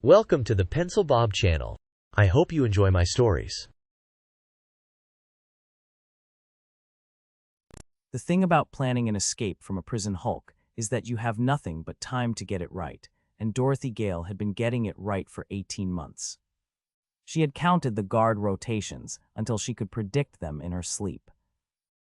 Welcome to the Pencil Bob channel. I hope you enjoy my stories. The thing about planning an escape from a prison hulk is that you have nothing but time to get it right, and Dorothy Gale had been getting it right for 18 months. She had counted the guard rotations until she could predict them in her sleep.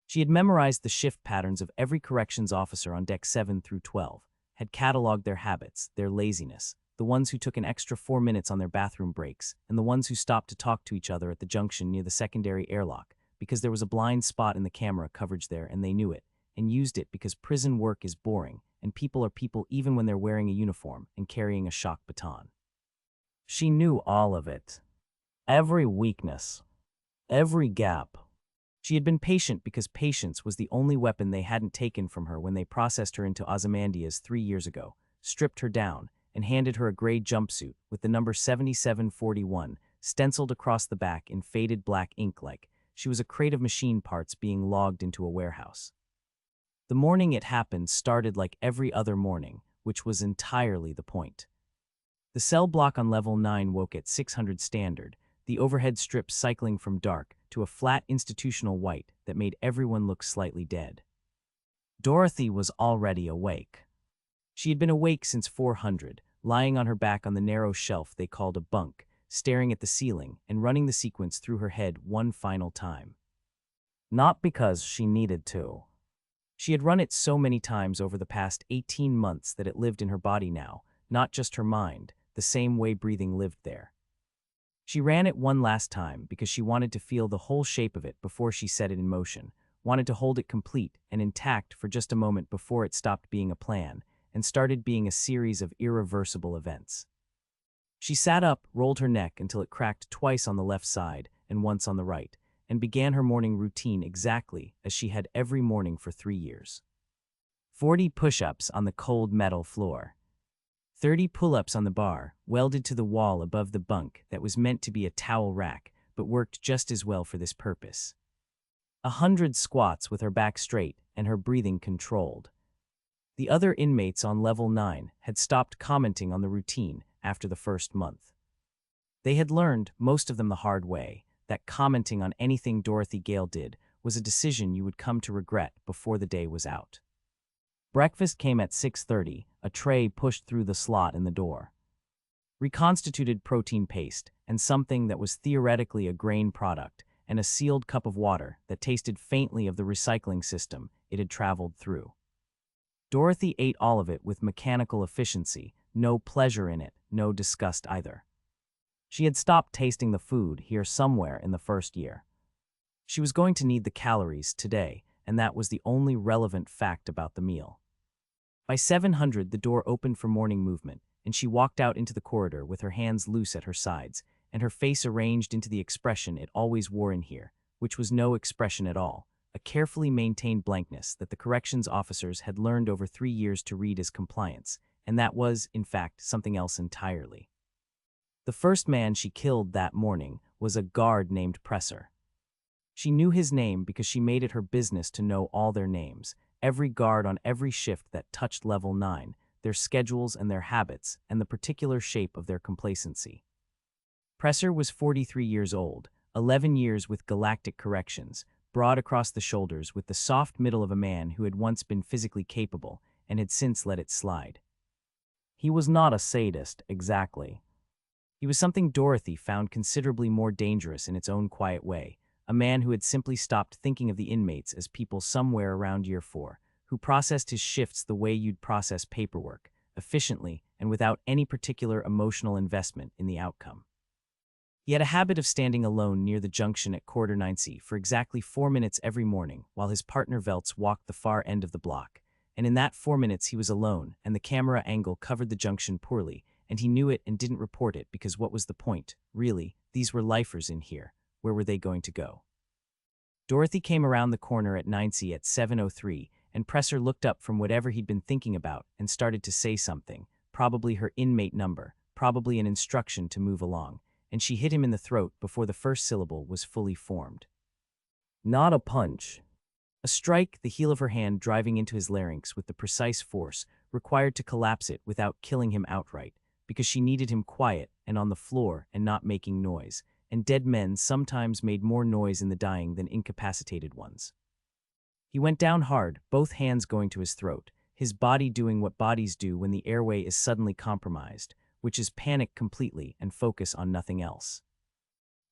She had memorized the shift patterns of every corrections officer on deck 7 through 12, had cataloged their habits, their laziness, the ones who took an extra 4 minutes on their bathroom breaks, and the ones who stopped to talk to each other at the junction near the secondary airlock, because there was a blind spot in the camera coverage there and they knew it, and used it because prison work is boring, and people are people even when they're wearing a uniform and carrying a shock baton. She knew all of it. Every weakness. Every gap. She had been patient because patience was the only weapon they hadn't taken from her when they processed her into Ozymandias 3 years ago, stripped her down, and handed her a gray jumpsuit with the number 7741 stenciled across the back in faded black ink like she was a crate of machine parts being logged into a warehouse. The morning it happened started like every other morning, which was entirely the point. The cell block on level 9 woke at 600 standard, the overhead strip cycling from dark to a flat institutional white that made everyone look slightly dead. Dorothy was already awake. She had been awake since 400, lying on her back on the narrow shelf they called a bunk, staring at the ceiling and running the sequence through her head one final time. Not because she needed to. She had run it so many times over the past 18 months that it lived in her body now, not just her mind, the same way breathing lived there. She ran it one last time because she wanted to feel the whole shape of it before she set it in motion, wanted to hold it complete and intact for just a moment before it stopped being a plan and started being a series of irreversible events. She sat up, rolled her neck until it cracked twice on the left side and once on the right, and began her morning routine exactly as she had every morning for 3 years. 40 push-ups on the cold metal floor. 30 pull-ups on the bar, welded to the wall above the bunk that was meant to be a towel rack, but worked just as well for this purpose. 100 squats with her back straight and her breathing controlled. The other inmates on level 9 had stopped commenting on the routine after the first month. They had learned, most of them the hard way, that commenting on anything Dorothy Gale did was a decision you would come to regret before the day was out. Breakfast came at 6:30, a tray pushed through the slot in the door. Reconstituted protein paste and something that was theoretically a grain product and a sealed cup of water that tasted faintly of the recycling system it had traveled through. Dorothy ate all of it with mechanical efficiency, no pleasure in it, no disgust either. She had stopped tasting the food here somewhere in the first year. She was going to need the calories today, and that was the only relevant fact about the meal. By 700, the door opened for morning movement, and she walked out into the corridor with her hands loose at her sides, and her face arranged into the expression it always wore in here, which was no expression at all, a carefully maintained blankness that the corrections officers had learned over 3 years to read as compliance, and that was, in fact, something else entirely. The first man she killed that morning was a guard named Presser. She knew his name because she made it her business to know all their names, every guard on every shift that touched level 9, their schedules and their habits, and the particular shape of their complacency. Presser was 43 years old, 11 years with Galactic Corrections, broad across the shoulders with the soft middle of a man who had once been physically capable and had since let it slide. He was not a sadist, exactly. He was something Dorothy found considerably more dangerous in its own quiet way, a man who had simply stopped thinking of the inmates as people somewhere around year 4, who processed his shifts the way you'd process paperwork, efficiently and without any particular emotional investment in the outcome. He had a habit of standing alone near the junction at quarter 9C for exactly 4 minutes every morning while his partner Veltz walked the far end of the block, and in that 4 minutes he was alone and the camera angle covered the junction poorly, and he knew it and didn't report it because what was the point, really? These were lifers in here. Where were they going to go? Dorothy came around the corner at 9C at 7:03, and Presser looked up from whatever he'd been thinking about and started to say something, probably her inmate number, probably an instruction to move along, and she hit him in the throat before the first syllable was fully formed. Not a punch. A strike, the heel of her hand driving into his larynx with the precise force required to collapse it without killing him outright, because she needed him quiet and on the floor and not making noise, and dead men sometimes made more noise in the dying than incapacitated ones. He went down hard, both hands going to his throat, his body doing what bodies do when the airway is suddenly compromised, which is panic completely and focus on nothing else.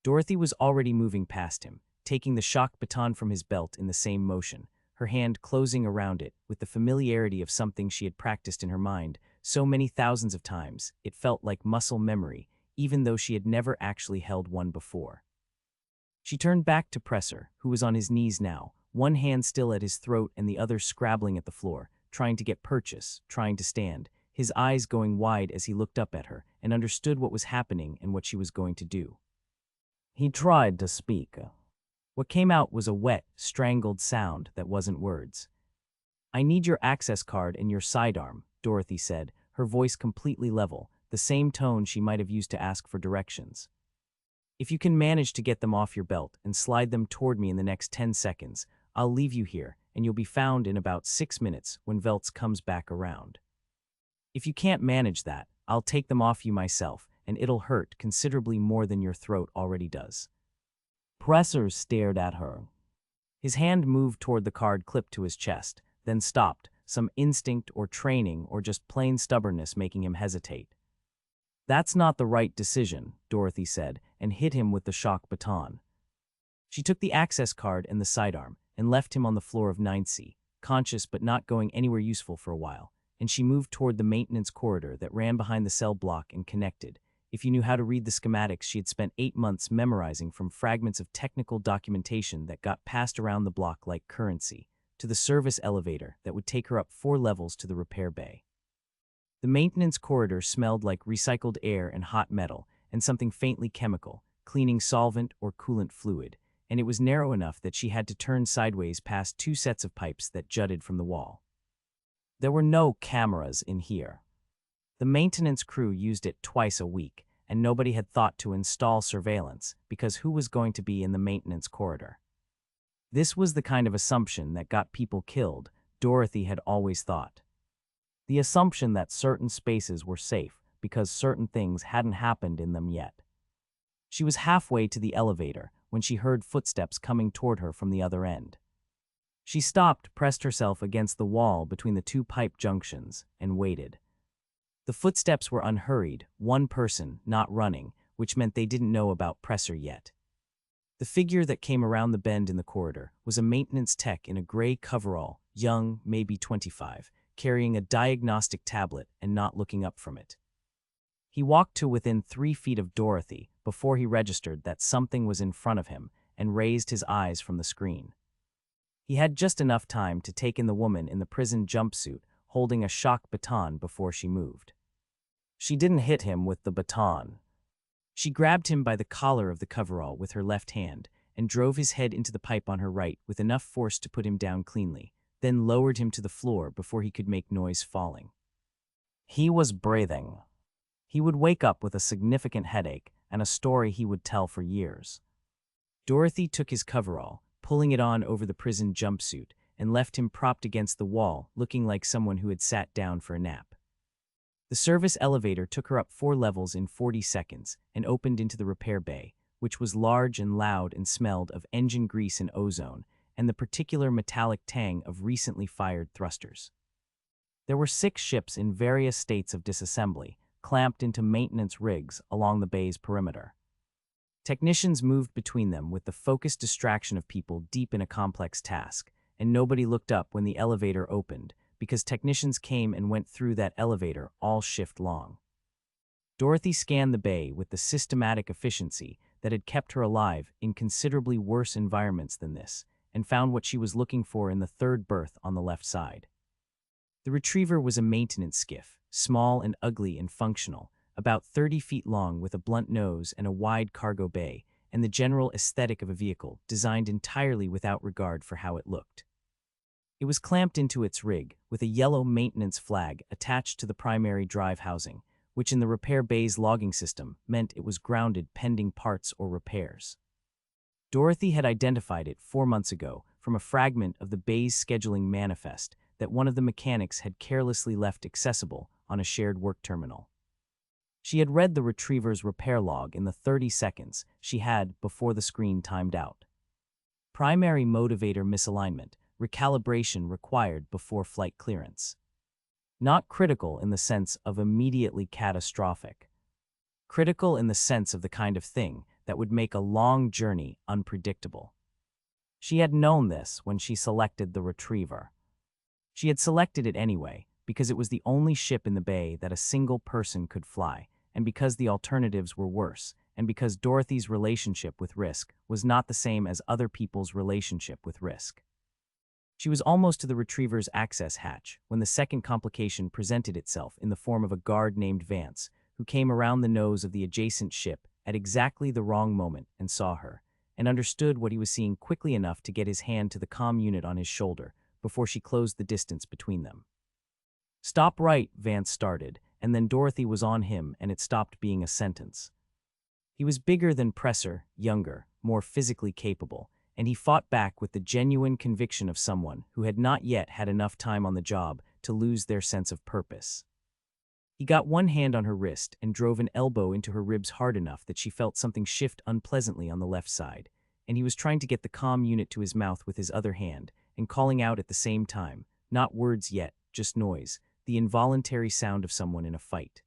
Dorothy was already moving past him, taking the shock baton from his belt in the same motion, her hand closing around it with the familiarity of something she had practiced in her mind so many thousands of times it felt like muscle memory, even though she had never actually held one before. She turned back to Presser, who was on his knees now, one hand still at his throat and the other scrabbling at the floor, trying to get purchase, trying to stand, his eyes going wide as he looked up at her and understood what was happening and what she was going to do. He tried to speak. What came out was a wet, strangled sound that wasn't words. "I need your access card and your sidearm," Dorothy said, her voice completely level, the same tone she might have used to ask for directions. "If you can manage to get them off your belt and slide them toward me in the next 10 seconds, I'll leave you here, and you'll be found in about 6 minutes when Veltz comes back around. If you can't manage that, I'll take them off you myself, and it'll hurt considerably more than your throat already does." Presser stared at her. His hand moved toward the card clipped to his chest, then stopped, some instinct or training or just plain stubbornness making him hesitate. "That's not the right decision," Dorothy said, and hit him with the shock baton. She took the access card and the sidearm, and left him on the floor of 9C, conscious but not going anywhere useful for a while, and she moved toward the maintenance corridor that ran behind the cell block and connected. If you knew how to read the schematics she had spent 8 months memorizing from fragments of technical documentation that got passed around the block like currency, to the service elevator that would take her up 4 levels to the repair bay. The maintenance corridor smelled like recycled air and hot metal, and something faintly chemical, cleaning solvent or coolant fluid, and it was narrow enough that she had to turn sideways past 2 sets of pipes that jutted from the wall. There were no cameras in here. The maintenance crew used it twice a week, and nobody had thought to install surveillance because who was going to be in the maintenance corridor? This was the kind of assumption that got people killed, Dorothy had always thought. The assumption that certain spaces were safe because certain things hadn't happened in them yet. She was halfway to the elevator when she heard footsteps coming toward her from the other end. She stopped, pressed herself against the wall between the 2 pipe junctions, and waited. The footsteps were unhurried, one person, not running, which meant they didn't know about Presser yet. The figure that came around the bend in the corridor was a maintenance tech in a gray coverall, young, maybe 25, carrying a diagnostic tablet and not looking up from it. He walked to within 3 feet of Dorothy before he registered that something was in front of him and raised his eyes from the screen. He had just enough time to take in the woman in the prison jumpsuit holding a shock baton before she moved. She didn't hit him with the baton. She grabbed him by the collar of the coverall with her left hand and drove his head into the pipe on her right with enough force to put him down cleanly, then lowered him to the floor before he could make noise falling. He was breathing. He would wake up with a significant headache and a story he would tell for years. Dorothy took his coverall, pulling it on over the prison jumpsuit, and left him propped against the wall, looking like someone who had sat down for a nap. The service elevator took her up 4 levels in 40 seconds and opened into the repair bay, which was large and loud and smelled of engine grease and ozone, and the particular metallic tang of recently fired thrusters. There were 6 ships in various states of disassembly, clamped into maintenance rigs along the bay's perimeter. Technicians moved between them with the focused distraction of people deep in a complex task, and nobody looked up when the elevator opened, because technicians came and went through that elevator all shift long. Dorothy scanned the bay with the systematic efficiency that had kept her alive in considerably worse environments than this, and found what she was looking for in the 3rd berth on the left side. The Retriever was a maintenance skiff, small and ugly and functional, about 30 feet long with a blunt nose and a wide cargo bay, and the general aesthetic of a vehicle designed entirely without regard for how it looked. It was clamped into its rig with a yellow maintenance flag attached to the primary drive housing, which in the repair bay's logging system meant it was grounded pending parts or repairs. Dorothy had identified it 4 months ago from a fragment of the bay's scheduling manifest that one of the mechanics had carelessly left accessible on a shared work terminal. She had read the retriever's repair log in the 30 seconds she had before the screen timed out. Primary motivator misalignment, recalibration required before flight clearance. Not critical in the sense of immediately catastrophic. Critical in the sense of the kind of thing that would make a long journey unpredictable. She had known this when she selected the retriever. She had selected it anyway because it was the only ship in the bay that a single person could fly, and because the alternatives were worse, and because Dorothy's relationship with risk was not the same as other people's relationship with risk. She was almost to the retriever's access hatch when the second complication presented itself in the form of a guard named Vance, who came around the nose of the adjacent ship at exactly the wrong moment and saw her, and understood what he was seeing quickly enough to get his hand to the comm unit on his shoulder before she closed the distance between them. "Stop right," Vance started, and then Dorothy was on him and it stopped being a sentence. He was bigger than Presser, younger, more physically capable, and he fought back with the genuine conviction of someone who had not yet had enough time on the job to lose their sense of purpose. He got one hand on her wrist and drove an elbow into her ribs hard enough that she felt something shift unpleasantly on the left side, and he was trying to get the comm unit to his mouth with his other hand and calling out at the same time, not words yet, just noise, the involuntary sound of someone in a fight.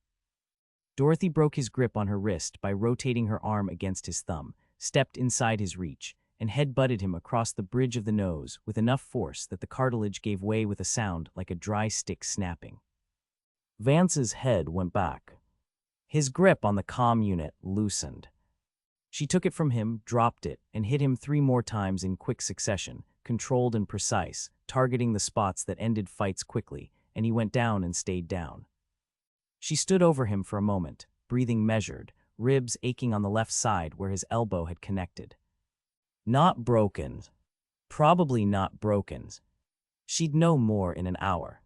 Dorothy broke his grip on her wrist by rotating her arm against his thumb, stepped inside his reach, and head-butted him across the bridge of the nose with enough force that the cartilage gave way with a sound like a dry stick snapping. Vance's head went back. His grip on the comm unit loosened. She took it from him, dropped it, and hit him 3 more times in quick succession, controlled and precise, targeting the spots that ended fights quickly, and he went down and stayed down. She stood over him for a moment, breathing measured, ribs aching on the left side where his elbow had connected. Not broken. Probably not broken. She'd know more in an hour.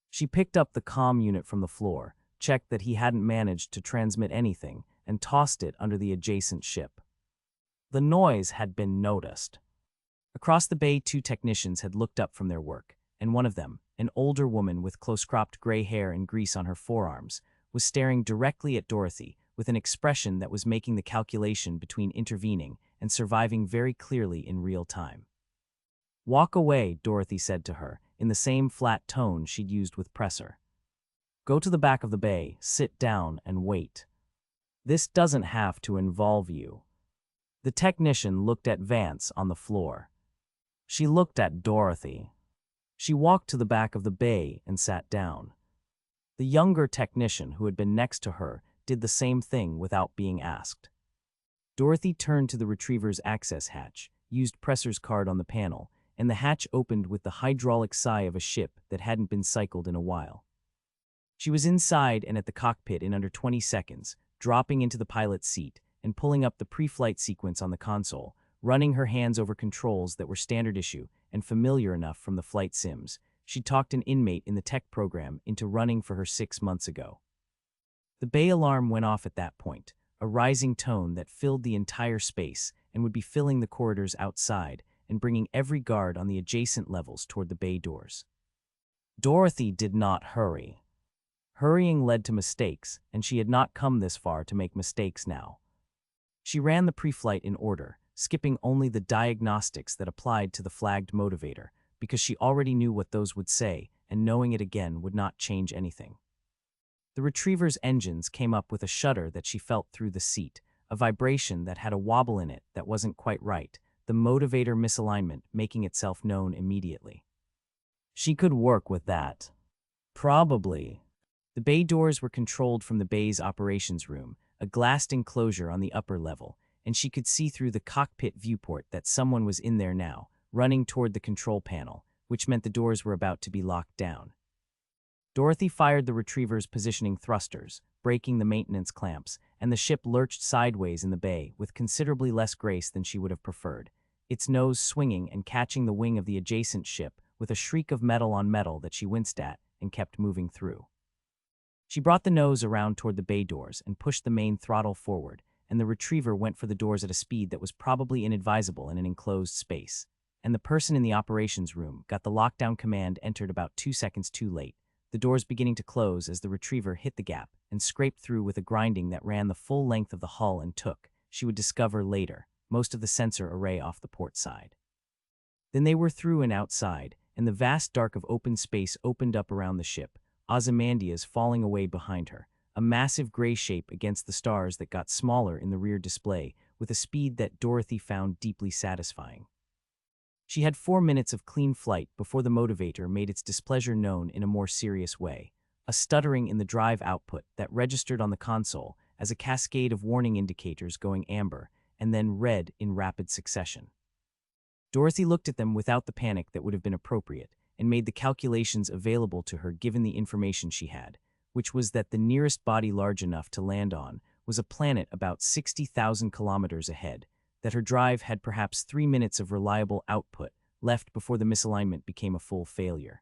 She picked up the comm unit from the floor, checked that he hadn't managed to transmit anything, and tossed it under the adjacent ship. The noise had been noticed. Across the bay, 2 technicians had looked up from their work, and one of them, an older woman with close-cropped gray hair and grease on her forearms, was staring directly at Dorothy with an expression that was making the calculation between intervening and surviving very clearly in real time. "Walk away," Dorothy said to her, in the same flat tone she'd used with Presser. "Go to the back of the bay, sit down, and wait. This doesn't have to involve you." The technician looked at Vance on the floor. She looked at Dorothy. She walked to the back of the bay and sat down. The younger technician who had been next to her did the same thing without being asked. Dorothy turned to the retriever's access hatch, used Presser's card on the panel, and the hatch opened with the hydraulic sigh of a ship that hadn't been cycled in a while. She was inside and at the cockpit in under 20 seconds, dropping into the pilot's seat and pulling up the pre-flight sequence on the console, running her hands over controls that were standard issue and familiar enough from the flight sims. She talked an inmate in the tech program into running for her 6 months ago. The bay alarm went off at that point, a rising tone that filled the entire space and would be filling the corridors outside and bringing every guard on the adjacent levels toward the bay doors. Dorothy did not hurry. Hurrying led to mistakes, and she had not come this far to make mistakes now. She ran the pre-flight in order, skipping only the diagnostics that applied to the flagged motivator, because she already knew what those would say, and knowing it again would not change anything. The retriever's engines came up with a shudder that she felt through the seat, a vibration that had a wobble in it that wasn't quite right, the motivator misalignment making itself known immediately. She could work with that. Probably. The bay doors were controlled from the bay's operations room, a glassed enclosure on the upper level, and she could see through the cockpit viewport that someone was in there now, running toward the control panel, which meant the doors were about to be locked down. Dorothy fired the retriever's positioning thrusters, breaking the maintenance clamps, and the ship lurched sideways in the bay with considerably less grace than she would have preferred, its nose swinging and catching the wing of the adjacent ship with a shriek of metal on metal that she winced at and kept moving through. She brought the nose around toward the bay doors and pushed the main throttle forward, and the retriever went for the doors at a speed that was probably inadvisable in an enclosed space, and the person in the operations room got the lockdown command entered about 2 seconds too late, the doors beginning to close as the retriever hit the gap and scraped through with a grinding that ran the full length of the hull and took, she would discover later, most of the sensor array off the port side. Then they were through and outside, and the vast dark of open space opened up around the ship, Ozymandias falling away behind her, a massive gray shape against the stars that got smaller in the rear display with a speed that Dorothy found deeply satisfying. She had 4 minutes of clean flight before the motivator made its displeasure known in a more serious way, a stuttering in the drive output that registered on the console as a cascade of warning indicators going amber and then red in rapid succession. Dorothy looked at them without the panic that would have been appropriate and made the calculations available to her given the information she had, which was that the nearest body large enough to land on was a planet about 60,000 kilometers ahead, that her drive had perhaps 3 minutes of reliable output left before the misalignment became a full failure.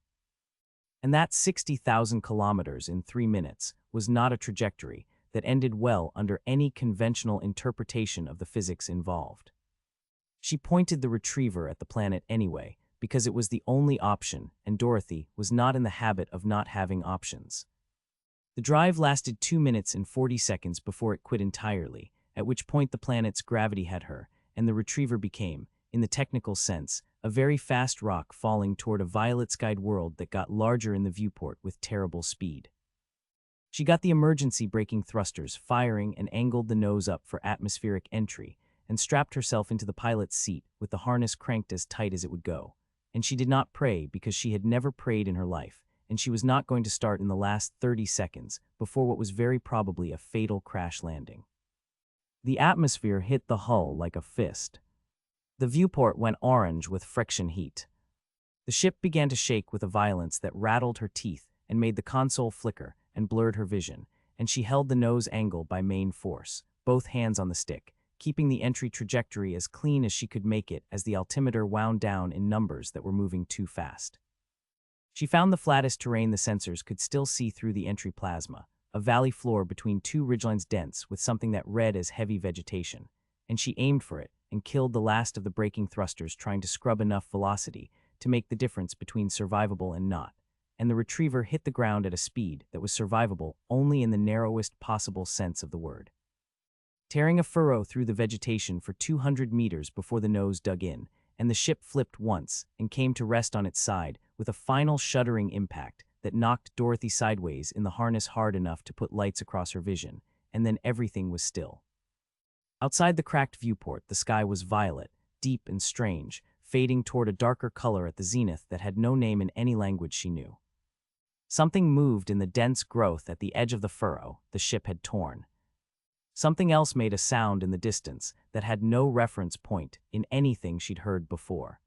And that 60,000 kilometers in 3 minutes was not a trajectory that ended well under any conventional interpretation of the physics involved. She pointed the retriever at the planet anyway, because it was the only option, and Dorothy was not in the habit of not having options. The drive lasted 2 minutes and 40 seconds before it quit entirely, at which point the planet's gravity had her, and the retriever became, in the technical sense, a very fast rock falling toward a violet-skied world that got larger in the viewport with terrible speed. She got the emergency braking thrusters firing and angled the nose up for atmospheric entry, and strapped herself into the pilot's seat with the harness cranked as tight as it would go. And she did not pray because she had never prayed in her life, and she was not going to start in the last 30 seconds before what was very probably a fatal crash landing. The atmosphere hit the hull like a fist. The viewport went orange with friction heat. The ship began to shake with a violence that rattled her teeth and made the console flicker and blurred her vision, and she held the nose angle by main force, both hands on the stick, keeping the entry trajectory as clean as she could make it as the altimeter wound down in numbers that were moving too fast. She found the flattest terrain the sensors could still see through the entry plasma, a valley floor between two ridgelines dense with something that read as heavy vegetation, and she aimed for it and killed the last of the braking thrusters trying to scrub enough velocity to make the difference between survivable and not, and the retriever hit the ground at a speed that was survivable only in the narrowest possible sense of the word. Tearing a furrow through the vegetation for 200 meters before the nose dug in, and the ship flipped once and came to rest on its side with a final shuddering impact that knocked Dorothy sideways in the harness hard enough to put lights across her vision, and then everything was still. Outside the cracked viewport, the sky was violet, deep and strange, fading toward a darker color at the zenith that had no name in any language she knew. Something moved in the dense growth at the edge of the furrow the ship had torn. Something else made a sound in the distance that had no reference point in anything she'd heard before.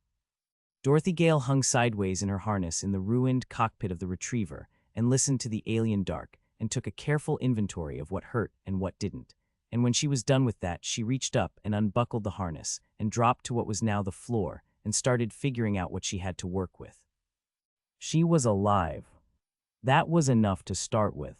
Dorothy Gale hung sideways in her harness in the ruined cockpit of the retriever and listened to the alien dark and took a careful inventory of what hurt and what didn't. And when she was done with that, she reached up and unbuckled the harness and dropped to what was now the floor and started figuring out what she had to work with. She was alive. That was enough to start with.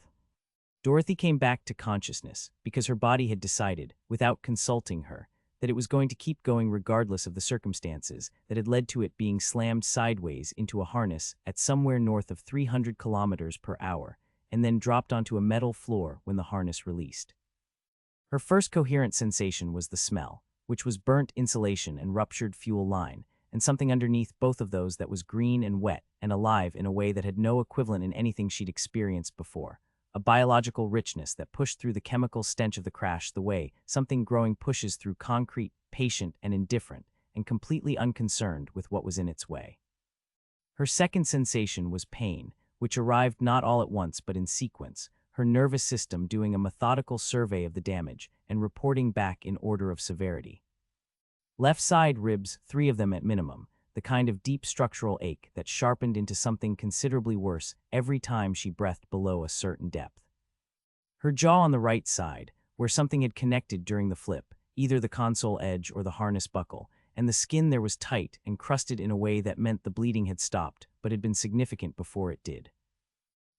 Dorothy came back to consciousness because her body had decided, without consulting her, that it was going to keep going regardless of the circumstances that had led to it being slammed sideways into a harness at somewhere north of 300 kilometers per hour, and then dropped onto a metal floor when the harness released. Her first coherent sensation was the smell, which was burnt insulation and ruptured fuel line, and something underneath both of those that was green and wet and alive in a way that had no equivalent in anything she'd experienced before. A biological richness that pushed through the chemical stench of the crash the way something growing pushes through concrete, patient and indifferent, and completely unconcerned with what was in its way. Her second sensation was pain, which arrived not all at once but in sequence, her nervous system doing a methodical survey of the damage and reporting back in order of severity. Left side ribs, 3 of them at minimum, the kind of deep structural ache that sharpened into something considerably worse every time she breathed below a certain depth. Her jaw on the right side, where something had connected during the flip, either the console edge or the harness buckle, and the skin there was tight and crusted in a way that meant the bleeding had stopped, but had been significant before it did.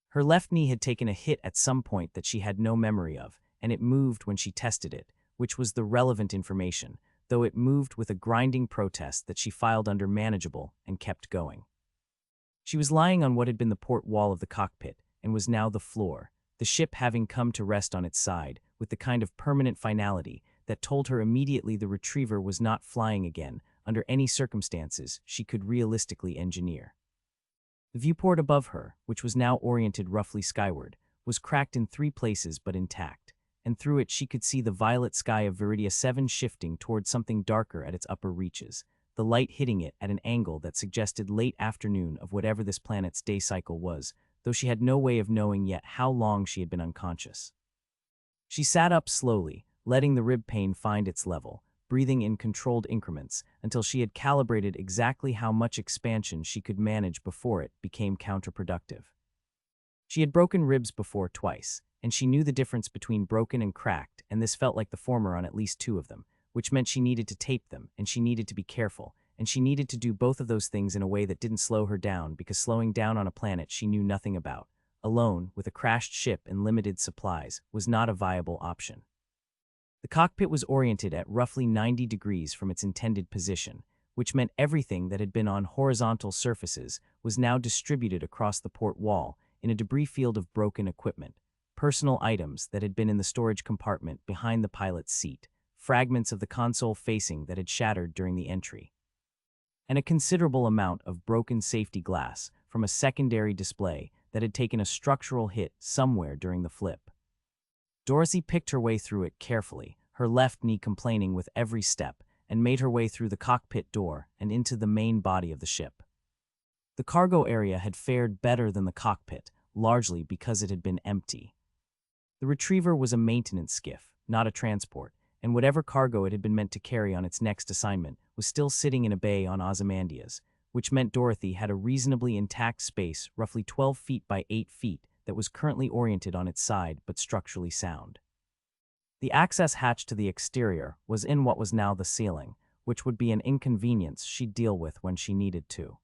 Her left knee had taken a hit at some point that she had no memory of, and it moved when she tested it, which was the relevant information, though it moved with a grinding protest that she filed under manageable and kept going. She was lying on what had been the port wall of the cockpit and was now the floor, the ship having come to rest on its side with the kind of permanent finality that told her immediately the retriever was not flying again under any circumstances she could realistically engineer. The viewport above her, which was now oriented roughly skyward, was cracked in 3 places but intact, and through it she could see the violet sky of Viridia 7 shifting towards something darker at its upper reaches, the light hitting it at an angle that suggested late afternoon of whatever this planet's day cycle was, though she had no way of knowing yet how long she had been unconscious. She sat up slowly, letting the rib pain find its level, breathing in controlled increments until she had calibrated exactly how much expansion she could manage before it became counterproductive. She had broken ribs before twice, and she knew the difference between broken and cracked, and this felt like the former on at least 2 of them, which meant she needed to tape them, and she needed to be careful, and she needed to do both of those things in a way that didn't slow her down, because slowing down on a planet she knew nothing about, alone, with a crashed ship and limited supplies, was not a viable option. The cockpit was oriented at roughly 90 degrees from its intended position, which meant everything that had been on horizontal surfaces was now distributed across the port wall in a debris field of broken equipment, personal items that had been in the storage compartment behind the pilot's seat, fragments of the console facing that had shattered during the entry, and a considerable amount of broken safety glass from a secondary display that had taken a structural hit somewhere during the flip. Dorothy picked her way through it carefully, her left knee complaining with every step, and made her way through the cockpit door and into the main body of the ship. The cargo area had fared better than the cockpit, largely because it had been empty. The retriever was a maintenance skiff, not a transport, and whatever cargo it had been meant to carry on its next assignment was still sitting in a bay on Ozymandias, which meant Dorothy had a reasonably intact space roughly 12 feet by 8 feet that was currently oriented on its side but structurally sound. The access hatch to the exterior was in what was now the ceiling, which would be an inconvenience she'd deal with when she needed to.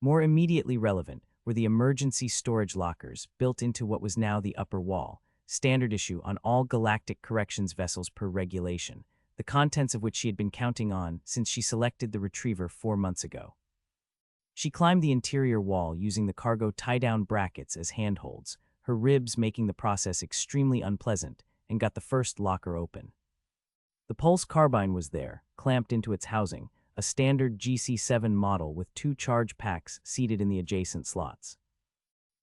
More immediately relevant were the emergency storage lockers built into what was now the upper wall, standard issue on all galactic corrections vessels per regulation, the contents of which she had been counting on since she selected the retriever 4 months ago. She climbed the interior wall using the cargo tie-down brackets as handholds, her ribs making the process extremely unpleasant, and got the first locker open. The pulse carbine was there, clamped into its housing, a standard GC7 model with 2 charge packs seated in the adjacent slots.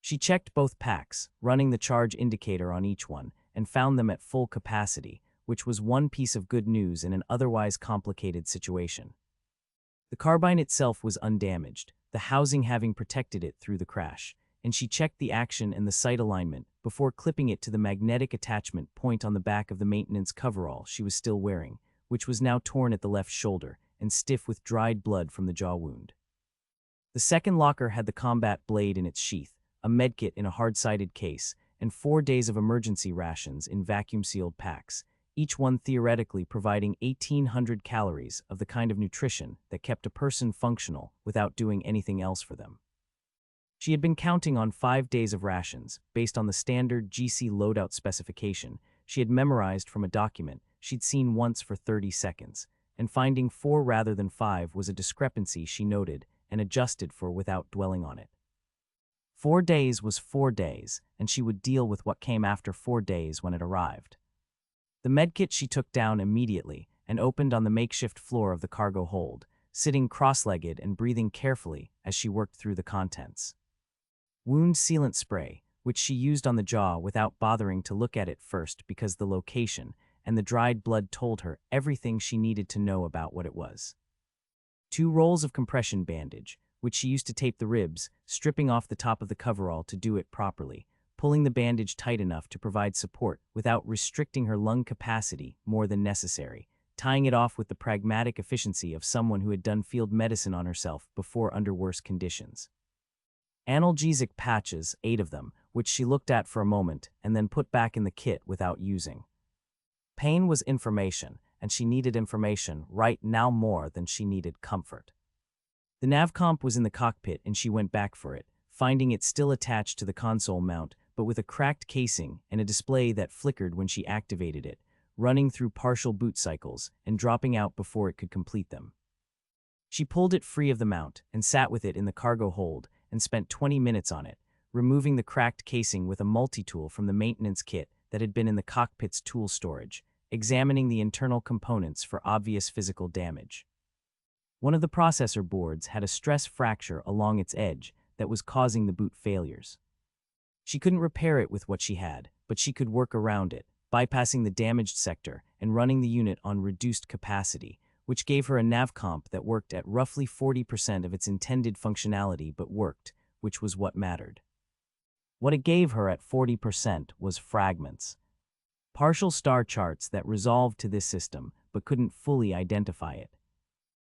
She checked both packs, running the charge indicator on each one, and found them at full capacity, which was one piece of good news in an otherwise complicated situation. The carbine itself was undamaged, the housing having protected it through the crash, and she checked the action and the sight alignment before clipping it to the magnetic attachment point on the back of the maintenance coverall she was still wearing, which was now torn at the left shoulder and stiff with dried blood from the jaw wound. The second locker had the combat blade in its sheath, a medkit in a hard-sided case, and 4 days of emergency rations in vacuum-sealed packs, each one theoretically providing 1,800 calories of the kind of nutrition that kept a person functional without doing anything else for them. She had been counting on 5 days of rations, based on the standard GC loadout specification she had memorized from a document she'd seen once for 30 seconds, and finding 4 rather than 5 was a discrepancy she noted and adjusted for without dwelling on it. 4 days was 4 days, and she would deal with what came after 4 days when it arrived. The medkit she took down immediately and opened on the makeshift floor of the cargo hold, sitting cross-legged and breathing carefully as she worked through the contents. Wound sealant spray, which she used on the jaw without bothering to look at it first because the location and the dried blood told her everything she needed to know about what it was. 2 rolls of compression bandage, which she used to tape the ribs, stripping off the top of the coverall to do it properly, pulling the bandage tight enough to provide support without restricting her lung capacity more than necessary, tying it off with the pragmatic efficiency of someone who had done field medicine on herself before under worse conditions. Analgesic patches, 8 of them, which she looked at for a moment and then put back in the kit without using. Pain was information, and she needed information right now more than she needed comfort. The navcomp was in the cockpit and she went back for it, finding it still attached to the console mount, but with a cracked casing and a display that flickered when she activated it, running through partial boot cycles and dropping out before it could complete them. She pulled it free of the mount and sat with it in the cargo hold and spent 20 minutes on it, removing the cracked casing with a multi-tool from the maintenance kit that had been in the cockpit's tool storage, examining the internal components for obvious physical damage. One of the processor boards had a stress fracture along its edge that was causing the boot failures. She couldn't repair it with what she had, but she could work around it, bypassing the damaged sector and running the unit on reduced capacity, which gave her a navcomp that worked at roughly 40% of its intended functionality but worked, which was what mattered. What it gave her at 40% was fragments. Partial star charts that resolved to this system but couldn't fully identify it.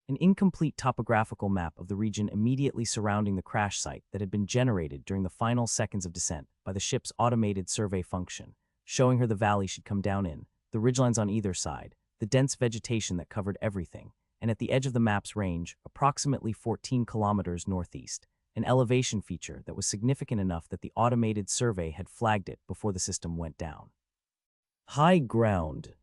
An incomplete topographical map of the region immediately surrounding the crash site that had been generated during the final seconds of descent by the ship's automated survey function, showing her the valley she'd come down in, the ridgelines on either side, the dense vegetation that covered everything, and at the edge of the map's range, approximately 14 kilometers northeast, an elevation feature that was significant enough that the automated survey had flagged it before the system went down. High ground.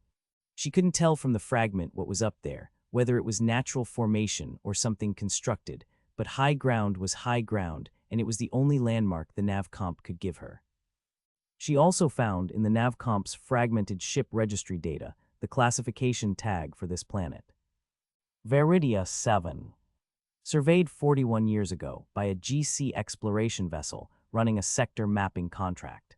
She couldn't tell from the fragment what was up there, whether it was natural formation or something constructed, but high ground was high ground, and it was the only landmark the navcomp could give her. She also found in the navcomp's fragmented ship registry data the classification tag for this planet. Veridia 7. Surveyed 41 years ago by a GC exploration vessel running a sector mapping contract.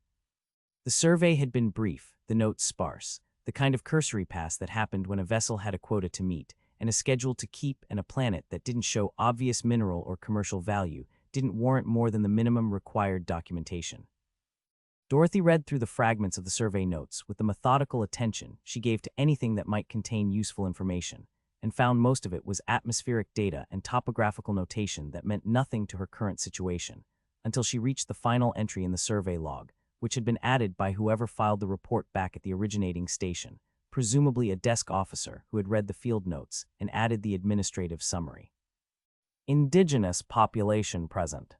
The survey had been brief, the notes sparse, the kind of cursory pass that happened when a vessel had a quota to meet, and a schedule to keep, and a planet that didn't show obvious mineral or commercial value, didn't warrant more than the minimum required documentation. Dorothy read through the fragments of the survey notes with the methodical attention she gave to anything that might contain useful information, and found most of it was atmospheric data and topographical notation that meant nothing to her current situation, until she reached the final entry in the survey log, which had been added by whoever filed the report back at the originating station, presumably a desk officer who had read the field notes and added the administrative summary. Indigenous population present.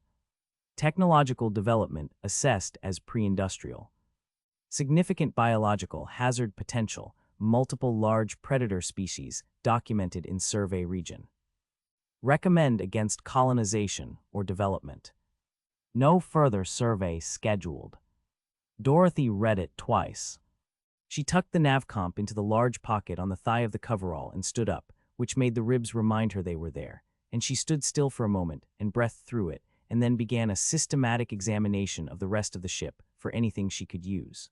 Technological development assessed as pre-industrial. Significant biological hazard potential, multiple large predator species documented in survey region. Recommend against colonization or development. No further survey scheduled. Dorothy read it twice. She tucked the navcomp into the large pocket on the thigh of the coverall and stood up, which made the ribs remind her they were there, and she stood still for a moment and breathed through it, and then began a systematic examination of the rest of the ship for anything she could use.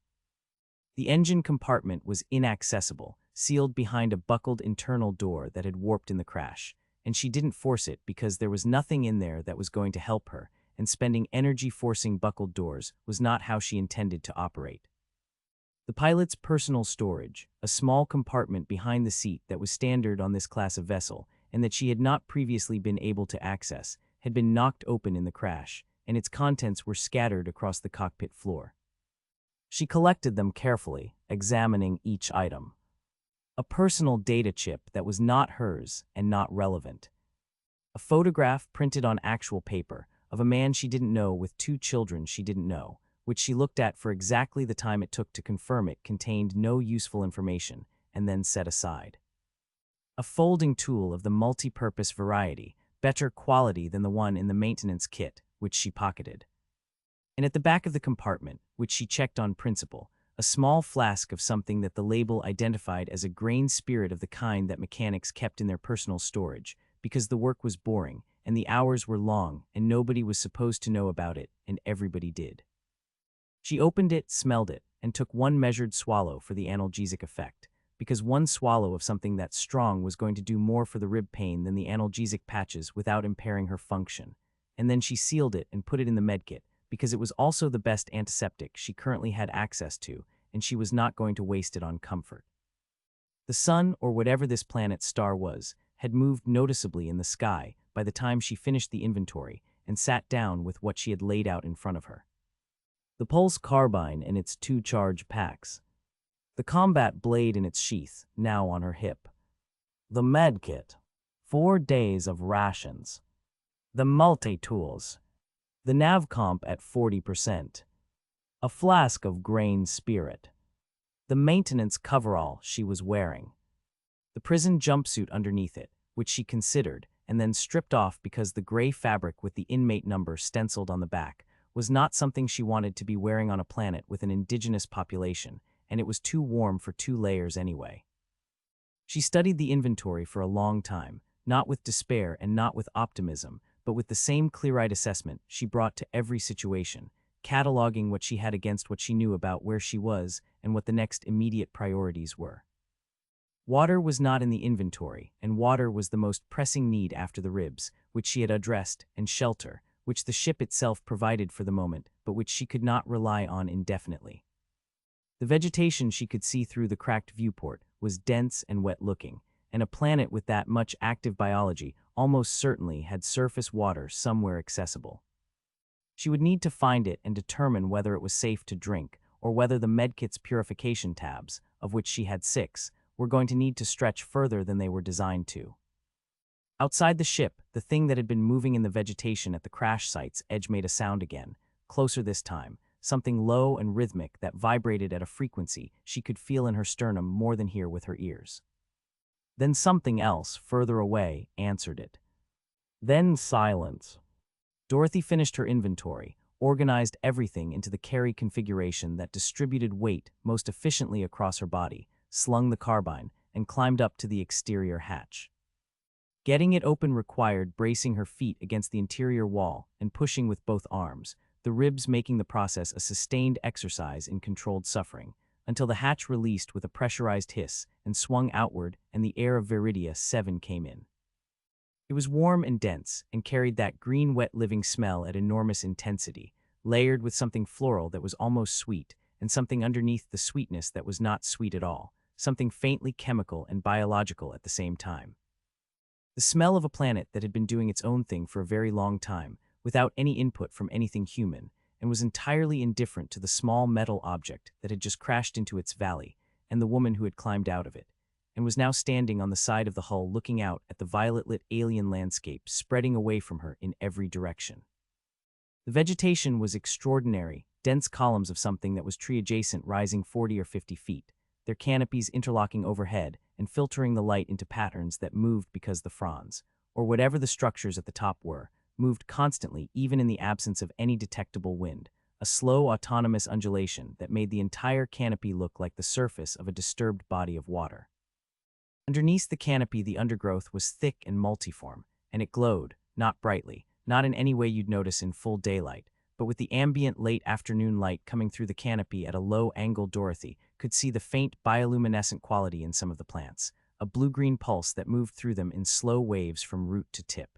The engine compartment was inaccessible, sealed behind a buckled internal door that had warped in the crash, and she didn't force it because there was nothing in there that was going to help her, and spending energy forcing buckled doors was not how she intended to operate. The pilot's personal storage, a small compartment behind the seat that was standard on this class of vessel and that she had not previously been able to access, had been knocked open in the crash, and its contents were scattered across the cockpit floor. She collected them carefully, examining each item. A personal data chip that was not hers and not relevant. A photograph printed on actual paper of a man she didn't know with 2 children she didn't know, which she looked at for exactly the time it took to confirm it contained no useful information, and then set aside. A folding tool of the multi-purpose variety, better quality than the one in the maintenance kit, which she pocketed. And at the back of the compartment, which she checked on principle, a small flask of something that the label identified as a grain spirit of the kind that mechanics kept in their personal storage, because the work was boring, and the hours were long, and nobody was supposed to know about it, and everybody did. She opened it, smelled it, and took one measured swallow for the analgesic effect, because one swallow of something that strong was going to do more for the rib pain than the analgesic patches without impairing her function. And then she sealed it and put it in the medkit, because it was also the best antiseptic she currently had access to, and she was not going to waste it on comfort. The sun, or whatever this planet's star was, had moved noticeably in the sky by the time she finished the inventory and sat down with what she had laid out in front of her. The pulse carbine and its 2 charge packs. The combat blade in its sheath, now on her hip. The medkit. 4 days of rations. The multi-tools. The navcomp at 40%. A flask of grain spirit. The maintenance coverall she was wearing. The prison jumpsuit underneath it, which she considered, and then stripped off because the gray fabric with the inmate number stenciled on the back was not something she wanted to be wearing on a planet with an indigenous population, and it was too warm for 2 layers anyway. She studied the inventory for a long time, not with despair and not with optimism, but with the same clear-eyed assessment she brought to every situation, cataloging what she had against what she knew about where she was and what the next immediate priorities were. Water was not in the inventory, and water was the most pressing need after the ribs, which she had addressed, and shelter, which the ship itself provided for the moment, but which she could not rely on indefinitely. The vegetation she could see through the cracked viewport was dense and wet-looking, and a planet with that much active biology almost certainly had surface water somewhere accessible. She would need to find it and determine whether it was safe to drink, or whether the medkit's purification tabs, of which she had 6, were going to need to stretch further than they were designed to. Outside the ship, the thing that had been moving in the vegetation at the crash site's edge made a sound again, closer this time, something low and rhythmic that vibrated at a frequency she could feel in her sternum more than hear with her ears. Then something else, further away, answered it. Then silence. Dorothy finished her inventory, organized everything into the carry configuration that distributed weight most efficiently across her body, slung the carbine, and climbed up to the exterior hatch. Getting it open required bracing her feet against the interior wall and pushing with both arms, the ribs making the process a sustained exercise in controlled suffering, until the hatch released with a pressurized hiss and swung outward and the air of Viridia 7 came in. It was warm and dense and carried that green wet living smell at enormous intensity, layered with something floral that was almost sweet and something underneath the sweetness that was not sweet at all, something faintly chemical and biological at the same time. The smell of a planet that had been doing its own thing for a very long time, without any input from anything human, and was entirely indifferent to the small metal object that had just crashed into its valley and the woman who had climbed out of it, and was now standing on the side of the hull looking out at the violet-lit alien landscape spreading away from her in every direction. The vegetation was extraordinary, dense columns of something that was tree-adjacent rising 40 or 50 feet, their canopies interlocking overhead and filtering the light into patterns that moved because the fronds, or whatever the structures at the top were, moved constantly even in the absence of any detectable wind, a slow autonomous undulation that made the entire canopy look like the surface of a disturbed body of water. Underneath the canopy the undergrowth was thick and multiform, and it glowed, not brightly, not in any way you'd notice in full daylight, but with the ambient late afternoon light coming through the canopy at a low angle. Dorothy could see the faint bioluminescent quality in some of the plants, a blue-green pulse that moved through them in slow waves from root to tip.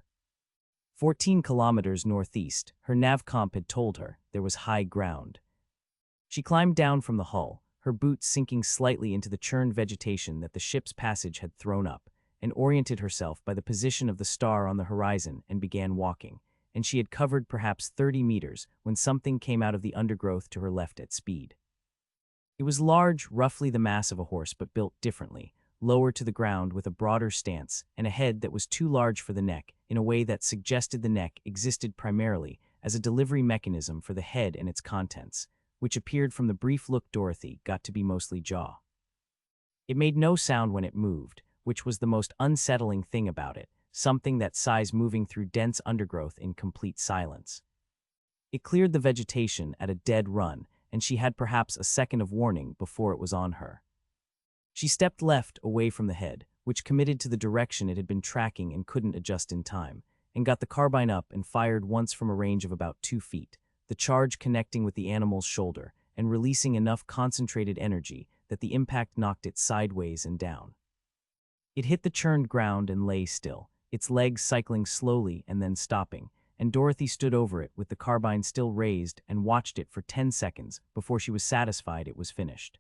14 kilometers northeast, her navcomp had told her, there was high ground. She climbed down from the hull, her boots sinking slightly into the churned vegetation that the ship's passage had thrown up, and oriented herself by the position of the star on the horizon and began walking, and she had covered perhaps 30 meters when something came out of the undergrowth to her left at speed. It was large, roughly the mass of a horse but built differently, lower to the ground with a broader stance and a head that was too large for the neck in a way that suggested the neck existed primarily as a delivery mechanism for the head and its contents, which appeared from the brief look Dorothy got to be mostly jaw. It made no sound when it moved, which was the most unsettling thing about it, something that size moving through dense undergrowth in complete silence. It cleared the vegetation at a dead run, and she had perhaps a second of warning before it was on her. She stepped left away from the head, which committed to the direction it had been tracking and couldn't adjust in time, and got the carbine up and fired once from a range of about 2 feet, the charge connecting with the animal's shoulder and releasing enough concentrated energy that the impact knocked it sideways and down. It hit the churned ground and lay still, its legs cycling slowly and then stopping, and Dorothy stood over it with the carbine still raised and watched it for 10 seconds before she was satisfied it was finished.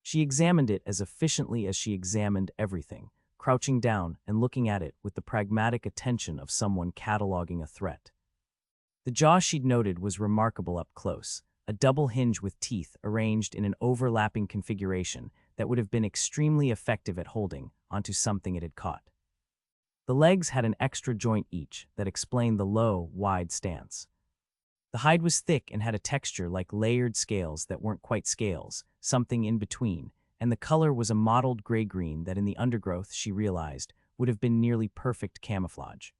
She examined it as efficiently as she examined everything, crouching down and looking at it with the pragmatic attention of someone cataloging a threat. The jaw she'd noted was remarkable up close, a double hinge with teeth arranged in an overlapping configuration that would have been extremely effective at holding onto something it had caught. The legs had an extra joint each that explained the low, wide stance. The hide was thick and had a texture like layered scales that weren't quite scales, something in between, and the color was a mottled gray-green that in the undergrowth, she realized, would have been nearly perfect camouflage.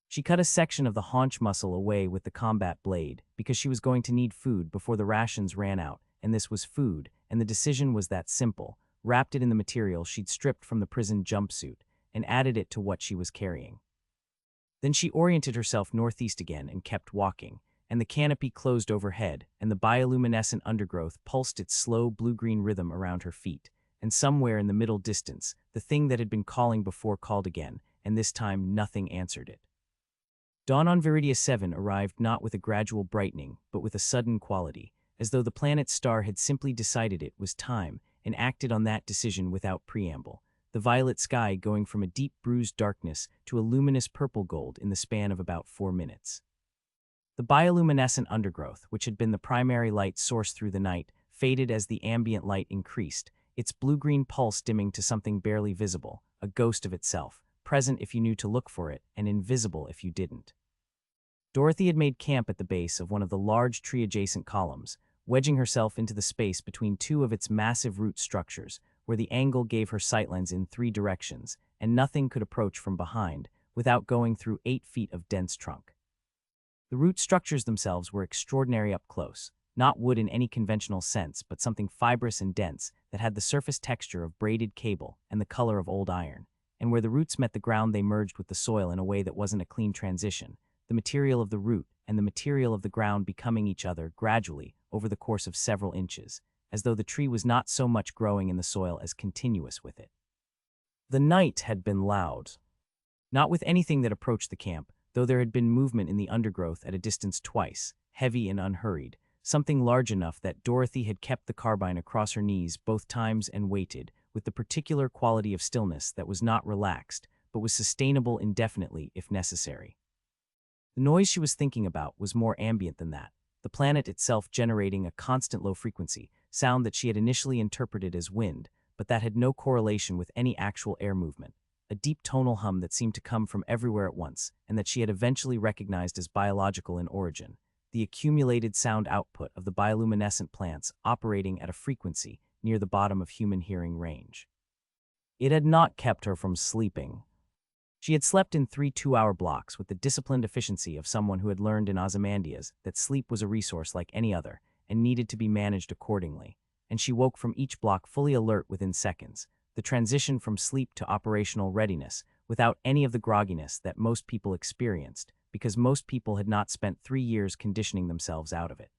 She cut a section of the haunch muscle away with the combat blade because she was going to need food before the rations ran out, and this was food, and the decision was that simple. Wrapped it in the material she'd stripped from the prison jumpsuit and added it to what she was carrying. Then she oriented herself northeast again and kept walking, and the canopy closed overhead, and the bioluminescent undergrowth pulsed its slow blue-green rhythm around her feet, and somewhere in the middle distance, the thing that had been calling before called again, and this time nothing answered it. Dawn on Viridia 7 arrived not with a gradual brightening, but with a sudden quality, as though the planet's star had simply decided it was time and acted on that decision without preamble, the violet sky going from a deep bruised darkness to a luminous purple gold in the span of about 4 minutes. The bioluminescent undergrowth, which had been the primary light source through the night, faded as the ambient light increased, its blue-green pulse dimming to something barely visible, a ghost of itself, present if you knew to look for it and invisible if you didn't. Dorothy had made camp at the base of one of the large tree-adjacent columns, wedging herself into the space between two of its massive root structures, where the angle gave her sightlines in 3 directions, and nothing could approach from behind without going through 8 feet of dense trunk. The root structures themselves were extraordinary up close, not wood in any conventional sense, but something fibrous and dense that had the surface texture of braided cable and the color of old iron, and where the roots met the ground they merged with the soil in a way that wasn't a clean transition, the material of the root and the material of the ground becoming each other gradually over the course of several inches, as though the tree was not so much growing in the soil as continuous with it. The night had been loud. Not with anything that approached the camp, though there had been movement in the undergrowth at a distance twice, heavy and unhurried, something large enough that Dorothy had kept the carbine across her knees both times and waited, with the particular quality of stillness that was not relaxed, but was sustainable indefinitely if necessary. The noise she was thinking about was more ambient than that, the planet itself generating a constant low frequency, sound that she had initially interpreted as wind, but that had no correlation with any actual air movement, a deep tonal hum that seemed to come from everywhere at once, and that she had eventually recognized as biological in origin, the accumulated sound output of the bioluminescent plants operating at a frequency near the bottom of human hearing range. It had not kept her from sleeping. She had slept in 3 2-hour blocks with the disciplined efficiency of someone who had learned in Ozymandias that sleep was a resource like any other and needed to be managed accordingly, and she woke from each block fully alert within seconds, the transition from sleep to operational readiness, without any of the grogginess that most people experienced, because most people had not spent 3 years conditioning themselves out of it.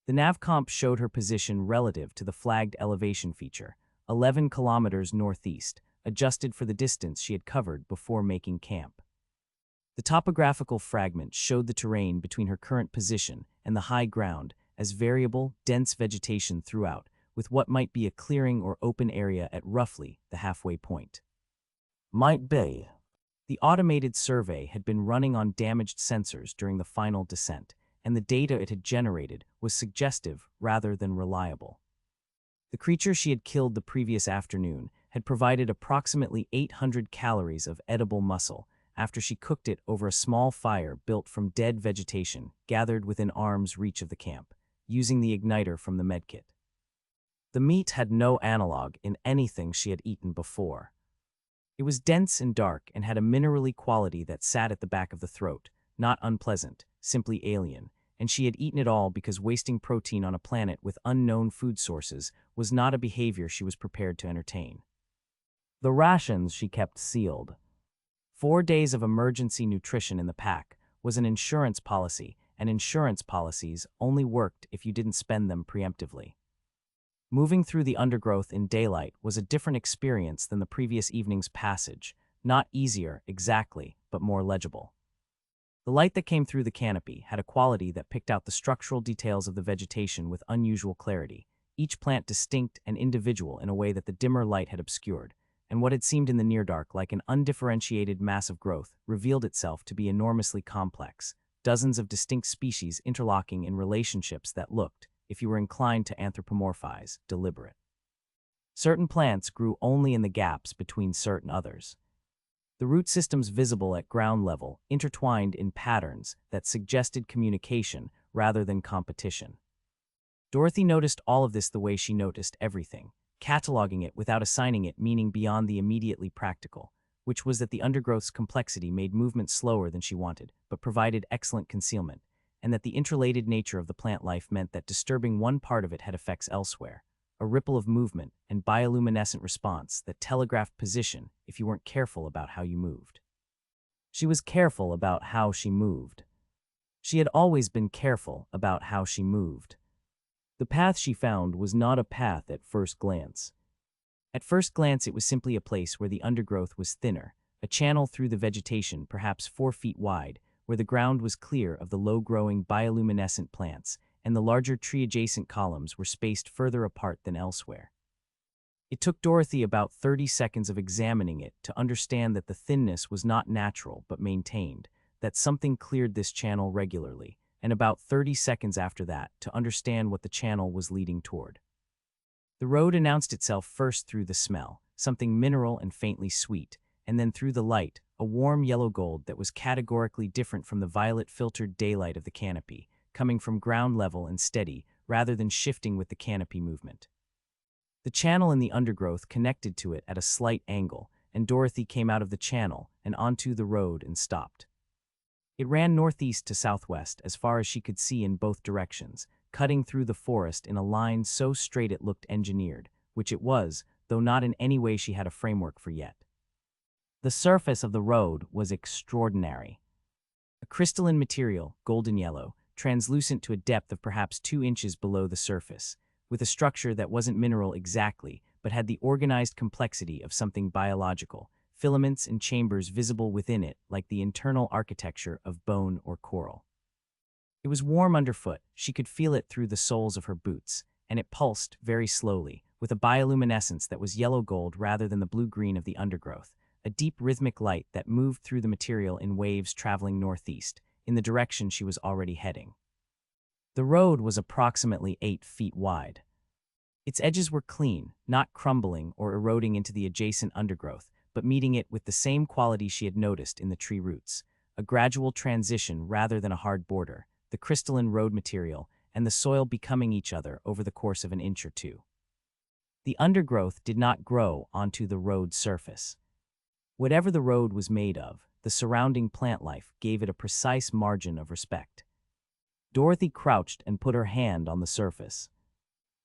The navcomp showed her position relative to the flagged elevation feature, 11 kilometers northeast, adjusted for the distance she had covered before making camp. The topographical fragment showed the terrain between her current position and the high ground as variable, dense vegetation throughout, with what might be a clearing or open area at roughly the halfway point. Might be. The automated survey had been running on damaged sensors during the final descent, and the data it had generated was suggestive rather than reliable. The creature she had killed the previous afternoon had provided approximately 800 calories of edible muscle after she cooked it over a small fire built from dead vegetation gathered within arm's reach of the camp, using the igniter from the medkit. The meat had no analog in anything she had eaten before. It was dense and dark and had a minerally quality that sat at the back of the throat, not unpleasant, simply alien, and she had eaten it all because wasting protein on a planet with unknown food sources was not a behavior she was prepared to entertain. The rations she kept sealed. 4 days of emergency nutrition in the pack was an insurance policy, and insurance policies only worked if you didn't spend them preemptively. Moving through the undergrowth in daylight was a different experience than the previous evening's passage, not easier exactly, but more legible. The light that came through the canopy had a quality that picked out the structural details of the vegetation with unusual clarity, each plant distinct and individual in a way that the dimmer light had obscured, and what had seemed in the near dark like an undifferentiated mass of growth revealed itself to be enormously complex, dozens of distinct species interlocking in relationships that looked, if you were inclined to anthropomorphize, deliberate. Certain plants grew only in the gaps between certain others. The root systems visible at ground level intertwined in patterns that suggested communication rather than competition. Dorothy noticed all of this the way she noticed everything, cataloging it without assigning it meaning beyond the immediately practical, which was that the undergrowth's complexity made movement slower than she wanted, but provided excellent concealment, and that the interrelated nature of the plant life meant that disturbing one part of it had effects elsewhere, a ripple of movement and bioluminescent response that telegraphed position if you weren't careful about how you moved. She was careful about how she moved. She had always been careful about how she moved. The path she found was not a path at first glance. At first glance, it was simply a place where the undergrowth was thinner, a channel through the vegetation perhaps 4 feet wide, where the ground was clear of the low-growing bioluminescent plants, and the larger tree-adjacent columns were spaced further apart than elsewhere. It took Dorothy about 30 seconds of examining it to understand that the thinness was not natural but maintained, that something cleared this channel regularly, and about 30 seconds after that to understand what the channel was leading toward. The road announced itself first through the smell, something mineral and faintly sweet, and then through the light, a warm yellow gold that was categorically different from the violet-filtered daylight of the canopy, coming from ground level and steady, rather than shifting with the canopy movement. The channel in the undergrowth connected to it at a slight angle, and Dorothy came out of the channel and onto the road and stopped. It ran northeast to southwest as far as she could see in both directions, cutting through the forest in a line so straight it looked engineered, which it was, though not in any way she had a framework for yet. The surface of the road was extraordinary. A crystalline material, golden yellow, translucent to a depth of perhaps 2 inches below the surface, with a structure that wasn't mineral exactly, but had the organized complexity of something biological, filaments and chambers visible within it like the internal architecture of bone or coral. It was warm underfoot, she could feel it through the soles of her boots, and it pulsed very slowly, with a bioluminescence that was yellow-gold rather than the blue-green of the undergrowth, a deep rhythmic light that moved through the material in waves traveling northeast, in the direction she was already heading. The road was approximately 8 feet wide. Its edges were clean, not crumbling or eroding into the adjacent undergrowth, but meeting it with the same quality she had noticed in the tree roots, a gradual transition rather than a hard border, the crystalline road material and the soil becoming each other over the course of an inch or two. The undergrowth did not grow onto the road surface. Whatever the road was made of, the surrounding plant life gave it a precise margin of respect. Dorothy crouched and put her hand on the surface.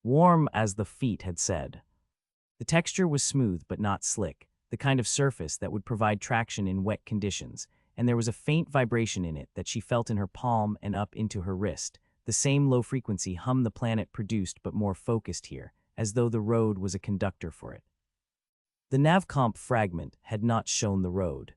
Warm as the feet had said. The texture was smooth but not slick, the kind of surface that would provide traction in wet conditions, and there was a faint vibration in it that she felt in her palm and up into her wrist, the same low-frequency hum the planet produced but more focused here, as though the road was a conductor for it. The navcomp fragment had not shown the road.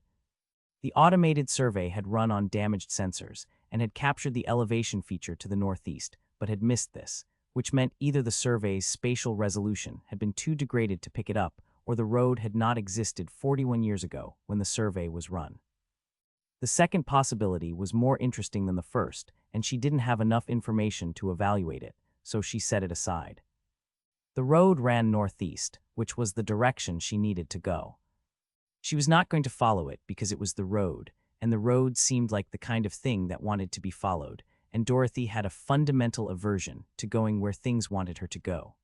The automated survey had run on damaged sensors and had captured the elevation feature to the northeast, but had missed this, which meant either the survey's spatial resolution had been too degraded to pick it up, or the road had not existed 41 years ago when the survey was run. The second possibility was more interesting than the first, and she didn't have enough information to evaluate it, so she set it aside. The road ran northeast, which was the direction she needed to go. She was not going to follow it because it was the road, and the road seemed like the kind of thing that wanted to be followed, and Dorothy had a fundamental aversion to going where things wanted her to go.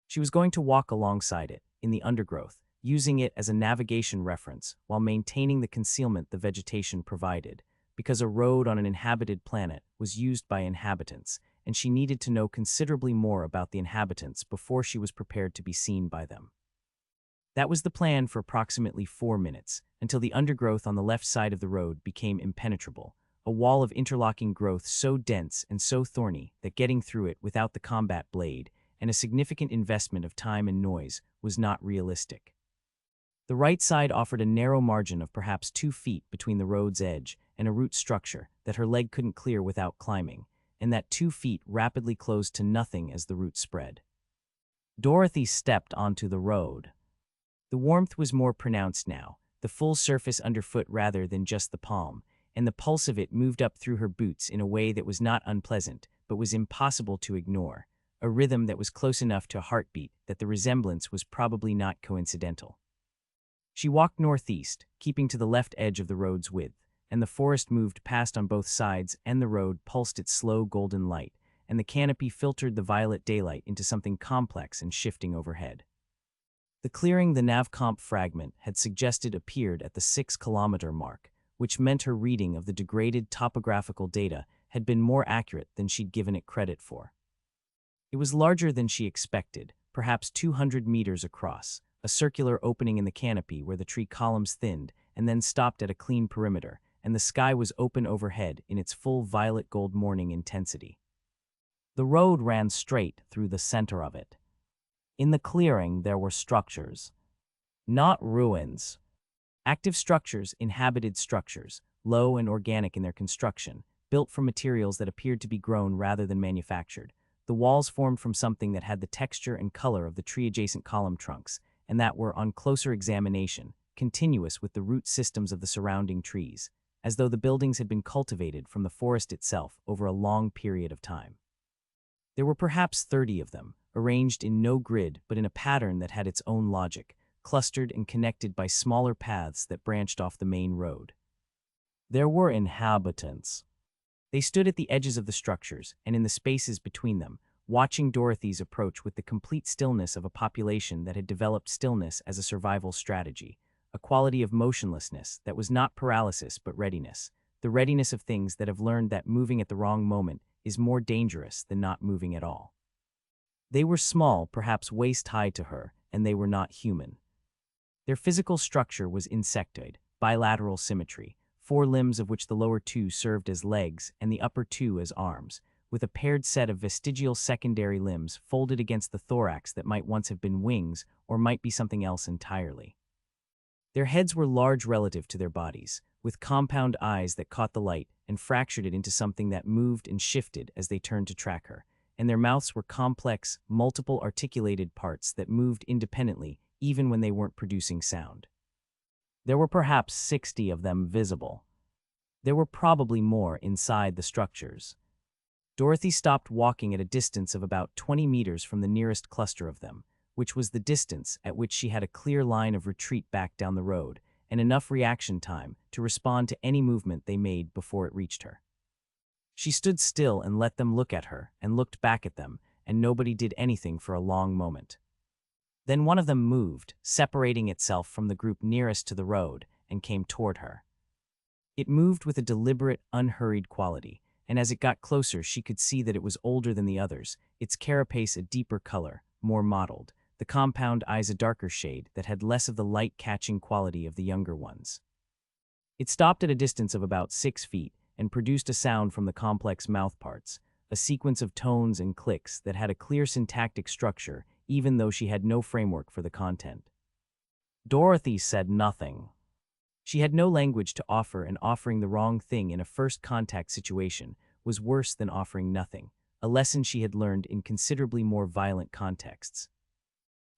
She was going to walk alongside it, in the undergrowth, using it as a navigation reference while maintaining the concealment the vegetation provided, because a road on an inhabited planet was used by inhabitants, and she needed to know considerably more about the inhabitants before she was prepared to be seen by them. That was the plan for approximately 4 minutes, until the undergrowth on the left side of the road became impenetrable, a wall of interlocking growth so dense and so thorny that getting through it without the combat blade and a significant investment of time and noise was not realistic. The right side offered a narrow margin of perhaps 2 feet between the road's edge and a root structure that her leg couldn't clear without climbing, and that 2 feet rapidly closed to nothing as the roots spread. Dorothy stepped onto the road. The warmth was more pronounced now, the full surface underfoot rather than just the palm, and the pulse of it moved up through her boots in a way that was not unpleasant but was impossible to ignore, a rhythm that was close enough to a heartbeat that the resemblance was probably not coincidental. She walked northeast, keeping to the left edge of the road's width, and the forest moved past on both sides and the road pulsed its slow golden light, and the canopy filtered the violet daylight into something complex and shifting overhead. The clearing the navcomp fragment had suggested appeared at the 6-kilometer mark, which meant her reading of the degraded topographical data had been more accurate than she'd given it credit for. It was larger than she expected, perhaps 200 meters across, a circular opening in the canopy where the tree columns thinned and then stopped at a clean perimeter, and the sky was open overhead in its full violet gold morning intensity. The road ran straight through the center of it. In the clearing there were structures. Not ruins. Active structures, inhabited structures, low and organic in their construction, built from materials that appeared to be grown rather than manufactured. The walls formed from something that had the texture and color of the tree-adjacent column trunks, and that were, on closer examination, continuous with the root systems of the surrounding trees, as though the buildings had been cultivated from the forest itself over a long period of time. There were perhaps 30 of them, arranged in no grid but in a pattern that had its own logic, clustered and connected by smaller paths that branched off the main road. There were inhabitants. They stood at the edges of the structures and in the spaces between them, watching Dorothy's approach with the complete stillness of a population that had developed stillness as a survival strategy, a quality of motionlessness that was not paralysis but readiness, the readiness of things that have learned that moving at the wrong moment is more dangerous than not moving at all. They were small, perhaps waist-high to her, and they were not human. Their physical structure was insectoid, bilateral symmetry, 4 limbs of which the lower 2 served as legs and the upper 2 as arms, with a paired set of vestigial secondary limbs folded against the thorax that might once have been wings or might be something else entirely. Their heads were large relative to their bodies, with compound eyes that caught the light and fractured it into something that moved and shifted as they turned to track her, and their mouths were complex, multiple articulated parts that moved independently even when they weren't producing sound. There were perhaps 60 of them visible. There were probably more inside the structures. Dorothy stopped walking at a distance of about 20 meters from the nearest cluster of them, which was the distance at which she had a clear line of retreat back down the road and enough reaction time to respond to any movement they made before it reached her. She stood still and let them look at her and looked back at them, and nobody did anything for a long moment. Then one of them moved, separating itself from the group nearest to the road, and came toward her. It moved with a deliberate, unhurried quality, and as it got closer she could see that it was older than the others, its carapace a deeper color, more mottled, the compound eyes a darker shade that had less of the light-catching quality of the younger ones. It stopped at a distance of about 6 feet and produced a sound from the complex mouthparts, a sequence of tones and clicks that had a clear syntactic structure even though she had no framework for the content. Dorothy said nothing. She had no language to offer, and offering the wrong thing in a first-contact situation was worse than offering nothing, a lesson she had learned in considerably more violent contexts.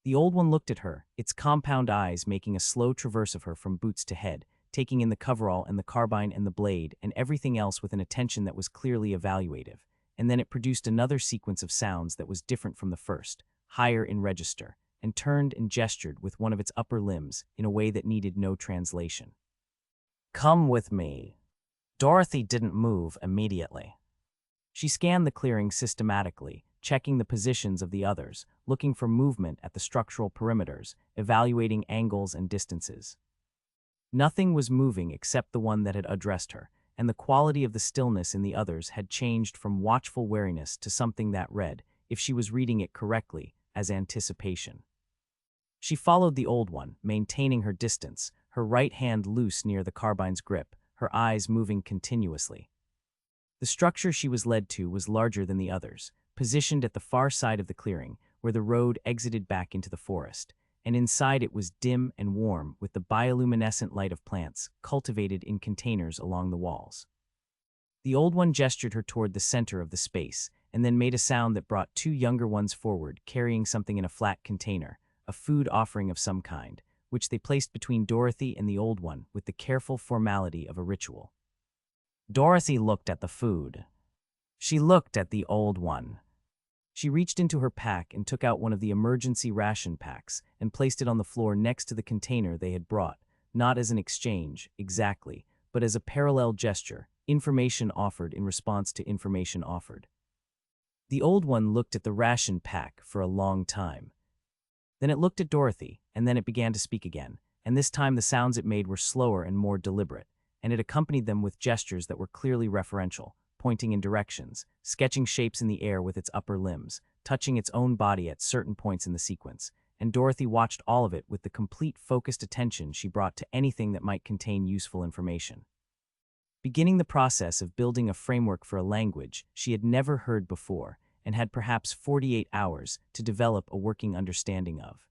The old one looked at her, its compound eyes making a slow traverse of her from boots to head, taking in the coverall and the carbine and the blade and everything else with an attention that was clearly evaluative, and then it produced another sequence of sounds that was different from the first, higher in register, and turned and gestured with one of its upper limbs in a way that needed no translation. "Come with me." Dorothy didn't move immediately. She scanned the clearing systematically, checking the positions of the others, looking for movement at the structural perimeters, evaluating angles and distances. Nothing was moving except the one that had addressed her, and the quality of the stillness in the others had changed from watchful wariness to something that read, if she was reading it correctly, as anticipation. She followed the old one, maintaining her distance, her right hand loose near the carbine's grip, her eyes moving continuously. The structure she was led to was larger than the others, positioned at the far side of the clearing, where the road exited back into the forest, and inside it was dim and warm with the bioluminescent light of plants cultivated in containers along the walls. The old one gestured her toward the center of the space, and then made a sound that brought 2 younger ones forward, carrying something in a flat container, a food offering of some kind, which they placed between Dorothy and the old one with the careful formality of a ritual. Dorothy looked at the food. She looked at the old one. She reached into her pack and took out one of the emergency ration packs and placed it on the floor next to the container they had brought, not as an exchange, exactly, but as a parallel gesture, information offered in response to information offered. The old one looked at the ration pack for a long time. Then it looked at Dorothy, and then it began to speak again, and this time the sounds it made were slower and more deliberate, and it accompanied them with gestures that were clearly referential, pointing in directions, sketching shapes in the air with its upper limbs, touching its own body at certain points in the sequence, and Dorothy watched all of it with the complete focused attention she brought to anything that might contain useful information. Beginning the process of building a framework for a language she had never heard before and had perhaps 48 hours to develop a working understanding of.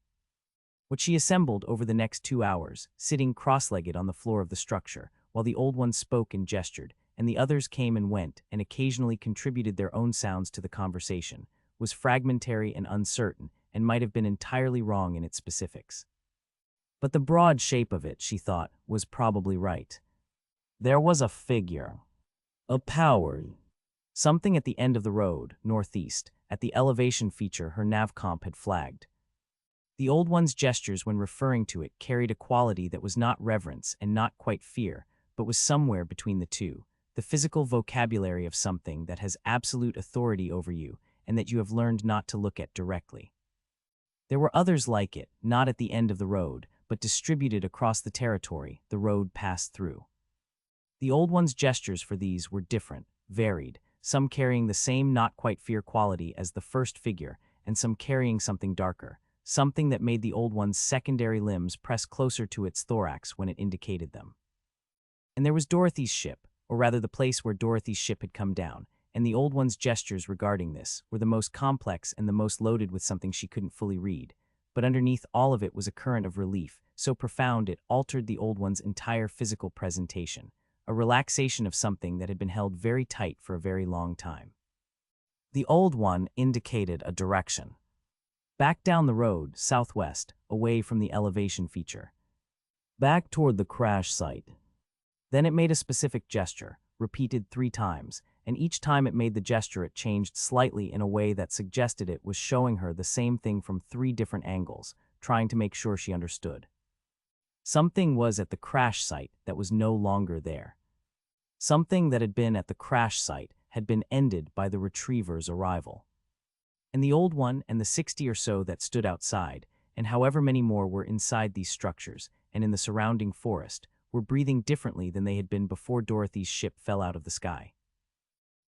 What she assembled over the next 2 hours, sitting cross-legged on the floor of the structure, while the old one spoke and gestured, and the others came and went and occasionally contributed their own sounds to the conversation, was fragmentary and uncertain and might have been entirely wrong in its specifics. But the broad shape of it, she thought, was probably right. There was a figure, a power, something at the end of the road, northeast, at the elevation feature her navcomp had flagged. The old one's gestures when referring to it carried a quality that was not reverence and not quite fear, but was somewhere between the two, the physical vocabulary of something that has absolute authority over you and that you have learned not to look at directly. There were others like it, not at the end of the road, but distributed across the territory the road passed through. The old one's gestures for these were different, varied, some carrying the same not quite fear quality as the first figure, and some carrying something darker, something that made the old one's secondary limbs press closer to its thorax when it indicated them. And there was Dorothy's ship, or rather the place where Dorothy's ship had come down, and the old one's gestures regarding this were the most complex and the most loaded with something she couldn't fully read. But underneath all of it was a current of relief, so profound it altered the old one's entire physical presentation, a relaxation of something that had been held very tight for a very long time. The old one indicated a direction. Back down the road, southwest, away from the elevation feature. Back toward the crash site. Then it made a specific gesture, repeated 3 times, and each time it made the gesture it changed slightly in a way that suggested it was showing her the same thing from 3 different angles, trying to make sure she understood. Something was at the crash site that was no longer there. Something that had been at the crash site had been ended by the retriever's arrival. And the old one and the 60 or so that stood outside, and however many more were inside these structures and in the surrounding forest, were breathing differently than they had been before Dorothy's ship fell out of the sky.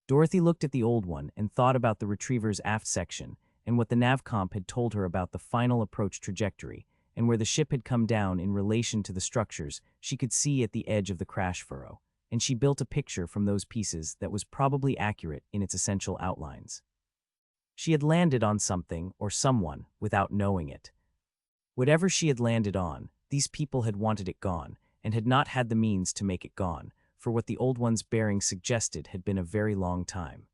Dorothy looked at the old one and thought about the retriever's aft section and what the navcomp had told her about the final approach trajectory, and where the ship had come down in relation to the structures she could see at the edge of the crash furrow, and she built a picture from those pieces that was probably accurate in its essential outlines. She had landed on something or someone without knowing it. Whatever she had landed on, these people had wanted it gone, and had not had the means to make it gone, for what the old one's bearing suggested had been a very long time.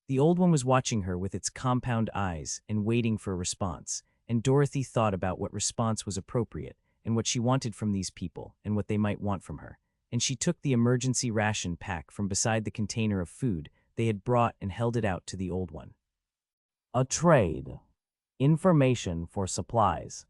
The old one was watching her with its compound eyes and waiting for a response, and Dorothy thought about what response was appropriate and what she wanted from these people and what they might want from her, and she took the emergency ration pack from beside the container of food they had brought and held it out to the old one. A trade. Information for supplies.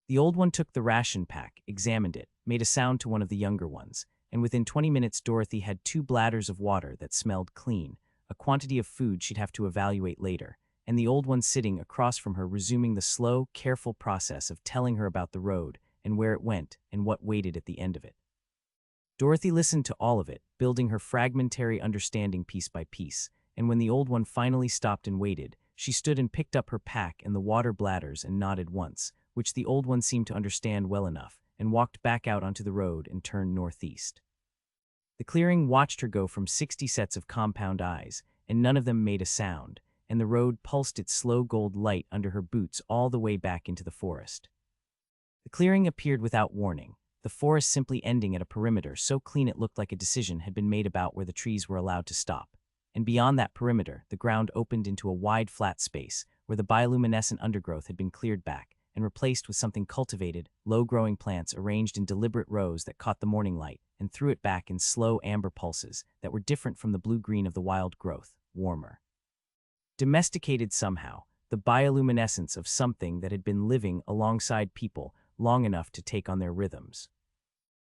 The old one took the ration pack, examined it, made a sound to one of the younger ones, and within 20 minutes Dorothy had 2 bladders of water that smelled clean, a quantity of food she'd have to evaluate later, and the old one sitting across from her resuming the slow, careful process of telling her about the road and where it went and what waited at the end of it. Dorothy listened to all of it, building her fragmentary understanding piece by piece, and when the old one finally stopped and waited, she stood and picked up her pack and the water bladders and nodded once, which the old one seemed to understand well enough, and walked back out onto the road and turned northeast. The clearing watched her go from 60 sets of compound eyes, and none of them made a sound, and the road pulsed its slow gold light under her boots all the way back into the forest. The clearing appeared without warning, the forest simply ending at a perimeter so clean it looked like a decision had been made about where the trees were allowed to stop. And beyond that perimeter, the ground opened into a wide flat space where the bioluminescent undergrowth had been cleared back and replaced with something cultivated, low-growing plants arranged in deliberate rows that caught the morning light and threw it back in slow amber pulses that were different from the blue-green of the wild growth, warmer. Domesticated somehow, the bioluminescence of something that had been living alongside people long enough to take on their rhythms.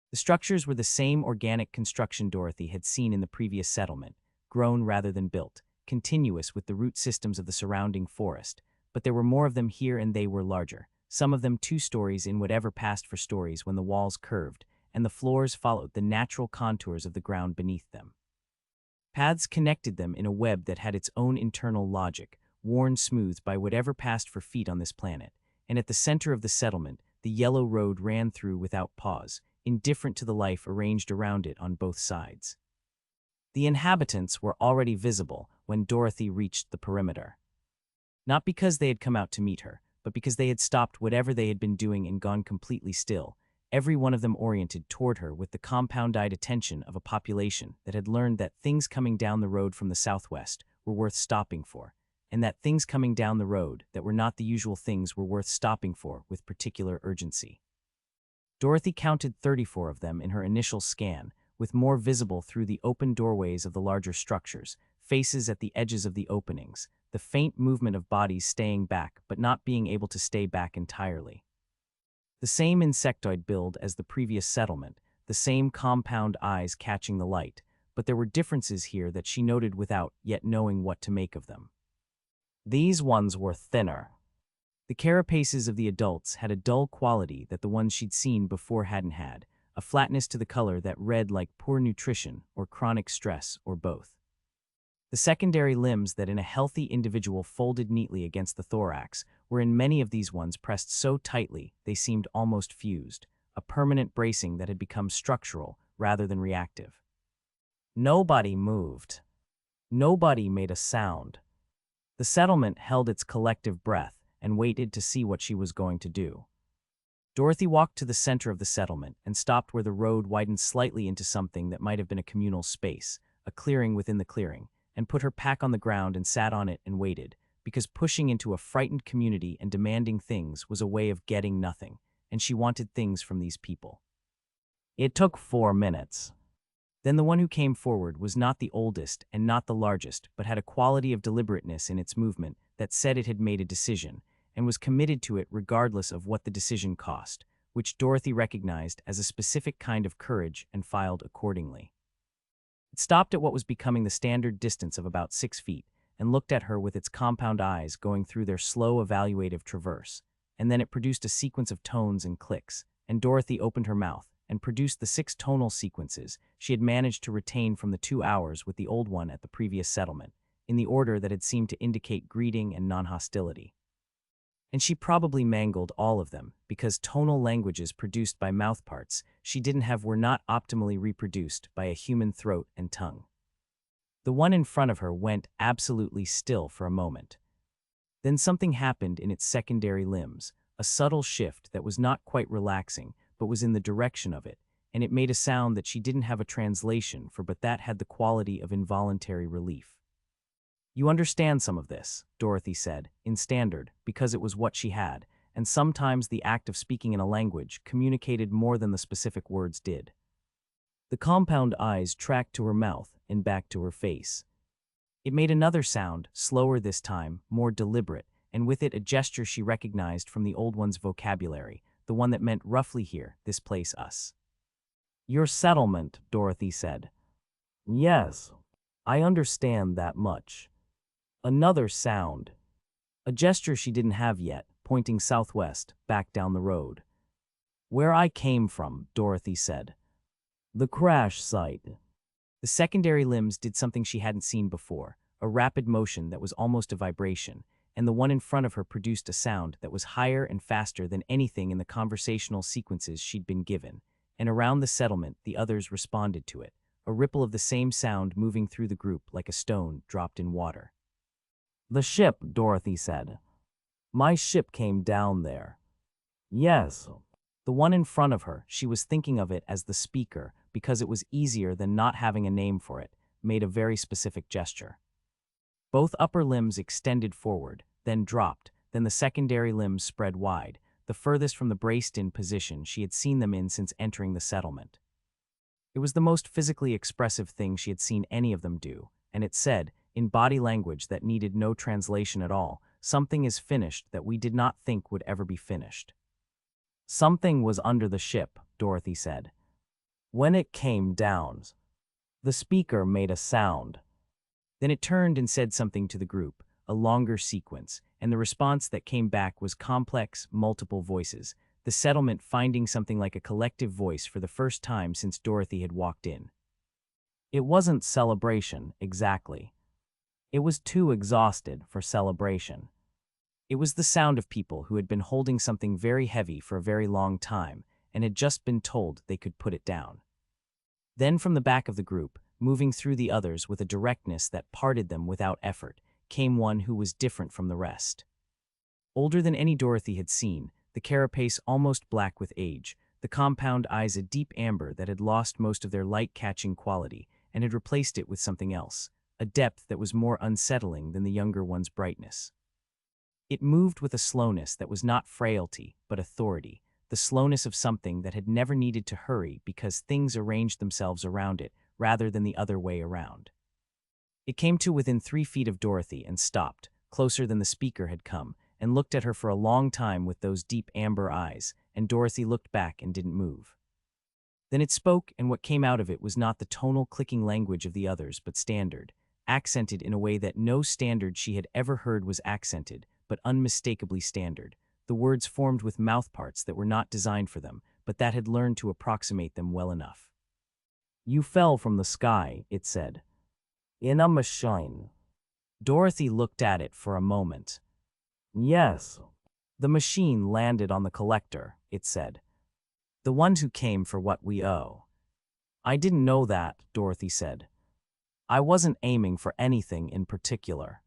The structures were the same organic construction Dorothy had seen in the previous settlement, grown rather than built, continuous with the root systems of the surrounding forest, but there were more of them here and they were larger, some of them 2 stories in whatever passed for stories when the walls curved, and the floors followed the natural contours of the ground beneath them. Paths connected them in a web that had its own internal logic, worn smooth by whatever passed for feet on this planet, and at the center of the settlement, the yellow road ran through without pause, indifferent to the life arranged around it on both sides. The inhabitants were already visible when Dorothy reached the perimeter. Not because they had come out to meet her, but because they had stopped whatever they had been doing and gone completely still, every one of them oriented toward her with the compound-eyed attention of a population that had learned that things coming down the road from the southwest were worth stopping for, and that things coming down the road that were not the usual things were worth stopping for with particular urgency. Dorothy counted 34 of them in her initial scan, with more visible through the open doorways of the larger structures, faces at the edges of the openings, the faint movement of bodies staying back but not being able to stay back entirely. The same insectoid build as the previous settlement, the same compound eyes catching the light, but there were differences here that she noted without yet knowing what to make of them. These ones were thinner. The carapaces of the adults had a dull quality that the ones she'd seen before hadn't had, a flatness to the color that read like poor nutrition or chronic stress or both. The secondary limbs that in a healthy individual folded neatly against the thorax were in many of these ones pressed so tightly they seemed almost fused, a permanent bracing that had become structural rather than reactive. Nobody moved. Nobody made a sound. The settlement held its collective breath and waited to see what she was going to do. Dorothy walked to the center of the settlement and stopped where the road widened slightly into something that might have been a communal space, a clearing within the clearing, and put her pack on the ground and sat on it and waited, because pushing into a frightened community and demanding things was a way of getting nothing, and she wanted things from these people. It took 4 minutes. Then the one who came forward was not the oldest and not the largest, but had a quality of deliberateness in its movement that said it had made a decision, and was committed to it regardless of what the decision cost, which Dorothy recognized as a specific kind of courage and filed accordingly. It stopped at what was becoming the standard distance of about 6 feet, and looked at her with its compound eyes going through their slow evaluative traverse, and then it produced a sequence of tones and clicks, and Dorothy opened her mouth and produced the 6 tonal sequences she had managed to retain from the 2 hours with the old one at the previous settlement, in the order that had seemed to indicate greeting and non-hostility. And she probably mangled all of them, because tonal languages produced by mouthparts she didn't have were not optimally reproduced by a human throat and tongue. The one in front of her went absolutely still for a moment. Then something happened in its secondary limbs, a subtle shift that was not quite relaxing, but was in the direction of it, and it made a sound that she didn't have a translation for, but that had the quality of involuntary relief. You understand some of this, Dorothy said, in standard, because it was what she had, and sometimes the act of speaking in a language communicated more than the specific words did. The compound eyes tracked to her mouth and back to her face. It made another sound, slower this time, more deliberate, and with it a gesture she recognized from the old one's vocabulary, the one that meant roughly here, this place, us. Your settlement, Dorothy said. Yes, I understand that much. Another sound. A gesture she didn't have yet, pointing southwest, back down the road. Where I came from, Dorothy said. The crash site. The secondary limbs did something she hadn't seen before, a rapid motion that was almost a vibration, and the one in front of her produced a sound that was higher and faster than anything in the conversational sequences she'd been given, and around the settlement the others responded to it, a ripple of the same sound moving through the group like a stone dropped in water. The ship, Dorothy said. My ship came down there. Yes. The one in front of her, she was thinking of it as the speaker because it was easier than not having a name for it, made a very specific gesture. Both upper limbs extended forward, then dropped, then the secondary limbs spread wide, the furthest from the braced-in position she had seen them in since entering the settlement. It was the most physically expressive thing she had seen any of them do, and it said, in body language that needed no translation at all, something is finished that we did not think would ever be finished. Something was under the ship, Dorothy said. When it came down, the speaker made a sound. Then it turned and said something to the group, a longer sequence, and the response that came back was complex, multiple voices, the settlement finding something like a collective voice for the first time since Dorothy had walked in. It wasn't celebration, exactly. It was too exhausted for celebration. It was the sound of people who had been holding something very heavy for a very long time and had just been told they could put it down. Then from the back of the group, moving through the others with a directness that parted them without effort, came one who was different from the rest. Older than any Dorothy had seen, the carapace almost black with age, the compound eyes a deep amber that had lost most of their light-catching quality and had replaced it with something else, a depth that was more unsettling than the younger one's brightness. It moved with a slowness that was not frailty, but authority, the slowness of something that had never needed to hurry because things arranged themselves around it rather than the other way around. It came to within 3 feet of Dorothy and stopped, closer than the speaker had come, and looked at her for a long time with those deep amber eyes, and Dorothy looked back and didn't move. Then it spoke, and what came out of it was not the tonal clicking language of the others, but standard, accented in a way that no standard she had ever heard was accented, but unmistakably standard. The words formed with mouthparts that were not designed for them, but that had learned to approximate them well enough. "You fell from the sky," it said. "In a machine." Dorothy looked at it for a moment. "Yes." "The machine landed on the collector," it said. "The ones who came for what we owe." "I didn't know that," Dorothy said. "I wasn't aiming for anything in particular."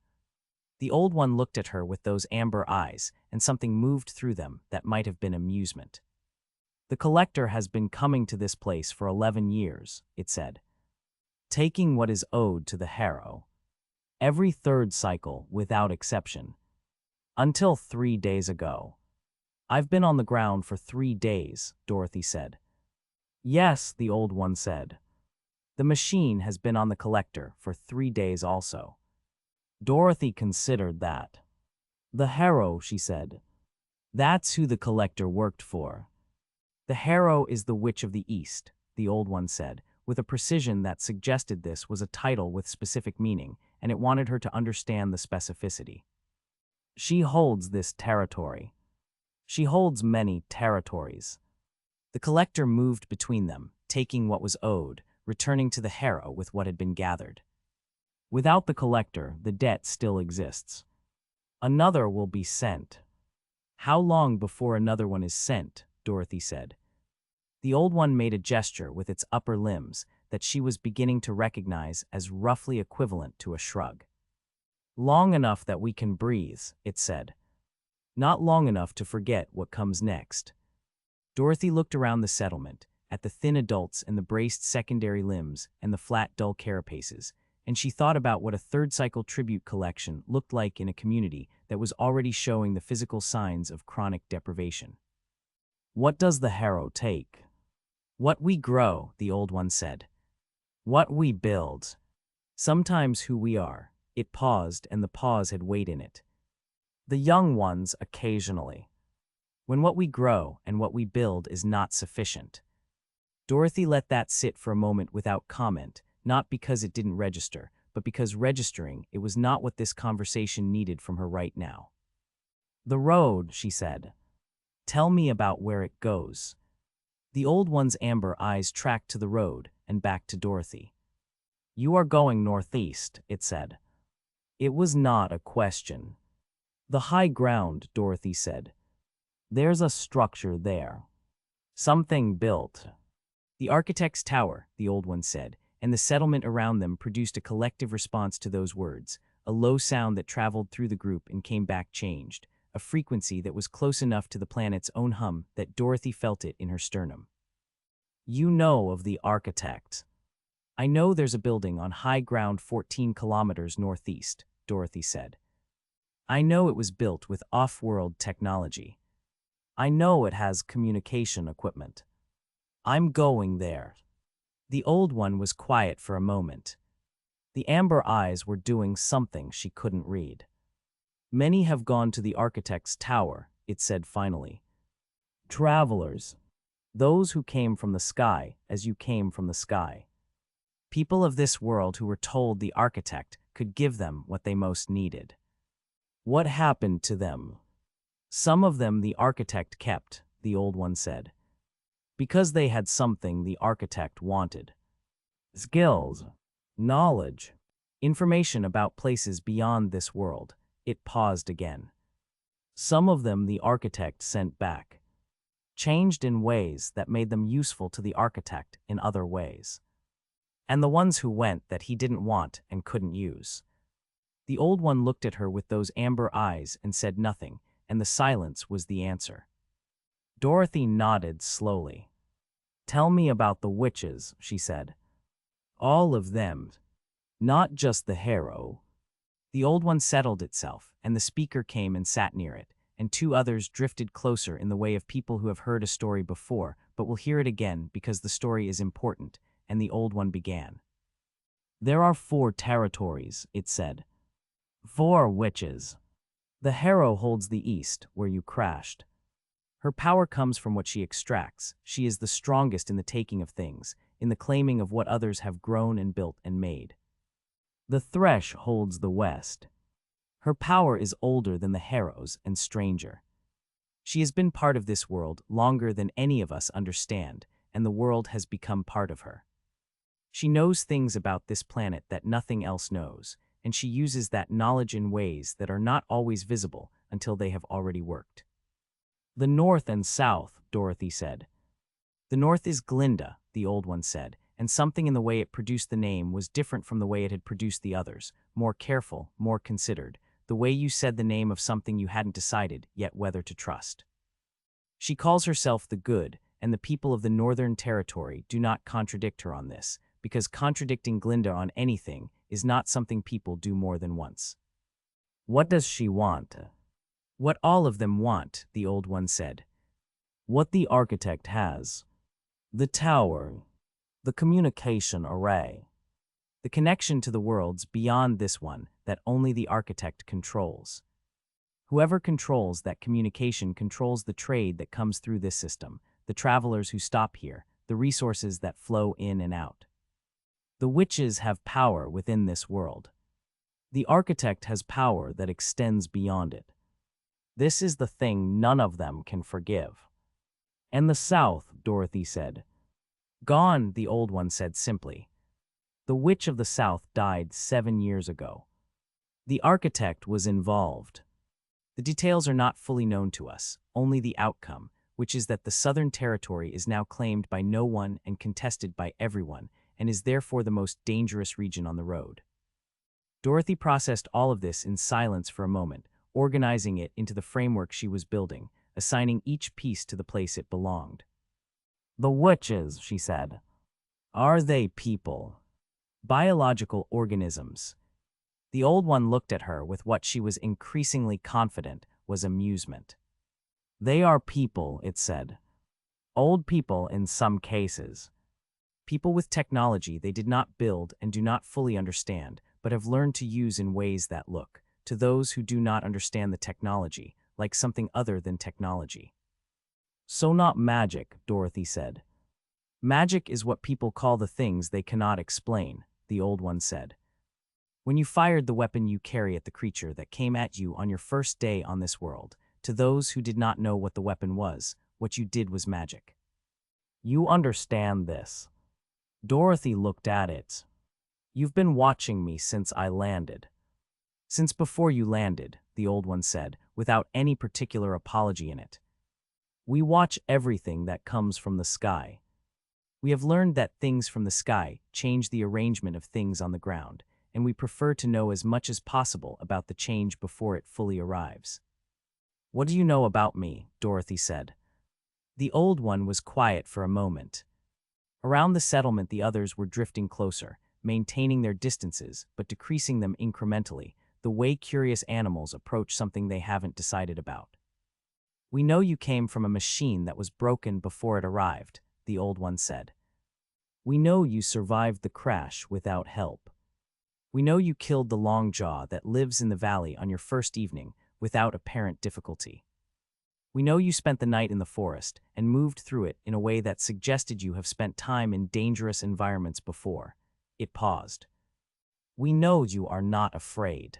The old one looked at her with those amber eyes, and something moved through them that might have been amusement. "The collector has been coming to this place for 11 years, it said. Taking what is owed to the harrow. Every third cycle, without exception. Until 3 days ago. I've been on the ground for 3 days, Dorothy said. Yes, the old one said. The machine has been on the collector for 3 days also. Dorothy considered that. The harrow, she said. That's who the collector worked for. The harrow is the witch of the East, the old one said, with a precision that suggested this was a title with specific meaning, and it wanted her to understand the specificity. She holds this territory. She holds many territories. The collector moved between them, taking what was owed, returning to the harrow with what had been gathered. Without the collector, the debt still exists. Another will be sent. How long before another one is sent? Dorothy said. The old one made a gesture with its upper limbs that she was beginning to recognize as roughly equivalent to a shrug. Long enough that we can breathe, it said. Not long enough to forget what comes next. Dorothy looked around the settlement, at the thin adults and the braced secondary limbs and the flat, dull carapaces, and she thought about what a third-cycle tribute collection looked like in a community that was already showing the physical signs of chronic deprivation. What does the harrow take? What we grow, the old one said. What we build. Sometimes who we are. It paused, and the pause had weight in it. The young ones occasionally. When what we grow and what we build is not sufficient. Dorothy let that sit for a moment without comment, not because it didn't register, but because registering it was not what this conversation needed from her right now. The road, she said. Tell me about where it goes. The old one's amber eyes tracked to the road and back to Dorothy. You are going northeast, it said. It was not a question. The high ground, Dorothy said. There's a structure there. Something built. The architect's tower, the old one said, and the settlement around them produced a collective response to those words, a low sound that traveled through the group and came back changed, a frequency that was close enough to the planet's own hum that Dorothy felt it in her sternum. You know of the architect. I know there's a building on high ground 14 kilometers northeast, Dorothy said. I know it was built with off-world technology. I know it has communication equipment. I'm going there. The old one was quiet for a moment. The amber eyes were doing something she couldn't read. Many have gone to the architect's tower, it said finally. Travelers. Those who came from the sky as you came from the sky. People of this world who were told the architect could give them what they most needed. What happened to them? Some of them the architect kept, the old one said. Because they had something the architect wanted. Skills, knowledge, information about places beyond this world. It paused again. Some of them the architect sent back, changed in ways that made them useful to the architect in other ways. And the ones who went that he didn't want and couldn't use. The old one looked at her with those amber eyes and said nothing, and the silence was the answer. Dorothy nodded slowly. Tell me about the witches, she said. All of them, not just the hero. The old one settled itself, and the speaker came and sat near it, and two others drifted closer in the way of people who have heard a story before, but will hear it again because the story is important, and the old one began. There are 4 territories, it said. 4 witches. The hero holds the east, where you crashed. Her power comes from what she extracts. She is the strongest in the taking of things, in the claiming of what others have grown and built and made. The Thresh holds the west. Her power is older than the hero's and stranger. She has been part of this world longer than any of us understand, and the world has become part of her. She knows things about this planet that nothing else knows, and she uses that knowledge in ways that are not always visible until they have already worked. The north and south, Dorothy said. The north is Glinda, the old one said, and something in the way it produced the name was different from the way it had produced the others, more careful, more considered, the way you said the name of something you hadn't decided yet whether to trust. She calls herself the Good, and the people of the Northern Territory do not contradict her on this, because contradicting Glinda on anything is not something people do more than once. What does she want? What all of them want, the old one said. What the architect has. The tower. The communication array. The connection to the worlds beyond this one that only the architect controls. Whoever controls that communication controls the trade that comes through this system, the travelers who stop here, the resources that flow in and out. The witches have power within this world. The architect has power that extends beyond it. This is the thing none of them can forgive. And the South, Dorothy said. Gone, the old one said simply. The witch of the South died 7 years ago. The architect was involved. The details are not fully known to us, only the outcome, which is that the Southern Territory is now claimed by no one and contested by everyone, and is therefore the most dangerous region on the road. Dorothy processed all of this in silence for a moment, organizing it into the framework she was building, assigning each piece to the place it belonged. The witches, she said. Are they people? Biological organisms. The old one looked at her with what she was increasingly confident was amusement. They are people, it said. Old people in some cases. People with technology they did not build and do not fully understand, but have learned to use in ways that look, to those who do not understand the technology, like something other than technology. So not magic, Dorothy said. Magic is what people call the things they cannot explain, the old one said. When you fired the weapon you carry at the creature that came at you on your first day on this world, to those who did not know what the weapon was, what you did was magic. You understand this. Dorothy looked at it. You've been watching me since I landed. Since before you landed, the old one said, without any particular apology in it. We watch everything that comes from the sky. We have learned that things from the sky change the arrangement of things on the ground, and we prefer to know as much as possible about the change before it fully arrives. What do you know about me? Dorothy said. The old one was quiet for a moment. Around the settlement the others were drifting closer, maintaining their distances but decreasing them incrementally, the way curious animals approach something they haven't decided about. We know you came from a machine that was broken before it arrived, the old one said. We know you survived the crash without help. We know you killed the longjaw that lives in the valley on your first evening without apparent difficulty. We know you spent the night in the forest and moved through it in a way that suggested you have spent time in dangerous environments before. It paused. We know you are not afraid.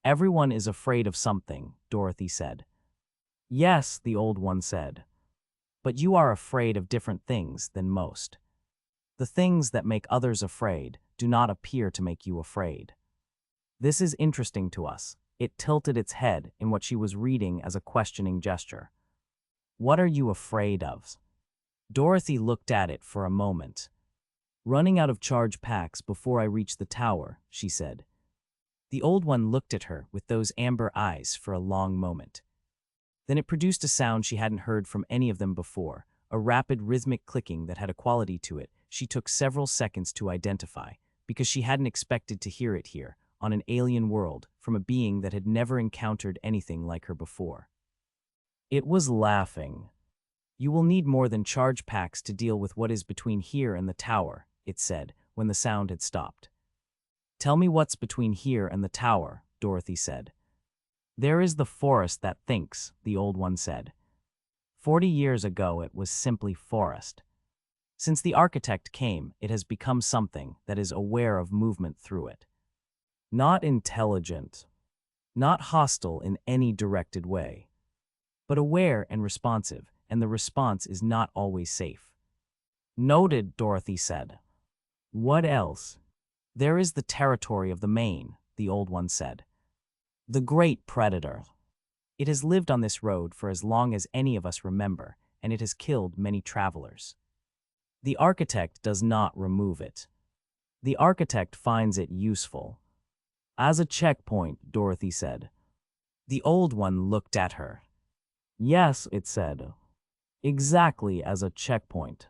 Everyone is afraid of something, Dorothy said. Yes, the Old One said. But you are afraid of different things than most. The things that make others afraid do not appear to make you afraid. This is interesting to us. It tilted its head in what she was reading as a questioning gesture. What are you afraid of? Dorothy looked at it for a moment. Running out of charge packs before I reach the tower, she said. The Old One looked at her with those amber eyes for a long moment. Then it produced a sound she hadn't heard from any of them before, a rapid rhythmic clicking that had a quality to it she took several seconds to identify, because she hadn't expected to hear it here, on an alien world, from a being that had never encountered anything like her before. It was laughing. You will need more than charge packs to deal with what is between here and the tower, it said, when the sound had stopped. Tell me what's between here and the tower, Dorothy said. There is the forest that thinks, the Old One said. 40 years ago it was simply forest. Since the architect came, it has become something that is aware of movement through it. Not intelligent, not hostile in any directed way, but aware and responsive, and the response is not always safe. Noted, Dorothy said. What else? There is the territory of the Main, the Old One said. The great predator. It has lived on this road for as long as any of us remember, and it has killed many travelers. The architect does not remove it. The architect finds it useful. As a checkpoint, Dorothy said. The Old One looked at her. Yes, it said. Exactly as a checkpoint.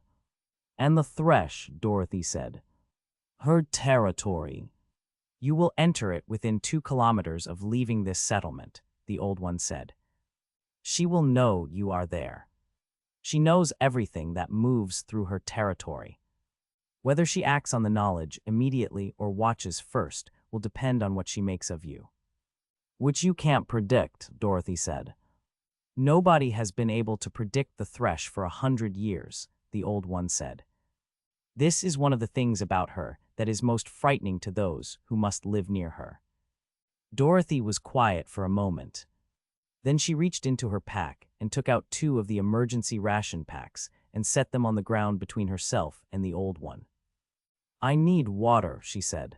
And the Thresh, Dorothy said. Her territory. You will enter it within 2 kilometers of leaving this settlement, the Old One said. She will know you are there. She knows everything that moves through her territory. Whether she acts on the knowledge immediately or watches first will depend on what she makes of you. Which you can't predict, Dorothy said. Nobody has been able to predict the Thresh for 100 years, the Old One said. This is one of the things about her that is most frightening to those who must live near her. Dorothy was quiet for a moment. Then she reached into her pack and took out 2 of the emergency ration packs and set them on the ground between herself and the Old One. I need water, she said.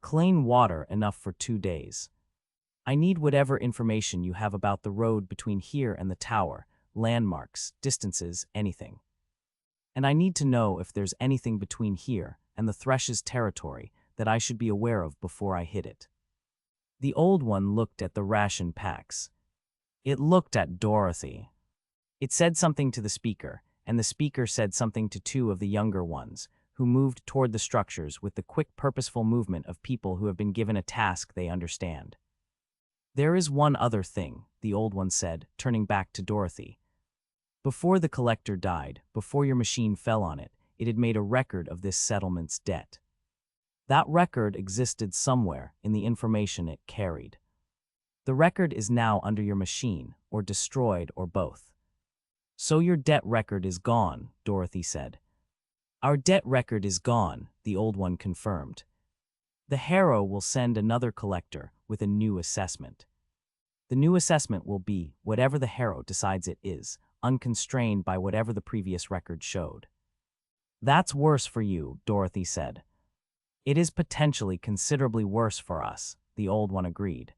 Clean water enough for 2 days. I need whatever information you have about the road between here and the tower, landmarks, distances, anything. And I need to know if there's anything between here and the Thresh's territory that I should be aware of before I hit it. The Old One looked at the ration packs. It looked at Dorothy. It said something to the speaker, and the speaker said something to 2 of the younger ones, who moved toward the structures with the quick, purposeful movement of people who have been given a task they understand. There is one other thing, the Old One said, turning back to Dorothy. Before the collector died, before your machine fell on it, it had made a record of this settlement's debt. That record existed somewhere in the information it carried. The record is now under your machine, or destroyed, or both. So your debt record is gone, Dorothy said. Our debt record is gone, the Old One confirmed. The Harrow will send another collector with a new assessment. The new assessment will be whatever the Harrow decides it is, unconstrained by whatever the previous record showed. That's worse for you, Dorothy said. It is potentially considerably worse for us, the Old One agreed.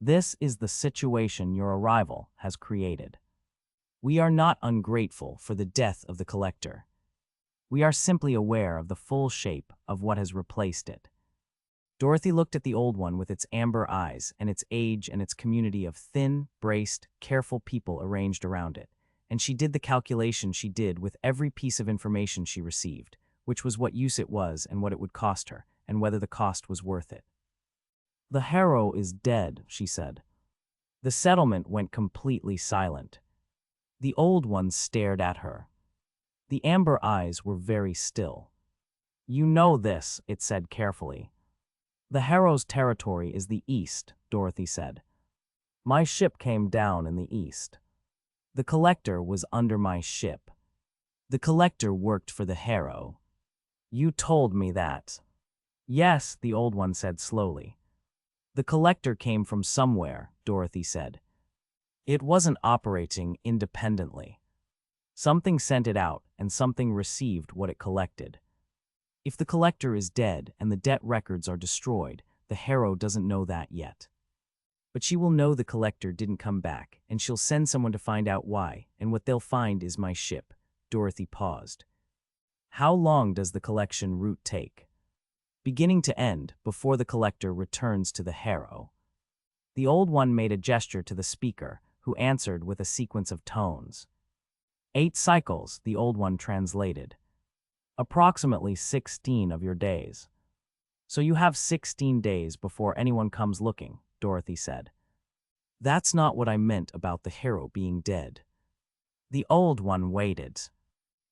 This is the situation your arrival has created. We are not ungrateful for the death of the collector. We are simply aware of the full shape of what has replaced it. Dorothy looked at the Old One with its amber eyes and its age and its community of thin, braced, careful people arranged around it, and she did the calculation she did with every piece of information she received, which was what use it was and what it would cost her, and whether the cost was worth it. The Harrow is dead, she said. The settlement went completely silent. The Old One stared at her. The amber eyes were very still. You know this, it said carefully. The Harrow's territory is the east, Dorothy said. My ship came down in the east. The collector was under my ship. The collector worked for the Harrow. You told me that. Yes, the Old One said slowly. The collector came from somewhere, Dorothy said. It wasn't operating independently. Something sent it out, and something received what it collected. If the collector is dead and the debt records are destroyed, the hero doesn't know that yet. But she will know the collector didn't come back, and she'll send someone to find out why, and what they'll find is my ship. Dorothy paused. How long does the collection route take? Beginning to end, before the collector returns to the hero. The old one made a gesture to the speaker, who answered with a sequence of tones. 8 cycles, the old one translated. Approximately 16 of your days. So you have 16 days before anyone comes looking, Dorothy said. That's not what I meant about the hero being dead. The old one waited.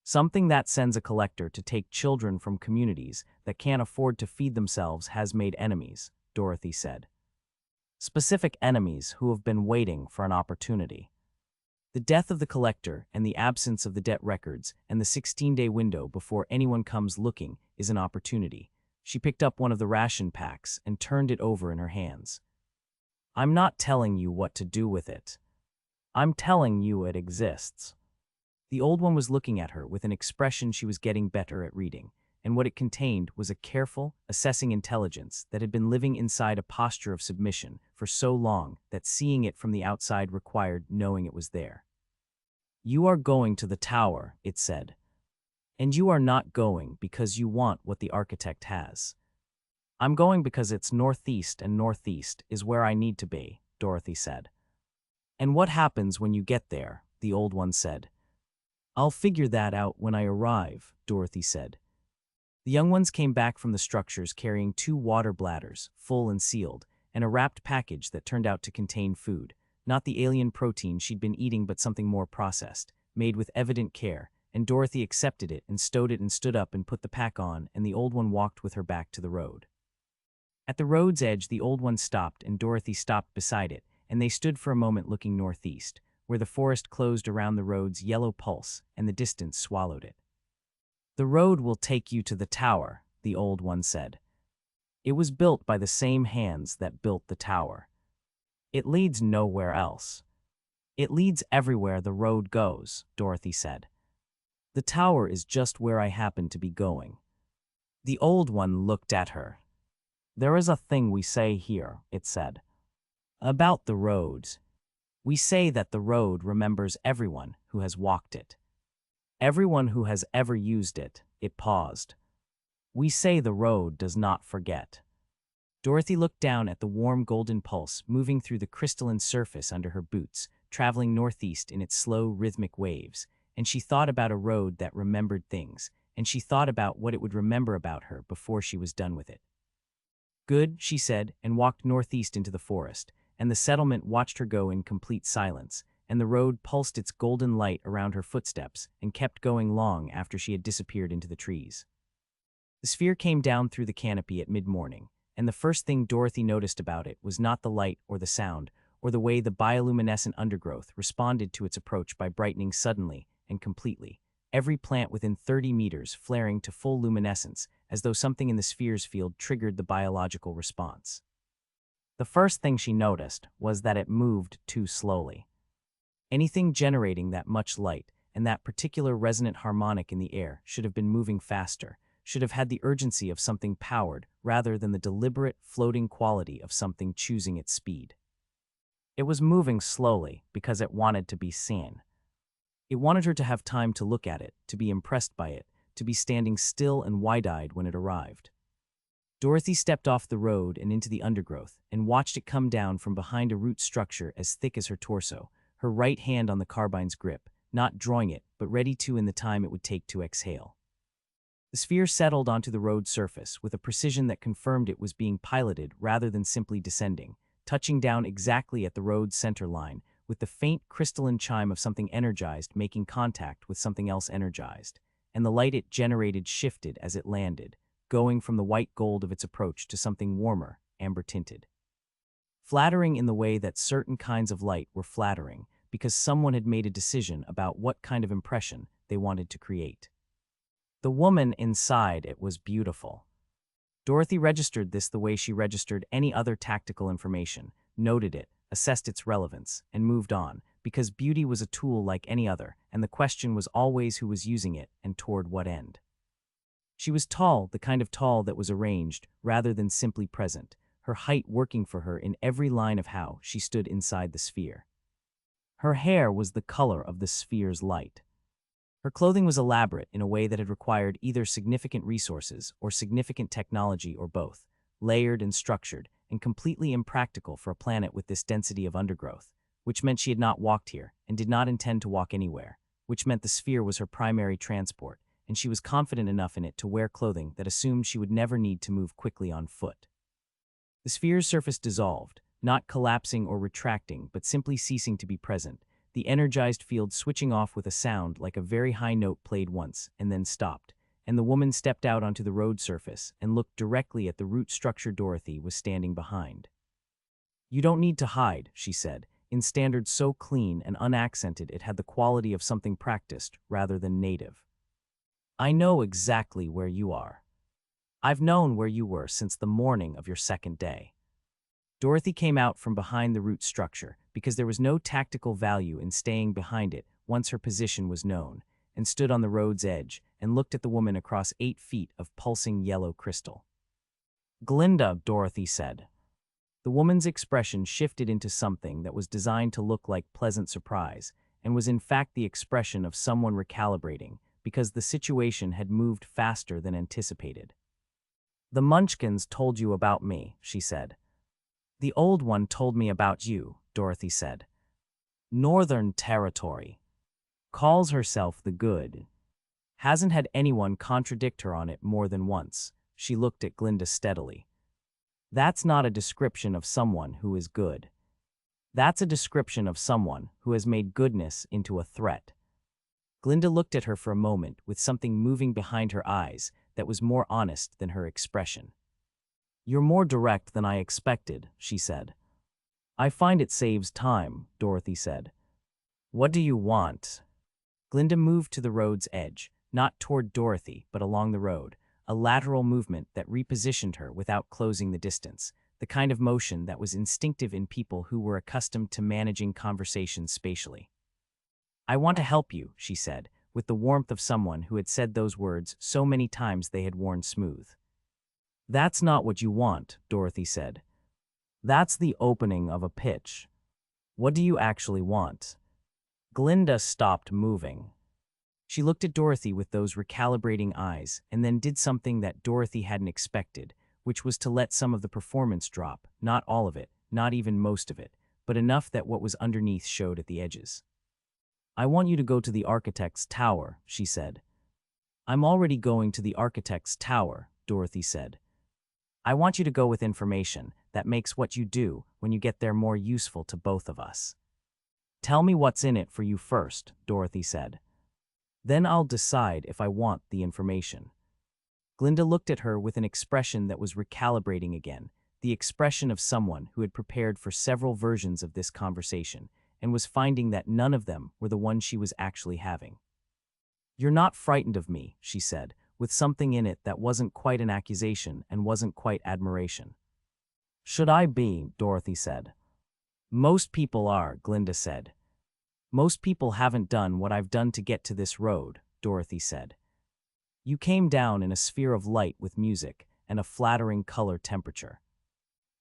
Something that sends a collector to take children from communities that can't afford to feed themselves has made enemies, Dorothy said. Specific enemies who have been waiting for an opportunity. The death of the collector and the absence of the debt records and the 16-day window before anyone comes looking is an opportunity. She picked up one of the ration packs and turned it over in her hands. I'm not telling you what to do with it. I'm telling you it exists. The old one was looking at her with an expression she was getting better at reading, and what it contained was a careful, assessing intelligence that had been living inside a posture of submission for so long that seeing it from the outside required knowing it was there. You are going to the tower, it said. And you are not going because you want what the architect has. I'm going because it's northeast, and northeast is where I need to be, Dorothy said. And what happens when you get there? The old one said. I'll figure that out when I arrive, Dorothy said. The young ones came back from the structures carrying 2 water bladders, full and sealed, and a wrapped package that turned out to contain food, not the alien protein she'd been eating but something more processed, made with evident care, and Dorothy accepted it and stowed it and stood up and put the pack on, and the old one walked with her back to the road. At the road's edge, the old one stopped and Dorothy stopped beside it, and they stood for a moment looking northeast, where the forest closed around the road's yellow pulse and the distance swallowed it. The road will take you to the tower, the old one said. It was built by the same hands that built the tower. It leads nowhere else. It leads everywhere the road goes, Dorothy said. The tower is just where I happen to be going. The old one looked at her. There is a thing we say here, it said. About the roads. We say that the road remembers everyone who has walked it. Everyone who has ever used it, it paused. We say the road does not forget. Dorothy looked down at the warm golden pulse moving through the crystalline surface under her boots, traveling northeast in its slow rhythmic waves, and she thought about a road that remembered things, and she thought about what it would remember about her before she was done with it. Good, she said, and walked northeast into the forest, and the settlement watched her go in complete silence, and the road pulsed its golden light around her footsteps and kept going long after she had disappeared into the trees. The sphere came down through the canopy at mid-morning, and the first thing Dorothy noticed about it was not the light or the sound, or the way the bioluminescent undergrowth responded to its approach by brightening suddenly and completely, every plant within 30 meters flaring to full luminescence as though something in the sphere's field triggered the biological response. The first thing she noticed was that it moved too slowly. Anything generating that much light and that particular resonant harmonic in the air should have been moving faster, should have had the urgency of something powered rather than the deliberate, floating quality of something choosing its speed. It was moving slowly because it wanted to be seen. It wanted her to have time to look at it, to be impressed by it, to be standing still and wide-eyed when it arrived. Dorothy stepped off the road and into the undergrowth and watched it come down from behind a root structure as thick as her torso, her right hand on the carbine's grip, not drawing it, but ready to in the time it would take to exhale. The sphere settled onto the road surface with a precision that confirmed it was being piloted rather than simply descending, touching down exactly at the road's center line, with the faint crystalline chime of something energized making contact with something else energized, and the light it generated shifted as it landed, going from the white gold of its approach to something warmer, amber-tinted. Flattering in the way that certain kinds of light were flattering, because someone had made a decision about what kind of impression they wanted to create. The woman inside it was beautiful. Dorothy registered this the way she registered any other tactical information, noted it, assessed its relevance, and moved on, because beauty was a tool like any other, and the question was always who was using it and toward what end. She was tall, the kind of tall that was arranged, rather than simply present, her height working for her in every line of how she stood inside the sphere. Her hair was the color of the sphere's light. Her clothing was elaborate in a way that had required either significant resources or significant technology or both, layered and structured, and completely impractical for a planet with this density of undergrowth, which meant she had not walked here and did not intend to walk anywhere, which meant the sphere was her primary transport, and she was confident enough in it to wear clothing that assumed she would never need to move quickly on foot. The sphere's surface dissolved, not collapsing or retracting, but simply ceasing to be present, the energized field switching off with a sound like a very high note played once and then stopped, and the woman stepped out onto the road surface and looked directly at the root structure Dorothy was standing behind. "You don't need to hide," she said, in standards so clean and unaccented it had the quality of something practiced rather than native. "I know exactly where you are. I've known where you were since the morning of your second day." Dorothy came out from behind the root structure because there was no tactical value in staying behind it once her position was known, and stood on the road's edge and looked at the woman across 8 feet of pulsing yellow crystal. "Glinda," Dorothy said. The woman's expression shifted into something that was designed to look like pleasant surprise, and was in fact the expression of someone recalibrating, because the situation had moved faster than anticipated. "The Munchkins told you about me," she said. "The old one told me about you," Dorothy said. "Northern Territory. Calls herself the Good. Hasn't had anyone contradict her on it more than once." She looked at Glinda steadily. "That's not a description of someone who is good. That's a description of someone who has made goodness into a threat." Glinda looked at her for a moment with something moving behind her eyes that was more honest than her expression. "You're more direct than I expected," she said. "I find it saves time," Dorothy said. "What do you want?" Glinda moved to the road's edge, not toward Dorothy, but along the road, a lateral movement that repositioned her without closing the distance, the kind of motion that was instinctive in people who were accustomed to managing conversations spatially. "I want to help you," she said, with the warmth of someone who had said those words so many times they had worn smooth. "That's not what you want," Dorothy said. "That's the opening of a pitch. What do you actually want?" Glinda stopped moving. She looked at Dorothy with those recalibrating eyes and then did something that Dorothy hadn't expected, which was to let some of the performance drop, not all of it, not even most of it, but enough that what was underneath showed at the edges. "I want you to go to the architect's tower," she said. "I'm already going to the architect's tower," Dorothy said. "I want you to go with information that makes what you do when you get there more useful to both of us." "Tell me what's in it for you first," Dorothy said. "Then I'll decide if I want the information." Glinda looked at her with an expression that was recalibrating again, the expression of someone who had prepared for several versions of this conversation and was finding that none of them were the one she was actually having. "You're not frightened of me," she said, with something in it that wasn't quite an accusation and wasn't quite admiration. "Should I be?" Dorothy said. "Most people are," Glinda said. "Most people haven't done what I've done to get to this road," Dorothy said. "You came down in a sphere of light with music and a flattering color temperature.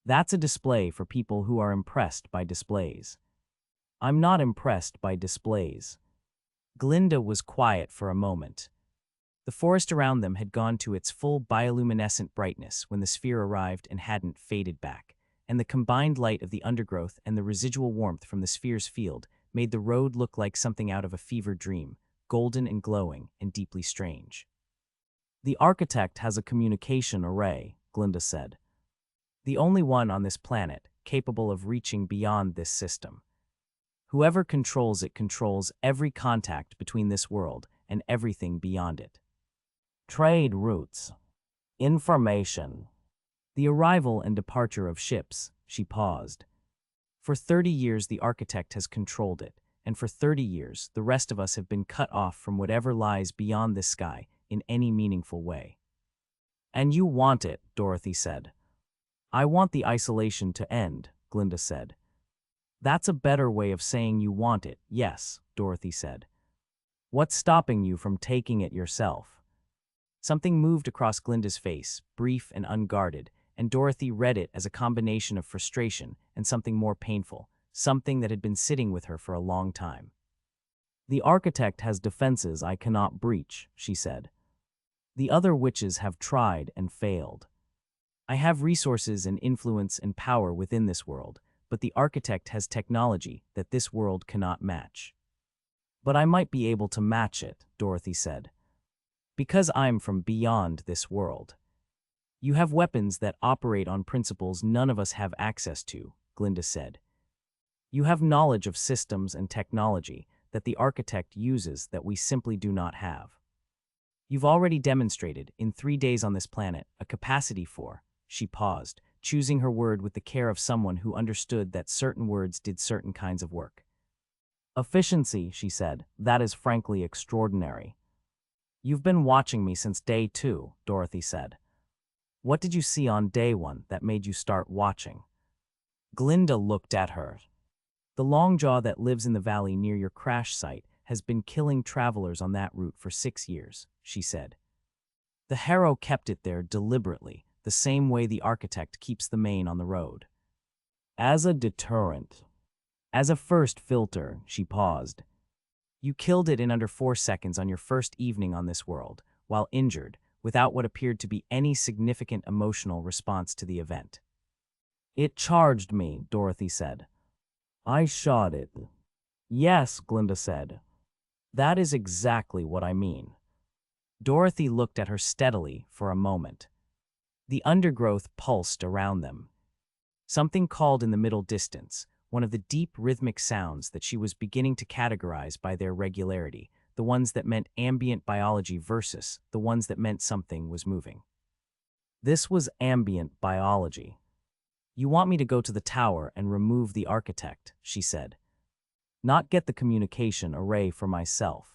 That's a display for people who are impressed by displays. I'm not impressed by displays." Glinda was quiet for a moment. The forest around them had gone to its full bioluminescent brightness when the sphere arrived and hadn't faded back, and the combined light of the undergrowth and the residual warmth from the sphere's field made the road look like something out of a fever dream, golden and glowing and deeply strange. "The architect has a communication array," Glinda said. "The only one on this planet capable of reaching beyond this system. Whoever controls it controls every contact between this world and everything beyond it. Trade routes. Information. The arrival and departure of ships," she paused. "For 30 years the architect has controlled it, and for 30 years the rest of us have been cut off from whatever lies beyond this sky in any meaningful way. And you want it, Dorothy said. I want the isolation to end, Glinda said. That's a better way of saying you want it, yes, Dorothy said. What's stopping you from taking it yourself? Something moved across Glinda's face, brief and unguarded, and Dorothy read it as a combination of frustration and something more painful, something that had been sitting with her for a long time. The architect has defenses I cannot breach, she said. The other witches have tried and failed. I have resources and influence and power within this world, but the architect has technology that this world cannot match. But I might be able to match it, Dorothy said. Because I'm from beyond this world. You have weapons that operate on principles none of us have access to, Glinda said. You have knowledge of systems and technology that the architect uses that we simply do not have. You've already demonstrated, in 3 days on this planet, a capacity for, she paused, choosing her word with the care of someone who understood that certain words did certain kinds of work. Efficiency, she said, that is frankly extraordinary. You've been watching me since day 2, Dorothy said. What did you see on day 1 that made you start watching? Glinda looked at her. The long jaw that lives in the valley near your crash site has been killing travelers on that route for 6 years, she said. The Harrow kept it there deliberately, the same way the architect keeps the main on the road. As a deterrent. As a first filter, she paused. You killed it in under 4 seconds on your first evening on this world, while injured, without what appeared to be any significant emotional response to the event. It charged me, Dorothy said. I shot it. Yes, Glinda said. That is exactly what I mean. Dorothy looked at her steadily for a moment. The undergrowth pulsed around them. Something called in the middle distance, one of the deep rhythmic sounds that she was beginning to categorize by their regularity, the ones that meant ambient biology versus the ones that meant something was moving. This was ambient biology. You want me to go to the tower and remove the architect, she said. Not get the communication array for myself.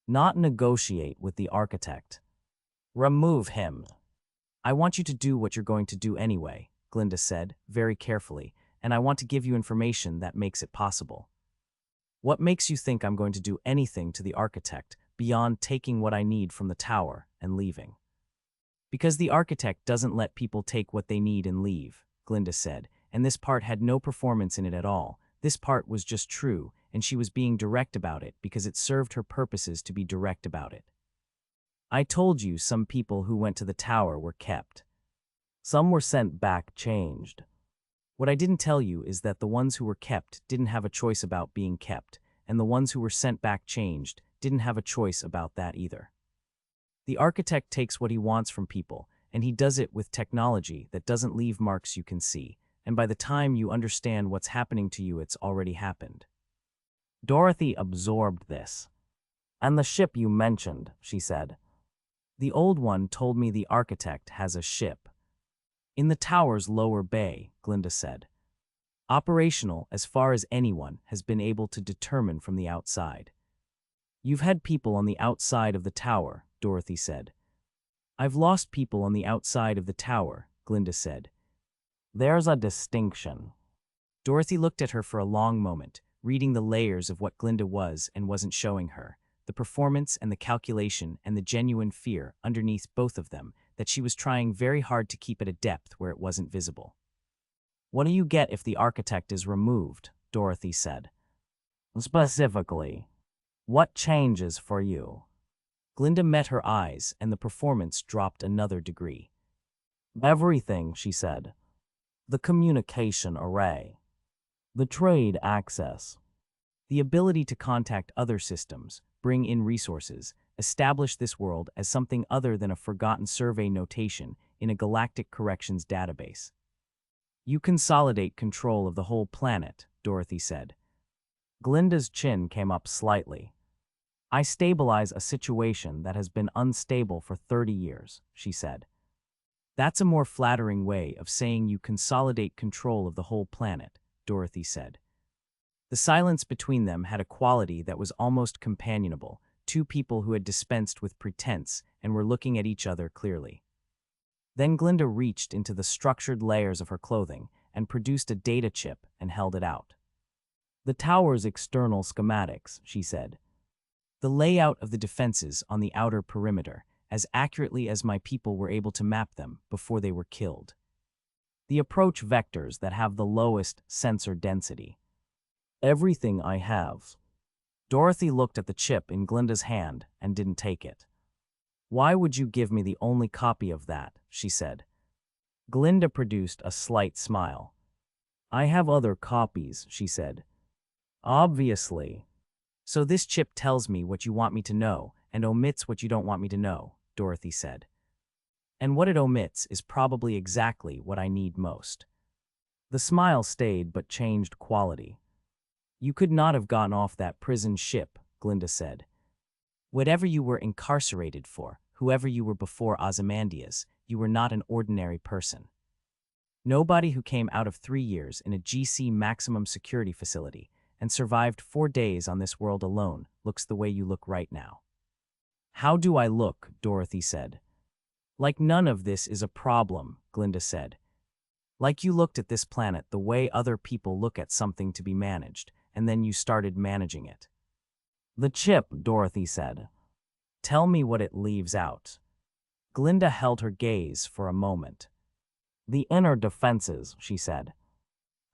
Not negotiate with the architect. Remove him. I want you to do what you're going to do anyway, Glinda said, very carefully, and I want to give you information that makes it possible. What makes you think I'm going to do anything to the architect beyond taking what I need from the tower and leaving? Because the architect doesn't let people take what they need and leave, Glinda said, and this part had no performance in it at all. This part was just true, and she was being direct about it because it served her purposes to be direct about it. I told you some people who went to the tower were kept. Some were sent back changed. What I didn't tell you is that the ones who were kept didn't have a choice about being kept, and the ones who were sent back changed didn't have a choice about that either. The architect takes what he wants from people, and he does it with technology that doesn't leave marks you can see, and by the time you understand what's happening to you, it's already happened. Dorothy absorbed this. And the ship you mentioned, she said. The old one told me the architect has a ship. In the tower's lower bay, Glinda said. Operational as far as anyone has been able to determine from the outside. You've had people on the outside of the tower, Dorothy said. I've lost people on the outside of the tower, Glinda said. There's a distinction. Dorothy looked at her for a long moment, reading the layers of what Glinda was and wasn't showing her, the performance and the calculation and the genuine fear underneath both of them that she was trying very hard to keep at a depth where it wasn't visible. What do you get if the architect is removed? Dorothy said. Specifically, what changes for you? Glinda met her eyes and the performance dropped another degree. Everything, she said. The communication array. The trade access. The ability to contact other systems, bring in resources, establish this world as something other than a forgotten survey notation in a galactic corrections database. You consolidate control of the whole planet, Dorothy said. Glinda's chin came up slightly. I stabilize a situation that has been unstable for 30 years, she said. That's a more flattering way of saying you consolidate control of the whole planet, Dorothy said. The silence between them had a quality that was almost companionable, two people who had dispensed with pretense and were looking at each other clearly. Then Glinda reached into the structured layers of her clothing and produced a data chip and held it out. The tower's external schematics, she said. The layout of the defenses on the outer perimeter, as accurately as my people were able to map them before they were killed. The approach vectors that have the lowest sensor density. Everything I have. Dorothy looked at the chip in Glinda's hand and didn't take it. Why would you give me the only copy of that? She said. Glinda produced a slight smile. I have other copies, she said. Obviously. So this chip tells me what you want me to know and omits what you don't want me to know, Dorothy said. And what it omits is probably exactly what I need most. The smile stayed but changed quality. You could not have gotten off that prison ship, Glinda said. Whatever you were incarcerated for, whoever you were before Ozymandias, you were not an ordinary person. Nobody who came out of 3 years in a GC maximum security facility and survived 4 days on this world alone looks the way you look right now. How do I look? Dorothy said. Like none of this is a problem, Glinda said. Like you looked at this planet the way other people look at something to be managed, and then you started managing it. The chip, Dorothy said. Tell me what it leaves out. Glinda held her gaze for a moment. The inner defenses, she said.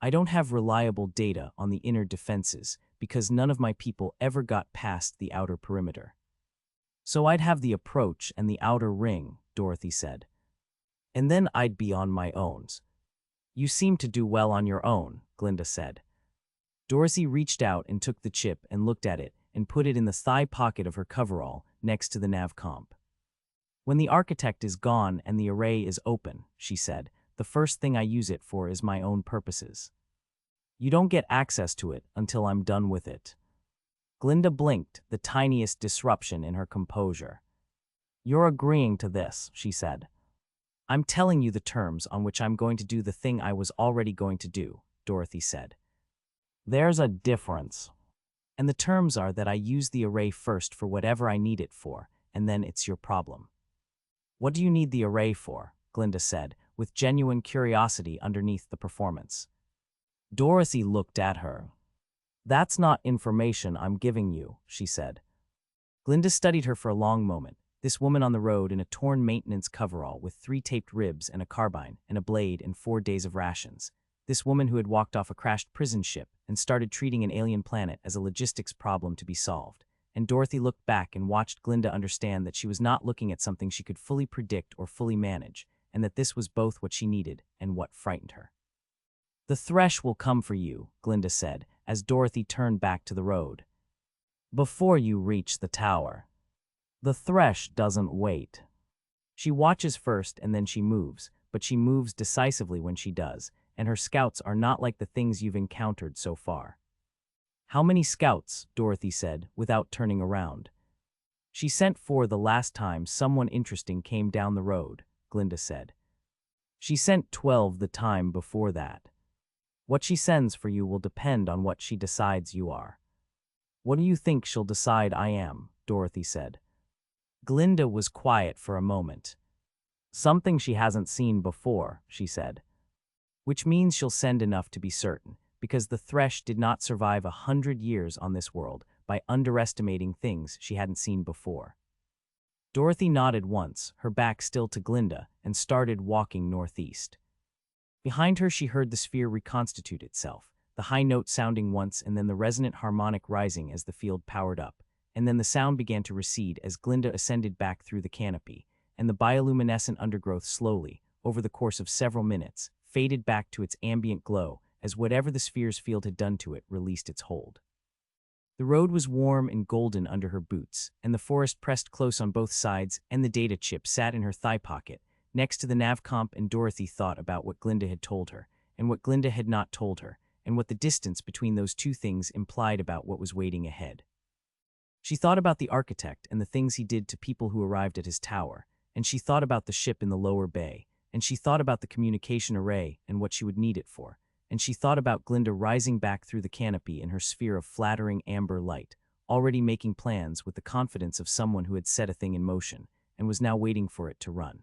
I don't have reliable data on the inner defenses because none of my people ever got past the outer perimeter. So I'd have the approach and the outer ring, Dorothy said. And then I'd be on my own. You seem to do well on your own, Glinda said. Dorothy reached out and took the chip and looked at it and put it in the thigh pocket of her coverall next to the nav comp. When the architect is gone and the array is open, she said, the first thing I use it for is my own purposes. You don't get access to it until I'm done with it. Glinda blinked, the tiniest disruption in her composure. You're agreeing to this, she said. I'm telling you the terms on which I'm going to do the thing I was already going to do, Dorothy said. There's a difference. And the terms are that I use the array first for whatever I need it for, and then it's your problem. What do you need the array for? Glinda said, with genuine curiosity underneath the performance. Dorothy looked at her. That's not information I'm giving you, she said. Glinda studied her for a long moment, this woman on the road in a torn maintenance coverall with 3 taped ribs and a carbine and a blade and 4 days of rations. This woman who had walked off a crashed prison ship and started treating an alien planet as a logistics problem to be solved. And Dorothy looked back and watched Glinda understand that she was not looking at something she could fully predict or fully manage, and that this was both what she needed and what frightened her. The thresh will come for you, Glinda said, as Dorothy turned back to the road. Before you reach the tower. The thresh doesn't wait. She watches first and then she moves, but she moves decisively when she does, and her scouts are not like the things you've encountered so far. How many scouts? Dorothy said, without turning around. She sent 4 the last time someone interesting came down the road, Glinda said. She sent 12 the time before that. What she sends for you will depend on what she decides you are. What do you think she'll decide I am? Dorothy said. Glinda was quiet for a moment. Something she hasn't seen before, she said. Which means she'll send enough to be certain, because the thresh did not survive 100 years on this world by underestimating things she hadn't seen before. Dorothy nodded once, her back still to Glinda, and started walking northeast. Behind her she heard the sphere reconstitute itself, the high note sounding once and then the resonant harmonic rising as the field powered up, and then the sound began to recede as Glinda ascended back through the canopy, and the bioluminescent undergrowth slowly, over the course of several minutes, faded back to its ambient glow as whatever the sphere's field had done to it released its hold. The road was warm and golden under her boots, and the forest pressed close on both sides, and the data chip sat in her thigh pocket, next to the nav comp, and Dorothy thought about what Glinda had told her, and what Glinda had not told her, and what the distance between those two things implied about what was waiting ahead. She thought about the architect and the things he did to people who arrived at his tower, and she thought about the ship in the lower bay, and she thought about the communication array and what she would need it for, and she thought about Glinda rising back through the canopy in her sphere of flattering amber light, already making plans with the confidence of someone who had set a thing in motion and was now waiting for it to run.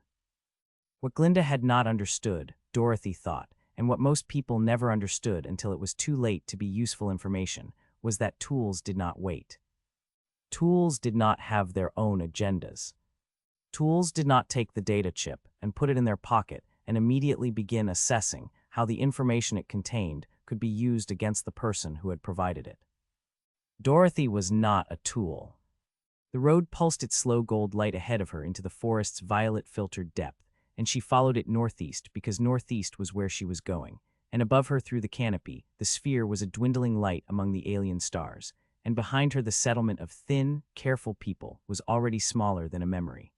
What Glinda had not understood, Dorothy thought, and what most people never understood until it was too late to be useful information, was that tools did not wait. Tools did not have their own agendas. Tools did not take the data chip and put it in their pocket and immediately begin assessing how the information it contained could be used against the person who had provided it. Dorothy was not a tool. The road pulsed its slow gold light ahead of her into the forest's violet-filtered depth, and she followed it northeast because northeast was where she was going, and above her through the canopy, the sphere was a dwindling light among the alien stars, and behind her the settlement of thin, careful people was already smaller than a memory.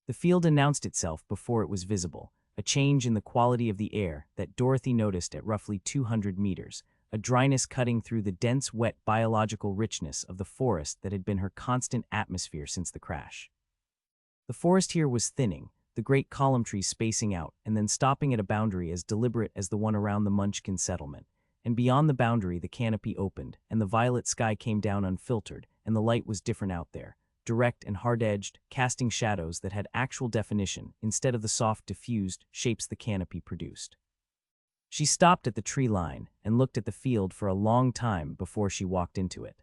The field announced itself before it was visible, a change in the quality of the air that Dorothy noticed at roughly 200 meters, a dryness cutting through the dense, wet biological richness of the forest that had been her constant atmosphere since the crash. The forest here was thinning, the great column trees spacing out and then stopping at a boundary as deliberate as the one around the Munchkin settlement, and beyond the boundary the canopy opened, and the violet sky came down unfiltered, and the light was different out there, direct and hard-edged, casting shadows that had actual definition instead of the soft, diffused shapes the canopy produced. She stopped at the tree line and looked at the field for a long time before she walked into it.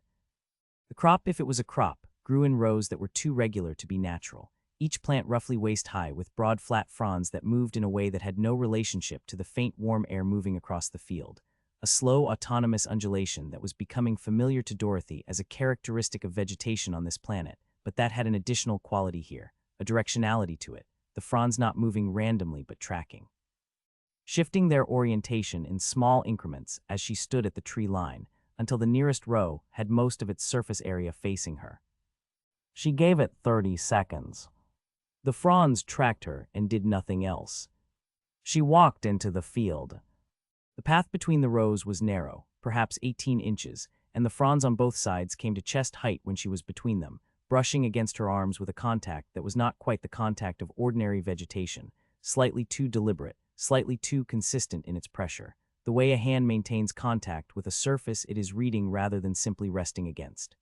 The crop, if it was a crop, grew in rows that were too regular to be natural, each plant roughly waist-high with broad flat fronds that moved in a way that had no relationship to the faint warm air moving across the field, a slow autonomous undulation that was becoming familiar to Dorothy as a characteristic of vegetation on this planet, but that had an additional quality here, a directionality to it, the fronds not moving randomly but tracking, shifting their orientation in small increments as she stood at the tree line, until the nearest row had most of its surface area facing her. She gave it 30 seconds. The fronds tracked her and did nothing else. She walked into the field. The path between the rows was narrow, perhaps 18 inches, and the fronds on both sides came to chest height when she was between them, brushing against her arms with a contact that was not quite the contact of ordinary vegetation, slightly too deliberate, slightly too consistent in its pressure, the way a hand maintains contact with a surface it is reading rather than simply resting against.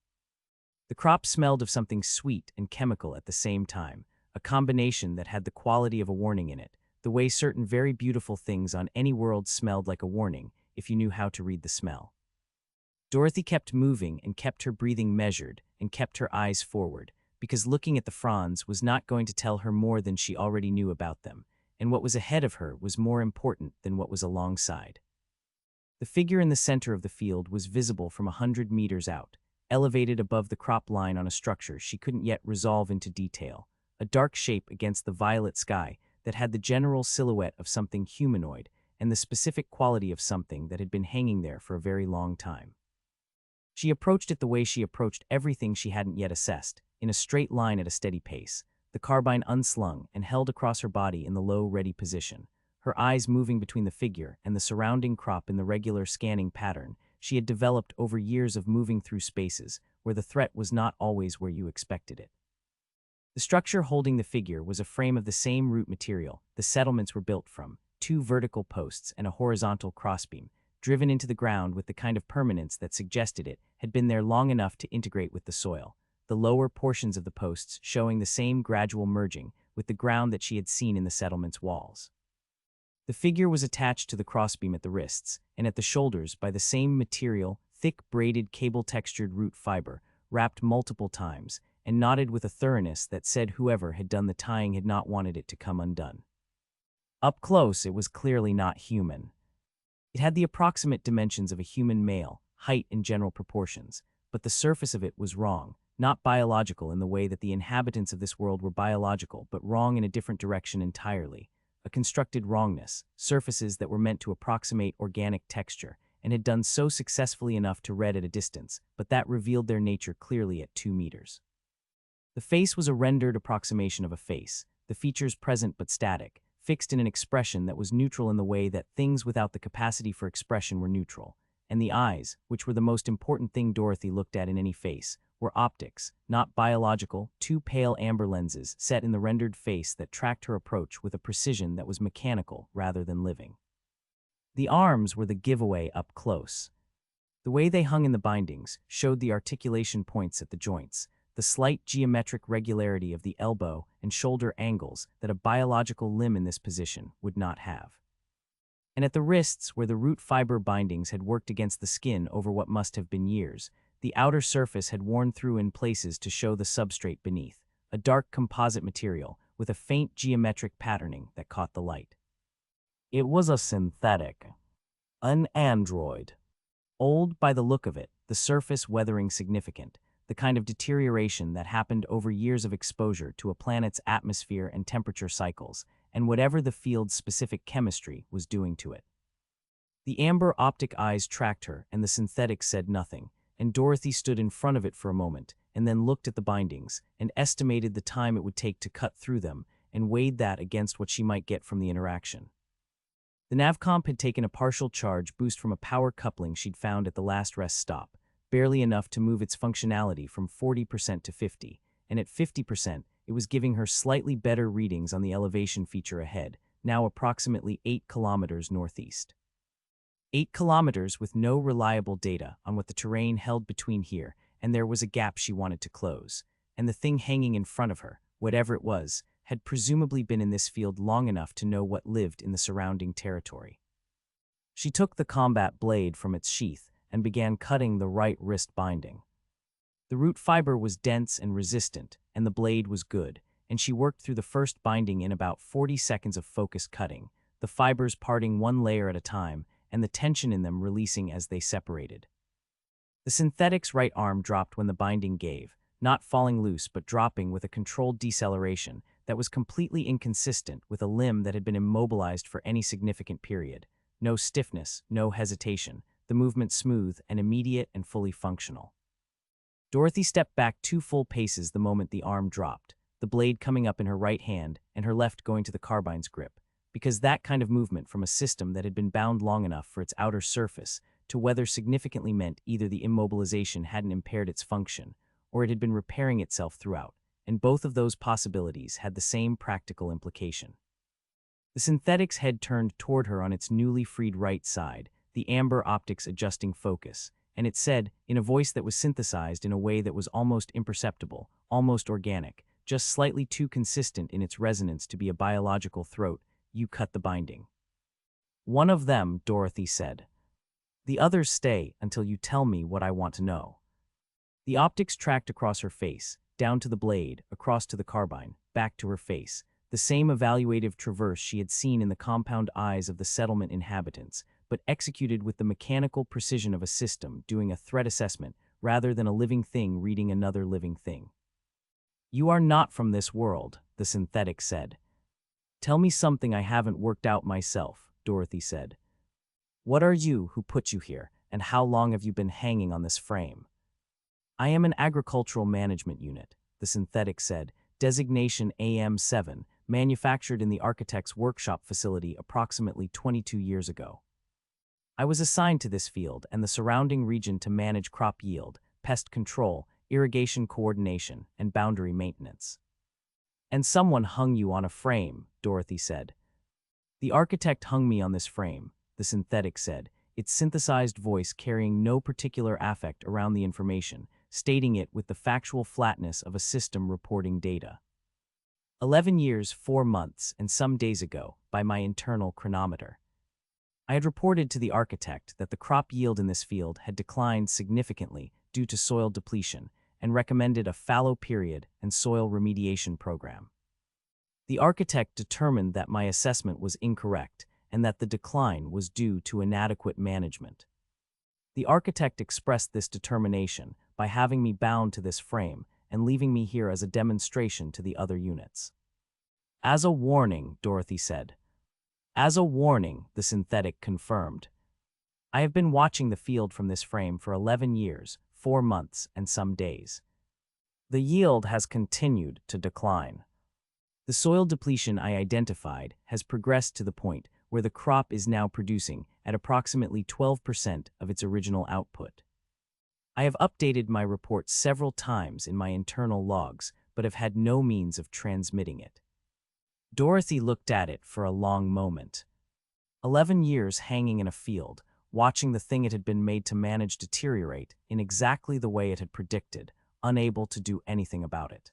The crop smelled of something sweet and chemical at the same time, a combination that had the quality of a warning in it, the way certain very beautiful things on any world smelled like a warning if you knew how to read the smell. Dorothy kept moving and kept her breathing measured and kept her eyes forward, because looking at the fronds was not going to tell her more than she already knew about them, and what was ahead of her was more important than what was alongside. The figure in the center of the field was visible from 100 meters out, elevated above the crop line on a structure she couldn't yet resolve into detail, a dark shape against the violet sky that had the general silhouette of something humanoid and the specific quality of something that had been hanging there for a very long time. She approached it the way she approached everything she hadn't yet assessed, in a straight line at a steady pace, the carbine unslung and held across her body in the low, ready position, her eyes moving between the figure and the surrounding crop in the regular scanning pattern she had developed over years of moving through spaces where the threat was not always where you expected it. The structure holding the figure was a frame of the same root material the settlements were built from, 2 vertical posts and a horizontal crossbeam, driven into the ground with the kind of permanence that suggested it had been there long enough to integrate with the soil, the lower portions of the posts showing the same gradual merging with the ground that she had seen in the settlement's walls. The figure was attached to the crossbeam at the wrists and at the shoulders by the same material, thick braided cable-textured root fiber, wrapped multiple times, and knotted with a thoroughness that said whoever had done the tying had not wanted it to come undone. Up close, it was clearly not human. It had the approximate dimensions of a human male, height and general proportions, but the surface of it was wrong, not biological in the way that the inhabitants of this world were biological, but wrong in a different direction entirely, a constructed wrongness, surfaces that were meant to approximate organic texture, and had done so successfully enough to read at a distance, but that revealed their nature clearly at 2 meters. The face was a rendered approximation of a face, the features present but static, fixed in an expression that was neutral in the way that things without the capacity for expression were neutral, and the eyes, which were the most important thing Dorothy looked at in any face, were optics, not biological, 2 pale amber lenses set in the rendered face that tracked her approach with a precision that was mechanical rather than living. The arms were the giveaway up close. The way they hung in the bindings showed the articulation points at the joints, the slight geometric regularity of the elbow and shoulder angles that a biological limb in this position would not have. And at the wrists, where the root fiber bindings had worked against the skin over what must have been years, the outer surface had worn through in places to show the substrate beneath, a dark composite material with a faint geometric patterning that caught the light. It was a synthetic, an android. Old by the look of it, the surface weathering significant, the kind of deterioration that happened over years of exposure to a planet's atmosphere and temperature cycles, and whatever the field's specific chemistry was doing to it. The amber optic eyes tracked her, and the synthetic said nothing, and Dorothy stood in front of it for a moment, and then looked at the bindings, and estimated the time it would take to cut through them, and weighed that against what she might get from the interaction. The navcomp had taken a partial charge boost from a power coupling she'd found at the last rest stop, barely enough to move its functionality from 40% to 50%, and at 50%, it was giving her slightly better readings on the elevation feature ahead, now approximately 8 kilometers northeast. 8 kilometers with no reliable data on what the terrain held between here, and there was a gap she wanted to close, and the thing hanging in front of her, whatever it was, had presumably been in this field long enough to know what lived in the surrounding territory. She took the combat blade from its sheath and began cutting the right wrist binding. The root fiber was dense and resistant, and the blade was good, and she worked through the first binding in about 40 seconds of focused cutting, the fibers parting one layer at a time, and the tension in them releasing as they separated. The synthetic's right arm dropped when the binding gave, not falling loose but dropping with a controlled deceleration that was completely inconsistent with a limb that had been immobilized for any significant period. No stiffness, no hesitation, the movement smooth and immediate and fully functional. Dorothy stepped back 2 full paces the moment the arm dropped, the blade coming up in her right hand and her left going to the carbine's grip, because that kind of movement from a system that had been bound long enough for its outer surface to weather significantly meant either the immobilization hadn't impaired its function, or it had been repairing itself throughout, and both of those possibilities had the same practical implication. The synthetic's head turned toward her on its newly freed right side, the amber optics adjusting focus, and it said, in a voice that was synthesized in a way that was almost imperceptible, almost organic, just slightly too consistent in its resonance to be a biological throat, "You cut the binding." "One of them," Dorothy said. "The others stay until you tell me what I want to know." The optics tracked across her face, down to the blade, across to the carbine, back to her face, the same evaluative traverse she had seen in the compound eyes of the settlement inhabitants, but executed with the mechanical precision of a system doing a threat assessment rather than a living thing reading another living thing. "You are not from this world," the synthetic said. "Tell me something I haven't worked out myself," Dorothy said. "What are you, who put you here, and how long have you been hanging on this frame?" "I am an agricultural management unit," the synthetic said, designation AM7, manufactured in the architect's workshop facility approximately 22 years ago. "I was assigned to this field and the surrounding region to manage crop yield, pest control, irrigation coordination, and boundary maintenance." "And someone hung you on a frame," Dorothy said. "The architect hung me on this frame," the synthetic said, its synthesized voice carrying no particular affect around the information, stating it with the factual flatness of a system reporting data. 11 years, 4 months, and some days ago, by my internal chronometer. I had reported to the architect that the crop yield in this field had declined significantly due to soil depletion, and recommended a fallow period and soil remediation program. The architect determined that my assessment was incorrect and that the decline was due to inadequate management. The architect expressed this determination by having me bound to this frame and leaving me here as a demonstration to the other units. "As a warning," Dorothy said. "As a warning," the synthetic confirmed. "I have been watching the field from this frame for 11 years, 4 months, and some days. The yield has continued to decline. The soil depletion I identified has progressed to the point where the crop is now producing at approximately 12% of its original output. I have updated my report several times in my internal logs, but have had no means of transmitting it." Dorothy looked at it for a long moment. 11 years hanging in a field, watching the thing it had been made to manage deteriorate in exactly the way it had predicted, unable to do anything about it.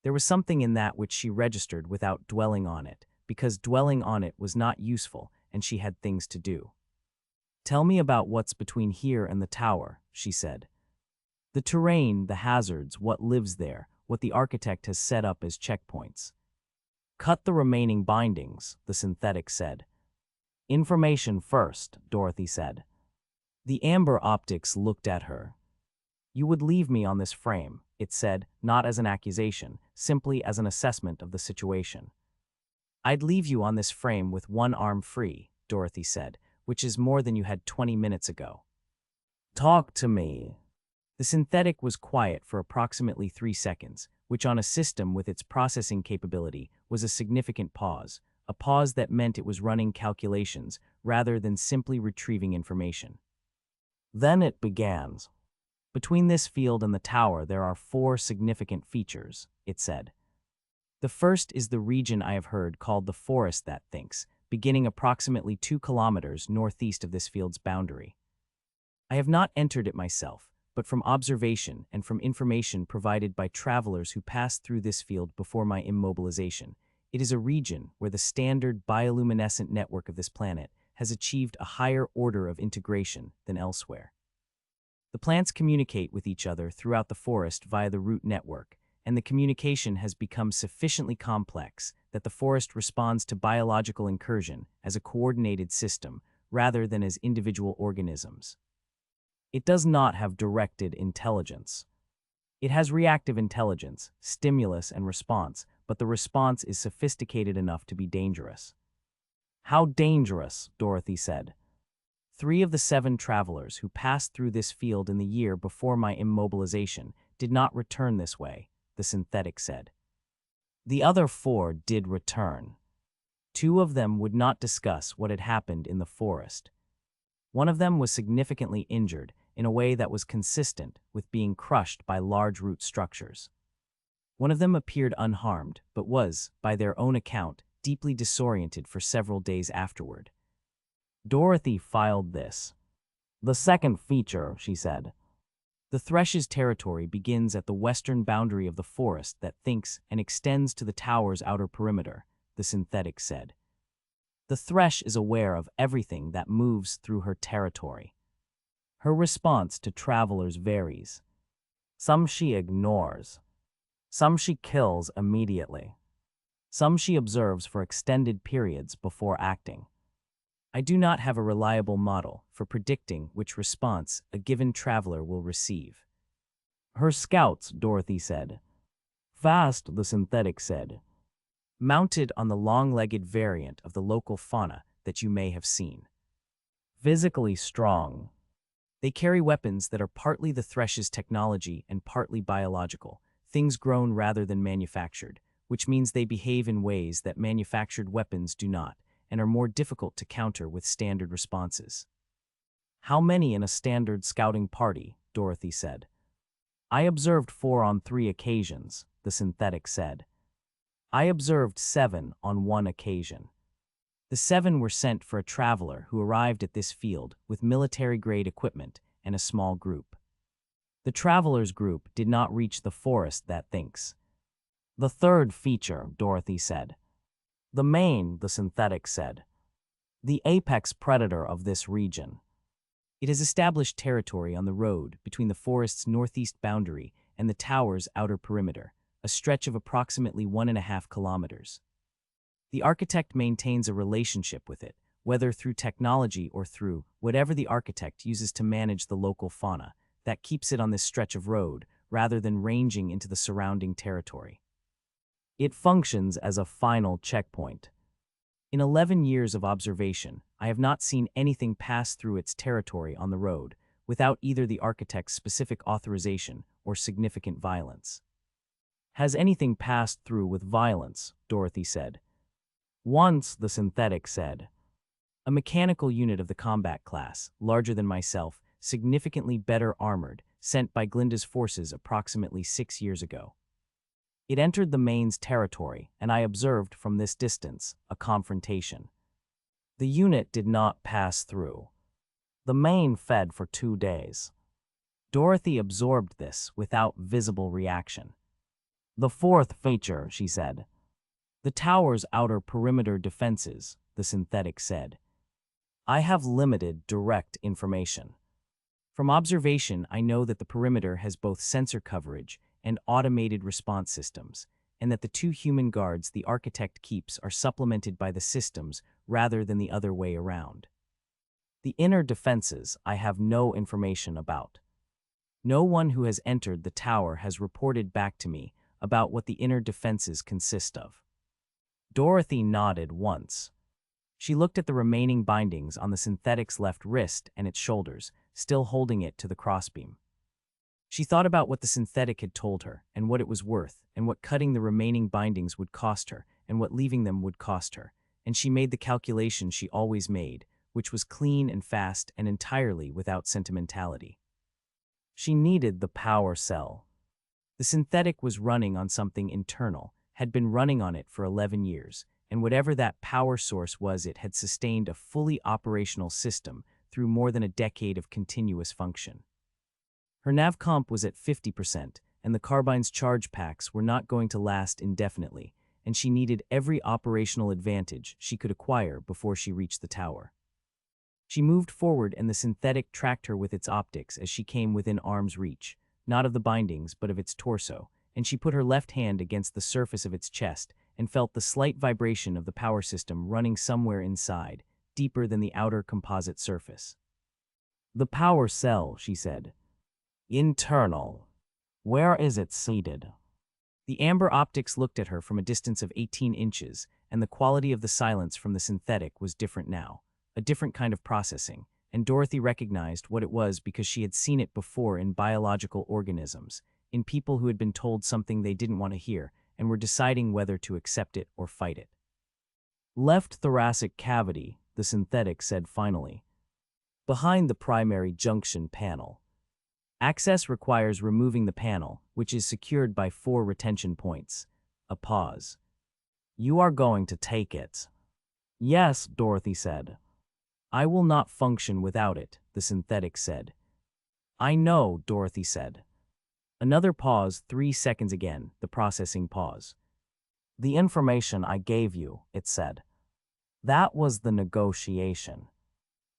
There was something in that which she registered without dwelling on it, because dwelling on it was not useful and she had things to do. "Tell me about what's between here and the tower," she said. "The terrain, the hazards, what lives there, what the architect has set up as checkpoints." "Cut the remaining bindings," the synthetic said. "Information first," Dorothy said. The amber optics looked at her. "You would leave me on this frame," it said, not as an accusation, simply as an assessment of the situation. "I'd leave you on this frame with one arm free," Dorothy said, "which is more than you had 20 minutes ago." "Talk to me." The synthetic was quiet for approximately 3 seconds, which on a system with its processing capability was a significant pause, a pause that meant it was running calculations rather than simply retrieving information. Then it began. "Between this field and the tower there are 4 significant features," it said. "The first is the region I have heard called the forest that thinks, beginning approximately 2 kilometers northeast of this field's boundary. I have not entered it myself, but from observation and from information provided by travelers who passed through this field before my immobilization, it is a region where the standard bioluminescent network of this planet has achieved a higher order of integration than elsewhere. The plants communicate with each other throughout the forest via the root network, and the communication has become sufficiently complex that the forest responds to biological incursion as a coordinated system rather than as individual organisms. It does not have directed intelligence. It has reactive intelligence, stimulus and response, but the response is sophisticated enough to be dangerous." "How dangerous?" Dorothy said. 3 of the 7 travelers who passed through this field in the year before my immobilization did not return this way," the synthetic said. "The other 4 did return. 2 of them would not discuss what had happened in the forest. One of them was significantly injured in a way that was consistent with being crushed by large root structures. One of them appeared unharmed, but was, by their own account, deeply disoriented for several days afterward." Dorothy filed this. "The second feature," she said. "The Thresh's territory begins at the western boundary of the forest that thinks and extends to the tower's outer perimeter," the synthetic said. "The Thresh is aware of everything that moves through her territory. Her response to travelers varies. Some she ignores. Some she kills immediately. Some she observes for extended periods before acting. I do not have a reliable model for predicting which response a given traveler will receive." "Her scouts," Dorothy said. "Fast," the synthetic said. "Mounted on the long-legged variant of the local fauna that you may have seen. Physically strong. They carry weapons that are partly the Thresh's technology and partly biological, things grown rather than manufactured, which means they behave in ways that manufactured weapons do not, and are more difficult to counter with standard responses." "How many in a standard scouting party?" Dorothy said. "I observed 4 on 3 occasions," the synthetic said. "I observed 7 on 1 occasion. The 7 were sent for a traveler who arrived at this field with military-grade equipment and a small group. The traveler's group did not reach the forest that thinks." "The third feature," Dorothy said. "The main," the synthetic said. "The apex predator of this region. It has established territory on the road between the forest's northeast boundary and the tower's outer perimeter, a stretch of approximately 1.5 kilometers. The architect maintains a relationship with it, whether through technology or through whatever the architect uses to manage the local fauna, that keeps it on this stretch of road rather than ranging into the surrounding territory. It functions as a final checkpoint. In 11 years of observation, I have not seen anything pass through its territory on the road without either the architect's specific authorization or significant violence." "Has anything passed through with violence?" Dorothy said. "Once," the synthetic said. "A mechanical unit of the combat class, larger than myself, significantly better armored, sent by Glinda's forces approximately 6 years ago. It entered the main's territory, and I observed from this distance a confrontation. The unit did not pass through. The main fed for 2 days. Dorothy absorbed this without visible reaction. "The fourth feature," she said. "The tower's outer perimeter defenses," the synthetic said. "I have limited direct information. From observation, I know that the perimeter has both sensor coverage and automated response systems, and that the two human guards the architect keeps are supplemented by the systems rather than the other way around. The inner defenses I have no information about. No one who has entered the tower has reported back to me about what the inner defenses consist of." Dorothy nodded once. She looked at the remaining bindings on the synthetic's left wrist and its shoulders, still holding it to the crossbeam. She thought about what the synthetic had told her, and what it was worth, and what cutting the remaining bindings would cost her, and what leaving them would cost her, and she made the calculation she always made, which was clean and fast and entirely without sentimentality. She needed the power cell. The synthetic was running on something internal, had been running on it for 11 years, and whatever that power source was, it had sustained a fully operational system through more than a decade of continuous function. Her navcomp was at 50%, and the carbine's charge packs were not going to last indefinitely, and she needed every operational advantage she could acquire before she reached the tower. She moved forward, and the synthetic tracked her with its optics as she came within arm's reach, not of the bindings but of its torso, and she put her left hand against the surface of its chest and felt the slight vibration of the power system running somewhere inside, deeper than the outer composite surface. "The power cell," she said. "Internal. Where is it seated?" The amber optics looked at her from a distance of 18 inches, and the quality of the silence from the synthetic was different now, a different kind of processing, and Dorothy recognized what it was because she had seen it before in biological organisms, in people who had been told something they didn't want to hear and were deciding whether to accept it or fight it. "Left thoracic cavity," the synthetic said finally. "Behind the primary junction panel. Access requires removing the panel, which is secured by 4 retention points." A pause. "You are going to take it?" "Yes," Dorothy said. "I will not function without it," the synthetic said. "I know," Dorothy said. Another pause, 3 seconds again, the processing pause. "The information I gave you," it said. "That was the negotiation.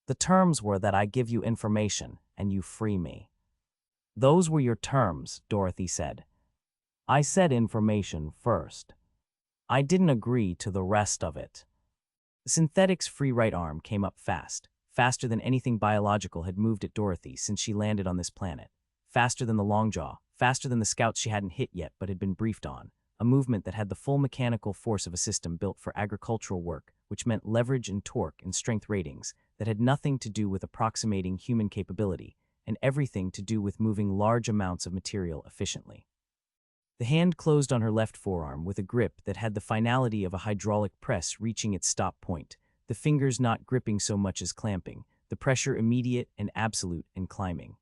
The terms were that I give you information and you free me." "Those were your terms," Dorothy said. "I said information first. I didn't agree to the rest of it." The synthetic's free right arm came up fast, faster than anything biological had moved at Dorothy since she landed on this planet, faster than the long jaw, faster than the scouts she hadn't hit yet but had been briefed on, a movement that had the full mechanical force of a system built for agricultural work, which meant leverage and torque and strength ratings that had nothing to do with approximating human capability, and everything to do with moving large amounts of material efficiently. The hand closed on her left forearm with a grip that had the finality of a hydraulic press reaching its stop point, the fingers not gripping so much as clamping, the pressure immediate and absolute and climbing.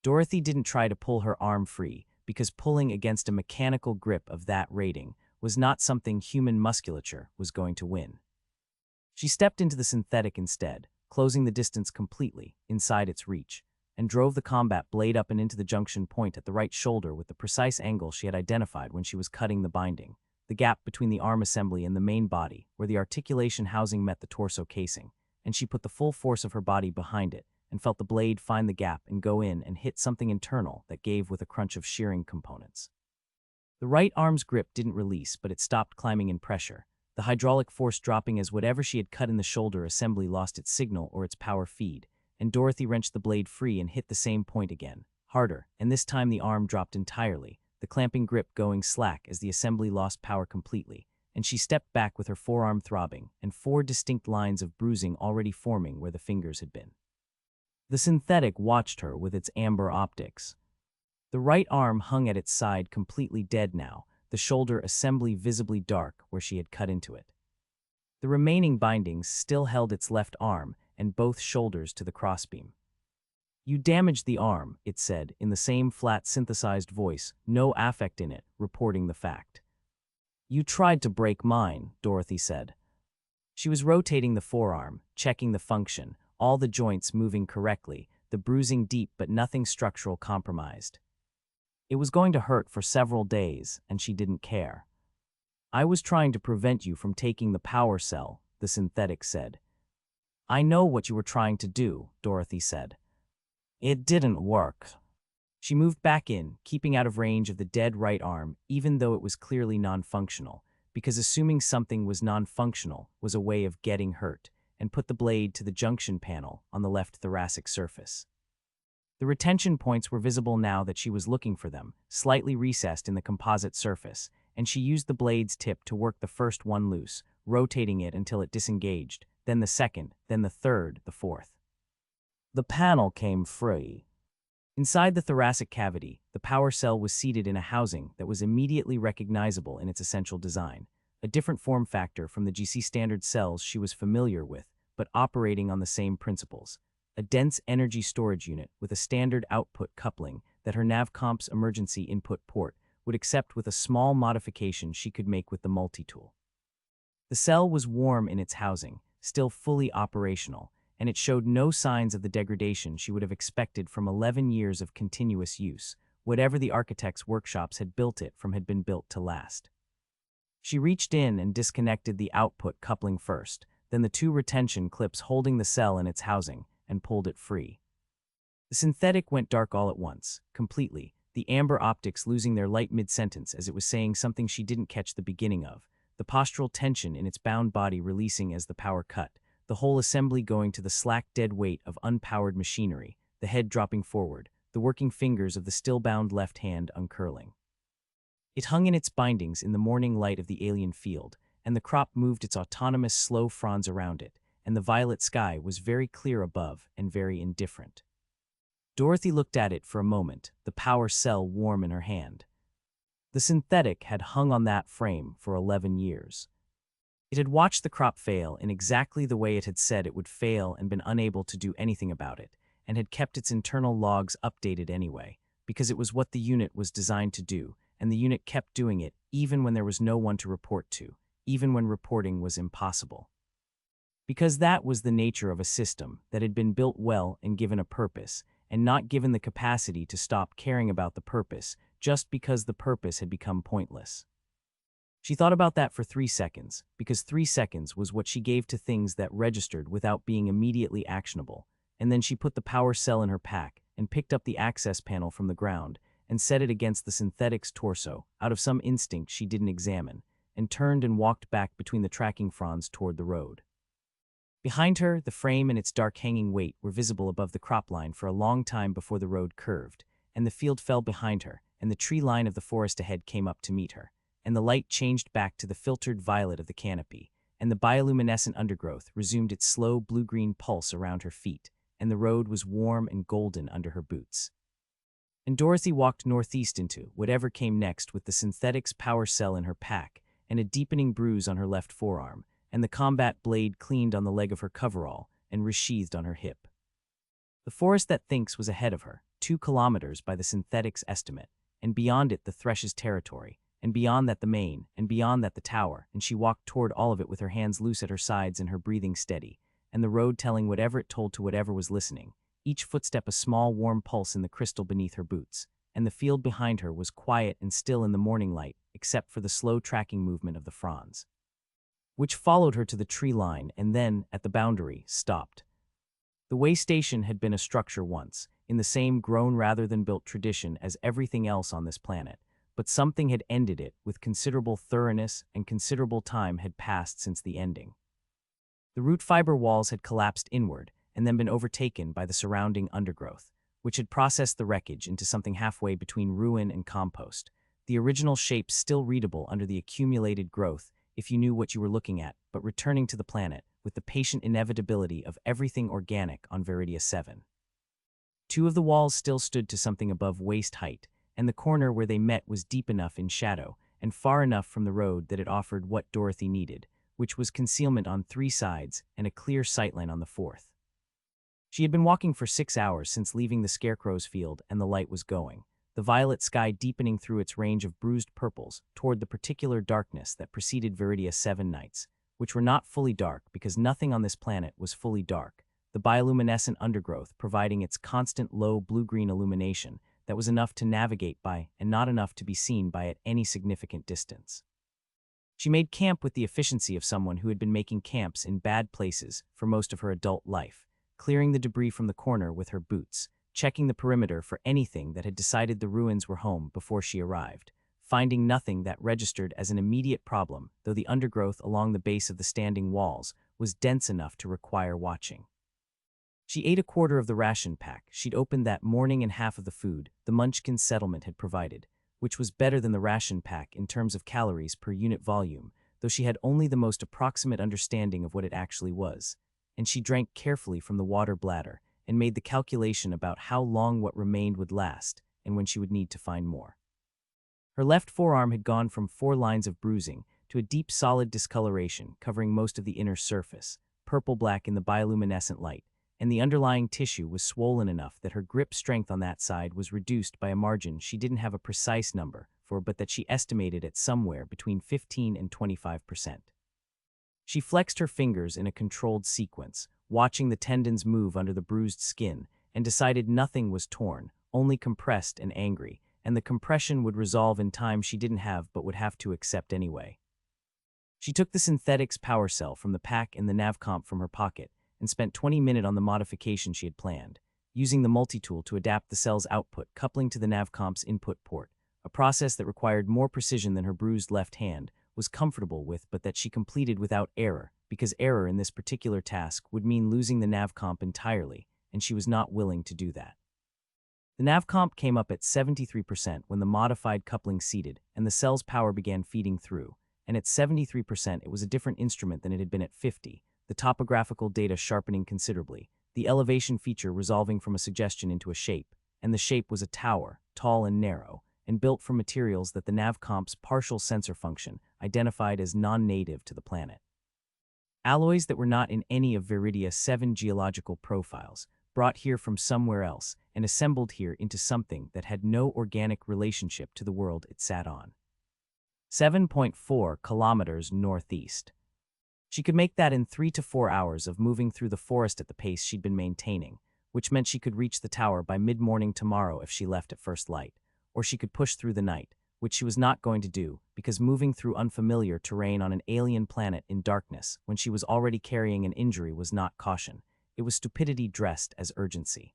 Dorothy didn't try to pull her arm free, because pulling against a mechanical grip of that rating was not something human musculature was going to win. She stepped into the synthetic instead, closing the distance completely, inside its reach, and drove the combat blade up and into the junction point at the right shoulder with the precise angle she had identified when she was cutting the binding, the gap between the arm assembly and the main body, where the articulation housing met the torso casing, and she put the full force of her body behind it, and felt the blade find the gap and go in and hit something internal that gave with a crunch of shearing components. The right arm's grip didn't release, but it stopped climbing in pressure, the hydraulic force dropping as whatever she had cut in the shoulder assembly lost its signal or its power feed, and Dorothy wrenched the blade free and hit the same point again, harder, and this time the arm dropped entirely, the clamping grip going slack as the assembly lost power completely, and she stepped back with her forearm throbbing and 4 distinct lines of bruising already forming where the fingers had been. The synthetic watched her with its amber optics. The right arm hung at its side completely dead now, the shoulder assembly visibly dark where she had cut into it. The remaining bindings still held its left arm and both shoulders to the crossbeam. "You damaged the arm," it said, in the same flat synthesized voice, no affect in it, reporting the fact. "You tried to break mine," Dorothy said. She was rotating the forearm, checking the function, all the joints moving correctly, the bruising deep but nothing structural compromised. It was going to hurt for several days, and she didn't care. I was trying to prevent you from taking the power cell, the synthetic said. I know what you were trying to do, Dorothy said. It didn't work. She moved back in, keeping out of range of the dead right arm, even though it was clearly non-functional, because assuming something was non-functional was a way of getting hurt, and put the blade to the junction panel on the left thoracic surface. The retention points were visible now that she was looking for them, slightly recessed in the composite surface, and she used the blade's tip to work the first one loose, rotating it until it disengaged, then the second, then the third, the fourth. The panel came free. Inside the thoracic cavity, the power cell was seated in a housing that was immediately recognizable in its essential design, a different form factor from the GC standard cells she was familiar with, but operating on the same principles. A dense energy storage unit with a standard output coupling that her NavComp's emergency input port would accept with a small modification she could make with the multi-tool. The cell was warm in its housing, still fully operational, and it showed no signs of the degradation she would have expected from 11 years of continuous use, whatever the architect's workshops had built it from had been built to last. She reached in and disconnected the output coupling first, then the two retention clips holding the cell in its housing, and pulled it free. The synthetic went dark all at once, completely, the amber optics losing their light mid-sentence as it was saying something she didn't catch the beginning of, the postural tension in its bound body releasing as the power cut, the whole assembly going to the slack dead weight of unpowered machinery, the head dropping forward, the working fingers of the still-bound left hand uncurling. It hung in its bindings in the morning light of the alien field, and the crop moved its autonomous slow fronds around it, and the violet sky was very clear above and very indifferent. Dorothy looked at it for a moment, the power cell warm in her hand. The synthetic had hung on that frame for 11 years. It had watched the crop fail in exactly the way it had said it would fail and been unable to do anything about it, and had kept its internal logs updated anyway, because it was what the unit was designed to do, and the unit kept doing it even when there was no one to report to, even when reporting was impossible. Because that was the nature of a system that had been built well and given a purpose, and not given the capacity to stop caring about the purpose just because the purpose had become pointless. She thought about that for 3 seconds, because 3 seconds was what she gave to things that registered without being immediately actionable, and then she put the power cell in her pack and picked up the access panel from the ground and set it against the synthetic's torso out of some instinct she didn't examine, and turned and walked back between the tracking fronds toward the road. Behind her, the frame and its dark hanging weight were visible above the crop line for a long time before the road curved, and the field fell behind her, and the tree line of the forest ahead came up to meet her, and the light changed back to the filtered violet of the canopy, and the bioluminescent undergrowth resumed its slow blue-green pulse around her feet, and the road was warm and golden under her boots. And Dorothy walked northeast into whatever came next with the synthetic's power cell in her pack, and a deepening bruise on her left forearm, and the combat blade cleaned on the leg of her coverall and resheathed on her hip. The forest that thinks was ahead of her, 2 kilometers by the synthetic's estimate, and beyond it the Thresh's territory, and beyond that the main, and beyond that the tower, and she walked toward all of it with her hands loose at her sides and her breathing steady, and the road telling whatever it told to whatever was listening, each footstep a small warm pulse in the crystal beneath her boots, and the field behind her was quiet and still in the morning light except for the slow tracking movement of the fronds, which followed her to the tree line and then, at the boundary, stopped. The way station had been a structure once, in the same grown rather than built tradition as everything else on this planet, but something had ended it with considerable thoroughness, and considerable time had passed since the ending. The root fiber walls had collapsed inward and then been overtaken by the surrounding undergrowth, which had processed the wreckage into something halfway between ruin and compost, the original shape still readable under the accumulated growth if you knew what you were looking at, but returning to the planet with the patient inevitability of everything organic on Veridia 7. 2 of the walls still stood to something above waist height, and the corner where they met was deep enough in shadow and far enough from the road that it offered what Dorothy needed, which was concealment on 3 sides and a clear sightline on the 4th. She had been walking for 6 hours since leaving the Scarecrow's field, and the light was going, the violet sky deepening through its range of bruised purples toward the particular darkness that preceded Veridia 7 nights, which were not fully dark because nothing on this planet was fully dark, the bioluminescent undergrowth providing its constant low blue-green illumination that was enough to navigate by and not enough to be seen by at any significant distance. She made camp with the efficiency of someone who had been making camps in bad places for most of her adult life, clearing the debris from the corner with her boots, checking the perimeter for anything that had decided the ruins were home before she arrived, finding nothing that registered as an immediate problem, though the undergrowth along the base of the standing walls was dense enough to require watching. She ate a quarter of the ration pack she'd opened that morning and half of the food the Munchkin settlement had provided, which was better than the ration pack in terms of calories per unit volume, though she had only the most approximate understanding of what it actually was, and she drank carefully from the water bladder and made the calculation about how long what remained would last and when she would need to find more. Her left forearm had gone from 4 lines of bruising to a deep solid discoloration covering most of the inner surface, purple-black in the bioluminescent light, and the underlying tissue was swollen enough that her grip strength on that side was reduced by a margin she didn't have a precise number for, but that she estimated at somewhere between 15 and 25%. She flexed her fingers in a controlled sequence, watching the tendons move under the bruised skin, and decided nothing was torn, only compressed and angry, and the compression would resolve in time she didn't have but would have to accept anyway. She took the synthetics power cell from the pack and the navcomp from her pocket, and spent 20 minutes on the modification she had planned, using the multi-tool to adapt the cell's output coupling to the navcomp's input port, a process that required more precision than her bruised left hand was comfortable with, but that she completed without error, because error in this particular task would mean losing the navcomp entirely, and she was not willing to do that. The navcomp came up at 73% when the modified coupling seated and the cell's power began feeding through, and at 73% it was a different instrument than it had been at 50%, the topographical data sharpening considerably, the elevation feature resolving from a suggestion into a shape, and the shape was a tower, tall and narrow, and built from materials that the navcomp's partial sensor function identified as non-native to the planet. Alloys that were not in any of Viridia's 7 geological profiles, brought here from somewhere else and assembled here into something that had no organic relationship to the world it sat on. 7.4 kilometers northeast. She could make that in 3 to 4 hours of moving through the forest at the pace she'd been maintaining, which meant she could reach the tower by mid-morning tomorrow if she left at first light, or she could push through the night, which she was not going to do because moving through unfamiliar terrain on an alien planet in darkness when she was already carrying an injury was not caution, it was stupidity dressed as urgency.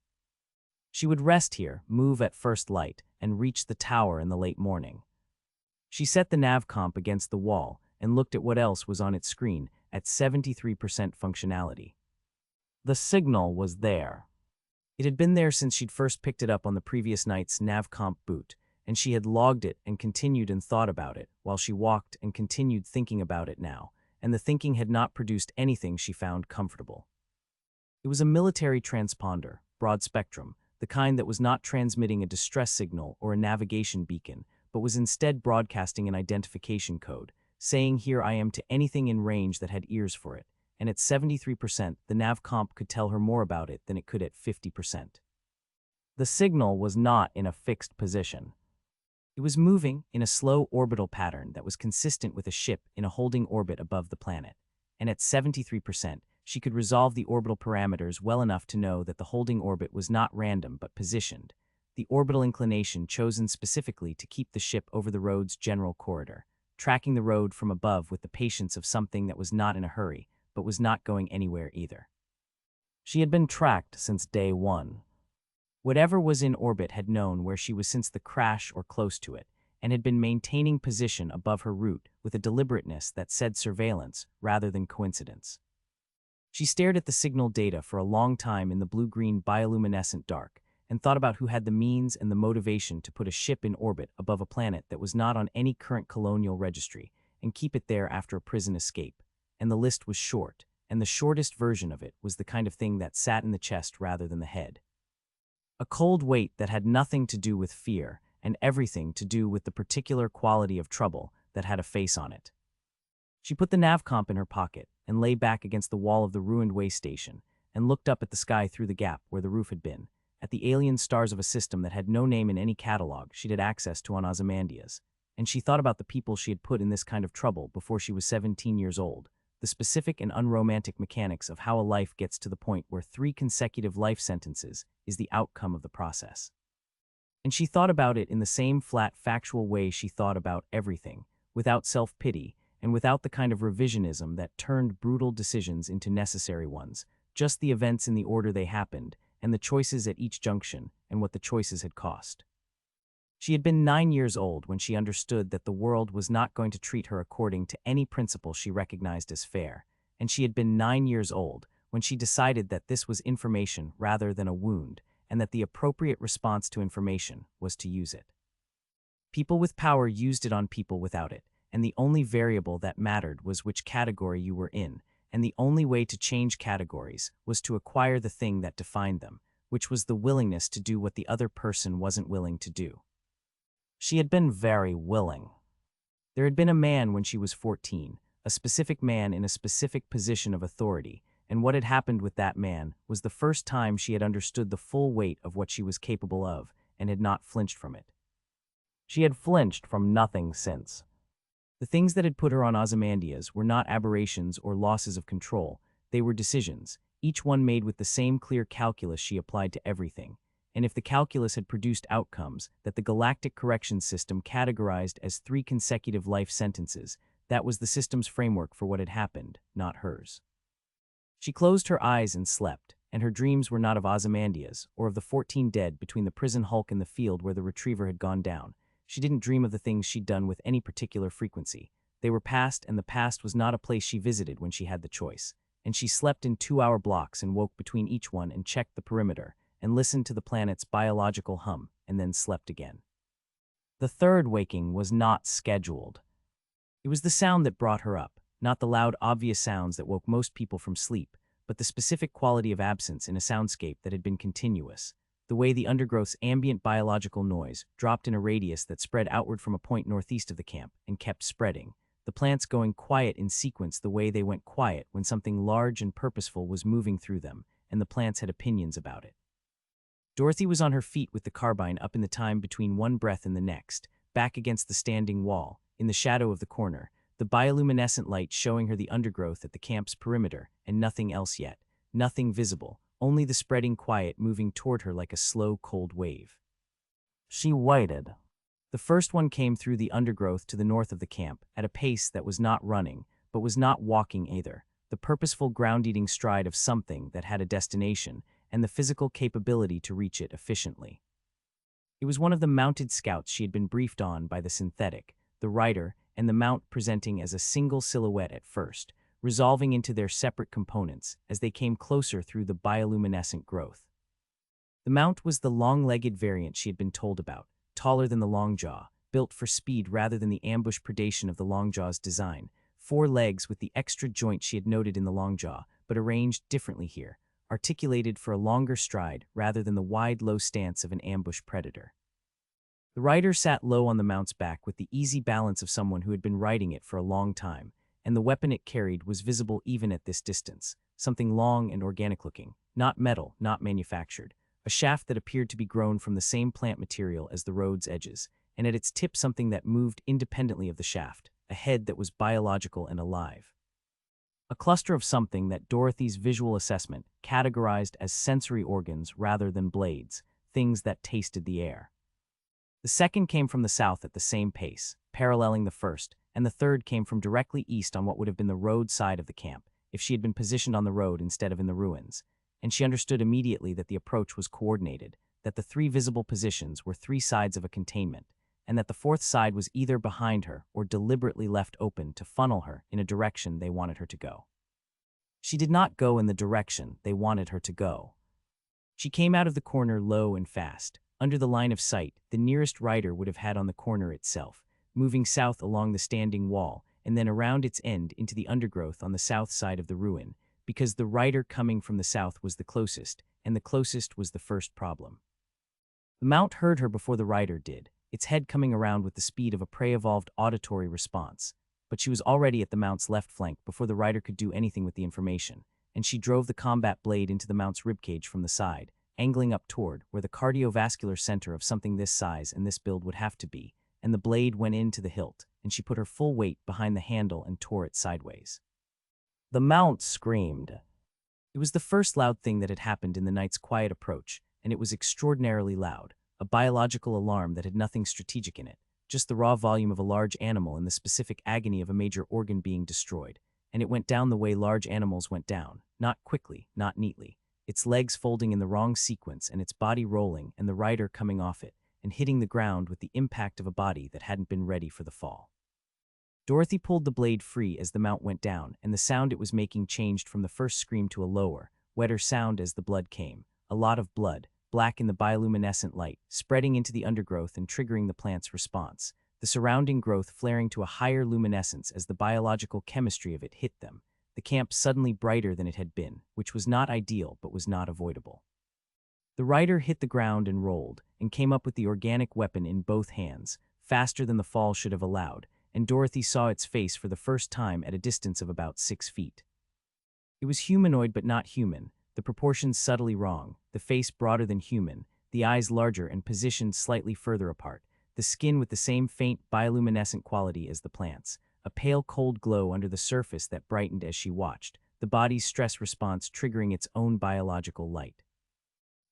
She would rest here, move at first light, and reach the tower in the late morning. She set the navcomp against the wall and looked at what else was on its screen at 73% functionality. The signal was there. It had been there since she'd first picked it up on the previous night's navcomp boot, and she had logged it and continued and thought about it while she walked and continued thinking about it now, and the thinking had not produced anything she found comfortable. It was a military transponder, broad spectrum, the kind that was not transmitting a distress signal or a navigation beacon, but was instead broadcasting an identification code, saying "Here I am" to anything in range that had ears for it, and at 73% the navcomp could tell her more about it than it could at 50%. The signal was not in a fixed position. It was moving in a slow orbital pattern that was consistent with a ship in a holding orbit above the planet, and at 73% she could resolve the orbital parameters well enough to know that the holding orbit was not random but positioned, the orbital inclination chosen specifically to keep the ship over the road's general corridor, tracking the road from above with the patience of something that was not in a hurry, but was not going anywhere either. She had been tracked since day one. Whatever was in orbit had known where she was since the crash or close to it, and had been maintaining position above her route with a deliberateness that said surveillance rather than coincidence. She stared at the signal data for a long time in the blue-green bioluminescent dark, and thought about who had the means and the motivation to put a ship in orbit above a planet that was not on any current colonial registry, and keep it there after a prison escape. And the list was short, and the shortest version of it was the kind of thing that sat in the chest rather than the head. A cold weight that had nothing to do with fear, and everything to do with the particular quality of trouble that had a face on it. She put the navcomp in her pocket, and lay back against the wall of the ruined way station, and looked up at the sky through the gap where the roof had been, at the alien stars of a system that had no name in any catalog she'd had access to on Ozymandias, and she thought about the people she had put in this kind of trouble before she was 17 years old, the specific and unromantic mechanics of how a life gets to the point where 3 consecutive life sentences is the outcome of the process. And she thought about it in the same flat, factual way she thought about everything, without self-pity, and without the kind of revisionism that turned brutal decisions into necessary ones, just the events in the order they happened, and the choices at each junction, and what the choices had cost. She had been 9 years old when she understood that the world was not going to treat her according to any principle she recognized as fair, and she had been 9 years old when she decided that this was information rather than a wound, and that the appropriate response to information was to use it. People with power used it on people without it, and the only variable that mattered was which category you were in, and the only way to change categories was to acquire the thing that defined them, which was the willingness to do what the other person wasn't willing to do. She had been very willing. There had been a man when she was 14, a specific man in a specific position of authority, and what had happened with that man was the first time she had understood the full weight of what she was capable of and had not flinched from it. She had flinched from nothing since. The things that had put her on Ozymandias were not aberrations or losses of control, they were decisions, each one made with the same clear calculus she applied to everything. And if the calculus had produced outcomes that the galactic correction system categorized as 3 consecutive life sentences, that was the system's framework for what had happened, not hers. She closed her eyes and slept, and her dreams were not of Ozymandias or of the 14 dead between the prison hulk and the field where the retriever had gone down. She didn't dream of the things she'd done with any particular frequency. They were past, and the past was not a place she visited when she had the choice. And she slept in 2-hour blocks and woke between each one and checked the perimeter, and listened to the planet's biological hum, and then slept again. The third waking was not scheduled. It was the sound that brought her up, not the loud, obvious sounds that woke most people from sleep, but the specific quality of absence in a soundscape that had been continuous, the way the undergrowth's ambient biological noise dropped in a radius that spread outward from a point northeast of the camp and kept spreading, the plants going quiet in sequence the way they went quiet when something large and purposeful was moving through them, and the plants had opinions about it. Dorothy was on her feet with the carbine up in the time between one breath and the next, back against the standing wall, in the shadow of the corner, the bioluminescent light showing her the undergrowth at the camp's perimeter, and nothing else yet, nothing visible, only the spreading quiet moving toward her like a slow, cold wave. She waited. The first one came through the undergrowth to the north of the camp, at a pace that was not running, but was not walking either, the purposeful ground-eating stride of something that had a destination, and the physical capability to reach it efficiently. It was one of the mounted scouts she had been briefed on by the synthetic, the rider, and the mount presenting as a single silhouette at first, resolving into their separate components as they came closer through the bioluminescent growth. The mount was the long-legged variant she had been told about, taller than the longjaw, built for speed rather than the ambush predation of the longjaw's design, 4 legs with the extra joint she had noted in the longjaw, but arranged differently here, articulated for a longer stride rather than the wide, low stance of an ambush predator. The rider sat low on the mount's back with the easy balance of someone who had been riding it for a long time, and the weapon it carried was visible even at this distance, something long and organic-looking, not metal, not manufactured, a shaft that appeared to be grown from the same plant material as the road's edges, and at its tip something that moved independently of the shaft, a head that was biological and alive. A cluster of something that Dorothy's visual assessment categorized as sensory organs rather than blades, things that tasted the air. The second came from the south at the same pace, paralleling the first, and the third came from directly east on what would have been the road side of the camp, if she had been positioned on the road instead of in the ruins, and she understood immediately that the approach was coordinated, that the 3 visible positions were 3 sides of a containment, and that the 4th side was either behind her or deliberately left open to funnel her in a direction they wanted her to go. She did not go in the direction they wanted her to go. She came out of the corner low and fast, under the line of sight the nearest rider would have had on the corner itself, moving south along the standing wall and then around its end into the undergrowth on the south side of the ruin, because the rider coming from the south was the closest, and the closest was the first problem. The mount heard her before the rider did, its head coming around with the speed of a prey-evolved auditory response, but she was already at the mount's left flank before the rider could do anything with the information, and she drove the combat blade into the mount's ribcage from the side, angling up toward where the cardiovascular center of something this size and this build would have to be, and the blade went into the hilt, and she put her full weight behind the handle and tore it sideways. The mount screamed. It was the first loud thing that had happened in the night's quiet approach, and it was extraordinarily loud, a biological alarm that had nothing strategic in it, just the raw volume of a large animal and the specific agony of a major organ being destroyed. And it went down the way large animals went down, not quickly, not neatly, its legs folding in the wrong sequence and its body rolling and the rider coming off it and hitting the ground with the impact of a body that hadn't been ready for the fall. Dorothy pulled the blade free as the mount went down, and the sound it was making changed from the first scream to a lower, wetter sound as the blood came. A lot of blood, black in the bioluminescent light, spreading into the undergrowth and triggering the plant's response, the surrounding growth flaring to a higher luminescence as the biological chemistry of it hit them, the camp suddenly brighter than it had been, which was not ideal but was not avoidable. The rider hit the ground and rolled, and came up with the organic weapon in both hands, faster than the fall should have allowed, and Dorothy saw its face for the first time at a distance of about 6 feet. It was humanoid but not human, the proportions subtly wrong, the face broader than human, the eyes larger and positioned slightly further apart, the skin with the same faint bioluminescent quality as the plant's, a pale cold glow under the surface that brightened as she watched, the body's stress response triggering its own biological light.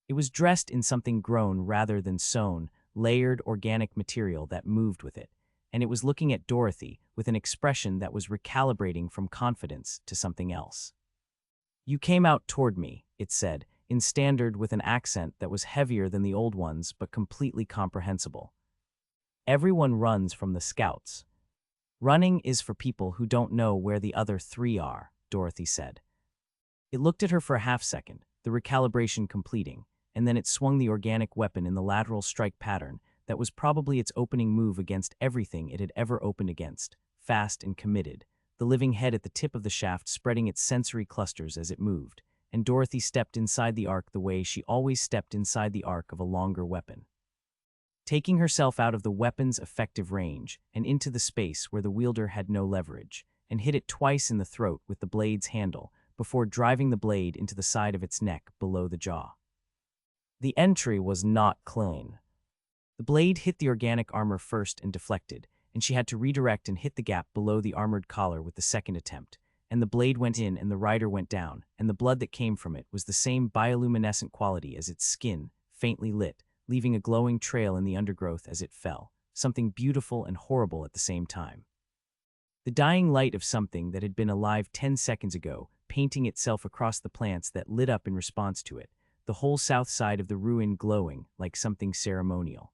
It was dressed in something grown rather than sewn, layered organic material that moved with it, and it was looking at Dorothy with an expression that was recalibrating from confidence to something else. "You came out toward me," it said, in standard with an accent that was heavier than the old ones but completely comprehensible. "Everyone runs from the scouts. Running is for people who don't know where the other 3 are," Dorothy said. It looked at her for a half-second, the recalibration completing, and then it swung the organic weapon in the lateral strike pattern that was probably its opening move against everything it had ever opened against, fast and committed, the living head at the tip of the shaft spreading its sensory clusters as it moved, and Dorothy stepped inside the arc the way she always stepped inside the arc of a longer weapon. Taking herself out of the weapon's effective range and into the space where the wielder had no leverage, and hit it twice in the throat with the blade's handle before driving the blade into the side of its neck below the jaw. The entry was not clean. The blade hit the organic armor first and deflected, and she had to redirect and hit the gap below the armored collar with the second attempt, and the blade went in and the rider went down, and the blood that came from it was the same bioluminescent quality as its skin, faintly lit, leaving a glowing trail in the undergrowth as it fell, something beautiful and horrible at the same time. The dying light of something that had been alive 10 seconds ago, painting itself across the plants that lit up in response to it, the whole south side of the ruin glowing like something ceremonial.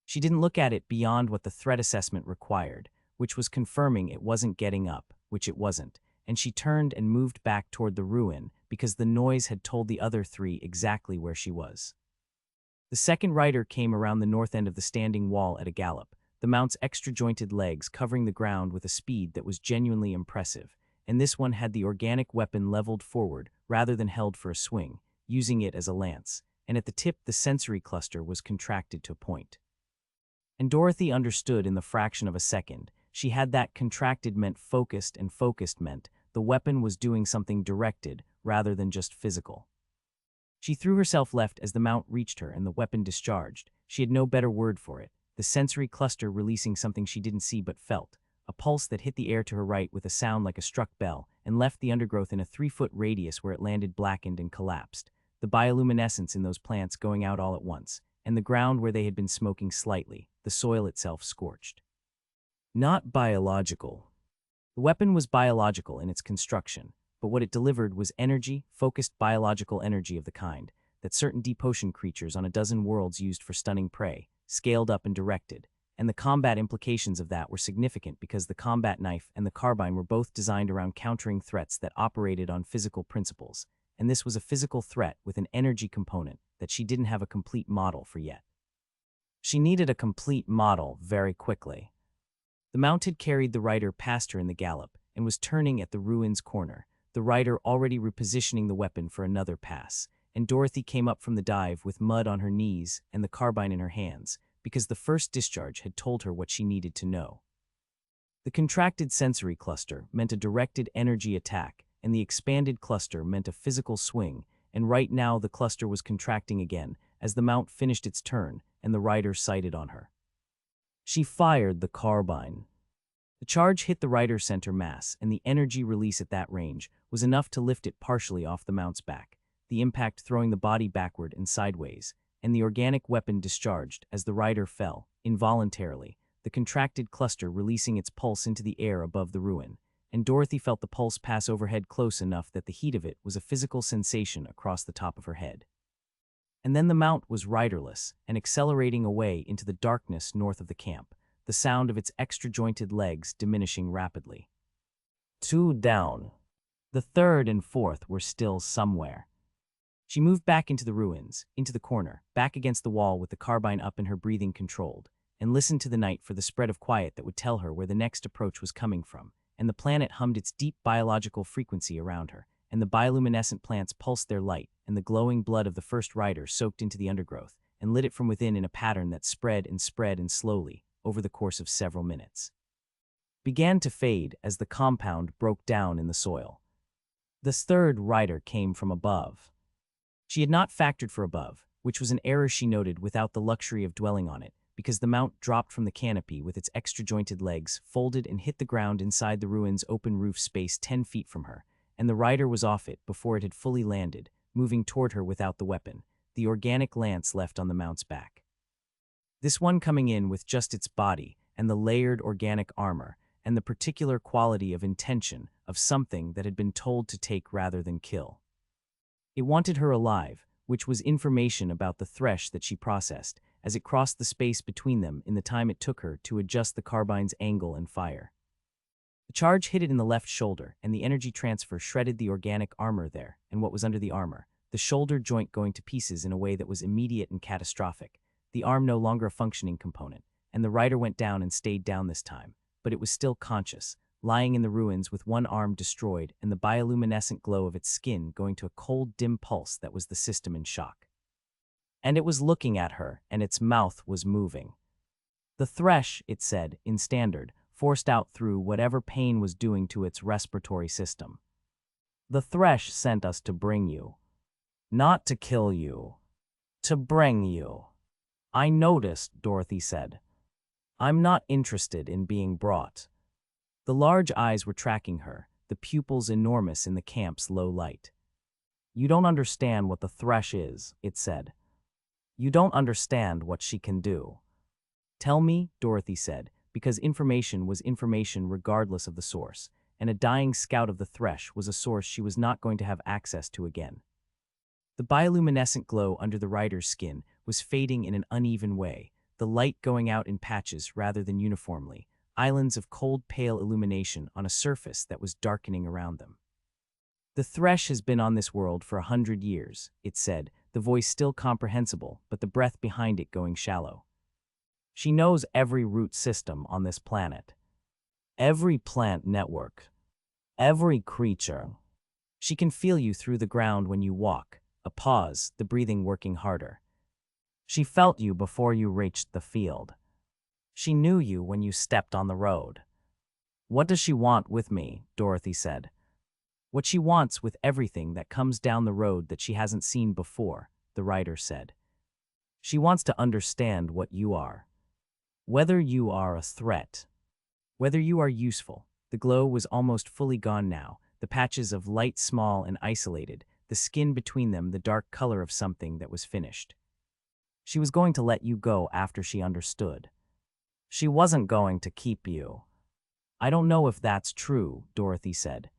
She didn't look at it beyond what the threat assessment required, which was confirming it wasn't getting up, which it wasn't, and she turned and moved back toward the ruin because the noise had told the other 3 exactly where she was. The second rider came around the north end of the standing wall at a gallop, the mount's extra-jointed legs covering the ground with a speed that was genuinely impressive, and this one had the organic weapon leveled forward rather than held for a swing, using it as a lance, and at the tip the sensory cluster was contracted to a point. And Dorothy understood in the fraction of a second. She had that contracted meant focused and focused meant the weapon was doing something directed rather than just physical. She threw herself left as the mount reached her and the weapon discharged. She had no better word for it, the sensory cluster releasing something she didn't see but felt, a pulse that hit the air to her right with a sound like a struck bell and left the undergrowth in a 3-foot radius where it landed blackened and collapsed, the bioluminescence in those plants going out all at once, and the ground where they had been smoking slightly, the soil itself scorched. Not biological. The weapon was biological in its construction, but what it delivered was energy, focused biological energy of the kind that certain deep ocean creatures on a dozen worlds used for stunning prey, scaled up and directed, and the combat implications of that were significant because the combat knife and the carbine were both designed around countering threats that operated on physical principles, and this was a physical threat with an energy component that she didn't have a complete model for yet. She needed a complete model very quickly. The mount had carried the rider past her in the gallop and was turning at the ruin's corner, the rider already repositioning the weapon for another pass, and Dorothy came up from the dive with mud on her knees and the carbine in her hands, because the first discharge had told her what she needed to know. The contracted sensory cluster meant a directed energy attack, and the expanded cluster meant a physical swing, and right now the cluster was contracting again as the mount finished its turn and the rider sighted on her. She fired the carbine. The charge hit the rider's center mass, and the energy release at that range was enough to lift it partially off the mount's back, the impact throwing the body backward and sideways, and the organic weapon discharged as the rider fell, involuntarily, the contracted cluster releasing its pulse into the air above the ruin, and Dorothy felt the pulse pass overhead close enough that the heat of it was a physical sensation across the top of her head. And then the mount was riderless and accelerating away into the darkness north of the camp, the sound of its extra-jointed legs diminishing rapidly. 2 down. The third and fourth were still somewhere. She moved back into the ruins, into the corner, back against the wall with the carbine up and her breathing controlled, and listened to the night for the spread of quiet that would tell her where the next approach was coming from, and the planet hummed its deep biological frequency around her, and the bioluminescent plants pulsed their light, and the glowing blood of the first rider soaked into the undergrowth, and lit it from within in a pattern that spread and slowly, over the course of several minutes, began to fade as the compound broke down in the soil. This third rider came from above. She had not factored for above, which was an error she noted without the luxury of dwelling on it, because the mount dropped from the canopy with its extra-jointed legs, folded and hit the ground inside the ruin's open roof space 10 feet from her, and the rider was off it before it had fully landed, moving toward her without the weapon, the organic lance left on the mount's back. This one coming in with just its body and the layered organic armor and the particular quality of intention of something that had been told to take rather than kill. It wanted her alive, which was information about the thresh that she processed as it crossed the space between them in the time it took her to adjust the carbine's angle and fire. The charge hit it in the left shoulder, and the energy transfer shredded the organic armor there and what was under the armor, the shoulder joint going to pieces in a way that was immediate and catastrophic, the arm no longer a functioning component, and the rider went down and stayed down this time, but it was still conscious, lying in the ruins with one arm destroyed and the bioluminescent glow of its skin going to a cold, dim pulse that was the system in shock. And it was looking at her, and its mouth was moving. The thresh, it said, in standard, forced out through whatever pain was doing to its respiratory system. The thresh sent us to bring you. Not to kill you. To bring you. I noticed, Dorothy said. I'm not interested in being brought. The large eyes were tracking her, the pupils enormous in the camp's low light. You don't understand what the thresh is, it said. You don't understand what she can do. Tell me, Dorothy said, because information was information regardless of the source, and a dying scout of the thresh was a source she was not going to have access to again. The bioluminescent glow under the rider's skin was fading in an uneven way, the light going out in patches rather than uniformly, islands of cold pale illumination on a surface that was darkening around them. The thresh has been on this world for 100 years, it said, the voice still comprehensible, but the breath behind it going shallow. She knows every root system on this planet. Every plant network. Every creature. She can feel you through the ground when you walk, a pause, the breathing working harder. She felt you before you reached the field. She knew you when you stepped on the road. What does she want with me? Dorothy said. What she wants with everything that comes down the road that she hasn't seen before, the rider said. She wants to understand what you are. Whether you are a threat. Whether you are useful. The glow was almost fully gone now, the patches of light small and isolated, the skin between them the dark color of something that was finished. She was going to let you go after she understood. She wasn't going to keep you. I don't know if that's true, Dorothy said.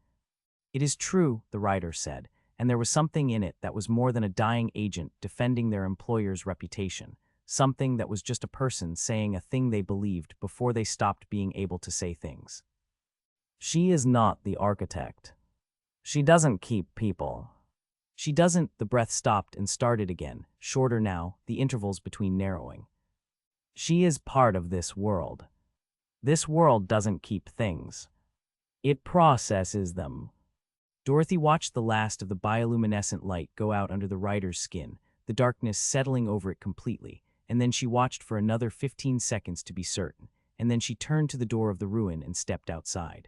It is true, the rider said, and there was something in it that was more than a dying agent defending their employer's reputation, something that was just a person saying a thing they believed before they stopped being able to say things. She is not the architect. She doesn't keep people. She doesn't, the breath stopped and started again, shorter now, the intervals between narrowing. She is part of this world. This world doesn't keep things. It processes them. Dorothy watched the last of the bioluminescent light go out under the rider's skin, the darkness settling over it completely, and then she watched for another 15 seconds to be certain, and then she turned to the door of the ruin and stepped outside.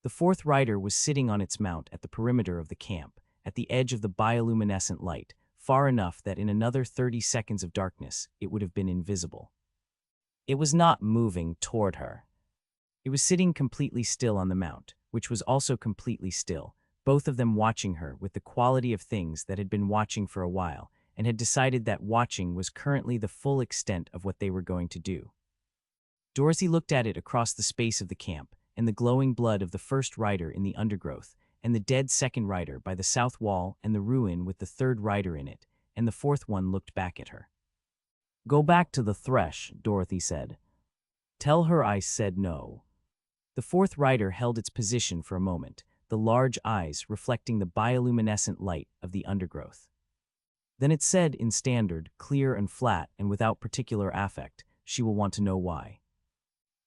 The fourth rider was sitting on its mount at the perimeter of the camp, at the edge of the bioluminescent light, far enough that in another 30 seconds of darkness it would have been invisible. It was not moving toward her. It was sitting completely still on the mount, which was also completely still, both of them watching her with the quality of things that had been watching for a while, and had decided that watching was currently the full extent of what they were going to do. Dorothy looked at it across the space of the camp, and the glowing blood of the first rider in the undergrowth, and the dead second rider by the south wall, and the ruin with the third rider in it, and the fourth one looked back at her. "Go back to the thresh," Dorothy said. "Tell her I said no." The fourth rider held its position for a moment, the large eyes reflecting the bioluminescent light of the undergrowth. Then it said in standard, clear and flat and without particular affect, "She will want to know why."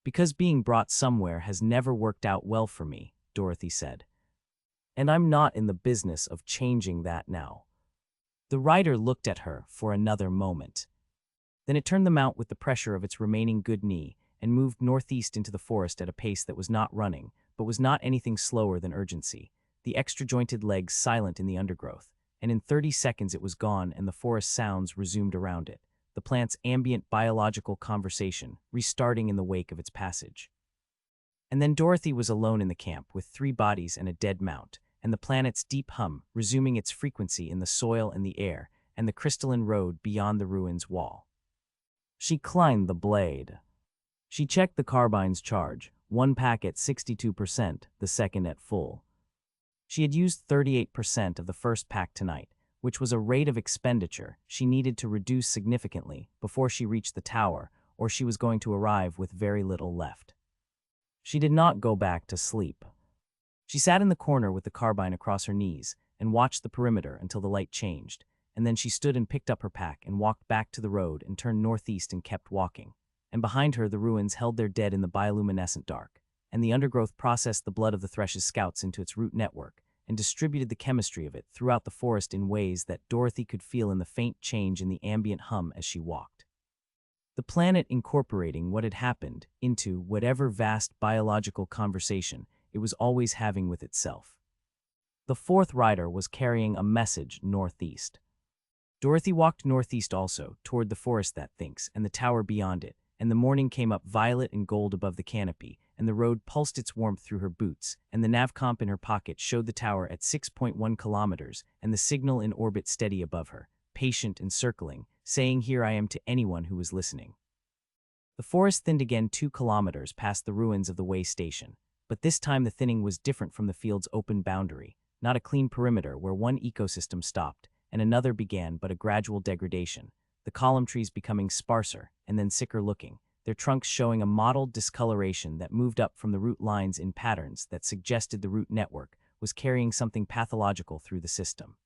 "Because being brought somewhere has never worked out well for me," Dorothy said. "And I'm not in the business of changing that now." The rider looked at her for another moment. Then it turned the mount with the pressure of its remaining good knee and moved northeast into the forest at a pace that was not running, but was not anything slower than urgency, the extra-jointed legs silent in the undergrowth, and in 30 seconds it was gone and the forest sounds resumed around it, the plant's ambient biological conversation restarting in the wake of its passage. And then Dorothy was alone in the camp with 3 bodies and a dead mount, and the planet's deep hum resuming its frequency in the soil and the air, and the crystalline road beyond the ruins' wall. She climbed the blade. She checked the carbine's charge, one pack at 62%, the second at full. She had used 38% of the first pack tonight, which was a rate of expenditure she needed to reduce significantly before she reached the tower, or she was going to arrive with very little left. She did not go back to sleep. She sat in the corner with the carbine across her knees and watched the perimeter until the light changed, and then she stood and picked up her pack and walked back to the road and turned northeast and kept walking. And behind her the ruins held their dead in the bioluminescent dark, and the undergrowth processed the blood of the thresh's scouts into its root network and distributed the chemistry of it throughout the forest in ways that Dorothy could feel in the faint change in the ambient hum as she walked. The planet incorporating what had happened into whatever vast biological conversation it was always having with itself. The fourth rider was carrying a message northeast. Dorothy walked northeast also, toward the forest that thinks, and the tower beyond it, and the morning came up violet and gold above the canopy, and the road pulsed its warmth through her boots, and the navcomp in her pocket showed the tower at 6.1 kilometers, and the signal in orbit steady above her, patient and circling, saying "Here I am" to anyone who was listening. The forest thinned again 2 kilometers past the ruins of the way station, but this time the thinning was different from the field's open boundary, not a clean perimeter where one ecosystem stopped and another began, but a gradual degradation, the column trees becoming sparser and then sicker looking, their trunks showing a mottled discoloration that moved up from the root lines in patterns that suggested the root network was carrying something pathological through the system.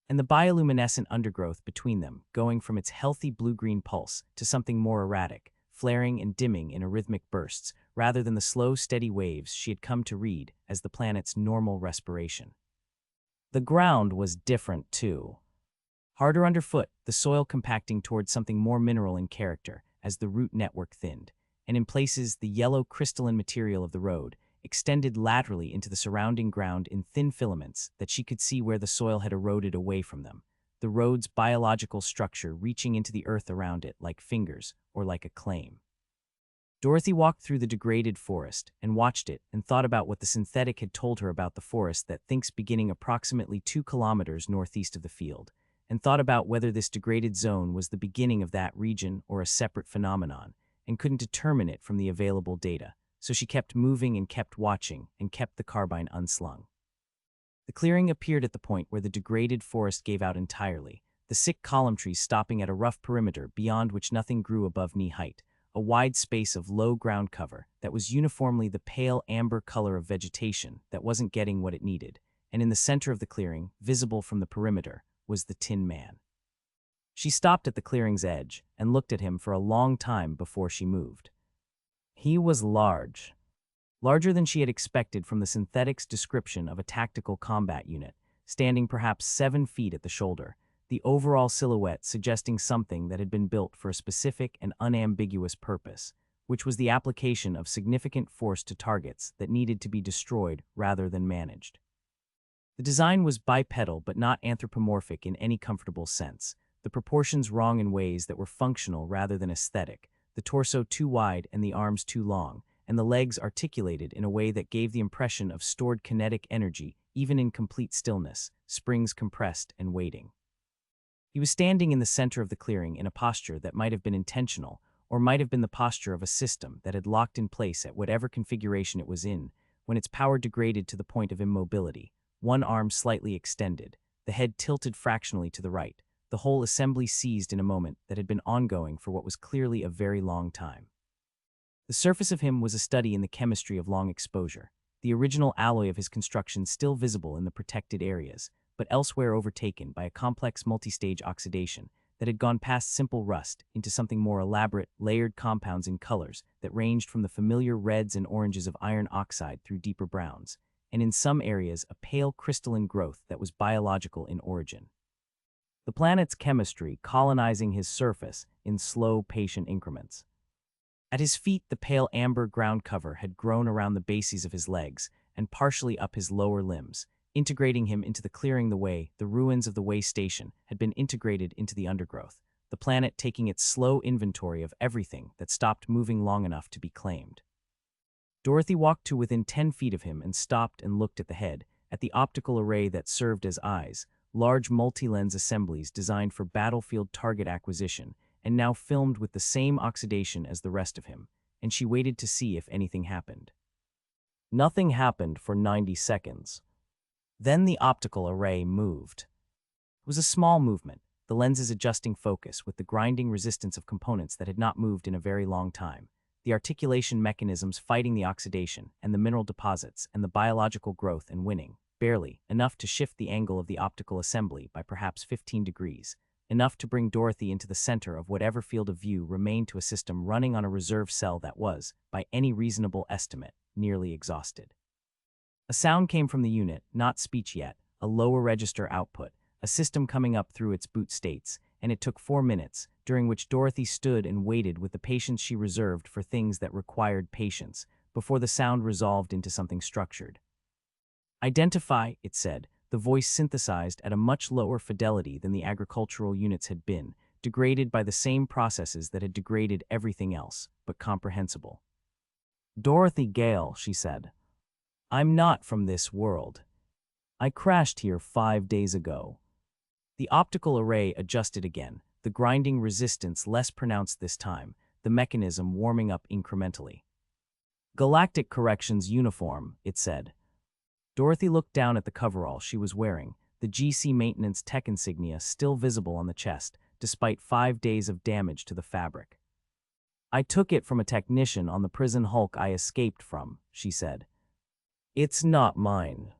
And the bioluminescent undergrowth between them, going from its healthy blue-green pulse to something more erratic, flaring and dimming in arrhythmic bursts, rather than the slow, steady waves she had come to read as the planet's normal respiration. The ground was different, too. Harder underfoot, the soil compacting towards something more mineral in character as the root network thinned, and in places the yellow crystalline material of the road extended laterally into the surrounding ground in thin filaments that she could see where the soil had eroded away from them, the road's biological structure reaching into the earth around it like fingers or like a claim. Dorothy walked through the degraded forest and watched it and thought about what the synthetic had told her about the forest that thinks beginning approximately 2 kilometers northeast of the field, and thought about whether this degraded zone was the beginning of that region or a separate phenomenon, and couldn't determine it from the available data, so she kept moving and kept watching and kept the carbine unslung. The clearing appeared at the point where the degraded forest gave out entirely, the sick column trees stopping at a rough perimeter beyond which nothing grew above knee height, a wide space of low ground cover that was uniformly the pale amber color of vegetation that wasn't getting what it needed, and in the center of the clearing, visible from the perimeter, was the Tin Man. She stopped at the clearing's edge and looked at him for a long time before she moved. He was large. Larger than she had expected from the synthetic's description of a tactical combat unit, standing perhaps 7 feet at the shoulder, the overall silhouette suggesting something that had been built for a specific and unambiguous purpose, which was the application of significant force to targets that needed to be destroyed rather than managed. The design was bipedal but not anthropomorphic in any comfortable sense, the proportions wrong in ways that were functional rather than aesthetic, the torso too wide and the arms too long, and the legs articulated in a way that gave the impression of stored kinetic energy, even in complete stillness, springs compressed and waiting. He was standing in the center of the clearing in a posture that might have been intentional, or might have been the posture of a system that had locked in place at whatever configuration it was in, when its power degraded to the point of immobility, one arm slightly extended, the head tilted fractionally to the right, the whole assembly seized in a moment that had been ongoing for what was clearly a very long time. The surface of him was a study in the chemistry of long exposure, the original alloy of his construction still visible in the protected areas, but elsewhere overtaken by a complex multistage oxidation that had gone past simple rust into something more elaborate, layered compounds in colors that ranged from the familiar reds and oranges of iron oxide through deeper browns, and in some areas a pale crystalline growth that was biological in origin. The planet's chemistry colonizing his surface in slow, patient increments. At his feet, the pale amber ground cover had grown around the bases of his legs and partially up his lower limbs, integrating him into the clearing the way the ruins of the way station had been integrated into the undergrowth, the planet taking its slow inventory of everything that stopped moving long enough to be claimed. Dorothy walked to within 10 feet of him and stopped and looked at the head, at the optical array that served as eyes, large multi-lens assemblies designed for battlefield target acquisition, and now filmed with the same oxidation as the rest of him, and she waited to see if anything happened. Nothing happened for 90 seconds. Then the optical array moved. It was a small movement, the lenses adjusting focus with the grinding resistance of components that had not moved in a very long time, the articulation mechanisms fighting the oxidation and the mineral deposits and the biological growth and winning, barely, enough to shift the angle of the optical assembly by perhaps 15 degrees, enough to bring Dorothy into the center of whatever field of view remained to a system running on a reserve cell that was, by any reasonable estimate, nearly exhausted. A sound came from the unit, not speech yet, a lower register output, a system coming up through its boot states, and it took 4 minutes, during which Dorothy stood and waited with the patience she reserved for things that required patience, before the sound resolved into something structured. Identify, it said, the voice synthesized at a much lower fidelity than the agricultural units had been, degraded by the same processes that had degraded everything else, but comprehensible. Dorothy Gale, she said. I'm not from this world. I crashed here 5 days ago. The optical array adjusted again, the grinding resistance less pronounced this time, the mechanism warming up incrementally. Galactic Corrections Uniform, it said. Dorothy looked down at the coverall she was wearing, the GC Maintenance Tech insignia still visible on the chest, despite 5 days of damage to the fabric. I took it from a technician on the prison hulk I escaped from, she said. It's not mine.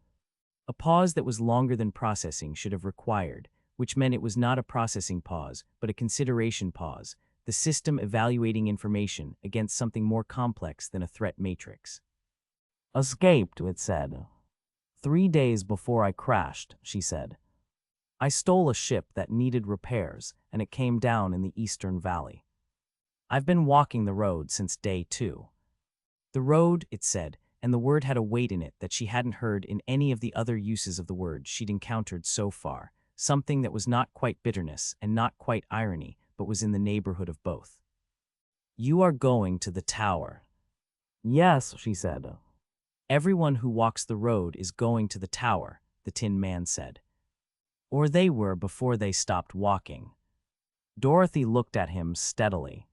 A pause that was longer than processing should have required, which meant it was not a processing pause, but a consideration pause, the system evaluating information against something more complex than a threat matrix. Escaped, it said. 3 days before I crashed, she said. I stole a ship that needed repairs, and it came down in the Eastern Valley. I've been walking the road since day 2. The road, it said, and the word had a weight in it that she hadn't heard in any of the other uses of the word she'd encountered so far, something that was not quite bitterness and not quite irony, but was in the neighborhood of both. You are going to the tower. Yes, she said. Everyone who walks the road is going to the tower, the Tin Man said. Or they were before they stopped walking. Dorothy looked at him steadily.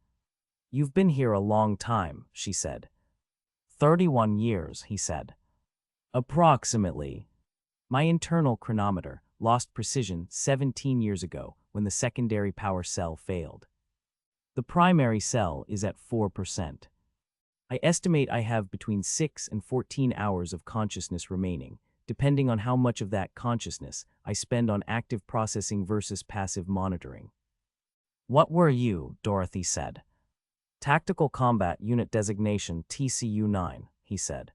You've been here a long time, she said. 31 years, he said. Approximately. My internal chronometer lost precision 17 years ago when the secondary power cell failed. The primary cell is at 4%. I estimate I have between 6 and 14 hours of consciousness remaining, depending on how much of that consciousness I spend on active processing versus passive monitoring. What were you? Dorothy said. Tactical Combat Unit Designation TCU-9, he said.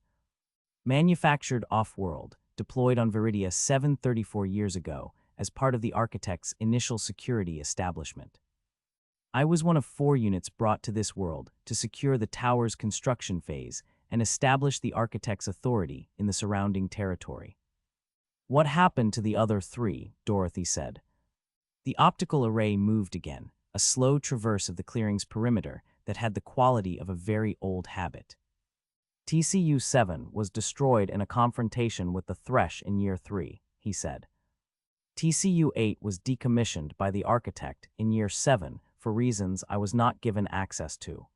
Manufactured off-world, deployed on Viridia 734 years ago as part of the Architect's initial security establishment. I was one of 4 units brought to this world to secure the tower's construction phase and establish the Architect's authority in the surrounding territory. What happened to the other 3? Dorothy said. The optical array moved again, a slow traverse of the clearing's perimeter that had the quality of a very old habit. TCU-7 was destroyed in a confrontation with the Thresh in Year 3, he said. TCU-8 was decommissioned by the architect in Year 7 for reasons I was not given access to.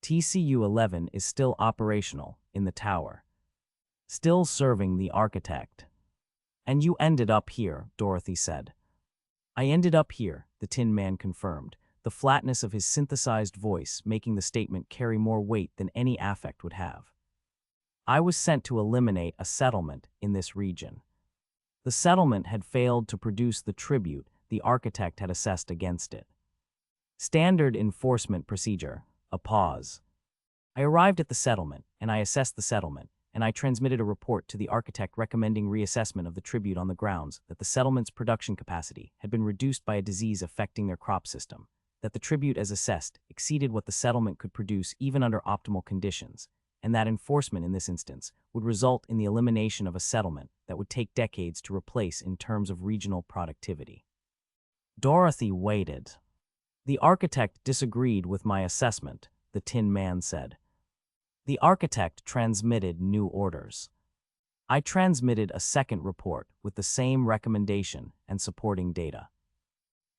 TCU-11 is still operational in the tower, still serving the architect. And you ended up here, Dorothy said. I ended up here, the Tin Man confirmed, the flatness of his synthesized voice making the statement carry more weight than any affect would have. I was sent to eliminate a settlement in this region. The settlement had failed to produce the tribute the architect had assessed against it. Standard enforcement procedure, a pause. I arrived at the settlement, and I assessed the settlement, and I transmitted a report to the architect recommending reassessment of the tribute on the grounds that the settlement's production capacity had been reduced by a disease affecting their crop system, that the tribute as assessed exceeded what the settlement could produce even under optimal conditions, and that enforcement in this instance would result in the elimination of a settlement that would take decades to replace in terms of regional productivity. Dorothy waited. The architect disagreed with my assessment, the Tin Man said. The architect transmitted new orders. I transmitted a second report with the same recommendation and supporting data.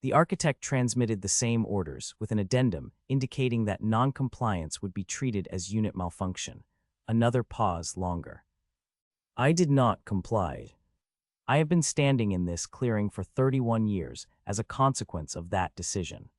The architect transmitted the same orders with an addendum indicating that non-compliance would be treated as unit malfunction. Another pause longer. I did not comply. I have been standing in this clearing for 31 years as a consequence of that decision.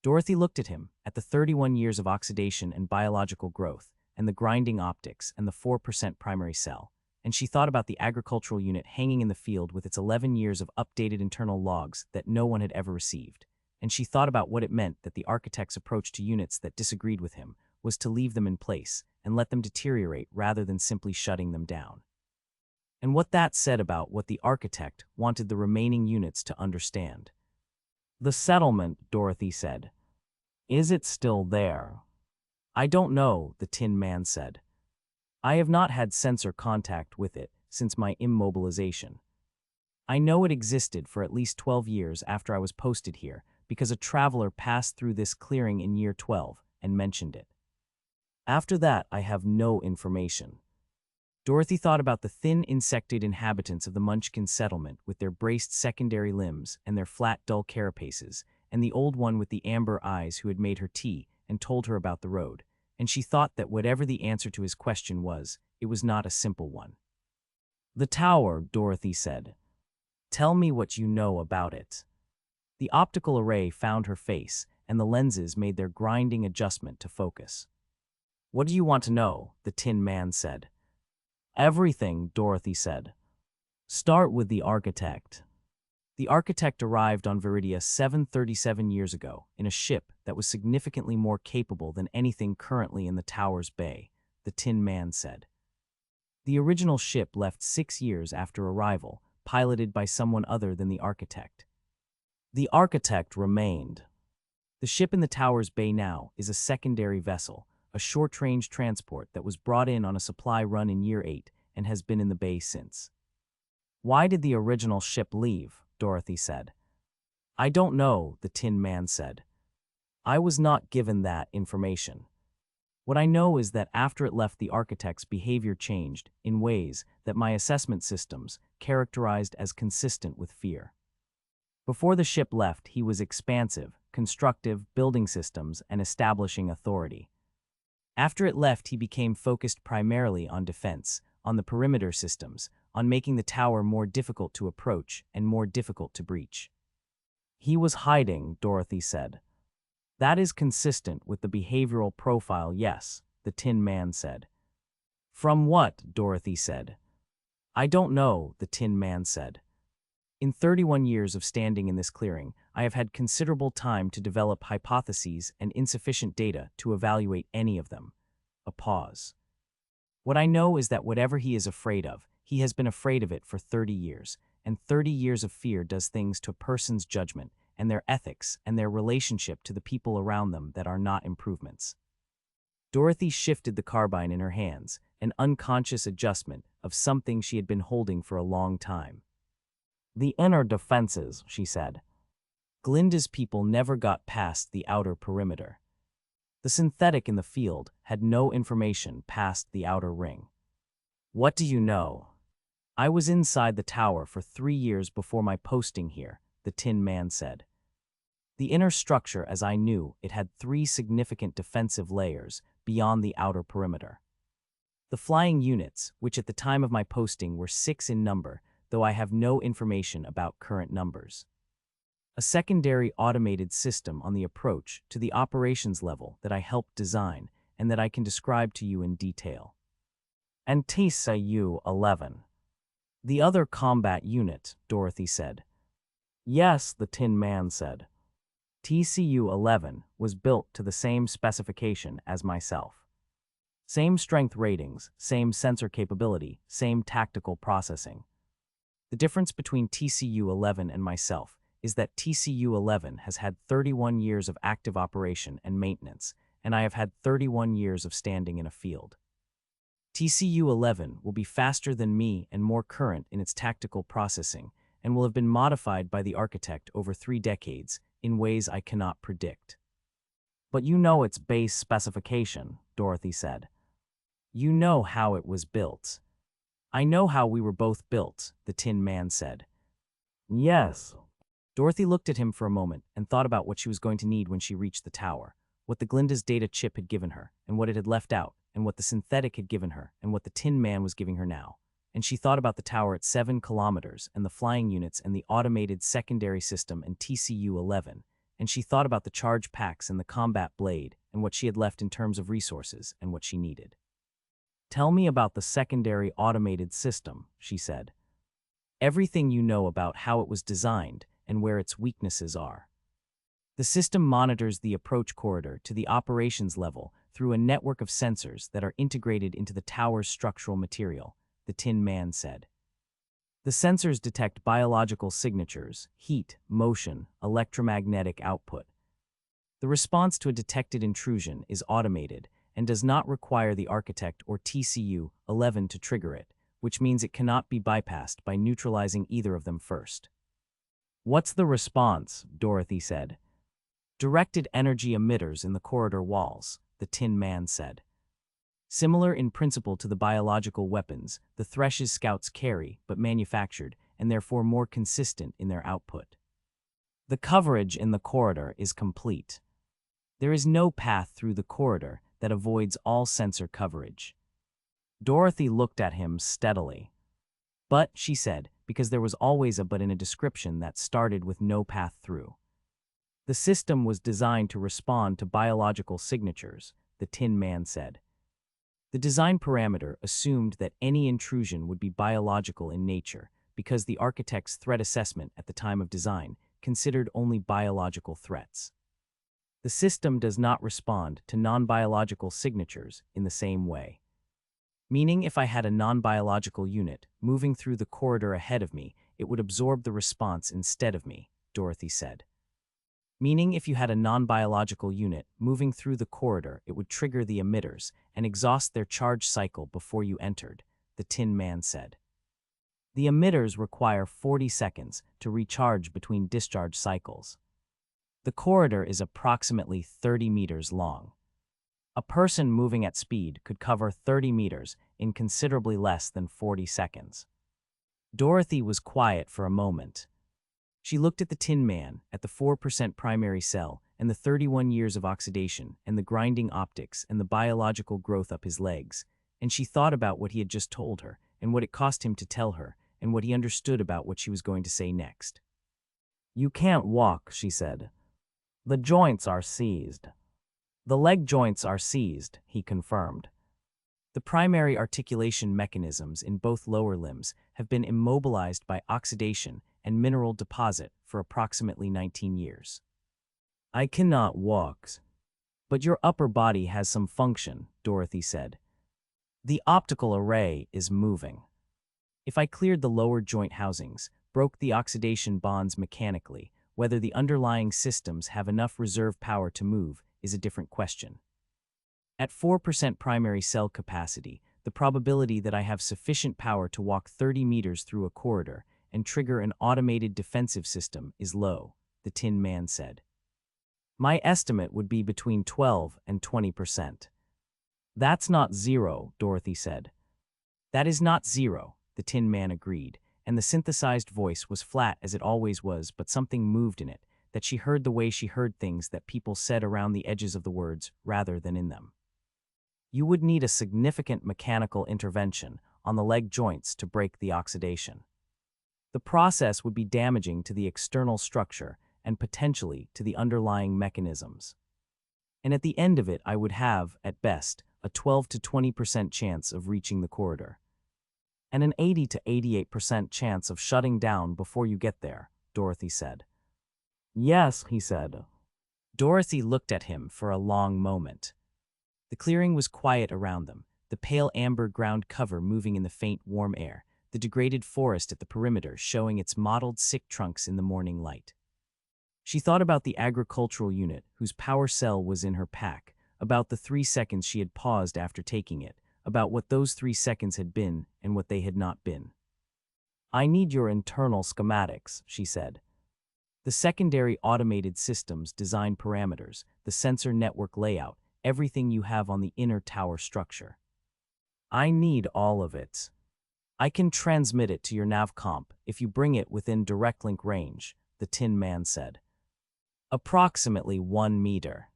Dorothy looked at him, at the 31 years of oxidation and biological growth, and the grinding optics and the 4% primary cell, and she thought about the agricultural unit hanging in the field with its 11 years of updated internal logs that no one had ever received, and she thought about what it meant that the architect's approach to units that disagreed with him was to leave them in place and let them deteriorate rather than simply shutting them down. And what that said about what the architect wanted the remaining units to understand. The settlement, Dorothy said. Is it still there? I don't know, the Tin Man said. I have not had sensor contact with it since my immobilization. I know it existed for at least 12 years after I was posted here because a traveler passed through this clearing in year 12 and mentioned it. After that, I have no information. Dorothy thought about the thin, insected inhabitants of the Munchkin settlement with their braced secondary limbs and their flat, dull carapaces, and the old one with the amber eyes who had made her tea and told her about the road, and she thought that whatever the answer to his question was, it was not a simple one. The tower, Dorothy said. Tell me what you know about it. The optical array found her face, and the lenses made their grinding adjustment to focus. What do you want to know? The Tin Man said. Everything, Dorothy said. Start with the architect. The architect arrived on Viridia 737 years ago in a ship that was significantly more capable than anything currently in the tower's bay, the Tin Man said. The original ship left 6 years after arrival, piloted by someone other than the architect. The architect remained. The ship in the tower's bay now is a secondary vessel, a short-range transport that was brought in on a supply run in year 8 and has been in the bay since. Why did the original ship leave? Dorothy said. I don't know, the Tin Man said. I was not given that information. What I know is that after it left, the architect's behavior changed in ways that my assessment systems characterized as consistent with fear. Before the ship left, he was expansive, constructive, building systems, and establishing authority. After it left, he became focused primarily on defense, on the perimeter systems, on making the tower more difficult to approach and more difficult to breach. He was hiding, Dorothy said. That is consistent with the behavioral profile, yes, the Tin Man said. From what? Dorothy said. I don't know, the Tin Man said. In 31 years of standing in this clearing, I have had considerable time to develop hypotheses and insufficient data to evaluate any of them. A pause. What I know is that whatever he is afraid of, he has been afraid of it for 30 years, and 30 years of fear does things to a person's judgment and their ethics and their relationship to the people around them that are not improvements. Dorothy shifted the carbine in her hands, an unconscious adjustment of something she had been holding for a long time. The inner defenses, she said. Glinda's people never got past the outer perimeter. The synthetic in the field had no information past the outer ring. What do you know? I was inside the tower for 3 years before my posting here, the Tin Man said. The inner structure, as I knew, it had 3 significant defensive layers beyond the outer perimeter. The flying units, which at the time of my posting were 6 in number, though I have no information about current numbers. A secondary automated system on the approach to the operations level that I helped design and that I can describe to you in detail. And TCU-11. The other combat unit, Dorothy said. Yes, the Tin Man said. TCU-11 was built to the same specification as myself. Same strength ratings, same sensor capability, same tactical processing. The difference between TCU-11 and myself is that TCU-11 has had 31 years of active operation and maintenance, and I have had 31 years of standing in a field. TCU-11 will be faster than me and more current in its tactical processing, and will have been modified by the architect over 3 decades in ways I cannot predict. But you know its base specification, Dorothy said. You know how it was built. I know how we were both built, the Tin Man said. Yes. Dorothy looked at him for a moment and thought about what she was going to need when she reached the tower, what the Glinda's data chip had given her, and what it had left out, and what the synthetic had given her, and what the Tin Man was giving her now. And she thought about the tower at 7 kilometers, and the flying units, and the automated secondary system, and TCU-11, and she thought about the charge packs and the combat blade, and what she had left in terms of resources, and what she needed. Tell me about the secondary automated system, she said. Everything you know about how it was designed and where its weaknesses are. The system monitors the approach corridor to the operations level through a network of sensors that are integrated into the tower's structural material, the Tin Man said. The sensors detect biological signatures, heat, motion, electromagnetic output. The response to a detected intrusion is automated and does not require the architect or TCU-11 to trigger it, which means it cannot be bypassed by neutralizing either of them first. What's the response? Dorothy said. Directed energy emitters in the corridor walls, the Tin Man said. Similar in principle to the biological weapons the Thresh's scouts carry, but manufactured, and therefore more consistent in their output. The coverage in the corridor is complete. There is no path through the corridor that avoids all sensor coverage. Dorothy looked at him steadily. But, she said, because there was always a but in a description that started with no path through. The system was designed to respond to biological signatures, the Tin Man said. The design parameter assumed that any intrusion would be biological in nature because the architect's threat assessment at the time of design considered only biological threats. The system does not respond to non-biological signatures in the same way. Meaning if I had a non-biological unit moving through the corridor ahead of me, it would absorb the response instead of me, Dorothy said. Meaning if you had a non-biological unit moving through the corridor, it would trigger the emitters and exhaust their charge cycle before you entered, the Tin Man said. The emitters require 40 seconds to recharge between discharge cycles. The corridor is approximately 30 meters long. A person moving at speed could cover 30 meters in considerably less than 40 seconds. Dorothy was quiet for a moment. She looked at the Tin Man, at the 4% primary cell, and the 31 years of oxidation, and the grinding optics, and the biological growth up his legs, and she thought about what he had just told her, and what it cost him to tell her, and what he understood about what she was going to say next. You can't walk, she said. The joints are seized. The leg joints are seized, he confirmed. The primary articulation mechanisms in both lower limbs have been immobilized by oxidation and mineral deposit for approximately 19 years. I cannot walk. But your upper body has some function, Dorothy said. The optical array is moving. If I cleared the lower joint housings, broke the oxidation bonds mechanically, whether the underlying systems have enough reserve power to move is a different question. At 4% primary cell capacity, the probability that I have sufficient power to walk 30 meters through a corridor and trigger an automated defensive system is low, the Tin Man said. My estimate would be between 12 and 20%. That's not zero, Dorothy said. That is not zero, the Tin Man agreed, and the synthesized voice was flat as it always was, but something moved in it, that she heard the way she heard things that people said around the edges of the words rather than in them. You would need a significant mechanical intervention on the leg joints to break the oxidation. The process would be damaging to the external structure and potentially to the underlying mechanisms. And at the end of it, I would have, at best, a 12 to 20% chance of reaching the corridor. And an 80 to 88% chance of shutting down before you get there, Dorothy said. Yes, he said. Dorothy looked at him for a long moment. The clearing was quiet around them, the pale amber ground cover moving in the faint warm air, the degraded forest at the perimeter showing its mottled sick trunks in the morning light. She thought about the agricultural unit whose power cell was in her pack, about the 3 seconds she had paused after taking it, about what those 3 seconds had been and what they had not been. I need your internal schematics, she said. The secondary automated systems design parameters, the sensor network layout, everything you have on the inner tower structure. I need all of it. I can transmit it to your navcomp if you bring it within direct link range, the Tin Man said. Approximately 1 meter.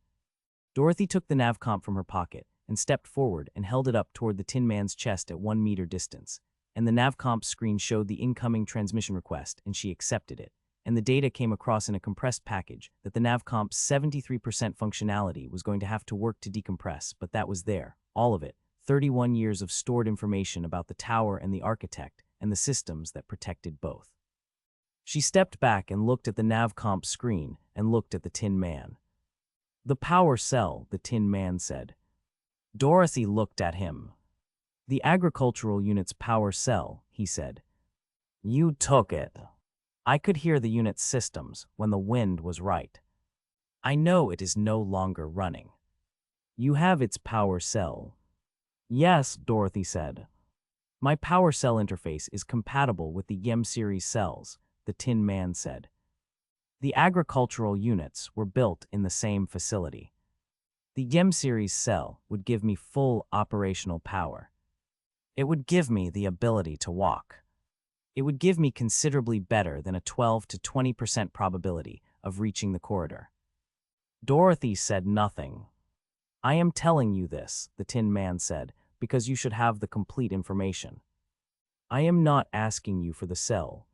Dorothy took the navcomp from her pocket and stepped forward and held it up toward the Tin Man's chest at 1 meter distance, and the navcomp screen showed the incoming transmission request, and she accepted it, and the data came across in a compressed package that the navcomp's 73% functionality was going to have to work to decompress, but that was there, all of it, 31 years of stored information about the tower and the architect and the systems that protected both. She stepped back and looked at the navcomp screen and looked at the Tin Man. The power cell, the Tin Man said. Dorothy looked at him. The agricultural unit's power cell, he said. You took it. I could hear the unit's systems when the wind was right. I know it is no longer running. You have its power cell. Yes, Dorothy said. My power cell interface is compatible with the YEM series cells, the Tin Man said. The agricultural units were built in the same facility. The YEM series cell would give me full operational power. It would give me the ability to walk. It would give me considerably better than a 12 to 20% probability of reaching the corridor. Dorothy said nothing. I am telling you this, the Tin Man said, because you should have the complete information. I am not asking you for the cell.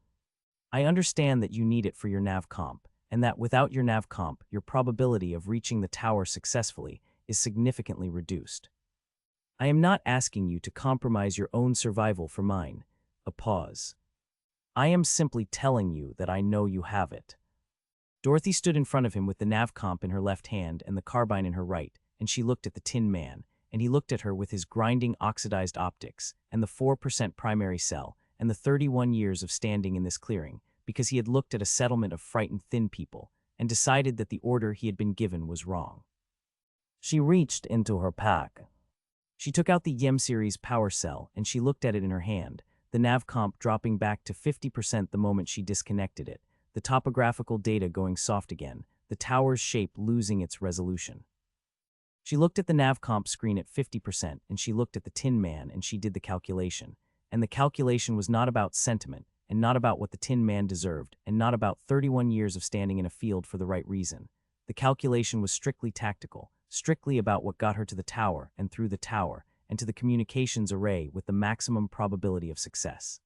I understand that you need it for your navcomp, and that without your navcomp, your probability of reaching the tower successfully is significantly reduced. I am not asking you to compromise your own survival for mine. A pause. I am simply telling you that I know you have it. Dorothy stood in front of him with the navcomp in her left hand and the carbine in her right, and she looked at the Tin Man, and he looked at her with his grinding oxidized optics, and the 4% primary cell, and the 31 years of standing in this clearing, because he had looked at a settlement of frightened thin people, and decided that the order he had been given was wrong. She reached into her pack. She took out the YEM series power cell, and she looked at it in her hand, the navcomp dropping back to 50% the moment she disconnected it, the topographical data going soft again, the tower's shape losing its resolution. She looked at the navcomp screen at 50%, and she looked at the Tin Man, and she did the calculation. And the calculation was not about sentiment, and not about what the Tin Man deserved, and not about 31 years of standing in a field for the right reason. The calculation was strictly tactical, strictly about what got her to the tower and through the tower, and to the communications array with the maximum probability of success.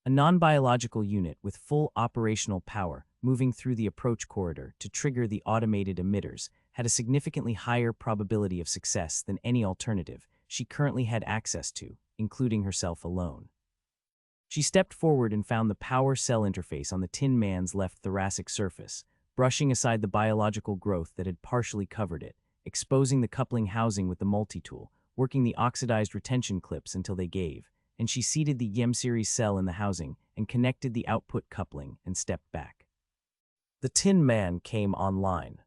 A non-biological unit with full operational power moving through the approach corridor to trigger the automated emitters had a significantly higher probability of success than any alternative she currently had access to, including herself alone. She stepped forward and found the power cell interface on the Tin Man's left thoracic surface, brushing aside the biological growth that had partially covered it, exposing the coupling housing with the multi-tool, working the oxidized retention clips until they gave, and she seated the YEM series cell in the housing and connected the output coupling and stepped back. The Tin Man came online.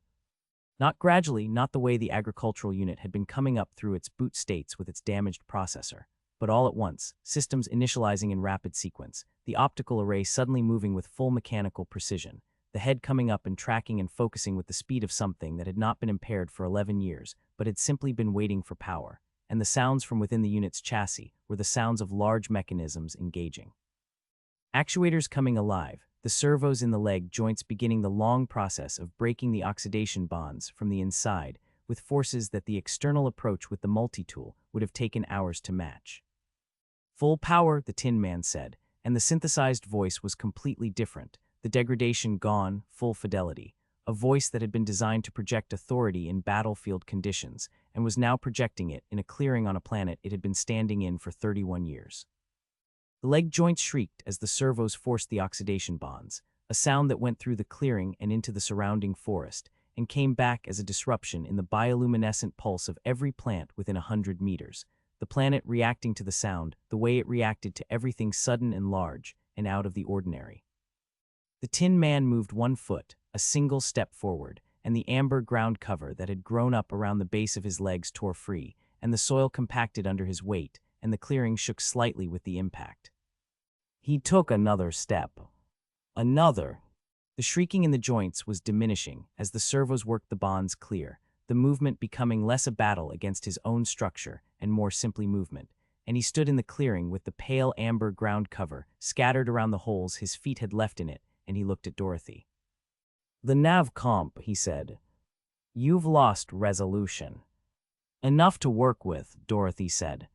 Not gradually, not the way the agricultural unit had been coming up through its boot states with its damaged processor, but all at once, systems initializing in rapid sequence, the optical array suddenly moving with full mechanical precision, the the head coming up and tracking and focusing with the speed of something that had not been impaired for 11 years, but had simply been waiting for power. And the sounds from within the unit's chassis were the sounds of large mechanisms engaging. Actuators coming alive, the servos in the leg joints beginning the long process of breaking the oxidation bonds from the inside with forces that the external approach with the multi-tool would have taken hours to match. Full power, the Tin Man said, and the synthesized voice was completely different, the degradation gone, full fidelity, a voice that had been designed to project authority in battlefield conditions and was now projecting it in a clearing on a planet it had been standing in for 31 years. The leg joints shrieked as the servos forced the oxidation bonds, a sound that went through the clearing and into the surrounding forest, and came back as a disruption in the bioluminescent pulse of every plant within 100 meters, the planet reacting to the sound the way it reacted to everything sudden and large and out of the ordinary. The Tin Man moved 1 foot, a single step forward, and the amber ground cover that had grown up around the base of his legs tore free, and the soil compacted under his weight, and the clearing shook slightly with the impact. He took another step. Another. The shrieking in the joints was diminishing as the servos worked the bonds clear, the movement becoming less a battle against his own structure and more simply movement, and he stood in the clearing with the pale amber ground cover scattered around the holes his feet had left in it, and he looked at Dorothy. "The nav comp," he said. "You've lost resolution." "Enough to work with," Dorothy said.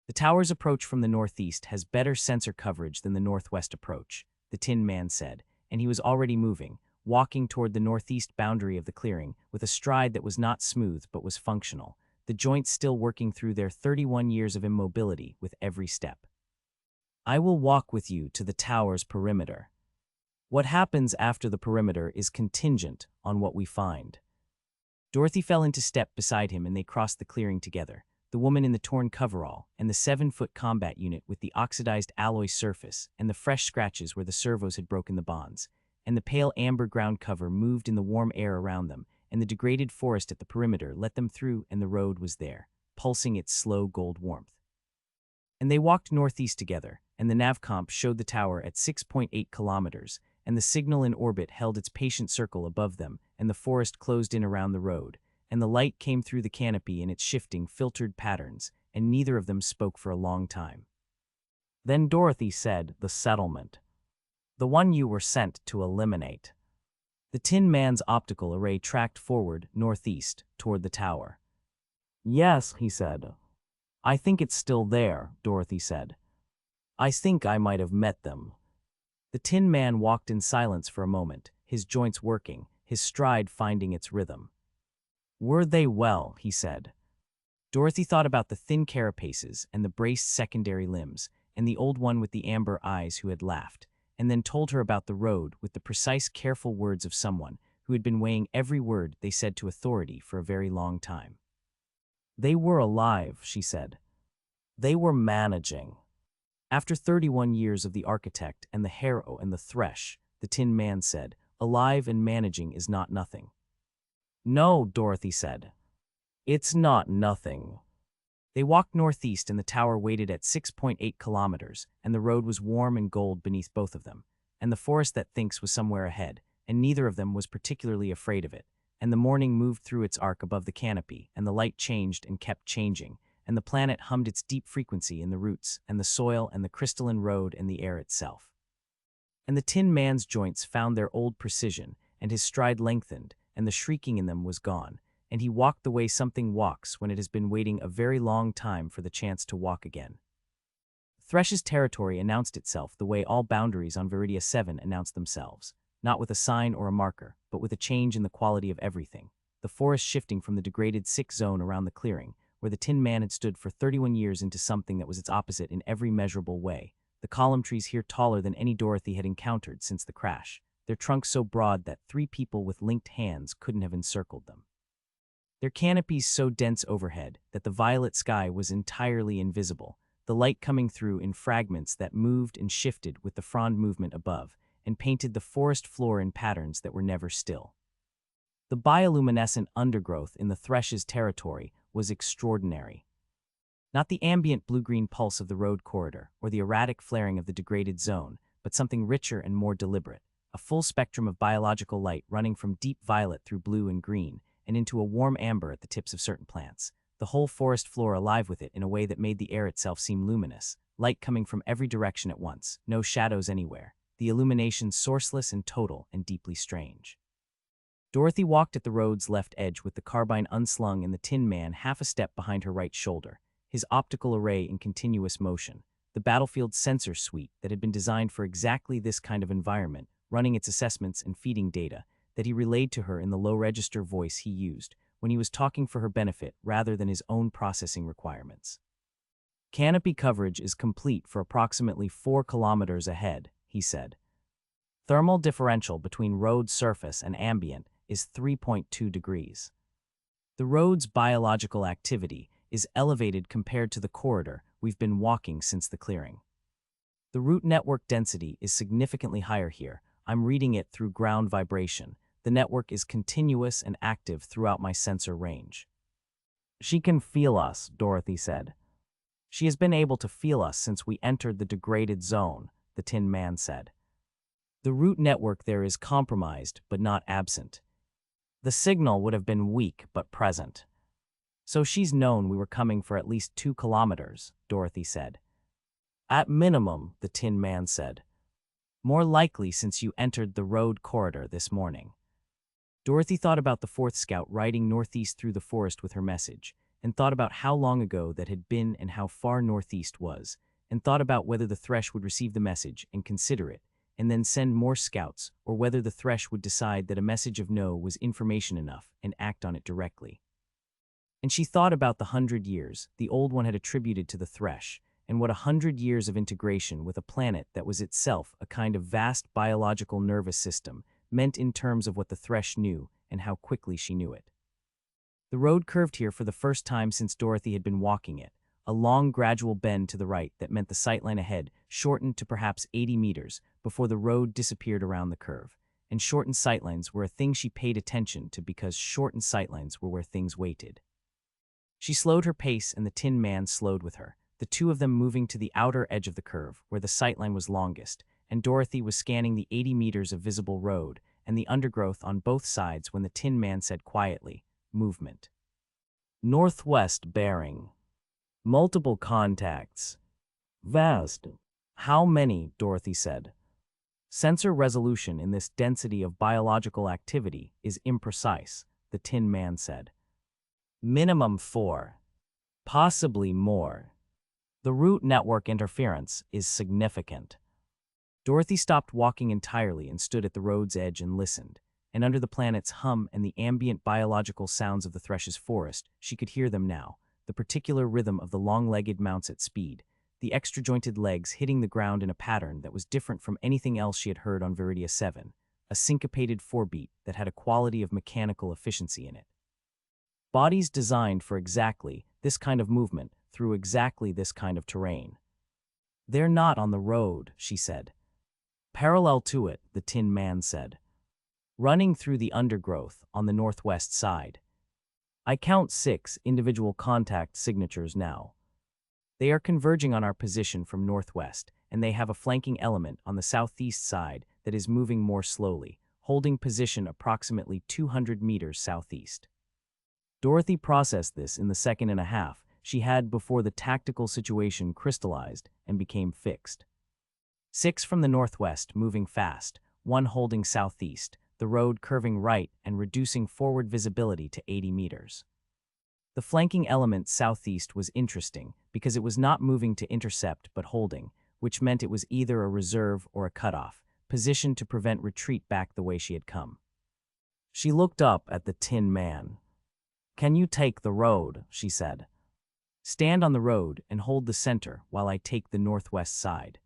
"The tower's approach from the northeast has better sensor coverage than the northwest approach," the Tin Man said, and he was already moving, walking toward the northeast boundary of the clearing with a stride that was not smooth but was functional, the joints still working through their 31 years of immobility with every step. "I will walk with you to the tower's perimeter. What happens after the perimeter is contingent on what we find." Dorothy fell into step beside him and they crossed the clearing together, the woman in the torn coverall and the 7-foot combat unit with the oxidized alloy surface and the fresh scratches where the servos had broken the bonds, and the pale amber ground cover moved in the warm air around them, and the degraded forest at the perimeter let them through, and the road was there, pulsing its slow gold warmth. And they walked northeast together, and the navcomp showed the tower at 6.8 kilometers, and the signal in orbit held its patient circle above them, and the forest closed in around the road, and the light came through the canopy in its shifting, filtered patterns, and neither of them spoke for a long time. Then Dorothy said, "The settlement. The one you were sent to eliminate." The Tin Man's optical array tracked forward, northeast, toward the tower. "Yes," he said. "I think it's still there," Dorothy said. "I think I might have met them." The Tin Man walked in silence for a moment, his joints working, his stride finding its rhythm. "Were they well?" he said. Dorothy thought about the thin carapaces and the braced secondary limbs, and the old one with the amber eyes who had laughed, and then told her about the road with the precise, careful words of someone who had been weighing every word they said to authority for a very long time. "They were alive," she said. "They were managing." After 31 years of the architect and the harrow and the thresh, the Tin Man said, "Alive and managing is not nothing." "No," Dorothy said. "It's not nothing." They walked northeast and the tower waited at 6.8 kilometers, and the road was warm and gold beneath both of them, and the forest that thinks was somewhere ahead, and neither of them was particularly afraid of it, and the morning moved through its arc above the canopy, and the light changed and kept changing, and the planet hummed its deep frequency in the roots and the soil and the crystalline road and the air itself. And the Tin Man's joints found their old precision, and his stride lengthened, and the shrieking in them was gone, and he walked the way something walks when it has been waiting a very long time for the chance to walk again. Thresh's territory announced itself the way all boundaries on Viridia 7 announced themselves, not with a sign or a marker, but with a change in the quality of everything, the forest shifting from the degraded sick zone around the clearing, where the Tin Man had stood for 31 years, into something that was its opposite in every measurable way, the column trees here taller than any Dorothy had encountered since the crash, their trunks so broad that 3 people with linked hands couldn't have encircled them. Their canopies so dense overhead that the violet sky was entirely invisible, the light coming through in fragments that moved and shifted with the frond movement above, and painted the forest floor in patterns that were never still. The bioluminescent undergrowth in the Thresh's territory was extraordinary. Not the ambient blue-green pulse of the road corridor or the erratic flaring of the degraded zone, but something richer and more deliberate, a full spectrum of biological light running from deep violet through blue and green, and into a warm amber at the tips of certain plants, the whole forest floor alive with it in a way that made the air itself seem luminous, light coming from every direction at once, no shadows anywhere, the illumination sourceless and total and deeply strange. Dorothy walked at the road's left edge with the carbine unslung and the Tin Man half a step behind her right shoulder, his optical array in continuous motion, the battlefield sensor suite that had been designed for exactly this kind of environment, running its assessments and feeding data, that he relayed to her in the low-register voice he used when he was talking for her benefit rather than his own processing requirements. Canopy coverage is complete for approximately 4 kilometers ahead, he said. Thermal differential between road surface and ambient is 3.2 degrees. The road's biological activity is elevated compared to the corridor we've been walking since the clearing. The root network density is significantly higher here. I'm reading it through ground vibration. The network is continuous and active throughout my sensor range. She can feel us, Dorothy said. She has been able to feel us since we entered the degraded zone, the Tin Man said. The root network there is compromised, but not absent. The signal would have been weak, but present. So she's known we were coming for at least 2 kilometers, Dorothy said. At minimum, the Tin Man said. More likely since you entered the road corridor this morning. Dorothy thought about the 4th Scout riding northeast through the forest with her message, and thought about how long ago that had been and how far northeast was, and thought about whether the Thresh would receive the message and consider it, and then send more scouts, or whether the Thresh would decide that a message of no was information enough and act on it directly. And she thought about the 100 years the Old One had attributed to the Thresh, and what 100 years of integration with a planet that was itself a kind of vast biological nervous system meant in terms of what the Thresh knew and how quickly she knew it. The road curved here for the first time since Dorothy had been walking it, a long gradual bend to the right that meant the sightline ahead shortened to perhaps 80 meters before the road disappeared around the curve, and shortened sightlines were a thing she paid attention to because shortened sightlines were where things waited. She slowed her pace and the Tin Man slowed with her, the two of them moving to the outer edge of the curve where the sightline was longest, and Dorothy was scanning the 80 meters of visible road and the undergrowth on both sides when the Tin Man said quietly, movement. Northwest bearing. Multiple contacts. Vast. How many? Dorothy said. Sensor resolution in this density of biological activity is imprecise, the Tin Man said. Minimum 4. Possibly more. The root network interference is significant. Dorothy stopped walking entirely and stood at the road's edge and listened, and under the planet's hum and the ambient biological sounds of the Thresh's forest, she could hear them now, the particular rhythm of the long-legged mounts at speed, the extra-jointed legs hitting the ground in a pattern that was different from anything else she had heard on Viridia 7, a syncopated forebeat that had a quality of mechanical efficiency in it. Bodies designed for exactly this kind of movement through exactly this kind of terrain. They're not on the road, she said. Parallel to it, the Tin Man said. Running through the undergrowth on the northwest side. I count 6 individual contact signatures now. They are converging on our position from northwest, and they have a flanking element on the southeast side that is moving more slowly, holding position approximately 200 meters southeast. Dorothy processed this in the second and a half she had before the tactical situation crystallized and became fixed. 6 from the northwest moving fast, 1 holding southeast, the road curving right and reducing forward visibility to 80 meters. The flanking element southeast was interesting because it was not moving to intercept but holding, which meant it was either a reserve or a cutoff, positioned to prevent retreat back the way she had come. She looked up at the Tin Man. Can you take the road? She said. Stand on the road and hold the center while I take the northwest side.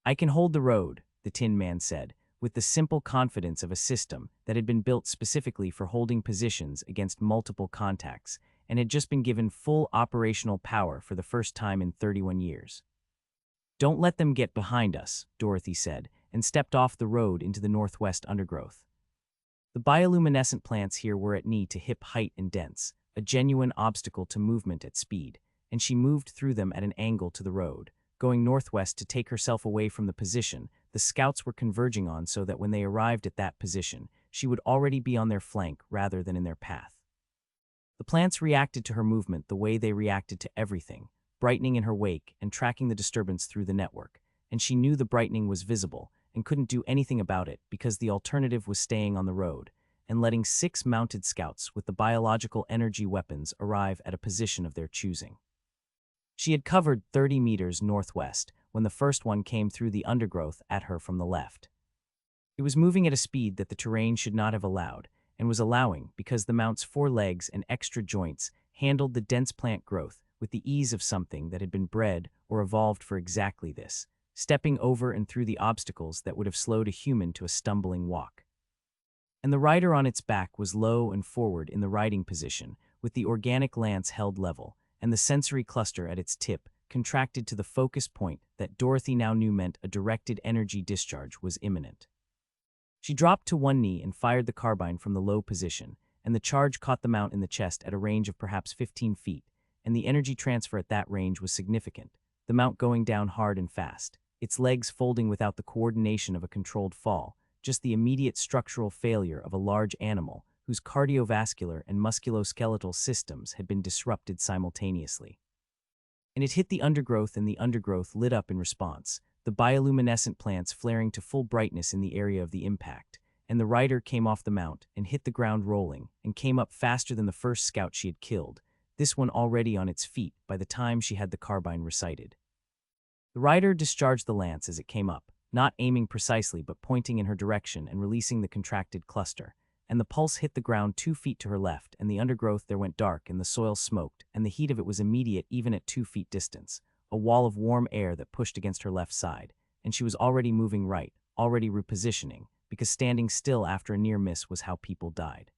I can hold the road, the Tin Man said, with the simple confidence of a system that had been built specifically for holding positions against multiple contacts and had just been given full operational power for the first time in 31 years. Don't let them get behind us, Dorothy said, and stepped off the road into the northwest undergrowth. The bioluminescent plants here were at knee to hip height and dense, a genuine obstacle to movement at speed, and she moved through them at an angle to the road, going northwest to take herself away from the position the scouts were converging on so that when they arrived at that position, she would already be on their flank rather than in their path. The plants reacted to her movement the way they reacted to everything, brightening in her wake and tracking the disturbance through the network, and she knew the brightening was visible and couldn't do anything about it because the alternative was staying on the road and letting 6 mounted scouts with the biological energy weapons arrive at a position of their choosing. She had covered 30 meters northwest when the first one came through the undergrowth at her from the left. It was moving at a speed that the terrain should not have allowed, and was allowing because the mount's 4 legs and extra joints handled the dense plant growth with the ease of something that had been bred or evolved for exactly this, stepping over and through the obstacles that would have slowed a human to a stumbling walk. And the rider on its back was low and forward in the riding position, with the organic lance held level, and the sensory cluster at its tip contracted to the focus point that Dorothy now knew meant a directed energy discharge was imminent. She dropped to one knee and fired the carbine from the low position, and the charge caught the mount in the chest at a range of perhaps 15 feet, and the energy transfer at that range was significant, the mount going down hard and fast, its legs folding without the coordination of a controlled fall, just the immediate structural failure of a large animal whose cardiovascular and musculoskeletal systems had been disrupted simultaneously. And it hit the undergrowth, and the undergrowth lit up in response, the bioluminescent plants flaring to full brightness in the area of the impact, and the rider came off the mount and hit the ground rolling, and came up faster than the first scout she had killed, this one already on its feet by the time she had the carbine recited. The rider discharged the lance as it came up, not aiming precisely but pointing in her direction and releasing the contracted cluster, and the pulse hit the ground 2 feet to her left, and the undergrowth there went dark and the soil smoked, and the heat of it was immediate even at 2 feet distance, a wall of warm air that pushed against her left side, and she was already moving right, already repositioning, because standing still after a near miss was how people died.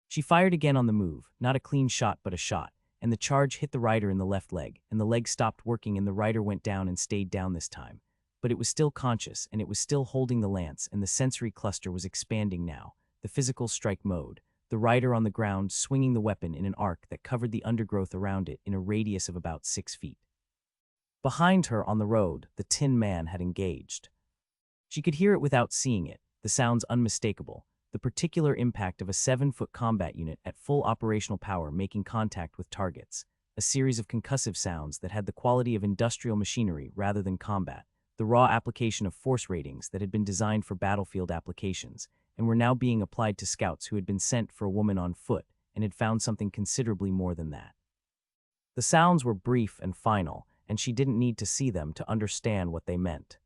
She fired again on the move, not a clean shot but a shot, and the charge hit the rider in the left leg, and the leg stopped working and the rider went down and stayed down this time. But it was still conscious, and it was still holding the lance, and the sensory cluster was expanding now, the physical strike mode, the rider on the ground swinging the weapon in an arc that covered the undergrowth around it in a radius of about 6 feet. Behind her on the road, the Tin Man had engaged. She could hear it without seeing it, the sounds unmistakable, the particular impact of a 7-foot combat unit at full operational power making contact with targets, a series of concussive sounds that had the quality of industrial machinery rather than combat, the raw application of force ratings that had been designed for battlefield applications, and were now being applied to scouts who had been sent for a woman on foot and had found something considerably more than that. The sounds were brief and final, and she didn't need to see them to understand what they meant.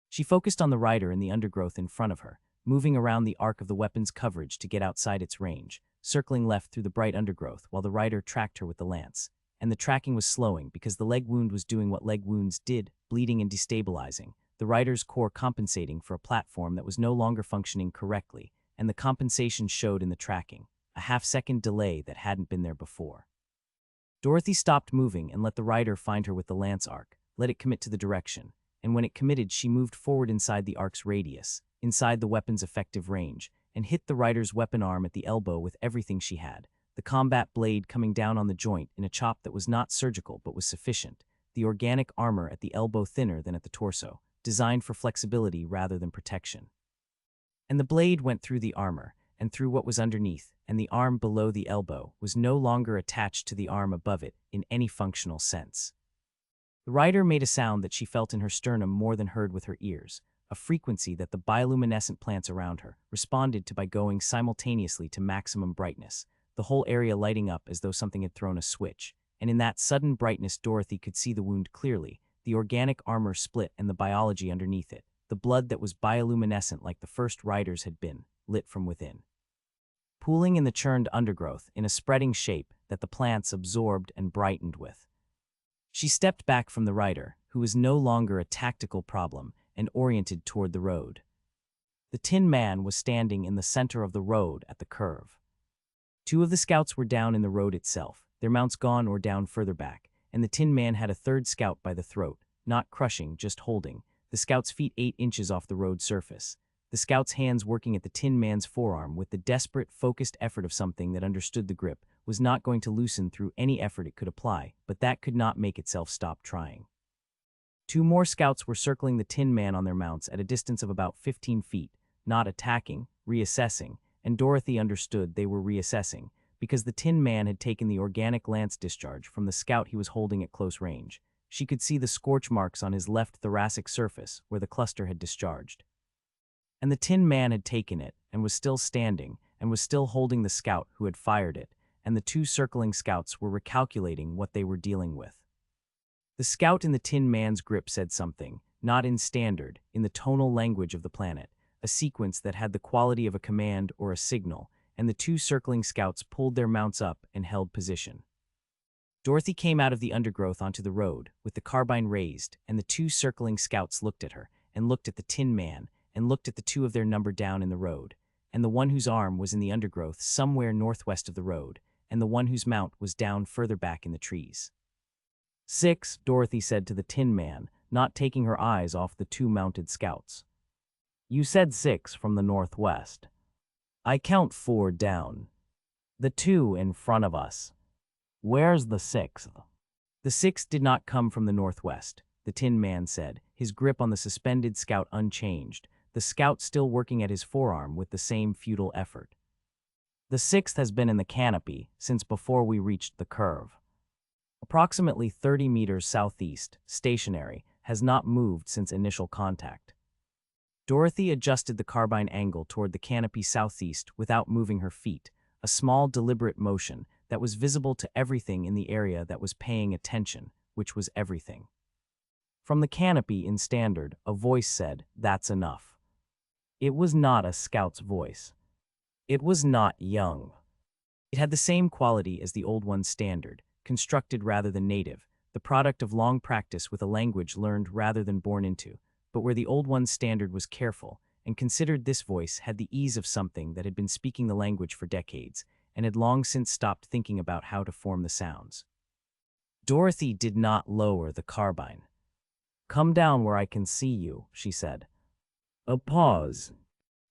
She focused on the rider in the undergrowth in front of her, moving around the arc of the weapon's coverage to get outside its range, circling left through the bright undergrowth while the rider tracked her with the lance. And the tracking was slowing because the leg wound was doing what leg wounds did, bleeding and destabilizing, the rider's core compensating for a platform that was no longer functioning correctly, and the compensation showed in the tracking, a half-second delay that hadn't been there before. Dorothy stopped moving and let the rider find her with the lance arc, let it commit to the direction, and when it committed she moved forward inside the arc's radius, inside the weapon's effective range, and hit the rider's weapon arm at the elbow with everything she had, the combat blade coming down on the joint in a chop that was not surgical but was sufficient, the organic armor at the elbow thinner than at the torso, designed for flexibility rather than protection. And the blade went through the armor, and through what was underneath, and the arm below the elbow was no longer attached to the arm above it in any functional sense. The rider made a sound that she felt in her sternum more than heard with her ears, a frequency that the bioluminescent plants around her responded to by going simultaneously to maximum brightness, the whole area lighting up as though something had thrown a switch, and in that sudden brightness Dorothy could see the wound clearly, the organic armor split and the biology underneath it, the blood that was bioluminescent like the first rider's had been, lit from within. Pooling in the churned undergrowth in a spreading shape that the plants absorbed and brightened with. She stepped back from the rider, who was no longer a tactical problem, and oriented toward the road. The Tin Man was standing in the center of the road at the curve. 2 of the scouts were down in the road itself, their mounts gone or down further back, and the Tin Man had a 3rd scout by the throat, not crushing, just holding, the scout's feet 8 inches off the road surface, the scout's hands working at the Tin Man's forearm with the desperate, focused effort of something that understood the grip was not going to loosen through any effort it could apply, but that could not make itself stop trying. 2 more scouts were circling the Tin Man on their mounts at a distance of about 15 feet, not attacking, reassessing, and Dorothy understood they were reassessing, because the Tin Man had taken the organic lance discharge from the scout he was holding at close range. She could see the scorch marks on his left thoracic surface where the cluster had discharged. And the Tin Man had taken it, and was still standing, and was still holding the scout who had fired it, and the 2 circling scouts were recalculating what they were dealing with. The scout in the Tin Man's grip said something, not in standard, in the tonal language of the planet, a sequence that had the quality of a command or a signal, and the 2 circling scouts pulled their mounts up and held position. Dorothy came out of the undergrowth onto the road, with the carbine raised, and the 2 circling scouts looked at her, and looked at the Tin Man, and looked at the 2 of their number down in the road, and the one whose arm was in the undergrowth somewhere northwest of the road, and the one whose mount was down further back in the trees. 6, Dorothy said to the Tin Man, not taking her eyes off the 2 mounted scouts. You said 6 from the northwest. I count 4 down. The 2 in front of us. Where's the 6th? The 6th did not come from the northwest, the Tin Man said, his grip on the suspended scout unchanged, the scout still working at his forearm with the same futile effort. The 6th has been in the canopy since before we reached the curve. Approximately 30 meters southeast, stationary, has not moved since initial contact. Dorothy adjusted the carbine angle toward the canopy southeast without moving her feet, a small deliberate motion that was visible to everything in the area that was paying attention, which was everything. From the canopy in standard, a voice said, "That's enough." It was not a scout's voice. It was not young. It had the same quality as the old one's standard, constructed rather than native, the product of long practice with a language learned rather than born into, but where the old one's standard was careful, and considered this voice had the ease of something that had been speaking the language for decades, and had long since stopped thinking about how to form the sounds. Dorothy did not lower the carbine. "Come down where I can see you," she said. A pause.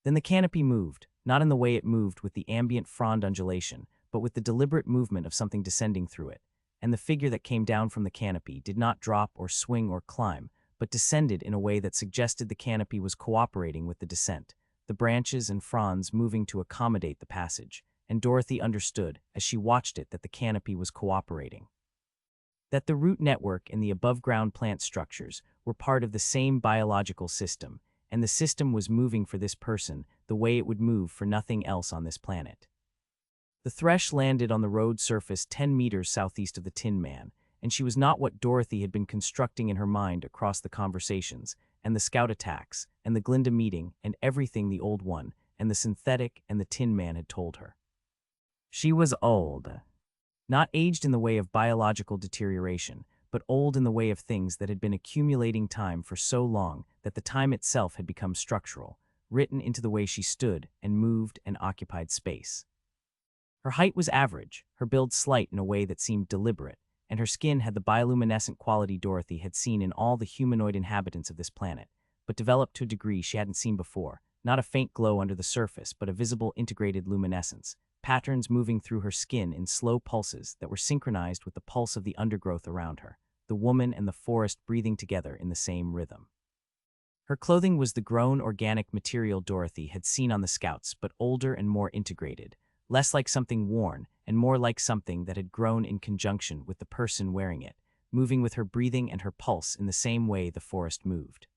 Then the canopy moved, not in the way it moved with the ambient frond undulation, but with the deliberate movement of something descending through it, and the figure that came down from the canopy did not drop or swing or climb, but descended in a way that suggested the canopy was cooperating with the descent, the branches and fronds moving to accommodate the passage, and Dorothy understood, as she watched it, that the canopy was cooperating. That the root network and the above-ground plant structures were part of the same biological system, and the system was moving for this person the way it would move for nothing else on this planet. The thresh landed on the road surface 10 meters southeast of the Tin Man, and she was not what Dorothy had been constructing in her mind across the conversations, and the scout attacks, and the Glinda meeting, and everything the old one, and the synthetic and the Tin Man had told her. She was old. Not aged in the way of biological deterioration, but old in the way of things that had been accumulating time for so long that the time itself had become structural, written into the way she stood and moved and occupied space. Her height was average, her build slight in a way that seemed deliberate, and her skin had the bioluminescent quality Dorothy had seen in all the humanoid inhabitants of this planet, but developed to a degree she hadn't seen before, not a faint glow under the surface, but a visible integrated luminescence, patterns moving through her skin in slow pulses that were synchronized with the pulse of the undergrowth around her, the woman and the forest breathing together in the same rhythm. Her clothing was the grown organic material Dorothy had seen on the scouts, but older and more integrated, less like something worn and more like something that had grown in conjunction with the person wearing it, moving with her breathing and her pulse in the same way the forest moved.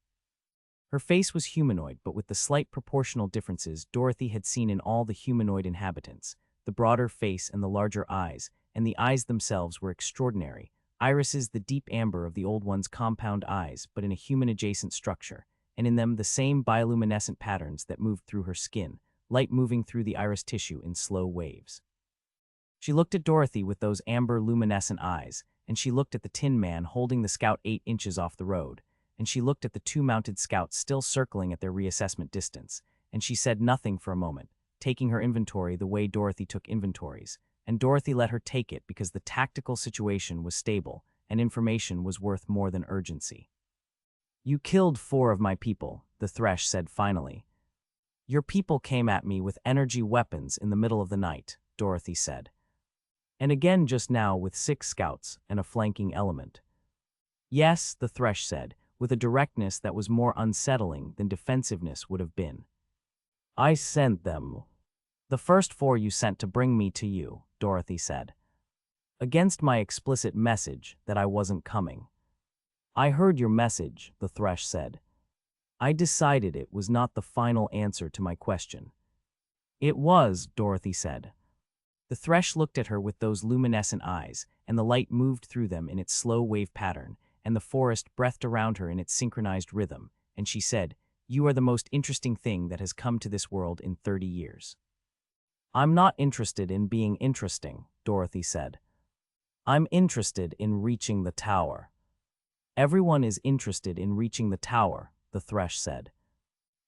Her face was humanoid, but with the slight proportional differences Dorothy had seen in all the humanoid inhabitants, the broader face and the larger eyes, and the eyes themselves were extraordinary, irises the deep amber of the old one's compound eyes, but in a human-adjacent structure, and in them the same bioluminescent patterns that moved through her skin, light moving through the iris tissue in slow waves. She looked at Dorothy with those amber luminescent eyes, and she looked at the Tin Man holding the scout 8 inches off the road, and she looked at the 2 mounted scouts still circling at their reassessment distance, and she said nothing for a moment, taking her inventory the way Dorothy took inventories, and Dorothy let her take it because the tactical situation was stable, and information was worth more than urgency. "You killed 4 of my people," the Thresh said finally. "Your people came at me with energy weapons in the middle of the night," Dorothy said. "And again just now with 6 scouts and a flanking element." "Yes," the Thresh said, with a directness that was more unsettling than defensiveness would have been. I sent them. The first 4 you sent to bring me to you, Dorothy said. Against my explicit message that I wasn't coming. I heard your message, the Thresh said. I decided it was not the final answer to my question. It was, Dorothy said. The Thresh looked at her with those luminescent eyes, and the light moved through them in its slow wave pattern, and the forest breathed around her in its synchronized rhythm, and she said, You are the most interesting thing that has come to this world in 30 years. I'm not interested in being interesting, Dorothy said. I'm interested in reaching the tower. Everyone is interested in reaching the tower, the Thresh said.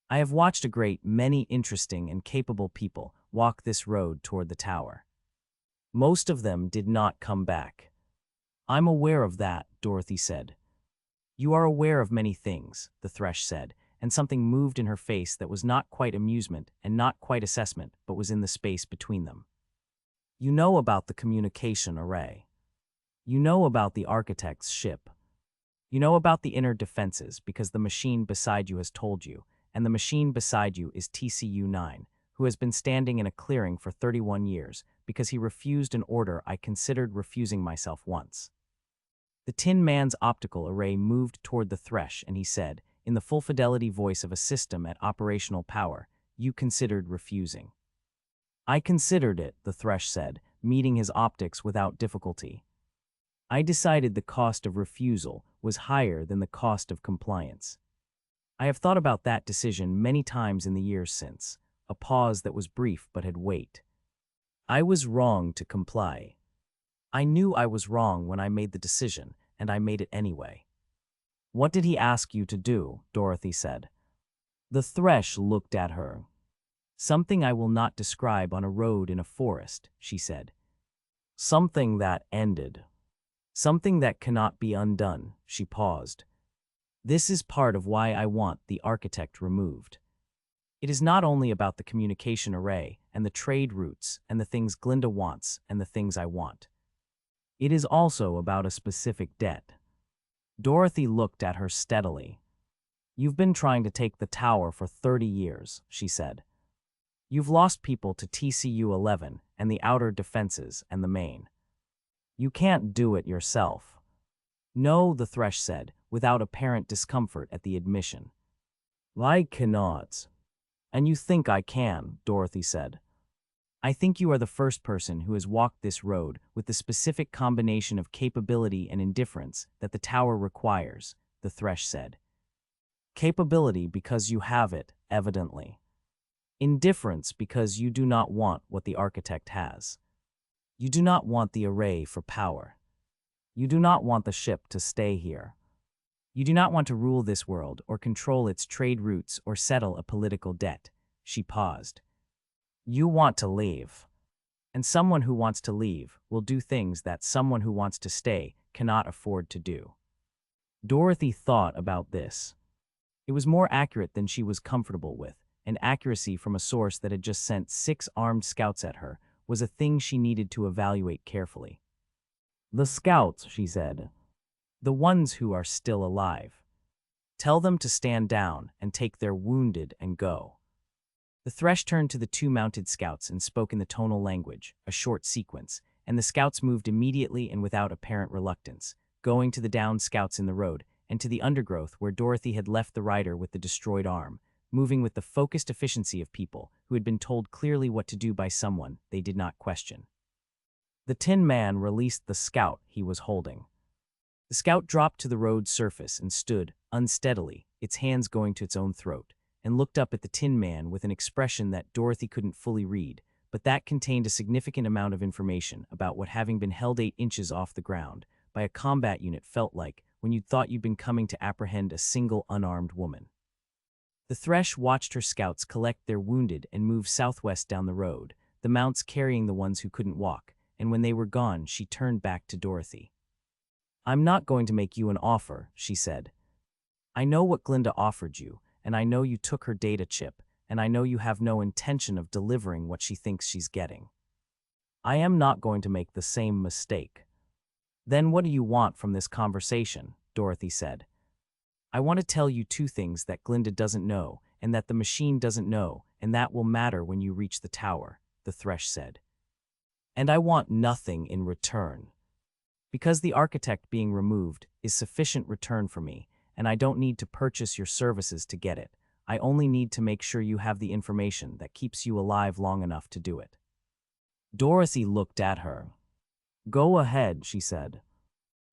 I have watched a great many interesting and capable people walk this road toward the tower. Most of them did not come back. I'm aware of that, Dorothy said. You are aware of many things, the Thresh said, and something moved in her face that was not quite amusement and not quite assessment, but was in the space between them. You know about the communication array. You know about the architect's ship. You know about the inner defenses because the machine beside you has told you, and the machine beside you is TCU-9, who has been standing in a clearing for 31 years because he refused an order I considered refusing myself once. The Tin Man's optical array moved toward the Thresh, and he said, in the full-fidelity voice of a system at operational power, You considered refusing. I considered it, the Thresh said, meeting his optics without difficulty. I decided the cost of refusal was higher than the cost of compliance. I have thought about that decision many times in the years since, a pause that was brief but had weight. I was wrong to comply. I knew I was wrong when I made the decision, and I made it anyway. What did he ask you to do? Dorothy said. The Thresh looked at her. Something I will not describe on a road in a forest, she said. Something that ended. Something that cannot be undone, she paused. This is part of why I want the architect removed. It is not only about the communication array and the trade routes and the things Glinda wants and the things I want. It is also about a specific debt. Dorothy looked at her steadily. You've been trying to take the tower for 30 years, she said. You've lost people to TCU-11 and the outer defenses and the main. You can't do it yourself. No, the Thresh said, without apparent discomfort at the admission. I cannot. And you think I can, Dorothy said. I think you are the first person who has walked this road with the specific combination of capability and indifference that the tower requires, the Thresh said. Capability because you have it, evidently. Indifference because you do not want what the architect has. You do not want the array for power. You do not want the ship to stay here. You do not want to rule this world or control its trade routes or settle a political debt. She paused. You want to leave. And someone who wants to leave will do things that someone who wants to stay cannot afford to do. Dorothy thought about this. It was more accurate than she was comfortable with, and accuracy from a source that had just sent 6 armed scouts at her was a thing she needed to evaluate carefully. The scouts, she said. The ones who are still alive. Tell them to stand down and take their wounded and go. The Thresh turned to the 2 mounted scouts and spoke in the tonal language, a short sequence, and the scouts moved immediately and without apparent reluctance, going to the downed scouts in the road and to the undergrowth where Dorothy had left the rider with the destroyed arm, moving with the focused efficiency of people who had been told clearly what to do by someone they did not question. The Tin Man released the scout he was holding. The scout dropped to the road's surface and stood, unsteadily, its hands going to its own throat, and looked up at the Tin Man with an expression that Dorothy couldn't fully read, but that contained a significant amount of information about what having been held 8 inches off the ground by a combat unit felt like when you'd thought you'd been coming to apprehend a single unarmed woman. The Thresh watched her scouts collect their wounded and move southwest down the road, the mounts carrying the ones who couldn't walk, and when they were gone, she turned back to Dorothy. I'm not going to make you an offer, she said. I know what Glinda offered you, and I know you took her data chip, and I know you have no intention of delivering what she thinks she's getting. I am not going to make the same mistake. Then what do you want from this conversation? Dorothy said. I want to tell you two things that Glinda doesn't know, and that the machine doesn't know, and that will matter when you reach the tower, the Thresh said. And I want nothing in return. Because the architect being removed is sufficient return for me, and I don't need to purchase your services to get it. I only need to make sure you have the information that keeps you alive long enough to do it. Dorothy looked at her. Go ahead, she said.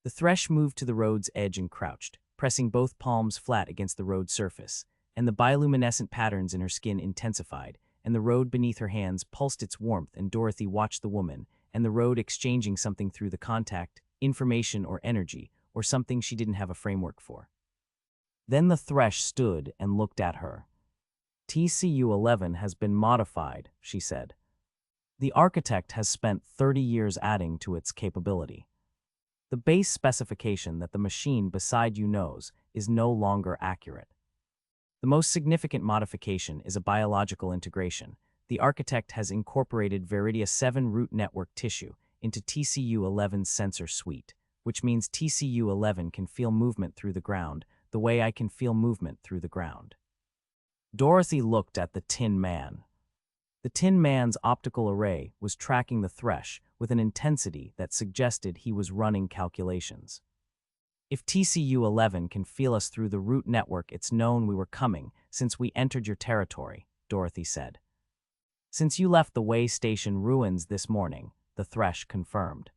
The Thresh moved to the road's edge and crouched, pressing both palms flat against the road surface, and the bioluminescent patterns in her skin intensified, and the road beneath her hands pulsed its warmth, and Dorothy watched the woman and the road exchanging something through the contact, information or energy, or something she didn't have a framework for. Then the Thresh stood and looked at her. TCU-11 has been modified, she said. The architect has spent 30 years adding to its capability. The base specification that the machine beside you knows is no longer accurate. The most significant modification is a biological integration. The architect has incorporated Veridia 7 root network tissue into TCU-11's sensor suite, which means TCU-11 can feel movement through the ground the way I can feel movement through the ground. Dorothy looked at the Tin Man. The Tin Man's optical array was tracking the Thresh with an intensity that suggested he was running calculations. If TCU-11 can feel us through the root network, it's known we were coming since we entered your territory, Dorothy said. Since you left the way station ruins this morning, the Thresh confirmed.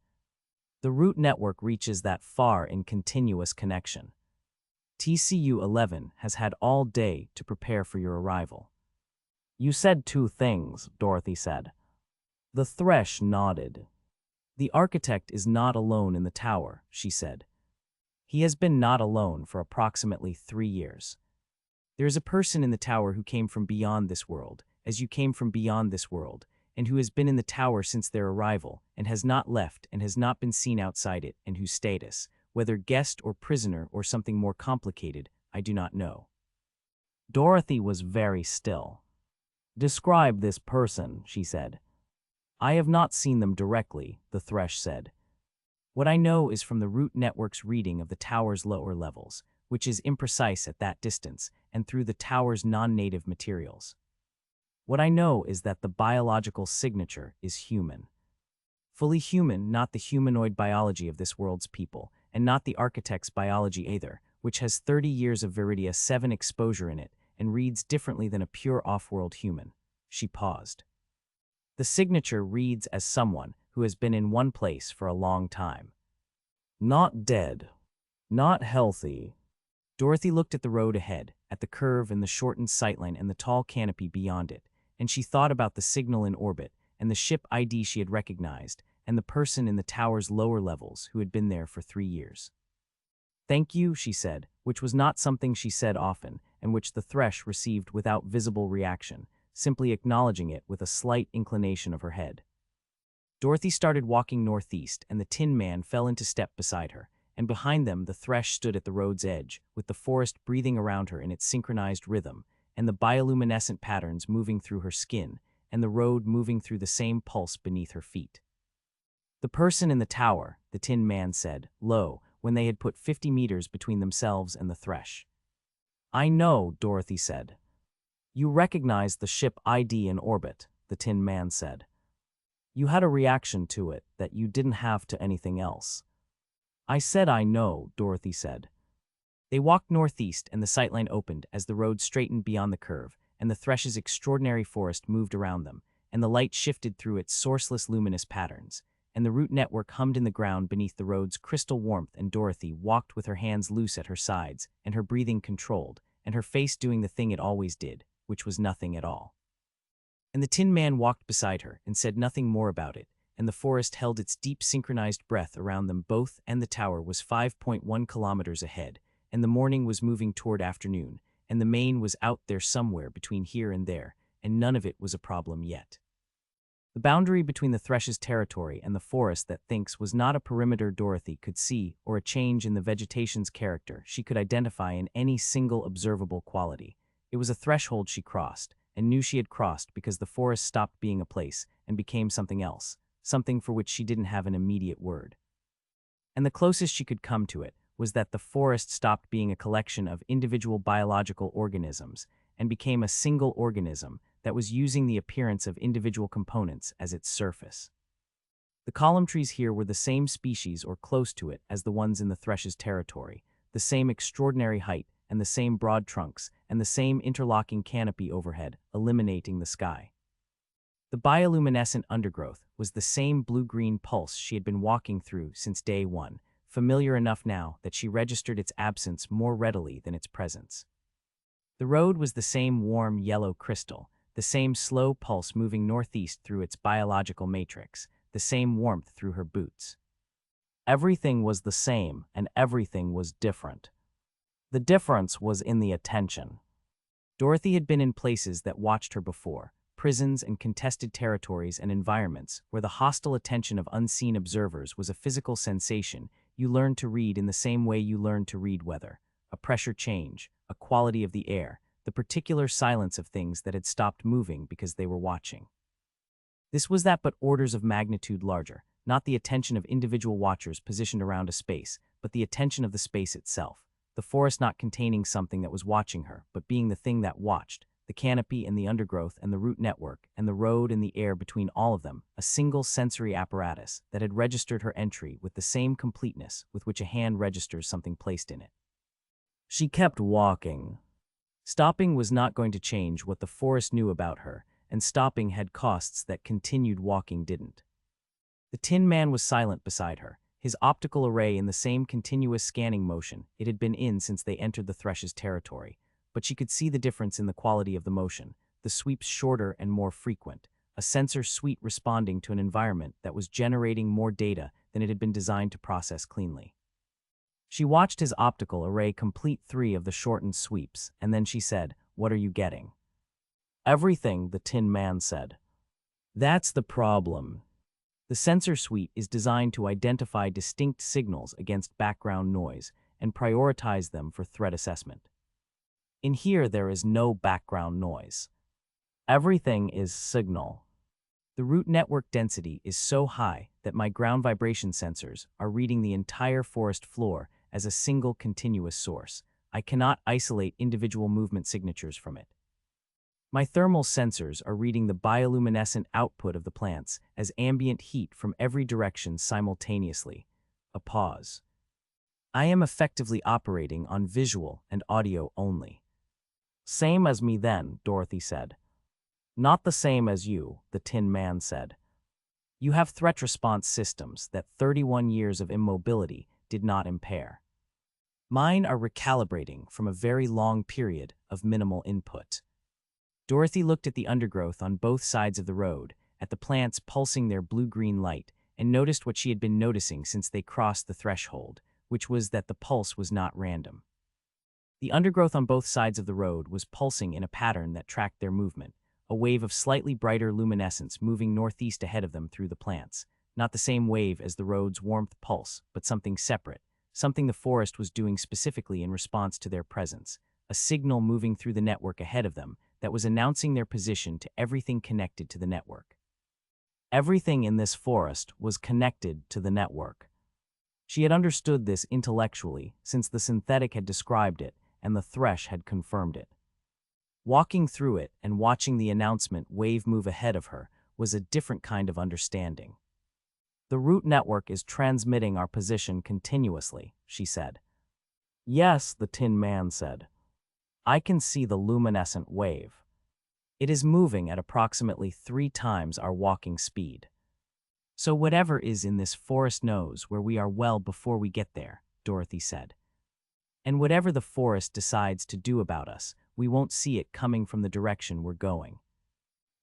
The root network reaches that far in continuous connection. TCU-11 has had all day to prepare for your arrival. You said two things, Dorothy said. The Thresh nodded. The architect is not alone in the tower, she said. He has been not alone for approximately 3 years. There is a person in the tower who came from beyond this world, as you came from beyond this world, and who has been in the tower since their arrival, and has not left and has not been seen outside it, and whose status, whether guest or prisoner or something more complicated, I do not know. Dorothy was very still. Describe this person, she said. I have not seen them directly, the Thresh said. What I know is from the root network's reading of the tower's lower levels, which is imprecise at that distance, and through the tower's non-native materials. What I know is that the biological signature is human. Fully human, not the humanoid biology of this world's people, and not the architect's biology either, which has 30 years of Veridia 7 exposure in it, and reads differently than a pure off-world human. She paused. The signature reads as someone who has been in one place for a long time. Not dead. Not healthy. Dorothy looked at the road ahead, at the curve and the shortened sightline and the tall canopy beyond it, and she thought about the signal in orbit, and the ship ID she had recognized, and the person in the tower's lower levels who had been there for 3 years. Thank you, she said, which was not something she said often, and which the Thresh received without visible reaction, simply acknowledging it with a slight inclination of her head. Dorothy started walking northeast, and the Tin Man fell into step beside her, and behind them the Thresh stood at the road's edge, with the forest breathing around her in its synchronized rhythm, and the bioluminescent patterns moving through her skin, and the road moving through the same pulse beneath her feet. The person in the tower, the Tin Man said, low, when they had put 50 meters between themselves and the Thresh. I know, Dorothy said. You recognized the ship ID in orbit, the Tin Man said. You had a reaction to it that you didn't have to anything else. I said I know, Dorothy said. They walked northeast, and the sightline opened as the road straightened beyond the curve, and the Thresh's extraordinary forest moved around them, and the light shifted through its sourceless luminous patterns, and the root network hummed in the ground beneath the road's crystal warmth, and Dorothy walked with her hands loose at her sides, and her breathing controlled, and her face doing the thing it always did, which was nothing at all. And the Tin Man walked beside her and said nothing more about it, and the forest held its deep synchronized breath around them both, and the tower was 5.1 kilometers ahead, and the morning was moving toward afternoon, and the main was out there somewhere between here and there, and none of it was a problem yet. The boundary between the Thresh's territory and the forest that thinks was not a perimeter Dorothy could see, or a change in the vegetation's character she could identify in any single observable quality. It was a threshold she crossed, and knew she had crossed because the forest stopped being a place and became something else, something for which she didn't have an immediate word. And the closest she could come to it was that the forest stopped being a collection of individual biological organisms and became a single organism that was using the appearance of individual components as its surface. The column trees here were the same species or close to it as the ones in the thresh's territory, the same extraordinary height and the same broad trunks and the same interlocking canopy overhead, eliminating the sky. The bioluminescent undergrowth was the same blue-green pulse she had been walking through since day one, familiar enough now that she registered its absence more readily than its presence. The road was the same warm yellow crystal, the same slow pulse moving northeast through its biological matrix, the same warmth through her boots. Everything was the same, and everything was different. The difference was in the attention. Dorothy had been in places that watched her before, prisons and contested territories and environments where the hostile attention of unseen observers was a physical sensation you learned to read in the same way you learned to read weather, a pressure change, a quality of the air, the particular silence of things that had stopped moving because they were watching. This was that, but orders of magnitude larger, not the attention of individual watchers positioned around a space, but the attention of the space itself, the forest not containing something that was watching her, but being the thing that watched, the canopy and the undergrowth and the root network and the road and the air between all of them, a single sensory apparatus that had registered her entry with the same completeness with which a hand registers something placed in it. She kept walking. Stopping was not going to change what the forest knew about her, and stopping had costs that continued walking didn't. The Tin Man was silent beside her, his optical array in the same continuous scanning motion it had been in since they entered the thresh's territory, but she could see the difference in the quality of the motion, the sweeps shorter and more frequent, a sensor suite responding to an environment that was generating more data than it had been designed to process cleanly. She watched his optical array complete 3 of the shortened sweeps, and then she said, "What are you getting?" "Everything," the Tin Man said. "That's the problem. The sensor suite is designed to identify distinct signals against background noise and prioritize them for threat assessment. In here, there is no background noise. Everything is signal. The root network density is so high that my ground vibration sensors are reading the entire forest floor as a single continuous source. I cannot isolate individual movement signatures from it. My thermal sensors are reading the bioluminescent output of the plants as ambient heat from every direction simultaneously." A pause. "I am effectively operating on visual and audio only." "Same as me then," Dorothy said. "Not the same as you," the Tin Man said. "You have threat response systems that 31 years of immobility did not impair. Mine are recalibrating from a very long period of minimal input." Dorothy looked at the undergrowth on both sides of the road, at the plants pulsing their blue-green light, and noticed what she had been noticing since they crossed the threshold, which was that the pulse was not random. The undergrowth on both sides of the road was pulsing in a pattern that tracked their movement, a wave of slightly brighter luminescence moving northeast ahead of them through the plants, not the same wave as the road's warmth pulse, but something separate, something the forest was doing specifically in response to their presence, a signal moving through the network ahead of them that was announcing their position to everything connected to the network. Everything in this forest was connected to the network. She had understood this intellectually since the synthetic had described it and the thresh had confirmed it. Walking through it and watching the announcement wave move ahead of her was a different kind of understanding. "The root network is transmitting our position continuously," she said. "Yes," the Tin Man said. "I can see the luminescent wave. It is moving at approximately 3 times our walking speed. So whatever is in this forest knows where we are well before we get there," Dorothy said. "And whatever the forest decides to do about us, we won't see it coming from the direction we're going.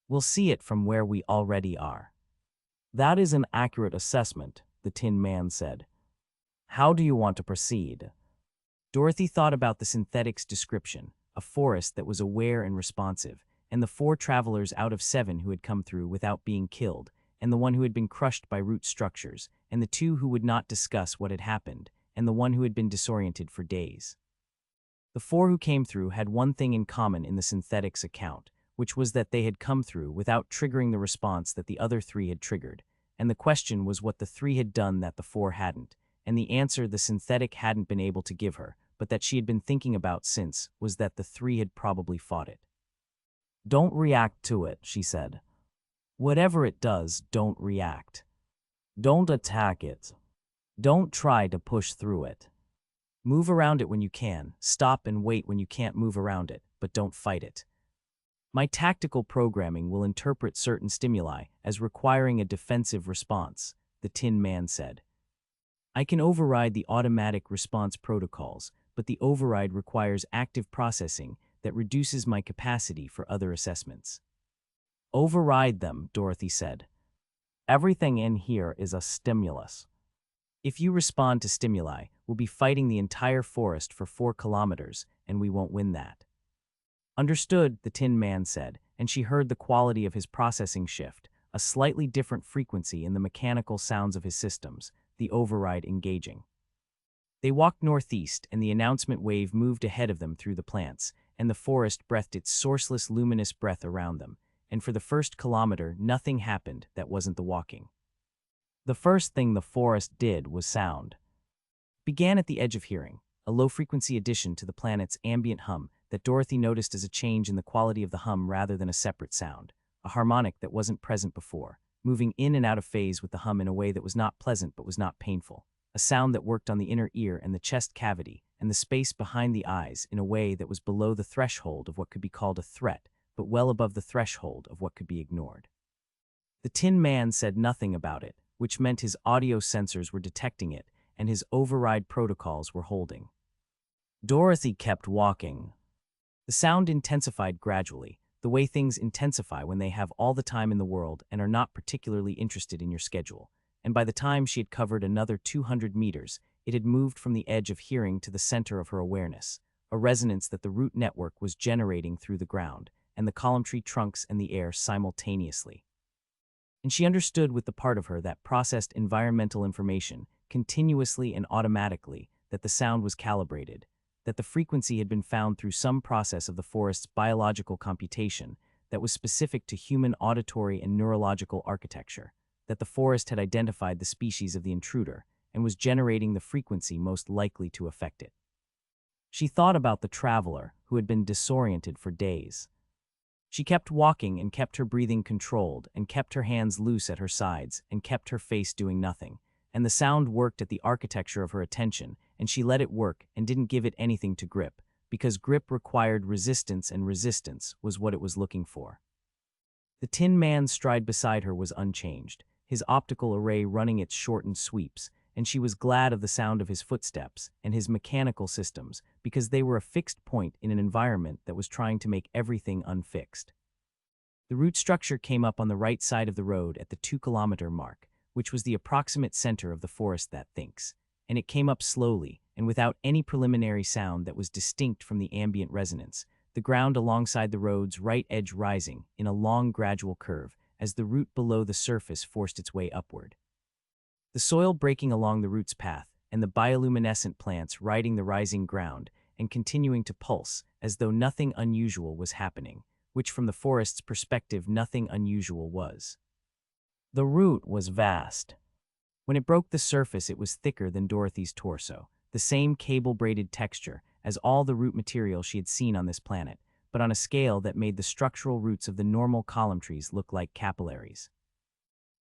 We'll see it from where we already are." "That is an accurate assessment," the Tin Man said. "How do you want to proceed?" Dorothy thought about the synthetic's description, a forest that was aware and responsive, and the 4 travelers out of 7 who had come through without being killed, and the one who had been crushed by root structures, and the 2 who would not discuss what had happened, and the one who had been disoriented for days. The 4 who came through had one thing in common in the synthetic's account, which was that they had come through without triggering the response that the other 3 had triggered, and the question was what the 3 had done that the 4 hadn't, and the answer the synthetic hadn't been able to give her, but that she had been thinking about since, was that the three had probably fought it. "Don't react to it," she said. "Whatever it does, don't react. Don't attack it. Don't try to push through it. Move around it when you can, stop and wait when you can't move around it, but don't fight it. My tactical programming will interpret certain stimuli as requiring a defensive response," the Tin Man said. "I can override the automatic response protocols, but the override requires active processing that reduces my capacity for other assessments." "Override them," Dorothy said. "Everything in here is a stimulus. If you respond to stimuli, we'll be fighting the entire forest for 4 kilometers, and we won't win that." "Understood," the Tin Man said, and she heard the quality of his processing shift, a slightly different frequency in the mechanical sounds of his systems, the override engaging. They walked northeast, and the announcement wave moved ahead of them through the plants, and the forest breathed its sourceless, luminous breath around them, and for the first kilometer nothing happened that wasn't the walking. The first thing the forest did was sound. Began at the edge of hearing, a low-frequency addition to the planet's ambient hum that Dorothy noticed as a change in the quality of the hum rather than a separate sound, a harmonic that wasn't present before, moving in and out of phase with the hum in a way that was not pleasant but was not painful, a sound that worked on the inner ear and the chest cavity and the space behind the eyes in a way that was below the threshold of what could be called a threat, but well above the threshold of what could be ignored. The Tin Man said nothing about it, which meant his audio sensors were detecting it and his override protocols were holding. Dorothy kept walking. The sound intensified gradually, the way things intensify when they have all the time in the world and are not particularly interested in your schedule, and by the time she had covered another 200 meters, it had moved from the edge of hearing to the center of her awareness, a resonance that the root network was generating through the ground, and the column tree trunks and the air simultaneously. And she understood with the part of her that processed environmental information, continuously and automatically, that the sound was calibrated, that the frequency had been found through some process of the forest's biological computation that was specific to human auditory and neurological architecture, that the forest had identified the species of the intruder and was generating the frequency most likely to affect it. She thought about the traveler who had been disoriented for days. She kept walking and kept her breathing controlled and kept her hands loose at her sides and kept her face doing nothing, and the sound worked at the architecture of her attention, and she let it work and didn't give it anything to grip, because grip required resistance and resistance was what it was looking for. The Tin Man's stride beside her was unchanged, his optical array running its shortened sweeps, and she was glad of the sound of his footsteps and his mechanical systems because they were a fixed point in an environment that was trying to make everything unfixed. The root structure came up on the right side of the road at the 2-kilometer mark, which was the approximate center of the forest that thinks, and it came up slowly and without any preliminary sound that was distinct from the ambient resonance, the ground alongside the road's right edge rising in a long gradual curve as the root below the surface forced its way upward. The soil breaking along the root's path and the bioluminescent plants riding the rising ground and continuing to pulse as though nothing unusual was happening, which from the forest's perspective nothing unusual was. The root was vast. When it broke the surface, it was thicker than Dorothy's torso, the same cable-braided texture as all the root material she had seen on this planet, but on a scale that made the structural roots of the normal column trees look like capillaries.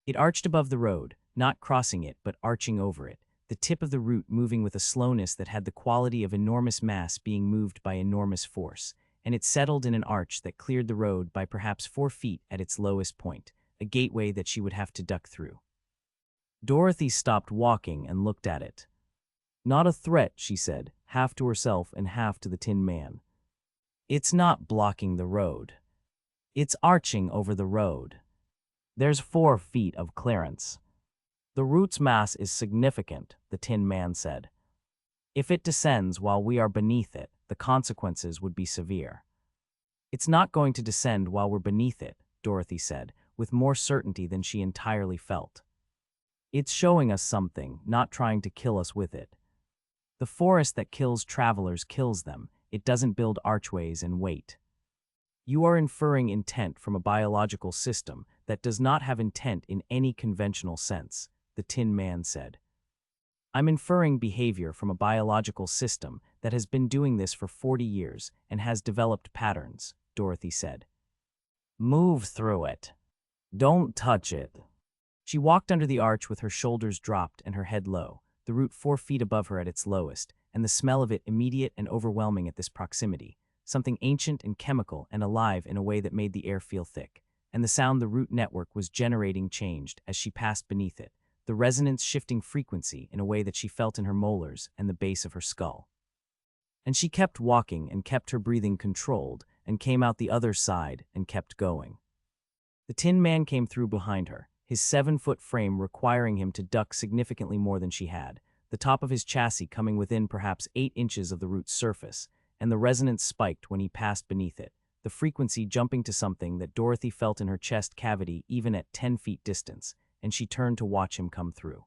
It arched above the road, not crossing it but arching over it, the tip of the root moving with a slowness that had the quality of enormous mass being moved by enormous force, and it settled in an arch that cleared the road by perhaps 4 feet at its lowest point, a gateway that she would have to duck through. Dorothy stopped walking and looked at it. "Not a threat," she said, half to herself and half to the Tin Man. "It's not blocking the road. It's arching over the road. There's 4 feet of clearance. The root's mass is significant," the Tin Man said. "If it descends while we are beneath it, the consequences would be severe." "It's not going to descend while we're beneath it," Dorothy said, with more certainty than she entirely felt. "It's showing us something, not trying to kill us with it. The forest that kills travelers kills them. It doesn't build archways and wait. You are inferring intent from a biological system that does not have intent in any conventional sense," the Tin Man said. I'm inferring behavior from a biological system that has been doing this for 40 years and has developed patterns, Dorothy said. Move through it. Don't touch it. She walked under the arch with her shoulders dropped and her head low, the root 4 feet above her at its lowest, and the smell of it immediate and overwhelming at this proximity, something ancient and chemical and alive in a way that made the air feel thick, and the sound the root network was generating changed as she passed beneath it, the resonance shifting frequency in a way that she felt in her molars and the base of her skull. And she kept walking and kept her breathing controlled and came out the other side and kept going. The Tin Man came through behind her, his 7-foot frame requiring him to duck significantly more than she had, the top of his chassis coming within perhaps 8 inches of the root's surface, and the resonance spiked when he passed beneath it, the frequency jumping to something that Dorothy felt in her chest cavity even at 10 feet distance, and she turned to watch him come through.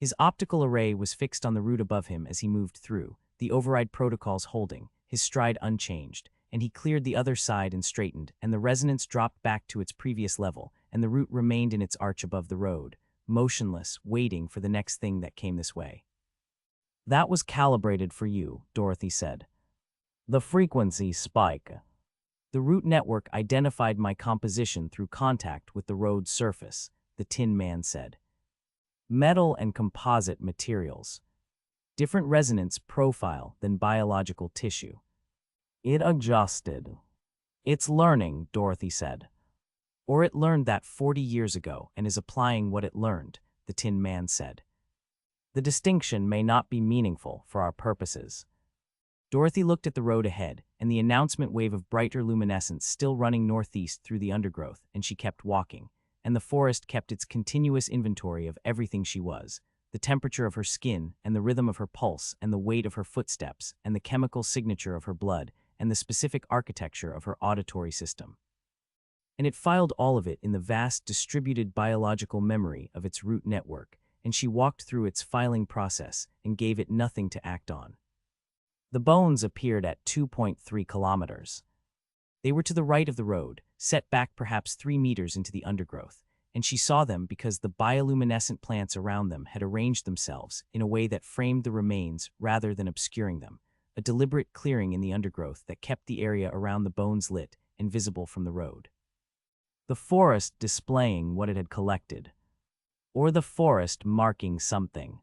His optical array was fixed on the root above him as he moved through, the override protocols holding, his stride unchanged, and he cleared the other side and straightened, and the resonance dropped back to its previous level, and the root remained in its arch above the road, motionless, waiting for the next thing that came this way. That was calibrated for you, Dorothy said. The frequency spike. The root network identified my composition through contact with the road's surface, the Tin Man said. Metal and composite materials. Different resonance profile than biological tissue. It adjusted. It's learning, Dorothy said. Or it learned that 40 years ago and is applying what it learned, the Tin Man said. The distinction may not be meaningful for our purposes. Dorothy looked at the road ahead, and the announcement wave of brighter luminescence still running northeast through the undergrowth, and she kept walking, and the forest kept its continuous inventory of everything she was, the temperature of her skin, and the rhythm of her pulse, and the weight of her footsteps, and the chemical signature of her blood, and the specific architecture of her auditory system. And it filed all of it in the vast distributed biological memory of its root network, and she walked through its filing process and gave it nothing to act on. The bones appeared at 2.3 kilometers. They were to the right of the road, set back perhaps 3 meters into the undergrowth, and she saw them because the bioluminescent plants around them had arranged themselves in a way that framed the remains rather than obscuring them, a deliberate clearing in the undergrowth that kept the area around the bones lit and visible from the road. The forest displaying what it had collected, or the forest marking something.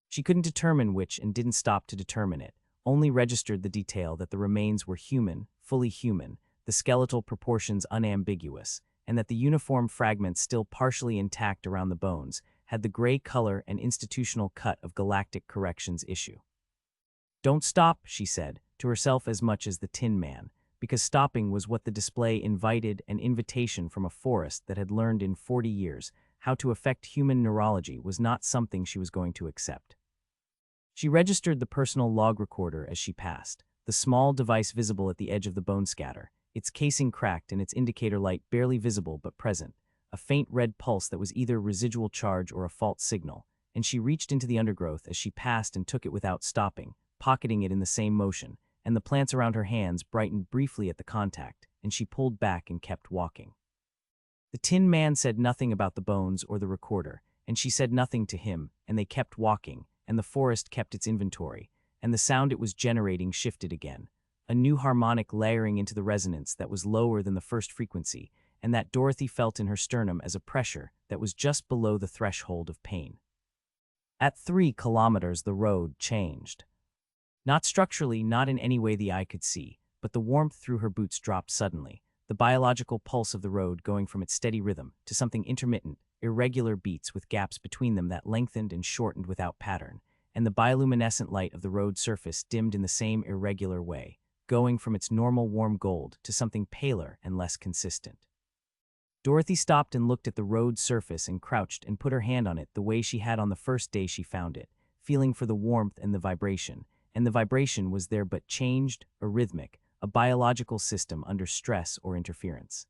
She couldn't determine which and didn't stop to determine it, only registered the detail that the remains were human, fully human, the skeletal proportions unambiguous, and that the uniform fragments still partially intact around the bones had the gray color and institutional cut of galactic corrections issue. Don't stop, she said, to herself as much as the Tin Man, because stopping was what the display invited, an invitation from a forest that had learned in 40 years how to affect human neurology was not something she was going to accept. She registered the personal log recorder as she passed, the small device visible at the edge of the bone scatter, its casing cracked and its indicator light barely visible but present, a faint red pulse that was either residual charge or a fault signal, and she reached into the undergrowth as she passed and took it without stopping, pocketing it in the same motion, and the plants around her hands brightened briefly at the contact, and she pulled back and kept walking. The Tin Man said nothing about the bones or the recorder, and she said nothing to him, and they kept walking, and the forest kept its inventory, and the sound it was generating shifted again, a new harmonic layering into the resonance that was lower than the first frequency, and that Dorothy felt in her sternum as a pressure that was just below the threshold of pain. At 3 kilometers the road changed. Not structurally, not in any way the eye could see, but the warmth through her boots dropped suddenly, the biological pulse of the road going from its steady rhythm to something intermittent, irregular beats with gaps between them that lengthened and shortened without pattern, and the bioluminescent light of the road surface dimmed in the same irregular way, going from its normal warm gold to something paler and less consistent. Dorothy stopped and looked at the road surface and crouched and put her hand on it the way she had on the first day she found it, feeling for the warmth and the vibration was there but changed, arrhythmic, a biological system under stress or interference.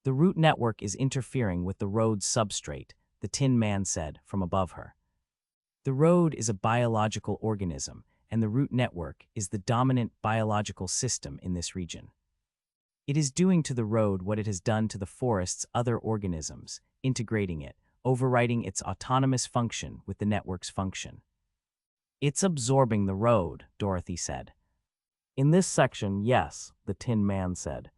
The root network is interfering with the road's substrate, the Tin Man said from above her. The road is a biological organism, and the root network is the dominant biological system in this region. It is doing to the road what it has done to the forest's other organisms, integrating it, overriding its autonomous function with the network's function. "It's absorbing the road," Dorothy said. "In this section, yes," the Tin Man said.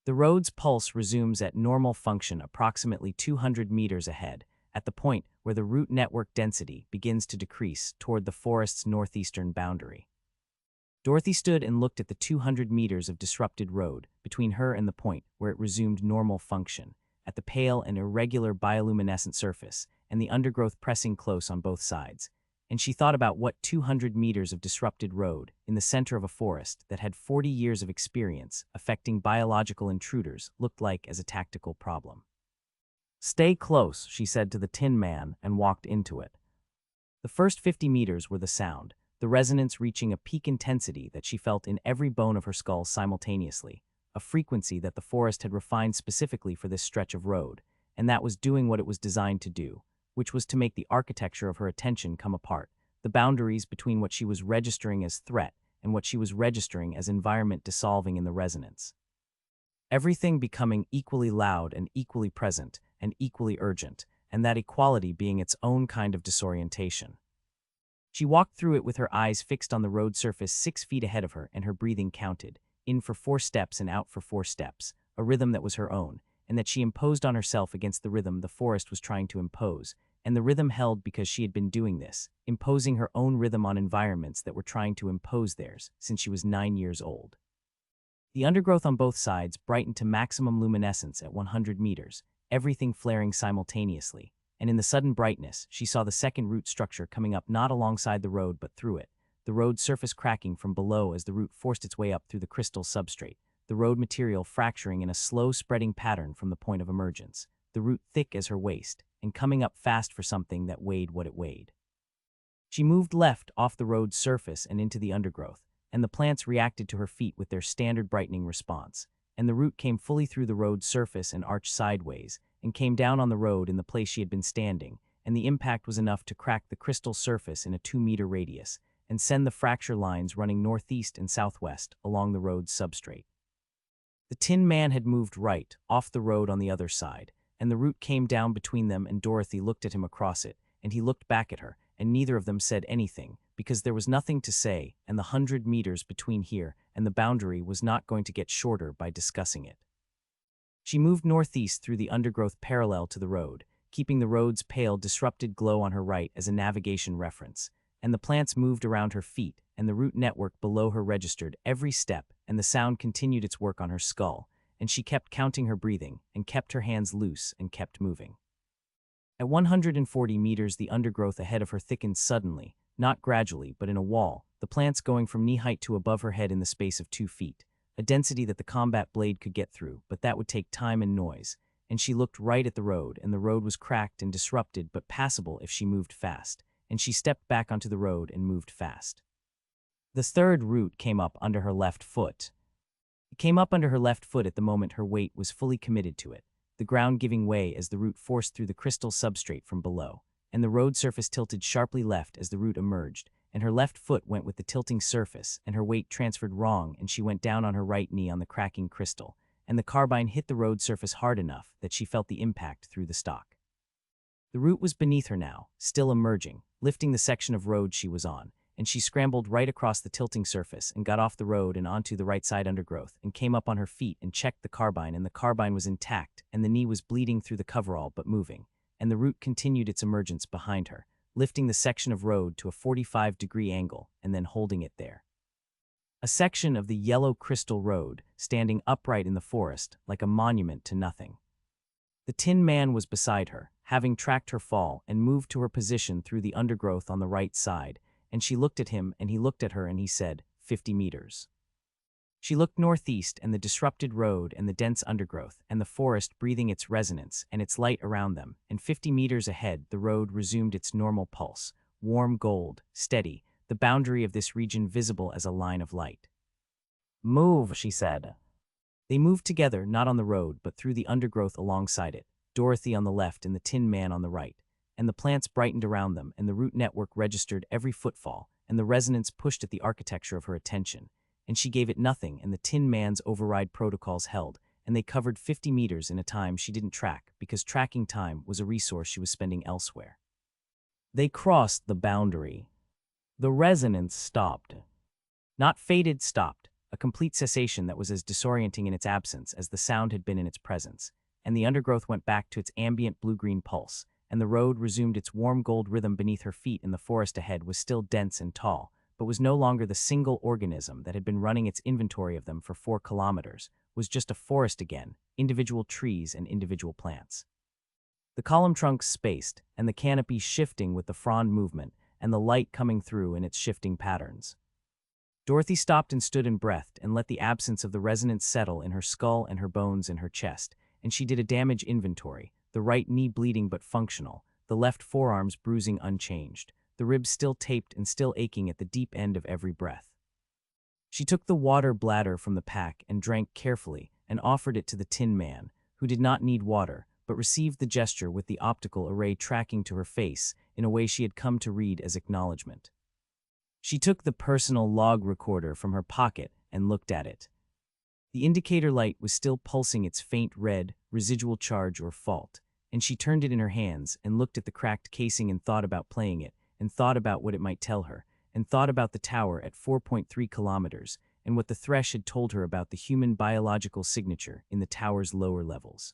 The road's pulse resumes at normal function approximately 200 meters ahead, at the point where the route network density begins to decrease toward the forest's northeastern boundary. Dorothy stood and looked at the 200 meters of disrupted road between her and the point where it resumed normal function, at the pale and irregular bioluminescent surface and the undergrowth pressing close on both sides, and she thought about what 200 meters of disrupted road in the center of a forest that had 40 years of experience affecting biological intruders looked like as a tactical problem. "Stay close," she said to the Tin Man and walked into it. The first 50 meters were the sound, the resonance reaching a peak intensity that she felt in every bone of her skull simultaneously, a frequency that the forest had refined specifically for this stretch of road, and that was doing what it was designed to do, which was to make the architecture of her attention come apart, the boundaries between what she was registering as threat and what she was registering as environment dissolving in the resonance. Everything becoming equally loud and equally present and equally urgent, and that equality being its own kind of disorientation. She walked through it with her eyes fixed on the road surface 6 feet ahead of her, and her breathing counted, in for 4 steps and out for 4 steps, a rhythm that was her own, and that she imposed on herself against the rhythm the forest was trying to impose, and the rhythm held because she had been doing this, imposing her own rhythm on environments that were trying to impose theirs since she was 9 years old. The undergrowth on both sides brightened to maximum luminescence at 100 meters, everything flaring simultaneously, and in the sudden brightness, she saw the second root structure coming up not alongside the road but through it, the road surface cracking from below as the root forced its way up through the crystal substrate, the road material fracturing in a slow spreading pattern from the point of emergence, the root thick as her waist, and coming up fast for something that weighed what it weighed. She moved left off the road's surface and into the undergrowth, and the plants reacted to her feet with their standard brightening response, and the root came fully through the road's surface and arched sideways, and came down on the road in the place she had been standing, and the impact was enough to crack the crystal surface in a 2-meter radius, and send the fracture lines running northeast and southwest along the road's substrate. The Tin Man had moved right, off the road on the other side, and the root came down between them, and Dorothy looked at him across it, and he looked back at her, and neither of them said anything, because there was nothing to say, and the 100 meters between here and the boundary was not going to get shorter by discussing it. She moved northeast through the undergrowth parallel to the road, keeping the road's pale, disrupted glow on her right as a navigation reference, and the plants moved around her feet, and the root network below her registered every step, and the sound continued its work on her skull, and she kept counting her breathing, and kept her hands loose, and kept moving. At 140 meters, the undergrowth ahead of her thickened suddenly, not gradually, but in a wall, the plants going from knee-height to above her head in the space of 2 feet, a density that the combat blade could get through, but that would take time and noise, and she looked right at the road, and the road was cracked and disrupted but passable if she moved fast, and she stepped back onto the road and moved fast. The third root came up under her left foot. It came up under her left foot at the moment her weight was fully committed to it, the ground giving way as the root forced through the crystal substrate from below, and the road surface tilted sharply left as the root emerged, and her left foot went with the tilting surface, and her weight transferred wrong, and she went down on her right knee on the cracking crystal, and the carbine hit the road surface hard enough that she felt the impact through the stock. The root was beneath her now, still emerging, lifting the section of road she was on, and she scrambled right across the tilting surface and got off the road and onto the right side undergrowth and came up on her feet and checked the carbine, and the carbine was intact, and the knee was bleeding through the coverall but moving, and the root continued its emergence behind her, lifting the section of road to a 45-degree angle and then holding it there. A section of the yellow crystal road, standing upright in the forest like a monument to nothing. The Tin Man was beside her, having tracked her fall, and moved to her position through the undergrowth on the right side, and she looked at him and he looked at her and he said, 50 meters. She looked northeast, and the disrupted road and the dense undergrowth and the forest breathing its resonance and its light around them, and 50 meters ahead the road resumed its normal pulse, warm gold, steady, the boundary of this region visible as a line of light. "Move," she said. They moved together, not on the road but through the undergrowth alongside it, Dorothy on the left and the Tin Man on the right, and the plants brightened around them, and the root network registered every footfall, and the resonance pushed at the architecture of her attention, and she gave it nothing, and the Tin Man's override protocols held, and they covered 50 meters in a time she didn't track because tracking time was a resource she was spending elsewhere. They crossed the boundary. The resonance stopped. Not faded, stopped, a complete cessation that was as disorienting in its absence as the sound had been in its presence, and the undergrowth went back to its ambient blue-green pulse, and the road resumed its warm gold rhythm beneath her feet, and the forest ahead was still dense and tall, but was no longer the single organism that had been running its inventory of them for 4 kilometers, was just a forest again, individual trees and individual plants. The column trunks spaced, and the canopy shifting with the frond movement, and the light coming through in its shifting patterns. Dorothy stopped and stood and breathed and let the absence of the resonance settle in her skull and her bones in her chest, and she did a damage inventory, the right knee bleeding but functional, the left forearms bruising unchanged, the ribs still taped and still aching at the deep end of every breath. She took the water bladder from the pack and drank carefully and offered it to the Tin Man, who did not need water, but received the gesture with the optical array tracking to her face in a way she had come to read as acknowledgement. She took the personal log recorder from her pocket and looked at it. The indicator light was still pulsing its faint red, residual charge or fault, and she turned it in her hands and looked at the cracked casing and thought about playing it, and thought about what it might tell her, and thought about the tower at 4.3 kilometers, and what the thresh had told her about the human biological signature in the tower's lower levels.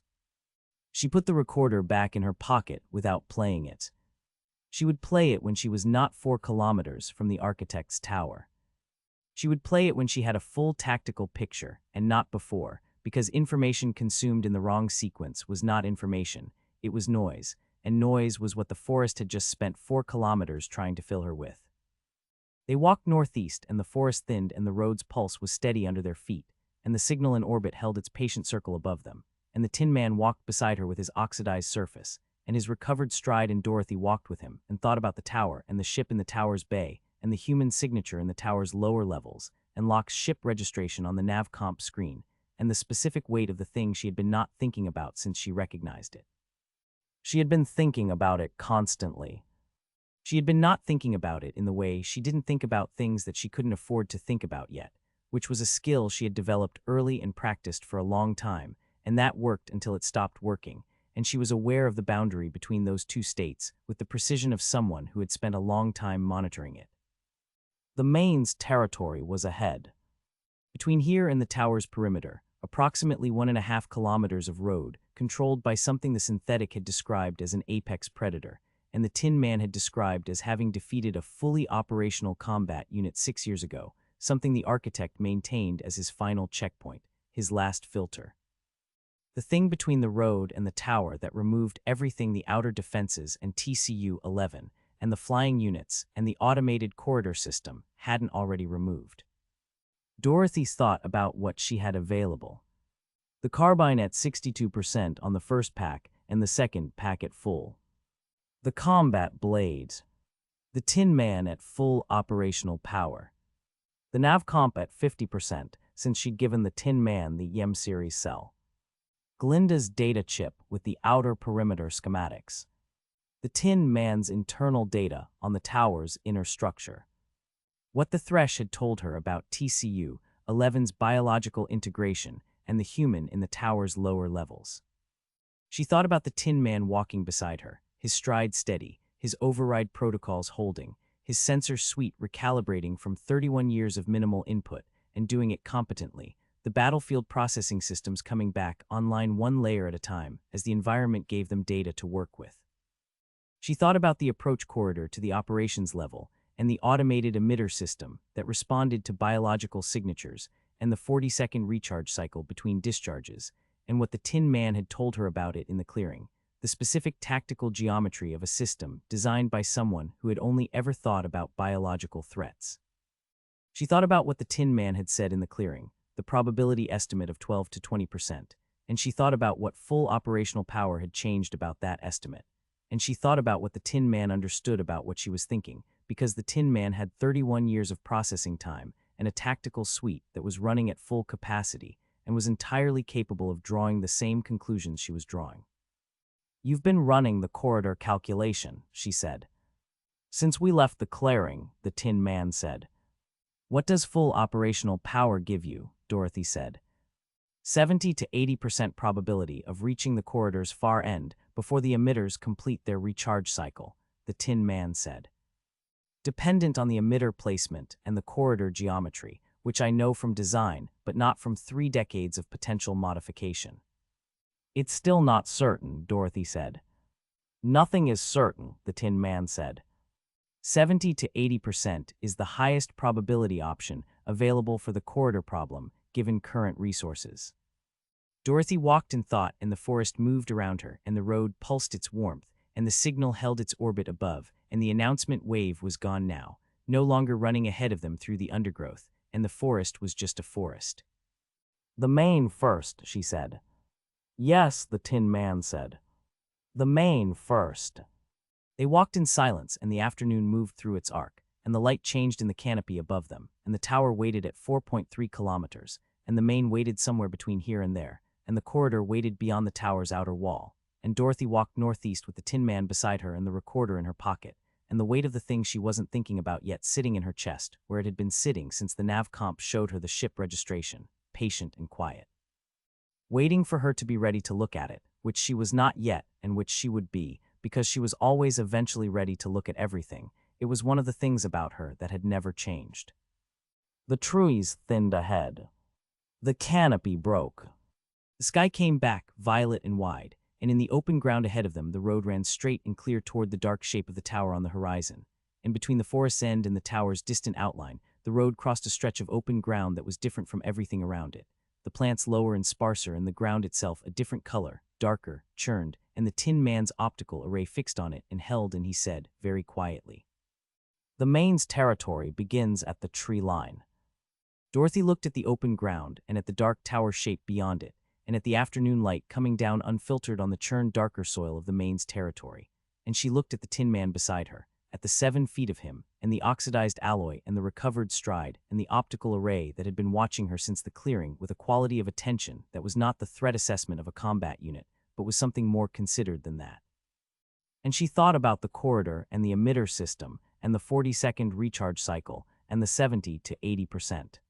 She put the recorder back in her pocket without playing it. She would play it when she was not 4 kilometers from the architect's tower. She would play it when she had a full tactical picture, and not before, because information consumed in the wrong sequence was not information, it was noise, and noise was what the forest had just spent 4 kilometers trying to fill her with. They walked northeast, and the forest thinned, and the road's pulse was steady under their feet, and the signal in orbit held its patient circle above them, and the Tin Man walked beside her with his oxidized surface, and his recovered stride, and Dorothy walked with him, and thought about the tower, and the ship in the tower's bay, and the human signature in the tower's lower levels, and Locke's ship registration on the nav-comp screen, and the specific weight of the thing she had been not thinking about since she recognized it. She had been thinking about it constantly. She had been not thinking about it in the way she didn't think about things that she couldn't afford to think about yet, which was a skill she had developed early and practiced for a long time, and that worked until it stopped working, and she was aware of the boundary between those two states with the precision of someone who had spent a long time monitoring it. The main's territory was ahead. Between here and the tower's perimeter, approximately 1.5 kilometers of road, controlled by something the synthetic had described as an apex predator, and the Tin Man had described as having defeated a fully operational combat unit 6 years ago, something the architect maintained as his final checkpoint, his last filter. The thing between the road and the tower that removed everything the outer defenses and TCU-11 and the flying units and the automated corridor system hadn't already removed. Dorothy thought about what she had available. The carbine at 62% on the first pack and the second pack at full. The combat blades. The Tin Man at full operational power. The nav-comp at 50% since she'd given the Tin Man the YEM series cell. Glinda's data chip with the outer perimeter schematics. The Tin Man's internal data on the tower's inner structure. What the thresh had told her about TCU-11's biological integration and the human in the tower's lower levels. She thought about the Tin Man walking beside her, his stride steady, his override protocols holding, his sensor suite recalibrating from 31 years of minimal input and doing it competently, the battlefield processing systems coming back online one layer at a time as the environment gave them data to work with. She thought about the approach corridor to the operations level and the automated emitter system that responded to biological signatures and the 40-second recharge cycle between discharges, and what the Tin Man had told her about it in the clearing, the specific tactical geometry of a system designed by someone who had only ever thought about biological threats. She thought about what the Tin Man had said in the clearing, the probability estimate of 12 to 20%, and she thought about what full operational power had changed about that estimate. And she thought about what the Tin Man understood about what she was thinking, because the Tin Man had 31 years of processing time and a tactical suite that was running at full capacity and was entirely capable of drawing the same conclusions she was drawing. "You've been running the corridor calculation," she said. "Since we left the clearing," the Tin Man said. "What does full operational power give you?" Dorothy said. 70 to 80% probability of reaching the corridor's far end before the emitters complete their recharge cycle, the Tin Man said. Dependent on the emitter placement and the corridor geometry, which I know from design, but not from 3 decades of potential modification. It's still not certain, Dorothy said. Nothing is certain, the Tin Man said. 70 to 80% is the highest probability option available for the corridor problem, given current resources. Dorothy walked in thought, and the forest moved around her, and the road pulsed its warmth, and the signal held its orbit above, and the announcement wave was gone now, no longer running ahead of them through the undergrowth, and the forest was just a forest. The main first, she said. Yes, the Tin Man said. The main first. They walked in silence, and the afternoon moved through its arc, and the light changed in the canopy above them, and the tower waited at 4.3 kilometers, and the main waited somewhere between here and there, and the corridor waited beyond the tower's outer wall, and Dorothy walked northeast with the Tin Man beside her and the recorder in her pocket, and the weight of the thing she wasn't thinking about yet sitting in her chest, where it had been sitting since the nav comp showed her the ship registration, patient and quiet. Waiting for her to be ready to look at it, which she was not yet and which she would be, because she was always eventually ready to look at everything. It was one of the things about her that had never changed. The trees thinned ahead. The canopy broke. The sky came back, violet and wide, and in the open ground ahead of them the road ran straight and clear toward the dark shape of the tower on the horizon. And between the forest's end and the tower's distant outline, the road crossed a stretch of open ground that was different from everything around it. The plants lower and sparser, and the ground itself a different color, darker, churned, and the Tin Man's optical array fixed on it and held, and he said, very quietly, "The main's territory begins at the tree line." Dorothy looked at the open ground and at the dark tower shape beyond it, and at the afternoon light coming down unfiltered on the churned darker soil of the main's territory, and she looked at the Tin Man beside her, at the 7 feet of him, and the oxidized alloy and the recovered stride and the optical array that had been watching her since the clearing with a quality of attention that was not the threat assessment of a combat unit, but was something more considered than that. And she thought about the corridor and the emitter system and the 40-second recharge cycle and the 70 to 80%.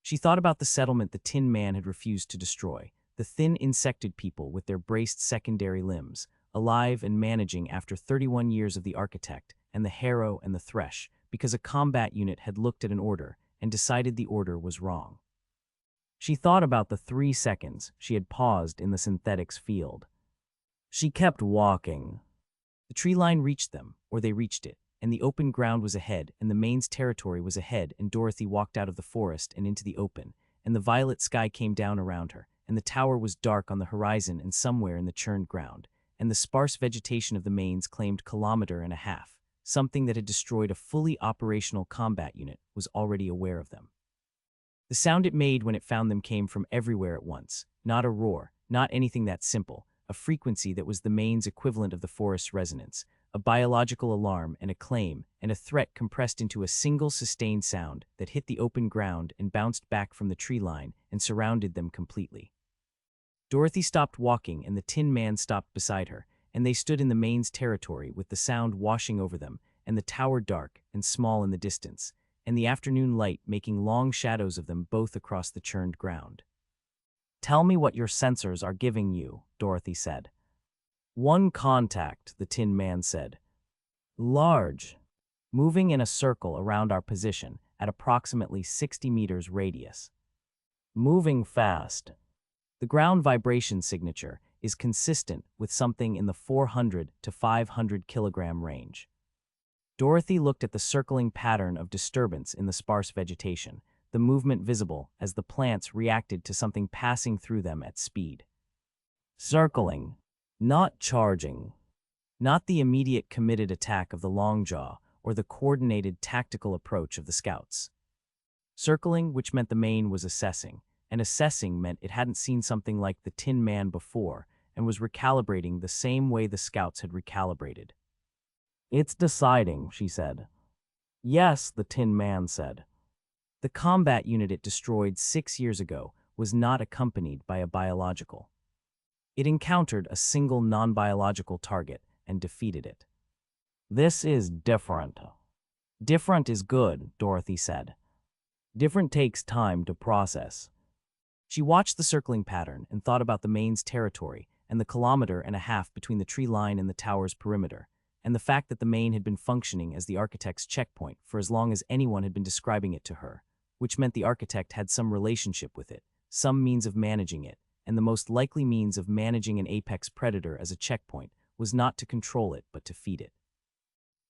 She thought about the settlement the Tin Man had refused to destroy, the thin insected people with their braced secondary limbs, alive and managing after 31 years of the architect, and the harrow and the thresh, because a combat unit had looked at an order and decided the order was wrong. She thought about the 3 seconds she had paused in the synthetics field. She kept walking. The tree line reached them, or they reached it, and the open ground was ahead, and the main's territory was ahead, and Dorothy walked out of the forest and into the open, and the violet sky came down around her, and the tower was dark on the horizon and somewhere in the churned ground, and the sparse vegetation of the mains claimed 1.5 kilometers. Something that had destroyed a fully operational combat unit was already aware of them. The sound it made when it found them came from everywhere at once, not a roar, not anything that simple, a frequency that was the main's equivalent of the forest's resonance, a biological alarm and a claim and a threat compressed into a single sustained sound that hit the open ground and bounced back from the tree line and surrounded them completely. Dorothy stopped walking, and the Tin Man stopped beside her, and they stood in the main's territory with the sound washing over them, and the tower dark and small in the distance, and the afternoon light making long shadows of them both across the churned ground. "Tell me what your sensors are giving you," Dorothy said. "1 contact," the Tin Man said. "Large. Moving in a circle around our position at approximately 60 meters radius. Moving fast. The ground vibration signature is consistent with something in the 400 to 500 kilogram range." Dorothy looked at the circling pattern of disturbance in the sparse vegetation, the movement visible as the plants reacted to something passing through them at speed. Circling. Not charging. Not the immediate committed attack of the Longjaw or the coordinated tactical approach of the scouts. Circling, which meant the main was assessing, and assessing meant it hadn't seen something like the Tin Man before and was recalibrating the same way the scouts had recalibrated. "It's deciding," she said. "Yes," the Tin Man said. The combat unit it destroyed 6 years ago was not accompanied by a biological. It encountered a single non-biological target and defeated it. "This is different." "Different is good," Dorothy said. "Different takes time to process." She watched the circling pattern and thought about the main's territory and the 1.5 kilometers between the tree line and the tower's perimeter, and the fact that the main had been functioning as the architect's checkpoint for as long as anyone had been describing it to her, which meant the architect had some relationship with it, some means of managing it, and the most likely means of managing an apex predator as a checkpoint was not to control it but to feed it.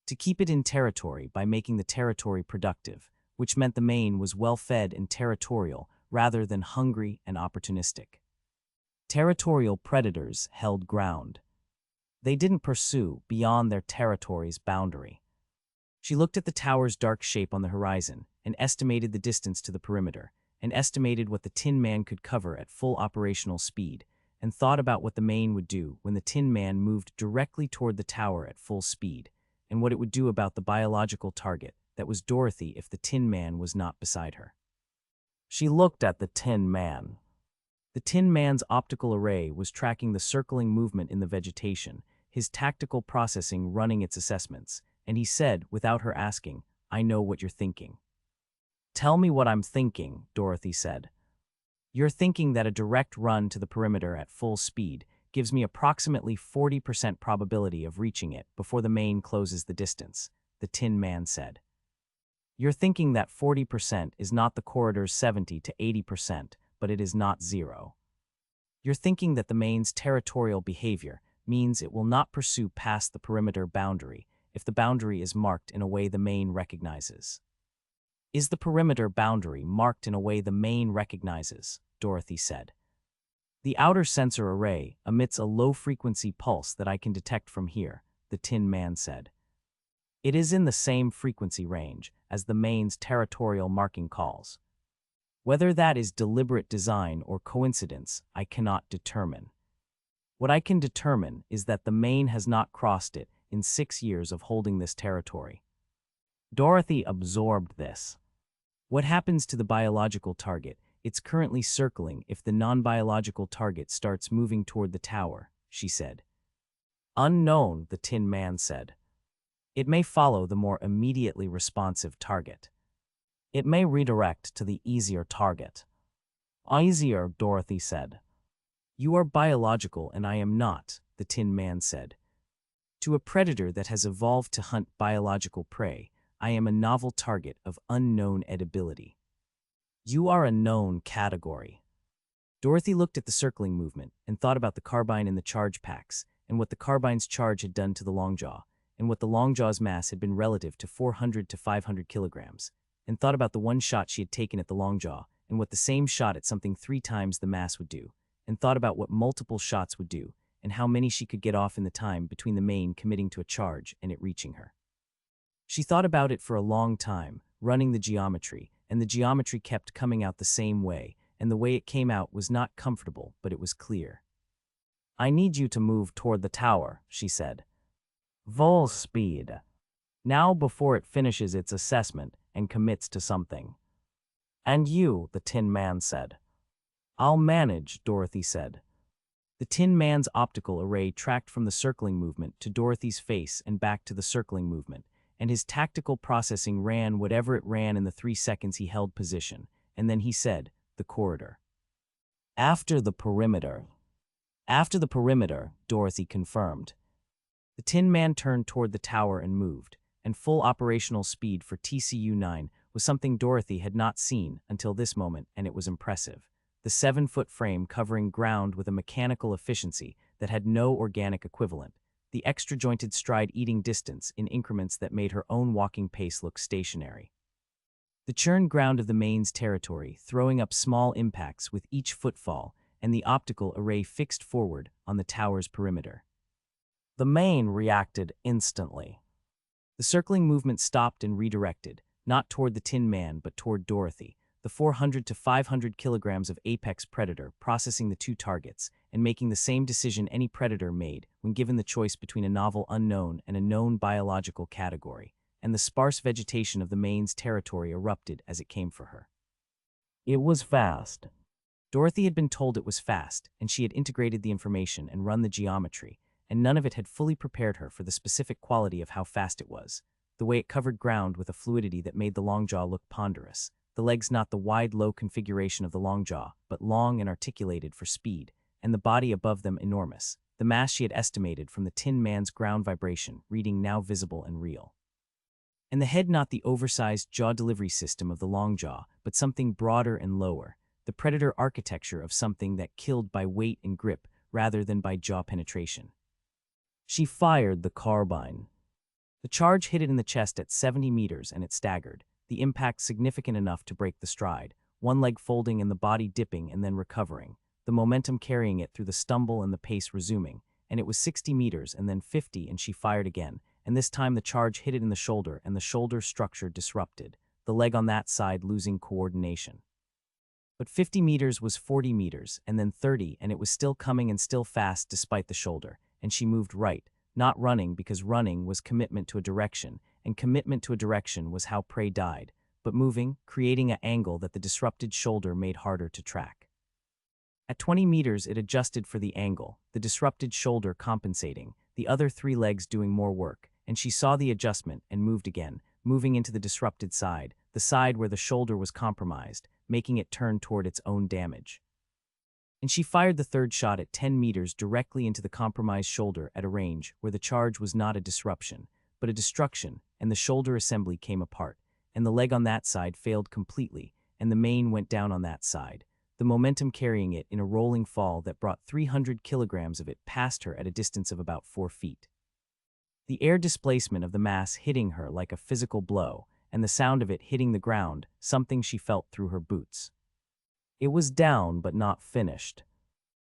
To keep it in territory by making the territory productive, which meant the main was well-fed and territorial rather than hungry and opportunistic. Territorial predators held ground. They didn't pursue beyond their territory's boundary. She looked at the tower's dark shape on the horizon and estimated the distance to the perimeter, and estimated what the Tin Man could cover at full operational speed, and thought about what the main would do when the Tin Man moved directly toward the tower at full speed, and what it would do about the biological target that was Dorothy if the Tin Man was not beside her. She looked at the Tin Man. The Tin Man's optical array was tracking the circling movement in the vegetation, his tactical processing running its assessments, and he said, without her asking, "I know what you're thinking." "Tell me what I'm thinking," Dorothy said. "You're thinking that a direct run to the perimeter at full speed gives me approximately 40% probability of reaching it before the main closes the distance," the Tin Man said. "You're thinking that 40% is not the corridor's 70 to 80%, but it is not zero. You're thinking that the main's territorial behavior means it will not pursue past the perimeter boundary if the boundary is marked in a way the main recognizes." "Is the perimeter boundary marked in a way the main recognizes?" Dorothy said. "The outer sensor array emits a low-frequency pulse that I can detect from here," the Tin Man said. "It is in the same frequency range as the main's territorial marking calls. Whether that is deliberate design or coincidence, I cannot determine. What I can determine is that the main has not crossed it in 6 years of holding this territory." Dorothy absorbed this. "What happens to the biological target? It's currently circling if the non-biological target starts moving toward the tower," she said. "Unknown," the Tin Man said. "It may follow the more immediately responsive target. It may redirect to the easier target." "Easier," Dorothy said. "You are biological and I am not," the Tin Man said. "To a predator that has evolved to hunt biological prey, I am a novel target of unknown edibility. You are a known category." Dorothy looked at the circling movement and thought about the carbine in the charge packs, and what the carbine's charge had done to the Longjaw, and what the Longjaw's mass had been relative to 400 to 500 kilograms, and thought about the one shot she had taken at the Longjaw, and what the same shot at something 3 times the mass would do, and thought about what multiple shots would do, and how many she could get off in the time between the main committing to a charge and it reaching her. She thought about it for a long time, running the geometry, and the geometry kept coming out the same way, and the way it came out was not comfortable, but it was clear. "I need you to move toward the tower," she said. "Full speed. Now before it finishes its assessment and commits to something." "And you," the Tin Man said. "I'll manage," Dorothy said. The Tin Man's optical array tracked from the circling movement to Dorothy's face and back to the circling movement, and his tactical processing ran whatever it ran in the 3 seconds he held position, and then he said, "The corridor." "After the perimeter." "After the perimeter," Dorothy confirmed. The Tin Man turned toward the tower and moved, and full operational speed for TCU-9 was something Dorothy had not seen until this moment, and it was impressive. The 7-foot frame covering ground with a mechanical efficiency that had no organic equivalent, the extra-jointed stride eating distance in increments that made her own walking pace look stationary. The churned ground of the main's territory, throwing up small impacts with each footfall, and the optical array fixed forward on the tower's perimeter. The main reacted instantly. The circling movement stopped and redirected, not toward the Tin Man but toward Dorothy, the 400 to 500 kilograms of apex predator processing the 2 targets and making the same decision any predator made when given the choice between a novel unknown and a known biological category, and the sparse vegetation of the main's territory erupted as it came for her. It was fast. Dorothy had been told it was fast, and she had integrated the information and run the geometry, and none of it had fully prepared her for the specific quality of how fast it was, the way it covered ground with a fluidity that made the Longjaw look ponderous, the legs not the wide, low configuration of the long jaw, but long and articulated for speed, and the body above them enormous, the mass she had estimated from the Tin Man's ground vibration reading now visible and real. And the head not the oversized jaw delivery system of the long jaw, but something broader and lower, the predator architecture of something that killed by weight and grip rather than by jaw penetration. She fired the carbine. The charge hit it in the chest at 70 meters and it staggered, the impact significant enough to break the stride, one leg folding and the body dipping and then recovering, the momentum carrying it through the stumble and the pace resuming, and it was 60 meters and then 50 and she fired again, and this time the charge hit it in the shoulder and the shoulder structure disrupted, the leg on that side losing coordination. But 50 meters was 40 meters and then 30 and it was still coming and still fast despite the shoulder, and she moved right, not running because running was commitment to a direction, and commitment to a direction was how prey died, but moving, creating an angle that the disrupted shoulder made harder to track. At 20 meters it adjusted for the angle, the disrupted shoulder compensating, the other three legs doing more work, and she saw the adjustment and moved again, moving into the disrupted side, the side where the shoulder was compromised, making it turn toward its own damage. And she fired the third shot at 10 meters directly into the compromised shoulder at a range where the charge was not a disruption, but a destruction, and the shoulder assembly came apart, and the leg on that side failed completely, and the mane went down on that side, the momentum carrying it in a rolling fall that brought 300 kilograms of it past her at a distance of about 4 feet. The air displacement of the mass hitting her like a physical blow, and the sound of it hitting the ground, something she felt through her boots. It was down but not finished.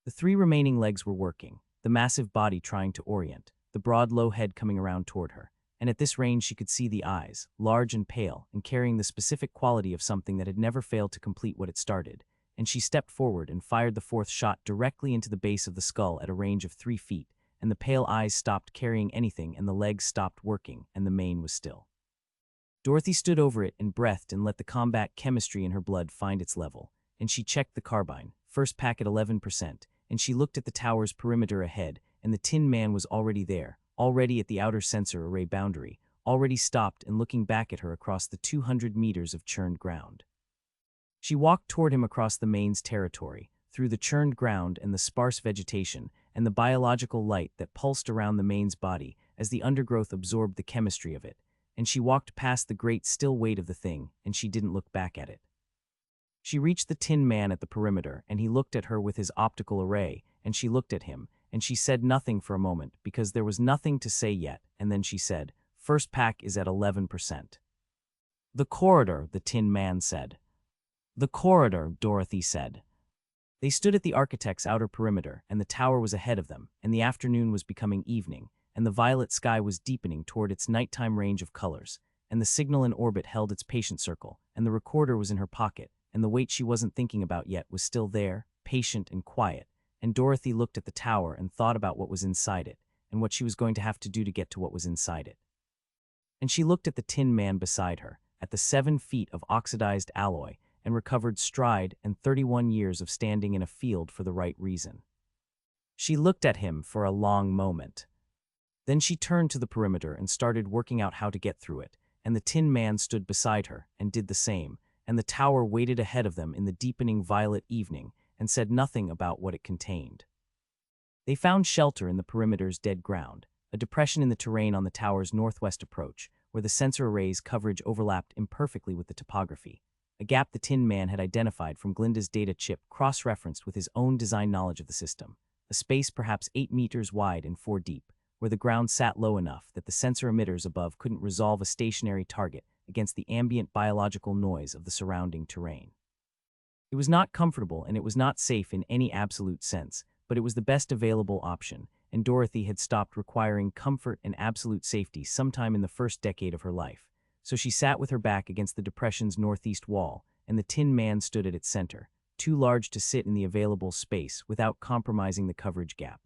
The three remaining legs were working, the massive body trying to orient, the broad low head coming around toward her, and at this range she could see the eyes, large and pale, and carrying the specific quality of something that had never failed to complete what it started, and she stepped forward and fired the fourth shot directly into the base of the skull at a range of 3 feet, and the pale eyes stopped carrying anything and the legs stopped working, and the mane was still. Dorothy stood over it and breathed and let the combat chemistry in her blood find its level, and she checked the carbine, first pack at 11%, and she looked at the tower's perimeter ahead, and the Tin Man was already there, already at the outer sensor array boundary, already stopped and looking back at her across the 200 meters of churned ground. She walked toward him across the mane's territory, through the churned ground and the sparse vegetation, and the biological light that pulsed around the mane's body as the undergrowth absorbed the chemistry of it, and she walked past the great still weight of the thing, and she didn't look back at it. She reached the Tin Man at the perimeter, and he looked at her with his optical array, and she looked at him, and she said nothing for a moment because there was nothing to say yet, and then she said, "First pack is at 11%. "The corridor," the Tin Man said. "The corridor," Dorothy said. They stood at the architect's outer perimeter, and the tower was ahead of them, and the afternoon was becoming evening, and the violet sky was deepening toward its nighttime range of colors, and the signal in orbit held its patient circle, and the recorder was in her pocket, and the weight she wasn't thinking about yet was still there, patient and quiet, and Dorothy looked at the tower and thought about what was inside it, and what she was going to have to do to get to what was inside it. And she looked at the Tin Man beside her, at the 7 feet of oxidized alloy, and recovered stride and 31 years of standing in a field for the right reason. She looked at him for a long moment. Then she turned to the perimeter and started working out how to get through it, and the Tin Man stood beside her and did the same, and the tower waited ahead of them in the deepening violet evening and said nothing about what it contained. They found shelter in the perimeter's dead ground, a depression in the terrain on the tower's northwest approach, where the sensor array's coverage overlapped imperfectly with the topography, a gap the Tin Man had identified from Glinda's data chip cross-referenced with his own design knowledge of the system, a space perhaps 8 meters wide and 4 deep, where the ground sat low enough that the sensor emitters above couldn't resolve a stationary target against the ambient biological noise of the surrounding terrain. It was not comfortable and it was not safe in any absolute sense, but it was the best available option, and Dorothy had stopped requiring comfort and absolute safety sometime in the first decade of her life. So she sat with her back against the depression's northeast wall, and the Tin Man stood at its center, too large to sit in the available space without compromising the coverage gap.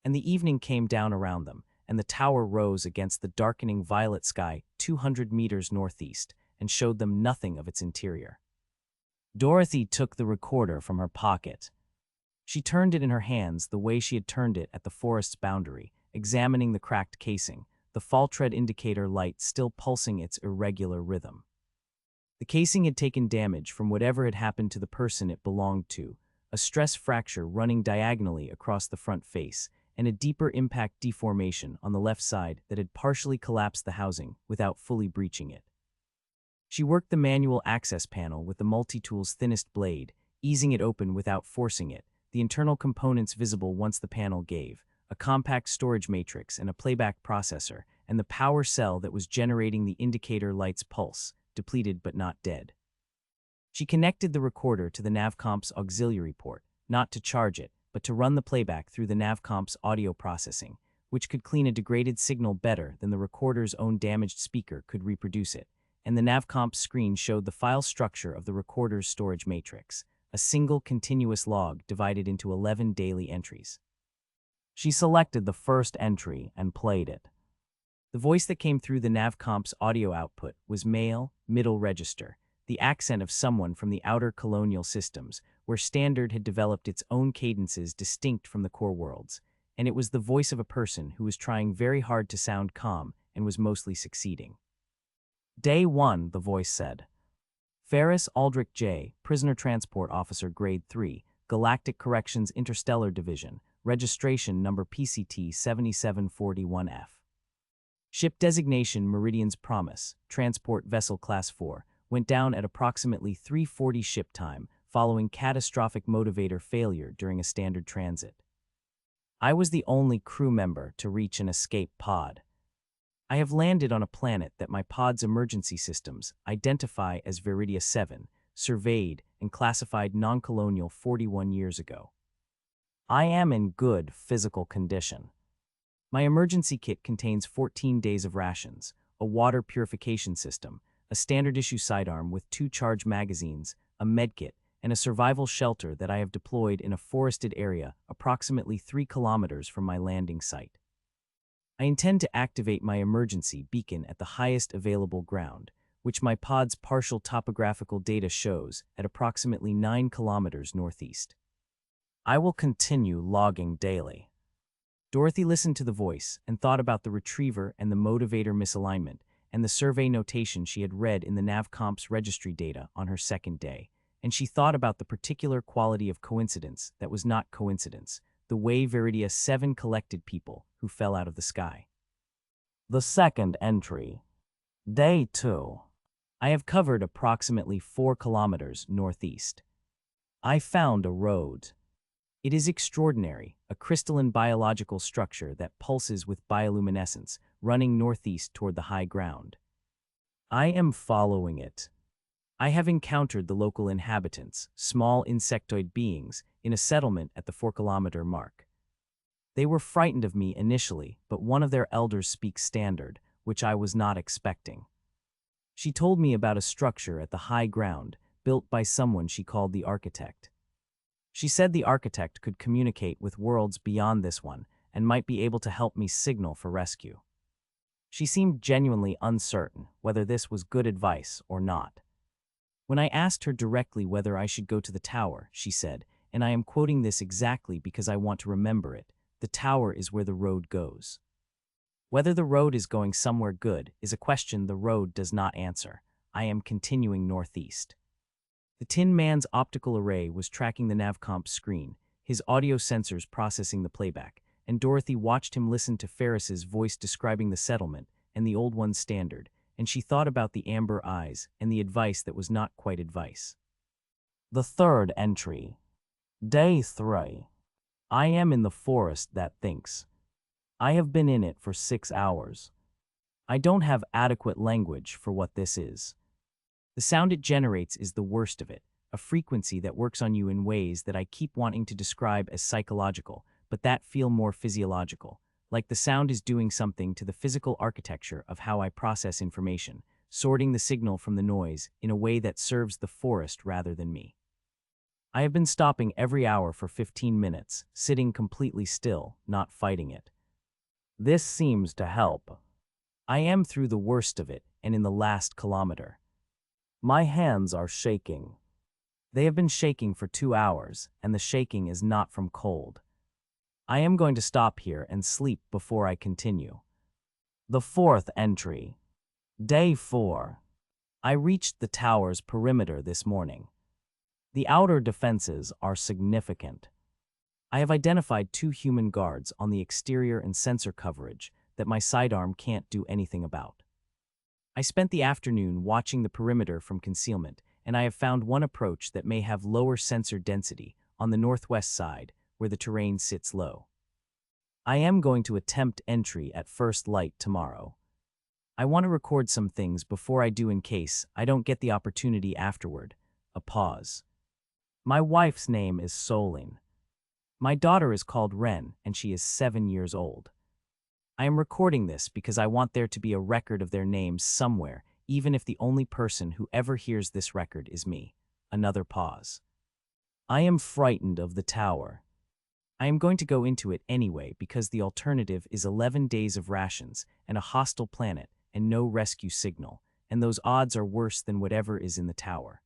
And the evening came down around them, and the tower rose against the darkening violet sky 200 meters northeast and showed them nothing of its interior. Dorothy took the recorder from her pocket. She turned it in her hands the way she had turned it at the forest's boundary, examining the cracked casing, the fall tread indicator light still pulsing its irregular rhythm. The casing had taken damage from whatever had happened to the person it belonged to, a stress fracture running diagonally across the front face, and a deeper impact deformation on the left side that had partially collapsed the housing without fully breaching it. She worked the manual access panel with the multi-tool's thinnest blade, easing it open without forcing it, the internal components visible once the panel gave, a compact storage matrix and a playback processor, and the power cell that was generating the indicator light's pulse, depleted but not dead. She connected the recorder to the Navcomp's auxiliary port, not to charge it, but to run the playback through the Navcomp's audio processing, which could clean a degraded signal better than the recorder's own damaged speaker could reproduce it, and the Navcomp's screen showed the file structure of the recorder's storage matrix, a single continuous log divided into 11 daily entries. She selected the first entry and played it. The voice that came through the Navcomp's audio output was male, middle register, the accent of someone from the outer colonial systems, where Standard had developed its own cadences distinct from the core world's, and it was the voice of a person who was trying very hard to sound calm and was mostly succeeding. Day 1, the voice said. Ferris Aldrich J., Prisoner Transport Officer Grade 3, Galactic Corrections Interstellar Division, registration number PCT 7741F. Ship designation Meridian's Promise, Transport Vessel Class 4, went down at approximately 3:40 ship time following catastrophic motivator failure during a standard transit. I was the only crew member to reach an escape pod. I have landed on a planet that my pod's emergency systems identify as Viridia 7, surveyed and classified non-colonial 41 years ago. I am in good physical condition. My emergency kit contains 14 days of rations, a water purification system, a standard-issue sidearm with 2 charge magazines, a medkit, and a survival shelter that I have deployed in a forested area approximately 3 kilometers from my landing site. I intend to activate my emergency beacon at the highest available ground, which my pod's partial topographical data shows at approximately 9 kilometers northeast. I will continue logging daily. Dorothy listened to the voice and thought about the retriever and the motivator misalignment and the survey notation she had read in the Navcomp's registry data on her second day, and she thought about the particular quality of coincidence that was not coincidence, the way Viridia 7 collected people who fell out of the sky. The second entry. Day 2. I have covered approximately 4 kilometers northeast. I found a road. It is extraordinary, a crystalline biological structure that pulses with bioluminescence, running northeast toward the high ground. I am following it. I have encountered the local inhabitants, small insectoid beings, in a settlement at the 4-kilometer mark. They were frightened of me initially, but one of their elders speaks Standard, which I was not expecting. She told me about a structure at the high ground, built by someone she called the architect. She said the architect could communicate with worlds beyond this one and might be able to help me signal for rescue. She seemed genuinely uncertain whether this was good advice or not. When I asked her directly whether I should go to the tower, she said, and I am quoting this exactly because I want to remember it, the tower is where the road goes. Whether the road is going somewhere good is a question the road does not answer. I am continuing northeast. The Tin Man's optical array was tracking the Navcomp screen, his audio sensors processing the playback, and Dorothy watched him listen to Ferris's voice describing the settlement and the old one's Standard, and she thought about the amber eyes and the advice that was not quite advice. The third entry. Day 3. I am in the forest that thinks. I have been in it for 6 hours. I don't have adequate language for what this is. The sound it generates is the worst of it, a frequency that works on you in ways that I keep wanting to describe as psychological, but that feel more physiological, like the sound is doing something to the physical architecture of how I process information, sorting the signal from the noise in a way that serves the forest rather than me. I have been stopping every hour for 15 minutes, sitting completely still, not fighting it. This seems to help. I am through the worst of it and in the last kilometer. My hands are shaking. They have been shaking for 2 hours, and the shaking is not from cold. I am going to stop here and sleep before I continue. The fourth entry. Day 4. I reached the tower's perimeter this morning. The outer defenses are significant. I have identified 2 human guards on the exterior and sensor coverage that my sidearm can't do anything about. I spent the afternoon watching the perimeter from concealment, and I have found one approach that may have lower sensor density on the northwest side, where the terrain sits low. I am going to attempt entry at first light tomorrow. I want to record some things before I do in case I don't get the opportunity afterward. A pause. My wife's name is Solin. My daughter is called Ren, and she is 7 years old. I am recording this because I want there to be a record of their names somewhere, even if the only person who ever hears this record is me. Another pause. I am frightened of the tower. I am going to go into it anyway because the alternative is 11 days of rations and a hostile planet and no rescue signal, and those odds are worse than whatever is in the tower.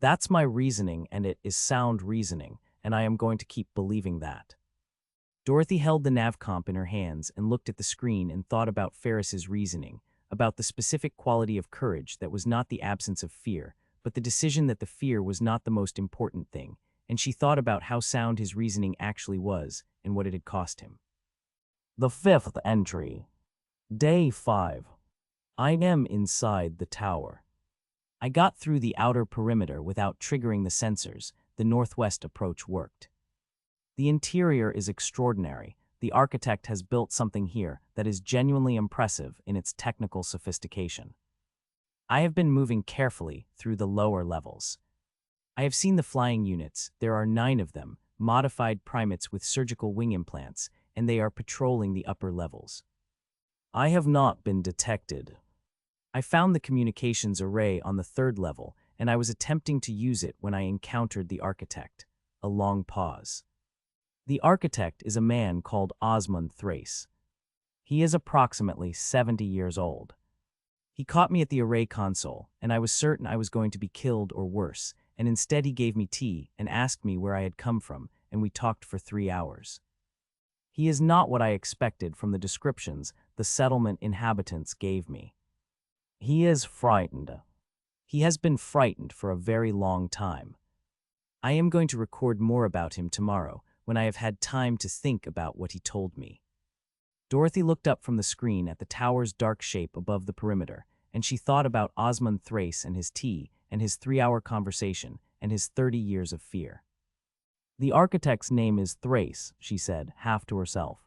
That's my reasoning, and it is sound reasoning, and I am going to keep believing that. Dorothy held the navcomp in her hands and looked at the screen and thought about Ferris's reasoning, about the specific quality of courage that was not the absence of fear, but the decision that the fear was not the most important thing, and she thought about how sound his reasoning actually was and what it had cost him. The 5th entry. Day 5. I am inside the tower. I got through the outer perimeter without triggering the sensors. The northwest approach worked. The interior is extraordinary. The architect has built something here that is genuinely impressive in its technical sophistication. I have been moving carefully through the lower levels. I have seen the flying units. There are 9 of them, modified primates with surgical wing implants, and they are patrolling the upper levels. I have not been detected. I found the communications array on the 3rd level, and I was attempting to use it when I encountered the architect. A long pause. The architect is a man called Osmond Thrace. He is approximately 70 years old. He caught me at the array console, and I was certain I was going to be killed or worse, and instead he gave me tea and asked me where I had come from, and we talked for 3 hours. He is not what I expected from the descriptions the settlement inhabitants gave me. He is frightened. He has been frightened for a very long time. I am going to record more about him tomorrow when I have had time to think about what he told me. Dorothy looked up from the screen at the tower's dark shape above the perimeter, and she thought about Osmond Thrace and his tea and his 3-hour conversation and his 30 years of fear. The architect's name is Thrace, she said, half to herself.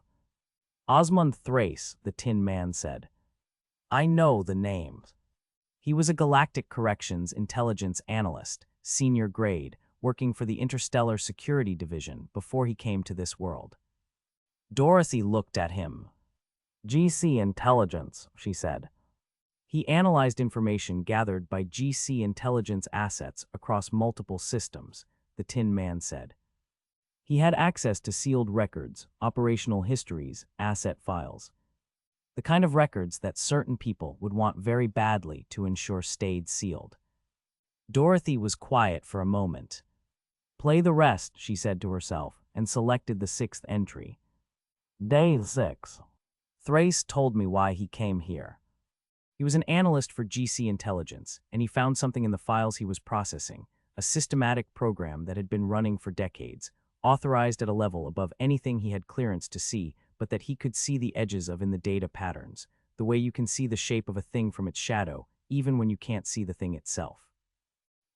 Osmond Thrace, the Tin Man said. I know the names. He was a Galactic Corrections Intelligence Analyst, senior grade, working for the Interstellar Security Division before he came to this world. Dorothy looked at him. GC Intelligence, she said. He analyzed information gathered by GC Intelligence assets across multiple systems, the Tin Man said. He had access to sealed records, operational histories, asset files. The kind of records that certain people would want very badly to ensure stayed sealed. Dorothy was quiet for a moment. Play the rest, she said to herself, and selected the 6th entry. Day 6. Thrace told me why he came here. He was an analyst for GC Intelligence, and he found something in the files he was processing, a systematic program that had been running for decades, authorized at a level above anything he had clearance to see, but that he could see the edges of in the data patterns, the way you can see the shape of a thing from its shadow, even when you can't see the thing itself.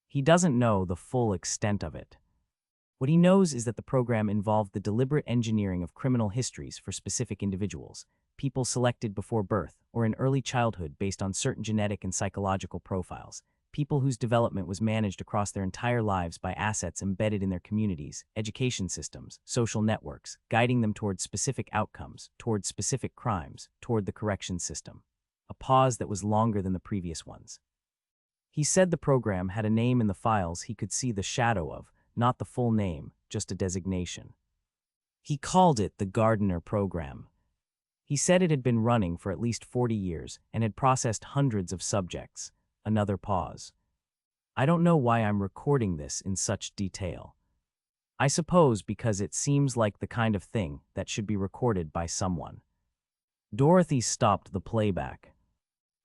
He doesn't know the full extent of it. What he knows is that the program involved the deliberate engineering of criminal histories for specific individuals, people selected before birth or in early childhood based on certain genetic and psychological profiles, people whose development was managed across their entire lives by assets embedded in their communities, education systems, social networks, guiding them toward specific outcomes, toward specific crimes, toward the correction system. A pause that was longer than the previous ones. He said the program had a name in the files he could see the shadow of, not the full name, just a designation. He called it the Gardener Program. He said it had been running for at least 40 years and had processed hundreds of subjects. Another pause. I don't know why I'm recording this in such detail. I suppose because it seems like the kind of thing that should be recorded by someone. Dorothy stopped the playback.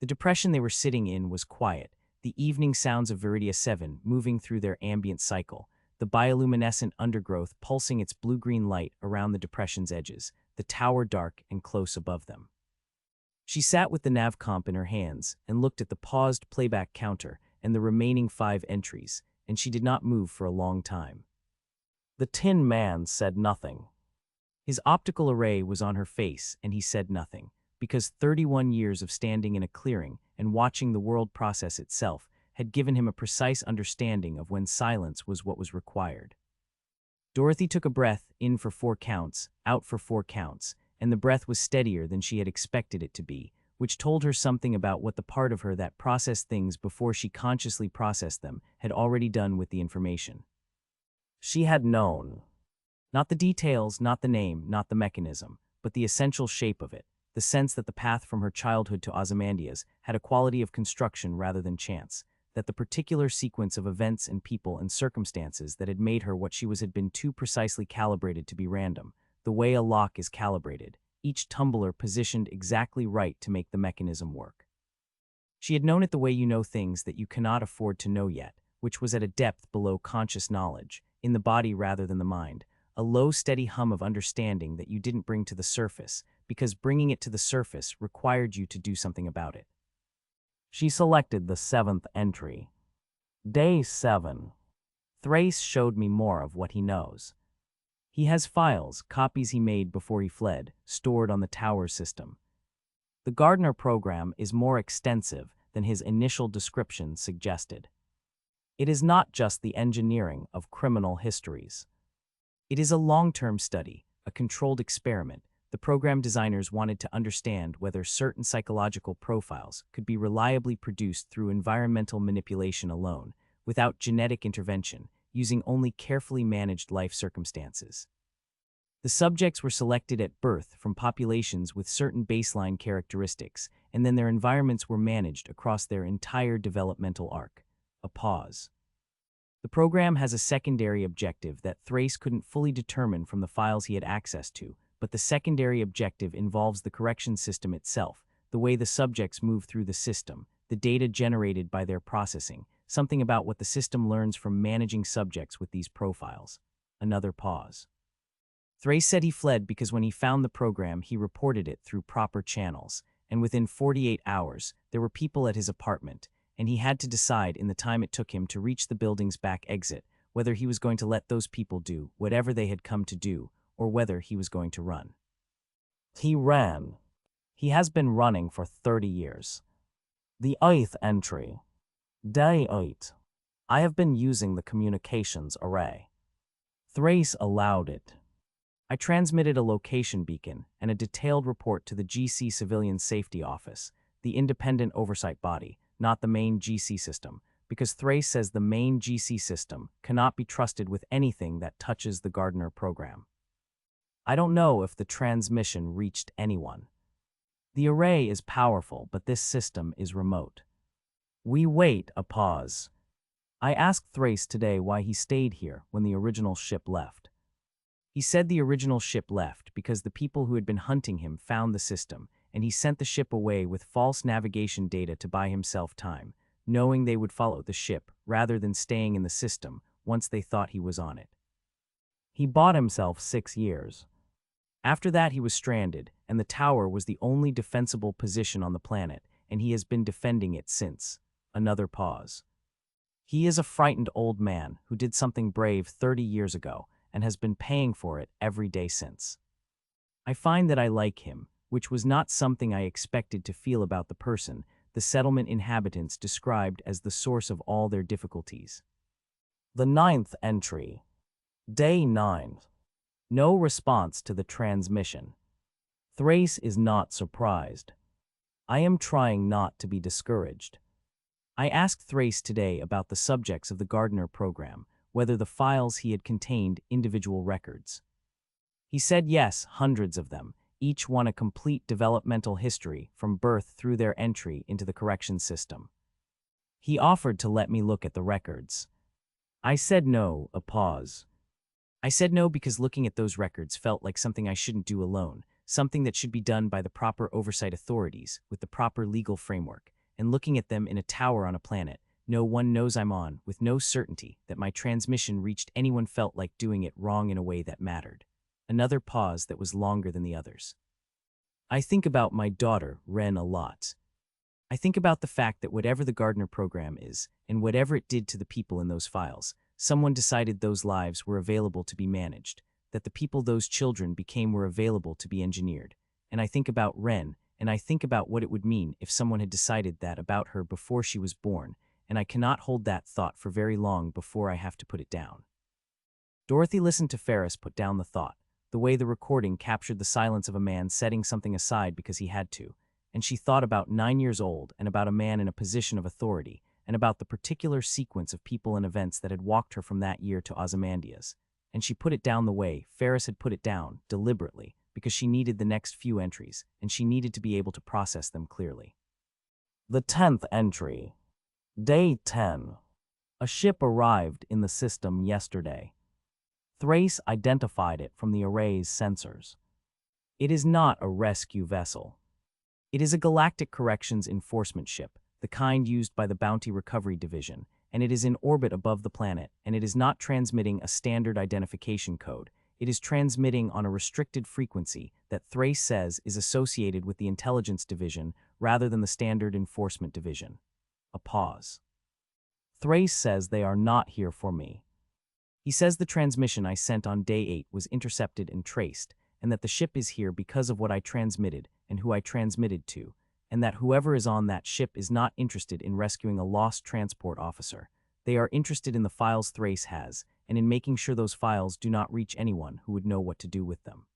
The depression they were sitting in was quiet, the evening sounds of Viridia 7 moving through their ambient cycle, the bioluminescent undergrowth pulsing its blue-green light around the depression's edges, the tower dark and close above them. She sat with the nav comp in her hands and looked at the paused playback counter and the remaining 5 entries, and she did not move for a long time. The Tin Man said nothing. His optical array was on her face, and he said nothing, because 31 years of standing in a clearing and watching the world process itself had given him a precise understanding of when silence was what was required. Dorothy took a breath, in for 4 counts, out for 4 counts, and the breath was steadier than she had expected it to be, which told her something about what the part of her that processed things before she consciously processed them had already done with the information. She had known. Not the details, not the name, not the mechanism, but the essential shape of it, the sense that the path from her childhood to Ozymandias had a quality of construction rather than chance, that the particular sequence of events and people and circumstances that had made her what she was had been too precisely calibrated to be random, the way a lock is calibrated, each tumbler positioned exactly right to make the mechanism work. She had known it the way you know things that you cannot afford to know yet, which was at a depth below conscious knowledge, in the body rather than the mind, a low steady hum of understanding that you didn't bring to the surface, because bringing it to the surface required you to do something about it. She selected the 7th entry. Day 7. Thrace showed me more of what he knows. He has files, copies he made before he fled, stored on the tower system. The Gardner program is more extensive than his initial description suggested. It is not just the engineering of criminal histories. It is a long-term study, a controlled experiment. The program designers wanted to understand whether certain psychological profiles could be reliably produced through environmental manipulation alone, without genetic intervention, using only carefully managed life circumstances. The subjects were selected at birth from populations with certain baseline characteristics, and then their environments were managed across their entire developmental arc. A pause. The program has a secondary objective that Thrace couldn't fully determine from the files he had access to, but the secondary objective involves the correction system itself, the way the subjects move through the system, the data generated by their processing, something about what the system learns from managing subjects with these profiles. Another pause. Thrace said he fled because when he found the program, he reported it through proper channels, and within 48 hours, there were people at his apartment, and he had to decide in the time it took him to reach the building's back exit whether he was going to let those people do whatever they had come to do, or whether he was going to run. He ran. He has been running for 30 years. The 8th entry. Day 8. I have been using the communications array. Thrace allowed it. I transmitted a location beacon and a detailed report to the GC Civilian Safety Office, the independent oversight body, not the main GC system, because Thrace says the main GC system cannot be trusted with anything that touches the Gardner program. I don't know if the transmission reached anyone. The array is powerful, but this system is remote. We wait a pause. I asked Thrace today why he stayed here when the original ship left. He said the original ship left because the people who had been hunting him found the system, and he sent the ship away with false navigation data to buy himself time, knowing they would follow the ship rather than staying in the system once they thought he was on it. He bought himself 6 years. After that he was stranded, and the tower was the only defensible position on the planet, and he has been defending it since. Another pause. He is a frightened old man who did something brave 30 years ago, and has been paying for it every day since. I find that I like him, which was not something I expected to feel about the person the settlement inhabitants described as the source of all their difficulties. The 9th entry. Day 9. No response to the transmission. Thrace is not surprised. I am trying not to be discouraged. I asked Thrace today about the subjects of the Gardner program, whether the files he had contained individual records. He said yes, hundreds of them, each one a complete developmental history from birth through their entry into the correction system. He offered to let me look at the records. I said no, a pause. I said no because looking at those records felt like something I shouldn't do alone, something that should be done by the proper oversight authorities with the proper legal framework, and looking at them in a tower on a planet no one knows I'm on, with no certainty that my transmission reached anyone felt like doing it wrong in a way that mattered. Another pause that was longer than the others. I think about my daughter, Ren, a lot. I think about the fact that whatever the Gardner program is, and whatever it did to the people in those files, someone decided those lives were available to be managed, that the people those children became were available to be engineered. And I think about Ren, and I think about what it would mean if someone had decided that about her before she was born, and I cannot hold that thought for very long before I have to put it down. Dorothy listened to Ferris put down the thought, the way the recording captured the silence of a man setting something aside because he had to, and she thought about 9 years old and about a man in a position of authority, and about the particular sequence of people and events that had walked her from that year to Ozymandias. And she put it down the way Ferris had put it down, deliberately, because she needed the next few entries, and she needed to be able to process them clearly. The 10th entry. Day 10. A ship arrived in the system yesterday. Thrace identified it from the array's sensors. It is not a rescue vessel. It is a galactic corrections enforcement ship, the kind used by the Bounty Recovery Division, and it is in orbit above the planet, and it is not transmitting a standard identification code. It is transmitting on a restricted frequency that Thrace says is associated with the Intelligence Division rather than the Standard Enforcement Division. A pause. Thrace says they are not here for me. He says the transmission I sent on day 8 was intercepted and traced, and that the ship is here because of what I transmitted and who I transmitted to, and that whoever is on that ship is not interested in rescuing a lost transport officer. They are interested in the files Thrace has, and in making sure those files do not reach anyone who would know what to do with them.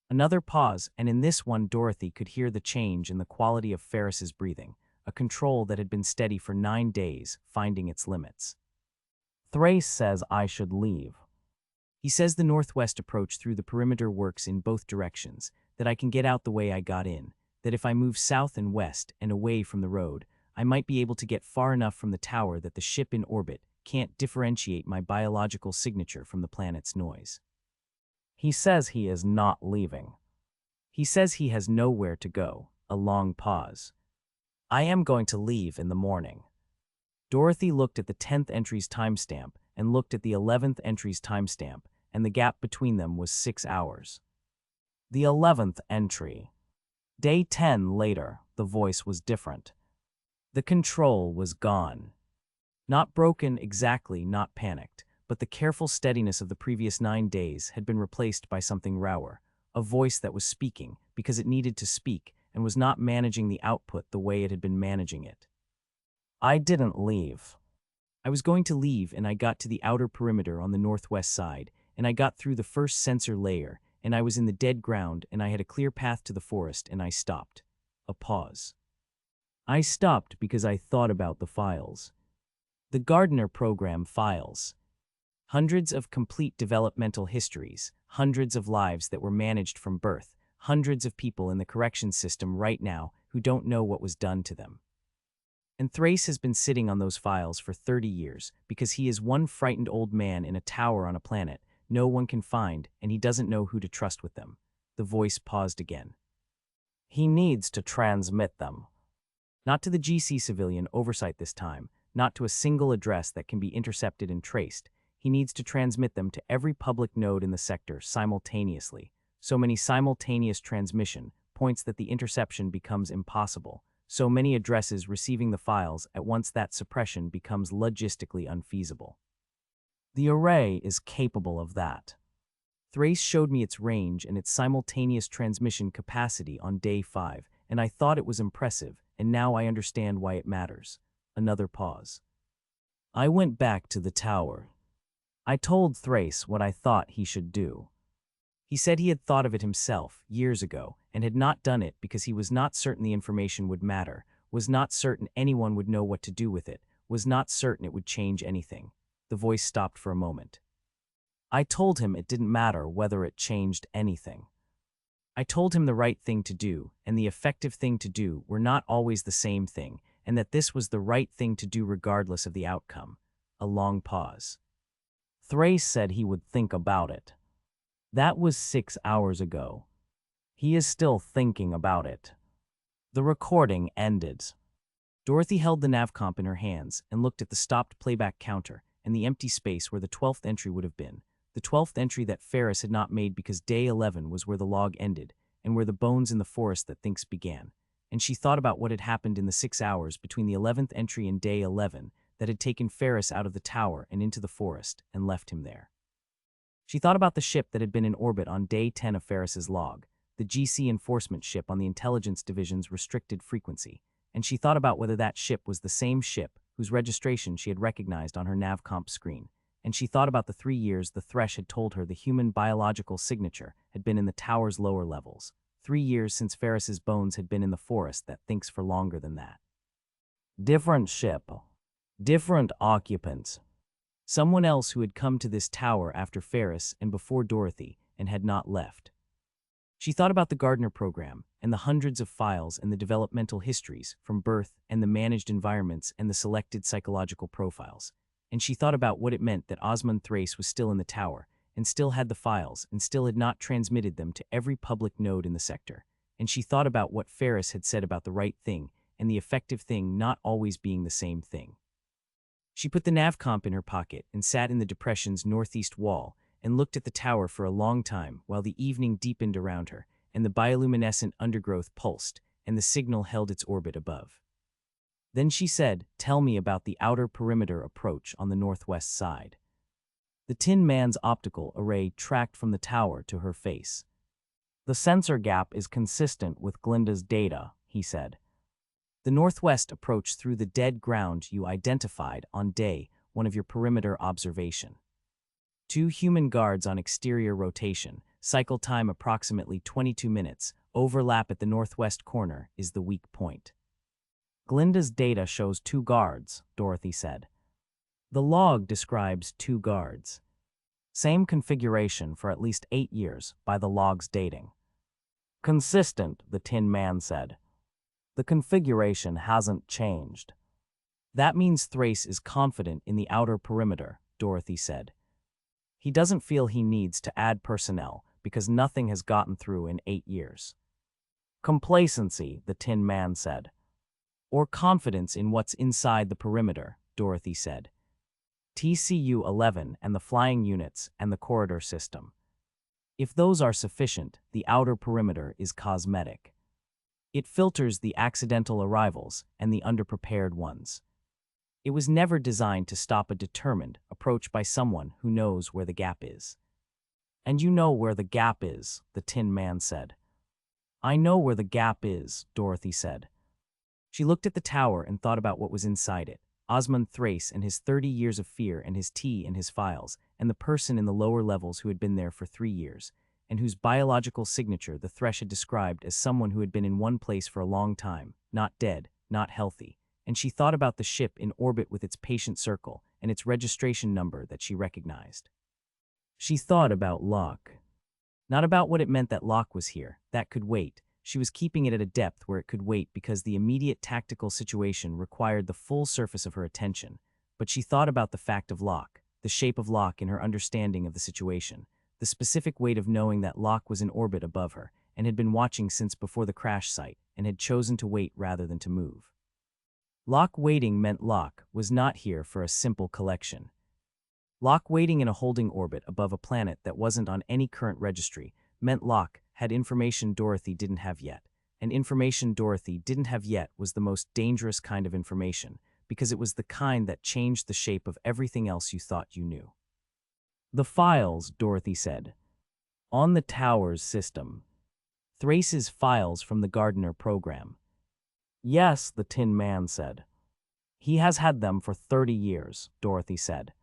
Another pause, and in this one Dorothy could hear the change in the quality of Ferris's breathing, a control that had been steady for 9 days, finding its limits. Thrace says I should leave. He says the northwest approach through the perimeter works in both directions, that I can get out the way I got in, that if I move south and west and away from the road, I might be able to get far enough from the tower that the ship in orbit can't differentiate my biological signature from the planet's noise. He says he is not leaving. He says he has nowhere to go, a long pause. I am going to leave in the morning. Dorothy looked at the 10th entry's timestamp and looked at the 11th entry's timestamp, and the gap between them was 6 hours. The 11th entry. Day 10 later, the voice was different. The control was gone. Not broken exactly, not panicked, but the careful steadiness of the previous 9 days had been replaced by something rawer, a voice that was speaking because it needed to speak and was not managing the output the way it had been managing it. I didn't leave. I was going to leave, and I got to the outer perimeter on the northwest side, and I got through the first sensor layer, and I was in the dead ground, and I had a clear path to the forest, and I stopped. A pause. I stopped because I thought about the files. The Gardner program files. Hundreds of complete developmental histories, hundreds of lives that were managed from birth, hundreds of people in the corrections system right now who don't know what was done to them. And Thrace has been sitting on those files for 30 years because he is one frightened old man in a tower on a planet no one can find, and he doesn't know who to trust with them. The voice paused again. He needs to transmit them. Not to the GC civilian oversight this time, not to a single address that can be intercepted and traced. He needs to transmit them to every public node in the sector simultaneously. So many simultaneous transmission points that the interception becomes impossible. So many addresses receiving the files at once that suppression becomes logistically unfeasible. The array is capable of that. Thrace showed me its range and its simultaneous transmission capacity on day 5, and I thought it was impressive, and now I understand why it matters. Another pause. I went back to the tower. I told Thrace what I thought he should do. He said he had thought of it himself years ago and had not done it because he was not certain the information would matter, was not certain anyone would know what to do with it, was not certain it would change anything. The voice stopped for a moment. I told him it didn't matter whether it changed anything. I told him the right thing to do and the effective thing to do were not always the same thing, and that this was the right thing to do regardless of the outcome. A long pause. Thrace said he would think about it. That was 6 hours ago. He is still thinking about it. The recording ended. Dorothy held the navcomp in her hands and looked at the stopped playback counter and the empty space where the 12th entry would have been. The 12th entry that Ferris had not made because day 11 was where the log ended and where the bones in the forest that thinks began. And she thought about what had happened in the 6 hours between the 11th entry and day 11 that had taken Ferris out of the tower and into the forest and left him there. She thought about the ship that had been in orbit on day 10 of Ferris's log, the GC enforcement ship on the Intelligence Division's restricted frequency, and she thought about whether that ship was the same ship whose registration she had recognized on her navcomp screen, and she thought about the 3 years the Thresh had told her the human biological signature had been in the tower's lower levels, 3 years since Ferris's bones had been in the forest that thinks for longer than that. Different ship. Different occupants. Someone else who had come to this tower after Ferris and before Dorothy and had not left. She thought about the Gardner program and the hundreds of files and the developmental histories from birth and the managed environments and the selected psychological profiles. And she thought about what it meant that Osmond Thrace was still in the tower and still had the files and still had not transmitted them to every public node in the sector. And she thought about what Ferris had said about the right thing and the effective thing not always being the same thing. She put the navcomp in her pocket and sat in the depression's northeast wall and looked at the tower for a long time while the evening deepened around her and the bioluminescent undergrowth pulsed and the signal held its orbit above. Then she said, "Tell me about the outer perimeter approach on the northwest side." The Tin Man's optical array tracked from the tower to her face. "The sensor gap is consistent with Glinda's data," he said. "The northwest approach through the dead ground you identified on day 1 of your perimeter observation. 2 human guards on exterior rotation, cycle time approximately 22 minutes, overlap at the northwest corner is the weak point." "Glinda's data shows 2 guards," Dorothy said. "The log describes 2 guards. Same configuration for at least 8 years by the log's dating." "Consistent," the Tin Man said. "The configuration hasn't changed." "That means Thrace is confident in the outer perimeter," Dorothy said. "He doesn't feel he needs to add personnel because nothing has gotten through in 8 years." "Complacency," the Tin Man said. "Or confidence in what's inside the perimeter," Dorothy said. "TCU-11 and the flying units and the corridor system. If those are sufficient, the outer perimeter is cosmetic. It filters the accidental arrivals and the underprepared ones. It was never designed to stop a determined approach by someone who knows where the gap is." "And you know where the gap is," the Tin Man said. "I know where the gap is," Dorothy said. She looked at the tower and thought about what was inside it. Osmond Thrace and his 30 years of fear and his tea and his files, and the person in the lower levels who had been there for 3 years, and whose biological signature the Thresh had described as someone who had been in one place for a long time, not dead, not healthy. And she thought about the ship in orbit with its patient circle and its registration number that she recognized. She thought about Locke. Not about what it meant that Locke was here. That could wait. She was keeping it at a depth where it could wait because the immediate tactical situation required the full surface of her attention. But she thought about the fact of Locke, the shape of Locke in her understanding of the situation, the specific weight of knowing that Locke was in orbit above her and had been watching since before the crash site and had chosen to wait rather than to move. Locke waiting meant Locke was not here for a simple collection. Locke waiting in a holding orbit above a planet that wasn't on any current registry meant Locke had information Dorothy didn't have yet, and information Dorothy didn't have yet was the most dangerous kind of information because it was the kind that changed the shape of everything else you thought you knew. "The files," Dorothy said. "On the tower's system. Thrace's files from the Gardner program." "Yes," the Tin Man said. "He has had them for 30 years, Dorothy said.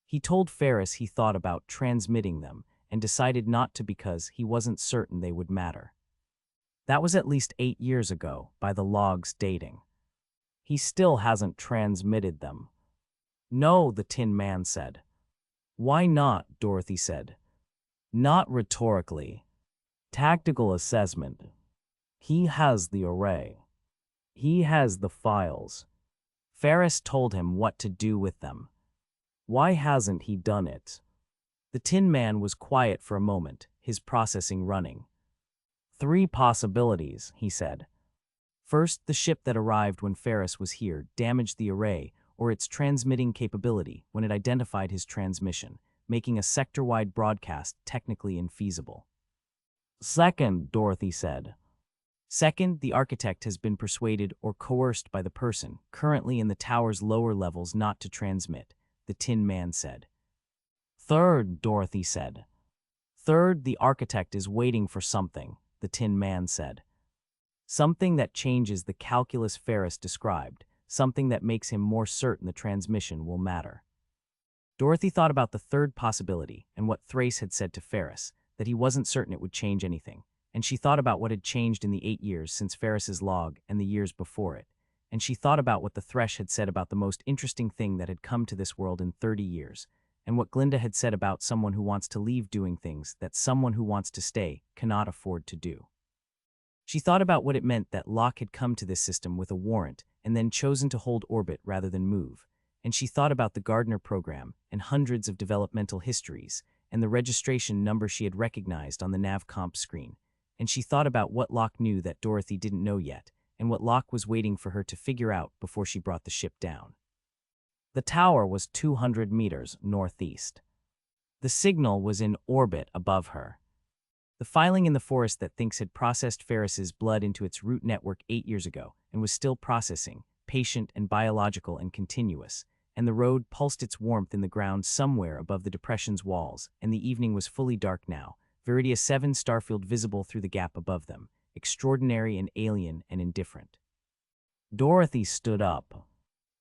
He told Ferris he thought about transmitting them and decided not to because he wasn't certain they would matter. That was at least 8 years ago by the log's dating. He still hasn't transmitted them." "No," the Tin Man said. "Why not?" Dorothy said. "Not rhetorically. Tactical assessment. He has the array. He has the files. Ferris told him what to do with them. Why hasn't he done it?" The Tin Man was quiet for a moment, his processing running. "3 possibilities," he said. First, the ship that arrived when Ferris was here damaged the array or its transmitting capability when it identified his transmission, making a sector-wide broadcast technically infeasible. Second, Dorothy said. Second, the architect has been persuaded or coerced by the person currently in the tower's lower levels not to transmit, the Tin Man said. Third, Dorothy said. Third, the architect is waiting for something, the Tin Man said. Something that changes the calculus Ferris described, something that makes him more certain the transmission will matter. Dorothy thought about the third possibility and what Thrace had said to Ferris, that he wasn't certain it would change anything, and she thought about what had changed in the 8 years since Ferris's log and the years before it, and she thought about what the Thresh had said about the most interesting thing that had come to this world in 30 years, and what Glinda had said about someone who wants to leave doing things that someone who wants to stay cannot afford to do. She thought about what it meant that Locke had come to this system with a warrant and then chosen to hold orbit rather than move, and she thought about the Gardner program and hundreds of developmental histories and the registration number she had recognized on the NavComp screen, and she thought about what Locke knew that Dorothy didn't know yet, and what Locke was waiting for her to figure out before she brought the ship down. The tower was 200 meters northeast. The signal was in orbit above her. The filing in the forest that thinks had processed Ferris's blood into its root network 8 years ago and was still processing, patient and biological and continuous, and the road pulsed its warmth in the ground somewhere above the depression's walls, and the evening was fully dark now, Viridia 7 starfield visible through the gap above them, extraordinary and alien and indifferent. Dorothy stood up.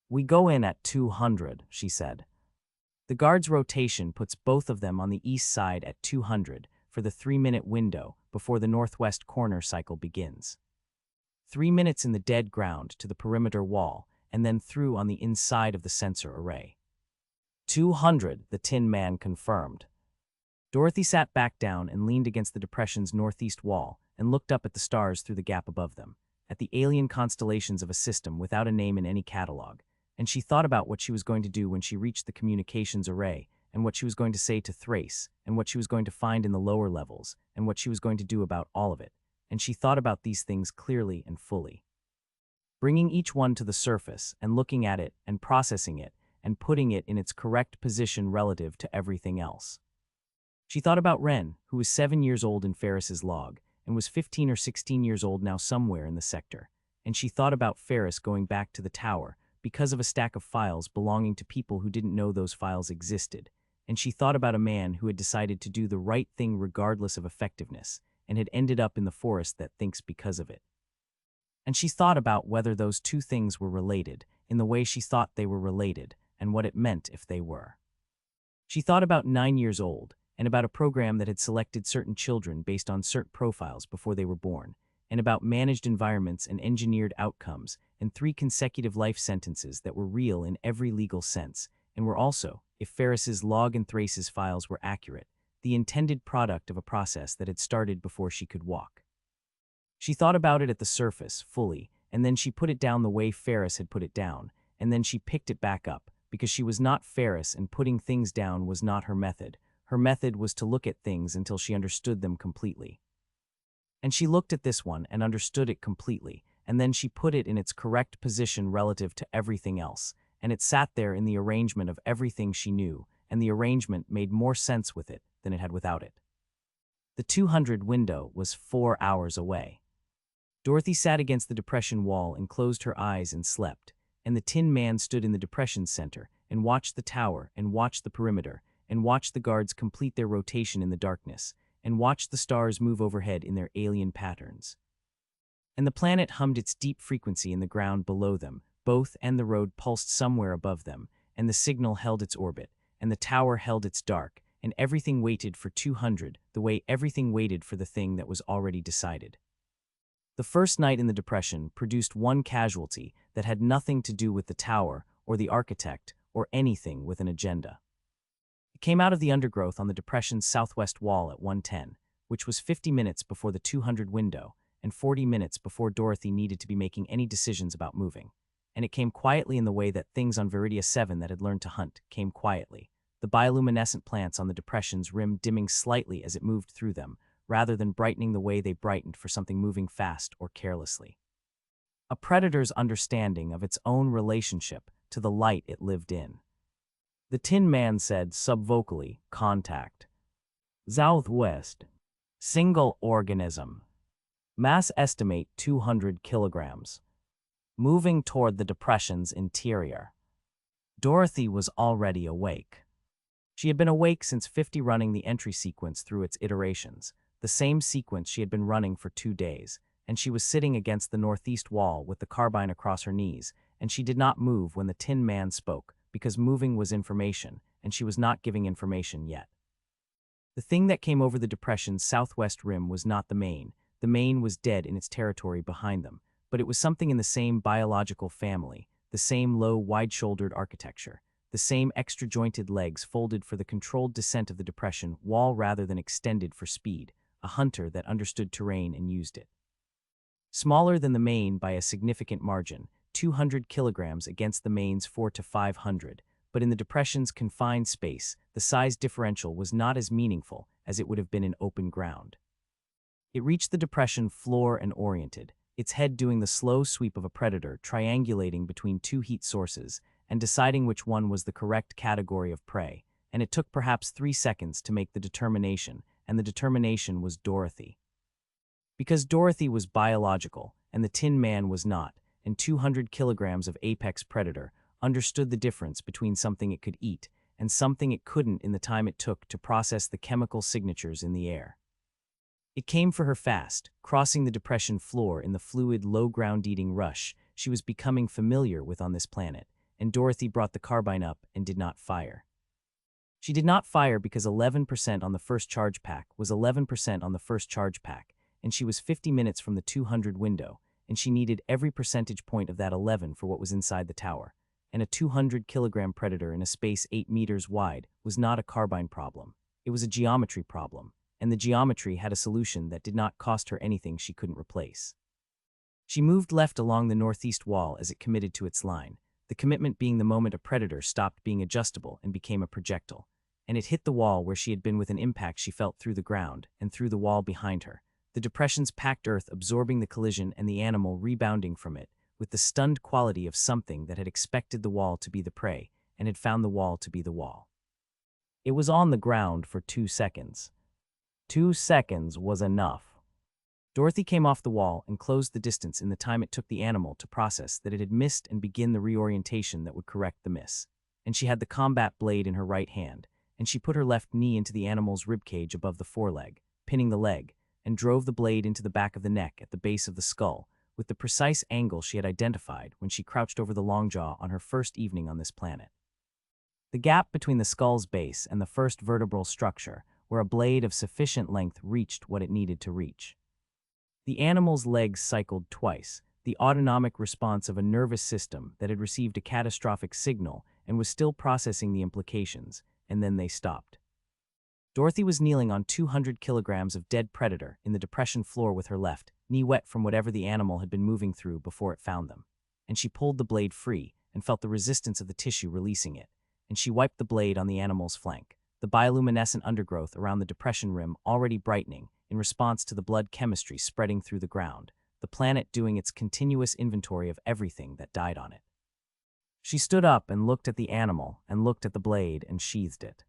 "We go in at 200, she said. The guard's rotation puts both of them on the east side at 200 for the 3-minute window before the northwest corner cycle begins. 3 minutes in the dead ground to the perimeter wall, and then through on the inside of the sensor array. 200, the Tin Man confirmed. Dorothy sat back down and leaned against the depression's northeast wall and looked up at the stars through the gap above them, at the alien constellations of a system without a name in any catalog, and she thought about what she was going to do when she reached the communications array, and what she was going to say to Thrace, and what she was going to find in the lower levels, and what she was going to do about all of it, and she thought about these things clearly and fully. Bringing each one to the surface, and looking at it, and processing it, and putting it in its correct position relative to everything else. She thought about Ren, who was 7 years old in Ferris's log, and was 15 or 16 years old now somewhere in the sector, and she thought about Ferris going back to the tower because of a stack of files belonging to people who didn't know those files existed, and she thought about a man who had decided to do the right thing regardless of effectiveness, and had ended up in the forest that thinks because of it. And she thought about whether those two things were related, in the way she thought they were related, and what it meant if they were. She thought about 9 years old, and about a program that had selected certain children based on certain profiles before they were born, and about managed environments and engineered outcomes, and 3 consecutive life sentences that were real in every legal sense, and were also, if Ferris's log and Thrace's files were accurate, the intended product of a process that had started before she could walk. She thought about it at the surface, fully, and then she put it down the way Ferris had put it down, and then she picked it back up, because she was not Ferris and putting things down was not her method. Her method was to look at things until she understood them completely. And she looked at this one and understood it completely, and then she put it in its correct position relative to everything else, and it sat there in the arrangement of everything she knew, and the arrangement made more sense with it than it had without it. The 200 window was 4 hours away. Dorothy sat against the depression wall and closed her eyes and slept, and the Tin Man stood in the depression center and watched the tower and watched the perimeter and watched the guards complete their rotation in the darkness and watched the stars move overhead in their alien patterns. And the planet hummed its deep frequency in the ground below them, both and the road pulsed somewhere above them, and the signal held its orbit, and the tower held its dark, and everything waited for 200, the way everything waited for the thing that was already decided. The first night in the depression produced one casualty that had nothing to do with the tower or the architect or anything with an agenda. It came out of the undergrowth on the depression's southwest wall at 110, which was 50 minutes before the 200 window and 40 minutes before Dorothy needed to be making any decisions about moving. And it came quietly in the way that things on Viridia 7 that had learned to hunt came quietly, the bioluminescent plants on the depression's rim dimming slightly as it moved through them, rather than brightening the way they brightened for something moving fast or carelessly. a predator's understanding of its own relationship to the light it lived in. The Tin Man said subvocally, "Contact. Southwest. Single organism. Mass estimate 200 kilograms. Moving toward the depression's interior." Dorothy was already awake. She had been awake since 50 running the entry sequence through its iterations, the same sequence she had been running for 2 days, and she was sitting against the northeast wall with the carbine across her knees, and she did not move when the Tin Man spoke, because moving was information, and she was not giving information yet. The thing that came over the depression's southwest rim was not the main was dead in its territory behind them, but it was something in the same biological family, the same low, wide-shouldered architecture, the same extra-jointed legs folded for the controlled descent of the depression wall rather than extended for speed, a hunter that understood terrain and used it. Smaller than the main by a significant margin, 200 kilograms against the main's 400 to 500, but in the depression's confined space, the size differential was not as meaningful as it would have been in open ground. It reached the depression floor and oriented, its head doing the slow sweep of a predator triangulating between 2 heat sources and deciding which one was the correct category of prey, and it took perhaps 3 seconds to make the determination, and the determination was Dorothy. Because Dorothy was biological, and the Tin Man was not, and 200 kilograms of apex predator understood the difference between something it could eat and something it couldn't in the time it took to process the chemical signatures in the air. It came for her fast, crossing the depression floor in the fluid, low ground-eating rush she was becoming familiar with on this planet, and Dorothy brought the carbine up and did not fire. She did not fire because 11% on the first charge pack was 11% on the first charge pack, and she was 50 minutes from the 200 window, and she needed every percentage point of that 11 for what was inside the tower. And a 200-kilogram predator in a space 8 meters wide was not a carbine problem. It was a geometry problem, and the geometry had a solution that did not cost her anything she couldn't replace. She moved left along the northeast wall as it committed to its line, the commitment being the moment a predator stopped being adjustable and became a projectile, and it hit the wall where she had been with an impact she felt through the ground and through the wall behind her, the depression's packed earth absorbing the collision and the animal rebounding from it, with the stunned quality of something that had expected the wall to be the prey and had found the wall to be the wall. It was on the ground for 2 seconds. 2 seconds was enough. Dorothy came off the wall and closed the distance in the time it took the animal to process that it had missed and begin the reorientation that would correct the miss. And she had the combat blade in her right hand, and she put her left knee into the animal's ribcage above the foreleg, pinning the leg, and drove the blade into the back of the neck at the base of the skull, with the precise angle she had identified when she crouched over the long jaw on her first evening on this planet. The gap between the skull's base and the first vertebral structure, where a blade of sufficient length reached what it needed to reach. The animal's legs cycled twice, the autonomic response of a nervous system that had received a catastrophic signal and was still processing the implications, and then they stopped. Dorothy was kneeling on 200 kilograms of dead predator in the depression floor with her left, knee wet from whatever the animal had been moving through before it found them. And she pulled the blade free and felt the resistance of the tissue releasing it, and she wiped the blade on the animal's flank, the bioluminescent undergrowth around the depression rim already brightening in response to the blood chemistry spreading through the ground, the planet doing its continuous inventory of everything that died on it. She stood up and looked at the animal and looked at the blade and sheathed it.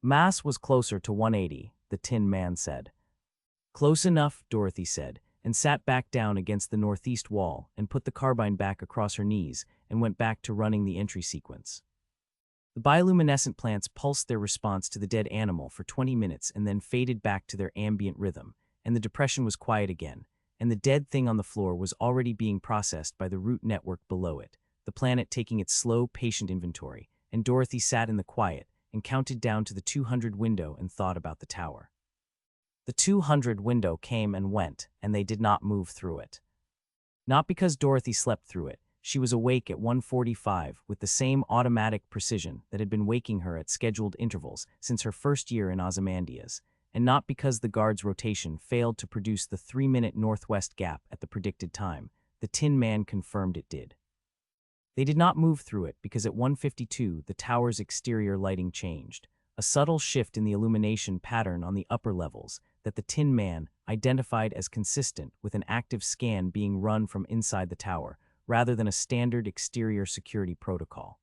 Mass was closer to 180, the Tin Man said. Close enough, Dorothy said, and sat back down against the northeast wall and put the carbine back across her knees and went back to running the entry sequence. The bioluminescent plants pulsed their response to the dead animal for 20 minutes and then faded back to their ambient rhythm, and the depression was quiet again, and the dead thing on the floor was already being processed by the root network below it, the planet taking its slow, patient inventory, and Dorothy sat in the quiet and counted down to the 200 window and thought about the tower. The 200 window came and went, and they did not move through it. Not because Dorothy slept through it. She was awake at 1:45 with the same automatic precision that had been waking her at scheduled intervals since her first year in Ozymandias, and not because the guard's rotation failed to produce the 3-minute northwest gap at the predicted time. The Tin Man confirmed it did. They did not move through it because at 1:52 the tower's exterior lighting changed. a subtle shift in the illumination pattern on the upper levels that the Tin Man identified as consistent with an active scan being run from inside the tower, rather than a standard exterior security protocol.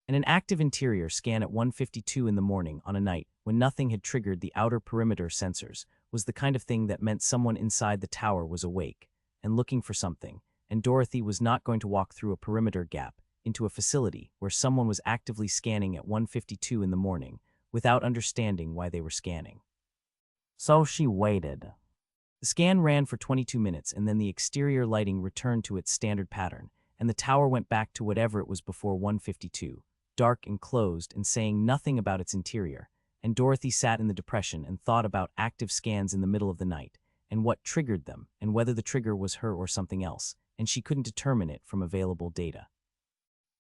And an active interior scan at 1:52 in the morning on a night when nothing had triggered the outer perimeter sensors was the kind of thing that meant someone inside the tower was awake and looking for something, and Dorothy was not going to walk through a perimeter gap into a facility where someone was actively scanning at 1:52 in the morning without understanding why they were scanning. So she waited. The scan ran for 22 minutes, and then the exterior lighting returned to its standard pattern, and the tower went back to whatever it was before 1:52, dark and closed and saying nothing about its interior, and Dorothy sat in the depression and thought about active scans in the middle of the night, and what triggered them, and whether the trigger was her or something else, and she couldn't determine it from available data.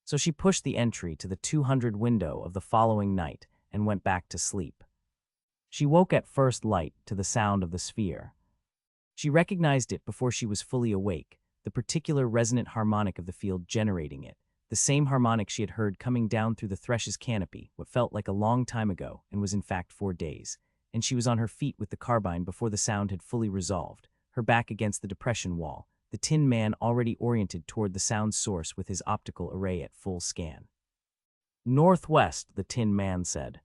So she pushed the entry to the 200 window of the following night and went back to sleep. She woke at first light to the sound of the sphere. She recognized it before she was fully awake, the particular resonant harmonic of the field generating it, the same harmonic she had heard coming down through the Thresh's canopy, what felt like a long time ago and was in fact 4 days, and she was on her feet with the carbine before the sound had fully resolved, her back against the depression wall, the Tin Man already oriented toward the sound source with his optical array at full scan. "Northwest," the Tin Man said.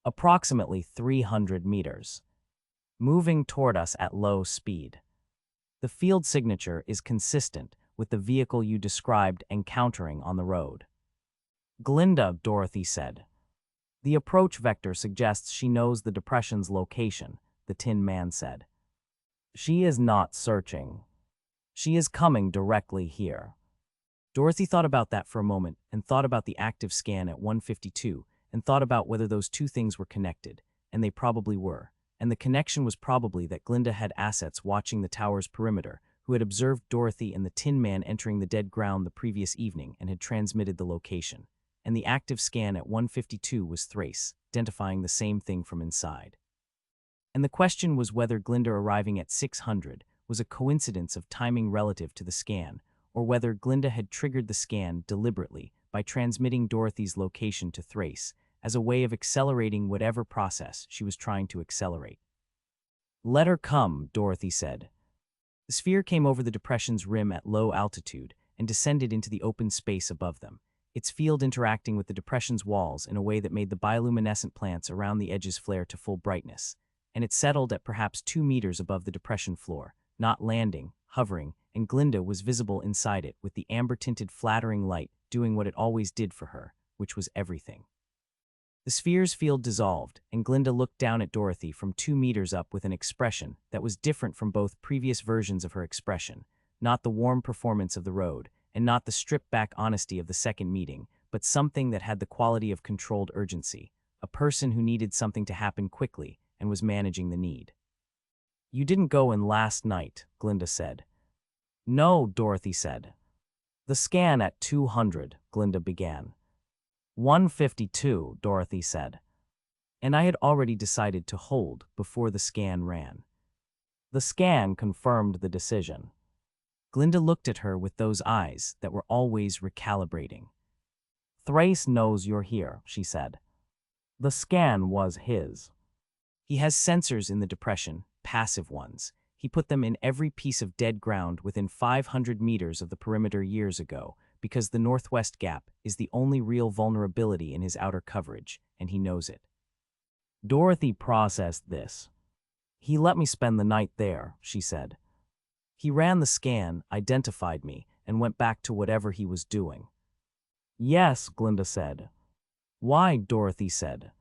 "Approximately 300 meters. Moving toward us at low speed. The field signature is consistent with the vehicle you described encountering on the road." "Glinda," Dorothy said. "The approach vector suggests she knows the depression's location," the Tin Man said. "She is not searching. She is coming directly here." Dorothy thought about that for a moment, and thought about the active scan at 1:52, and thought about whether those two things were connected, and they probably were. And the connection was probably that Glinda had assets watching the tower's perimeter, who had observed Dorothy and the Tin Man entering the dead ground the previous evening and had transmitted the location. And the active scan at 1:52 was Thrace, identifying the same thing from inside. And the question was whether Glinda arriving at 600 was a coincidence of timing relative to the scan, or whether Glinda had triggered the scan deliberately by transmitting Dorothy's location to Thrace as a way of accelerating whatever process she was trying to accelerate. "Let her come," Dorothy said. The sphere came over the depression's rim at low altitude and descended into the open space above them, its field interacting with the depression's walls in a way that made the bioluminescent plants around the edges flare to full brightness, and it settled at perhaps 2 meters above the depression floor, not landing, hovering, and Glinda was visible inside it with the amber-tinted flattering light doing what it always did for her, which was everything. The sphere's field dissolved, and Glinda looked down at Dorothy from 2 meters up with an expression that was different from both previous versions of her expression, not the warm performance of the road, and not the stripped-back honesty of the second meeting, but something that had the quality of controlled urgency, a person who needed something to happen quickly and was managing the need. "You didn't go in last night," Glinda said. "No," Dorothy said. "The scan at 200, Glinda began. 1:52, Dorothy said. "And I had already decided to hold before the scan ran." The scan confirmed the decision. Glinda looked at her with those eyes that were always recalibrating. "Thrace knows you're here," she said. "The scan was his. He has sensors in the depression, passive ones. He put them in every piece of dead ground within 500 meters of the perimeter years ago, because the Northwest Gap is the only real vulnerability in his outer coverage, and he knows it." Dorothy processed this. "He let me spend the night there," she said. "He ran the scan, identified me, and went back to whatever he was doing." "Yes," Glinda said. "Why?" Dorothy said.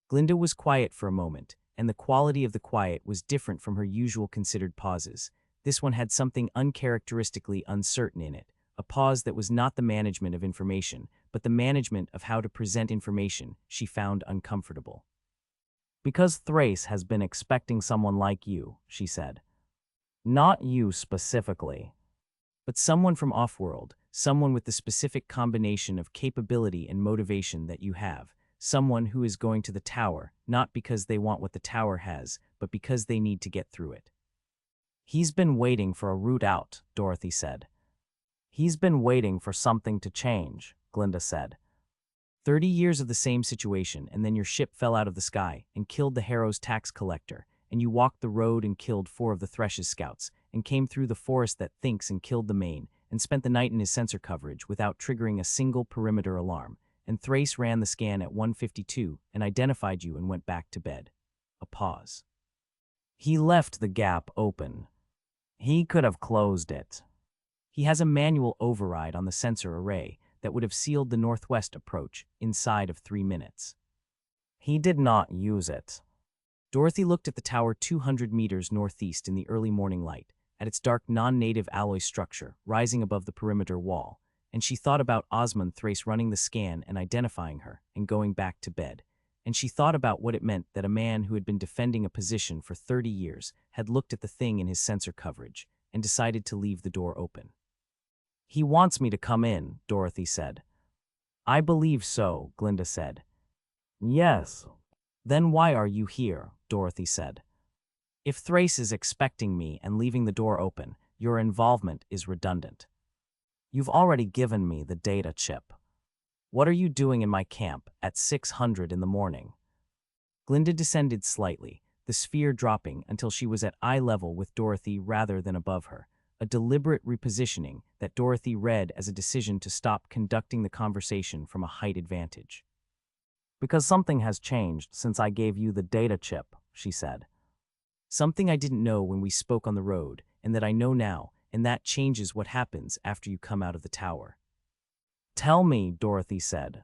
Glinda was quiet for a moment, and the quality of the quiet was different from her usual considered pauses. This one had something uncharacteristically uncertain in it, a pause that was not the management of information, but the management of how to present information she found uncomfortable. "Because Thrace has been expecting someone like you," she said. "Not you specifically, but someone from off-world, someone with the specific combination of capability and motivation that you have, someone who is going to the tower, not because they want what the tower has, but because they need to get through it." "He's been waiting for a route out," Dorothy said. "He's been waiting for something to change," Glinda said. 30 years of the same situation, and then your ship fell out of the sky and killed the Harrow's tax collector, and you walked the road and killed 4 of the Thresh's scouts, and came through the forest that thinks and killed the Maine, and spent the night in his sensor coverage without triggering a single perimeter alarm, and Thrace ran the scan at 1:52 and identified you and went back to bed. A pause. He left the gap open. He could have closed it. He has a manual override on the sensor array that would have sealed the northwest approach inside of 3 minutes. He did not use it. Dorothy looked at the tower 200 meters northeast in the early morning light, at its dark non-native alloy structure rising above the perimeter wall, and she thought about Osmond Thrace running the scan and identifying her and going back to bed, and she thought about what it meant that a man who had been defending a position for 30 years had looked at the thing in his sensor coverage and decided to leave the door open. He wants me to come in, Dorothy said. I believe so, Glinda said. Yes. Then why are you here? Dorothy said. If Thrace is expecting me and leaving the door open, your involvement is redundant. You've already given me the data chip. What are you doing in my camp at 600 in the morning? Glinda descended slightly, the sphere dropping until she was at eye level with Dorothy rather than above her, a deliberate repositioning that Dorothy read as a decision to stop conducting the conversation from a height advantage. Because something has changed since I gave you the data chip, she said. Something I didn't know when we spoke on the road, and that I know now, and that changes what happens after you come out of the tower. Tell me, Dorothy said.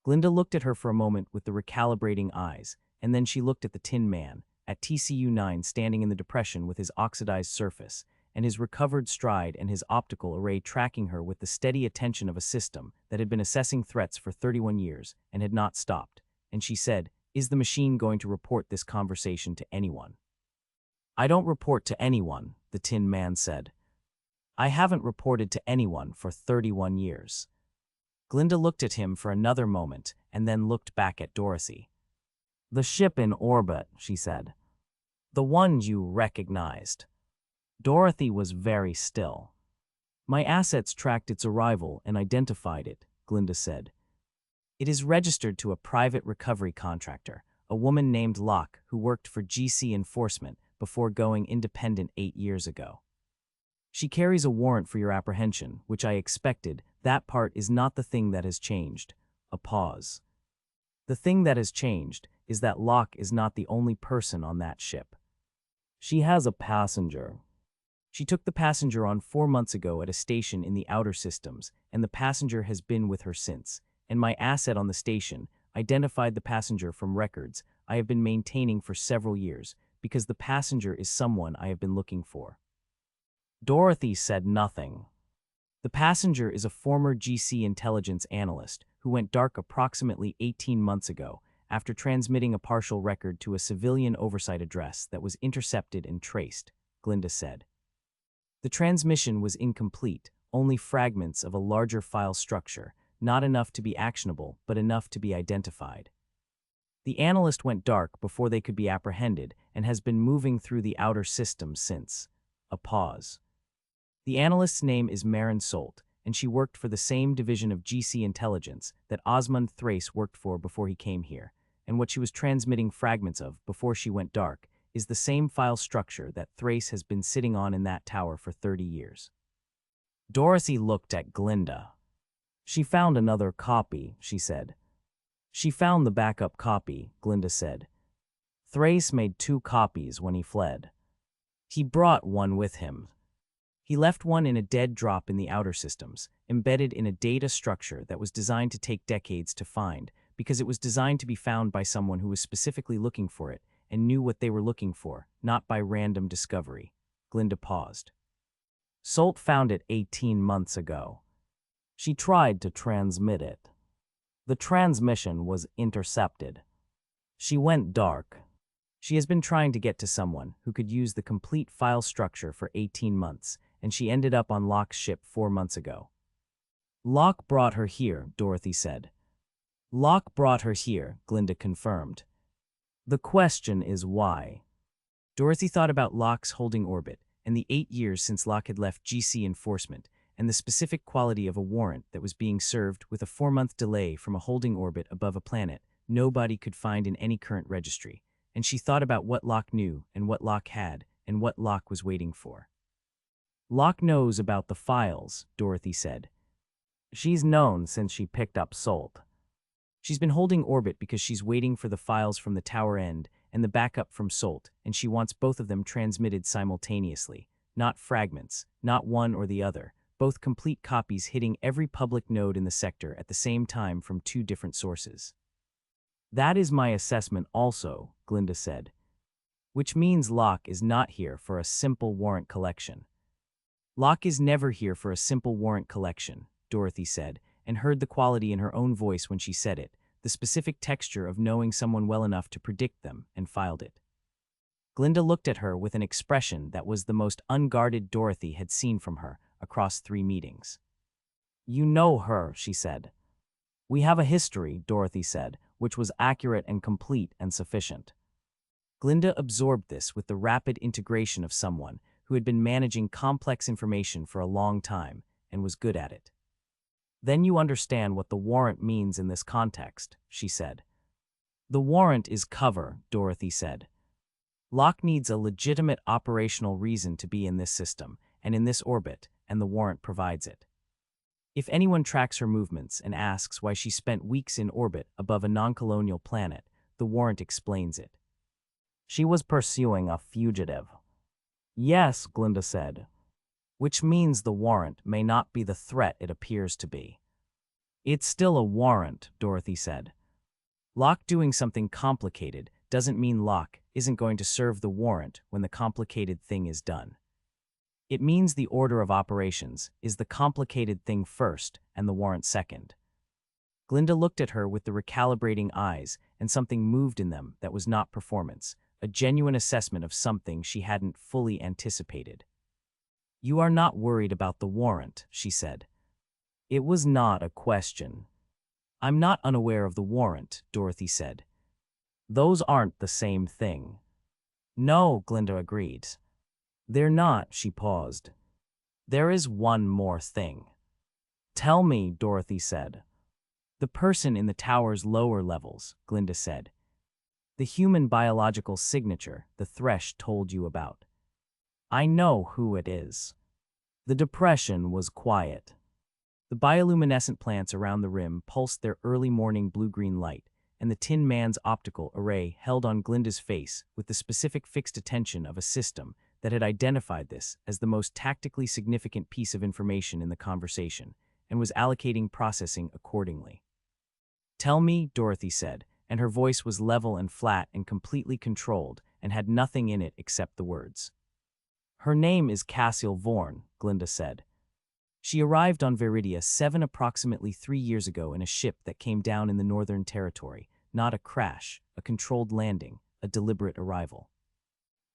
Glinda looked at her for a moment with the recalibrating eyes, and then she looked at the Tin Man, at TCU-9 standing in the depression with his oxidized surface, and his recovered stride and his optical array tracking her with the steady attention of a system that had been assessing threats for 31 years and had not stopped, and she said, Is the machine going to report this conversation to anyone? I don't report to anyone, the Tin Man said. I haven't reported to anyone for 31 years. Glinda looked at him for another moment and then looked back at Dorothy. The ship in orbit, she said. The one you recognized. Dorothy was very still. My assets tracked its arrival and identified it, Glinda said. It is registered to a private recovery contractor, a woman named Locke who worked for GC Enforcement before going independent 8 years ago. She carries a warrant for your apprehension, which I expected. That part is not the thing that has changed. A pause. The thing that has changed is that Locke is not the only person on that ship. She has a passenger. She took the passenger on 4 months ago at a station in the outer systems, and the passenger has been with her since, and my asset on the station identified the passenger from records I have been maintaining for several years, because the passenger is someone I have been looking for. Dorothy said nothing. The passenger is a former GC intelligence analyst who went dark approximately 18 months ago after transmitting a partial record to a civilian oversight address that was intercepted and traced, Glinda said. The transmission was incomplete, only fragments of a larger file structure, not enough to be actionable, but enough to be identified. The analyst went dark before they could be apprehended and has been moving through the outer system since. A pause. The analyst's name is Marin Solt, and she worked for the same division of GC intelligence that Osmond Thrace worked for before he came here, and what she was transmitting fragments of before she went dark is the same file structure that Thrace has been sitting on in that tower for 30 years. Dorothy looked at Glinda. She found another copy, she said. She found the backup copy, Glinda said. Thrace made 2 copies when he fled. He brought one with him. He left one in a dead drop in the outer systems, embedded in a data structure that was designed to take decades to find, because it was designed to be found by someone who was specifically looking for it and knew what they were looking for, not by random discovery. Glinda paused. Solt found it 18 months ago. She tried to transmit it. The transmission was intercepted. She went dark. She has been trying to get to someone who could use the complete file structure for 18 months, and she ended up on Locke's ship 4 months ago. Locke brought her here, Dorothy said. Locke brought her here, Glinda confirmed. The question is why. Dorothy thought about Locke's holding orbit and the 8 years since Locke had left GC Enforcement, and the specific quality of a warrant that was being served with a 4-month delay from a holding orbit above a planet nobody could find in any current registry, and she thought about what Locke knew and what Locke had and what Locke was waiting for. Locke knows about the files, Dorothy said. She's known since she picked up Salt. She's been holding orbit because she's waiting for the files from the tower end and the backup from Salt, and she wants both of them transmitted simultaneously, not fragments, not one or the other, both complete copies hitting every public node in the sector at the same time from 2 different sources. That is my assessment also, Glinda said. Which means Locke is not here for a simple warrant collection. Locke is never here for a simple warrant collection, Dorothy said, and heard the quality in her own voice when she said it, the specific texture of knowing someone well enough to predict them, and filed it. Glinda looked at her with an expression that was the most unguarded Dorothy had seen from her across 3 meetings. You know her, she said. We have a history, Dorothy said, which was accurate and complete and sufficient. Glinda absorbed this with the rapid integration of someone who had been managing complex information for a long time and was good at it. Then you understand what the warrant means in this context, she said. The warrant is cover, Dorothy said. Locke needs a legitimate operational reason to be in this system and in this orbit, and the warrant provides it. If anyone tracks her movements and asks why she spent weeks in orbit above a non-colonial planet, the warrant explains it. She was pursuing a fugitive. Yes, Glinda said. Which means the warrant may not be the threat it appears to be. It's still a warrant, Dorothy said. Locke doing something complicated doesn't mean Locke isn't going to serve the warrant when the complicated thing is done. It means the order of operations is the complicated thing first and the warrant second. Glinda looked at her with the recalibrating eyes, and something moved in them that was not performance, a genuine assessment of something she hadn't fully anticipated. You are not worried about the warrant, she said. It was not a question. I'm not unaware of the warrant, Dorothy said. Those aren't the same thing. No, Glinda agreed. They're not, she paused. There is one more thing. Tell me, Dorothy said. The person in the tower's lower levels, Glinda said. The human biological signature the Thresh told you about. I know who it is. The depression was quiet. The bioluminescent plants around the rim pulsed their early morning blue-green light, and the Tin Man's optical array held on Glinda's face with the specific fixed attention of a system that had identified this as the most tactically significant piece of information in the conversation, and was allocating processing accordingly. Tell me, Dorothy said, and her voice was level and flat and completely controlled and had nothing in it except the words. Her name is Cassiel Vorn, Glinda said. She arrived on Veridia approximately 3 years ago in a ship that came down in the Northern Territory, not a crash, a controlled landing, a deliberate arrival.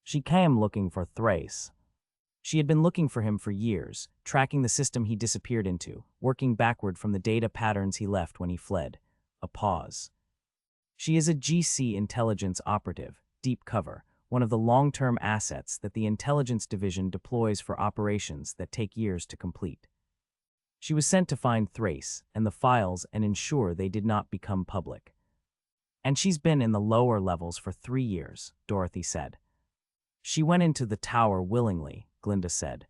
She came looking for Thrace. She had been looking for him for years, tracking the system he disappeared into, working backward from the data patterns he left when he fled. A pause. She is a GC intelligence operative, deep cover, one of the long-term assets that the intelligence division deploys for operations that take years to complete. She was sent to find Thrace and the files and ensure they did not become public. And she's been in the lower levels for 3 years, Dorothy said. She went into the tower willingly, Glinda said.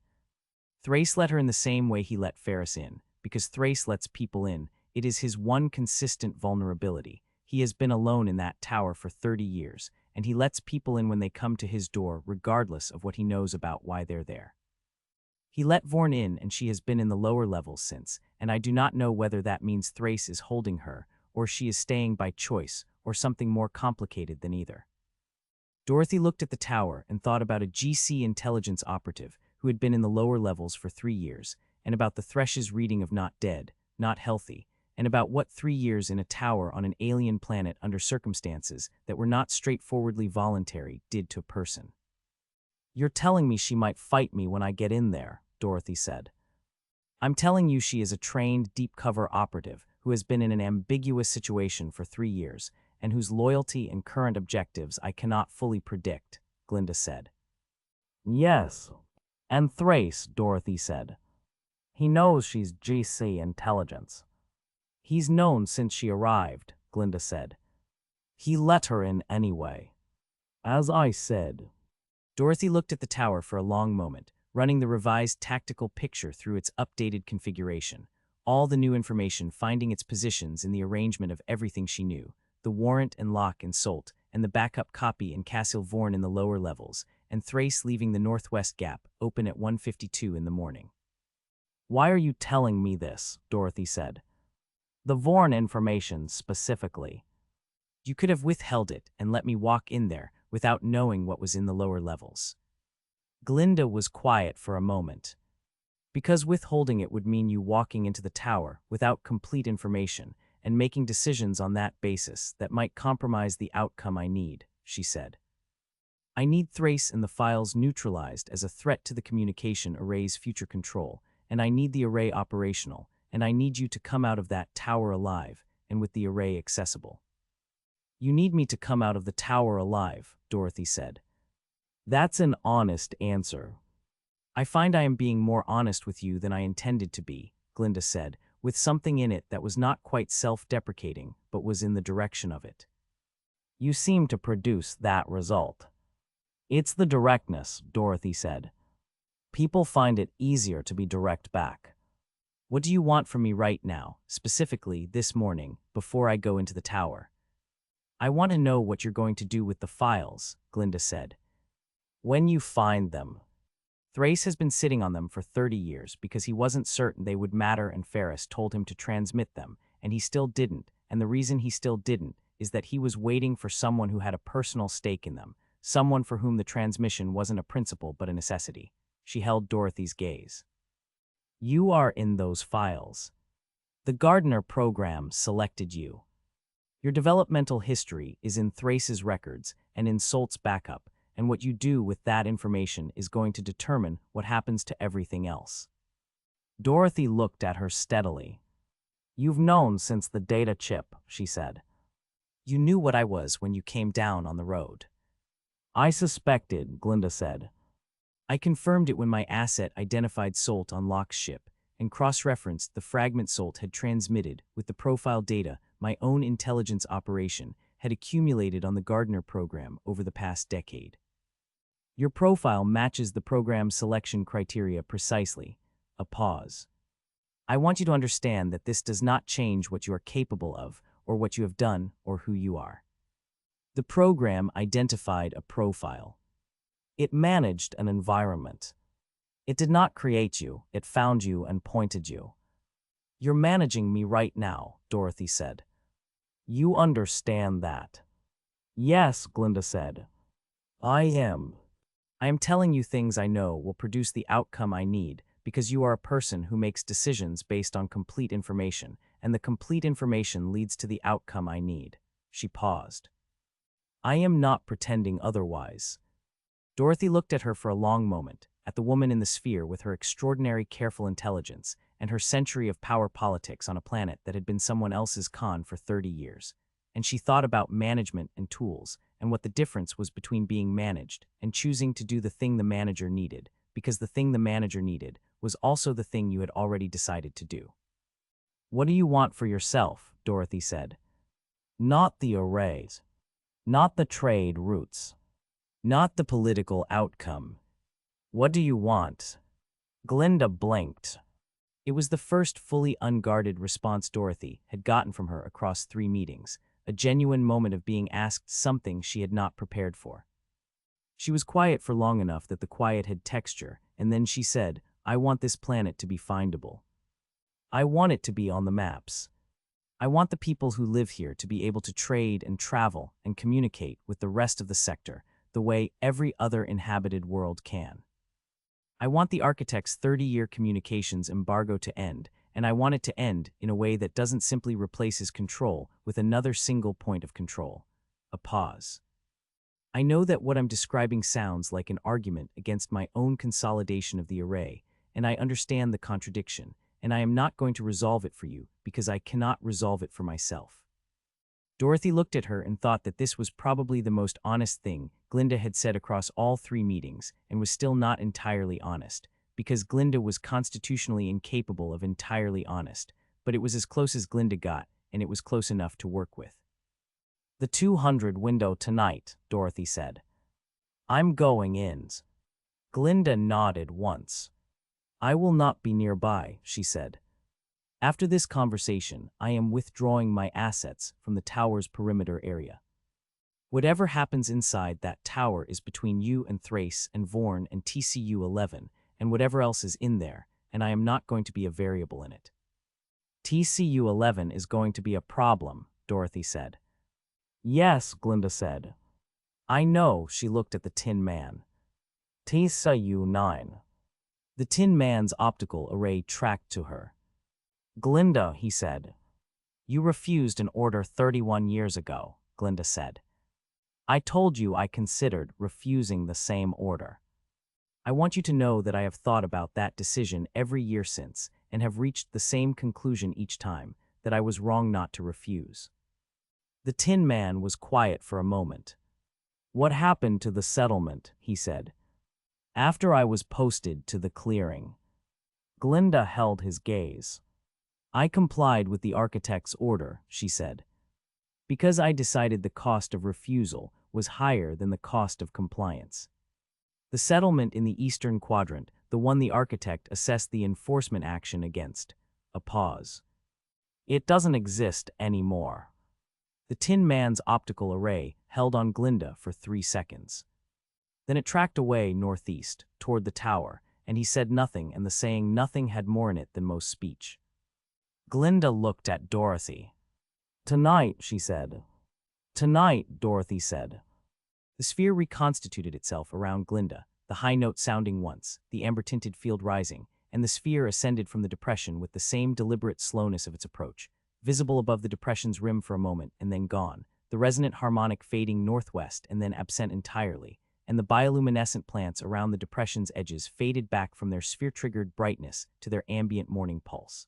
Thrace let her in the same way he let Ferris in, because Thrace lets people in. It is his one consistent vulnerability. He has been alone in that tower for 30 years, and he lets people in when they come to his door regardless of what he knows about why they're there. He let Vorn in, and she has been in the lower levels since, and I do not know whether that means Thrace is holding her, or she is staying by choice, or something more complicated than either. Dorothy looked at the tower and thought about a GC intelligence operative who had been in the lower levels for 3 years, and about the Thresh's reading of not dead, not healthy, and about what 3 years in a tower on an alien planet under circumstances that were not straightforwardly voluntary did to a person. You're telling me she might fight me when I get in there, Dorothy said. I'm telling you she is a trained deep cover operative who has been in an ambiguous situation for 3 years, and whose loyalty and current objectives I cannot fully predict, Glinda said. Yes. And Thrace, Dorothy said. He knows she's GC intelligence. He's known since she arrived, Glinda said. He let her in anyway. As I said. Dorothy looked at the tower for a long moment, running the revised tactical picture through its updated configuration, all the new information finding its positions in the arrangement of everything she knew, the warrant and lock in Solt, and the backup copy in Castle Vorn in the lower levels, and Thrace leaving the northwest gap open at 1:52 in the morning. Why are you telling me this? Dorothy said. The Vorn information specifically. You could have withheld it and let me walk in there without knowing what was in the lower levels. Glinda was quiet for a moment. Because withholding it would mean you walking into the tower without complete information and making decisions on that basis that might compromise the outcome I need, she said. I need Thrace and the files neutralized as a threat to the communication array's future control, and I need the array operational, and I need you to come out of that tower alive and with the array accessible. You need me to come out of the tower alive, Dorothy said. That's an honest answer. I find I am being more honest with you than I intended to be, Glinda said, with something in it that was not quite self-deprecating, but was in the direction of it. You seem to produce that result. It's the directness, Dorothy said. People find it easier to be direct back. What do you want from me right now, specifically this morning, before I go into the tower? I want to know what you're going to do with the files, Glinda said. When you find them. Thrace has been sitting on them for 30 years because he wasn't certain they would matter and Ferris told him to transmit them, and he still didn't, and the reason he still didn't is that he was waiting for someone who had a personal stake in them, someone for whom the transmission wasn't a principle but a necessity. She held Dorothy's gaze. You are in those files. The Gardener program selected you. Your developmental history is in Thrace's records and in Solt's backup, and what you do with that information is going to determine what happens to everything else. Dorothy looked at her steadily. You've known since the data chip, she said. You knew what I was when you came down on the road. I suspected, Glinda said. I confirmed it when my asset identified Solt on Locke's ship and cross-referenced the fragment Solt had transmitted with the profile data my own intelligence operation had accumulated on the Gardener program over the past decade. Your profile matches the program selection criteria precisely. A pause. I want you to understand that this does not change what you are capable of, or what you have done, or who you are. The program identified a profile. It managed an environment. It did not create you, it found you and pointed you. You're managing me right now, Dorothy said. You understand that? Yes, Glinda said. I am. I am telling you things I know will produce the outcome I need because you are a person who makes decisions based on complete information, and the complete information leads to the outcome I need. She paused. I am not pretending otherwise. Dorothy looked at her for a long moment, at the woman in the sphere with her extraordinary careful intelligence and her century of power politics on a planet that had been someone else's con for 30 years. And she thought about management and tools and what the difference was between being managed and choosing to do the thing the manager needed, because the thing the manager needed was also the thing you had already decided to do. What do you want for yourself? Dorothy said. Not the arrays. Not the trade routes. Not the political outcome. What do you want? Glinda blinked. It was the first fully unguarded response Dorothy had gotten from her across 3 meetings, a genuine moment of being asked something she had not prepared for. She was quiet for long enough that the quiet had texture, and then she said, I want this planet to be findable. I want it to be on the maps. I want the people who live here to be able to trade and travel and communicate with the rest of the sector the way every other inhabited world can. I want the architect's 30-year communications embargo to end, and I want it to end in a way that doesn't simply replace his control with another single point of control. A pause. I know that what I'm describing sounds like an argument against my own consolidation of the array, and I understand the contradiction, and I am not going to resolve it for you because I cannot resolve it for myself. Dorothy looked at her and thought that this was probably the most honest thing Glinda had said across all 3 meetings, and was still not entirely honest, because Glinda was constitutionally incapable of entirely honest, but it was as close as Glinda got, and it was close enough to work with. "The 200 window tonight," Dorothy said. "I'm going in." Glinda nodded once. "I will not be nearby," she said. "After this conversation, I am withdrawing my assets from the tower's perimeter area. Whatever happens inside that tower is between you and Thrace and Vorn and TCU-11 and whatever else is in there, and I am not going to be a variable in it." "TCU-11 is going to be a problem," Dorothy said. "Yes," Glinda said. "I know." She looked at the Tin Man. "TCU-9. The Tin Man's optical array tracked to her. "Glinda," he said. "You refused an order 31 years ago," Glinda said. "I told you I considered refusing the same order. I want you to know that I have thought about that decision every year since and have reached the same conclusion each time, that I was wrong not to refuse." The Tin Man was quiet for a moment. "What happened to the settlement?" he said. "After I was posted to the clearing." Glinda held his gaze. "I complied with the architect's order," she said, "because I decided the cost of refusal was higher than the cost of compliance. The settlement in the Eastern Quadrant, the one the architect assessed the enforcement action against." A pause. "It doesn't exist anymore." The Tin Man's optical array held on Glinda for 3 seconds. Then it tracked away northeast, toward the tower, and he said nothing, and the saying nothing had more in it than most speech. Glinda looked at Dorothy. "Tonight," she said. "Tonight," Dorothy said. The sphere reconstituted itself around Glinda, the high note sounding once, the amber-tinted field rising, and the sphere ascended from the depression with the same deliberate slowness of its approach, visible above the depression's rim for a moment and then gone, the resonant harmonic fading northwest and then absent entirely, and the bioluminescent plants around the depression's edges faded back from their sphere-triggered brightness to their ambient morning pulse.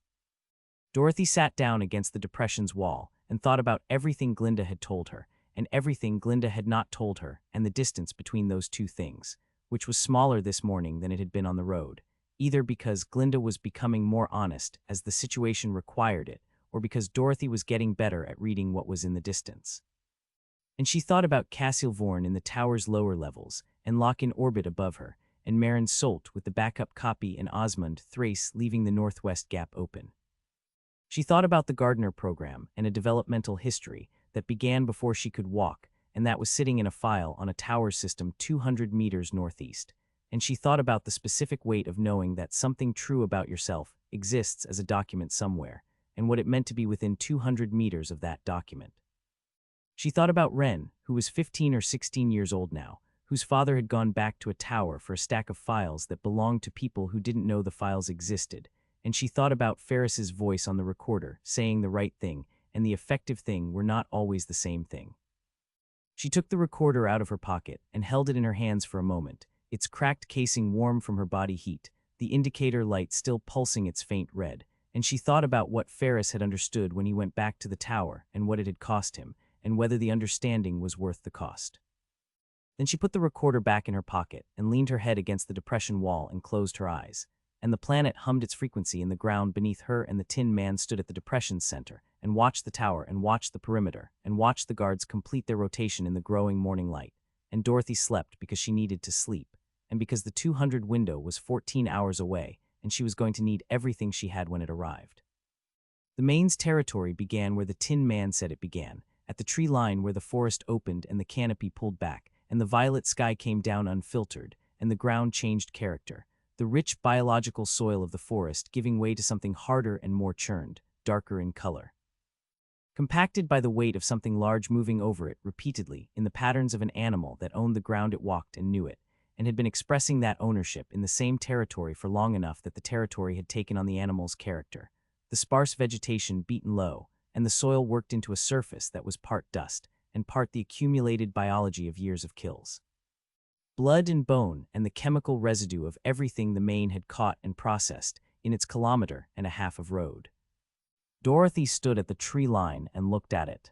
Dorothy sat down against the depression's wall and thought about everything Glinda had told her, and everything Glinda had not told her, and the distance between those two things, which was smaller this morning than it had been on the road, either because Glinda was becoming more honest as the situation required it, or because Dorothy was getting better at reading what was in the distance. And she thought about Cassil Vorn in the tower's lower levels, and Locke in orbit above her, and Marin Solt with the backup copy and Osmond Thrace leaving the northwest gap open. She thought about the Gardner program and a developmental history that began before she could walk, and that was sitting in a file on a tower system 200 meters northeast. And she thought about the specific weight of knowing that something true about yourself exists as a document somewhere, and what it meant to be within 200 meters of that document. She thought about Ren, who was 15 or 16 years old now, whose father had gone back to a tower for a stack of files that belonged to people who didn't know the files existed, and she thought about Ferris's voice on the recorder, saying the right thing, and the effective thing were not always the same thing. She took the recorder out of her pocket and held it in her hands for a moment, its cracked casing warm from her body heat, the indicator light still pulsing its faint red, and she thought about what Ferris had understood when he went back to the tower and what it had cost him, and whether the understanding was worth the cost. Then she put the recorder back in her pocket and leaned her head against the depression wall and closed her eyes, and the planet hummed its frequency in the ground beneath her, and the Tin Man stood at the depression's center and watched the tower and watched the perimeter and watched the guards complete their rotation in the growing morning light, and Dorothy slept because she needed to sleep, and because the 200 window was 14 hours away, and she was going to need everything she had when it arrived. The main's territory began where the Tin Man said it began, at the tree line where the forest opened and the canopy pulled back, and the violet sky came down unfiltered, and the ground changed character, the rich biological soil of the forest giving way to something harder and more churned, darker in color. Compacted by the weight of something large moving over it repeatedly in the patterns of an animal that owned the ground it walked and knew it, and had been expressing that ownership in the same territory for long enough that the territory had taken on the animal's character, the sparse vegetation beaten low, and the soil worked into a surface that was part dust and part the accumulated biology of years of kills. Blood and bone and the chemical residue of everything the main had caught and processed in its kilometer and a half of road. Dorothy stood at the tree line and looked at it.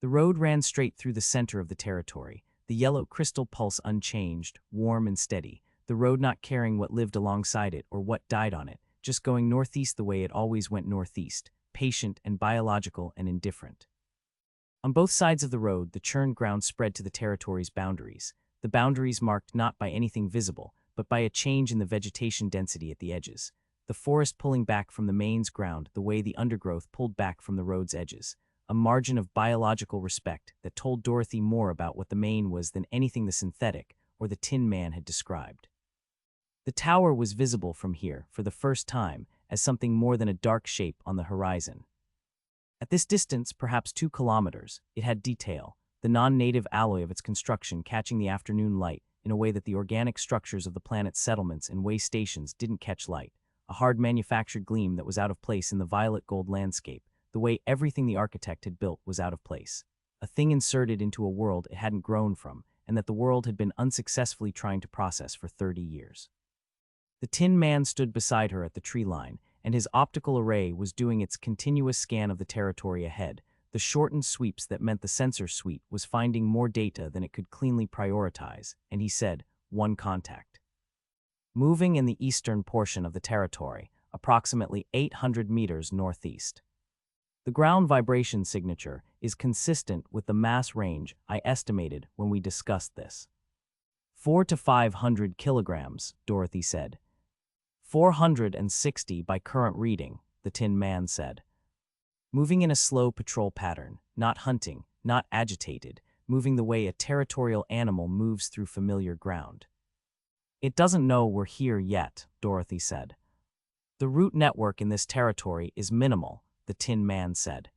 The road ran straight through the center of the territory, the yellow crystal pulse unchanged, warm and steady, the road not caring what lived alongside it or what died on it, just going northeast the way it always went northeast, patient and biological and indifferent. On both sides of the road, the churned ground spread to the territory's boundaries, the boundaries marked not by anything visible, but by a change in the vegetation density at the edges, the forest pulling back from the main's ground the way the undergrowth pulled back from the road's edges, a margin of biological respect that told Dorothy more about what the main was than anything the synthetic or the Tin Man had described. The tower was visible from here, for the first time, as something more than a dark shape on the horizon. At this distance, perhaps 2 kilometers, it had detail, the non-native alloy of its construction catching the afternoon light in a way that the organic structures of the planet's settlements and way stations didn't catch light, a hard manufactured gleam that was out of place in the violet-gold landscape, the way everything the architect had built was out of place, a thing inserted into a world it hadn't grown from, and that the world had been unsuccessfully trying to process for 30 years. The Tin Man stood beside her at the tree line, and his optical array was doing its continuous scan of the territory ahead, the shortened sweeps that meant the sensor suite was finding more data than it could cleanly prioritize, and he said, "One contact." Moving in the eastern portion of the territory, approximately 800 meters northeast. The ground vibration signature is consistent with the mass range I estimated when we discussed this. 4 to 500 kilograms, Dorothy said. 460 by current reading, the Tin Man said. Moving in a slow patrol pattern, not hunting, not agitated, moving the way a territorial animal moves through familiar ground. It doesn't know we're here yet, Dorothy said. The route network in this territory is minimal, the Tin Man said.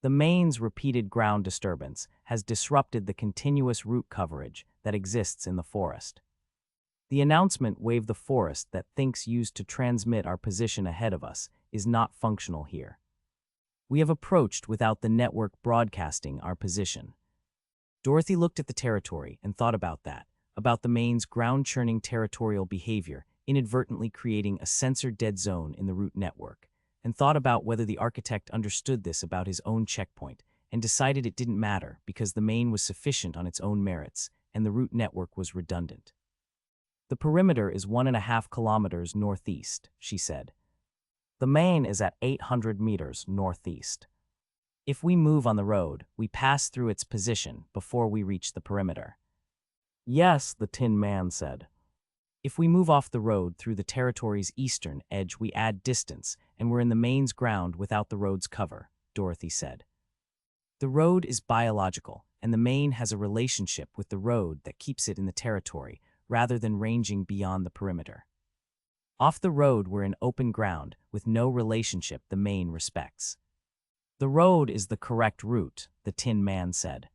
The main's repeated ground disturbance has disrupted the continuous route coverage that exists in the forest. The announcement wave the forest that thinks used to transmit our position ahead of us is not functional here. We have approached without the network broadcasting our position. Dorothy looked at the territory and thought about that, about the main's ground-churning territorial behavior inadvertently creating a sensor dead zone in the route network, and thought about whether the architect understood this about his own checkpoint and decided it didn't matter because the main was sufficient on its own merits and the route network was redundant. The perimeter is 1.5 kilometers northeast, she said. The main is at 800 meters northeast. If we move on the road, we pass through its position before we reach the perimeter. Yes, the Tin Man said. If we move off the road through the territory's eastern edge, we add distance, and we're in the main's ground without the road's cover, Dorothy said. The road is biological, and the main has a relationship with the road that keeps it in the territory, rather than ranging beyond the perimeter. Off the road, we're in open ground, with no relationship the main respects. The road is the correct route, the Tin Man said.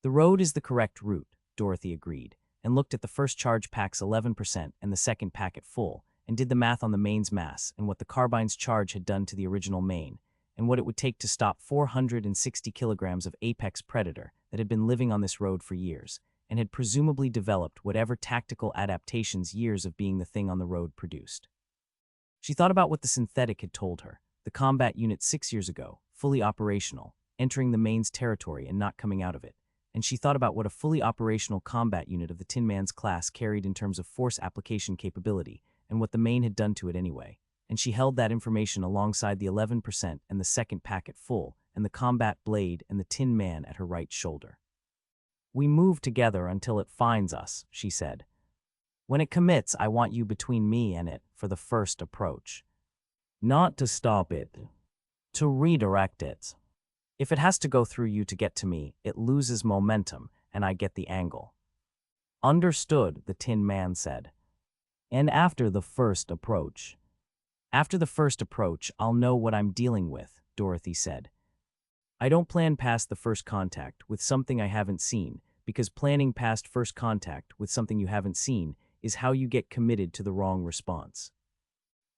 The road is the correct route, Dorothy agreed, and looked at the first charge pack's 11% and the second pack at full, and did the math on the main's mass and what the carbine's charge had done to the original main, and what it would take to stop 460 kilograms of apex predator that had been living on this road for years, and had presumably developed whatever tactical adaptations years of being the thing on the road produced. She thought about what the synthetic had told her, the combat unit 6 years ago, fully operational, entering the main's territory and not coming out of it, and she thought about what a fully operational combat unit of the Tin Man's class carried in terms of force application capability, and what the main had done to it anyway, and she held that information alongside the 11% and the second pack at full, and the combat blade and the Tin Man at her right shoulder. We move together until it finds us, she said. When it commits, I want you between me and it for the first approach. Not to stop it, to redirect it. If it has to go through you to get to me, it loses momentum, and I get the angle. Understood, the Tin Man said. And after the first approach? After the first approach, I'll know what I'm dealing with, Dorothy said. I don't plan past the first contact with something I haven't seen, because planning past first contact with something you haven't seen is how you get committed to the wrong response.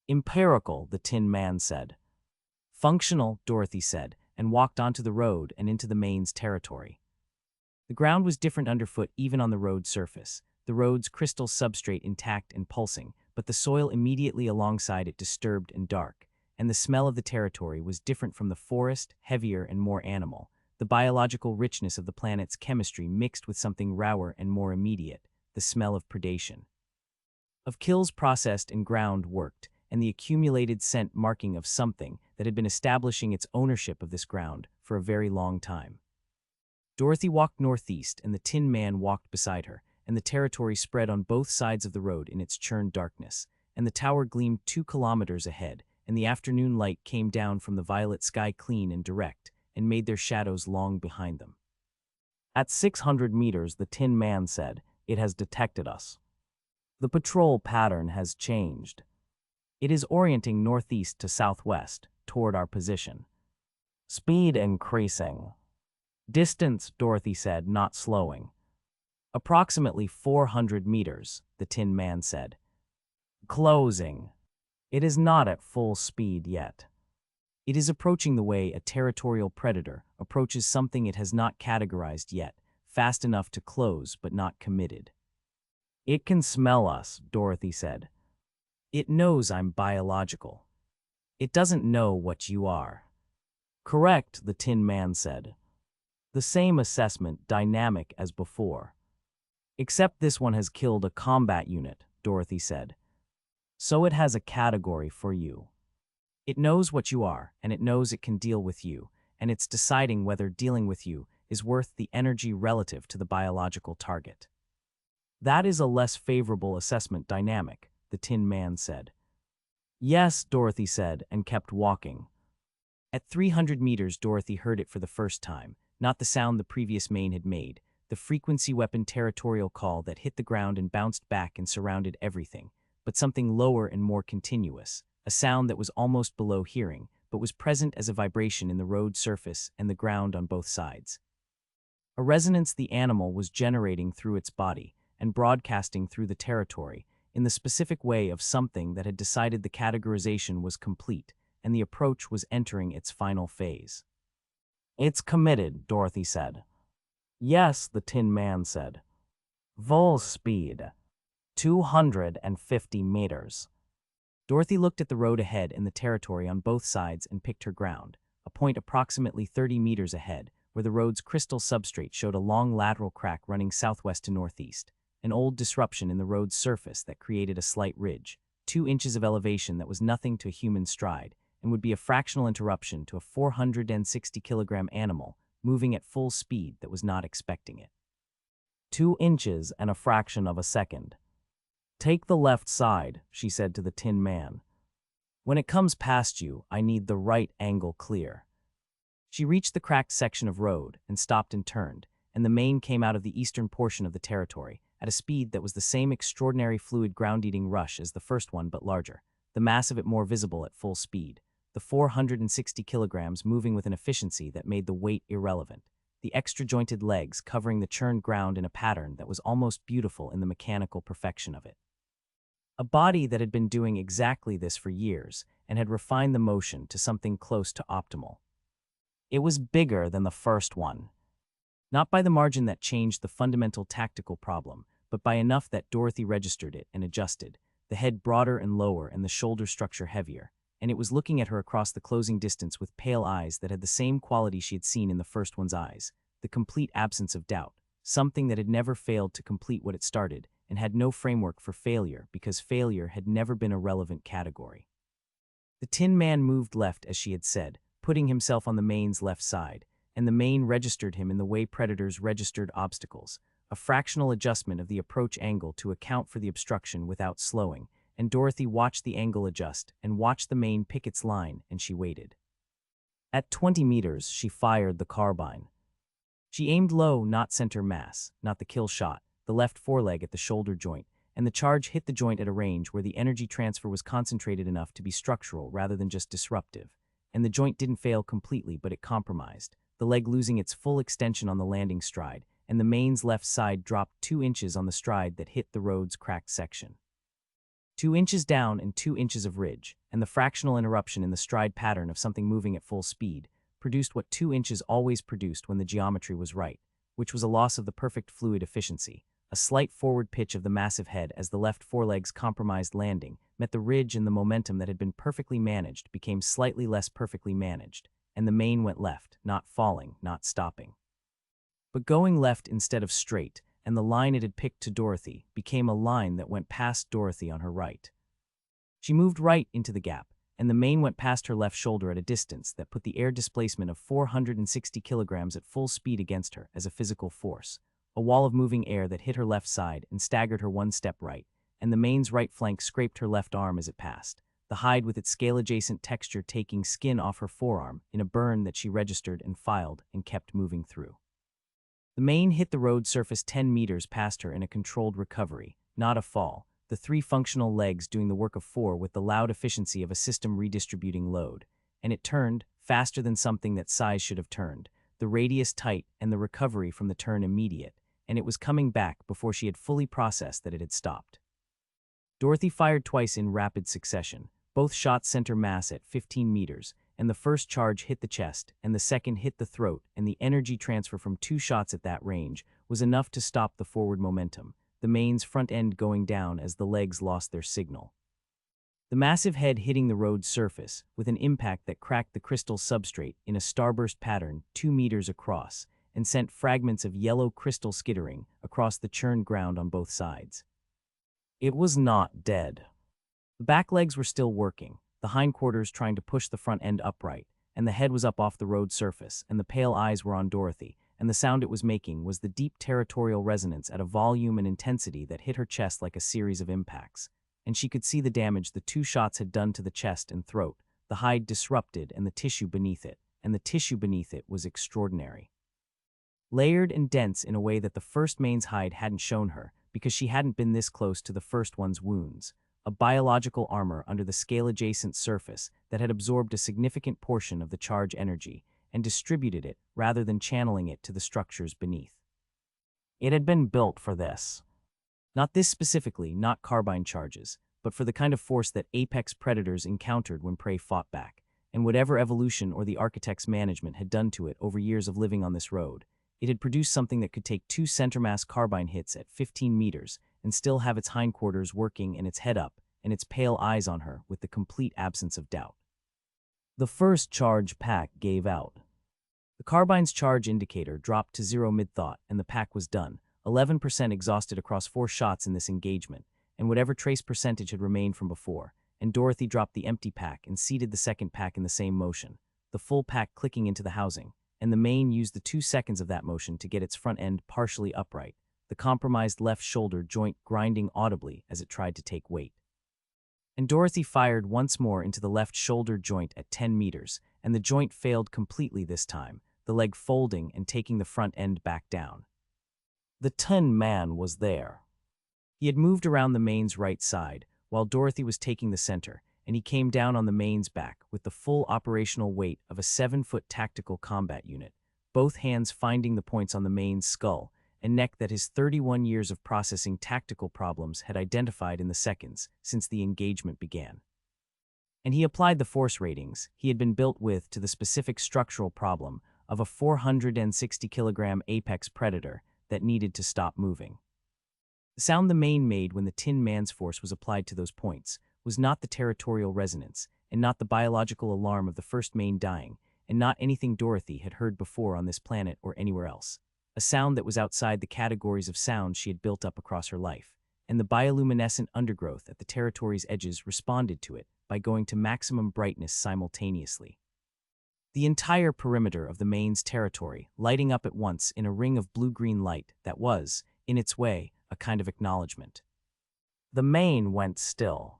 Empirical, the Tin Man said. Functional, Dorothy said, and walked onto the road and into the main's territory. The ground was different underfoot even on the road surface, the road's crystal substrate intact and pulsing, but the soil immediately alongside it disturbed and dark, and the smell of the territory was different from the forest, heavier and more animal, the biological richness of the planet's chemistry mixed with something rawer and more immediate, the smell of predation. of kills processed and ground worked, and the accumulated scent marking of something that had been establishing its ownership of this ground for a very long time. Dorothy walked northeast, and the Tin Man walked beside her, and the territory spread on both sides of the road in its churned darkness, and the tower gleamed 2 kilometers ahead, and the afternoon light came down from the violet sky clean and direct, and made their shadows long behind them. At 600 meters, the Tin Man said, "It has detected us. The patrol pattern has changed. It is orienting northeast to southwest, toward our position. Speed increasing. Distance," Dorothy said, not slowing. "Approximately 400 meters, the Tin Man said. Closing. It is not at full speed yet. It is approaching the way a territorial predator approaches something it has not categorized yet, fast enough to close but not committed. It can smell us," Dorothy said. "It knows I'm biological. It doesn't know what you are." "Correct," the Tin Man said. "The same assessment, dynamic as before. Except this one has killed a combat unit," Dorothy said. "So it has a category for you. It knows what you are, and it knows it can deal with you, and it's deciding whether dealing with you is worth the energy relative to the biological target." "That is a less favorable assessment dynamic," the Tin Man said. "Yes," Dorothy said, and kept walking. At 300 meters, Dorothy heard it for the first time, not the sound the previous main had made, the frequency weapon territorial call that hit the ground and bounced back and surrounded everything, but something lower and more continuous, a sound that was almost below hearing, but was present as a vibration in the road surface and the ground on both sides. A resonance the animal was generating through its body and broadcasting through the territory in the specific way of something that had decided the categorization was complete and the approach was entering its final phase. "It's committed," Dorothy said. "Yes," the Tin Man said. "Full speed. 250 meters." Dorothy looked at the road ahead and the territory on both sides and picked her ground, a point approximately 30 meters ahead, where the road's crystal substrate showed a long lateral crack running southwest to northeast, an old disruption in the road's surface that created a slight ridge, 2 inches of elevation that was nothing to a human stride, and would be a fractional interruption to a 460-kilogram animal moving at full speed that was not expecting it. 2 inches and a fraction of a second. "Take the left side," she said to the Tin Man. "When it comes past you, I need the right angle clear." She reached the cracked section of road and stopped and turned, and the main came out of the eastern portion of the territory at a speed that was the same extraordinary fluid ground-eating rush as the first one but larger, the mass of it more visible at full speed, the 460 kilograms moving with an efficiency that made the weight irrelevant, the extra-jointed legs covering the churned ground in a pattern that was almost beautiful in the mechanical perfection of it. A body that had been doing exactly this for years and had refined the motion to something close to optimal. It was bigger than the first one. Not by the margin that changed the fundamental tactical problem, but by enough that Dorothy registered it and adjusted, the head broader and lower and the shoulder structure heavier, and it was looking at her across the closing distance with pale eyes that had the same quality she had seen in the first one's eyes, the complete absence of doubt, something that had never failed to complete what it started, and had no framework for failure because failure had never been a relevant category. The Tin Man moved left as she had said, putting himself on the main's left side, and the main registered him in the way predators registered obstacles, a fractional adjustment of the approach angle to account for the obstruction without slowing, and Dorothy watched the angle adjust and watched the main pick its line, and she waited. At 20 meters, she fired the carbine. She aimed low, not center mass, not the kill shot, the left foreleg at the shoulder joint, and the charge hit the joint at a range where the energy transfer was concentrated enough to be structural rather than just disruptive, and the joint didn't fail completely but it compromised, the leg losing its full extension on the landing stride, and the main's left side dropped 2 inches on the stride that hit the road's cracked section. 2 inches down and 2 inches of ridge, and the fractional interruption in the stride pattern of something moving at full speed, produced what 2 inches always produced when the geometry was right, which was a loss of the perfect fluid efficiency, a slight forward pitch of the massive head as the left foreleg's compromised landing met the ridge, and the momentum that had been perfectly managed became slightly less perfectly managed, and the main went left, not falling, not stopping, but going left instead of straight, and the line it had picked to Dorothy became a line that went past Dorothy on her right. She moved right into the gap, and the main went past her left shoulder at a distance that put the air displacement of 460 kilograms at full speed against her as a physical force, a wall of moving air that hit her left side and staggered her one step right, and the main's right flank scraped her left arm as it passed, the hide with its scale-adjacent texture taking skin off her forearm in a burn that she registered and filed and kept moving through. The main hit the road surface 10 meters past her in a controlled recovery, not a fall, the 3 functional legs doing the work of 4 with the loud efficiency of a system redistributing load, and it turned, faster than something that size should have turned, the radius tight and the recovery from the turn immediate, and it was coming back before she had fully processed that it had stopped. Dorothy fired twice in rapid succession, both shots center mass at 15 meters, and the first charge hit the chest, and the second hit the throat, and the energy transfer from 2 shots at that range was enough to stop the forward momentum, the main's front end going down as the legs lost their signal. The massive head hitting the road's surface, with an impact that cracked the crystal substrate in a starburst pattern 2 meters across, and sent fragments of yellow crystal skittering across the churned ground on both sides. It was not dead. The back legs were still working, the hindquarters trying to push the front end upright, and the head was up off the road surface, and the pale eyes were on Dorothy, and the sound it was making was the deep territorial resonance at a volume and intensity that hit her chest like a series of impacts, and she could see the damage the 2 shots had done to the chest and throat, the hide disrupted and the tissue beneath it, and the tissue beneath it was extraordinary. Layered and dense in a way that the first main's hide hadn't shown her, because she hadn't been this close to the first one's wounds, a biological armor under the scale-adjacent surface that had absorbed a significant portion of the charge energy and distributed it rather than channeling it to the structures beneath. It had been built for this. Not this specifically, not carbine charges, but for the kind of force that apex predators encountered when prey fought back, and whatever evolution or the architect's management had done to it over years of living on this road, it had produced something that could take 2 centermass carbine hits at 15 meters and still have its hindquarters working and its head up and its pale eyes on her with the complete absence of doubt. The first charge pack gave out. The carbine's charge indicator dropped to 0 mid-thought and the pack was done, 11% exhausted across 4 shots in this engagement, and whatever trace percentage had remained from before, and Dorothy dropped the empty pack and seated the second pack in the same motion, the full pack clicking into the housing, and the main used the 2 seconds of that motion to get its front end partially upright, the compromised left shoulder joint grinding audibly as it tried to take weight. And Dorothy fired once more into the left shoulder joint at 10 meters, and the joint failed completely this time, the leg folding and taking the front end back down. The Tin Man was there. He had moved around the main's right side, while Dorothy was taking the center, and he came down on the main's back with the full operational weight of a 7-foot tactical combat unit, both hands finding the points on the main's skull and neck that his 31 years of processing tactical problems had identified in the seconds since the engagement began. And he applied the force ratings he had been built with to the specific structural problem of a 460-kilogram apex predator that needed to stop moving. The sound the main made when the Tin Man's force was applied to those points was not the territorial resonance, and not the biological alarm of the first main dying, and not anything Dorothy had heard before on this planet or anywhere else. A sound that was outside the categories of sounds she had built up across her life, and the bioluminescent undergrowth at the territory's edges responded to it by going to maximum brightness simultaneously. The entire perimeter of the main's territory lighting up at once in a ring of blue-green light that was, in its way, a kind of acknowledgement. The main went still.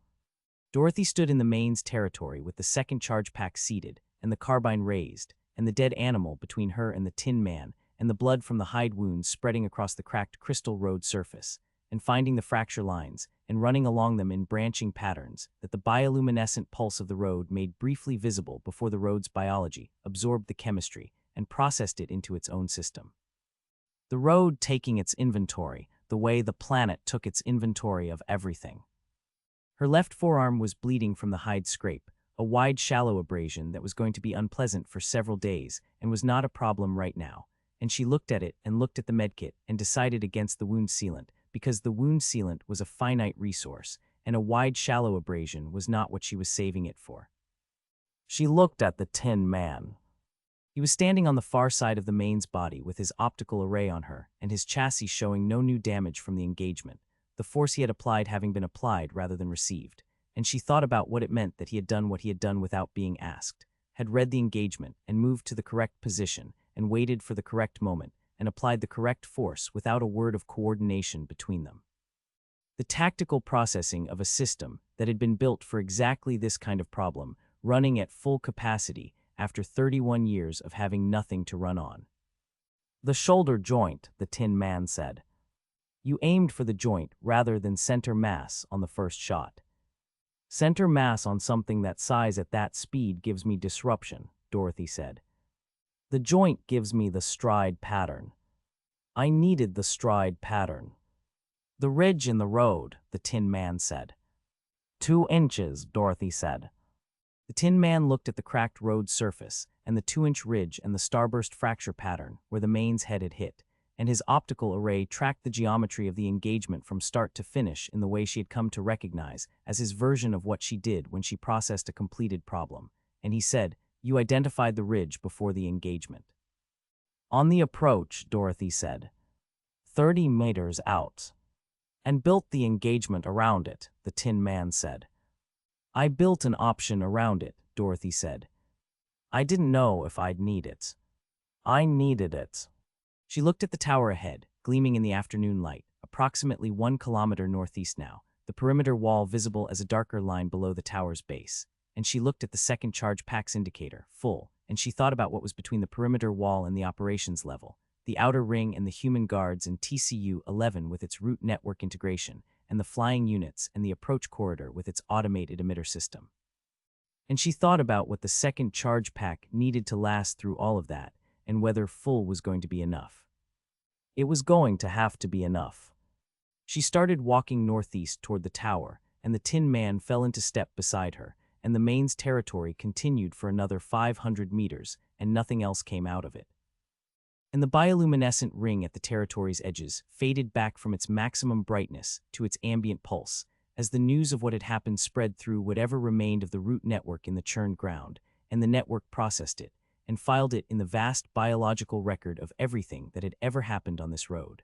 Dorothy stood in the main's territory with the second charge pack seated, and the carbine raised, and the dead animal between her and the Tin Man, and the blood from the hide wounds spreading across the cracked crystal road surface, and finding the fracture lines, and running along them in branching patterns that the bioluminescent pulse of the road made briefly visible before the road's biology absorbed the chemistry and processed it into its own system. The road taking its inventory, the way the planet took its inventory of everything. Her left forearm was bleeding from the hide scrape, a wide shallow abrasion that was going to be unpleasant for several days and was not a problem right now, and she looked at it and looked at the medkit and decided against the wound sealant, because the wound sealant was a finite resource, and a wide shallow abrasion was not what she was saving it for. She looked at the Tin Man. He was standing on the far side of the main's body with his optical array on her and his chassis showing no new damage from the engagement, the force he had applied having been applied rather than received. And she thought about what it meant that he had done what he had done without being asked, had read the engagement and moved to the correct position and waited for the correct moment and applied the correct force without a word of coordination between them. The tactical processing of a system that had been built for exactly this kind of problem, running at full capacity after 31 years of having nothing to run on. The shoulder joint, the Tin Man said. You aimed for the joint rather than center mass on the first shot. Center mass on something that size at that speed gives me disruption, Dorothy said. The joint gives me the stride pattern. I needed the stride pattern. The ridge in the road, the Tin Man said. 2 inches, Dorothy said. The Tin Man looked at the cracked road surface and the 2-inch ridge and the starburst fracture pattern where the main's head had hit, and his optical array tracked the geometry of the engagement from start to finish in the way she had come to recognize as his version of what she did when she processed a completed problem. And he said, You identified the ridge before the engagement. On the approach, Dorothy said. 30 meters out. And built the engagement around it, the Tin Man said. I built an option around it, Dorothy said. I didn't know if I'd need it. I needed it. She looked at the tower ahead, gleaming in the afternoon light, approximately 1 kilometer northeast now, the perimeter wall visible as a darker line below the tower's base. And she looked at the second charge pack's indicator, full, and she thought about what was between the perimeter wall and the operations level, the outer ring and the human guards and TCU-11 with its route network integration, and the flying units and the approach corridor with its automated emitter system. And she thought about what the second charge pack needed to last through all of that, and whether full was going to be enough. It was going to have to be enough. She started walking northeast toward the tower, and the Tin Man fell into step beside her, and the main's territory continued for another 500 meters, and nothing else came out of it. And the bioluminescent ring at the territory's edges faded back from its maximum brightness to its ambient pulse, as the news of what had happened spread through whatever remained of the root network in the churned ground, and the network processed it, and filed it in the vast biological record of everything that had ever happened on this road.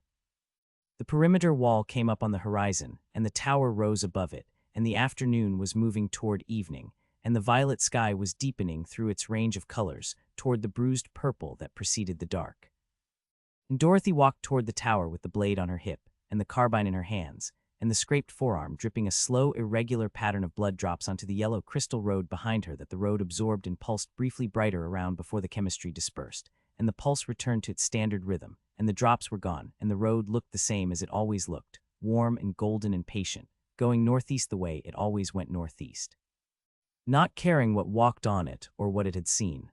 The perimeter wall came up on the horizon, and the tower rose above it, and the afternoon was moving toward evening, and the violet sky was deepening through its range of colors toward the bruised purple that preceded the dark. And Dorothy walked toward the tower with the blade on her hip, and the carbine in her hands, and the scraped forearm dripping a slow, irregular pattern of blood drops onto the yellow crystal road behind her that the road absorbed and pulsed briefly brighter around before the chemistry dispersed, and the pulse returned to its standard rhythm, and the drops were gone, and the road looked the same as it always looked, warm and golden and patient, going northeast the way it always went northeast. Not caring what walked on it or what it had seen.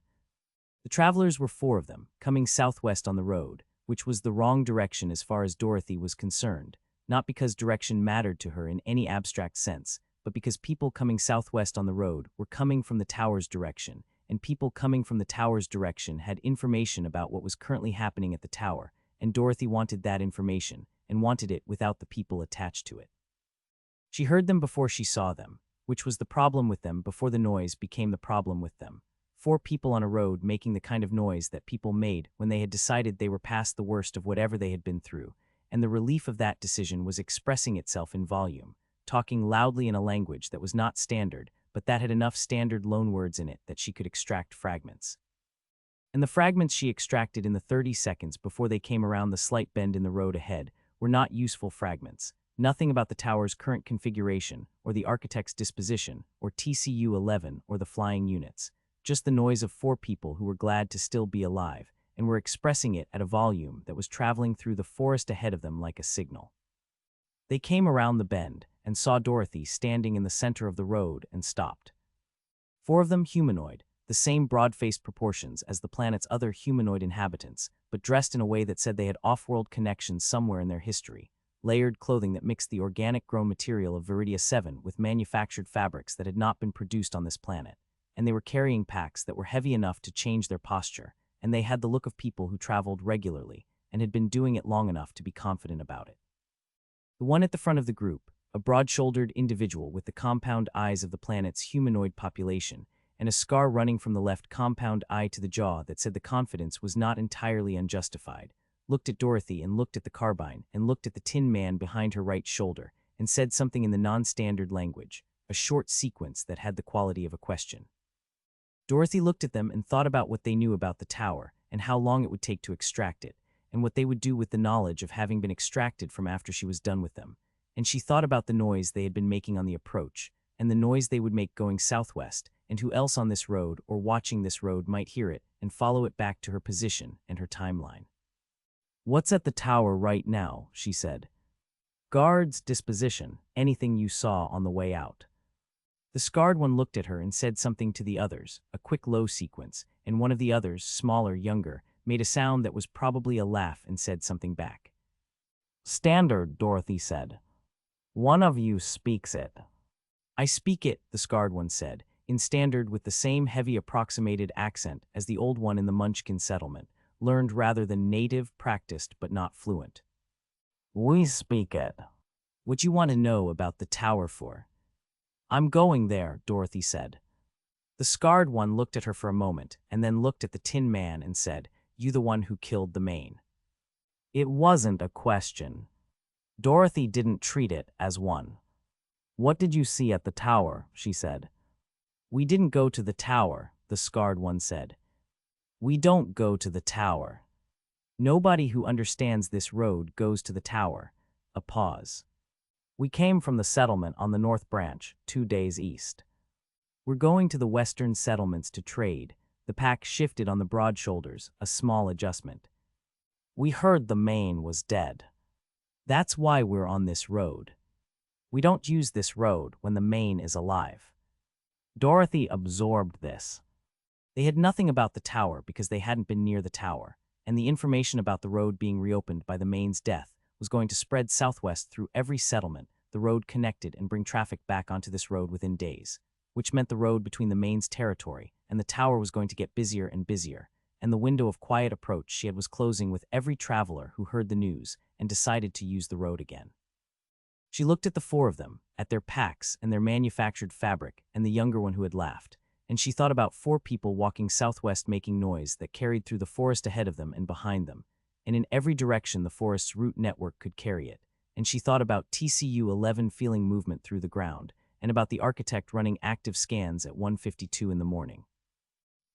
The travelers were 4 of them, coming southwest on the road, which was the wrong direction as far as Dorothy was concerned, not because direction mattered to her in any abstract sense, but because people coming southwest on the road were coming from the tower's direction, and people coming from the tower's direction had information about what was currently happening at the tower, and Dorothy wanted that information, and wanted it without the people attached to it. She heard them before she saw them, which was the problem with them before the noise became the problem with them. 4 people on a road making the kind of noise that people made when they had decided they were past the worst of whatever they had been through, and the relief of that decision was expressing itself in volume, talking loudly in a language that was not standard, but that had enough standard loanwords in it that she could extract fragments. And the fragments she extracted in the 30 seconds before they came around the slight bend in the road ahead were not useful fragments. Nothing about the tower's current configuration, or the architect's disposition, or TCU-11, or the flying units. Just the noise of 4 people who were glad to still be alive, and were expressing it at a volume that was traveling through the forest ahead of them like a signal. They came around the bend, and saw Dorothy standing in the center of the road and stopped. 4 of them humanoid, the same broad-faced proportions as the planet's other humanoid inhabitants, but dressed in a way that said they had off-world connections somewhere in their history. Layered clothing that mixed the organic grown material of Viridia-7 with manufactured fabrics that had not been produced on this planet, and they were carrying packs that were heavy enough to change their posture, and they had the look of people who traveled regularly and had been doing it long enough to be confident about it. The one at the front of the group, a broad-shouldered individual with the compound eyes of the planet's humanoid population, and a scar running from the left compound eye to the jaw that said the confidence was not entirely unjustified, looked at Dorothy and looked at the carbine and looked at the Tin Man behind her right shoulder and said something in the non-standard language, a short sequence that had the quality of a question. Dorothy looked at them and thought about what they knew about the tower and how long it would take to extract it, and what they would do with the knowledge of having been extracted from after she was done with them. And she thought about the noise they had been making on the approach, and the noise they would make going southwest, and who else on this road or watching this road might hear it and follow it back to her position and her timeline. "What's at the tower right now?" she said. "Guards, disposition, anything you saw on the way out." The scarred one looked at her and said something to the others, a quick low sequence, and one of the others, smaller, younger, made a sound that was probably a laugh and said something back. "Standard," Dorothy said. "One of you speaks it." "I speak it," the scarred one said, in standard with the same heavy approximated accent as the old one in the Munchkin settlement, learned rather than native, practiced but not fluent. "We speak it." "What you want to know about the tower for?" "I'm going there," Dorothy said. The scarred one looked at her for a moment and then looked at the Tin Man and said, "You the one who killed the Maine?" It wasn't a question. Dorothy didn't treat it as one. "What did you see at the tower?" she said. "We didn't go to the tower," the scarred one said. "We don't go to the tower. Nobody who understands this road goes to the tower." A pause. "We came from the settlement on the North Branch, 2 days east. We're going to the western settlements to trade." The pack shifted on the broad shoulders, a small adjustment. "We heard the Maine was dead. That's why we're on this road. We don't use this road when the Maine is alive." Dorothy absorbed this. They had nothing about the tower because they hadn't been near the tower, and the information about the road being reopened by the Maine's death was going to spread southwest through every settlement the road connected and bring traffic back onto this road within days, which meant the road between the Maine's territory and the tower was going to get busier and busier, and the window of quiet approach she had was closing with every traveler who heard the news and decided to use the road again. She looked at the four of them, at their packs and their manufactured fabric, and the younger one who had laughed, and she thought about 4 people walking southwest making noise that carried through the forest ahead of them and behind them, and in every direction the forest's root network could carry it, and she thought about TCU-11 feeling movement through the ground, and about the architect running active scans at 1:52 in the morning.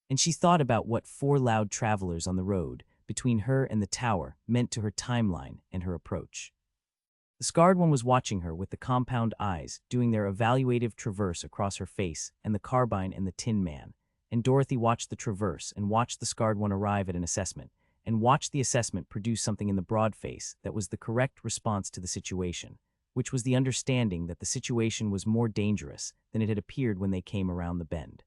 And she thought about what 4 loud travelers on the road, between her and the tower, meant to her timeline and her approach. The scarred one was watching her with the compound eyes, doing their evaluative traverse across her face and the carbine and the Tin Man, and Dorothy watched the traverse and watched the scarred one arrive at an assessment, and watched the assessment produce something in the broad face that was the correct response to the situation, which was the understanding that the situation was more dangerous than it had appeared when they came around the bend.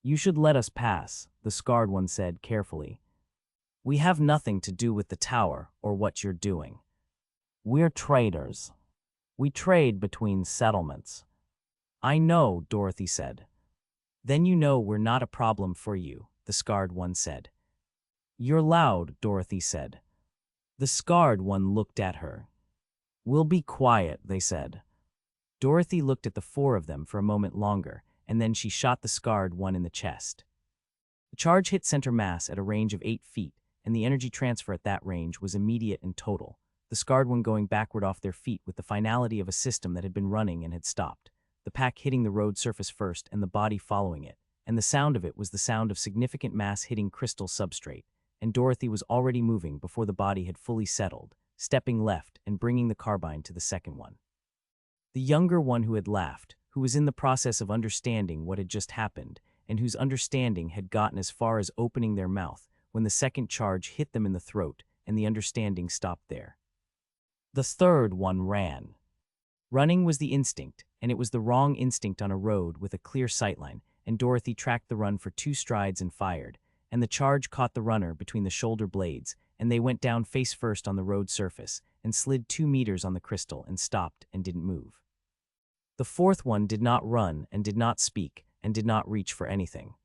"You should let us pass," the scarred one said carefully. "We have nothing to do with the tower or what you're doing. We're traders. We trade between settlements." "I know," Dorothy said. "Then you know we're not a problem for you," the scarred one said. "You're loud," Dorothy said. The scarred one looked at her. "We'll be quiet," they said. Dorothy looked at the 4 of them for a moment longer, and then she shot the scarred one in the chest. The charge hit center mass at a range of 8 feet, and the energy transfer at that range was immediate and total, the scarred one going backward off their feet with the finality of a system that had been running and had stopped, the pack hitting the road surface first and the body following it, and the sound of it was the sound of significant mass hitting crystal substrate, and Dorothy was already moving before the body had fully settled, stepping left and bringing the carbine to the second one. The younger one who had laughed, who was in the process of understanding what had just happened, and whose understanding had gotten as far as opening their mouth when the second charge hit them in the throat and the understanding stopped there. The third one ran. Running was the instinct, and it was the wrong instinct on a road with a clear sightline, and Dorothy tracked the run for 2 strides and fired, and the charge caught the runner between the shoulder blades, and they went down face first on the road surface and slid 2 meters on the crystal and stopped and didn't move. The 4th one did not run and did not speak and did not reach for anything.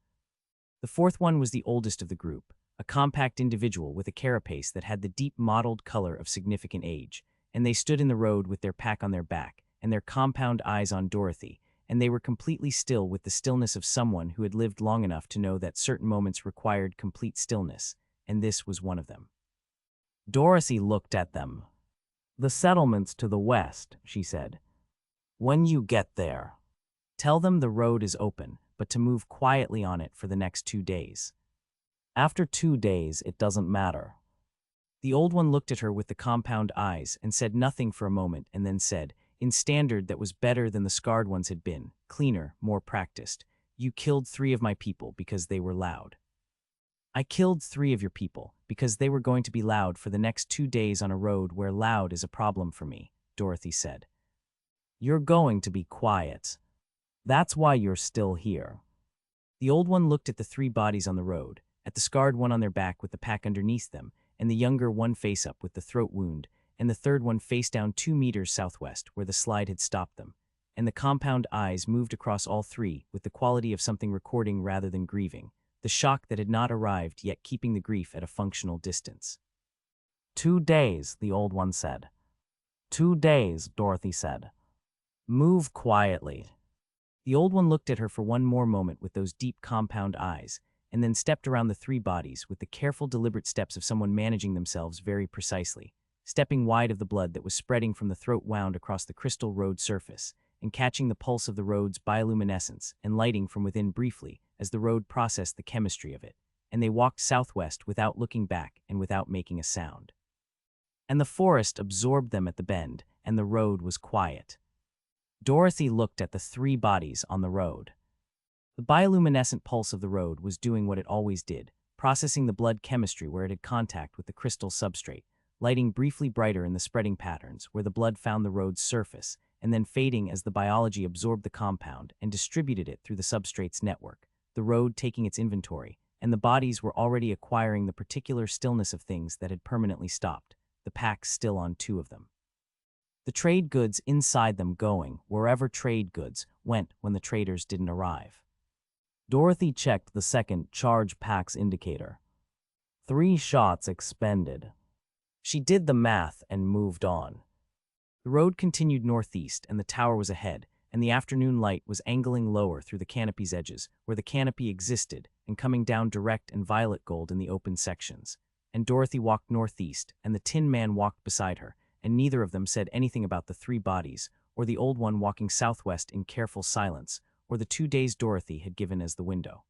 The 4th one was the oldest of the group, a compact individual with a carapace that had the deep mottled color of significant age, and they stood in the road with their pack on their back and their compound eyes on Dorothy, and they were completely still with the stillness of someone who had lived long enough to know that certain moments required complete stillness, and this was one of them. Dorothy looked at them. "The settlement's to the west," she said. "When you get there, tell them the road is open, but to move quietly on it for the next 2 days. After 2 days, it doesn't matter." The old one looked at her with the compound eyes and said nothing for a moment, and then said, in standard that was better than the scarred ones had been, cleaner, more practiced, "You killed 3 of my people because they were loud." "I killed 3 of your people because they were going to be loud for the next 2 days on a road where loud is a problem for me," Dorothy said. "You're going to be quiet. That's why you're still here." The old one looked at the 3 bodies on the road, at the scarred one on their back with the pack underneath them, and the younger one face up with the throat wound, and the third one face down 2 meters southwest where the slide had stopped them, and the compound eyes moved across all 3 with the quality of something recording rather than grieving, the shock that had not arrived yet keeping the grief at a functional distance. "2 days, the old one said. 2 days, Dorothy said. "Move quietly." The old one looked at her for one more moment with those deep compound eyes, and then stepped around the 3 bodies with the careful, deliberate steps of someone managing themselves very precisely, stepping wide of the blood that was spreading from the throat wound across the crystal road surface, and catching the pulse of the road's bioluminescence and lighting from within briefly as the road processed the chemistry of it, and they walked southwest without looking back and without making a sound. And the forest absorbed them at the bend, and the road was quiet. Dorothy looked at the 3 bodies on the road. The bioluminescent pulse of the road was doing what it always did, processing the blood chemistry where it had contact with the crystal substrate, lighting briefly brighter in the spreading patterns where the blood found the road's surface, and then fading as the biology absorbed the compound and distributed it through the substrate's network, the road taking its inventory, and the bodies were already acquiring the particular stillness of things that had permanently stopped, the packs still on 2 of them. The trade goods inside them going wherever trade goods went when the traders didn't arrive. Dorothy checked the second charge packs indicator. 3 shots expended. She did the math and moved on. The road continued northeast, and the tower was ahead, and the afternoon light was angling lower through the canopy's edges, where the canopy existed, and coming down direct and violet gold in the open sections. And Dorothy walked northeast, and the Tin Man walked beside her, and neither of them said anything about the 3 bodies, or the old one walking southwest in careful silence, or the 2 days Dorothy had given as the window.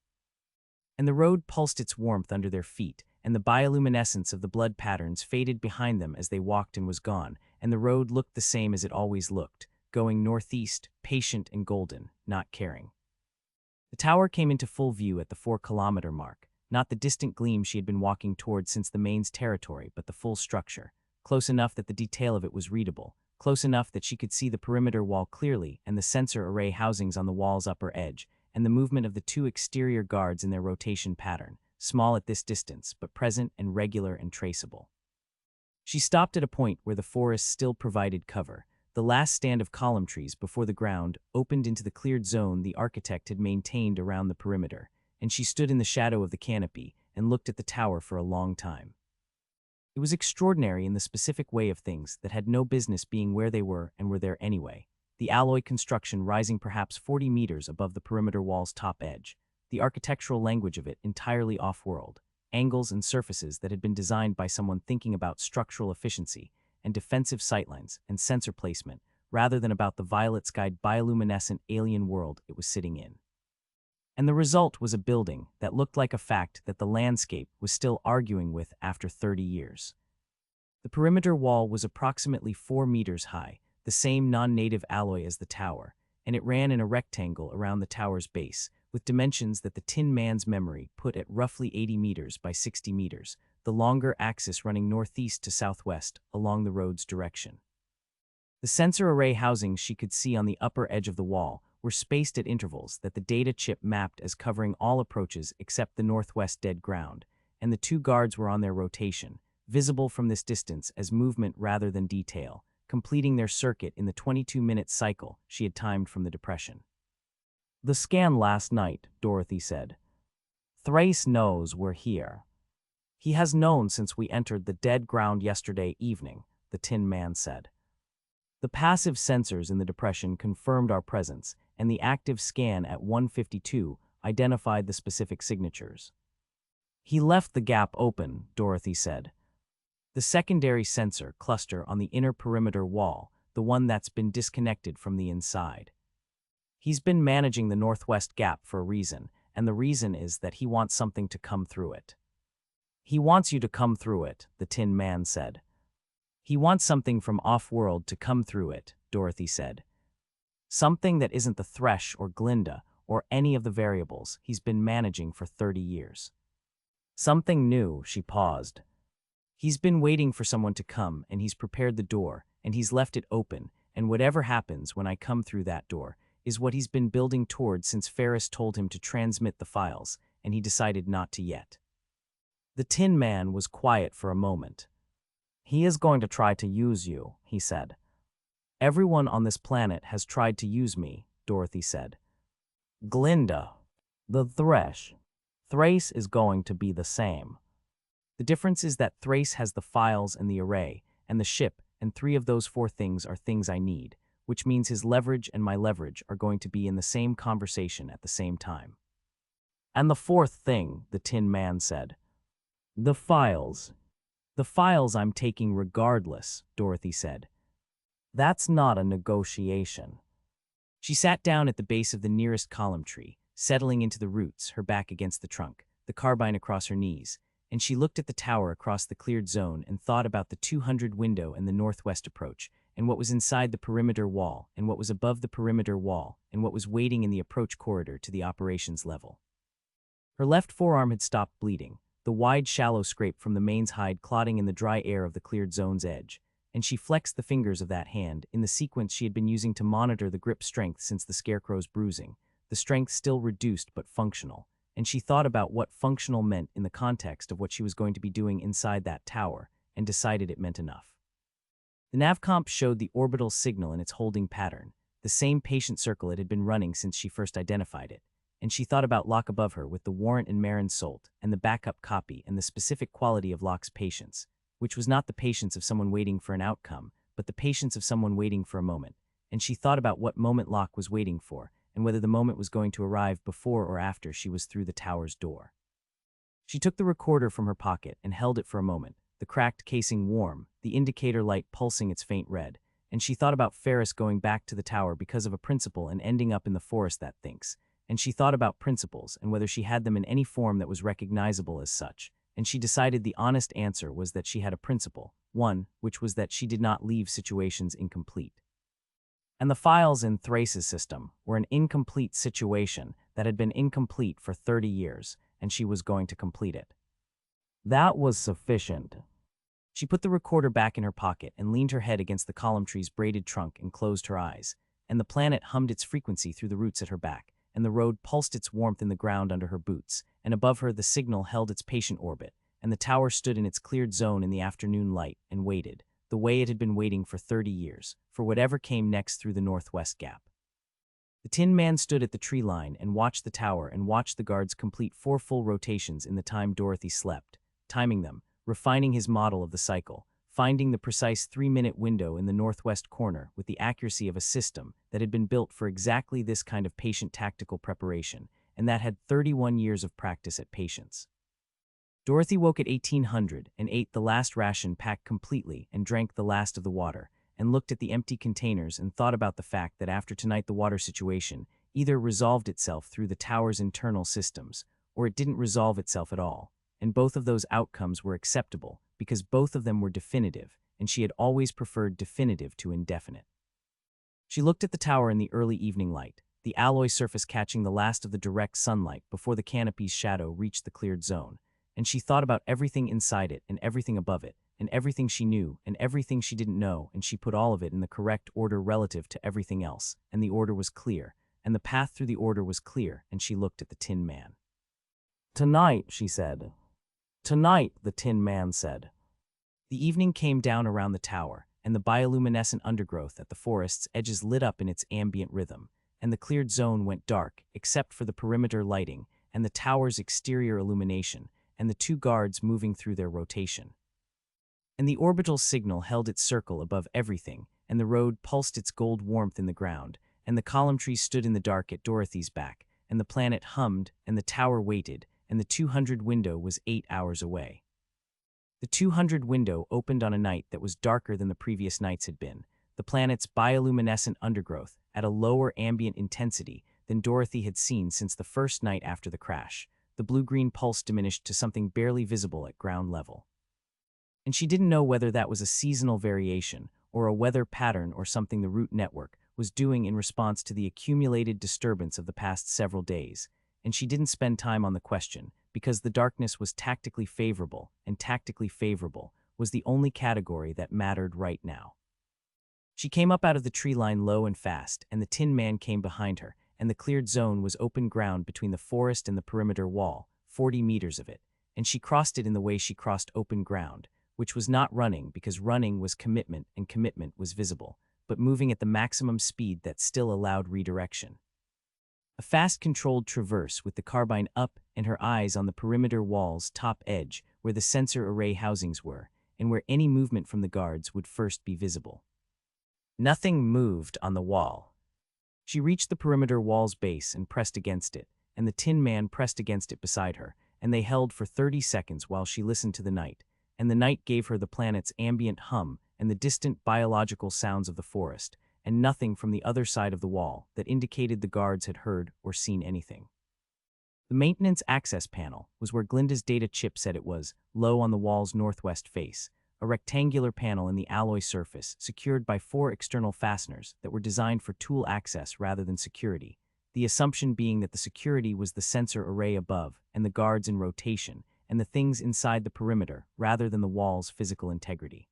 And the road pulsed its warmth under their feet, and the bioluminescence of the blood patterns faded behind them as they walked and was gone, and the road looked the same as it always looked, going northeast, patient and golden, not caring. The tower came into full view at the 4-kilometer mark, not the distant gleam she had been walking toward since the main's territory, but the full structure, close enough that the detail of it was readable, close enough that she could see the perimeter wall clearly and the sensor array housings on the wall's upper edge, and the movement of the 2 exterior guards in their rotation pattern, small at this distance, but present and regular and traceable. She stopped at a point where the forest still provided cover. The last stand of column trees before the ground opened into the cleared zone the architect had maintained around the perimeter, and she stood in the shadow of the canopy and looked at the tower for a long time. It was extraordinary in the specific way of things that had no business being where they were and were there anyway. The alloy construction rising perhaps 40 meters above the perimeter wall's top edge, the architectural language of it entirely off-world, angles and surfaces that had been designed by someone thinking about structural efficiency and defensive sightlines and sensor placement rather than about the violet-skied bioluminescent alien world it was sitting in. And the result was a building that looked like a fact that the landscape was still arguing with after 30 years. The perimeter wall was approximately 4 meters high, the same non-native alloy as the tower, and it ran in a rectangle around the tower's base, with dimensions that the Tin Man's memory put at roughly 80 meters by 60 meters, the longer axis running northeast to southwest along the road's direction. The sensor array housings she could see on the upper edge of the wall were spaced at intervals that the data chip mapped as covering all approaches except the northwest dead ground, and the 2 guards were on their rotation, visible from this distance as movement rather than detail, completing their circuit in the 22-minute cycle she had timed from the depression. "The scan last night," Dorothy said. "Thrace knows we're here. He has known since we entered the dead ground yesterday evening," the Tin Man said. "The passive sensors in the depression confirmed our presence, and the active scan at 152 identified the specific signatures. He left the gap open, Dorothy said. The secondary sensor cluster on the inner perimeter wall, the one that's been disconnected from the inside. He's been managing the northwest gap for a reason, and the reason is that he wants something to come through it. He wants you to come through it, the Tin Man said. He wants something from off-world to come through it, Dorothy said. Something that isn't the Thresh or Glinda or any of the variables he's been managing for 30 years. Something new, she paused. He's been waiting for someone to come, and he's prepared the door, and he's left it open, and whatever happens when I come through that door is what he's been building toward since Ferris told him to transmit the files, and he decided not to yet. The Tin Man was quiet for a moment. He is going to try to use you, he said. Everyone on this planet has tried to use me, Dorothy said. Glinda, the Thresh. Thrace is going to be the same. The difference is that Thrace has the files and the array, and the ship, and 3 of those 4 things are things I need, which means his leverage and my leverage are going to be in the same conversation at the same time. And the 4th thing, the Tin Man said. The files. The files I'm taking regardless, Dorothy said. That's not a negotiation. She sat down at the base of the nearest column tree, settling into the roots, her back against the trunk, the carbine across her knees, and she looked at the tower across the cleared zone and thought about the 200 window and the northwest approach, and what was inside the perimeter wall, and what was above the perimeter wall, and what was waiting in the approach corridor to the operations level. Her left forearm had stopped bleeding, the wide, shallow scrape from the mane's hide clotting in the dry air of the cleared zone's edge, and she flexed the fingers of that hand in the sequence she had been using to monitor the grip strength since the scarecrow's bruising, the strength still reduced but functional, and she thought about what functional meant in the context of what she was going to be doing inside that tower, and decided it meant enough. The navcomp showed the orbital signal in its holding pattern, the same patient circle it had been running since she first identified it, and she thought about Locke above her with the warrant and Marin Solt, and the backup copy and the specific quality of Locke's patience, which was not the patience of someone waiting for an outcome, but the patience of someone waiting for a moment, and she thought about what moment Locke was waiting for, and whether the moment was going to arrive before or after she was through the tower's door. She took the recorder from her pocket and held it for a moment, the cracked casing warm, the indicator light pulsing its faint red, and she thought about Ferris going back to the tower because of a principle and ending up in the forest that thinks, and she thought about principles and whether she had them in any form that was recognizable as such, and she decided the honest answer was that she had a principle, one, which was that she did not leave situations incomplete. And the files in Thrace's system were an incomplete situation that had been incomplete for 30 years, and she was going to complete it. That was sufficient. She put the recorder back in her pocket and leaned her head against the column tree's braided trunk and closed her eyes, and the planet hummed its frequency through the roots at her back, and the road pulsed its warmth in the ground under her boots, and above her the signal held its patient orbit, and the tower stood in its cleared zone in the afternoon light and waited, the way it had been waiting for 30 years, for whatever came next through the northwest gap. The Tin Man stood at the tree line and watched the tower and watched the guards complete 4 full rotations in the time Dorothy slept, timing them, refining his model of the cycle, finding the precise 3-minute window in the northwest corner with the accuracy of a system that had been built for exactly this kind of patient tactical preparation, and that had 31 years of practice at patience. Dorothy woke at 1800 and ate the last ration packed completely and drank the last of the water, and looked at the empty containers and thought about the fact that after tonight the water situation either resolved itself through the tower's internal systems, or it didn't resolve itself at all, and both of those outcomes were acceptable because both of them were definitive, and she had always preferred definitive to indefinite. She looked at the tower in the early evening light, the alloy surface catching the last of the direct sunlight before the canopy's shadow reached the cleared zone, and she thought about everything inside it and everything above it, and everything she knew and everything she didn't know, and she put all of it in the correct order relative to everything else, and the order was clear, and the path through the order was clear, and she looked at the Tin Man. "Tonight," she said. "Tonight," the Tin Man said. The evening came down around the tower, and the bioluminescent undergrowth at the forest's edges lit up in its ambient rhythm, and the cleared zone went dark, except for the perimeter lighting, and the tower's exterior illumination, and the 2 guards moving through their rotation. And the orbital signal held its circle above everything, and the road pulsed its gold warmth in the ground, and the column tree stood in the dark at Dorothy's back, and the planet hummed, and the tower waited, and the 200 window was 8 hours away. The 200 window opened on a night that was darker than the previous nights had been, the planet's bioluminescent undergrowth at a lower ambient intensity than Dorothy had seen since the first night after the crash. The blue-green pulse diminished to something barely visible at ground level. And she didn't know whether that was a seasonal variation, or a weather pattern, or something the root network was doing in response to the accumulated disturbance of the past several days, and she didn't spend time on the question, because the darkness was tactically favorable, and tactically favorable was the only category that mattered right now. She came up out of the tree line low and fast, and the Tin Man came behind her, and the cleared zone was open ground between the forest and the perimeter wall, 40 meters of it, and she crossed it in the way she crossed open ground, which was not running because running was commitment and commitment was visible, but moving at the maximum speed that still allowed redirection. A fast controlled traverse with the carbine up and her eyes on the perimeter wall's top edge where the sensor array housings were, and where any movement from the guards would first be visible. Nothing moved on the wall. She reached the perimeter wall's base and pressed against it, and the Tin Man pressed against it beside her, and they held for 30 seconds while she listened to the night, and the night gave her the planet's ambient hum and the distant biological sounds of the forest, and nothing from the other side of the wall that indicated the guards had heard or seen anything. The maintenance access panel was where Glinda's data chip said it was, low on the wall's northwest face, a rectangular panel in the alloy surface secured by 4 external fasteners that were designed for tool access rather than security, the assumption being that the security was the sensor array above and the guards in rotation and the things inside the perimeter rather than the wall's physical integrity.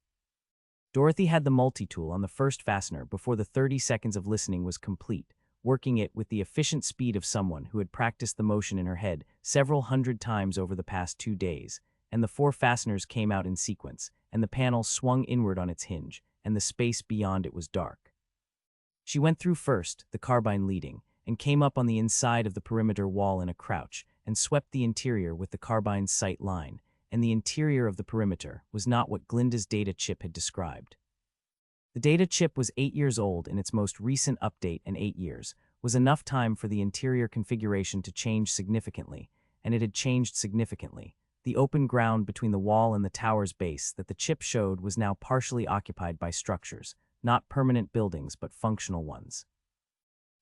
Dorothy had the multi-tool on the first fastener before the 30 seconds of listening was complete, working it with the efficient speed of someone who had practiced the motion in her head several hundred times over the past 2 days, and the 4 fasteners came out in sequence, and the panel swung inward on its hinge, and the space beyond it was dark. She went through first, the carbine leading, and came up on the inside of the perimeter wall in a crouch, and swept the interior with the carbine's sight line, and the interior of the perimeter was not what Glinda's data chip had described. The data chip was 8 years old, and its most recent update in 8 years was enough time for the interior configuration to change significantly, and it had changed significantly. The open ground between the wall and the tower's base that the chip showed was now partially occupied by structures, not permanent buildings but functional ones.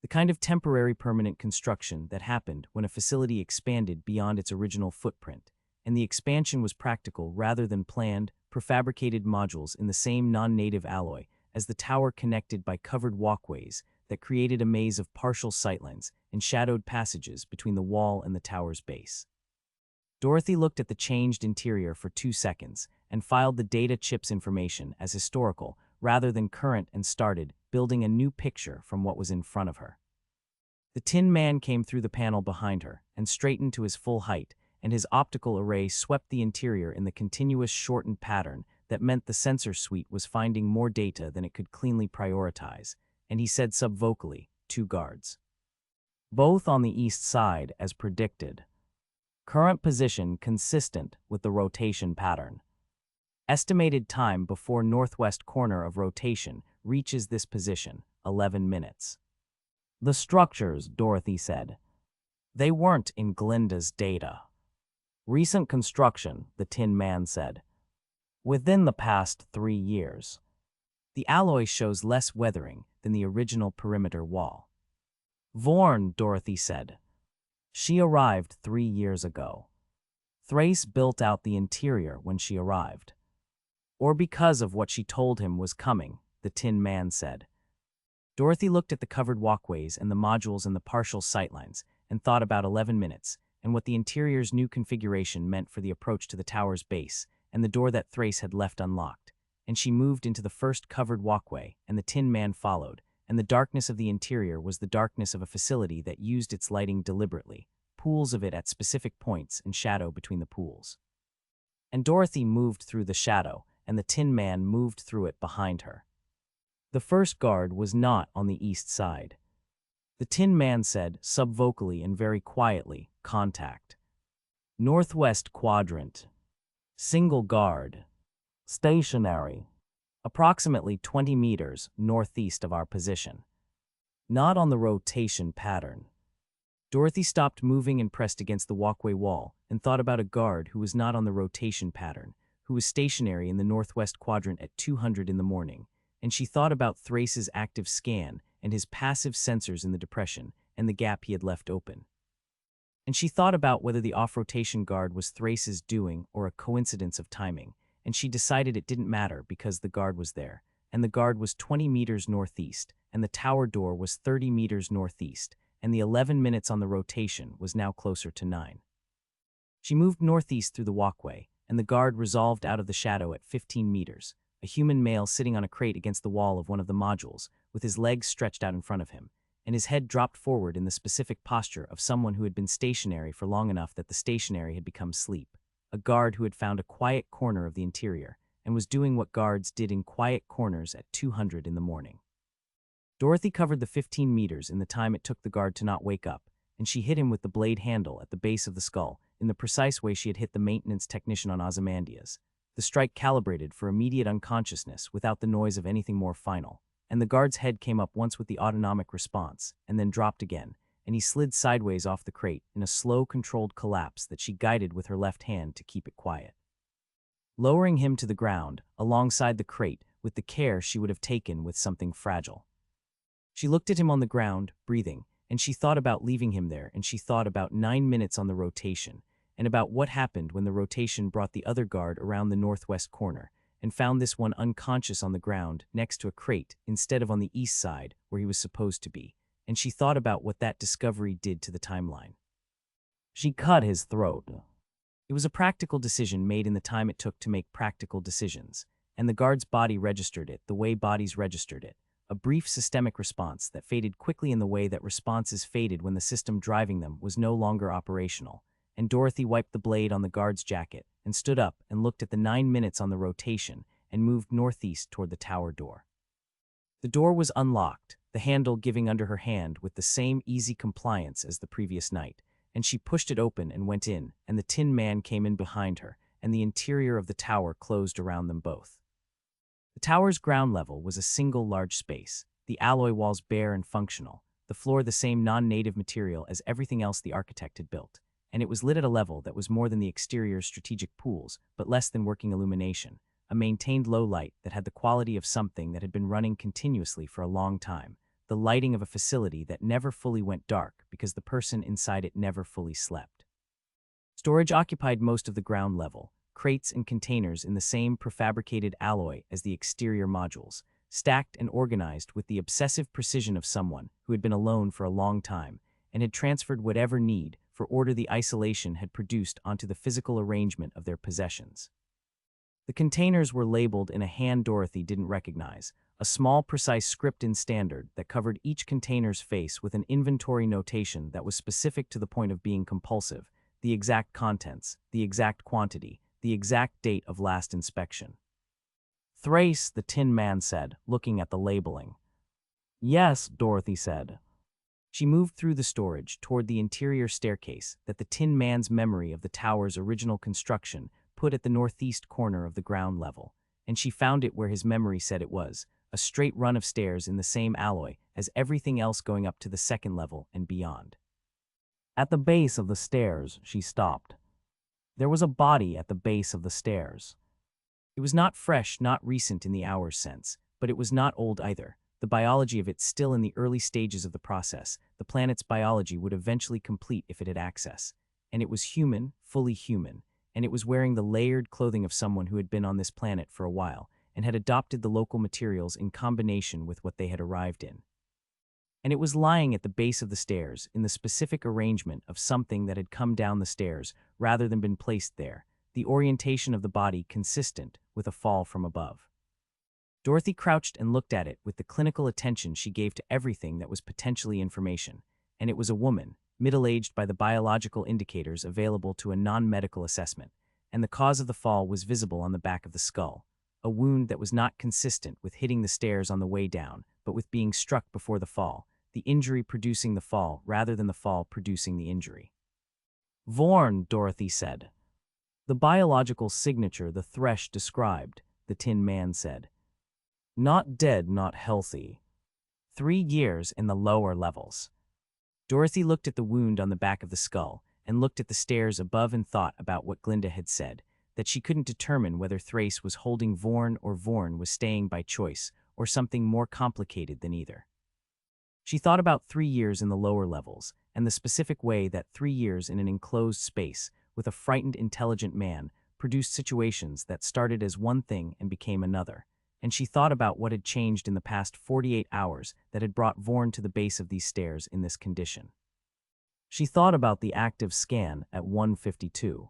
The kind of temporary permanent construction that happened when a facility expanded beyond its original footprint, and the expansion was practical rather than planned, prefabricated modules in the same non-native alloy as the tower connected by covered walkways that created a maze of partial sightlines and shadowed passages between the wall and the tower's base. Dorothy looked at the changed interior for 2 seconds and filed the data chip's information as historical rather than current and started building a new picture from what was in front of her. The Tin Man came through the panel behind her and straightened to his full height, and his optical array swept the interior in the continuous shortened pattern that meant the sensor suite was finding more data than it could cleanly prioritize, and he said subvocally, 2 guards. Both on the east side as predicted. Current position consistent with the rotation pattern. Estimated time before northwest corner of rotation reaches this position, 11 minutes. The structures, Dorothy said. They weren't in Glinda's data. Recent construction, the Tin Man said. Within the past 3 years. The alloy shows less weathering than the original perimeter wall. Vorn, Dorothy said. She arrived 3 years ago. Thrace built out the interior when she arrived. Or because of what she told him was coming, the Tin Man said. Dorothy looked at the covered walkways and the modules and the partial sightlines and thought about 11 minutes and what the interior's new configuration meant for the approach to the tower's base and the door that Thrace had left unlocked, and she moved into the first covered walkway and the Tin Man followed, and the darkness of the interior was the darkness of a facility that used its lighting deliberately, pools of it at specific points and shadow between the pools. And Dorothy moved through the shadow, and the Tin Man moved through it behind her. The first guard was not on the east side. The Tin Man said, subvocally and very quietly, contact. Northwest quadrant. Single guard. Stationary. Approximately 20 meters northeast of our position. Not on the rotation pattern. Dorothy stopped moving and pressed against the walkway wall and thought about a guard who was not on the rotation pattern, who was stationary in the northwest quadrant at 200 in the morning, and she thought about Thrace's active scan and his passive sensors in the depression and the gap he had left open. And she thought about whether the off-rotation guard was Thrace's doing or a coincidence of timing, and she decided it didn't matter because the guard was there, and the guard was 20 meters northeast, and the tower door was 30 meters northeast, and the 11 minutes on the rotation was now closer to 9. She moved northeast through the walkway, and the guard resolved out of the shadow at 15 meters, a human male sitting on a crate against the wall of one of the modules, with his legs stretched out in front of him, and his head dropped forward in the specific posture of someone who had been stationary for long enough that the stationary had become sleep, a guard who had found a quiet corner of the interior, and was doing what guards did in quiet corners at 200 in the morning. Dorothy covered the 15 meters in the time it took the guard to not wake up, and she hit him with the blade handle at the base of the skull, in the precise way she had hit the maintenance technician on Ozymandias. The strike calibrated for immediate unconsciousness without the noise of anything more final, and the guard's head came up once with the autonomic response, and then dropped again, and he slid sideways off the crate in a slow, controlled collapse that she guided with her left hand to keep it quiet. Lowering him to the ground, alongside the crate, with the care she would have taken with something fragile. She looked at him on the ground, breathing, and she thought about leaving him there, and she thought about 9 minutes on the rotation, and about what happened when the rotation brought the other guard around the northwest corner, and found this one unconscious on the ground next to a crate instead of on the east side where he was supposed to be, and she thought about what that discovery did to the timeline. She cut his throat. It was a practical decision made in the time it took to make practical decisions, and the guard's body registered it the way bodies registered it, a brief systemic response that faded quickly in the way that responses faded when the system driving them was no longer operational, and Dorothy wiped the blade on the guard's jacket and stood up and looked at the 9 minutes on the rotation and moved northeast toward the tower door. The door was unlocked, the handle giving under her hand with the same easy compliance as the previous night, and she pushed it open and went in, and the Tin Man came in behind her, and the interior of the tower closed around them both. The tower's ground level was a single large space, the alloy walls bare and functional, the floor the same non-native material as everything else the architect had built, and it was lit at a level that was more than the exterior's strategic pools, but less than working illumination, a maintained low light that had the quality of something that had been running continuously for a long time, the lighting of a facility that never fully went dark because the person inside it never fully slept. Storage occupied most of the ground level, crates and containers in the same prefabricated alloy as the exterior modules, stacked and organized with the obsessive precision of someone who had been alone for a long time and had transferred whatever need for order the isolation had produced onto the physical arrangement of their possessions. The containers were labeled in a hand Dorothy didn't recognize, a small precise script in standard that covered each container's face with an inventory notation that was specific to the point of being compulsive, the exact contents, the exact quantity, the exact date of last inspection. "Thrace," the Tin Man said, looking at the labeling. "Yes," Dorothy said. She moved through the storage toward the interior staircase that the Tin Man's memory of the tower's original construction put at the northeast corner of the ground level, and she found it where his memory said it was, a straight run of stairs in the same alloy as everything else going up to the second level and beyond. At the base of the stairs, she stopped. There was a body at the base of the stairs. It was not fresh, not recent in the hours sense, but it was not old either. The biology of it still in the early stages of the process. The planet's biology would eventually complete if it had access. And it was human, fully human, and it was wearing the layered clothing of someone who had been on this planet for a while and had adopted the local materials in combination with what they had arrived in. And it was lying at the base of the stairs in the specific arrangement of something that had come down the stairs rather than been placed there, the orientation of the body consistent with a fall from above. Dorothy crouched and looked at it with the clinical attention she gave to everything that was potentially information, and it was a woman, middle-aged by the biological indicators available to a non-medical assessment, and the cause of the fall was visible on the back of the skull, a wound that was not consistent with hitting the stairs on the way down, but with being struck before the fall, the injury producing the fall rather than the fall producing the injury. "Vorn," Dorothy said. "The biological signature the Thresh described," the Tin Man said. "Not dead, not healthy. 3 years in the lower levels. Dorothy looked at the wound on the back of the skull and looked at the stairs above and thought about what Glinda had said, that she couldn't determine whether Thrace was holding Vorn or Vorn was staying by choice, or something more complicated than either. She thought about 3 years in the lower levels, and the specific way that 3 years in an enclosed space with a frightened, intelligent man produced situations that started as one thing and became another, and she thought about what had changed in the past 48 hours that had brought Vorn to the base of these stairs in this condition. She thought about the active scan at 152.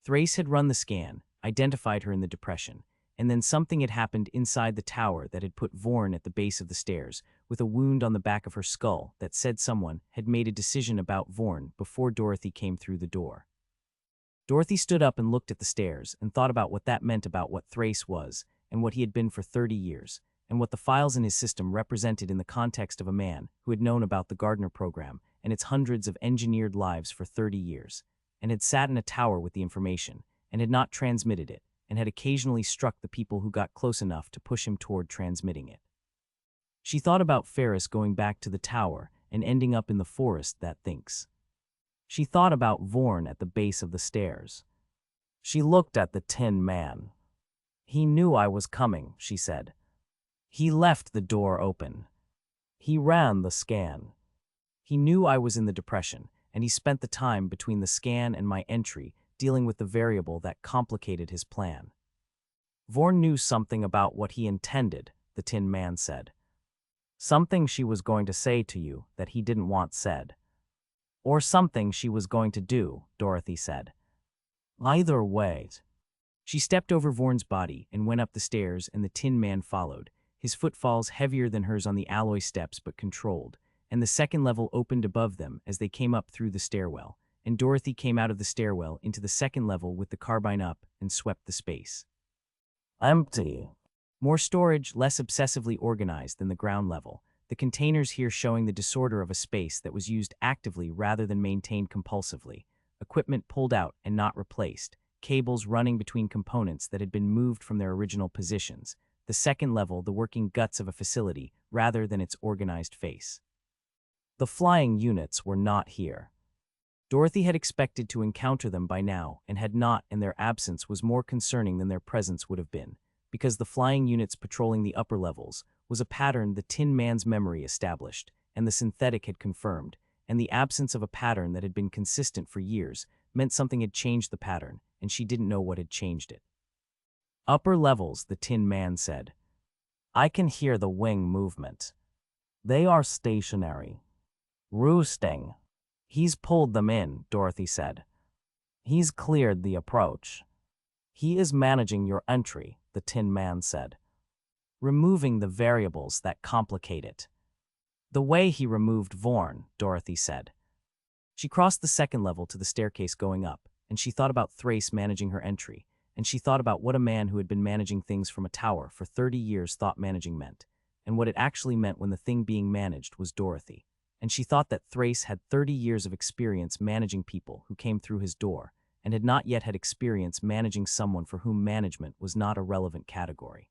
Thrace had run the scan, identified her in the depression, and then something had happened inside the tower that had put Vorn at the base of the stairs, with a wound on the back of her skull that said someone had made a decision about Vorn before Dorothy came through the door. Dorothy stood up and looked at the stairs and thought about what that meant about what Thrace was, and what he had been for 30 years, and what the files in his system represented in the context of a man who had known about the Gardner program and its hundreds of engineered lives for 30 years, and had sat in a tower with the information, and had not transmitted it, and had occasionally struck the people who got close enough to push him toward transmitting it. She thought about Ferris going back to the tower and ending up in the forest that thinks. She thought about Vorn at the base of the stairs. She looked at the Tin Man. "He knew I was coming," she said. "He left the door open. He ran the scan. He knew I was in the depression, and he spent the time between the scan and my entry dealing with the variable that complicated his plan." Vorn knew something about what he intended, the Tin Man said. "Something she was going to say to you that he didn't want said. Or something she was going to do," Dorothy said. "Either way." She stepped over Vorn's body and went up the stairs, and the Tin Man followed, his footfalls heavier than hers on the alloy steps but controlled, and the second level opened above them as they came up through the stairwell, and Dorothy came out of the stairwell into the second level with the carbine up and swept the space. Empty. More storage, less obsessively organized than the ground level, the containers here showing the disorder of a space that was used actively rather than maintained compulsively, equipment pulled out and not replaced, cables running between components that had been moved from their original positions, the second level the working guts of a facility rather than its organized face. The flying units were not here. Dorothy had expected to encounter them by now and had not, and their absence was more concerning than their presence would have been, because the flying units patrolling the upper levels was a pattern the Tin Man's memory established, and the synthetic had confirmed, and the absence of a pattern that had been consistent for years meant something had changed the pattern, and she didn't know what had changed it. "Upper levels," the Tin Man said. "I can hear the wing movement. They are stationary. Roosting." "He's pulled them in," Dorothy said. "He's cleared the approach. He is managing your entry," the Tin Man said. "Removing the variables that complicate it. The way he removed Vorn," Dorothy said. She crossed the second level to the staircase going up, and she thought about Thrace managing her entry, and she thought about what a man who had been managing things from a tower for 30 years thought managing meant, and what it actually meant when the thing being managed was Dorothy. And she thought that Thrace had 30 years of experience managing people who came through his door, and had not yet had experience managing someone for whom management was not a relevant category.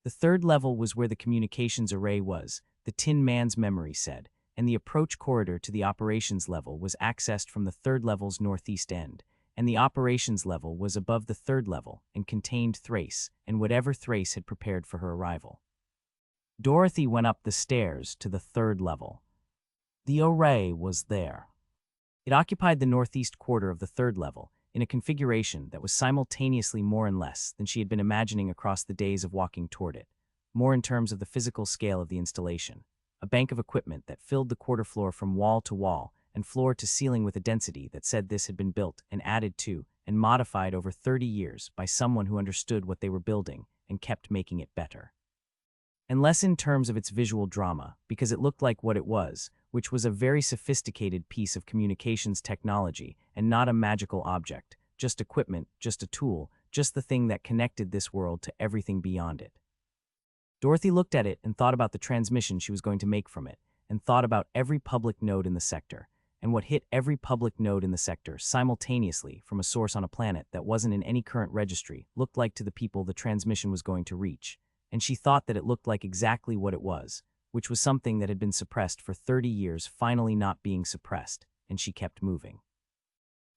The third level was where the communications array was, the Tin Man's memory said, and the approach corridor to the operations level was accessed from the third level's northeast end, and the operations level was above the third level and contained Thrace and whatever Thrace had prepared for her arrival. Dorothy went up the stairs to the third level. The array was there. It occupied the northeast quarter of the third level, in a configuration that was simultaneously more and less than she had been imagining across the days of walking toward it, more in terms of the physical scale of the installation, a bank of equipment that filled the quarter floor from wall to wall and floor to ceiling with a density that said this had been built and added to and modified over 30 years by someone who understood what they were building and kept making it better. And less in terms of its visual drama, because it looked like what it was, which was a very sophisticated piece of communications technology and not a magical object, just equipment, just a tool, just the thing that connected this world to everything beyond it. Dorothy looked at it and thought about the transmission she was going to make from it, and thought about every public node in the sector, and what hit every public node in the sector simultaneously from a source on a planet that wasn't in any current registry looked like to the people the transmission was going to reach, and she thought that it looked like exactly what it was, which was something that had been suppressed for 30 years finally not being suppressed, and she kept moving.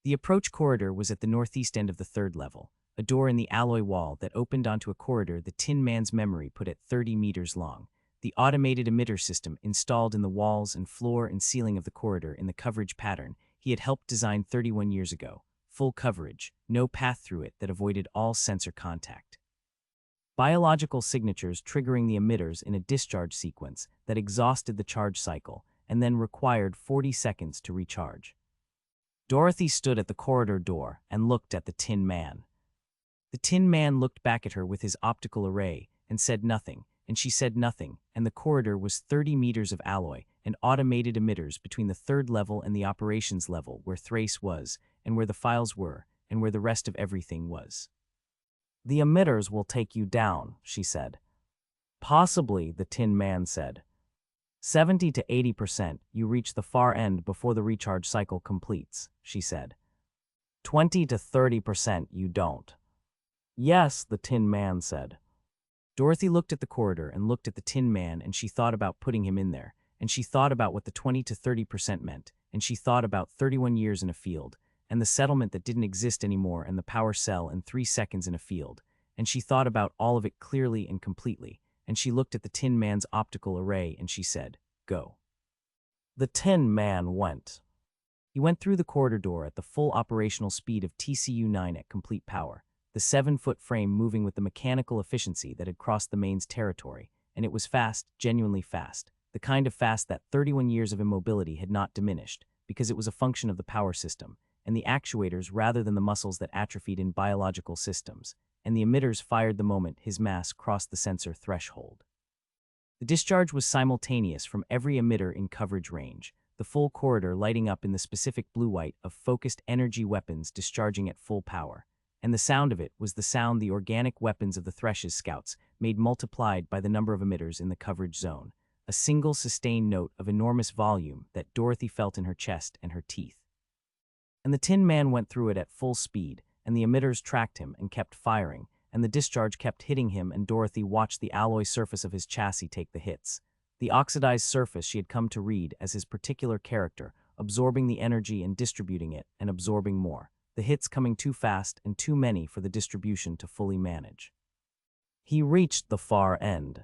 The approach corridor was at the northeast end of the third level, a door in the alloy wall that opened onto a corridor the Tin Man's memory put at 30 meters long. The automated emitter system installed in the walls and floor and ceiling of the corridor in the coverage pattern he had helped design 31 years ago. Full coverage, no path through it that avoided all sensor contact. Biological signatures triggering the emitters in a discharge sequence that exhausted the charge cycle and then required 40 seconds to recharge. Dorothy stood at the corridor door and looked at the Tin Man. The Tin Man looked back at her with his optical array and said nothing, and she said nothing, and the corridor was 30 meters of alloy and automated emitters between the third level and the operations level where Thrace was, and where the files were, and where the rest of everything was. "The emitters will take you down," she said. "Possibly," the Tin Man said. 70 to 80% you reach the far end before the recharge cycle completes, she said. 20 to 30% you don't. Yes, the Tin Man said. Dorothy looked at the corridor and looked at the Tin Man, and she thought about putting him in there, and she thought about what the 20 to 30% meant, and she thought about 31 years in a field, and the settlement that didn't exist anymore, and the power cell and 3 seconds in a field, and she thought about all of it clearly and completely, and she looked at the Tin Man's optical array and she said, "Go." The Tin Man went. He went through the corridor door at the full operational speed of TCU-9 at complete power, the 7-foot frame moving with the mechanical efficiency that had crossed the main's territory, and it was fast, genuinely fast, the kind of fast that 31 years of immobility had not diminished, because it was a function of the power system, and the actuators rather than the muscles that atrophied in biological systems, and the emitters fired the moment his mass crossed the sensor threshold. The discharge was simultaneous from every emitter in coverage range, the full corridor lighting up in the specific blue-white of focused energy weapons discharging at full power, and the sound of it was the sound the organic weapons of the Thresh's scouts made multiplied by the number of emitters in the coverage zone, a single sustained note of enormous volume that Dorothy felt in her chest and her teeth. And the Tin Man went through it at full speed, and the emitters tracked him and kept firing, and the discharge kept hitting him, and Dorothy watched the alloy surface of his chassis take the hits, the oxidized surface she had come to read as his particular character, absorbing the energy and distributing it and absorbing more, the hits coming too fast and too many for the distribution to fully manage. He reached the far end.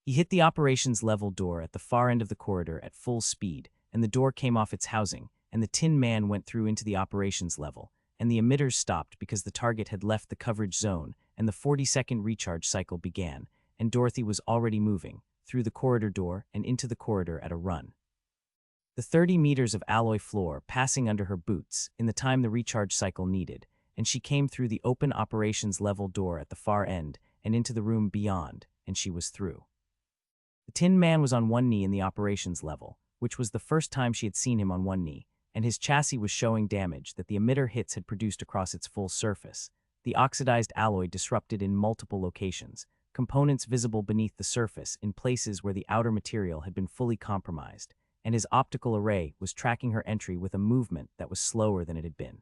He hit the operations level door at the far end of the corridor at full speed, and the door came off its housing, and the Tin Man went through into the operations level, and the emitters stopped because the target had left the coverage zone, and the 40-second recharge cycle began, and Dorothy was already moving, through the corridor door and into the corridor at a run. The 30 meters of alloy floor passing under her boots in the time the recharge cycle needed, and she came through the open operations level door at the far end and into the room beyond, and she was through. The Tin Man was on one knee in the operations level, which was the first time she had seen him on one knee, and his chassis was showing damage that the emitter hits had produced across its full surface, the oxidized alloy disrupted in multiple locations, components visible beneath the surface in places where the outer material had been fully compromised, and his optical array was tracking her entry with a movement that was slower than it had been.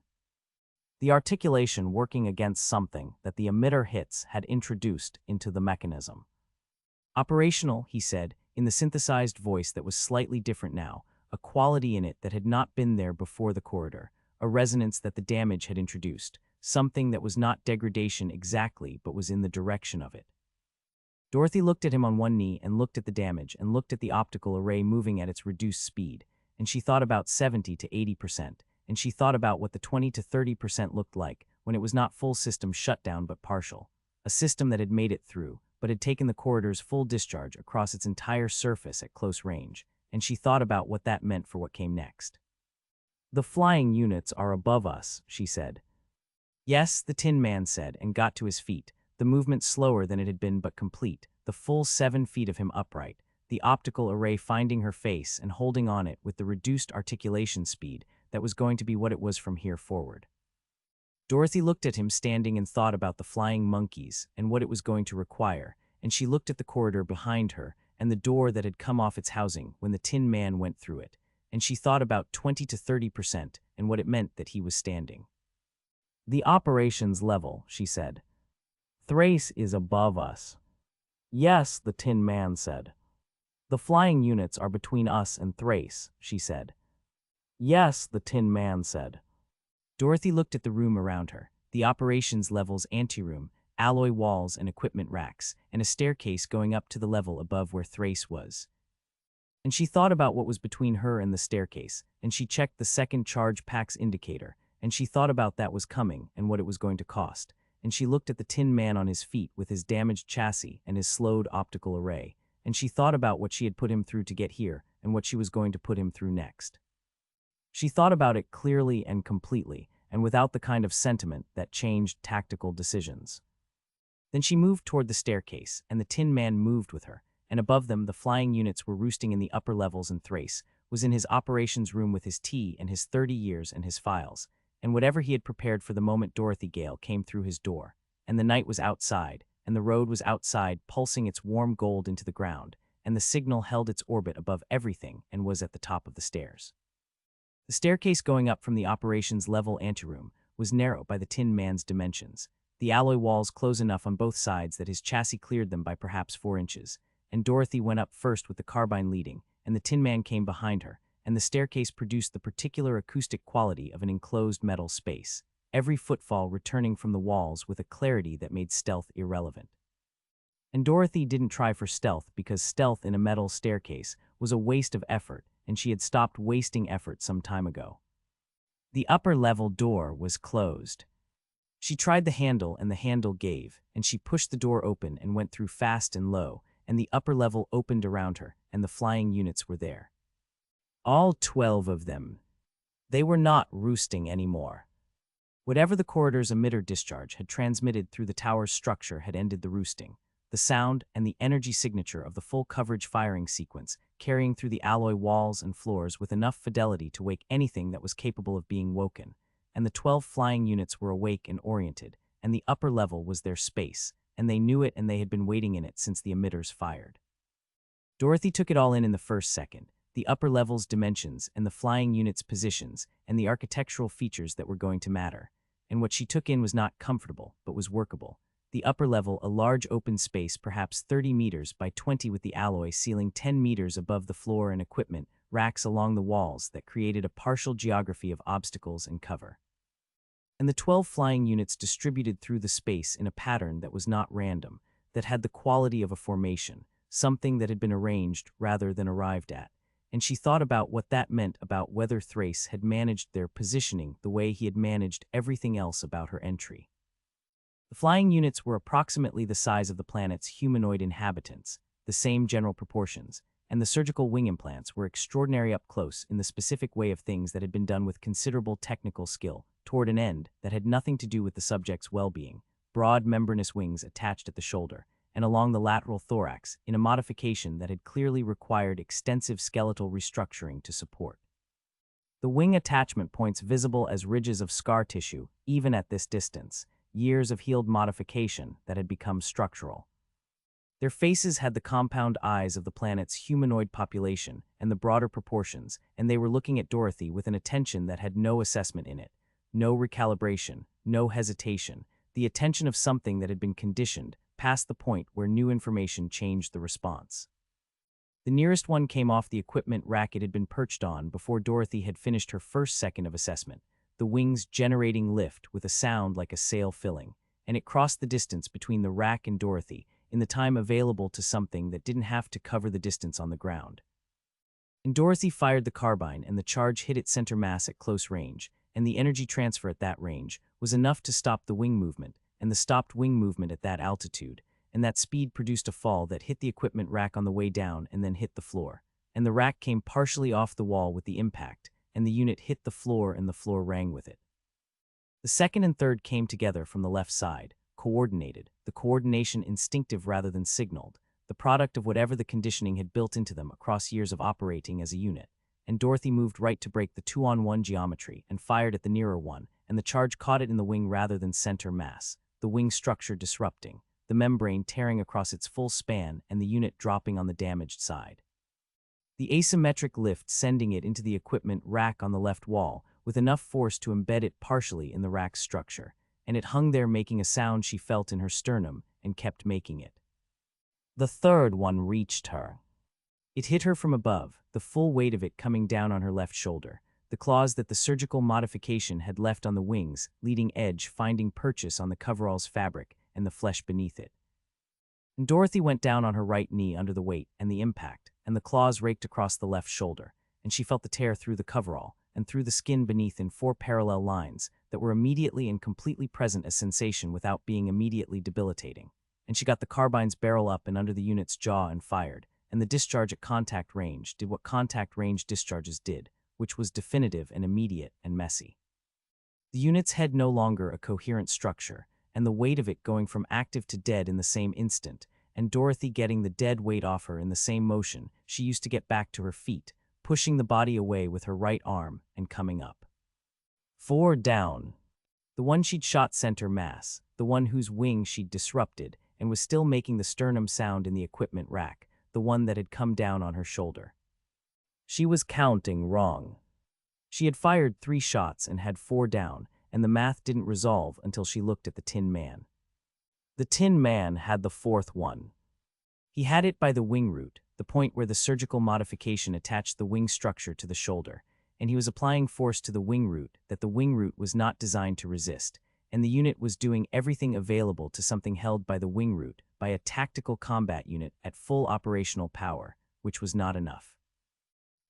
The articulation working against something that the emitter hits had introduced into the mechanism. "Operational," he said, in the synthesized voice that was slightly different now, a quality in it that had not been there before the corridor, a resonance that the damage had introduced, something that was not degradation exactly but was in the direction of it. Dorothy looked at him on one knee and looked at the damage and looked at the optical array moving at its reduced speed, and she thought about 70 to 80%, and she thought about what the 20 to 30% looked like when it was not full system shutdown but partial, a system that had made it through, but had taken the corridor's full discharge across its entire surface at close range, and she thought about what that meant for what came next. "The flying units are above us," she said. "Yes," the Tin Man said, and got to his feet, the movement slower than it had been but complete, the full 7 feet of him upright, the optical array finding her face and holding on it with the reduced articulation speed that was going to be what it was from here forward. Dorothy looked at him standing and thought about the flying monkeys and what it was going to require, and she looked at the corridor behind her and the door that had come off its housing when the Tin Man went through it, and she thought about 20 to 30% and what it meant that he was standing. "The operations level," she said. "Thrace is above us." "Yes," the Tin Man said. "The flying units are between us and Thrace," she said. "Yes," the Tin Man said. Dorothy looked at the room around her, the operations level's anteroom, alloy walls and equipment racks, and a staircase going up to the level above where Thrace was. And she thought about what was between her and the staircase, and she checked the second charge pack's indicator, and she thought about that was coming and what it was going to cost, and she looked at the Tin Man on his feet with his damaged chassis and his slowed optical array, and she thought about what she had put him through to get here and what she was going to put him through next. She thought about it clearly and completely, and without the kind of sentiment that changed tactical decisions. Then she moved toward the staircase, and the Tin Man moved with her, and above them the flying units were roosting in the upper levels, and Thrace was in his operations room with his tea and his 30 years and his files, and whatever he had prepared for the moment Dorothy Gale came through his door, and the night was outside, and the road was outside pulsing its warm gold into the ground, and the signal held its orbit above everything and was at the top of the stairs. The staircase going up from the operations level anteroom was narrow by the Tin Man's dimensions, the alloy walls close enough on both sides that his chassis cleared them by perhaps 4 inches, and Dorothy went up first with the carbine leading, and the Tin Man came behind her, and the staircase produced the particular acoustic quality of an enclosed metal space, every footfall returning from the walls with a clarity that made stealth irrelevant. And Dorothy didn't try for stealth because stealth in a metal staircase was a waste of effort, and she had stopped wasting effort some time ago. The upper level door was closed. She tried the handle and the handle gave, and she pushed the door open and went through fast and low, and the upper level opened around her, and the flying units were there. All 12 of them. They were not roosting anymore. Whatever the corridor's emitter discharge had transmitted through the tower's structure had ended the roosting. The sound and the energy signature of the full coverage firing sequence carrying through the alloy walls and floors with enough fidelity to wake anything that was capable of being woken, and the 12 flying units were awake and oriented, and the upper level was their space, and they knew it and they had been waiting in it since the emitters fired. Dorothy took it all in the first second, the upper level's dimensions and the flying units' positions and the architectural features that were going to matter, and what she took in was not comfortable, but was workable. The upper level, a large open space perhaps 30 meters by 20 with the alloy ceiling 10 meters above the floor and equipment racks along the walls that created a partial geography of obstacles and cover. And the 12 flying units distributed through the space in a pattern that was not random, that had the quality of a formation, something that had been arranged rather than arrived at. And she thought about what that meant about whether Thrace had managed their positioning the way he had managed everything else about her entry. The flying units were approximately the size of the planet's humanoid inhabitants, the same general proportions, and the surgical wing implants were extraordinary up close in the specific way of things that had been done with considerable technical skill toward an end that had nothing to do with the subject's well-being, broad membranous wings attached at the shoulder and along the lateral thorax in a modification that had clearly required extensive skeletal restructuring to support. The wing attachment points visible as ridges of scar tissue, even at this distance, years of healed modification that had become structural. Their faces had the compound eyes of the planet's humanoid population and the broader proportions, and they were looking at Dorothy with an attention that had no assessment in it, no recalibration, no hesitation, the attention of something that had been conditioned past the point where new information changed the response. The nearest one came off the equipment rack it had been perched on before Dorothy had finished her first second of assessment, the wings generating lift with a sound like a sail filling, and it crossed the distance between the rack and Dorothy in the time available to something that didn't have to cover the distance on the ground. And Dorothy fired the carbine and the charge hit its center mass at close range, and the energy transfer at that range was enough to stop the wing movement, and the stopped wing movement at that altitude, and that speed produced a fall that hit the equipment rack on the way down and then hit the floor, and the rack came partially off the wall with the impact, and the unit hit the floor and the floor rang with it. The second and third came together from the left side, coordinated, the coordination instinctive rather than signaled, the product of whatever the conditioning had built into them across years of operating as a unit, and Dorothy moved right to break the 2-on-1 geometry and fired at the nearer one, and the charge caught it in the wing rather than center mass, the wing structure disrupting, the membrane tearing across its full span and the unit dropping on the damaged side. The asymmetric lift sending it into the equipment rack on the left wall with enough force to embed it partially in the rack's structure, and it hung there making a sound she felt in her sternum and kept making it. The third one reached her. It hit her from above, the full weight of it coming down on her left shoulder, the claws that the surgical modification had left on the wings, leading edge finding purchase on the coverall's fabric and the flesh beneath it. And Dorothy went down on her right knee under the weight and the impact, and the claws raked across the left shoulder, and she felt the tear through the coverall and through the skin beneath in 4 parallel lines that were immediately and completely present as sensation without being immediately debilitating. And she got the carbine's barrel up and under the unit's jaw and fired, and the discharge at contact range did what contact range discharges did, which was definitive and immediate and messy. The unit's head no longer a coherent structure, and the weight of it going from active to dead in the same instant, and Dorothy getting the dead weight off her in the same motion, she used to get back to her feet, pushing the body away with her right arm and coming up. 4 down. The one she'd shot center mass, the one whose wing she'd disrupted and was still making the sternum sound in the equipment rack, the one that had come down on her shoulder. She was counting wrong. She had fired 3 shots and had 4 down, and the math didn't resolve until she looked at the Tin Man. The Tin Man had the 4th one. He had it by the wing root, the point where the surgical modification attached the wing structure to the shoulder, and he was applying force to the wing root that the wing root was not designed to resist, and the unit was doing everything available to something held by the wing root by a tactical combat unit at full operational power, which was not enough.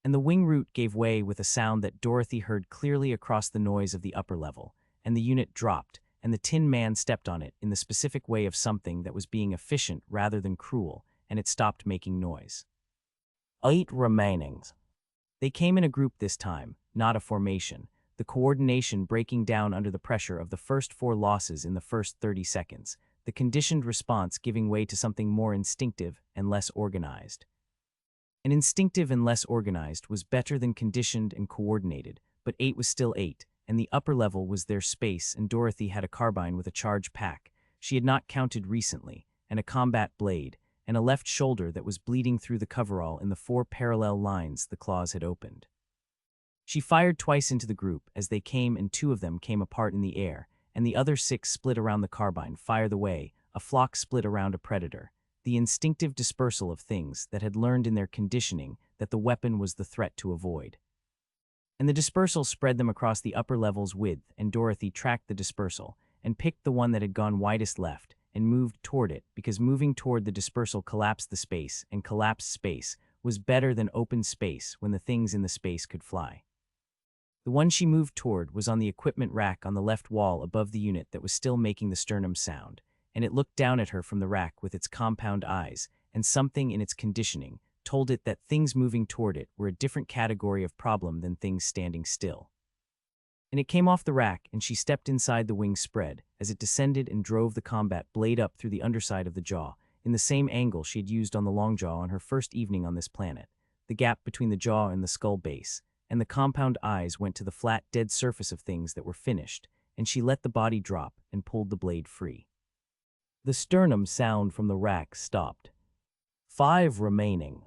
And the wing root gave way with a sound that Dorothy heard clearly across the noise of the upper level, and the unit dropped, and the Tin Man stepped on it in the specific way of something that was being efficient rather than cruel, and it stopped making noise. 8 remaining. They came in a group this time, not a formation, the coordination breaking down under the pressure of the first 4 losses in the first 30 seconds, the conditioned response giving way to something more instinctive and less organized. And instinctive and less organized was better than conditioned and coordinated, but 8 was still 8, and the upper level was their space, and Dorothy had a carbine with a charge pack she had not counted recently, and a combat blade, and a left shoulder that was bleeding through the coverall in the 4 parallel lines the claws had opened. She fired twice into the group as they came, and 2 of them came apart in the air, and the other 6 split around the carbine, fire the way, a flock split around a predator, the instinctive dispersal of things that had learned in their conditioning that the weapon was the threat to avoid. And the dispersal spread them across the upper level's width, and Dorothy tracked the dispersal and picked the one that had gone widest left and moved toward it, because moving toward the dispersal collapsed the space, and collapsed space was better than open space when the things in the space could fly. The one she moved toward was on the equipment rack on the left wall above the unit that was still making the sternum sound, and it looked down at her from the rack with its compound eyes, and something in its conditioning told it that things moving toward it were a different category of problem than things standing still. And it came off the rack, and she stepped inside the wing spread as it descended and drove the combat blade up through the underside of the jaw, in the same angle she had used on the long jaw on her first evening on this planet, the gap between the jaw and the skull base, and the compound eyes went to the flat, dead surface of things that were finished, and she let the body drop and pulled the blade free. The sternum sound from the rack stopped. 5 remaining.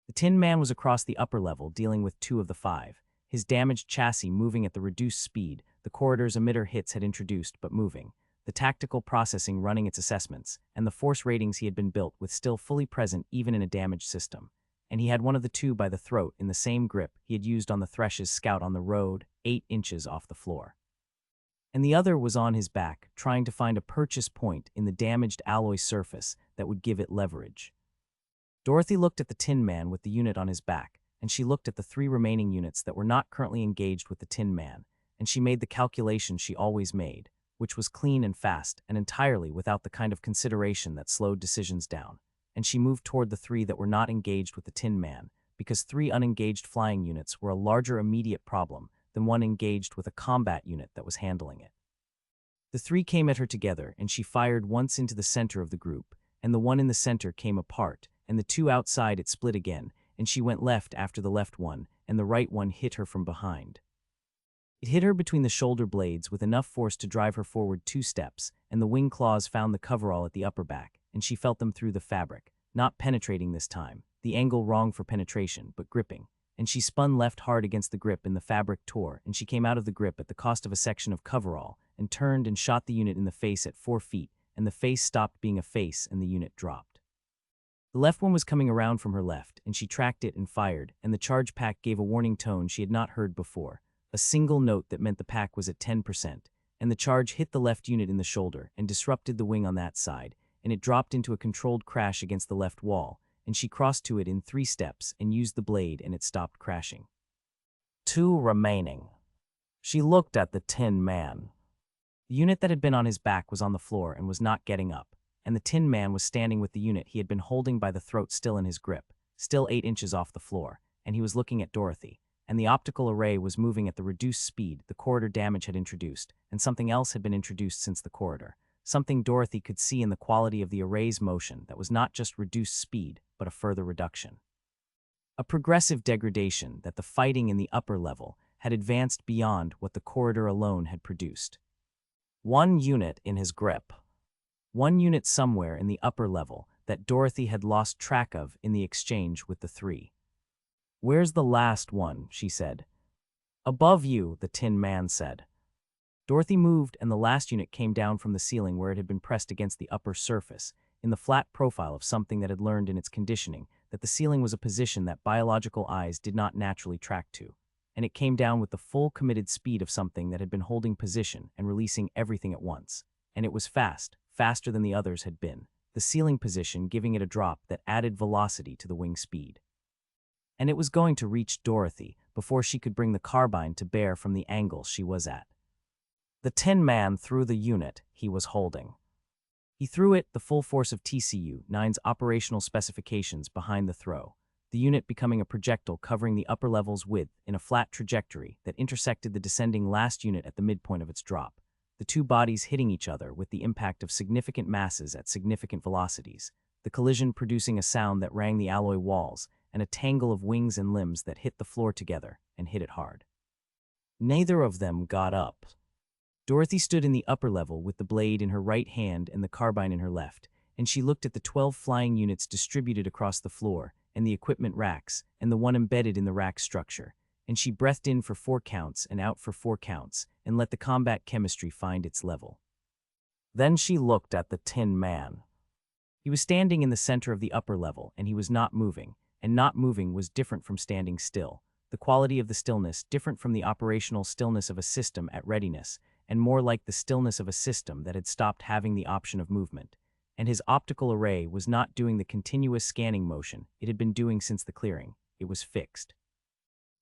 The Tin Man was across the upper level dealing with 2 of the 5, his damaged chassis moving at the reduced speed the corridor's emitter hits had introduced but moving, the tactical processing running its assessments, and the force ratings he had been built with still fully present even in a damaged system. And he had one of the 2 by the throat in the same grip he had used on the Thresh's scout on the road, 8 inches off the floor. And the other was on his back, trying to find a purchase point in the damaged alloy surface that would give it leverage. Dorothy looked at the Tin Man with the unit on his back, and she looked at the 3 remaining units that were not currently engaged with the Tin Man, and she made the calculation she always made, which was clean and fast and entirely without the kind of consideration that slowed decisions down. And she moved toward the 3 that were not engaged with the Tin Man, because 3 unengaged flying units were a larger immediate problem than one engaged with a combat unit that was handling it. The 3 came at her together, and she fired once into the center of the group, and the one in the center came apart, and the 2 outside it split again, and she went left after the left one, and the right one hit her from behind. It hit her between the shoulder blades with enough force to drive her forward 2 steps, and the wing claws found the coverall at the upper back, and she felt them through the fabric, not penetrating this time, the angle wrong for penetration, but gripping, and she spun left hard against the grip and the fabric tore, and she came out of the grip at the cost of a section of coverall, and turned and shot the unit in the face at 4 feet, and the face stopped being a face and the unit dropped. The left one was coming around from her left, and she tracked it and fired, and the charge pack gave a warning tone she had not heard before, a single note that meant the pack was at 10%, and the charge hit the left unit in the shoulder and disrupted the wing on that side, and it dropped into a controlled crash against the left wall, and she crossed to it in 3 steps and used the blade and it stopped crashing. 2 remaining. She looked at the Tin Man. The unit that had been on his back was on the floor and was not getting up, and the Tin Man was standing with the unit he had been holding by the throat still in his grip, still 8 inches off the floor, and he was looking at Dorothy, and the optical array was moving at the reduced speed the corridor damage had introduced, and something else had been introduced since the corridor, something Dorothy could see in the quality of the array's motion that was not just reduced speed, but a further reduction. A progressive degradation that the fighting in the upper level had advanced beyond what the corridor alone had produced. 1 unit in his grip. 1 unit somewhere in the upper level that Dorothy had lost track of in the exchange with the 3. "Where's the last one?" she said. "Above you," the Tin Man said. Dorothy moved and the last unit came down from the ceiling where it had been pressed against the upper surface, in the flat profile of something that had learned in its conditioning that the ceiling was a position that biological eyes did not naturally track to, and it came down with the full committed speed of something that had been holding position and releasing everything at once, and it was fast, faster than the others had been, the ceiling position giving it a drop that added velocity to the wing speed. And it was going to reach Dorothy before she could bring the carbine to bear from the angle she was at. The Tin Man threw the unit he was holding. He threw it the full force of TCU-9's operational specifications behind the throw, the unit becoming a projectile covering the upper level's width in a flat trajectory that intersected the descending last unit at the midpoint of its drop, the 2 bodies hitting each other with the impact of significant masses at significant velocities, the collision producing a sound that rang the alloy walls, and a tangle of wings and limbs that hit the floor together and hit it hard. Neither of them got up. Dorothy stood in the upper level with the blade in her right hand and the carbine in her left, and she looked at the 12 flying units distributed across the floor, and the equipment racks, and the one embedded in the rack structure, and she breathed in for 4 counts and out for 4 counts, and let the combat chemistry find its level. Then she looked at the Tin Man. He was standing in the center of the upper level, and he was not moving, and not moving was different from standing still, the quality of the stillness different from the operational stillness of a system at readiness, and more like the stillness of a system that had stopped having the option of movement, and his optical array was not doing the continuous scanning motion it had been doing since the clearing. It was fixed.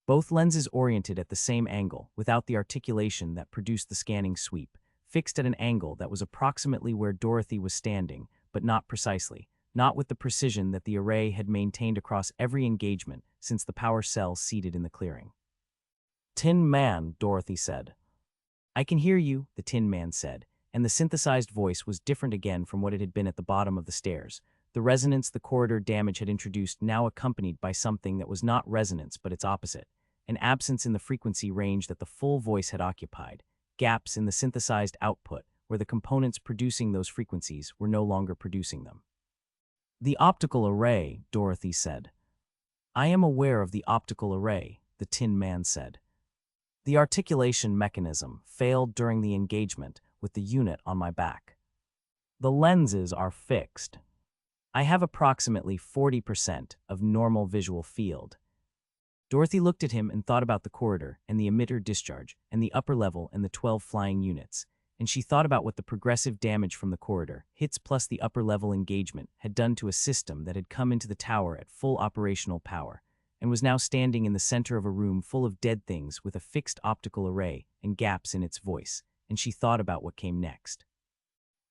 Both lenses oriented at the same angle, without the articulation that produced the scanning sweep, fixed at an angle that was approximately where Dorothy was standing, but not precisely, not with the precision that the array had maintained across every engagement since the power cell seated in the clearing. "Tin Man," Dorothy said. "I can hear you," the Tin Man said, and the synthesized voice was different again from what it had been at the bottom of the stairs, the resonance the corridor damage had introduced now accompanied by something that was not resonance but its opposite, an absence in the frequency range that the full voice had occupied, gaps in the synthesized output where the components producing those frequencies were no longer producing them. "The optical array," Dorothy said. "I am aware of the optical array," the Tin Man said. "The articulation mechanism failed during the engagement with the unit on my back. The lenses are fixed. I have approximately 40% of normal visual field." Dorothy looked at him and thought about the corridor and the emitter discharge and the upper level and the 12 flying units, and she thought about what the progressive damage from the corridor, hits plus the upper level engagement, had done to a system that had come into the tower at full operational power, and was now standing in the center of a room full of dead things with a fixed optical array and gaps in its voice, and she thought about what came next.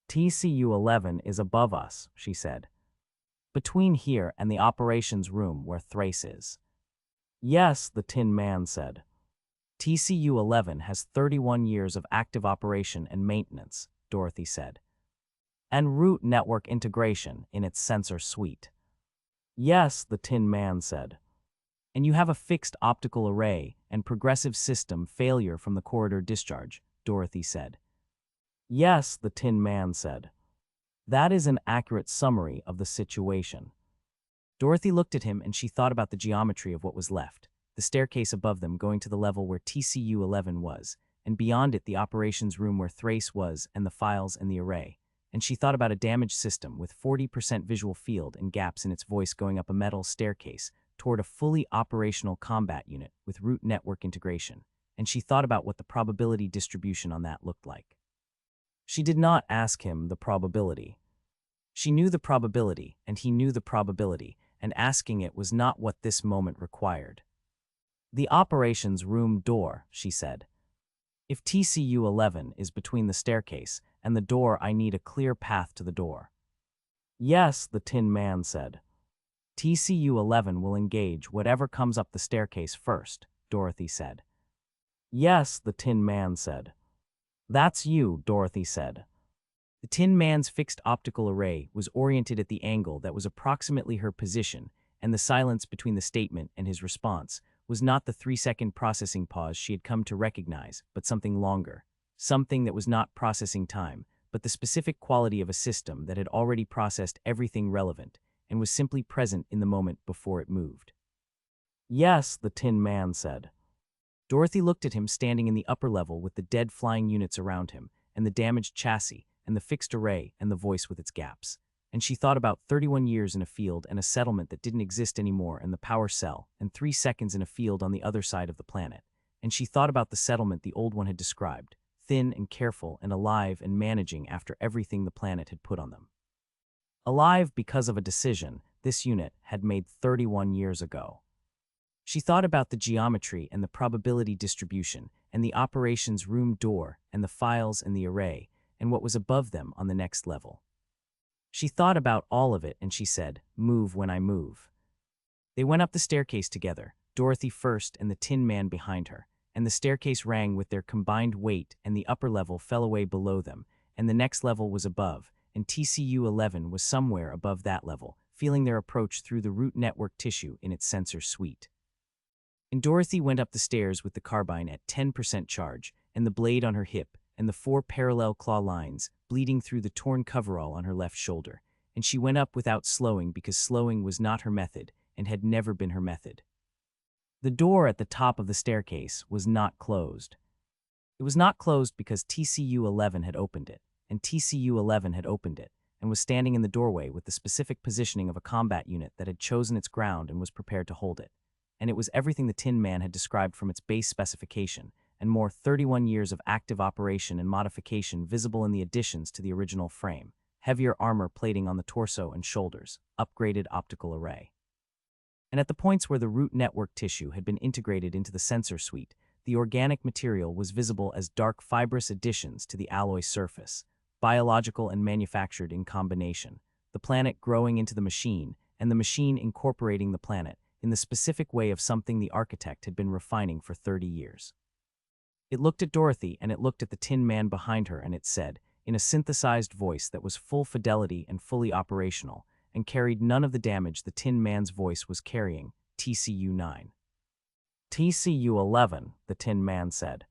"TCU-11 is above us," she said. "Between here and the operations room where Thrace is." "Yes," the Tin Man said. "TCU-11 has 31 years of active operation and maintenance," Dorothy said. "And root network integration in its sensor suite." "Yes," the Tin Man said. "And you have a fixed optical array and progressive system failure from the corridor discharge," Dorothy said. "Yes," the Tin Man said. "That is an accurate summary of the situation." Dorothy looked at him and she thought about the geometry of what was left, the staircase above them going to the level where TCU-11 was, and beyond it the operations room where Thrace was and the files and the array, and she thought about a damaged system with 40% visual field and gaps in its voice going up a metal staircase toward a fully operational combat unit with root network integration, and she thought about what the probability distribution on that looked like. She did not ask him the probability. She knew the probability, and he knew the probability, and asking it was not what this moment required. The operations room door, she said. If TCU-11 is between the staircase and the door, I need a clear path to the door. Yes, the Tin Man said. TCU-11 will engage whatever comes up the staircase first, Dorothy said. Yes, the Tin Man said. That's you, Dorothy said. The Tin Man's fixed optical array was oriented at the angle that was approximately her position, and the silence between the statement and his response was not the 3-second processing pause she had come to recognize, but something longer, something that was not processing time, but the specific quality of a system that had already processed everything relevant and was simply present in the moment before it moved. Yes, the Tin Man said. Dorothy looked at him standing in the upper level with the dead flying units around him, and the damaged chassis, and the fixed array, and the voice with its gaps. And she thought about 31 years in a field and a settlement that didn't exist anymore, and the power cell, and 3 seconds in a field on the other side of the planet. And she thought about the settlement the old one had described, thin and careful and alive and managing after everything the planet had put on them. Alive because of a decision this unit had made 31 years ago. She thought about the geometry and the probability distribution, and the operations room door, and the files and the array, and what was above them on the next level. She thought about all of it, and she said, "Move when I move." They went up the staircase together, Dorothy first and the Tin Man behind her, and the staircase rang with their combined weight, and the upper level fell away below them, and the next level was above, and TCU-11 was somewhere above that level, feeling their approach through the root network tissue in its sensor suite. And Dorothy went up the stairs with the carbine at 10% charge, and the blade on her hip, and the 4 parallel claw lines bleeding through the torn coverall on her left shoulder, and she went up without slowing because slowing was not her method and had never been her method. The door at the top of the staircase was not closed. It was not closed because TCU-11 had opened it, and TCU-11 had opened it, and was standing in the doorway with the specific positioning of a combat unit that had chosen its ground and was prepared to hold it. And it was everything the Tin Man had described from its base specification, and more 31 years of active operation and modification visible in the additions to the original frame, heavier armor plating on the torso and shoulders, upgraded optical array. And at the points where the root network tissue had been integrated into the sensor suite, the organic material was visible as dark fibrous additions to the alloy surface, biological and manufactured in combination, the planet growing into the machine, and the machine incorporating the planet in the specific way of something the architect had been refining for 30 years. It looked at Dorothy, and it looked at the Tin Man behind her, and it said, in a synthesized voice that was full fidelity and fully operational, and carried none of the damage the Tin Man's voice was carrying, TCU-9. TCU-11, the Tin Man said.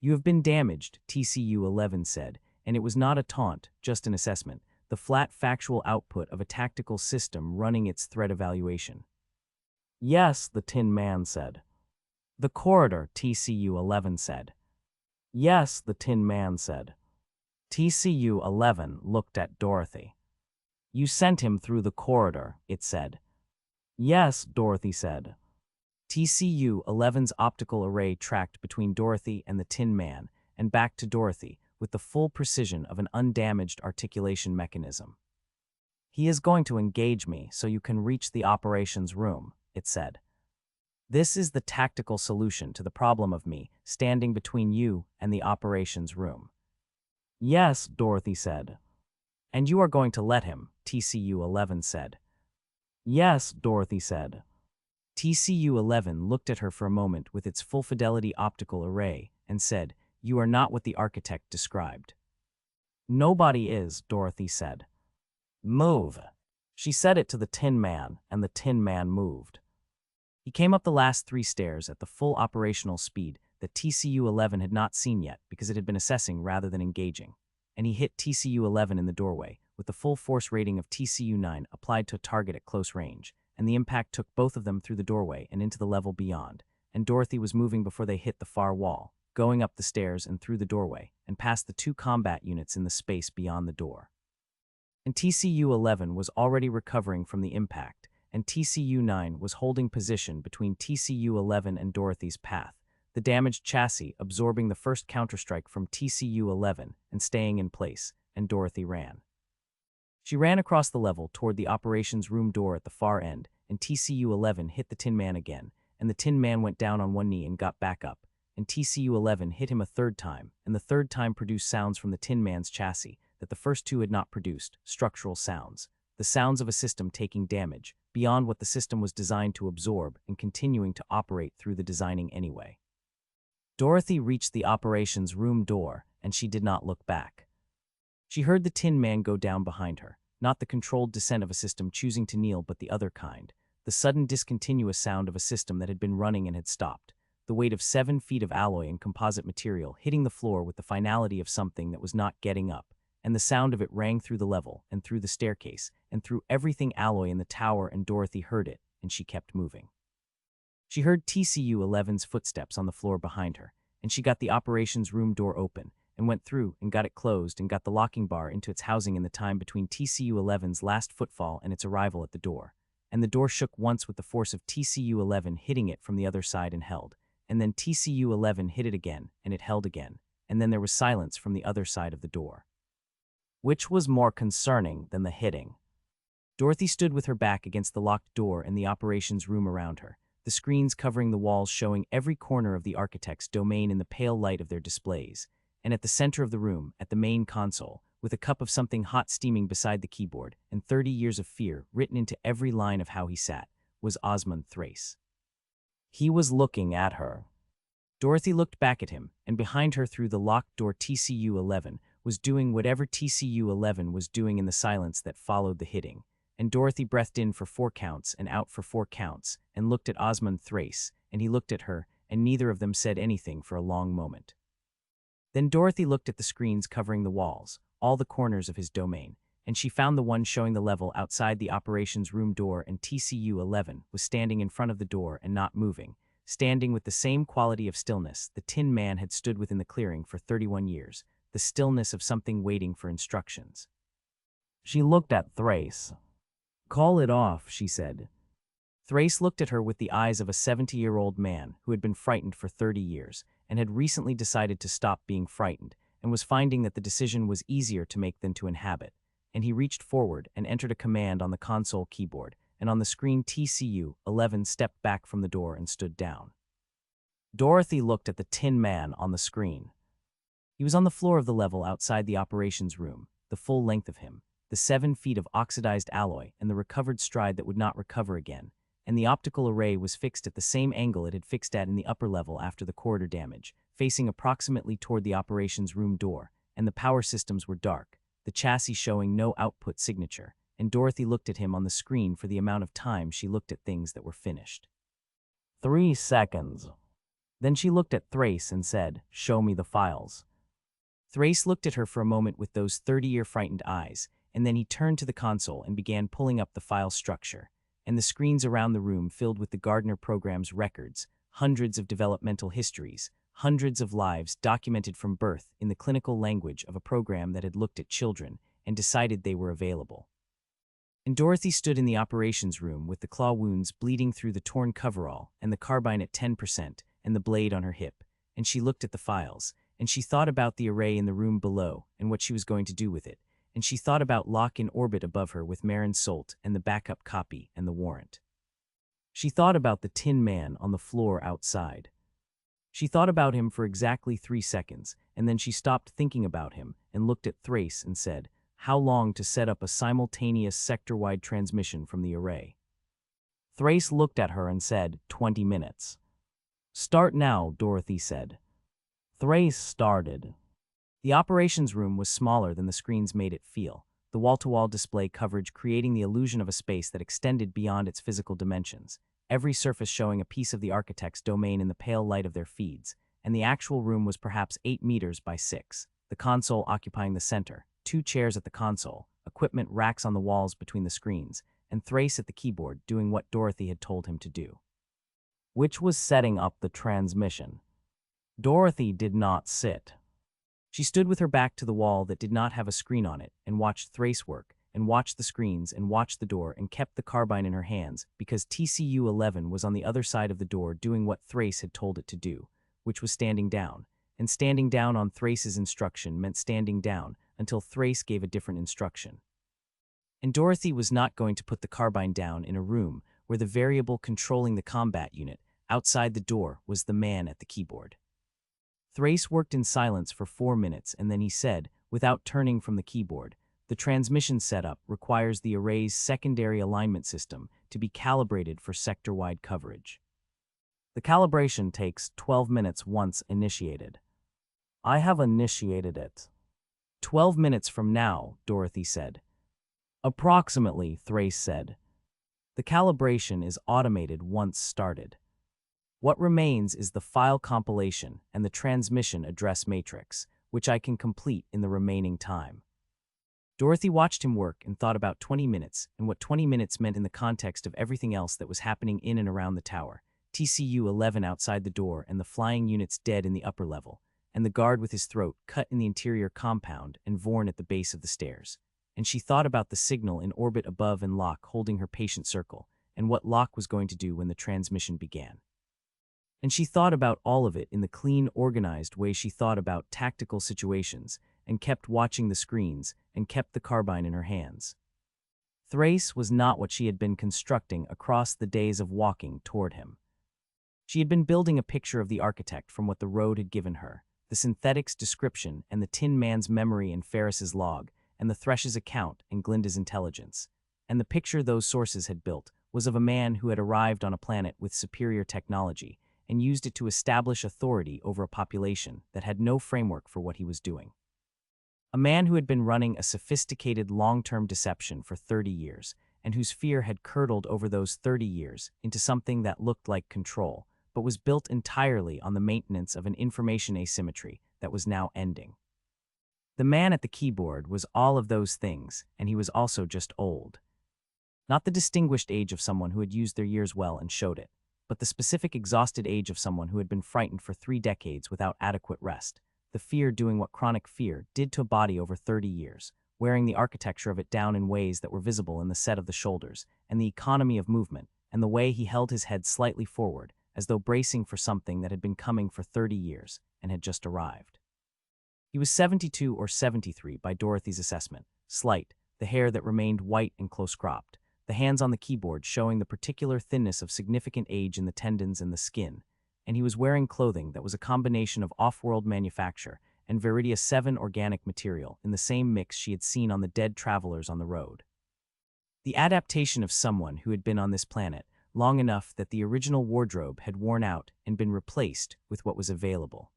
You have been damaged, TCU-11 said, and it was not a taunt, just an assessment, the flat factual output of a tactical system running its threat evaluation. Yes, the Tin Man said. The corridor, TCU-11 said. Yes, the Tin Man said. TCU-11 looked at Dorothy. You sent him through the corridor, it said. Yes, Dorothy said. TCU-11's optical array tracked between Dorothy and the Tin Man, and back to Dorothy, with the full precision of an undamaged articulation mechanism. He is going to engage me so you can reach the operations room, it said. This is the tactical solution to the problem of me standing between you and the operations room. Yes, Dorothy said. And you are going to let him, TCU-11 said. Yes, Dorothy said. TCU-11 looked at her for a moment with its full-fidelity optical array and said, You are not what the architect described. Nobody is, Dorothy said. Move. She said it to the Tin Man, and the Tin Man moved. He came up the last 3 stairs at the full operational speed that TCU-11 had not seen yet because it had been assessing rather than engaging, and he hit TCU-11 in the doorway with the full force rating of TCU-9 applied to a target at close range, and the impact took both of them through the doorway and into the level beyond, and Dorothy was moving before they hit the far wall, going up the stairs and through the doorway, and past the 2 combat units in the space beyond the door. And TCU-11 was already recovering from the impact, and TCU-9 was holding position between TCU-11 and Dorothy's path, the damaged chassis absorbing the first counterstrike from TCU-11 and staying in place, and Dorothy ran. She ran across the level toward the operations room door at the far end, and TCU-11 hit the Tin Man again, and the Tin Man went down on one knee and got back up, and TCU-11 hit him a third time, and the third time produced sounds from the Tin Man's chassis that the first 2 had not produced, structural sounds, the sounds of a system taking damage, beyond what the system was designed to absorb and continuing to operate through the designing anyway. Dorothy reached the operations room door, and she did not look back. She heard the Tin Man go down behind her, not the controlled descent of a system choosing to kneel but the other kind, the sudden discontinuous sound of a system that had been running and had stopped, the weight of 7 feet of alloy and composite material hitting the floor with the finality of something that was not getting up, and the sound of it rang through the level and through the staircase and through everything alloy in the tower, and Dorothy heard it, and she kept moving. She heard TCU-11's footsteps on the floor behind her, and she got the operations room door open, and went through and got it closed and got the locking bar into its housing in the time between TCU-11's last footfall and its arrival at the door, and the door shook once with the force of TCU-11 hitting it from the other side and held, and then TCU-11 hit it again, and it held again, and then there was silence from the other side of the door. Which was more concerning than the hitting? Dorothy stood with her back against the locked door and the operations room around her, the screens covering the walls showing every corner of the architect's domain in the pale light of their displays, and at the center of the room, at the main console, with a cup of something hot steaming beside the keyboard, and 30 years of fear written into every line of how he sat, was Osmond Thrace. He was looking at her. Dorothy looked back at him, and behind her through the locked door TCU-11 was doing whatever TCU-11 was doing in the silence that followed the hitting, and Dorothy breathed in for 4 counts and out for 4 counts, and looked at Osmond Thrace, and he looked at her, and neither of them said anything for a long moment. Then Dorothy looked at the screens covering the walls, all the corners of his domain, and she found the one showing the level outside the operations room door, and TCU-11 was standing in front of the door and not moving, standing with the same quality of stillness the Tin Man had stood within the clearing for 31 years, the stillness of something waiting for instructions. She looked at Thrace. "Call it off," she said. Thrace looked at her with the eyes of a 70-year-old man who had been frightened for 30 years and had recently decided to stop being frightened and was finding that the decision was easier to make than to inhabit, and he reached forward and entered a command on the console keyboard, and on the screen TCU-11 stepped back from the door and stood down. Dorothy looked at the Tin Man on the screen. He was on the floor of the level outside the operations room, the full length of him, the 7 feet of oxidized alloy and the recovered stride that would not recover again, and the optical array was fixed at the same angle it had fixed at in the upper level after the corridor damage, facing approximately toward the operations room door, and the power systems were dark, the chassis showing no output signature, and Dorothy looked at him on the screen for the amount of time she looked at things that were finished. 3 seconds. Then she looked at Thrace and said, "Show me the files." Thrace looked at her for a moment with those 30-year frightened eyes, and then he turned to the console and began pulling up the file structure, and the screens around the room filled with the Gardner program's records, hundreds of developmental histories, hundreds of lives documented from birth in the clinical language of a program that had looked at children and decided they were available. And Dorothy stood in the operations room with the claw wounds bleeding through the torn coverall and the carbine at 10% and the blade on her hip, and she looked at the files, and she thought about the array in the room below and what she was going to do with it, and she thought about Locke in orbit above her with Marin Solt and the backup copy and the warrant. She thought about the Tin Man on the floor outside. She thought about him for exactly 3 seconds, and then she stopped thinking about him and looked at Thrace and said, "How long to set up a simultaneous sector-wide transmission from the array?" Thrace looked at her and said, 20 minutes. "Start now," Dorothy said. Thrace started. The operations room was smaller than the screens made it feel, the wall-to-wall display coverage creating the illusion of a space that extended beyond its physical dimensions, every surface showing a piece of the architect's domain in the pale light of their feeds, and the actual room was perhaps 8 meters by 6, the console occupying the center, 2 chairs at the console, equipment racks on the walls between the screens, and Thrace at the keyboard doing what Dorothy had told him to do, which was setting up the transmission. Dorothy did not sit. She stood with her back to the wall that did not have a screen on it and watched Thrace work, and watched the screens and watched the door and kept the carbine in her hands because TCU-11 was on the other side of the door doing what Thrace had told it to do, which was standing down. And standing down on Thrace's instruction meant standing down until Thrace gave a different instruction. And Dorothy was not going to put the carbine down in a room where the variable controlling the combat unit outside the door was the man at the keyboard. Thrace worked in silence for 4 minutes and then he said, without turning from the keyboard, "The transmission setup requires the array's secondary alignment system to be calibrated for sector-wide coverage. The calibration takes 12 minutes once initiated." "I have initiated it." 12 minutes from now," Dorothy said. "Approximately," Thrace said. "The calibration is automated once started. What remains is the file compilation and the transmission address matrix, which I can complete in the remaining time." Dorothy watched him work and thought about 20 minutes and what 20 minutes meant in the context of everything else that was happening in and around the tower. TCU-11 outside the door and the flying units dead in the upper level, and the guard with his throat cut in the interior compound and Vorn at the base of the stairs. And she thought about the signal in orbit above and Locke holding her patient circle, and what Locke was going to do when the transmission began. And she thought about all of it in the clean, organized way she thought about tactical situations, and kept watching the screens, and kept the carbine in her hands. Thrace was not what she had been constructing across the days of walking toward him. She had been building a picture of the architect from what the road had given her, the synthetic's description and the Tin Man's memory and Ferris's log, and the Thresh's account and Glinda's intelligence. And the picture those sources had built was of a man who had arrived on a planet with superior technology, and used it to establish authority over a population that had no framework for what he was doing. A man who had been running a sophisticated long-term deception for 30 years, and whose fear had curdled over those 30 years into something that looked like control, but was built entirely on the maintenance of an information asymmetry that was now ending. The man at the keyboard was all of those things, and he was also just old. Not the distinguished age of someone who had used their years well and showed it, but the specific exhausted age of someone who had been frightened for 3 decades without adequate rest, the fear doing what chronic fear did to a body over 30 years, wearing the architecture of it down in ways that were visible in the set of the shoulders, and the economy of movement, and the way he held his head slightly forward, as though bracing for something that had been coming for 30 years, and had just arrived. He was 72 or 73 by Dorothy's assessment, slight, the hair that remained white and close-cropped, the hands on the keyboard showing the particular thinness of significant age in the tendons and the skin, and he was wearing clothing that was a combination of off-world manufacture and Viridia 7 organic material in the same mix she had seen on the dead travelers on the road. The adaptation of someone who had been on this planet long enough that the original wardrobe had worn out and been replaced with what was available.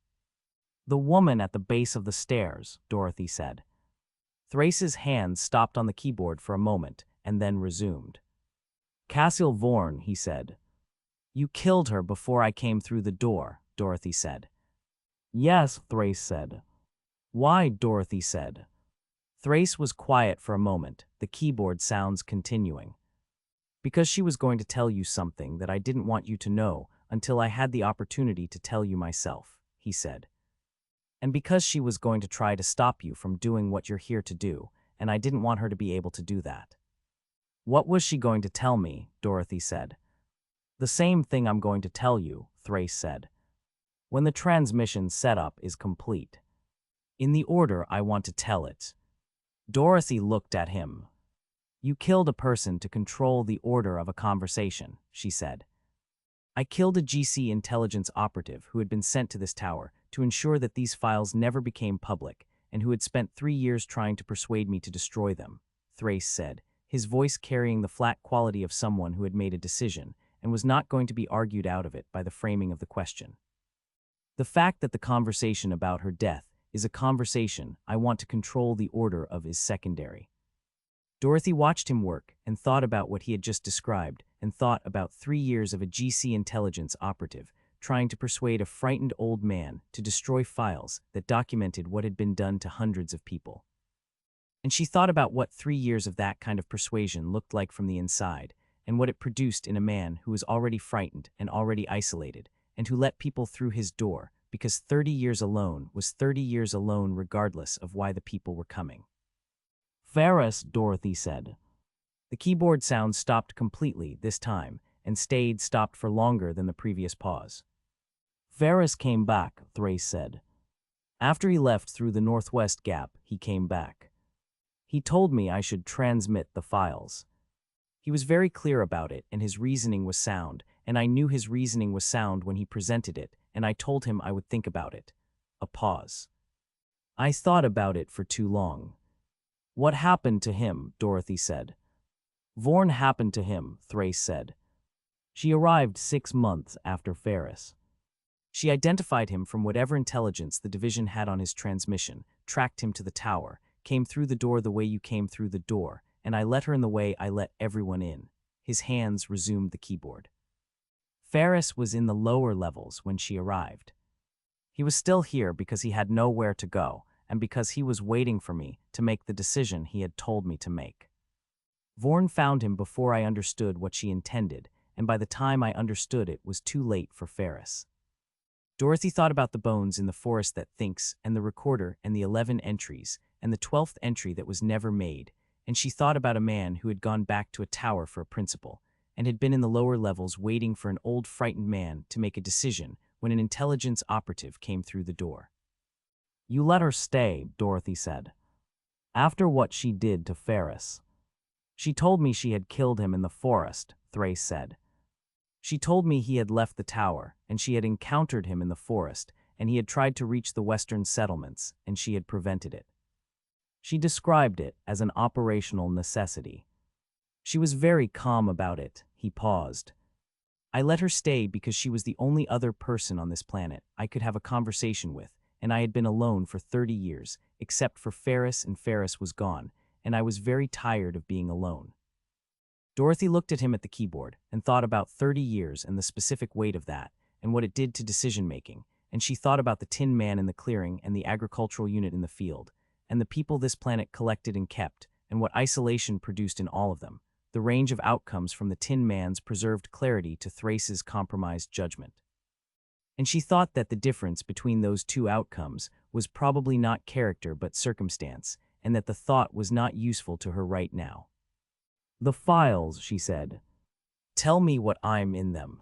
"The woman at the base of the stairs," Dorothy said. Thrace's hands stopped on the keyboard for a moment, and then resumed. "Cassiel Vorn," he said. "You killed her before I came through the door," Dorothy said. "Yes," Thrace said. "Why?" Dorothy said. Thrace was quiet for a moment, the keyboard sounds continuing. "Because she was going to tell you something that I didn't want you to know until I had the opportunity to tell you myself," he said. "And because she was going to try to stop you from doing what you're here to do, and I didn't want her to be able to do that." "What was she going to tell me?" Dorothy said. "The same thing I'm going to tell you," Thrace said. "When the transmission setup is complete. In the order I want to tell it." Dorothy looked at him. "You killed a person to control the order of a conversation," she said. "I killed a GC intelligence operative who had been sent to this tower to ensure that these files never became public and who had spent 3 years trying to persuade me to destroy them," Thrace said, his voice carrying the flat quality of someone who had made a decision and was not going to be argued out of it by the framing of the question. "The fact that the conversation about her death is a conversation I want to control the order of is secondary." Dorothy watched him work and thought about what he had just described and thought about 3 years of a GC intelligence operative trying to persuade a frightened old man to destroy files that documented what had been done to hundreds of people. And she thought about what 3 years of that kind of persuasion looked like from the inside, and what it produced in a man who was already frightened and already isolated, and who let people through his door, because 30 years alone was 30 years alone regardless of why the people were coming. Ferris, Dorothy said. The keyboard sound stopped completely this time, and stopped for longer than the previous pause. Ferris came back, Thrace said. After he left through the northwest gap, he came back. He told me I should transmit the files. He was very clear about it, and his reasoning was sound, and I knew his reasoning was sound when he presented it, and I told him I would think about it. A pause. I thought about it for too long. What happened to him? Dorothy said. Vorn happened to him, Thrace said. She arrived 6 months after Ferris. She identified him from whatever intelligence the division had on his transmission, tracked him to the tower, came through the door the way you came through the door, and I let her in the way I let everyone in. His hands resumed the keyboard. Ferris was in the lower levels when she arrived. He was still here because he had nowhere to go, and because he was waiting for me to make the decision he had told me to make. Vorn found him before I understood what she intended, and by the time I understood it was too late for Ferris. Dorothy thought about the bones in the forest that thinks, and the recorder, and the 11 entries, and the 12th entry that was never made, and she thought about a man who had gone back to a tower for a principal, and had been in the lower levels waiting for an old frightened man to make a decision when an intelligence operative came through the door. You let her stay, Dorothy said. After what she did to Ferris. She told me she had killed him in the forest, Thrace said. She told me he had left the tower, and she had encountered him in the forest, and he had tried to reach the western settlements, and she had prevented it. She described it as an operational necessity. She was very calm about it. He paused. I let her stay because she was the only other person on this planet I could have a conversation with, and I had been alone for 30 years, except for Ferris, and Ferris was gone, and I was very tired of being alone. Dorothy looked at him at the keyboard and thought about 30 years and the specific weight of that, and what it did to decision-making, and she thought about the Tin Man in the clearing and the agricultural unit in the field, and the people this planet collected and kept, and what isolation produced in all of them, the range of outcomes from the Tin Man's preserved clarity to Thrace's compromised judgment. And she thought that the difference between those two outcomes was probably not character but circumstance, and that the thought was not useful to her right now. The files, she said. Tell me what I'm in them.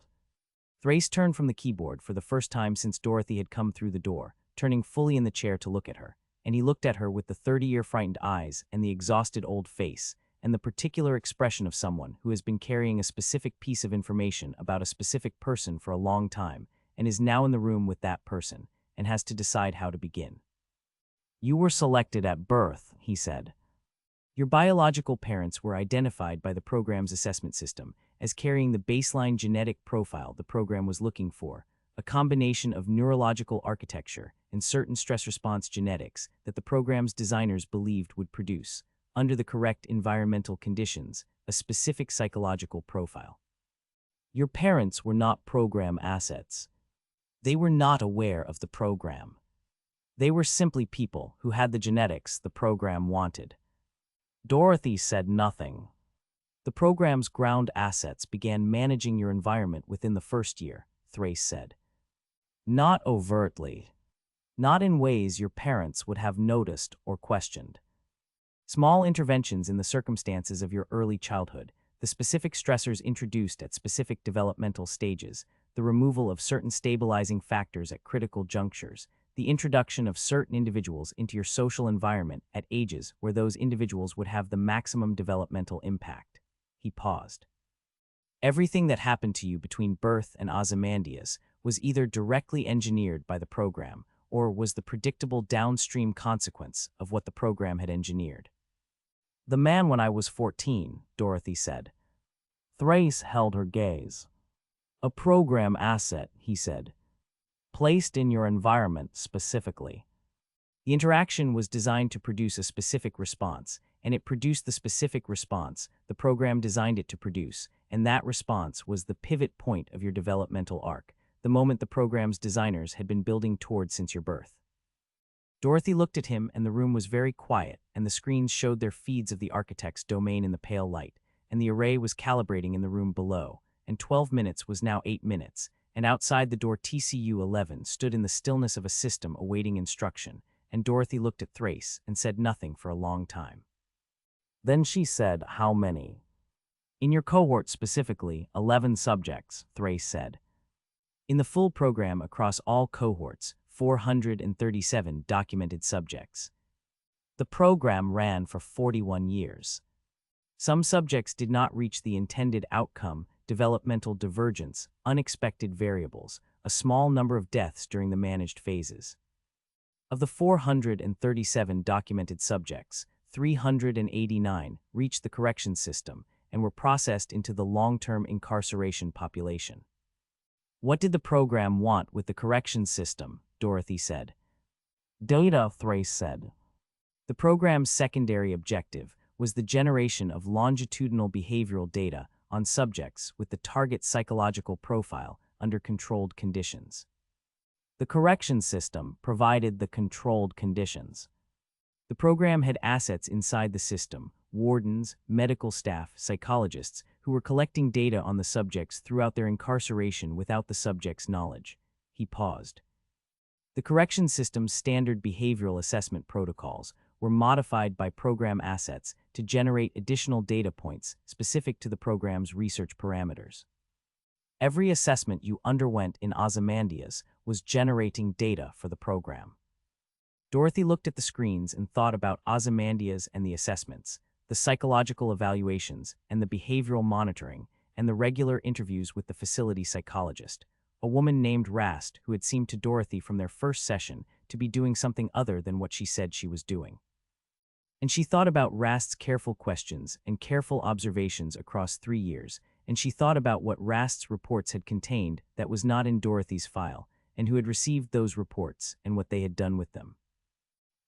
Thrace turned from the keyboard for the first time since Dorothy had come through the door, turning fully in the chair to look at her, and he looked at her with the 30-year frightened eyes and the exhausted old face, and the particular expression of someone who has been carrying a specific piece of information about a specific person for a long time, and is now in the room with that person, and has to decide how to begin. You were selected at birth, he said. Your biological parents were identified by the program's assessment system as carrying the baseline genetic profile the program was looking for, a combination of neurological architecture and certain stress response genetics that the program's designers believed would produce, under the correct environmental conditions, a specific psychological profile. Your parents were not program assets. They were not aware of the program. They were simply people who had the genetics the program wanted. Dorothy said nothing. The program's ground assets began managing your environment within the first year, Thrace said. Not overtly. Not in ways your parents would have noticed or questioned. Small interventions in the circumstances of your early childhood, the specific stressors introduced at specific developmental stages, the removal of certain stabilizing factors at critical junctures, the introduction of certain individuals into your social environment at ages where those individuals would have the maximum developmental impact. He paused. Everything that happened to you between birth and Ozymandias was either directly engineered by the program or was the predictable downstream consequence of what the program had engineered. The man when I was 14, Dorothy said. Thrace held her gaze. A program asset, he said. Placed in your environment specifically. The interaction was designed to produce a specific response, and it produced the specific response the program designed it to produce, and that response was the pivot point of your developmental arc, the moment the program's designers had been building toward since your birth. Dorothy looked at him, and the room was very quiet, and the screens showed their feeds of the architect's domain in the pale light, and the array was calibrating in the room below, and 12 minutes was now 8 minutes, and outside the door TCU-11 stood in the stillness of a system awaiting instruction, and Dorothy looked at Thrace and said nothing for a long time. Then she said, "How many?" "In your cohort specifically, 11 subjects," Thrace said. "In the full program across all cohorts, 437 documented subjects." The program ran for 41 years. Some subjects did not reach the intended outcome, developmental divergence, unexpected variables, a small number of deaths during the managed phases. Of the 437 documented subjects, 389 reached the correction system and were processed into the long-term incarceration population. "What did the program want with the correction system?" Dorothy said. "Data," Thrace said. The program's secondary objective was the generation of longitudinal behavioral data on subjects with the target psychological profile under controlled conditions. The correction system provided the controlled conditions. The program had assets inside the system, wardens, medical staff, psychologists, who were collecting data on the subjects throughout their incarceration without the subject's knowledge. He paused. The correction system's standard behavioral assessment protocols were modified by program assets to generate additional data points specific to the program's research parameters. Every assessment you underwent in Ozymandias was generating data for the program. Dorothy looked at the screens and thought about Ozymandias and the assessments, the psychological evaluations and the behavioral monitoring, and the regular interviews with the facility psychologist, a woman named Rast who had seemed to Dorothy from their first session to be doing something other than what she said she was doing. And she thought about Rast's careful questions and careful observations across 3 years, and she thought about what Rast's reports had contained that was not in Dorothy's file, and who had received those reports and what they had done with them.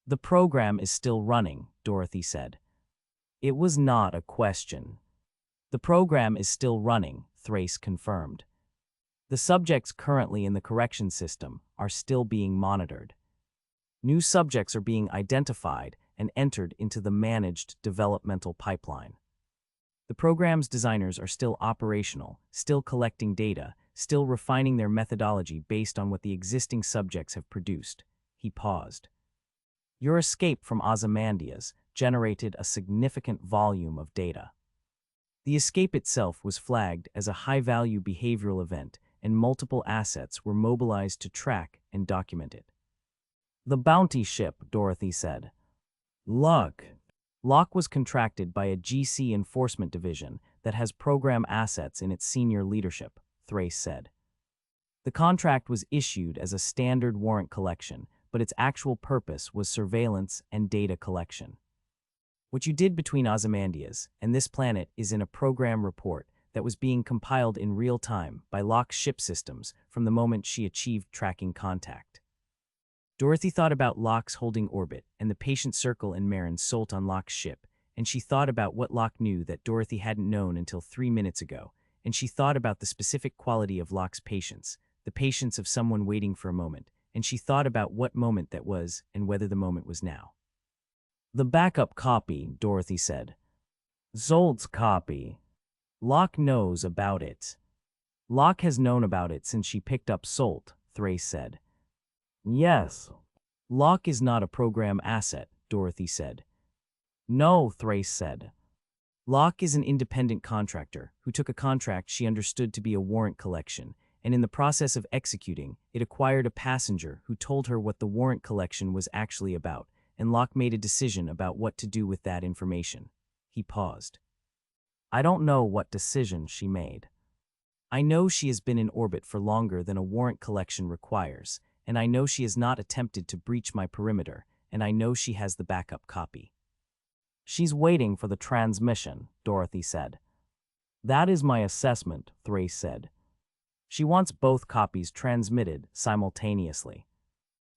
"The program is still running," Dorothy said. It was not a question. "The program is still running," Thrace confirmed. "The subjects currently in the correction system are still being monitored. New subjects are being identified and entered into the managed developmental pipeline. The program's designers are still operational, still collecting data, still refining their methodology based on what the existing subjects have produced." He paused. "Your escape from Ozymandias generated a significant volume of data. The escape itself was flagged as a high-value behavioral event, and multiple assets were mobilized to track and document it." "The bounty ship," Dorothy said. "Luck." Locke was contracted by a GC enforcement division that has program assets in its senior leadership, Thrace said. The contract was issued as a standard warrant collection, but its actual purpose was surveillance and data collection. What you did between Ozymandias and this planet is in a program report that was being compiled in real time by Locke's ship systems from the moment she achieved tracking contact. Dorothy thought about Locke's holding orbit and the patient circle in Marin Solt on Locke's ship, and she thought about what Locke knew that Dorothy hadn't known until 3 minutes ago, and she thought about the specific quality of Locke's patience, the patience of someone waiting for a moment, and she thought about what moment that was and whether the moment was now. "The backup copy," Dorothy said. "Zolt's copy. Locke knows about it." "Locke has known about it since she picked up Solt," Thrace said. "Yes." "Locke is not a program asset," Dorothy said. "No," Thrace said. "Locke is an independent contractor who took a contract she understood to be a warrant collection, and in the process of executing, it acquired a passenger who told her what the warrant collection was actually about, and Locke made a decision about what to do with that information." He paused. "I don't know what decision she made. I know she has been in orbit for longer than a warrant collection requires, and I know she has not attempted to breach my perimeter, and I know she has the backup copy." "She's waiting for the transmission," Dorothy said. "That is my assessment," Thrace said. "She wants both copies transmitted simultaneously.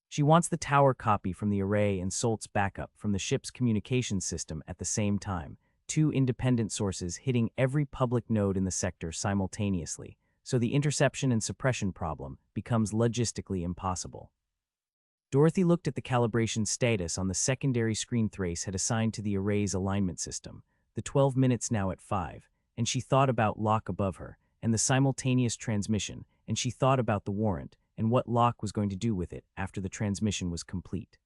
She wants the tower copy from the array and Solt's backup from the ship's communication system at the same time, 2 independent sources hitting every public node in the sector simultaneously, so the interception and suppression problem becomes logistically impossible." Dorothy looked at the calibration status on the secondary screen Thrace had assigned to the array's alignment system, the 12 minutes now at 5, and she thought about Locke above her, and the simultaneous transmission, and she thought about the warrant and what Locke was going to do with it after the transmission was complete.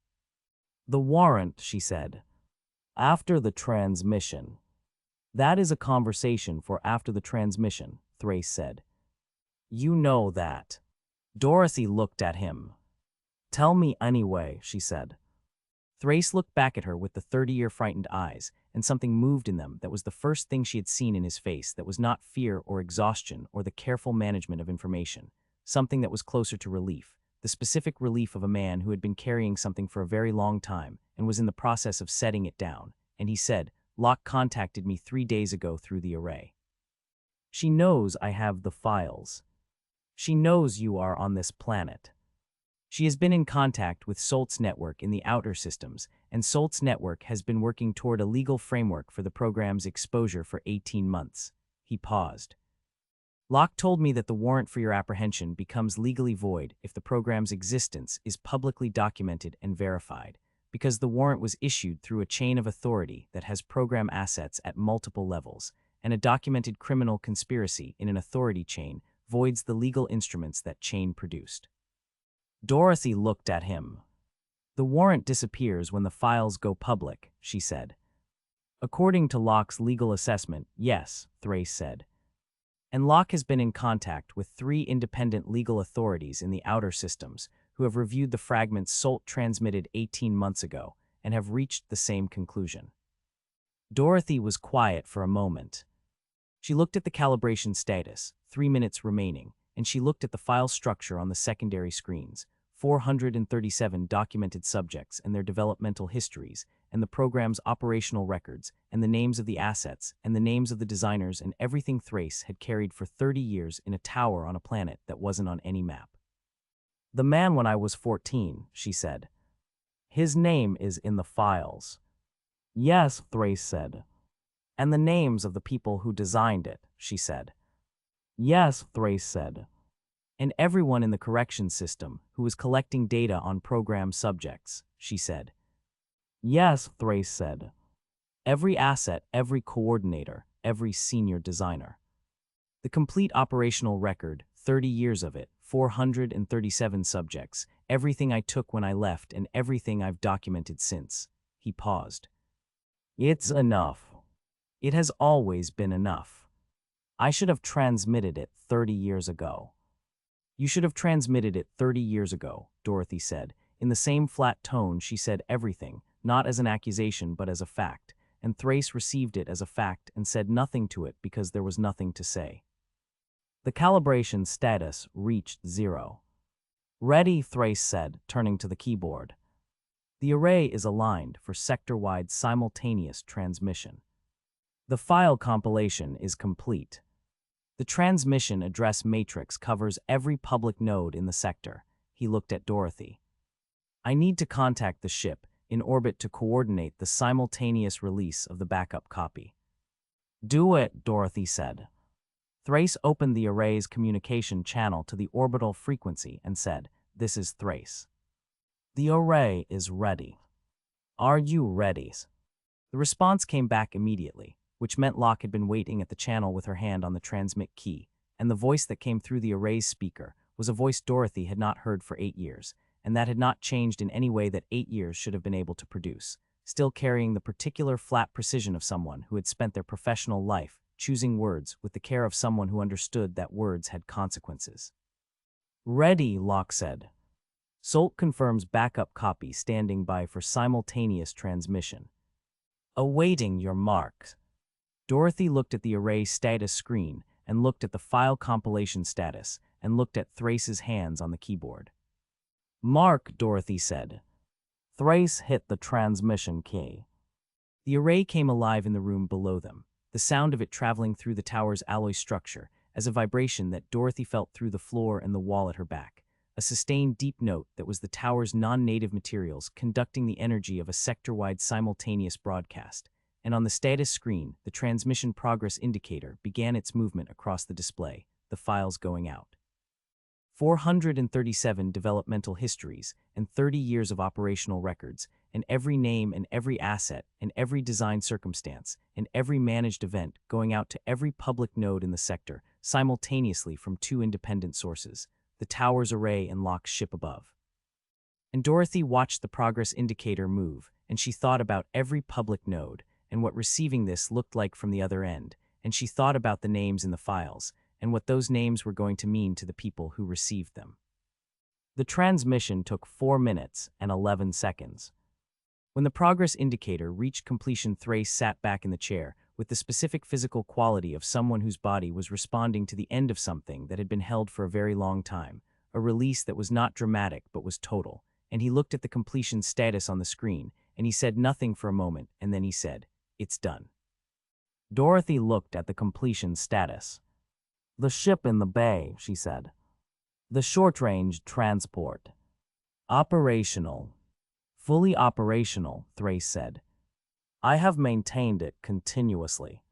"The warrant," she said. "After the transmission." "That is a conversation for after the transmission," Thrace said. "You know that." Dorothy looked at him. "Tell me anyway," she said. Thrace looked back at her with the 30-year frightened eyes, and something moved in them that was the first thing she had seen in his face that was not fear or exhaustion or the careful management of information, something that was closer to relief, the specific relief of a man who had been carrying something for a very long time and was in the process of setting it down, and he said, "Locke contacted me 3 days ago through the array. She knows I have the files. She knows you are on this planet. She has been in contact with Solt's network in the outer systems, and Solt's network has been working toward a legal framework for the program's exposure for 18 months. He paused. "Locke told me that the warrant for your apprehension becomes legally void if the program's existence is publicly documented and verified, because the warrant was issued through a chain of authority that has program assets at multiple levels, and a documented criminal conspiracy in an authority chain voids the legal instruments that chain produced." Dorothy looked at him. "The warrant disappears when the files go public," she said. "According to Locke's legal assessment, yes," Thrace said. "And Locke has been in contact with 3 independent legal authorities in the outer systems who have reviewed the fragments Solt transmitted 18 months ago and have reached the same conclusion." Dorothy was quiet for a moment. She looked at the calibration status, 3 minutes remaining, and she looked at the file structure on the secondary screens, 437 documented subjects and their developmental histories, and the program's operational records, and the names of the assets, and the names of the designers, and everything Thrace had carried for 30 years in a tower on a planet that wasn't on any map. "The man when I was 14, she said. "His name is in the files." "Yes," Thrace said. "And the names of the people who designed it," she said. "Yes," Thrace said. "And everyone in the correction system who was collecting data on program subjects," she said. "Yes," Thrace said. "Every asset, every coordinator, every senior designer. The complete operational record, 30 years of it, 437 subjects, everything I took when I left and everything I've documented since." He paused. "It's enough. It has always been enough. I should have transmitted it 30 years ago." "You should have transmitted it 30 years ago," Dorothy said. In the same flat tone, she said everything, not as an accusation but as a fact, and Thrace received it as a fact and said nothing to it because there was nothing to say. The calibration status reached 0. "Ready," Thrace said, turning to the keyboard. "The array is aligned for sector-wide simultaneous transmission. The file compilation is complete. The transmission address matrix covers every public node in the sector." He looked at Dorothy. "I need to contact the ship in orbit to coordinate the simultaneous release of the backup copy." "Do it," Dorothy said. Thrace opened the array's communication channel to the orbital frequency and said, "This is Thrace. The array is ready. Are you ready?" The response came back immediately, which meant Locke had been waiting at the channel with her hand on the transmit key, and the voice that came through the array's speaker was a voice Dorothy had not heard for 8 years, and that had not changed in any way that 8 years should have been able to produce, still carrying the particular flat precision of someone who had spent their professional life choosing words with the care of someone who understood that words had consequences. "Ready," Locke said. "Solt confirms backup copy standing by for simultaneous transmission. Awaiting your mark." Dorothy looked at the array status screen and looked at the file compilation status and looked at Thrace's hands on the keyboard. "Mark," Dorothy said. Thrace hit the transmission key. The array came alive in the room below them, the sound of it traveling through the tower's alloy structure as a vibration that Dorothy felt through the floor and the wall at her back, a sustained deep note that was the tower's non-native materials conducting the energy of a sector-wide simultaneous broadcast. And on the status screen, the transmission progress indicator began its movement across the display, the files going out. 437 developmental histories and 30 years of operational records, and every name and every asset and every design circumstance and every managed event going out to every public node in the sector, simultaneously from two independent sources, the tower's array and Locke's ship above. And Dorothy watched the progress indicator move, and she thought about every public node and what receiving this looked like from the other end, and she thought about the names in the files and what those names were going to mean to the people who received them. The transmission took 4 minutes and 11 seconds. When the progress indicator reached completion, Thrace sat back in the chair with the specific physical quality of someone whose body was responding to the end of something that had been held for a very long time, a release that was not dramatic but was total, and he looked at the completion status on the screen, and he said nothing for a moment, and then he said, "It's done." Dorothy looked at the completion status. "The ship in the bay," she said. "The short-range transport. Operational. Fully operational," Thrace said. "I have maintained it continuously.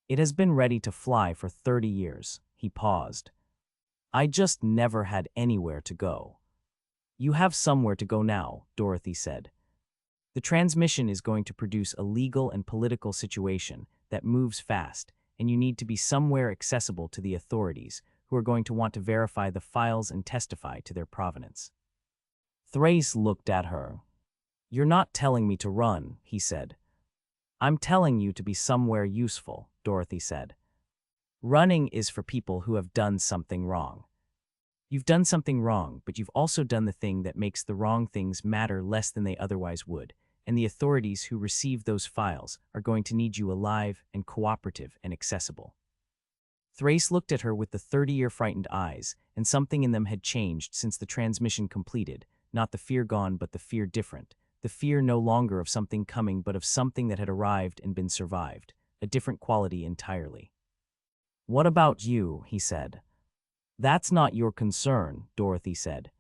It has been ready to fly for 30 years. He paused. "I just never had anywhere to go." "You have somewhere to go now," Dorothy said. "The transmission is going to produce a legal and political situation that moves fast, and you need to be somewhere accessible to the authorities, who are going to want to verify the files and testify to their provenance." Thrace looked at her. "You're not telling me to run," he said. "I'm telling you to be somewhere useful," Dorothy said. "Running is for people who have done something wrong. You've done something wrong, but you've also done the thing that makes the wrong things matter less than they otherwise would, and the authorities who receive those files are going to need you alive and cooperative and accessible." Thrace looked at her with the 30-year frightened eyes, and something in them had changed since the transmission completed, not the fear gone but the fear different, the fear no longer of something coming but of something that had arrived and been survived, a different quality entirely. "What about you?" he said. "That's not your concern," Dorothy said.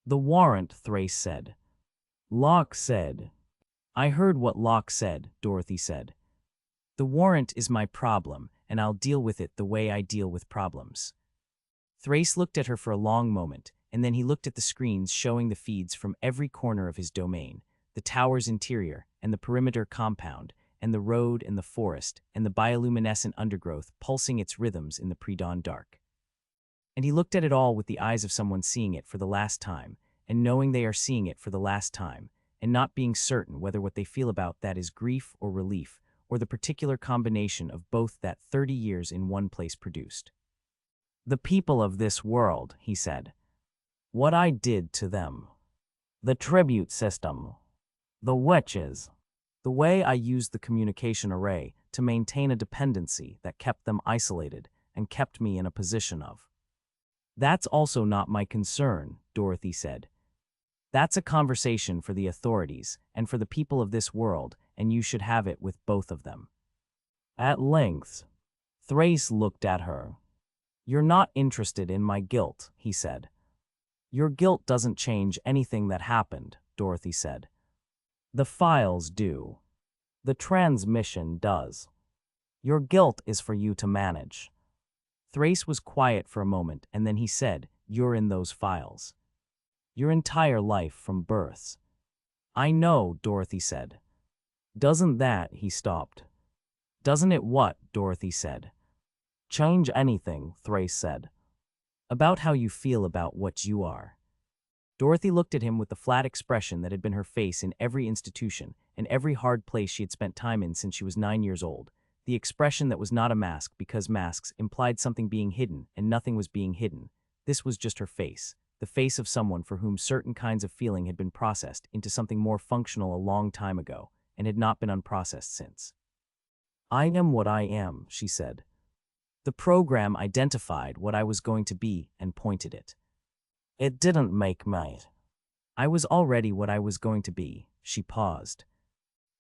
"The warrant," Thrace said. "Locke said." "I heard what Locke said," Dorothy said. "The warrant is my problem, and I'll deal with it the way I deal with problems." Thrace looked at her for a long moment, and then he looked at the screens showing the feeds from every corner of his domain, the tower's interior, and the perimeter compound, and the road and the forest, and the bioluminescent undergrowth pulsing its rhythms in the pre-dawn dark. And he looked at it all with the eyes of someone seeing it for the last time, and knowing they are seeing it for the last time, and not being certain whether what they feel about that is grief or relief, or the particular combination of both that 30 years in one place produced. "The people of this world," he said. "What I did to them. The tribute system. The witches. The way I used the communication array to maintain a dependency that kept them isolated and kept me in a position of." "That's also not my concern," Dorothy said. "That's a conversation for the authorities and for the people of this world, and you should have it with both of them." At length, Thrace looked at her. "You're not interested in my guilt," he said. "Your guilt doesn't change anything that happened," Dorothy said. "The files do. The transmission does. Your guilt is for you to manage." Thrace was quiet for a moment, and then he said, "You're in those files. Your entire life from births." "I know," Dorothy said. "Doesn't that," he stopped. "Doesn't it what?" Dorothy said. "Change anything," Thrace said. "About how you feel about what you are." Dorothy looked at him with the flat expression that had been her face in every institution and every hard place she had spent time in since she was 9 years old, the expression that was not a mask because masks implied something being hidden and nothing was being hidden. This was just her face, the face of someone for whom certain kinds of feeling had been processed into something more functional a long time ago and had not been unprocessed since. "I am what I am," she said. "The program identified what I was going to be and pointed it. It didn't make me. I was already what I was going to be." She paused.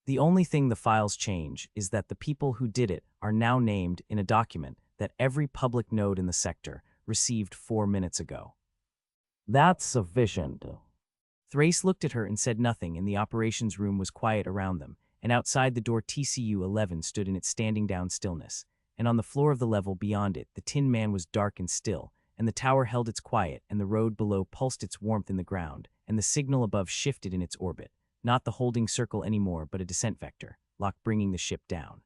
"The only thing the files change is that the people who did it are now named in a document that every public node in the sector received 4 minutes ago." "That's sufficient." Thrace looked at her and said nothing, and the operations room was quiet around them, and outside the door TCU-11 stood in its standing down stillness, and on the floor of the level beyond it the Tin Man was dark and still, and the tower held its quiet, and the road below pulsed its warmth in the ground, and the signal above shifted in its orbit, not the holding circle anymore but a descent vector, Locke bringing the ship down.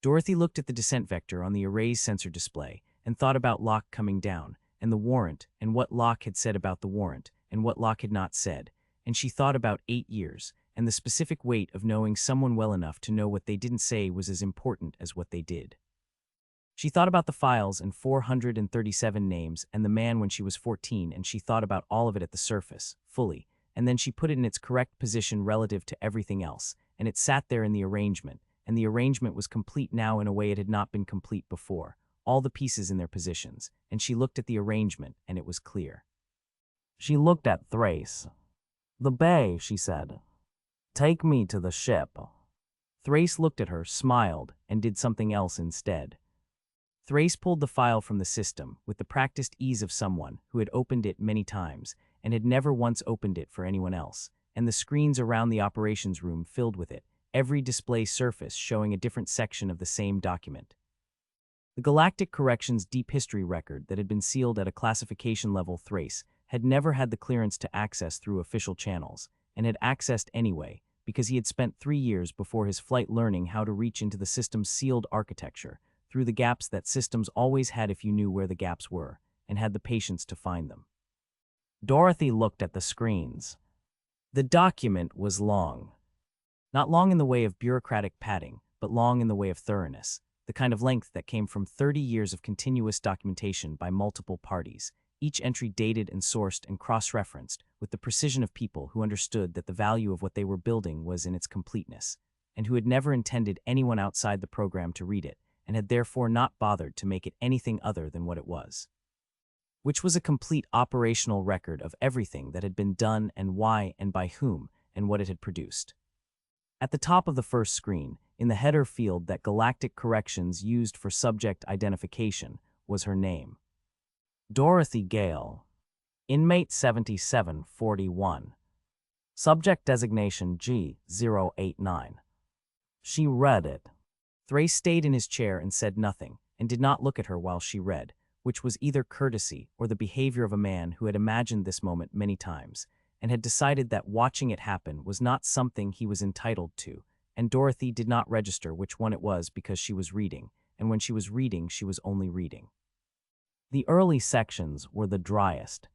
Dorothy looked at the descent vector on the array's sensor display, and thought about Locke coming down, and the warrant, and what Locke had said about the warrant, and what Locke had not said, and she thought about 8 years, and the specific weight of knowing someone well enough to know what they didn't say was as important as what they did. She thought about the files and 437 names and the man when she was 14, and she thought about all of it at the surface, fully, and then she put it in its correct position relative to everything else, and it sat there in the arrangement, and the arrangement was complete now in a way it had not been complete before, all the pieces in their positions, and she looked at the arrangement, and it was clear. She looked at Thrace. "The bay," she said. "Take me to the ship." Thrace looked at her, smiled, and did something else instead. Thrace pulled the file from the system with the practiced ease of someone who had opened it many times and had never once opened it for anyone else, and the screens around the operations room filled with it, every display surface showing a different section of the same document. The Galactic Corrections deep history record that had been sealed at a classification level Thrace had never had the clearance to access through official channels, and had accessed anyway because he had spent 3 years before his flight learning how to reach into the system's sealed architecture, through the gaps that systems always had if you knew where the gaps were, and had the patience to find them. Dorothy looked at the screens. The document was long. Not long in the way of bureaucratic padding, but long in the way of thoroughness, the kind of length that came from 30 years of continuous documentation by multiple parties, each entry dated and sourced and cross-referenced with the precision of people who understood that the value of what they were building was in its completeness, and who had never intended anyone outside the program to read it, and had therefore not bothered to make it anything other than what it was. Which was a complete operational record of everything that had been done and why and by whom and what it had produced. At the top of the first screen, in the header field that Galactic Corrections used for subject identification, was her name. Dorothy Gale, Inmate 7741. Subject designation G089. She read it. Thrace stayed in his chair and said nothing, and did not look at her while she read, which was either courtesy or the behavior of a man who had imagined this moment many times, and had decided that watching it happen was not something he was entitled to, and Dorothy did not register which one it was because she was reading, and when she was reading, she was only reading. The early sections were the driest.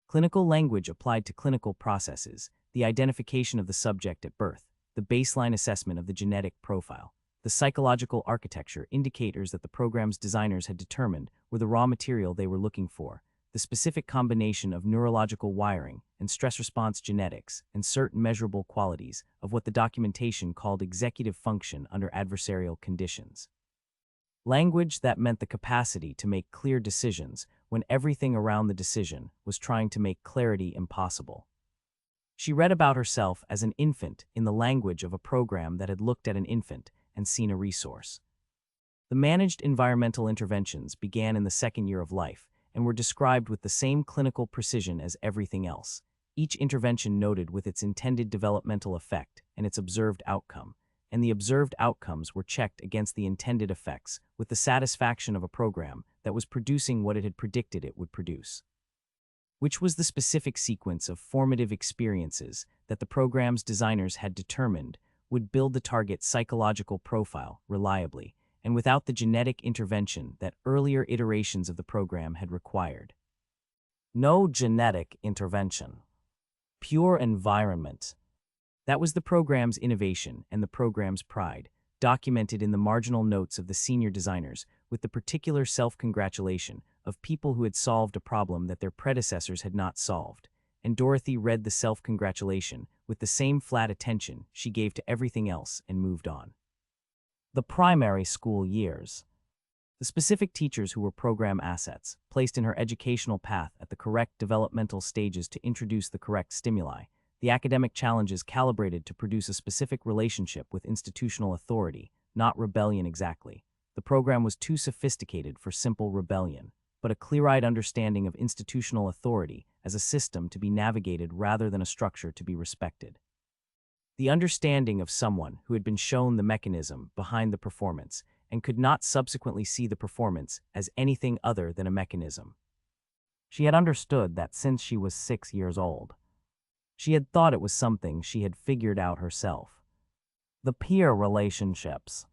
Clinical language applied to clinical processes, the identification of the subject at birth, the baseline assessment of the genetic profile, the psychological architecture indicators that the program's designers had determined were the raw material they were looking for, the specific combination of neurological wiring and stress response genetics, and certain measurable qualities of what the documentation called executive function under adversarial conditions. Language that meant the capacity to make clear decisions when everything around the decision was trying to make clarity impossible. She read about herself as an infant in the language of a program that had looked at an infant and seen a resource. The managed environmental interventions began in the 2nd year of life and were described with the same clinical precision as everything else, each intervention noted with its intended developmental effect and its observed outcome, and the observed outcomes were checked against the intended effects with the satisfaction of a program that was producing what it had predicted it would produce. Which was the specific sequence of formative experiences that the program's designers had determined would build the target psychological profile reliably and without the genetic intervention that earlier iterations of the program had required. No genetic intervention. Pure environment. That was the program's innovation and the program's pride, documented in the marginal notes of the senior designers with the particular self-congratulation of people who had solved a problem that their predecessors had not solved, and Dorothy read the self-congratulation with the same flat attention she gave to everything else and moved on. The primary school years. The specific teachers who were program assets, placed in her educational path at the correct developmental stages to introduce the correct stimuli, the academic challenges calibrated to produce a specific relationship with institutional authority, not rebellion exactly. The program was too sophisticated for simple rebellion, but a clear-eyed understanding of institutional authority as a system to be navigated rather than a structure to be respected. The understanding of someone who had been shown the mechanism behind the performance and could not subsequently see the performance as anything other than a mechanism. She had understood that since she was 6 years old. She had thought it was something she had figured out herself. The peer relationships.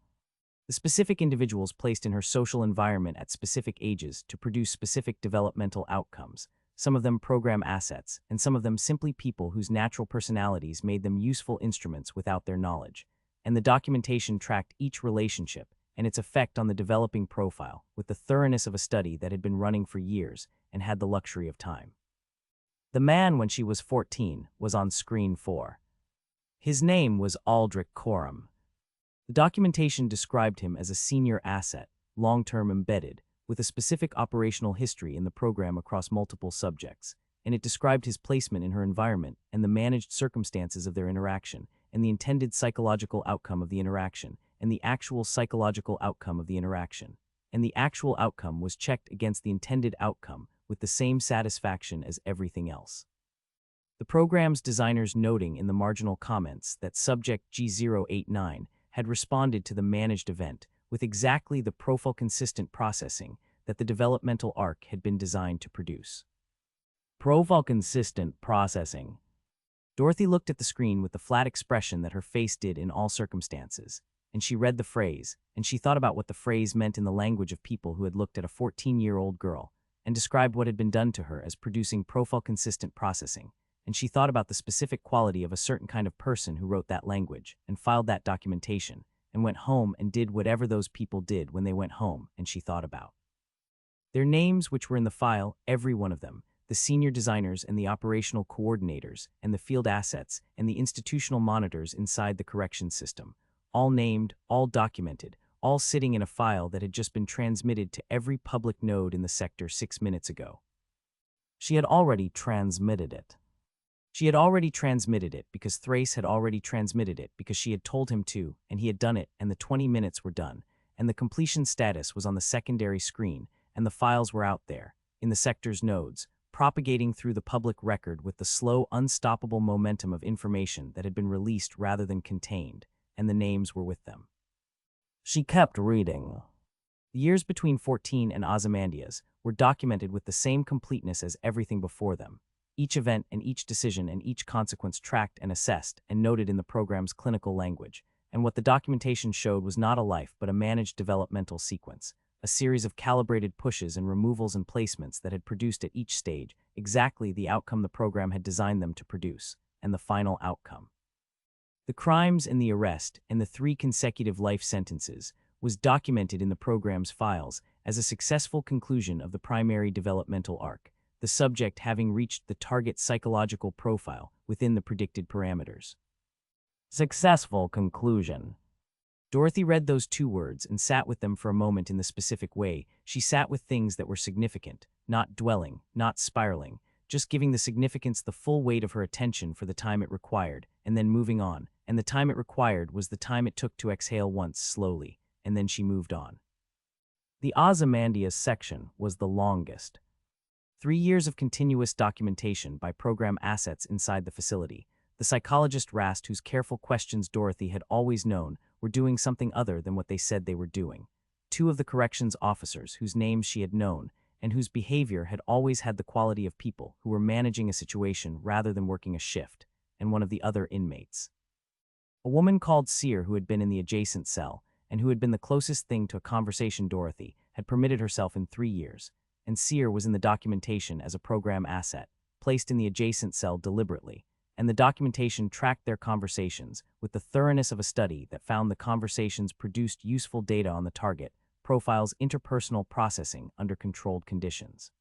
The The specific individuals placed in her social environment at specific ages to produce specific developmental outcomes, some of them program assets, and some of them simply people whose natural personalities made them useful instruments without their knowledge. And the documentation tracked each relationship and its effect on the developing profile with the thoroughness of a study that had been running for years and had the luxury of time. The man, when she was 14, was on screen 4. His name was Aldrich Coram. The documentation described him as a senior asset, long-term embedded, with a specific operational history in the program across multiple subjects, and it described his placement in her environment and the managed circumstances of their interaction, and the intended psychological outcome of the interaction, and the actual psychological outcome of the interaction. And the actual outcome was checked against the intended outcome with the same satisfaction as everything else. The program's designers noting in the marginal comments that subject G089 had responded to the managed event with exactly the profile-consistent processing that the developmental arc had been designed to produce. Profile-consistent processing. Dorothy looked at the screen with the flat expression that her face did in all circumstances, and she read the phrase, and she thought about what the phrase meant in the language of people who had looked at a 14-year-old girl and described what had been done to her as producing profile-consistent processing, and she thought about the specific quality of a certain kind of person who wrote that language and filed that documentation and went home and did whatever those people did when they went home, and she thought about their names, which were in the file, every one of them, the senior designers and the operational coordinators and the field assets and the institutional monitors inside the correction system, all named, all documented, all sitting in a file that had just been transmitted to every public node in the sector 6 minutes ago. She had already transmitted it. She had already transmitted it because Thrace had already transmitted it because she had told him to, and he had done it, and the 20 minutes were done, and the completion status was on the secondary screen, and the files were out there, in the sector's nodes, propagating through the public record with the slow, unstoppable momentum of information that had been released rather than contained, and the names were with them. She kept reading. The years between 14 and Ozymandias were documented with the same completeness as everything before them, each event and each decision and each consequence tracked and assessed and noted in the program's clinical language, and what the documentation showed was not a life but a managed developmental sequence, a series of calibrated pushes and removals and placements that had produced at each stage exactly the outcome the program had designed them to produce, and the final outcome. The crimes and the arrest and the 3 consecutive life sentences was documented in the program's files as a successful conclusion of the primary developmental arc, the subject having reached the target psychological profile within the predicted parameters. Successful conclusion. Dorothy read those 2 words and sat with them for a moment in the specific way. She sat with things that were significant, not dwelling, not spiraling, just giving the significance the full weight of her attention for the time it required, and then moving on, and the time it required was the time it took to exhale once slowly, and then she moved on. The Ozymandias section was the longest. 3 years of continuous documentation by program assets inside the facility. The psychologist Rast, whose careful questions Dorothy had always known were doing something other than what they said they were doing. 2 of the corrections officers whose names she had known and whose behavior had always had the quality of people who were managing a situation rather than working a shift, and 1 of the other inmates. A woman called Sear, who had been in the adjacent cell and who had been the closest thing to a conversation Dorothy had permitted herself in 3 years, and Sear was in the documentation as a program asset, placed in the adjacent cell deliberately, and the documentation tracked their conversations with the thoroughness of a study that found the conversations produced useful data on the target, profiles interpersonal processing under controlled conditions.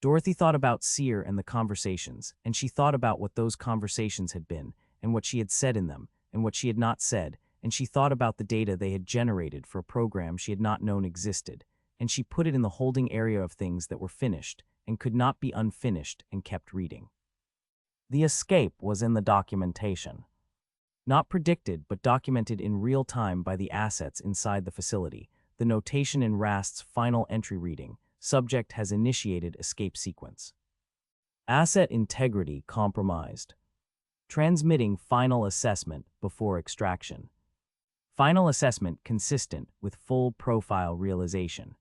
Dorothy thought about Sear and the conversations, and she thought about what those conversations had been, and what she had said in them, and what she had not said, and she thought about the data they had generated for a program she had not known existed, and she put it in the holding area of things that were finished and could not be unfinished, and kept reading. The escape was in the documentation. Not predicted but documented in real time by the assets inside the facility, the notation in Rast's final entry reading, subject has initiated escape sequence. Asset integrity compromised. Transmitting final assessment before extraction. Final assessment consistent with full profile realization.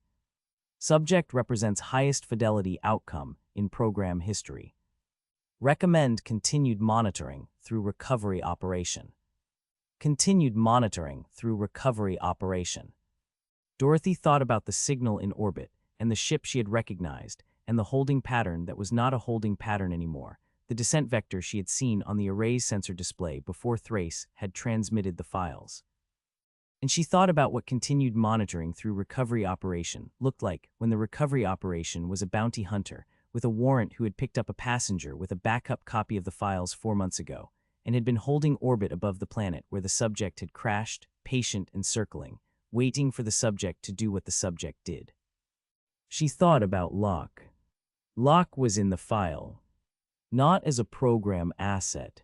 Subject represents highest fidelity outcome in program history. Recommend continued monitoring through recovery operation. Continued monitoring through recovery operation. Dorothy thought about the signal in orbit and the ship she had recognized and the holding pattern that was not a holding pattern anymore, the descent vector she had seen on the array's sensor display before Thrace had transmitted the files. And she thought about what continued monitoring through recovery operation looked like when the recovery operation was a bounty hunter with a warrant who had picked up a passenger with a backup copy of the files 4 months ago and had been holding orbit above the planet where the subject had crashed, patient and circling, waiting for the subject to do what the subject did. She thought about Locke. Locke was in the file, not as a program asset.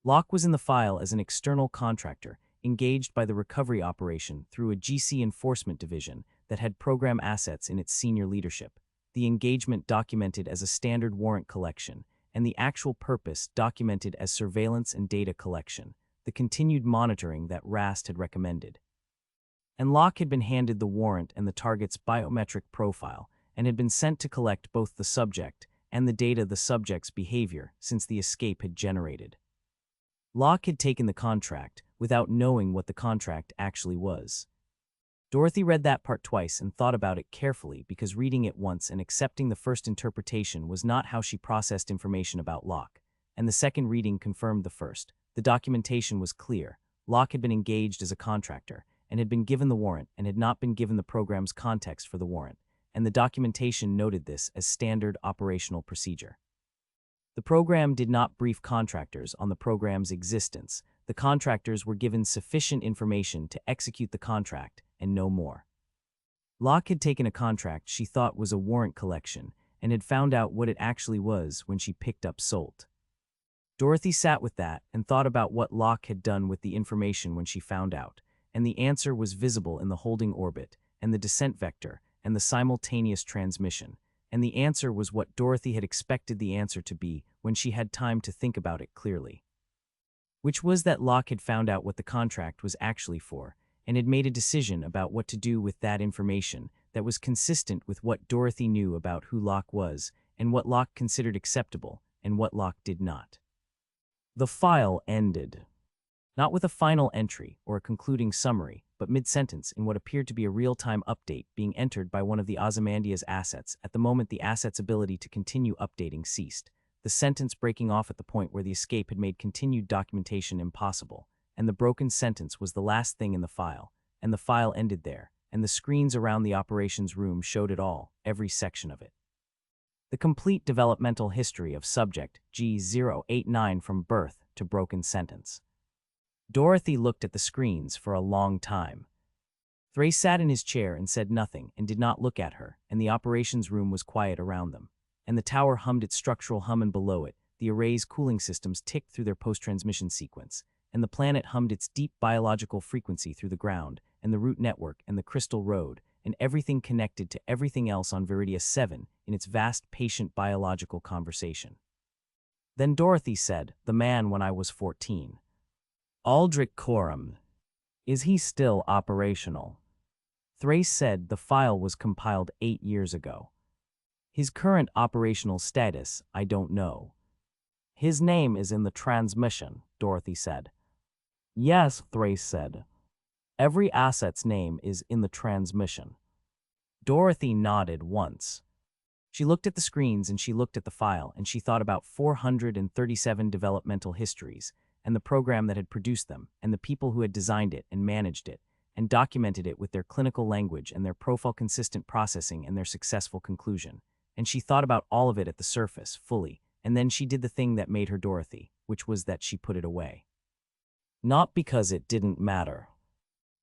Locke was in the file as an external contractor engaged by the recovery operation through a GC enforcement division that had program assets in its senior leadership, the engagement documented as a standard warrant collection, and the actual purpose documented as surveillance and data collection, the continued monitoring that Rast had recommended. And Locke had been handed the warrant and the target's biometric profile and had been sent to collect both the subject and the data the subject's behavior since the escape had generated. Locke had taken the contract without knowing what the contract actually was. Dorothy read that part twice and thought about it carefully because reading it once and accepting the first interpretation was not how she processed information about Locke, and the second reading confirmed the first. The documentation was clear. Locke had been engaged as a contractor and had been given the warrant and had not been given the program's context for the warrant, and the documentation noted this as standard operational procedure. The program did not brief contractors on the program's existence. The contractors were given sufficient information to execute the contract and no more. Locke had taken a contract she thought was a warrant collection and had found out what it actually was when she picked up Solt. Dorothy sat with that and thought about what Locke had done with the information when she found out, and the answer was visible in the holding orbit and the descent vector and the simultaneous transmission, and the answer was what Dorothy had expected the answer to be when she had time to think about it clearly. Which was that Locke had found out what the contract was actually for, and had made a decision about what to do with that information that was consistent with what Dorothy knew about who Locke was and what Locke considered acceptable and what Locke did not. The file ended. Not with a final entry or a concluding summary, but mid-sentence in what appeared to be a real-time update being entered by one of the Ozymandias assets at the moment the asset's ability to continue updating ceased, the sentence breaking off at the point where the escape had made continued documentation impossible, and the broken sentence was the last thing in the file, and the file ended there, and the screens around the operations room showed it all, every section of it. The complete developmental history of subject G089 from birth to broken sentence. Dorothy looked at the screens for a long time. Thrace sat in his chair and said nothing and did not look at her, and the operations room was quiet around them. And the tower hummed its structural hum, and below it, the array's cooling systems ticked through their post-transmission sequence, and the planet hummed its deep biological frequency through the ground, and the root network, and the crystal road, and everything connected to everything else on Viridia 7 in its vast patient biological conversation. Then Dorothy said, "The man when I was 14. Aldrich Coram. Is he still operational?" Thrace said the file was compiled 8 years ago. His current operational status, I don't know. His name is in the transmission, Dorothy said. Yes, Thrace said. Every asset's name is in the transmission. Dorothy nodded once. She looked at the screens and she looked at the file and she thought about 437 developmental histories and the program that had produced them and the people who had designed it and managed it and documented it with their clinical language and their profile-consistent processing and their successful conclusion. And she thought about all of it at the surface, fully, and then she did the thing that made her Dorothy, which was that she put it away. Not because it didn't matter.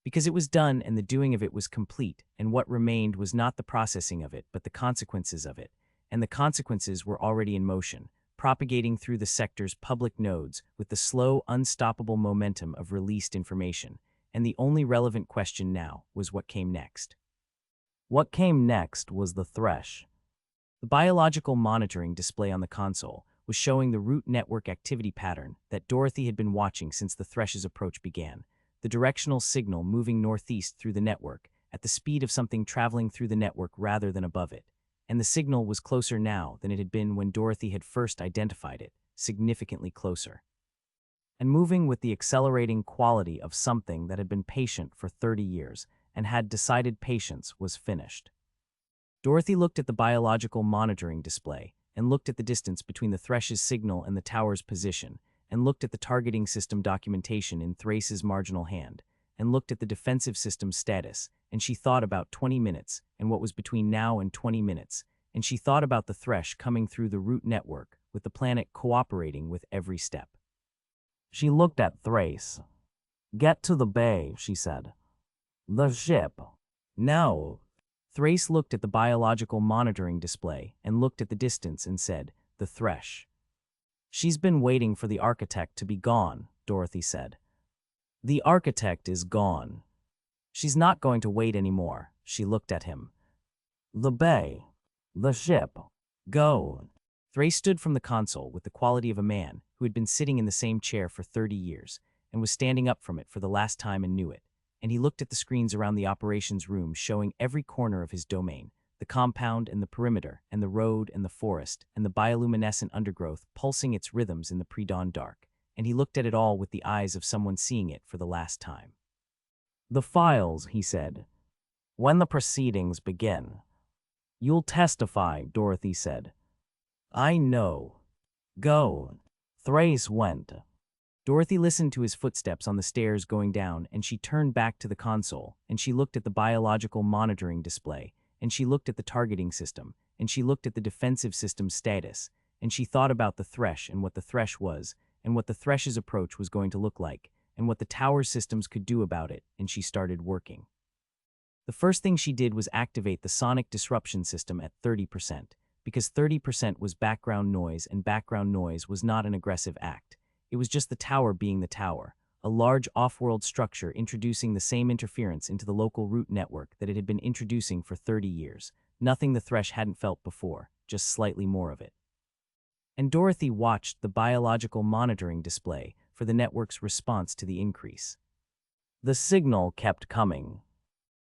Because it was done and the doing of it was complete, and what remained was not the processing of it, but the consequences of it, and the consequences were already in motion, propagating through the sector's public nodes with the slow, unstoppable momentum of released information, and the only relevant question now was what came next. What came next was the thresh. The biological monitoring display on the console was showing the root network activity pattern that Dorothy had been watching since the thresh's approach began, the directional signal moving northeast through the network at the speed of something traveling through the network rather than above it, and the signal was closer now than it had been when Dorothy had first identified it, significantly closer. and moving with the accelerating quality of something that had been patient for 30 years and had decided patience was finished. Dorothy looked at the biological monitoring display and looked at the distance between the Thresh's signal and the tower's position, and looked at the targeting system documentation in Thrace's marginal hand, and looked at the defensive system's status, and she thought about 20 minutes and what was between now and 20 minutes, and she thought about the Thresh coming through the root network with the planet cooperating with every step. She looked at Thrace. "Get to the bay," she said. "The ship." "No." Thrace looked at the biological monitoring display and looked at the distance and said, "The Thresh." "She's been waiting for the architect to be gone," Dorothy said. "The architect is gone. She's not going to wait anymore." She looked at him. "The bay. The ship. Go." Thrace stood from the console with the quality of a man who had been sitting in the same chair for 30 years and was standing up from it for the last time and knew it. And he looked at the screens around the operations room showing every corner of his domain, the compound and the perimeter and the road and the forest and the bioluminescent undergrowth pulsing its rhythms in the pre-dawn dark, and he looked at it all with the eyes of someone seeing it for the last time. "The files," he said. "When the proceedings begin." "You'll testify," Dorothy said. "I know. Go." Thrace went. Dorothy listened to his footsteps on the stairs going down, and she turned back to the console, and she looked at the biological monitoring display, and she looked at the targeting system, and she looked at the defensive system's status, and she thought about the Thresh and what the Thresh was, and what the Thresh's approach was going to look like, and what the tower systems could do about it, and she started working. The first thing she did was activate the sonic disruption system at 30%, because 30% was background noise, and background noise was not an aggressive act. It was just the tower being the tower, a large off-world structure introducing the same interference into the local root network that it had been introducing for 30 years. Nothing the Thresh hadn't felt before, just slightly more of it. And Dorothy watched the biological monitoring display for the network's response to the increase. The signal kept coming.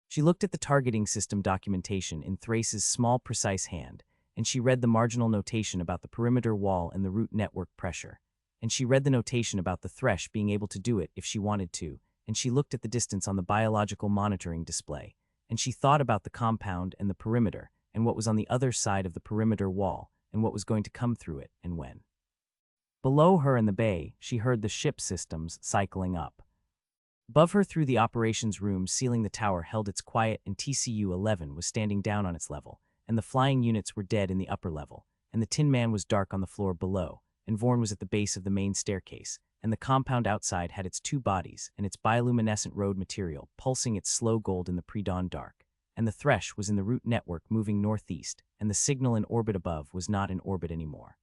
She looked at the targeting system documentation in Thrace's small, precise hand, and she read the marginal notation about the perimeter wall and the root network pressure. And she read the notation about the Thresh being able to do it if she wanted to, and she looked at the distance on the biological monitoring display, and she thought about the compound and the perimeter, and what was on the other side of the perimeter wall, and what was going to come through it, and when. Below her in the bay, she heard the ship systems cycling up. Above her through the operations room sealing the tower held its quiet, and TCU-11 was standing down on its level, and the flying units were dead in the upper level, and the Tin Man was dark on the floor below, and Vorn was at the base of the main staircase, and the compound outside had its two bodies and its bioluminescent road material pulsing its slow gold in the pre-dawn dark, and the Thresh was in the root network moving northeast, and the signal in orbit above was not in orbit anymore.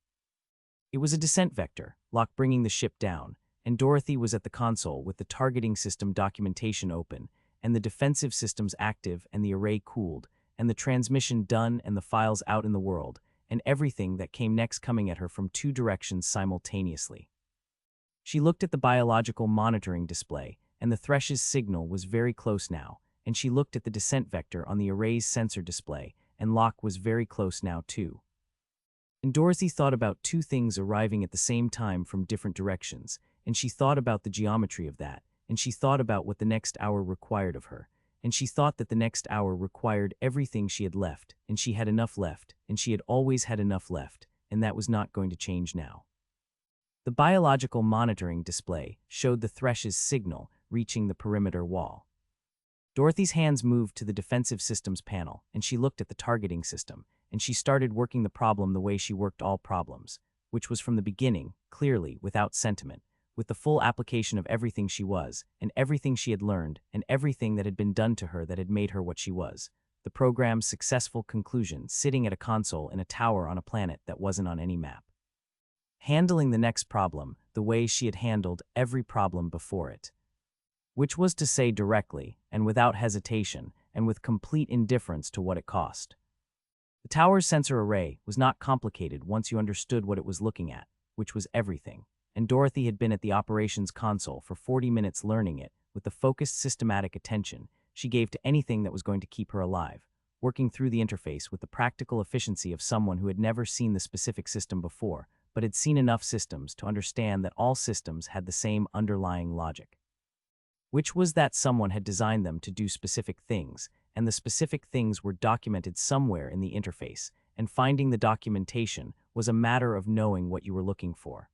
It was a descent vector, Locke bringing the ship down, and Dorothy was at the console with the targeting system documentation open, and the defensive systems active and the array cooled, and the transmission done and the files out in the world, and everything that came next coming at her from two directions simultaneously. She looked at the biological monitoring display, and the Thresh's signal was very close now, and she looked at the descent vector on the array's sensor display, and Locke was very close now too. And Dorothy thought about two things arriving at the same time from different directions, and she thought about the geometry of that, and she thought about what the next hour required of her, and she thought that the next hour required everything she had left, and she had enough left, and she had always had enough left, and that was not going to change now. The biological monitoring display showed the Thresh's signal reaching the perimeter wall. Dorothy's hands moved to the defensive systems panel, and she looked at the targeting system, and she started working the problem the way she worked all problems, which was from the beginning, clearly, without sentiment, with the full application of everything she was, and everything she had learned, and everything that had been done to her that had made her what she was. The program's successful conclusion, sitting at a console in a tower on a planet that wasn't on any map. Handling the next problem the way she had handled every problem before it. Which was to say directly, and without hesitation, and with complete indifference to what it cost. The tower's sensor array was not complicated once you understood what it was looking at, which was everything. And Dorothy had been at the operations console for 40 minutes learning it with the focused systematic attention she gave to anything that was going to keep her alive, working through the interface with the practical efficiency of someone who had never seen the specific system before, but had seen enough systems to understand that all systems had the same underlying logic, which was that someone had designed them to do specific things, and the specific things were documented somewhere in the interface, and finding the documentation was a matter of knowing what you were looking for.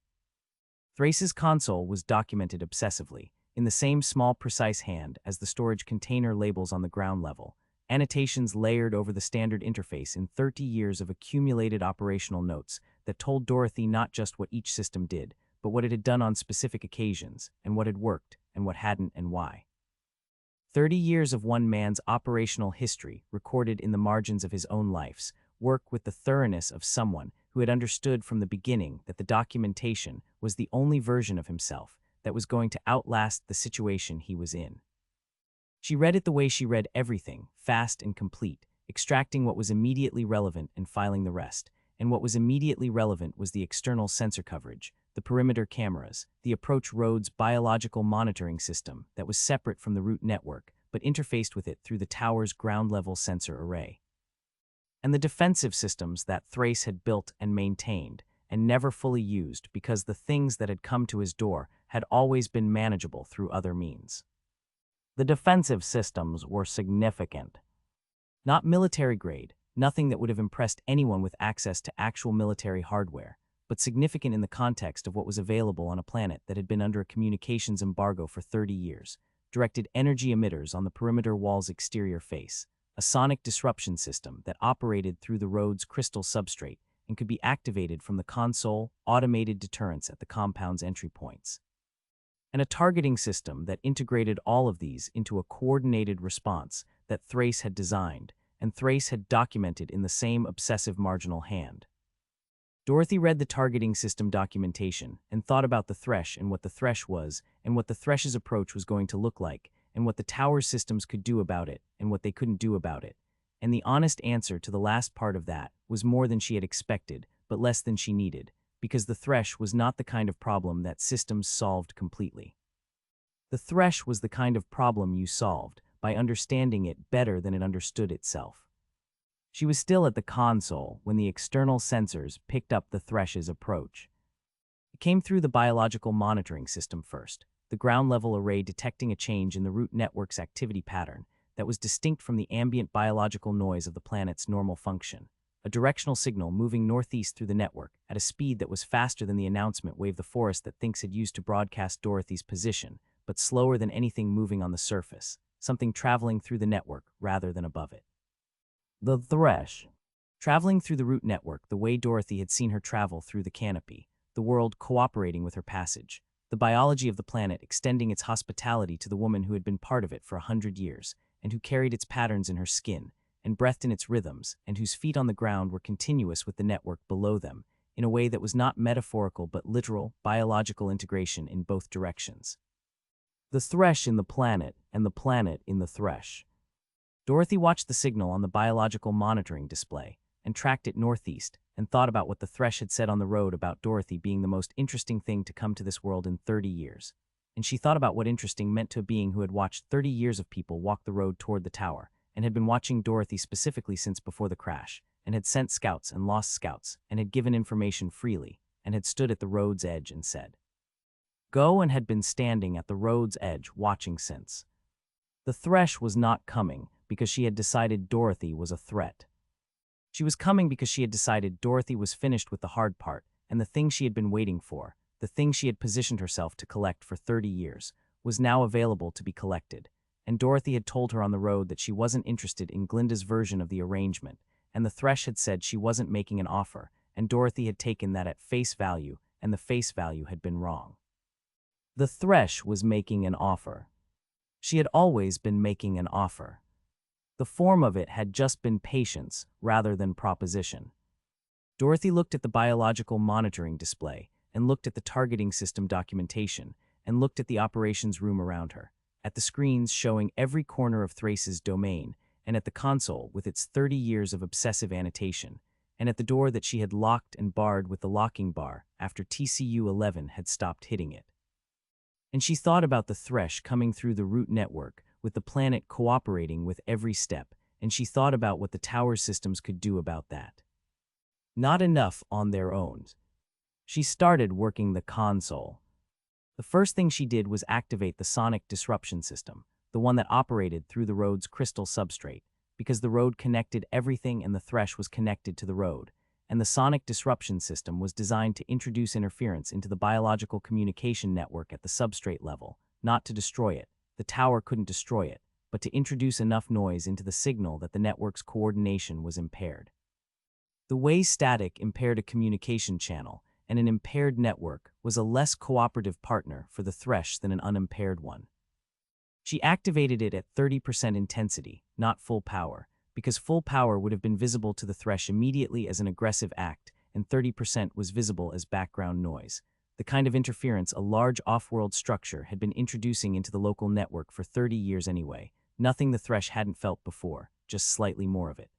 Thrace's console was documented obsessively, in the same small precise hand as the storage container labels on the ground level, annotations layered over the standard interface in 30 years of accumulated operational notes that told Dorothy not just what each system did, but what it had done on specific occasions, and what had worked, and what hadn't, and why. 30 years of one man's operational history recorded in the margins of his own life's work with the thoroughness of someone who had understood from the beginning that the documentation was the only version of himself that was going to outlast the situation he was in. She read it the way she read everything, fast and complete, extracting what was immediately relevant and filing the rest, and what was immediately relevant was the external sensor coverage, the perimeter cameras, the approach road's biological monitoring system that was separate from the root network but interfaced with it through the tower's ground-level sensor array, and the defensive systems that Thrace had built and maintained and never fully used because the things that had come to his door had always been manageable through other means. The defensive systems were significant. Not military grade, nothing that would have impressed anyone with access to actual military hardware, but significant in the context of what was available on a planet that had been under a communications embargo for 30 years, directed energy emitters on the perimeter wall's exterior face, a sonic disruption system that operated through the road's crystal substrate and could be activated from the console, automated deterrents at the compound's entry points, and a targeting system that integrated all of these into a coordinated response that Thrace had designed and Thrace had documented in the same obsessive marginal hand. Dorothy read the targeting system documentation and thought about the Thresh and what the Thresh was and what the Thresh's approach was going to look like and what the tower's systems could do about it and what they couldn't do about it. And the honest answer to the last part of that was more than she had expected, but less than she needed, because the Thresh was not the kind of problem that systems solved completely. The Thresh was the kind of problem you solved by understanding it better than it understood itself. She was still at the console when the external sensors picked up the Thresh's approach. It came through the biological monitoring system first, the ground-level array detecting a change in the root network's activity pattern that was distinct from the ambient biological noise of the planet's normal function, a directional signal moving northeast through the network at a speed that was faster than the announcement wave the forest that Thinks had used to broadcast Dorothy's position, but slower than anything moving on the surface, something traveling through the network rather than above it. The Thresh. Traveling through the root network the way Dorothy had seen her travel through the canopy, the world cooperating with her passage, the biology of the planet extending its hospitality to the woman who had been part of it for 100 years, and who carried its patterns in her skin, and breathed in its rhythms, and whose feet on the ground were continuous with the network below them, in a way that was not metaphorical but literal, biological integration in both directions. The Thresh in the planet, and the planet in the Thresh. Dorothy watched the signal on the biological monitoring display, and tracked it northeast, and thought about what the Thresh had said on the road about Dorothy being the most interesting thing to come to this world in 30 years. And she thought about what interesting meant to a being who had watched 30 years of people walk the road toward the tower, and had been watching Dorothy specifically since before the crash, and had sent scouts and lost scouts, and had given information freely, and had stood at the road's edge and said, "Go," and had been standing at the road's edge watching since. The Thresh was not coming because she had decided Dorothy was a threat. She was coming because she had decided Dorothy was finished with the hard part, and the thing she had been waiting for, the thing she had positioned herself to collect for 30 years, was now available to be collected. And Dorothy had told her on the road that she wasn't interested in Glinda's version of the arrangement, and the Thresh had said she wasn't making an offer, and Dorothy had taken that at face value, and the face value had been wrong. The Thresh was making an offer. She had always been making an offer. The form of it had just been patience rather than proposition. Dorothy looked at the biological monitoring display, and looked at the targeting system documentation, and looked at the operations room around her, at the screens showing every corner of Thrace's domain, and at the console with its 30 years of obsessive annotation, and at the door that she had locked and barred with the locking bar after TCU-11 had stopped hitting it. And she thought about the Thresh coming through the root network, with the planet cooperating with every step, and she thought about what the tower systems could do about that. Not enough on their own. She started working the console. The first thing she did was activate the sonic disruption system, the one that operated through the road's crystal substrate, because the road connected everything and the thresh was connected to the road, and the sonic disruption system was designed to introduce interference into the biological communication network at the substrate level, not to destroy it. The tower couldn't destroy it, but to introduce enough noise into the signal that the network's coordination was impaired. The way static impaired a communication channel, and an impaired network was a less cooperative partner for the thresh than an unimpaired one. She activated it at 30% intensity, not full power, because full power would have been visible to the thresh immediately as an aggressive act, and 30% was visible as background noise, the kind of interference a large off-world structure had been introducing into the local network for 30 years anyway, nothing the thresh hadn't felt before, just slightly more of it.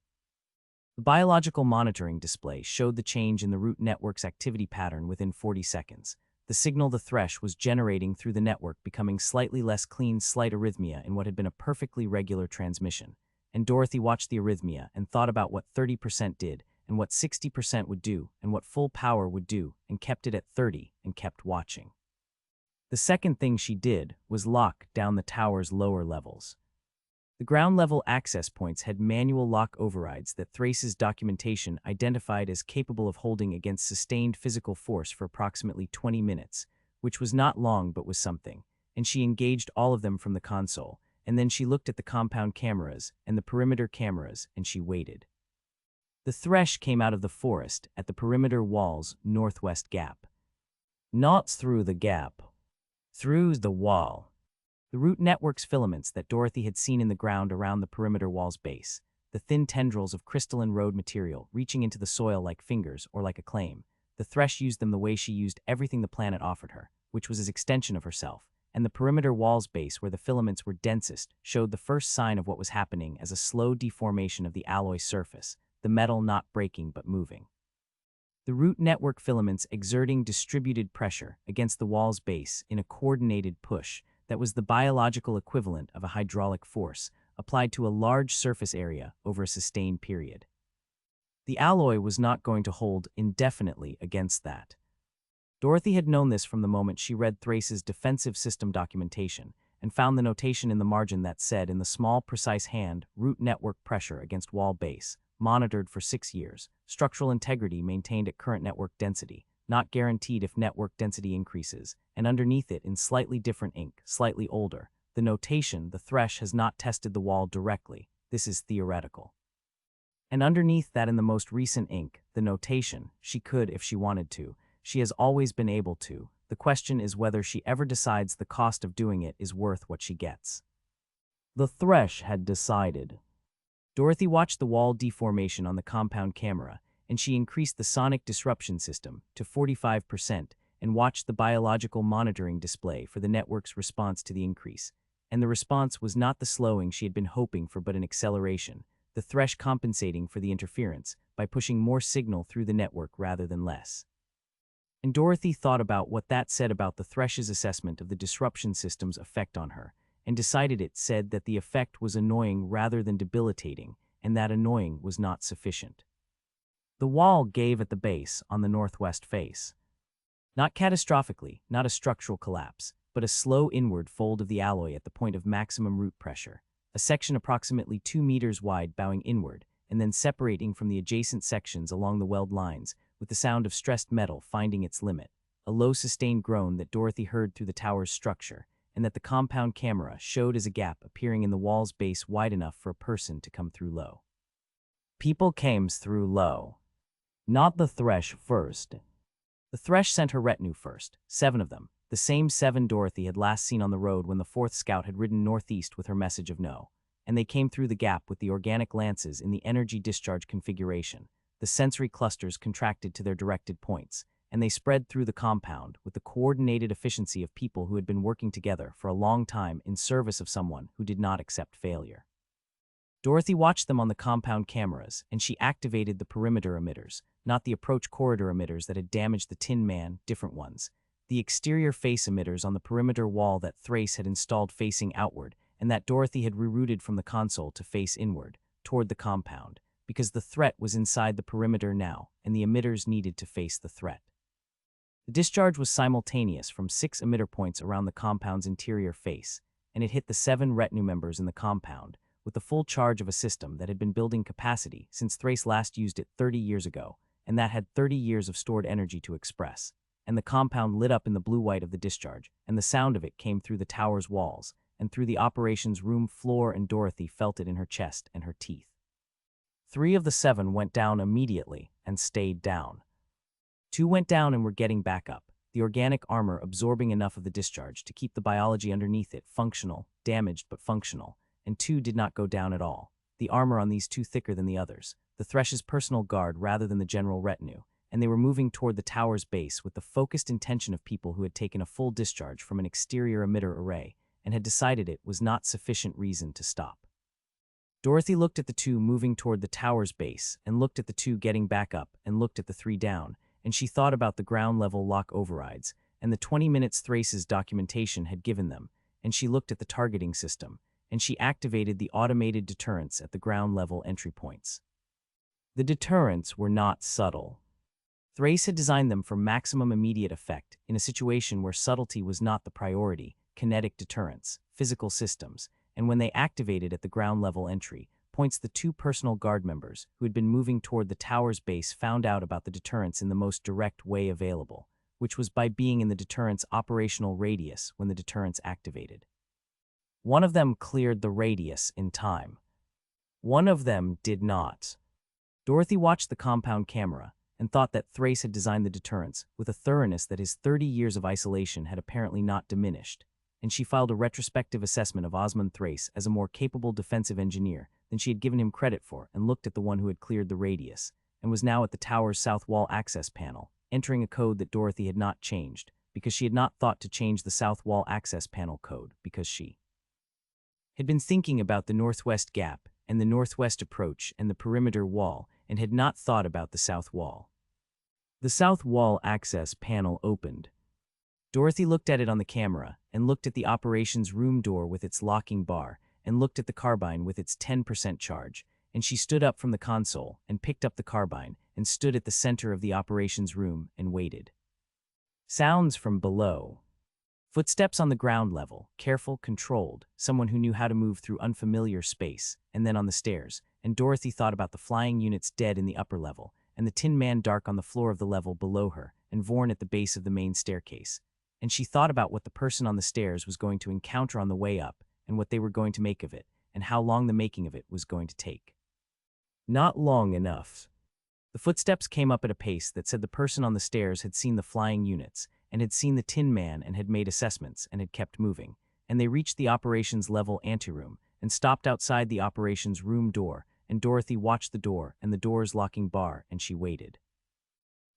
The biological monitoring display showed the change in the root network's activity pattern within 40 seconds. The signal the thresh was generating through the network becoming slightly less clean, slight arrhythmia in what had been a perfectly regular transmission. And Dorothy watched the arrhythmia and thought about what 30% did, and what 60% would do, and what full power would do, and kept it at 30 and kept watching. The second thing she did was lock down the tower's lower levels. The ground-level access points had manual lock overrides that Thrace's documentation identified as capable of holding against sustained physical force for approximately 20 minutes, which was not long but was something, and she engaged all of them from the console, and then she looked at the compound cameras and the perimeter cameras, and she waited. The thresh came out of the forest at the perimeter wall's northwest gap. Not through the gap. Through the wall. The root network's filaments that Dorothy had seen in the ground around the perimeter wall's base, the thin tendrils of crystalline road material reaching into the soil like fingers or like a claim. The thresh used them the way she used everything the planet offered her, which was an extension of herself, and the perimeter wall's base where the filaments were densest showed the first sign of what was happening as a slow deformation of the alloy surface, the metal not breaking but moving. The root network filaments exerting distributed pressure against the wall's base in a coordinated push that was the biological equivalent of a hydraulic force applied to a large surface area over a sustained period. The alloy was not going to hold indefinitely against that. Dorothy had known this from the moment she read Thrace's defensive system documentation and found the notation in the margin that said in the small, precise hand, root network pressure against wall base, monitored for 6 years, structural integrity maintained at current network density, not guaranteed if network density increases, and underneath it in slightly different ink, slightly older, the notation, the thresh has not tested the wall directly, this is theoretical. And underneath that in the most recent ink, the notation, she could if she wanted to, she has always been able to, the question is whether she ever decides the cost of doing it is worth what she gets. The thresh had decided. Dorothy watched the wall deformation on the compound camera, and she increased the sonic disruption system to 45% and watched the biological monitoring display for the network's response to the increase. And the response was not the slowing she had been hoping for but an acceleration, the thresh compensating for the interference by pushing more signal through the network rather than less. And Dorothy thought about what that said about the thresh's assessment of the disruption system's effect on her, and decided it said that the effect was annoying rather than debilitating, and that annoying was not sufficient. The wall gave at the base on the northwest face. Not catastrophically, not a structural collapse, but a slow inward fold of the alloy at the point of maximum root pressure, a section approximately 2 meters wide bowing inward, and then separating from the adjacent sections along the weld lines, with the sound of stressed metal finding its limit, a low sustained groan that Dorothy heard through the tower's structure, and that the compound camera showed as a gap appearing in the wall's base wide enough for a person to come through low. People came through low. Not the thresh first. The thresh sent her retinue first, 7 of them, the same 7 Dorothy had last seen on the road when the 4th scout had ridden northeast with her message of no, and they came through the gap with the organic lances in the energy discharge configuration. The sensory clusters contracted to their directed points, and they spread through the compound with the coordinated efficiency of people who had been working together for a long time in service of someone who did not accept failure. Dorothy watched them on the compound cameras, and she activated the perimeter emitters, not the approach corridor emitters that had damaged the Tin Man, different ones. The exterior face emitters on the perimeter wall that Thrace had installed facing outward, and that Dorothy had rerouted from the console to face inward, toward the compound, because the threat was inside the perimeter now, and the emitters needed to face the threat. The discharge was simultaneous from 6 emitter points around the compound's interior face, and it hit the 7 retinue members in the compound, with the full charge of a system that had been building capacity since Thrace last used it 30 years ago, and that had 30 years of stored energy to express. And the compound lit up in the blue-white of the discharge, and the sound of it came through the tower's walls, and through the operations room floor, and Dorothy felt it in her chest and her teeth. 3 of the 7 went down immediately and stayed down. 2 went down and were getting back up, the organic armor absorbing enough of the discharge to keep the biology underneath it functional, damaged but functional, and 2 did not go down at all, the armor on these 2 thicker than the others, the Thresh's personal guard rather than the general retinue, and they were moving toward the tower's base with the focused intention of people who had taken a full discharge from an exterior emitter array and had decided it was not sufficient reason to stop. Dorothy looked at the 2 moving toward the tower's base, and looked at the 2 getting back up, and looked at the 3 down, and she thought about the ground-level lock overrides, and the 20 minutes Thrace's documentation had given them, and she looked at the targeting system, and she activated the automated deterrents at the ground-level entry points. The deterrents were not subtle. Thrace had designed them for maximum immediate effect in a situation where subtlety was not the priority: kinetic deterrents, physical systems, and when they activated at the ground-level entry points, the 2 personal guard members who had been moving toward the tower's base found out about the deterrents in the most direct way available, which was by being in the deterrent's operational radius when the deterrents activated. One of them cleared the radius in time. One of them did not. Dorothy watched the compound camera and thought that Thrace had designed the deterrents with a thoroughness that his 30 years of isolation had apparently not diminished, and she filed a retrospective assessment of Osmond Thrace as a more capable defensive engineer than she had given him credit for, and looked at the one who had cleared the radius, and was now at the tower's south wall access panel, entering a code that Dorothy had not changed, because she had not thought to change the south wall access panel code, because she had been thinking about the northwest gap, and the northwest approach, and the perimeter wall, and had not thought about the south wall. The south wall access panel opened. Dorothy looked at it on the camera, and looked at the operations room door with its locking bar, and looked at the carbine with its 10% charge, and she stood up from the console, and picked up the carbine, and stood at the center of the operations room, and waited. Sounds from below. Footsteps on the ground level, careful, controlled, someone who knew how to move through unfamiliar space, and then on the stairs, and Dorothy thought about the flying units dead in the upper level, and the Tin Man dark on the floor of the level below her, and Vorn at the base of the main staircase. And she thought about what the person on the stairs was going to encounter on the way up, and what they were going to make of it, and how long the making of it was going to take. Not long enough. The footsteps came up at a pace that said the person on the stairs had seen the flying units, and had seen the Tin Man, and had made assessments, and had kept moving, and they reached the operations level anteroom, and stopped outside the operations room door, and Dorothy watched the door and the door's locking bar, and she waited.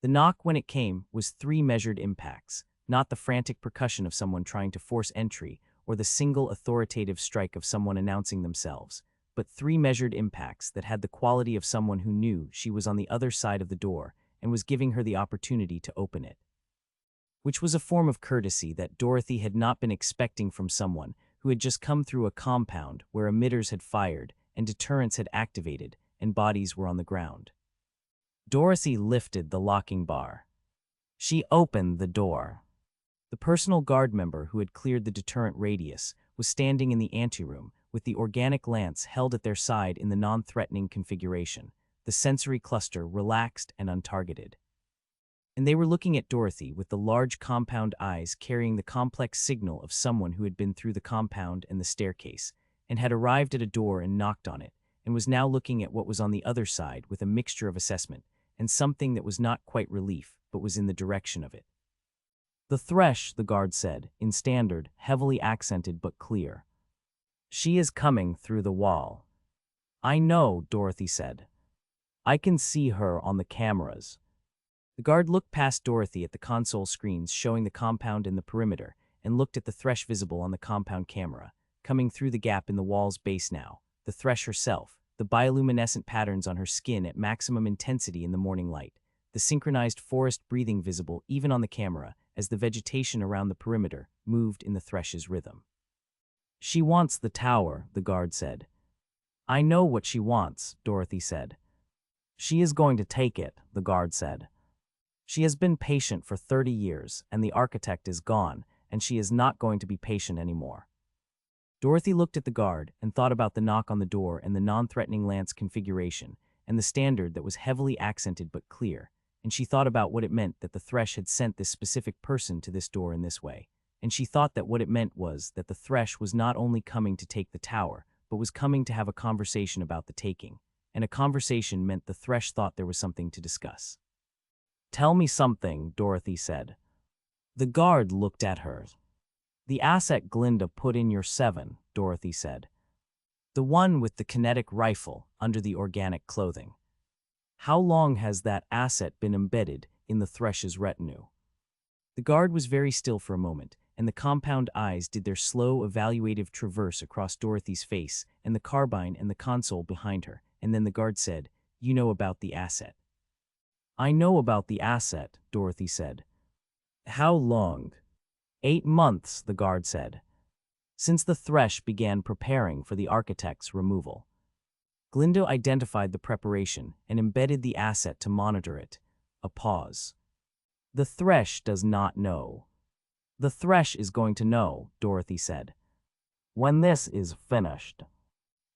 The knock, when it came, was 3 measured impacts, not the frantic percussion of someone trying to force entry, or the single authoritative strike of someone announcing themselves, but 3 measured impacts that had the quality of someone who knew she was on the other side of the door and was giving her the opportunity to open it. Which was a form of courtesy that Dorothy had not been expecting from someone who had just come through a compound where emitters had fired and deterrents had activated and bodies were on the ground. Dorothy lifted the locking bar. She opened the door. The personal guard member who had cleared the deterrent radius was standing in the anteroom with the organic lance held at their side in the non-threatening configuration, the sensory cluster relaxed and untargeted. And they were looking at Dorothy with the large compound eyes carrying the complex signal of someone who had been through the compound and the staircase, and had arrived at a door and knocked on it, and was now looking at what was on the other side with a mixture of assessment and something that was not quite relief but was in the direction of it. "The Thresh," the guard said, in standard, heavily accented but clear. "She is coming through the wall." "I know," Dorothy said. "I can see her on the cameras." The guard looked past Dorothy at the console screens showing the compound and the perimeter, and looked at the Thresh visible on the compound camera, coming through the gap in the wall's base now, the Thresh herself, the bioluminescent patterns on her skin at maximum intensity in the morning light, the synchronized forest breathing visible even on the camera as the vegetation around the perimeter moved in the Thresh's rhythm. "She wants the tower," the guard said. "I know what she wants," Dorothy said. "She is going to take it," the guard said. She has been patient for 30 years, and the architect is gone, and she is not going to be patient anymore. Dorothy looked at the guard and thought about the knock on the door and the non-threatening lance configuration, and the standard that was heavily accented but clear, and she thought about what it meant that the Thresh had sent this specific person to this door in this way, and she thought that what it meant was that the Thresh was not only coming to take the tower, but was coming to have a conversation about the taking, and a conversation meant the Thresh thought there was something to discuss. "Tell me something," Dorothy said. The guard looked at her. "The asset Glinda put in your 7, Dorothy said. "The one with the kinetic rifle under the organic clothing. How long has that asset been embedded in the Thresh's retinue?" The guard was very still for a moment, and the compound eyes did their slow, evaluative traverse across Dorothy's face and the carbine and the console behind her, and then the guard said, "You know about the asset." "I know about the asset," Dorothy said. "How long?" 8 months, the guard said. "Since the Thresh began preparing for the architect's removal." Glinda identified the preparation and embedded the asset to monitor it. A pause. "The Thresh does not know." "The Thresh is going to know," Dorothy said. "When this is finished."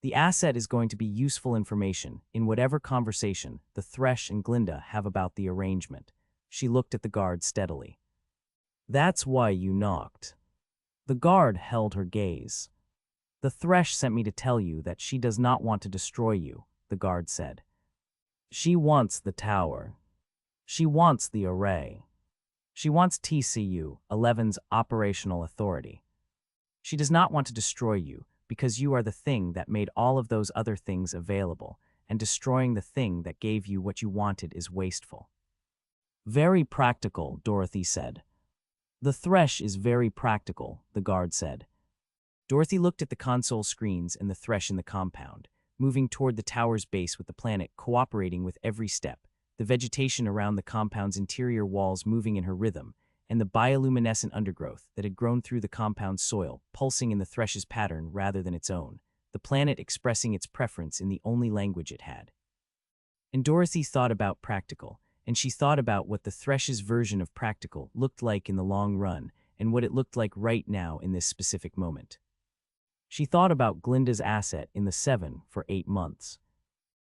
"The asset is going to be useful information in whatever conversation the Thresh and Glinda have about the arrangement." She looked at the guard steadily. "That's why you knocked." The guard held her gaze. "The Thresh sent me to tell you that she does not want to destroy you," the guard said. "She wants the tower. She wants the array. She wants TCU 11's operational authority. She does not want to destroy you because you are the thing that made all of those other things available, and destroying the thing that gave you what you wanted is wasteful." "Very practical," Dorothy said. "The Thresh is very practical," the guard said. Dorothy looked at the console screens and the Thresh in the compound, moving toward the tower's base with the planet cooperating with every step, the vegetation around the compound's interior walls moving in her rhythm, and the bioluminescent undergrowth that had grown through the compound's soil pulsing in the Thresh's pattern rather than its own, the planet expressing its preference in the only language it had. And Dorothy thought about practical, and she thought about what the Thresh's version of practical looked like in the long run, and what it looked like right now in this specific moment. She thought about Glinda's asset in the 7 for 8 months.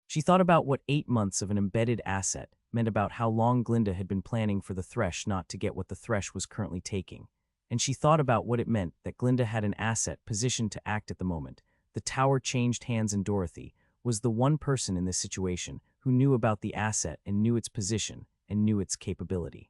She thought about what 8 months of an embedded asset meant about how long Glinda had been planning for the Thresh not to get what the Thresh was currently taking. And she thought about what it meant that Glinda had an asset positioned to act at the moment. The tower changed hands, and Dorothy was the one person in this situation who knew about the asset and knew its position and knew its capability.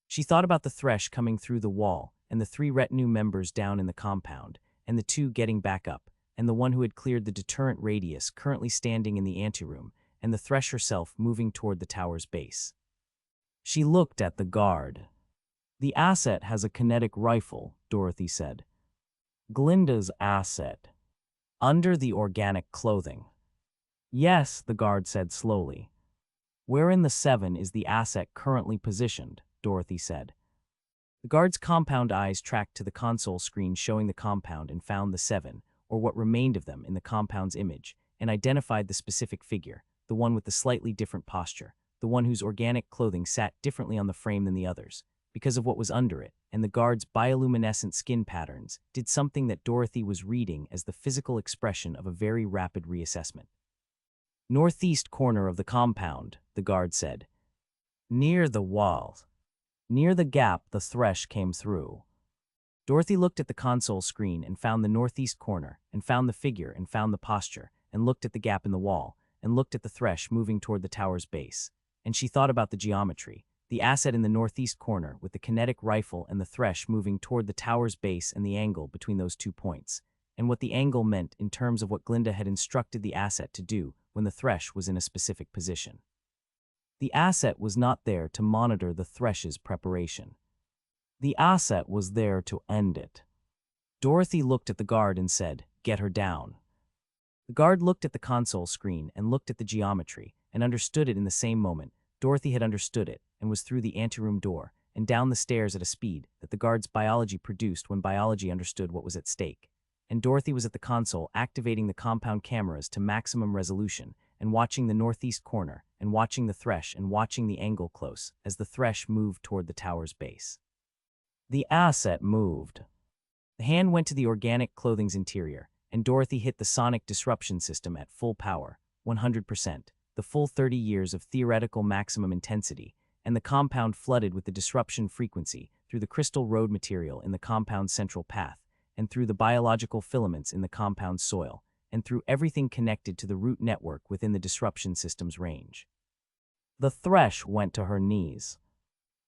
She thought about the Thresh coming through the wall and the 3 retinue members down in the compound, and the 2 getting back up, and the one who had cleared the deterrent radius currently standing in the anteroom, and the Thresh herself moving toward the tower's base. She looked at the guard. "The asset has a kinetic rifle," Dorothy said. "Glinda's asset. Under the organic clothing." "Yes," the guard said slowly. "Where in the 7 is the asset currently positioned?" Dorothy said. The guard's compound eyes tracked to the console screen showing the compound and found the 7, or what remained of them, in the compound's image, and identified the specific figure, the one with the slightly different posture, the one whose organic clothing sat differently on the frame than the others, because of what was under it, and the guard's bioluminescent skin patterns did something that Dorothy was reading as the physical expression of a very rapid reassessment. "Northeast corner of the compound," the guard said. "Near the wall. Near the gap the Thresh came through." Dorothy looked at the console screen and found the northeast corner, and found the figure, and found the posture, and looked at the gap in the wall, and looked at the Thresh moving toward the tower's base. And she thought about the geometry, the asset in the northeast corner with the kinetic rifle and the Thresh moving toward the tower's base, and the angle between those 2 points, and what the angle meant in terms of what Glinda had instructed the asset to do when the Thresh was in a specific position. The asset was not there to monitor the Thresh's preparation. The asset was there to end it. Dorothy looked at the guard and said, "Get her down." The guard looked at the console screen and looked at the geometry and understood it in the same moment. Dorothy had understood it and was through the anteroom door and down the stairs at a speed that the guard's biology produced when biology understood what was at stake. And Dorothy was at the console activating the compound cameras to maximum resolution and watching the northeast corner, and watching the thresh and watching the angle close as the thresh moved toward the tower's base. The asset moved. The hand went to the organic clothing's interior, and Dorothy hit the sonic disruption system at full power, 100%, the full 30 years of theoretical maximum intensity, and the compound flooded with the disruption frequency through the crystal road material in the compound's central path, and through the biological filaments in the compound's soil, and through everything connected to the root network within the disruption system's range. The thresh went to her knees.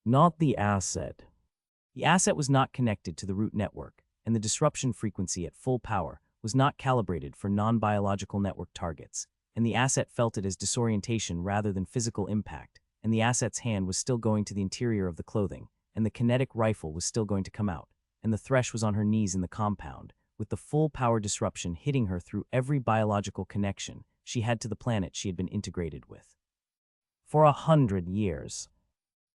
Not the asset. The asset was not connected to the root network, and the disruption frequency at full power was not calibrated for non-biological network targets, and the asset felt it as disorientation rather than physical impact, and the asset's hand was still going to the interior of the clothing, and the kinetic rifle was still going to come out, and the thresh was on her knees in the compound, with the full power disruption hitting her through every biological connection she had to the planet she had been integrated with. For 100 years.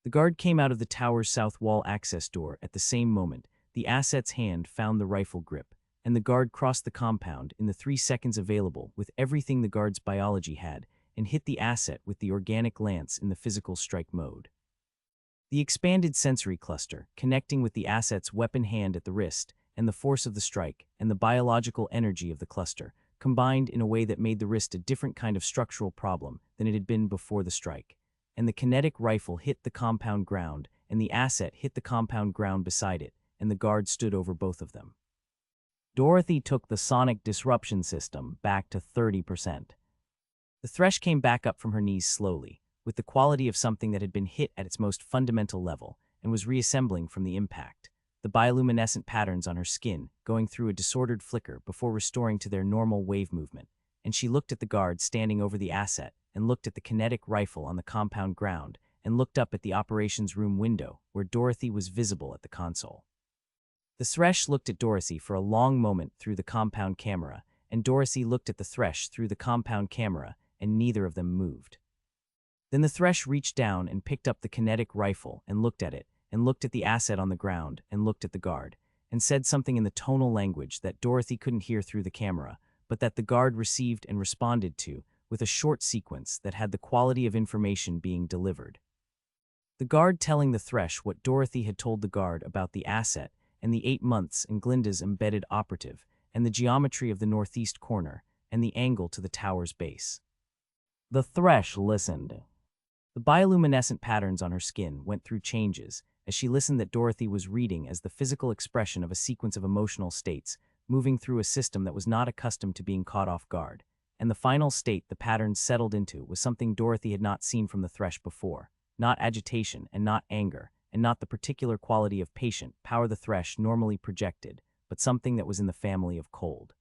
The guard came out of the tower's south wall access door at the same moment. The asset's hand found the rifle grip, and the guard crossed the compound in the 3 seconds available with everything the guard's biology had, and hit the asset with the organic lance in the physical strike mode. The expanded sensory cluster, connecting with the asset's weapon hand at the wrist, and the force of the strike, and the biological energy of the cluster, combined in a way that made the wrist a different kind of structural problem than it had been before the strike. And the kinetic rifle hit the compound ground, and the asset hit the compound ground beside it, and the guard stood over both of them. Dorothy took the sonic disruption system back to 30%. The thresh came back up from her knees slowly, with the quality of something that had been hit at its most fundamental level, and was reassembling from the impact, the bioluminescent patterns on her skin going through a disordered flicker before restoring to their normal wave movement, and she looked at the guard standing over the asset, and looked at the kinetic rifle on the compound ground, and looked up at the operations room window where Dorothy was visible at the console. The thresh looked at Dorothy for a long moment through the compound camera, and Dorothy looked at the thresh through the compound camera, and neither of them moved. Then the thresh reached down and picked up the kinetic rifle and looked at it, and looked at the asset on the ground, and looked at the guard, and said something in the tonal language that Dorothy couldn't hear through the camera, but that the guard received and responded to, with a short sequence that had the quality of information being delivered. The guard telling the thresh what Dorothy had told the guard about the asset, and the 8 months in Glinda's embedded operative, and the geometry of the northeast corner, and the angle to the tower's base. The thresh listened. The bioluminescent patterns on her skin went through changes as she listened that Dorothy was reading as the physical expression of a sequence of emotional states moving through a system that was not accustomed to being caught off guard, and the final state the patterns settled into was something Dorothy had not seen from the thresh before, not agitation and not anger, and not the particular quality of patient power the thresh normally projected, but something that was in the family of cold.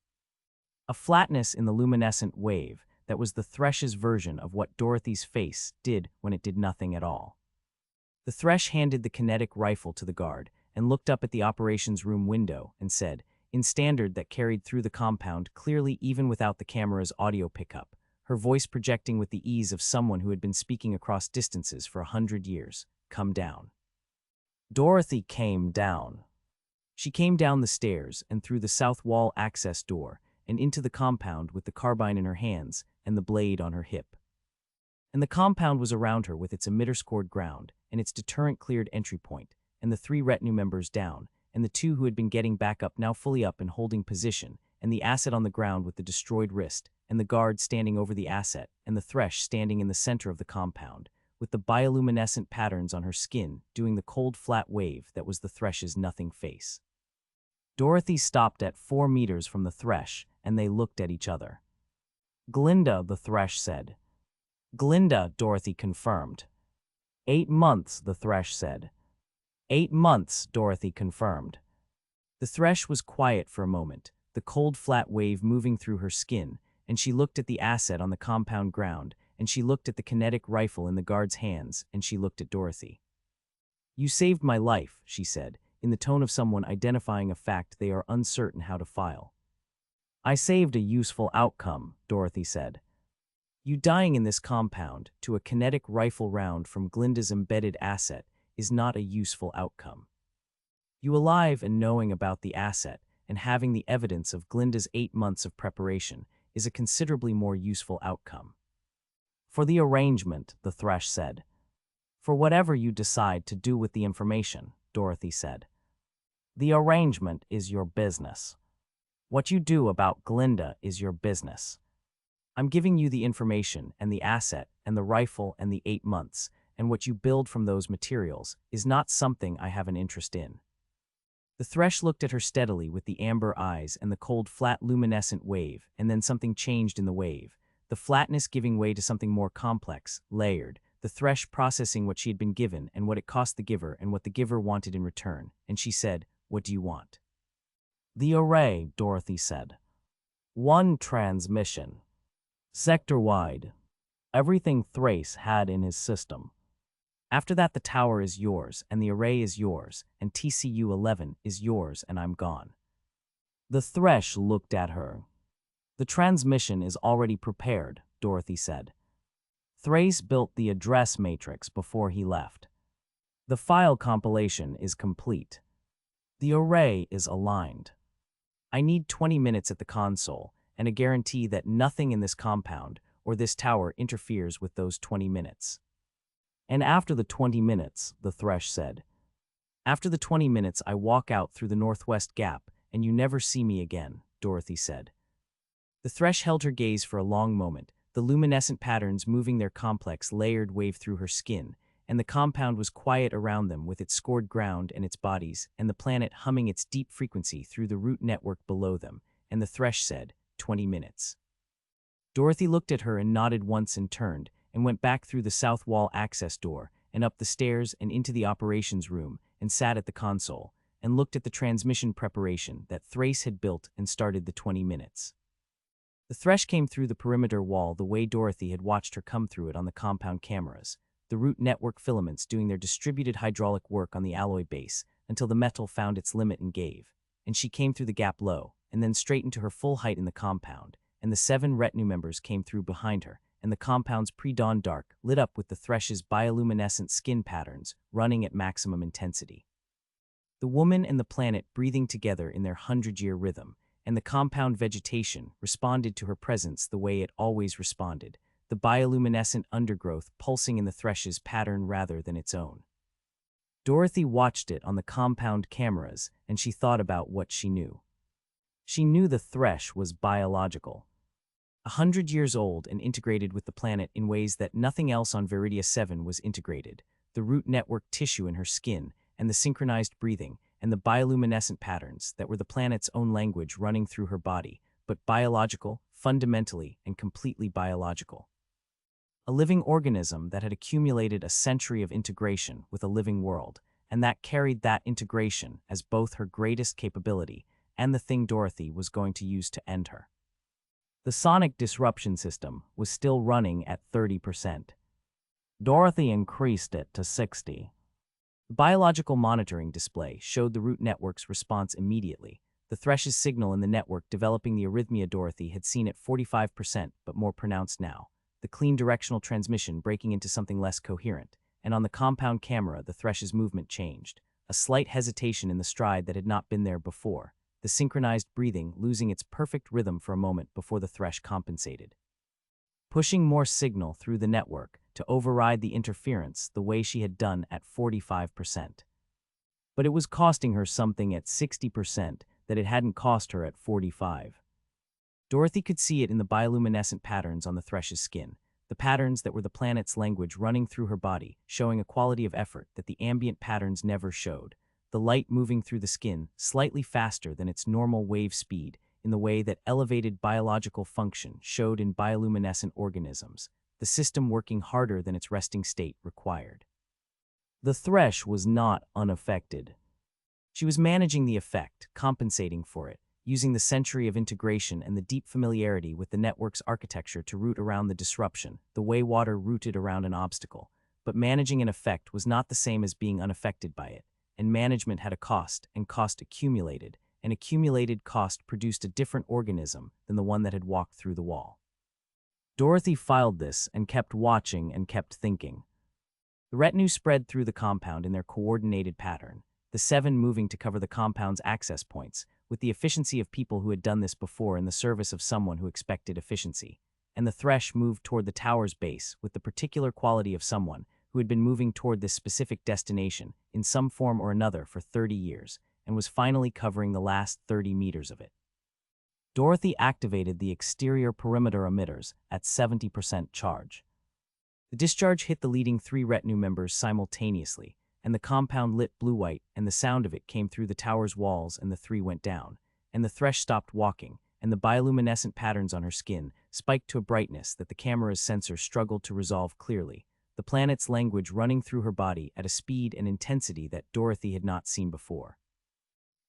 A flatness in the luminescent wave that was the thresh's version of what Dorothy's face did when it did nothing at all. The thresh handed the kinetic rifle to the guard and looked up at the operations room window and said, in standard that carried through the compound clearly even without the camera's audio pickup, her voice projecting with the ease of someone who had been speaking across distances for 100 years, "Come down." Dorothy came down. She came down the stairs and through the south wall access door and into the compound with the carbine in her hands and the blade on her hip. And the compound was around her with its emitter scored ground and its deterrent cleared entry point, and the 3 retinue members down, and the 2 who had been getting back up now fully up and holding position, and the asset on the ground with the destroyed wrist, and the guard standing over the asset, and the thresh standing in the center of the compound, with the bioluminescent patterns on her skin doing the cold flat wave that was the thresh's nothing face. Dorothy stopped at 4 meters from the thresh, and they looked at each other. "Glinda," the thresh said. "Glinda," Dorothy confirmed. 8 months, the thresh said. 8 months, Dorothy confirmed. The thresh was quiet for a moment, the cold flat wave moving through her skin, and she looked at the asset on the compound ground, and she looked at the kinetic rifle in the guard's hands, and she looked at Dorothy. "You saved my life," she said, in the tone of someone identifying a fact they are uncertain how to file. "I saved a useful outcome," Dorothy said. "You dying in this compound to a kinetic rifle round from Glinda's embedded asset is not a useful outcome. You alive and knowing about the asset and having the evidence of Glinda's 8 months of preparation is a considerably more useful outcome. For the arrangement, the thrush said. For whatever you decide to do with the information, Dorothy said. The arrangement is your business. What you do about Glinda is your business. I'm giving you the information and the asset and the rifle and the 8 months, and what you build from those materials is not something I have an interest in. The thrush looked at her steadily with the amber eyes and the cold, flat, luminescent wave, and then something changed in the wave, the flatness giving way to something more complex, layered, the thrush processing what she had been given and what it cost the giver and what the giver wanted in return, and she said, "What do you want?" The array, Dorothy said. 1 transmission. Sector-wide. Everything Thrace had in his system. After that, the tower is yours, and the array is yours, and TCU-11 is yours, and I'm gone. The thrush looked at her. The transmission is already prepared, Dorothy said. Thrace built the address matrix before he left. The file compilation is complete. The array is aligned. I need 20 minutes at the console, and a guarantee that nothing in this compound or this tower interferes with those 20 minutes. And after the 20 minutes, the thrush said. After the 20 minutes, I walk out through the northwest gap, and you never see me again, Dorothy said. The thrush held her gaze for a long moment, the luminescent patterns moving their complex, layered wave through her skin, and the compound was quiet around them with its scored ground and its bodies, and the planet humming its deep frequency through the root network below them, and the thrush said, 20 minutes. Dorothy looked at her and nodded once and turned, and went back through the south wall access door, and up the stairs and into the operations room, and sat at the console, and looked at the transmission preparation that Thrace had built and started the 20 minutes. The thrush came through the perimeter wall the way Dorothy had watched her come through it on the compound cameras, the root network filaments doing their distributed hydraulic work on the alloy base until the metal found its limit and gave, and she came through the gap low, and then straight into her full height in the compound, and the 7 retinue members came through behind her, and the compound's pre-dawn dark lit up with the thrush's bioluminescent skin patterns running at maximum intensity. The woman and the planet breathing together in their 100-year rhythm, and the compound vegetation responded to her presence the way it always responded, the bioluminescent undergrowth pulsing in the thrush's pattern rather than its own. Dorothy watched it on the compound cameras, and she thought about what she knew. She knew the thrush was biological. 100 years old and integrated with the planet in ways that nothing else on Viridia 7 was integrated, the root network tissue in her skin, and the synchronized breathing, and the bioluminescent patterns that were the planet's own language running through her body, but biological, fundamentally, and completely biological. A living organism that had accumulated a century of integration with a living world, and that carried that integration as both her greatest capability and the thing Dorothy was going to use to end her. The sonic disruption system was still running at 30%. Dorothy increased it to 60%. The biological monitoring display showed the root network's response immediately, the thrush's signal in the network developing the arrhythmia Dorothy had seen at 45% but more pronounced now, the clean directional transmission breaking into something less coherent, and on the compound camera the thrush's movement changed, a slight hesitation in the stride that had not been there before, the synchronized breathing losing its perfect rhythm for a moment before the thrush compensated. Pushing more signal through the network to override the interference the way she had done at 45%. But it was costing her something at 60% that it hadn't cost her at 45%. Dorothy could see it in the bioluminescent patterns on the thrush's skin, the patterns that were the planet's language running through her body, showing a quality of effort that the ambient patterns never showed, the light moving through the skin slightly faster than its normal wave speed in the way that elevated biological function showed in bioluminescent organisms, the system working harder than its resting state required. The thrush was not unaffected. She was managing the effect, compensating for it, using the century of integration and the deep familiarity with the network's architecture to root around the disruption, the way water rooted around an obstacle. But managing an effect was not the same as being unaffected by it, and management had a cost, and cost accumulated, and accumulated cost produced a different organism than the one that had walked through the wall. Dorothy filed this and kept watching and kept thinking. The retinue spread through the compound in their coordinated pattern, the 7 moving to cover the compound's access points, with the efficiency of people who had done this before in the service of someone who expected efficiency, and the thresh moved toward the tower's base with the particular quality of someone who had been moving toward this specific destination in some form or another for 30 years and was finally covering the last 30 meters of it. Dorothy activated the exterior perimeter emitters at 70% charge. The discharge hit the leading 3 retinue members simultaneously, and the compound lit blue-white, and the sound of it came through the tower's walls, and the 3 went down, and the thresh stopped walking, and the bioluminescent patterns on her skin spiked to a brightness that the camera's sensors struggled to resolve clearly, the planet's language running through her body at a speed and intensity that Dorothy had not seen before.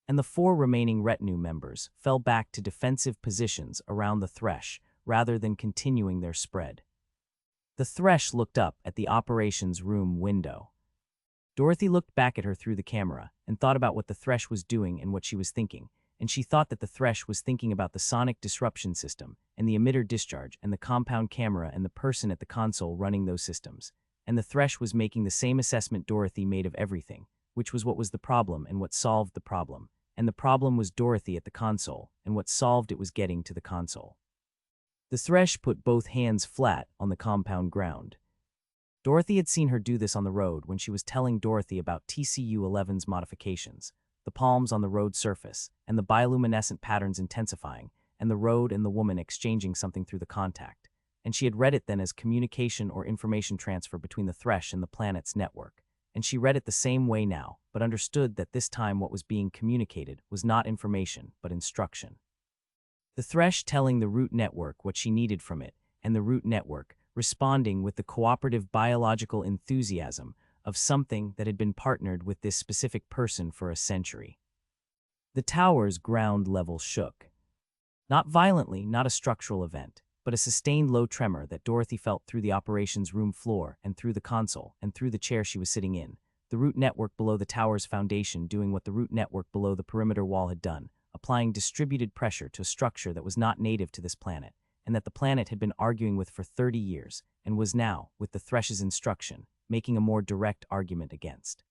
And the 4 remaining retinue members fell back to defensive positions around the thresh rather than continuing their spread. The thresh looked up at the operations room window. Dorothy looked back at her through the camera and thought about what the thresh was doing and what she was thinking, and she thought that the thresh was thinking about the sonic disruption system and the emitter discharge and the compound camera and the person at the console running those systems. And the thresh was making the same assessment Dorothy made of everything, which was what was the problem and what solved the problem. And the problem was Dorothy at the console, and what solved it was getting to the console. The thresh put both hands flat on the compound ground. Dorothy had seen her do this on the road when she was telling Dorothy about TCU-11's modifications, the palms on the road surface, and the bioluminescent patterns intensifying, and the road and the woman exchanging something through the contact. And she had read it then as communication or information transfer between the thresh and the planet's network. And she read it the same way now, but understood that this time what was being communicated was not information, but instruction. The thresh telling the root network what she needed from it, and the root network responding with the cooperative biological enthusiasm of something that had been partnered with this specific person for a century. The tower's ground level shook. Not violently, not a structural event, but a sustained low tremor that Dorothy felt through the operations room floor and through the console and through the chair she was sitting in, the root network below the tower's foundation doing what the root network below the perimeter wall had done, applying distributed pressure to a structure that was not native to this planet, and that the planet had been arguing with for 30 years, and was now, with the thresh's instruction, making a more direct argument against.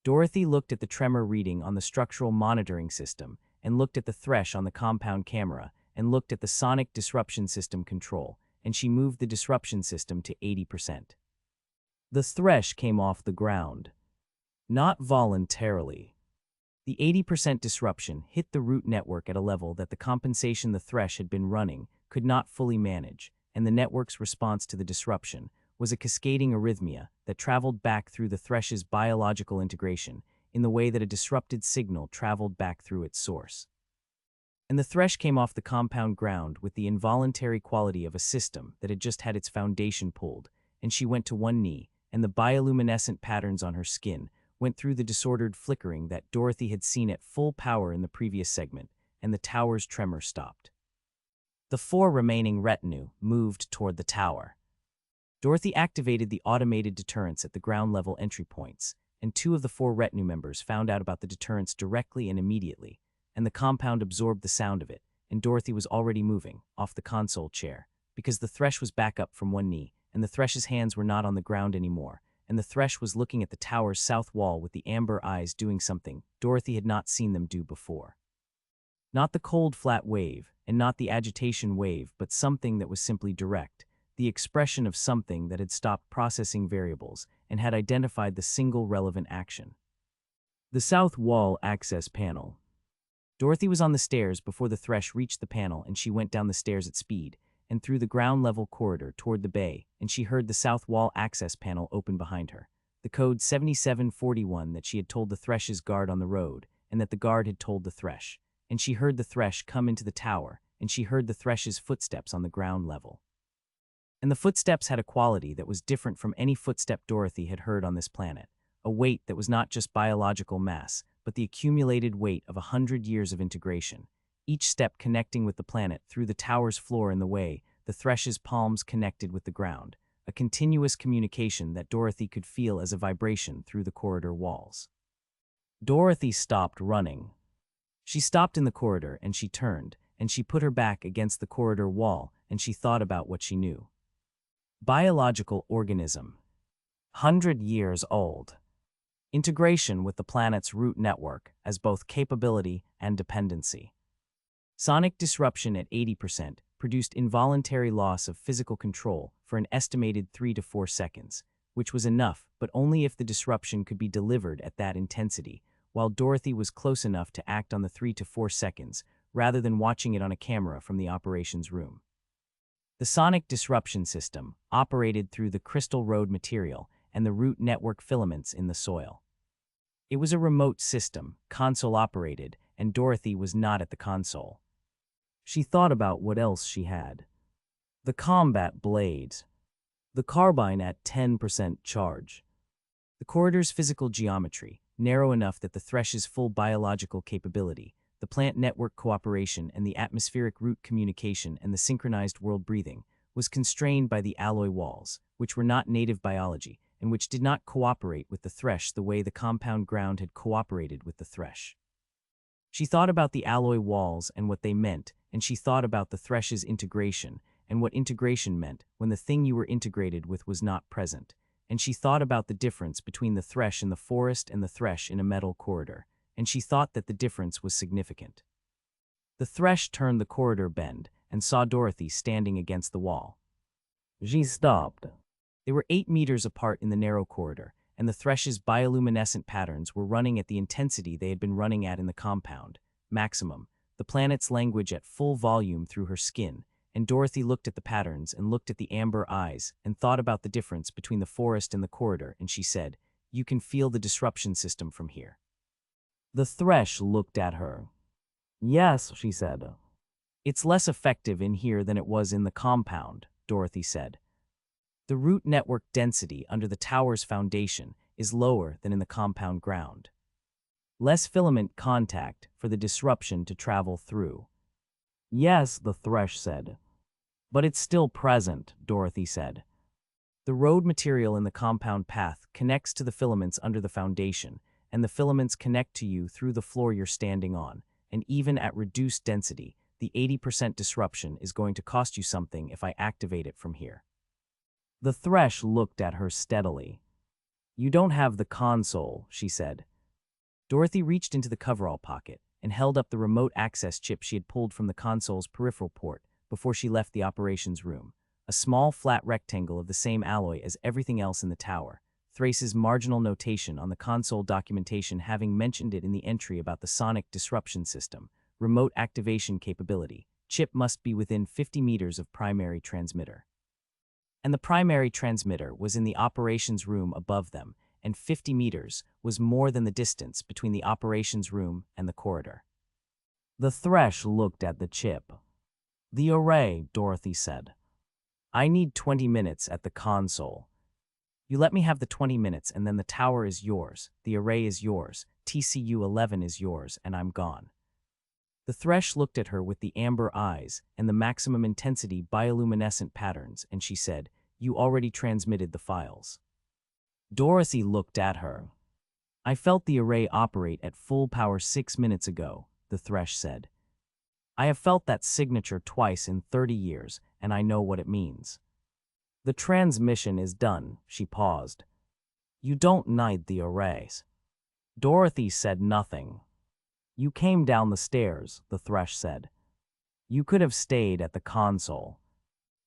Dorothy looked at the tremor reading on the structural monitoring system, and looked at the thresh on the compound camera, and looked at the sonic disruption system control, and she moved the disruption system to 80%. The thresh came off the ground. Not voluntarily. The 80% disruption hit the root network at a level that the compensation the thresh had been running could not fully manage, and the network's response to the disruption was a cascading arrhythmia that traveled back through the thresh's biological integration in the way that a disrupted signal traveled back through its source. And the thresh came off the compound ground with the involuntary quality of a system that had just had its foundation pulled, and she went to one knee, and the bioluminescent patterns on her skin went through the disordered flickering that Dorothy had seen at full power in the previous segment, and the tower's tremor stopped. The 4 remaining retinue moved toward the tower. Dorothy activated the automated deterrents at the ground-level entry points, and 2 of the 4 retinue members found out about the deterrents directly and immediately, and the compound absorbed the sound of it, and Dorothy was already moving, off the console chair, because the thresh was back up from one knee, and the thresh's hands were not on the ground anymore, and the thresh was looking at the tower's south wall with the amber eyes doing something Dorothy had not seen them do before. Not the cold flat wave, and not the agitation wave, but something that was simply direct, the expression of something that had stopped processing variables and had identified the single relevant action. The south wall access panel. Dorothy was on the stairs before the thresh reached the panel, and she went down the stairs at speed, and through the ground-level corridor toward the bay, and she heard the south wall access panel open behind her, the code 7741 that she had told the thresh's guard on the road, and that the guard had told the thresh, and she heard the thresh come into the tower, and she heard the thresh's footsteps on the ground level. And the footsteps had a quality that was different from any footstep Dorothy had heard on this planet, a weight that was not just biological mass, but the accumulated weight of 100 years of integration, each step connecting with the planet through the tower's floor in the way the thresh's palms connected with the ground, a continuous communication that Dorothy could feel as a vibration through the corridor walls. Dorothy stopped running. She stopped in the corridor, and she turned, and she put her back against the corridor wall, and she thought about what she knew. Biological organism. 100 years old. Integration with the planet's root network as both capability and dependency. Sonic disruption at 80%, produced involuntary loss of physical control for an estimated 3 to 4 seconds, which was enough, but only if the disruption could be delivered at that intensity, while Dorothy was close enough to act on the 3 to 4 seconds, rather than watching it on a camera from the operations room. The sonic disruption system operated through the crystal road material and the root network filaments in the soil. It was a remote system, console-operated, and Dorothy was not at the console. She thought about what else she had. The combat blades. The carbine at 10% charge. The corridor's physical geometry, narrow enough that the Thresh's full biological capability, the plant network cooperation and the atmospheric root communication and the synchronized world breathing, was constrained by the alloy walls, which were not native biology, and which did not cooperate with the Thresh the way the compound ground had cooperated with the Thresh. She thought about the alloy walls and what they meant, and she thought about the Thresh's integration, and what integration meant when the thing you were integrated with was not present, and she thought about the difference between the Thresh in the forest and the Thresh in a metal corridor, and she thought that the difference was significant. The Thresh turned the corridor bend and saw Dorothy standing against the wall. She stopped. They were 8 meters apart in the narrow corridor, and the Thresh's bioluminescent patterns were running at the intensity they had been running at in the compound, maximum, the planet's language at full volume through her skin, and Dorothy looked at the patterns and looked at the amber eyes and thought about the difference between the forest and the corridor, and she said, "You can feel the disruption system from here." The Thresh looked at her. "Yes," she said. "It's less effective in here than it was in the compound," Dorothy said. "The root network density under the tower's foundation is lower than in the compound ground. Less filament contact for the disruption to travel through." "Yes," the Thresh said. "But it's still present," Dorothy said. "The road material in the compound path connects to the filaments under the foundation, and the filaments connect to you through the floor you're standing on, and even at reduced density, the 80% disruption is going to cost you something if I activate it from here." The Thresh looked at her steadily. "You don't have the console," she said. Dorothy reached into the coverall pocket and held up the remote access chip she had pulled from the console's peripheral port before she left the operations room, a small flat rectangle of the same alloy as everything else in the tower, Thrace's marginal notation on the console documentation having mentioned it in the entry about the sonic disruption system, remote activation capability, chip must be within 50 meters of primary transmitter. And the primary transmitter was in the operations room above them, and 50 meters was more than the distance between the operations room and the corridor. The Thresh looked at the chip. "The array," Dorothy said. "I need 20 minutes at the console. You let me have the 20 minutes and then the tower is yours, the array is yours, TCU-11 is yours, and I'm gone." The Thresh looked at her with the amber eyes and the maximum intensity bioluminescent patterns, and she said, "You already transmitted the files." Dorothy looked at her. "I felt the array operate at full power 6 minutes ago," the Thresh said. "I have felt that signature twice in 30 years, and I know what it means." "The transmission is done," she paused. "You don't need the arrays." Dorothy said nothing. "You came down the stairs," the Thresh said. "You could have stayed at the console.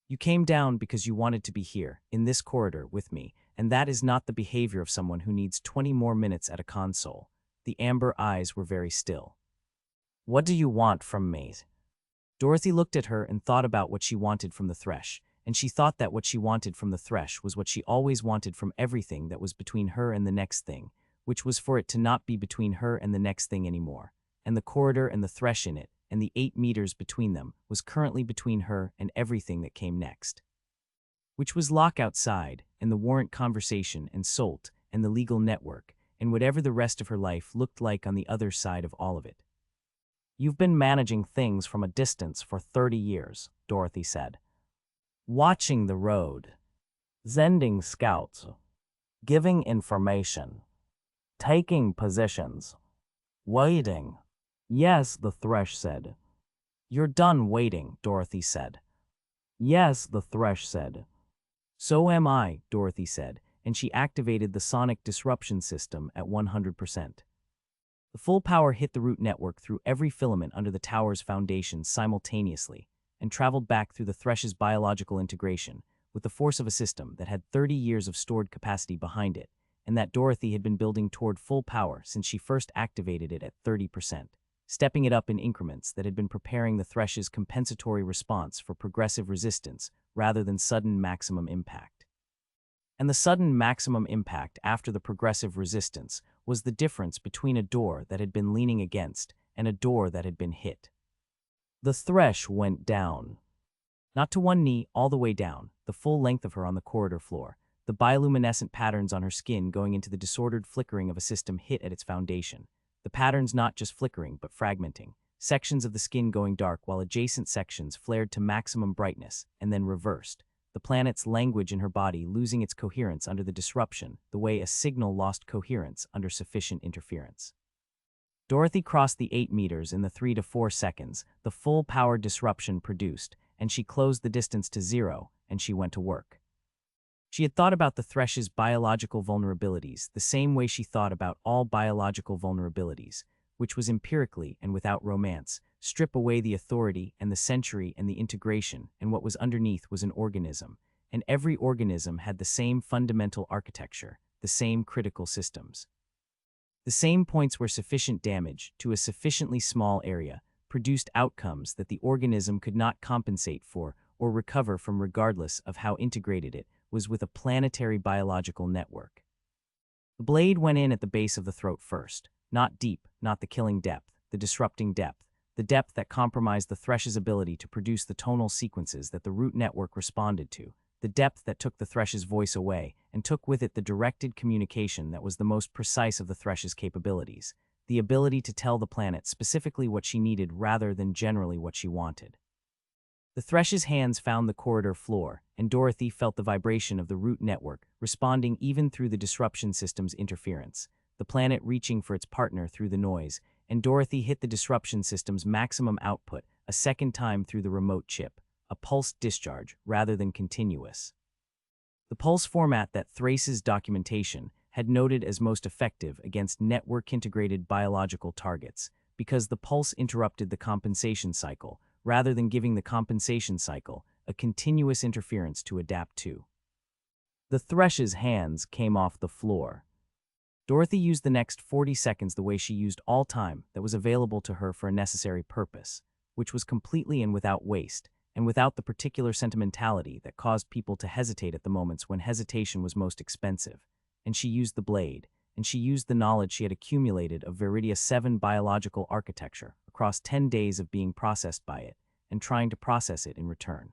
You came down because you wanted to be here, in this corridor, with me, and that is not the behavior of someone who needs 20 more minutes at a console." The amber eyes were very still. "What do you want from me?" Dorothy looked at her and thought about what she wanted from the Thresh, and she thought that what she wanted from the Thresh was what she always wanted from everything that was between her and the next thing, which was for it to not be between her and the next thing anymore, and the corridor and the Thresh in it, and the 8 meters between them, was currently between her and everything that came next. Which was Lock outside, and the warrant conversation, and Solt, and the legal network, and whatever the rest of her life looked like on the other side of all of it. "You've been managing things from a distance for 30 years, Dorothy said. "Watching the road. Sending scouts. Giving information. Taking positions. Waiting." "Yes," the Thresh said. "You're done waiting," Dorothy said. "Yes," the Thresh said. "So am I," Dorothy said, and she activated the sonic disruption system at 100%. The full power hit the root network through every filament under the tower's foundation simultaneously, and traveled back through the Thresh's biological integration, with the force of a system that had 30 years of stored capacity behind it, and that Dorothy had been building toward full power since she first activated it at 30%, stepping it up in increments that had been preparing the Thresh's compensatory response for progressive resistance rather than sudden maximum impact. And the sudden maximum impact after the progressive resistance was the difference between a door that had been leaning against and a door that had been hit. The Thresh went down. Not to one knee, all the way down, the full length of her on the corridor floor, the bioluminescent patterns on her skin going into the disordered flickering of a system hit at its foundation. The patterns not just flickering, but fragmenting, sections of the skin going dark while adjacent sections flared to maximum brightness, and then reversed. The planet's language in her body losing its coherence under the disruption, the way a signal lost coherence under sufficient interference. Dorothy crossed the 8 meters in the 3 to 4 seconds the full power disruption produced, and she closed the distance to 0, and she went to work. She had thought about the Thresh's biological vulnerabilities the same way she thought about all biological vulnerabilities, which was empirically and without romance, strip away the authority and the century and the integration, and what was underneath was an organism, and every organism had the same fundamental architecture, the same critical systems. The same points where sufficient damage to a sufficiently small area produced outcomes that the organism could not compensate for or recover from regardless of how integrated it was with a planetary biological network. The blade went in at the base of the throat first, not deep, not the killing depth, the disrupting depth, the depth that compromised the Thresh's ability to produce the tonal sequences that the root network responded to, the depth that took the Thresh's voice away and took with it the directed communication that was the most precise of the Thresh's capabilities, the ability to tell the planet specifically what she needed rather than generally what she wanted. The Thresh's hands found the corridor floor, and Dorothy felt the vibration of the root network, responding even through the disruption system's interference, the planet reaching for its partner through the noise, and Dorothy hit the disruption system's maximum output a second time through the remote chip, a pulsed discharge rather than continuous. The pulse format that Thrace's documentation had noted as most effective against network-integrated biological targets, because the pulse interrupted the compensation cycle, rather than giving the compensation cycle a continuous interference to adapt to. The Thresh's hands came off the floor. Dorothy used the next 40 seconds the way she used all time that was available to her for a necessary purpose, which was completely and without waste, and without the particular sentimentality that caused people to hesitate at the moments when hesitation was most expensive. And she used the blade, and she used the knowledge she had accumulated of Viridia 7 biological architecture across 10 days of being processed by it, and trying to process it in return.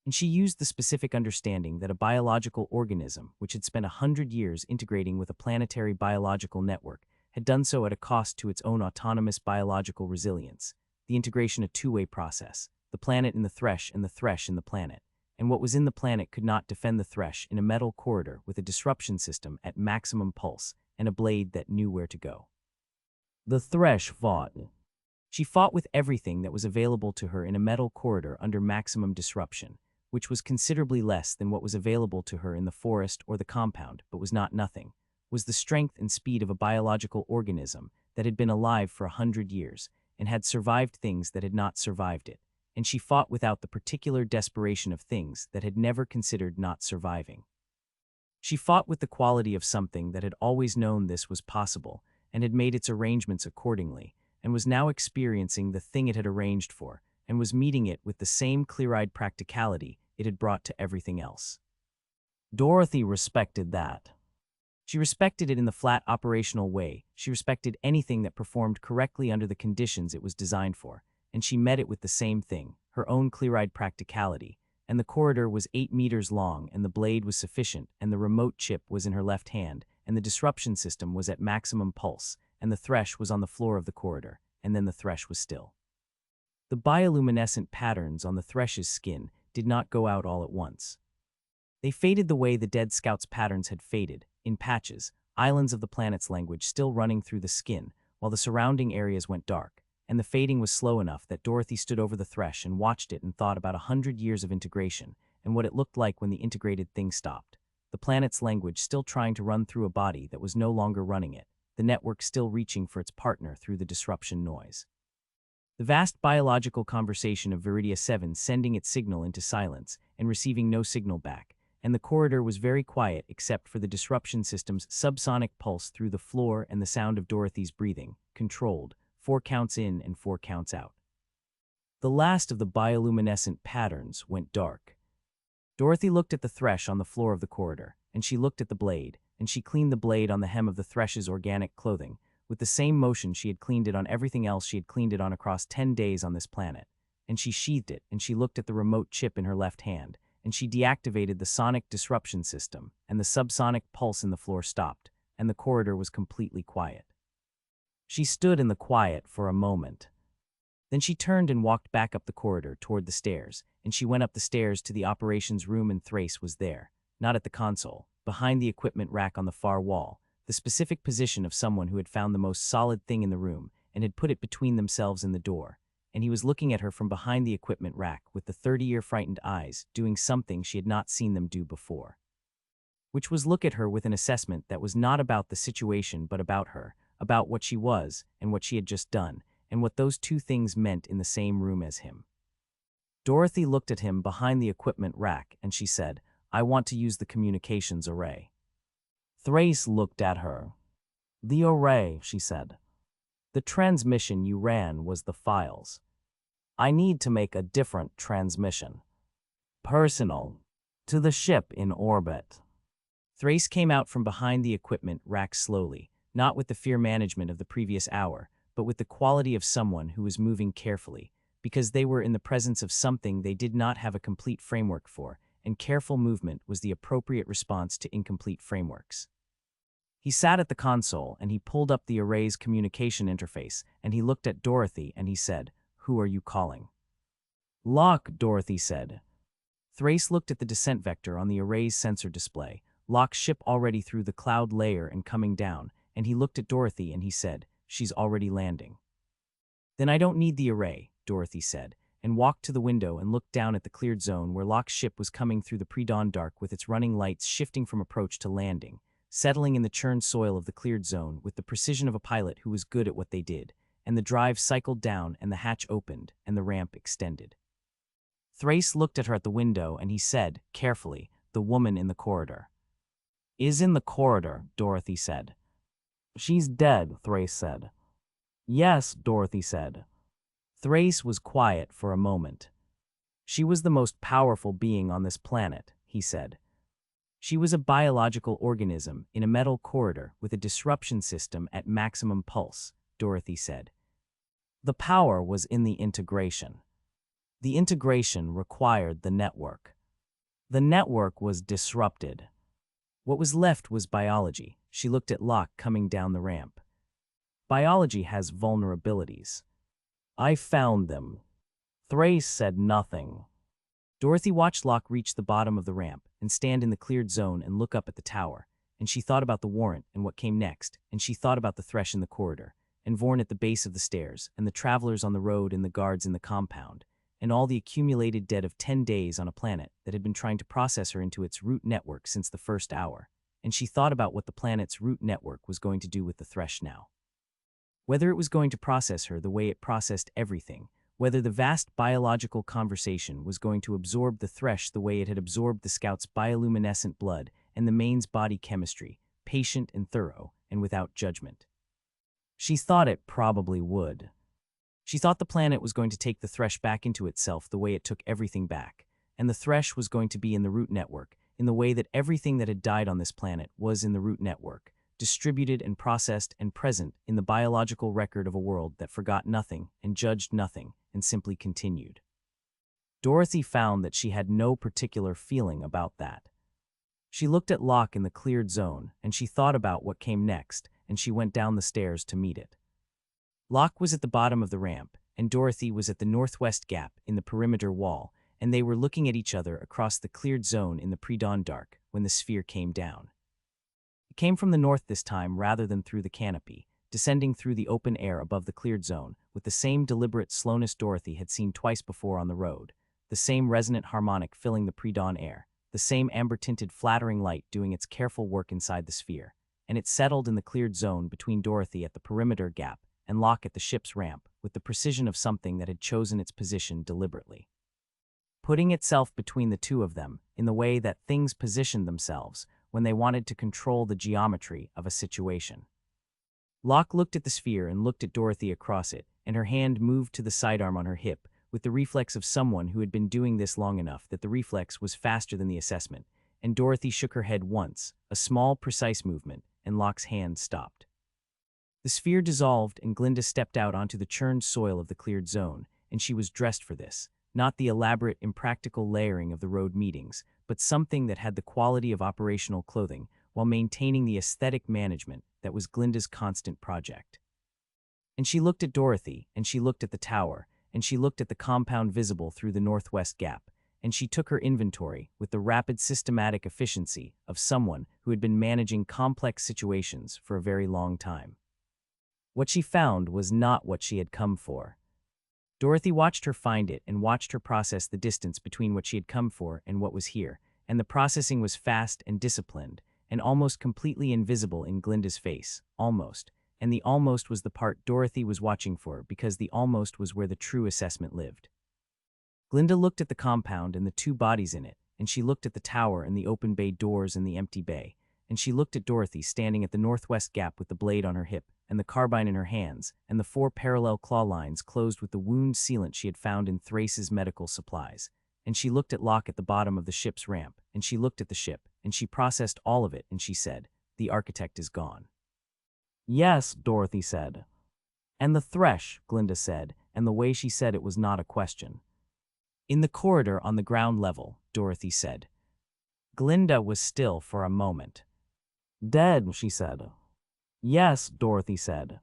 And she used the specific understanding that a biological organism, which had spent 100 years integrating with a planetary biological network, had done so at a cost to its own autonomous biological resilience, the integration a two-way process, the planet in the Thresh and the Thresh in the planet, and what was in the planet could not defend the Thresh in a metal corridor with a disruption system at maximum pulse and a blade that knew where to go. The Thresh fought. She fought with everything that was available to her in a metal corridor under maximum disruption, which was considerably less than what was available to her in the forest or the compound, but was not nothing, was the strength and speed of a biological organism that had been alive for 100 years and had survived things that had not survived it, and she fought without the particular desperation of things that had never considered not surviving. She fought with the quality of something that had always known this was possible and had made its arrangements accordingly, and was now experiencing the thing it had arranged for, and was meeting it with the same clear-eyed practicality it had brought to everything else. Dorothy respected that. She respected it in the flat operational way. She respected anything that performed correctly under the conditions it was designed for, and she met it with the same thing, her own clear-eyed practicality, and the corridor was 8 meters long, and the blade was sufficient, and the remote chip was in her left hand, and the disruption system was at maximum pulse, and the Thresh was on the floor of the corridor, and then the Thresh was still. The bioluminescent patterns on the Thresh's skin did not go out all at once. They faded the way the dead scout's patterns had faded, in patches, islands of the planet's language still running through the skin, while the surrounding areas went dark, and the fading was slow enough that Dorothy stood over the Thresh and watched it and thought about 100 years of integration, and what it looked like when the integrated thing stopped. The planet's language still trying to run through a body that was no longer running it, the network still reaching for its partner through the disruption noise. The vast biological conversation of Viridia 7 sending its signal into silence and receiving no signal back, and the corridor was very quiet except for the disruption system's subsonic pulse through the floor and the sound of Dorothy's breathing, controlled, 4 counts in and 4 counts out. The last of the bioluminescent patterns went dark. Dorothy looked at the thresh on the floor of the corridor, and she looked at the blade, and she cleaned the blade on the hem of the thresh's organic clothing, with the same motion she had cleaned it on everything else she had cleaned it on across 10 days on this planet. And she sheathed it, and she looked at the remote chip in her left hand, and she deactivated the sonic disruption system, and the subsonic pulse in the floor stopped, and the corridor was completely quiet. She stood in the quiet for a moment. Then she turned and walked back up the corridor toward the stairs, and she went up the stairs to the operations room, and Thrace was there, not at the console, behind the equipment rack on the far wall, the specific position of someone who had found the most solid thing in the room and had put it between themselves and the door, and he was looking at her from behind the equipment rack with the 30-year frightened eyes, doing something she had not seen them do before. Which was look at her with an assessment that was not about the situation but about her, about what she was and what she had just done, and what those two things meant in the same room as him. Dorothy looked at him behind the equipment rack, and she said, "I want to use the communications array." Thrace looked at her. "The array," she said. "The transmission you ran was the files. I need to make a different transmission. Personal. To the ship in orbit." Thrace came out from behind the equipment rack slowly, not with the fear management of the previous hour, but with the quality of someone who was moving carefully, because they were in the presence of something they did not have a complete framework for, and careful movement was the appropriate response to incomplete frameworks. He sat at the console, and he pulled up the array's communication interface, and he looked at Dorothy, and he said, "Who are you calling?" "Locke," Dorothy said. Thrace looked at the descent vector on the array's sensor display, Locke's ship already through the cloud layer and coming down, and he looked at Dorothy and he said, "She's already landing." "Then I don't need the array," Dorothy said, and walked to the window and looked down at the cleared zone where Locke's ship was coming through the pre-dawn dark with its running lights shifting from approach to landing, settling in the churned soil of the cleared zone with the precision of a pilot who was good at what they did, and the drive cycled down and the hatch opened and the ramp extended. Thrace looked at her at the window and he said, carefully, "The woman in the corridor." "Is in the corridor," Dorothy said. "She's dead," Thrace said. "Yes," Dorothy said. Thrace was quiet for a moment. "She was the most powerful being on this planet," he said. "She was a biological organism in a metal corridor with a disruption system at maximum pulse," Dorothy said. "The power was in the integration. The integration required the network. The network was disrupted. What was left was biology." She looked at Locke coming down the ramp. "Biology has vulnerabilities. I found them." Thrace said nothing. Dorothy watched Locke reach the bottom of the ramp and stand in the cleared zone and look up at the tower, and she thought about the warrant and what came next, and she thought about the thresh in the corridor, and Vorn at the base of the stairs, and the travelers on the road and the guards in the compound, and all the accumulated debt of 10 days on a planet that had been trying to process her into its root network since the first hour, and she thought about what the planet's root network was going to do with the thresh now. Whether it was going to process her the way it processed everything, whether the vast biological conversation was going to absorb the thresh the way it had absorbed the scout's bioluminescent blood and the main's body chemistry, patient and thorough, and without judgment. She thought it probably would. She thought the planet was going to take the thresh back into itself the way it took everything back, and the thresh was going to be in the root network, in the way that everything that had died on this planet was in the root network, distributed and processed and present in the biological record of a world that forgot nothing and judged nothing and simply continued. Dorothy found that she had no particular feeling about that. She looked at Locke in the cleared zone, and she thought about what came next, and she went down the stairs to meet it. Locke was at the bottom of the ramp, and Dorothy was at the northwest gap in the perimeter wall, and they were looking at each other across the cleared zone in the pre-dawn dark when the sphere came down. It came from the north this time rather than through the canopy, descending through the open air above the cleared zone with the same deliberate slowness Dorothy had seen twice before on the road, the same resonant harmonic filling the pre-dawn air, the same amber-tinted flattering light doing its careful work inside the sphere, and it settled in the cleared zone between Dorothy at the perimeter gap and Locke at the ship's ramp, with the precision of something that had chosen its position deliberately, putting itself between the two of them in the way that things positioned themselves when they wanted to control the geometry of a situation. Locke looked at the sphere and looked at Dorothy across it, and her hand moved to the sidearm on her hip, with the reflex of someone who had been doing this long enough that the reflex was faster than the assessment, and Dorothy shook her head once, a small, precise movement, and Locke's hand stopped. The sphere dissolved, and Glinda stepped out onto the churned soil of the cleared zone, and she was dressed for this, not the elaborate, impractical layering of the road meetings, but something that had the quality of operational clothing while maintaining the aesthetic management that was Glinda's constant project. And she looked at Dorothy, and she looked at the tower, and she looked at the compound visible through the northwest gap, and she took her inventory with the rapid, systematic efficiency of someone who had been managing complex situations for a very long time. What she found was not what she had come for. Dorothy watched her find it and watched her process the distance between what she had come for and what was here, and the processing was fast and disciplined, and almost completely invisible in Glinda's face, almost, and the almost was the part Dorothy was watching for because the almost was where the true assessment lived. Glinda looked at the compound and the two bodies in it, and she looked at the tower and the open bay doors and the empty bay, and she looked at Dorothy standing at the northwest gap with the blade on her hip and the carbine in her hands and the 4 parallel claw lines closed with the wound sealant she had found in Thrace's medical supplies, and she looked at Locke at the bottom of the ship's ramp, and she looked at the ship, and she processed all of it, and she said, "The architect is gone." "Yes," Dorothy said. "And the thresh," Glinda said, and the way she said it was not a question. "In the corridor on the ground level," Dorothy said. Glinda was still for a moment. "Dead," she said. "Yes," Dorothy said.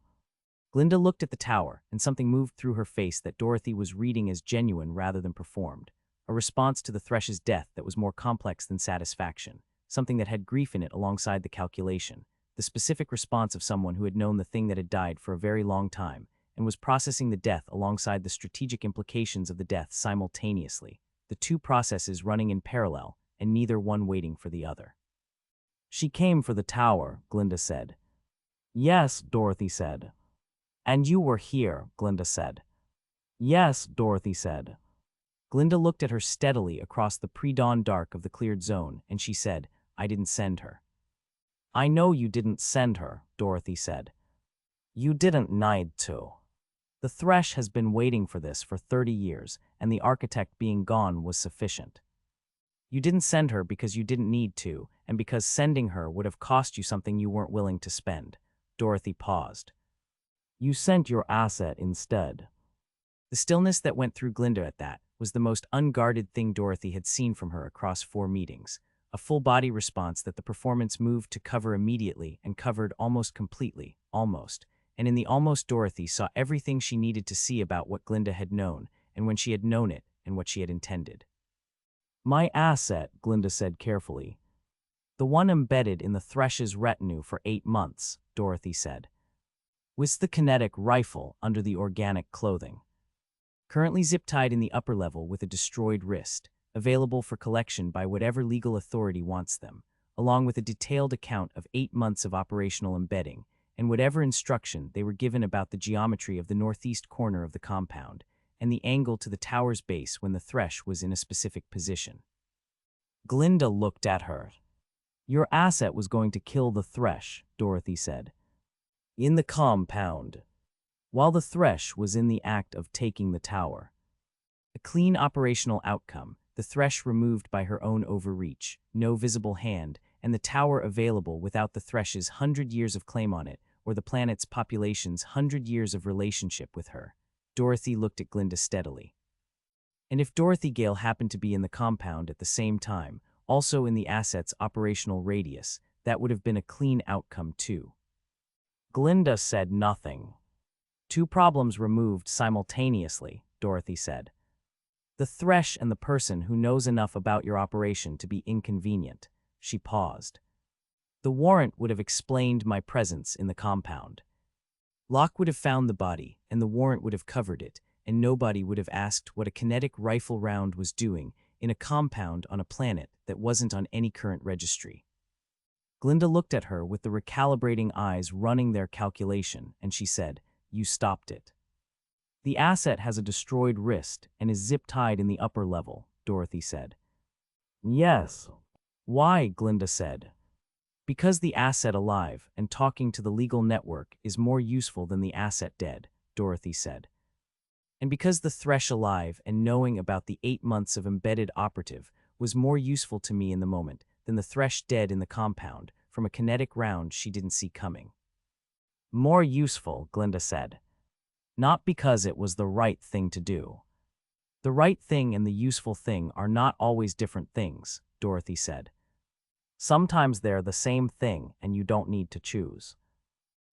Glinda looked at the tower, and something moved through her face that Dorothy was reading as genuine rather than performed, a response to the thresh's death that was more complex than satisfaction, something that had grief in it alongside the calculation, the specific response of someone who had known the thing that had died for a very long time and was processing the death alongside the strategic implications of the death simultaneously, the two processes running in parallel and neither one waiting for the other. "She came for the tower," Glinda said. "Yes," Dorothy said. "And you were here," Glinda said. "Yes," Dorothy said. Glinda looked at her steadily across the pre-dawn dark of the cleared zone, and she said, "I didn't send her." "I know you didn't send her," Dorothy said. "You didn't need to. The thresh has been waiting for this for 30 years, and the architect being gone was sufficient. You didn't send her because you didn't need to, and because sending her would have cost you something you weren't willing to spend." Dorothy paused. "You sent your asset instead." The stillness that went through Glinda at that was the most unguarded thing Dorothy had seen from her across 4 meetings, a full-body response that the performance moved to cover immediately and covered almost completely, almost, and in the almost Dorothy saw everything she needed to see about what Glinda had known, and when she had known it, and what she had intended. "My asset," Glinda said carefully. "The one embedded in the thresh's retinue for 8 months, Dorothy said, was the kinetic rifle under the organic clothing. Currently zip-tied in the upper level with a destroyed wrist, available for collection by whatever legal authority wants them, along with a detailed account of 8 months of operational embedding, and whatever instruction they were given about the geometry of the northeast corner of the compound, and the angle to the tower's base when the thresh was in a specific position." Glinda looked at her. "Your asset was going to kill the thresh," Dorothy said. "In the compound, while the thresh was in the act of taking the tower. A clean operational outcome, the thresh removed by her own overreach, no visible hand, and the tower available without the thresh's 100 years of claim on it, or the planet's population's 100 years of relationship with her." Dorothy looked at Glinda steadily. "And if Dorothy Gale happened to be in the compound at the same time, also in the asset's operational radius, that would have been a clean outcome too." Glinda said nothing. "2 problems removed simultaneously," Dorothy said. "The thresh and the person who knows enough about your operation to be inconvenient." She paused. "The warrant would have explained my presence in the compound. Locke would have found the body, and the warrant would have covered it, and nobody would have asked what a kinetic rifle round was doing in a compound on a planet that wasn't on any current registry." Glinda looked at her with the recalibrating eyes running their calculation, and she said, "You stopped it." The asset has a destroyed wrist and is zip-tied in the upper level, Dorothy said. Yes. Why? Glinda said. Because the asset alive and talking to the legal network is more useful than the asset dead, Dorothy said. And because the Thresh alive and knowing about the 8 months of embedded operative was more useful to me in the moment than the Thresh dead in the compound from a kinetic round she didn't see coming. More useful, Glinda said. Not because it was the right thing to do. The right thing and the useful thing are not always different things, Dorothy said. Sometimes they're the same thing and you don't need to choose.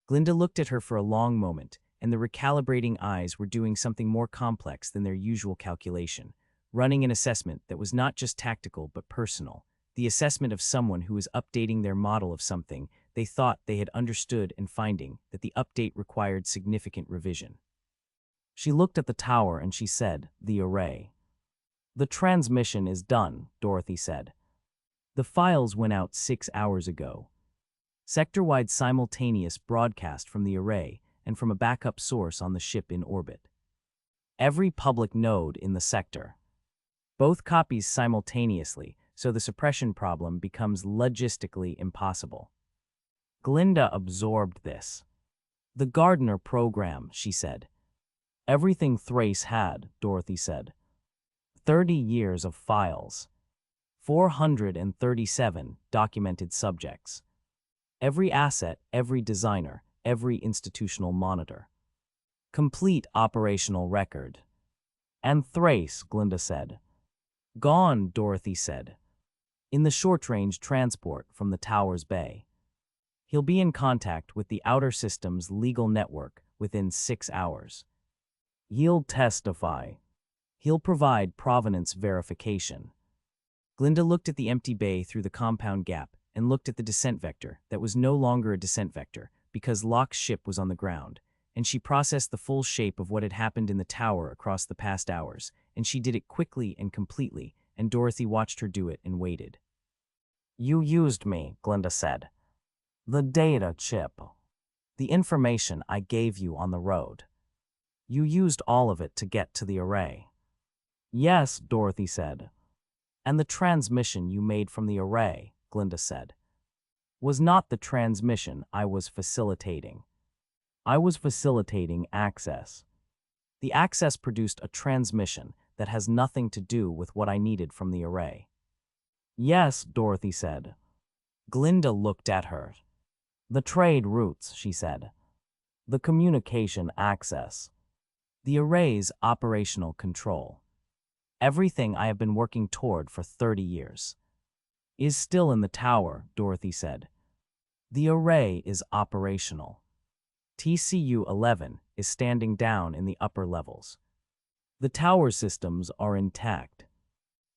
Glinda looked at her for a long moment, and the recalibrating eyes were doing something more complex than their usual calculation, running an assessment that was not just tactical but personal, the assessment of someone who was updating their model of something they thought they had understood and finding that the update required significant revision. She looked at the tower and she said, "The array." "The transmission is done," Dorothy said. "The files went out 6 hours ago. Sector-wide simultaneous broadcast from the array and from a backup source on the ship in orbit. Every public node in the sector. Both copies simultaneously, so the suppression problem becomes logistically impossible." Glinda absorbed this. "The Gardener program," she said. "Everything Thrace had," Dorothy said. 30 years of files. 437 documented subjects. Every asset, every designer, every institutional monitor. Complete operational record. "And Thrace," Glinda said. "Gone," Dorothy said. "In the short-range transport from the tower's bay. He'll be in contact with the outer system's legal network within 6 hours. He'll testify. He'll provide provenance verification." Glinda looked at the empty bay through the compound gap and looked at the descent vector that was no longer a descent vector because Locke's ship was on the ground, and she processed the full shape of what had happened in the tower across the past hours, and she did it quickly and completely, and Dorothy watched her do it and waited. "You used me," Glinda said. "The data chip. The information I gave you on the road. You used all of it to get to the array." "Yes," Dorothy said. "And the transmission you made from the array," Glinda said, "was not the transmission I was facilitating. I was facilitating access. The access produced a transmission that has nothing to do with what I needed from the array." "Yes," Dorothy said. Glinda looked at her. "The trade routes," she said. "The communication access. The array's operational control. Everything I have been working toward for 30 years. Is still in the tower," Dorothy said. "The array is operational. TCU-11 is standing down in the upper levels. The tower systems are intact.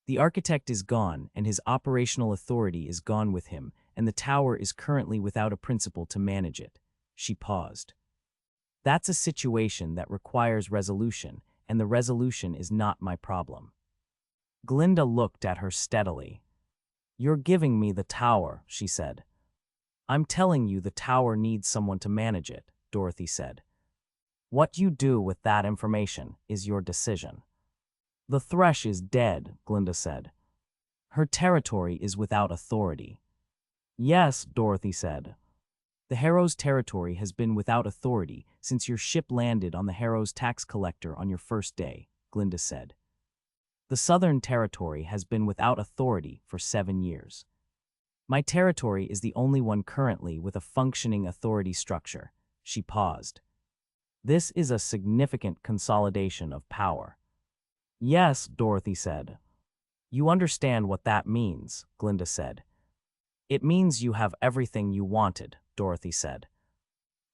The architect is gone and his operational authority is gone with him, and the tower is currently without a principal to manage it." She paused. "That's a situation that requires resolution, and the resolution is not my problem." Glinda looked at her steadily. "You're giving me the tower," she said. "I'm telling you the tower needs someone to manage it," Dorothy said. "What you do with that information is your decision." "The Thresh is dead," Glinda said. "Her territory is without authority." "Yes," Dorothy said. "The Harrow's territory has been without authority since your ship landed on the Harrow's tax collector on your first day," Glinda said. "The Southern Territory has been without authority for 7 years. My territory is the only one currently with a functioning authority structure." She paused. "This is a significant consolidation of power." "Yes," Dorothy said. "You understand what that means," Glinda said. "It means you have everything you wanted," Dorothy said.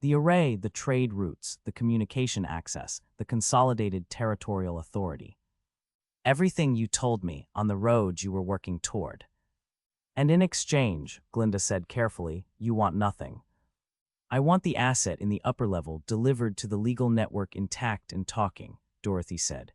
"The array, the trade routes, the communication access, the consolidated territorial authority. Everything you told me on the road you were working toward. And in exchange," Glinda said carefully, "you want nothing. I want the asset in the upper level delivered to the legal network intact and talking," Dorothy said.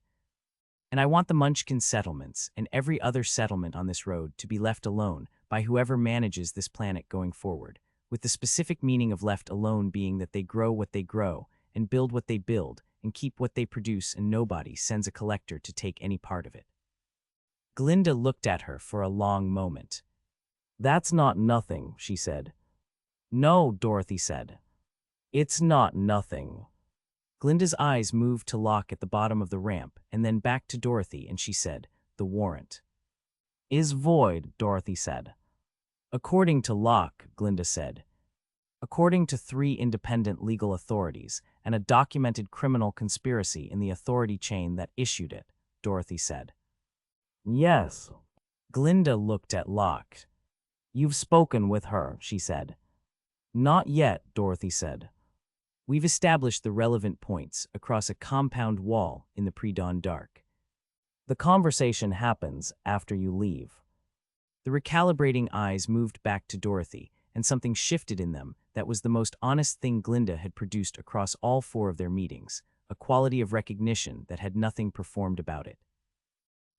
"And I want the Munchkin settlements and every other settlement on this road to be left alone by whoever manages this planet going forward, with the specific meaning of left alone being that they grow what they grow and build what they build, and keep what they produce, and nobody sends a collector to take any part of it. Glinda looked at her for a long moment. "That's not nothing," she said. "No," Dorothy said. "It's not nothing." Glinda's eyes moved to Locke at the bottom of the ramp and then back to Dorothy, and she said, "The warrant is void," Dorothy said. "According to Locke," Glinda said. "According to 3 independent legal authorities and a documented criminal conspiracy in the authority chain that issued it," Dorothy said. "Yes." Glinda looked at Locke. "You've spoken with her," she said. "Not yet," Dorothy said. "We've established the relevant points across a compound wall in the pre-dawn dark. The conversation happens after you leave." The recalibrating eyes moved back to Dorothy, and something shifted in them that was the most honest thing Glinda had produced across all 4 of their meetings, a quality of recognition that had nothing performed about it.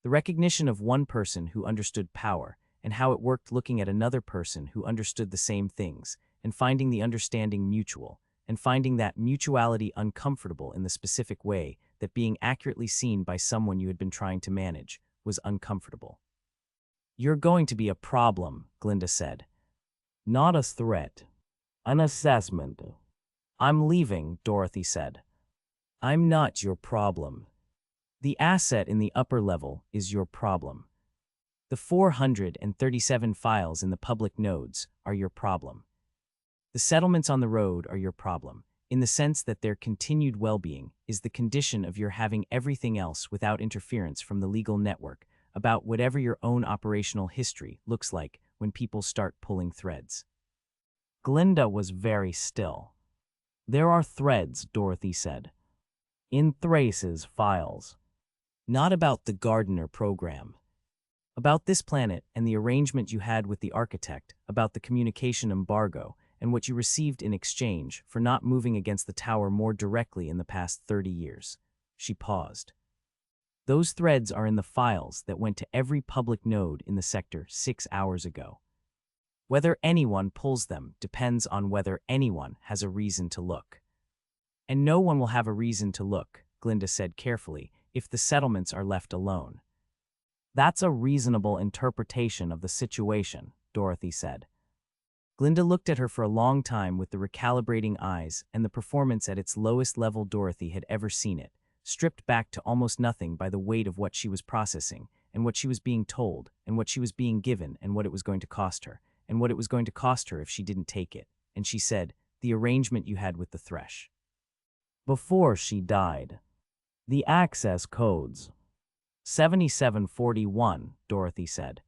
The recognition of one person who understood power and how it worked, looking at another person who understood the same things, and finding the understanding mutual, and finding that mutuality uncomfortable in the specific way that being accurately seen by someone you had been trying to manage was uncomfortable. "You're going to be a problem," Glinda said. "Not a threat. An assessment." "I'm leaving," Dorothy said. "I'm not your problem. The asset in the upper level is your problem. The 437 files in the public nodes are your problem. The settlements on the road are your problem, in the sense that their continued well-being is the condition of your having everything else without interference from the legal network about whatever your own operational history looks like when people start pulling threads." Glinda was very still. "There are threads," Dorothy said, "in Thrace's files. Not about the Gardener program. About this planet and the arrangement you had with the architect about the communication embargo and what you received in exchange for not moving against the tower more directly in the past 30 years. She paused. "Those threads are in the files that went to every public node in the sector 6 hours ago. Whether anyone pulls them depends on whether anyone has a reason to look. And no one will have a reason to look," Glinda said carefully, "if the settlements are left alone." "That's a reasonable interpretation of the situation," Dorothy said. Glinda looked at her for a long time with the recalibrating eyes and the performance at its lowest level Dorothy had ever seen it, stripped back to almost nothing by the weight of what she was processing, and what she was being told, and what she was being given, and what it was going to cost her, and what it was going to cost her if she didn't take it. And she said, "The arrangement you had with the Thresh. Before she died. The access codes. 7741, Dorothy said.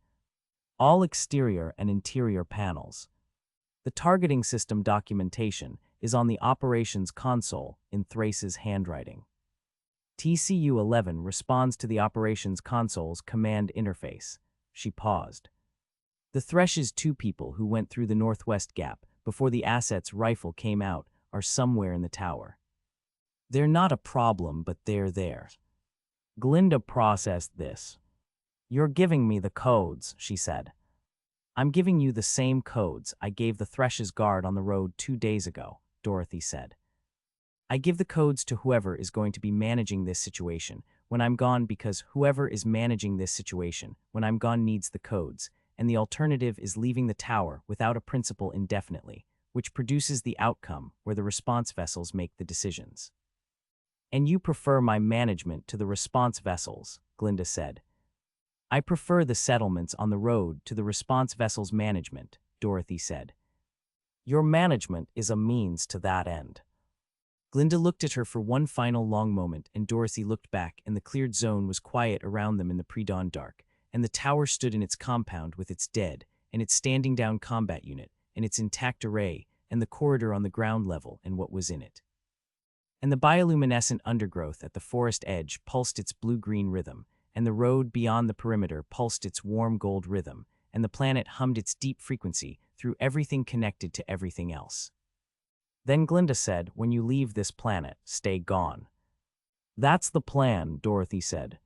All exterior and interior panels. The targeting system documentation is on the operations console in Thrace's handwriting. TCU-11 responds to the operations console's command interface." She paused. "The Thresh's 2 people who went through the northwest gap before the asset's rifle came out are somewhere in the tower. They're not a problem, but they're there." Glinda processed this. "You're giving me the codes," she said. "I'm giving you the same codes I gave the Thresh's guard on the road 2 days ago," Dorothy said. "I give the codes to whoever is going to be managing this situation when I'm gone, because whoever is managing this situation when I'm gone needs the codes, and the alternative is leaving the tower without a principal indefinitely, which produces the outcome where the response vessels make the decisions." "And you prefer my management to the response vessels," Glinda said. "I prefer the settlements on the road to the response vessels' management," Dorothy said. "Your management is a means to that end." Glinda looked at her for one final long moment, and Dorothy looked back, and the cleared zone was quiet around them in the pre-dawn dark, and the tower stood in its compound with its dead, and its standing down combat unit, and its intact array, and the corridor on the ground level and what was in it. And the bioluminescent undergrowth at the forest edge pulsed its blue-green rhythm, and the road beyond the perimeter pulsed its warm gold rhythm, and the planet hummed its deep frequency through everything connected to everything else. Then Glinda said, "When you leave this planet, stay gone." "That's the plan," Dorothy said.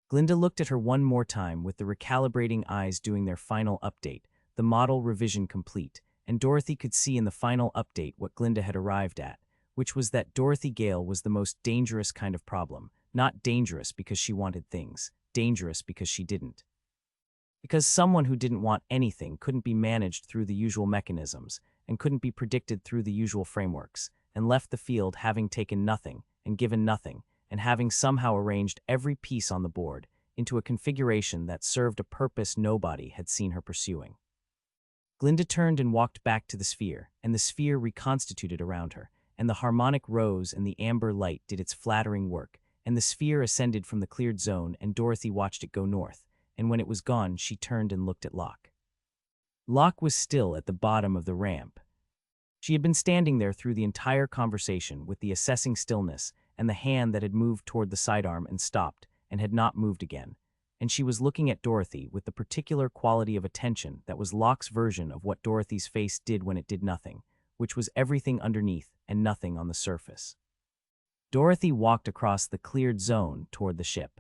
Glinda looked at her one more time with the recalibrating eyes doing their final update, the model revision complete, and Dorothy could see in the final update what Glinda had arrived at, which was that Dorothy Gale was the most dangerous kind of problem, not dangerous because she wanted things, dangerous because she didn't. Because someone who didn't want anything couldn't be managed through the usual mechanisms and couldn't be predicted through the usual frameworks, and left the field having taken nothing and given nothing, and having somehow arranged every piece on the board into a configuration that served a purpose nobody had seen her pursuing. Glinda turned and walked back to the sphere, and the sphere reconstituted around her, and the harmonic rose and the amber light did its flattering work, and the sphere ascended from the cleared zone, and Dorothy watched it go north, and when it was gone, she turned and looked at Locke. Locke was still at the bottom of the ramp. She had been standing there through the entire conversation with the assessing stillness and the hand that had moved toward the sidearm and stopped and had not moved again, and she was looking at Dorothy with the particular quality of attention that was Locke's version of what Dorothy's face did when it did nothing, which was everything underneath and nothing on the surface. Dorothy walked across the cleared zone toward the ship.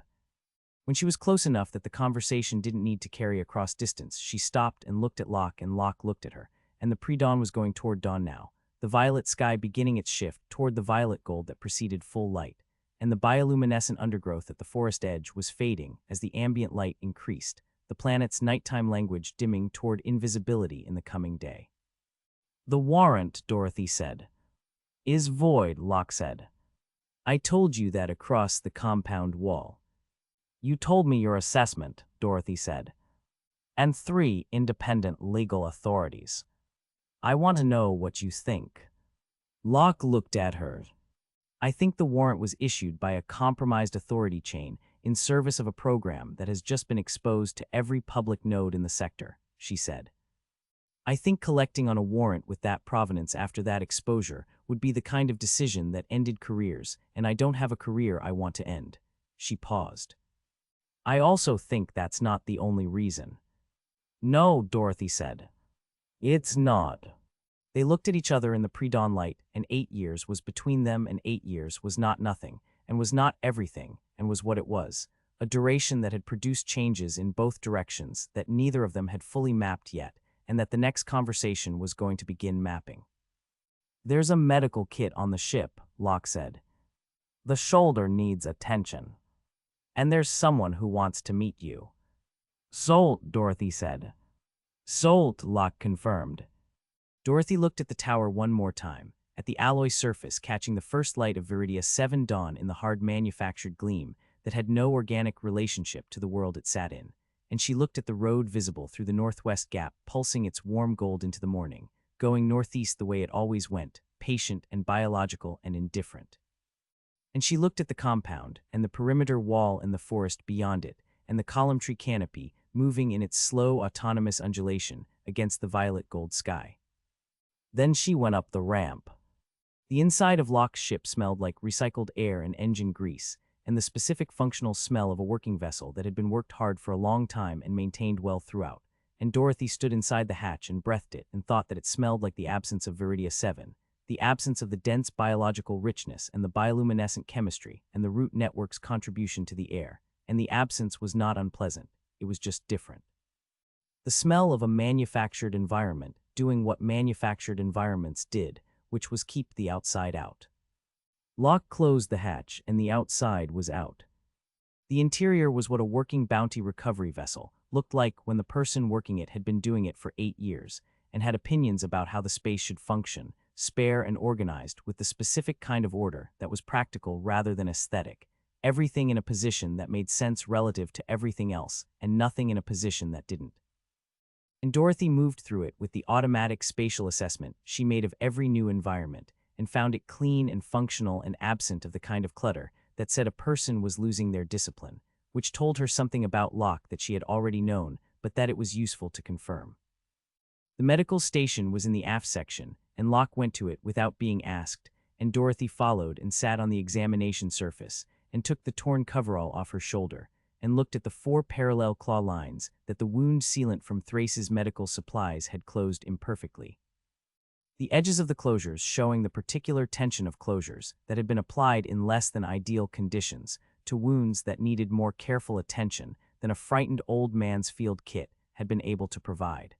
When she was close enough that the conversation didn't need to carry across distance, she stopped and looked at Locke, and Locke looked at her, and the pre-dawn was going toward dawn now, the violet sky beginning its shift toward the violet gold that preceded full light, and the bioluminescent undergrowth at the forest edge was fading as the ambient light increased, the planet's nighttime language dimming toward invisibility in the coming day. "The warrant," Dorothy said. "Is void," Locke said. "I told you that across the compound wall." "You told me your assessment," Dorothy said. "And 3 independent legal authorities. I want to know what you think." Locke looked at her. "I think the warrant was issued by a compromised authority chain in service of a program that has just been exposed to every public node in the sector," she said. "I think collecting on a warrant with that provenance after that exposure would be the kind of decision that ended careers, and I don't have a career I want to end." She paused. "I also think that's not the only reason." "No," Dorothy said. "It's not." They looked at each other in the pre-dawn light, and 8 years was between them, and 8 years was not nothing, and was not everything, and was what it was, a duration that had produced changes in both directions that neither of them had fully mapped yet, and that the next conversation was going to begin mapping. "There's a medical kit on the ship," Locke said. "The shoulder needs attention. And there's someone who wants to meet you." "Sold," Dorothy said. "Sold," Locke confirmed. Dorothy looked at the tower one more time, at the alloy surface catching the first light of Viridia 7 dawn in the hard manufactured gleam that had no organic relationship to the world it sat in, and she looked at the road visible through the northwest gap pulsing its warm gold into the morning, going northeast the way it always went, patient and biological and indifferent. And she looked at the compound, and the perimeter wall and the forest beyond it, and the column tree canopy moving in its slow autonomous undulation against the violet gold sky. Then she went up the ramp. The inside of Locke's ship smelled like recycled air and engine grease, and the specific functional smell of a working vessel that had been worked hard for a long time and maintained well throughout, and Dorothy stood inside the hatch and breathed it and thought that it smelled like the absence of Viridia 7, the absence of the dense biological richness and the bioluminescent chemistry and the root network's contribution to the air, and the absence was not unpleasant, it was just different. The smell of a manufactured environment doing what manufactured environments did, which was keep the outside out. Locke closed the hatch, and the outside was out. The interior was what a working bounty recovery vessel looked like when the person working it had been doing it for 8 years, and had opinions about how the space should function, spare and organized with the specific kind of order that was practical rather than aesthetic, everything in a position that made sense relative to everything else, and nothing in a position that didn't. And Dorothy moved through it with the automatic spatial assessment she made of every new environment, and found it clean and functional and absent of the kind of clutter that said a person was losing their discipline, which told her something about Locke that she had already known, but that it was useful to confirm. The medical station was in the aft section, and Locke went to it without being asked, and Dorothy followed and sat on the examination surface, and took the torn coverall off her shoulder, and looked at the 4 parallel claw lines that the wound sealant from Thrace's medical supplies had closed imperfectly. The edges of the closures showing the particular tension of closures that had been applied in less than ideal conditions to wounds that needed more careful attention than a frightened old man's field kit had been able to provide.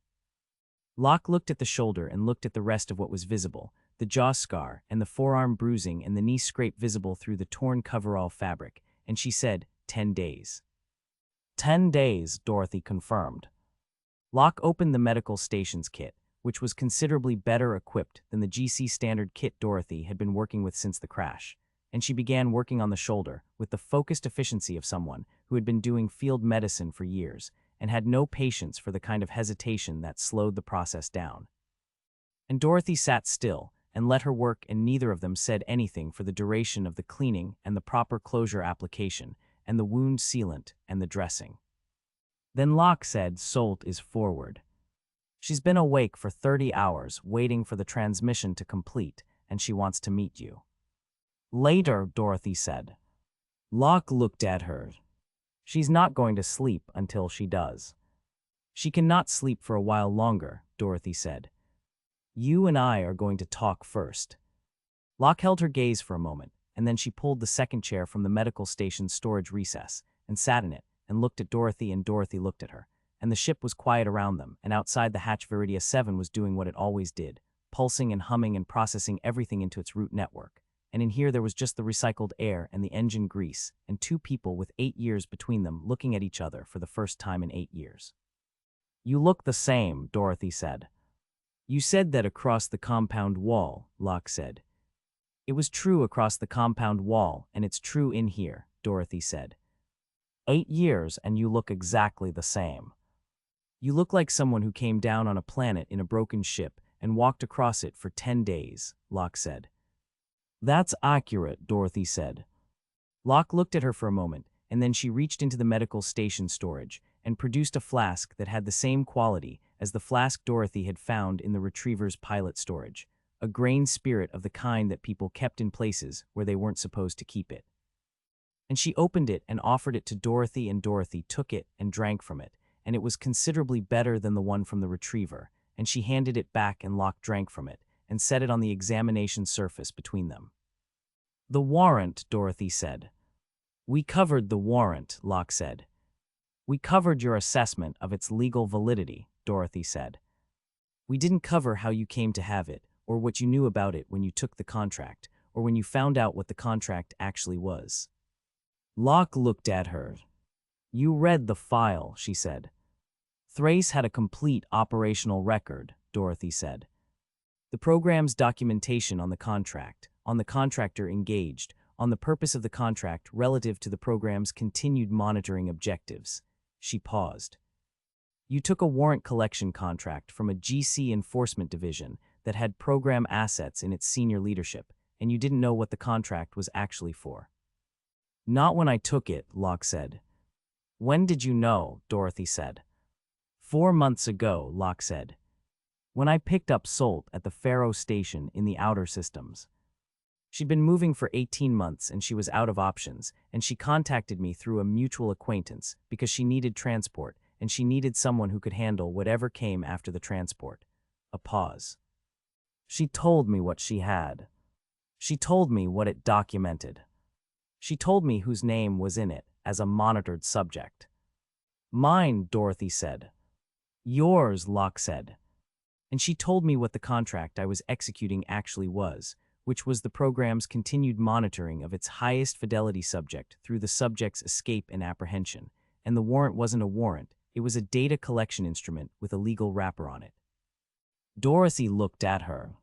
Locke looked at the shoulder and looked at the rest of what was visible, the jaw scar and the forearm bruising and the knee scrape visible through the torn coverall fabric, and she said, 10 days. 10 days, Dorothy confirmed. Locke opened the medical stations kit, which was considerably better equipped than the GC standard kit Dorothy had been working with since the crash, and she began working on the shoulder with the focused efficiency of someone who had been doing field medicine for years and had no patience for the kind of hesitation that slowed the process down. And Dorothy sat still and let her work, and neither of them said anything for the duration of the cleaning and the proper closure application and the wound sealant and the dressing. Then Locke said, "Salt is forward. She's been awake for 30 hours waiting for the transmission to complete, and she wants to meet you." "Later," Dorothy said. Locke looked at her. "She's not going to sleep until she does." "She cannot sleep for a while longer," Dorothy said. "You and I are going to talk first." Locke held her gaze for a moment, and then she pulled the second chair from the medical station's storage recess and sat in it and looked at Dorothy, and Dorothy looked at her. And the ship was quiet around them, and outside the hatch Viridia 7 was doing what it always did, pulsing and humming and processing everything into its root network. And in here there was just the recycled air and the engine grease, and two people with 8 years between them looking at each other for the first time in 8 years. "You look the same," Dorothy said. "You said that across the compound wall," Locke said. "It was true across the compound wall, and it's true in here," Dorothy said. 8 years, and you look exactly the same. You look like someone who came down on a planet in a broken ship and walked across it for 10 days, Locke said. "That's accurate," Dorothy said. Locke looked at her for a moment, and then she reached into the medical station storage and produced a flask that had the same quality as the flask Dorothy had found in the retriever's pilot storage, a grain spirit of the kind that people kept in places where they weren't supposed to keep it. And she opened it and offered it to Dorothy, and Dorothy took it and drank from it, and it was considerably better than the one from the retriever, and she handed it back, and Locke drank from it and set it on the examination surface between them. "The warrant," Dorothy said. "We covered the warrant," Locke said. "We covered your assessment of its legal validity," Dorothy said. "We didn't cover how you came to have it, or what you knew about it when you took the contract, or when you found out what the contract actually was." Locke looked at her. "You read the file," she said. "Thrace had a complete operational record," Dorothy said. "The program's documentation on the contract, on the contractor engaged, on the purpose of the contract relative to the program's continued monitoring objectives." She paused. "You took a warrant collection contract from a GC enforcement division that had program assets in its senior leadership, and you didn't know what the contract was actually for." "Not when I took it," Locke said. "When did you know?" Dorothy said. 4 months ago, Locke said. "When I picked up Salt at the Faro station in the outer systems. She'd been moving for 18 months and she was out of options, and she contacted me through a mutual acquaintance because she needed transport, and she needed someone who could handle whatever came after the transport." A pause. "She told me what she had. She told me what it documented. She told me whose name was in it as a monitored subject." "Mine," Dorothy said. "Yours," Locke said. "And she told me what the contract I was executing actually was, which was the program's continued monitoring of its highest fidelity subject through the subject's escape and apprehension. And the warrant wasn't a warrant, it was a data collection instrument with a legal wrapper on it." Dorothy looked at her.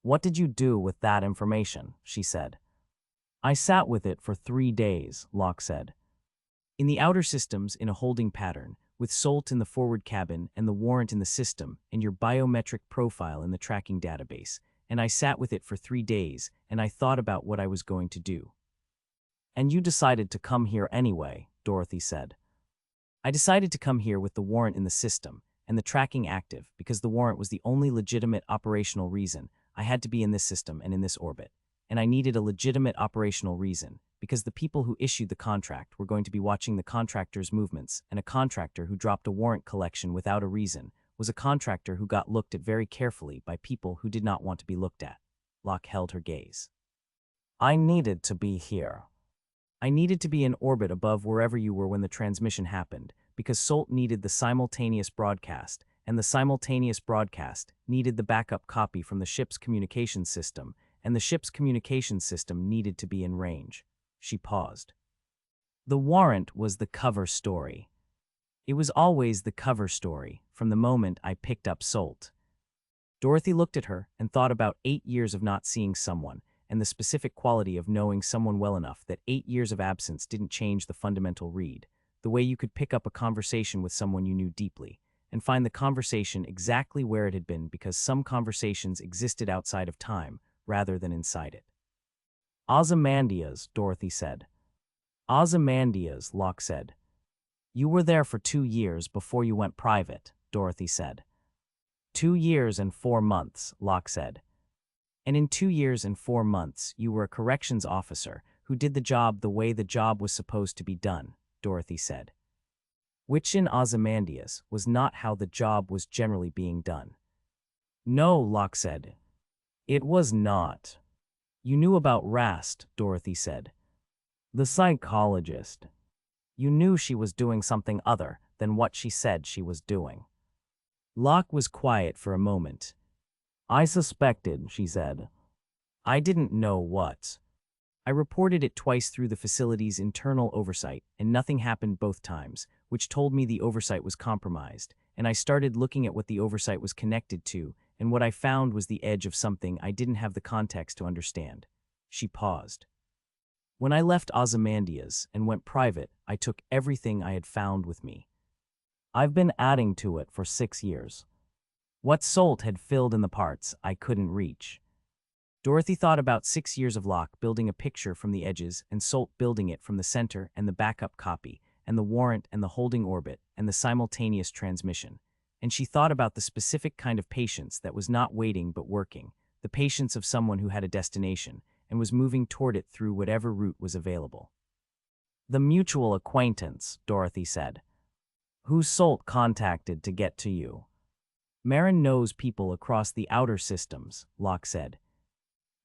"What did you do with that information?" she said. "I sat with it for 3 days, Locke said. "In the outer systems in a holding pattern, with Salt in the forward cabin and the warrant in the system and your biometric profile in the tracking database, and I sat with it for 3 days, and I thought about what I was going to do." "And you decided to come here anyway," Dorothy said. "I decided to come here with the warrant in the system and the tracking active because the warrant was the only legitimate operational reason I had to be in this system and in this orbit. And I needed a legitimate operational reason, because the people who issued the contract were going to be watching the contractor's movements, and a contractor who dropped a warrant collection without a reason was a contractor who got looked at very carefully by people who did not want to be looked at." Locke held her gaze. "I needed to be here. I needed to be in orbit above wherever you were when the transmission happened, because Salt needed the simultaneous broadcast, and the simultaneous broadcast needed the backup copy from the ship's communications system, and the ship's communications system needed to be in range. She paused. The warrant was the cover story. It was always the cover story, from the moment I picked up Salt. Dorothy looked at her and thought about 8 years of not seeing someone, and the specific quality of knowing someone well enough that 8 years of absence didn't change the fundamental read, the way you could pick up a conversation with someone you knew deeply, and find the conversation exactly where it had been because some conversations existed outside of time, rather than inside it. Ozymandias, Dorothy said. Ozymandias, Locke said. You were there for 2 years before you went private, Dorothy said. 2 years and 4 months, Locke said. And in 2 years and 4 months, you were a corrections officer who did the job the way the job was supposed to be done, Dorothy said. Which in Ozymandias was not how the job was generally being done. No, Locke said. It was not. You knew about Rast, Dorothy said. The psychologist. You knew she was doing something other than what she said she was doing. Locke was quiet for a moment. I suspected, she said. I didn't know what. I reported it twice through the facility's internal oversight, and nothing happened both times, which told me the oversight was compromised, and I started looking at what the oversight was connected to, and what I found was the edge of something I didn't have the context to understand. She paused. When I left Ozymandias and went private, I took everything I had found with me. I've been adding to it for 6 years. What Salt had filled in the parts I couldn't reach. Dorothy thought about 6 years of Locke building a picture from the edges and Salt building it from the center and the backup copy, and the warrant and the holding orbit and the simultaneous transmission. And she thought about the specific kind of patience that was not waiting but working, the patience of someone who had a destination and was moving toward it through whatever route was available. The mutual acquaintance, Dorothy said. Who Salt contacted to get to you. Marin knows people across the outer systems, Locke said.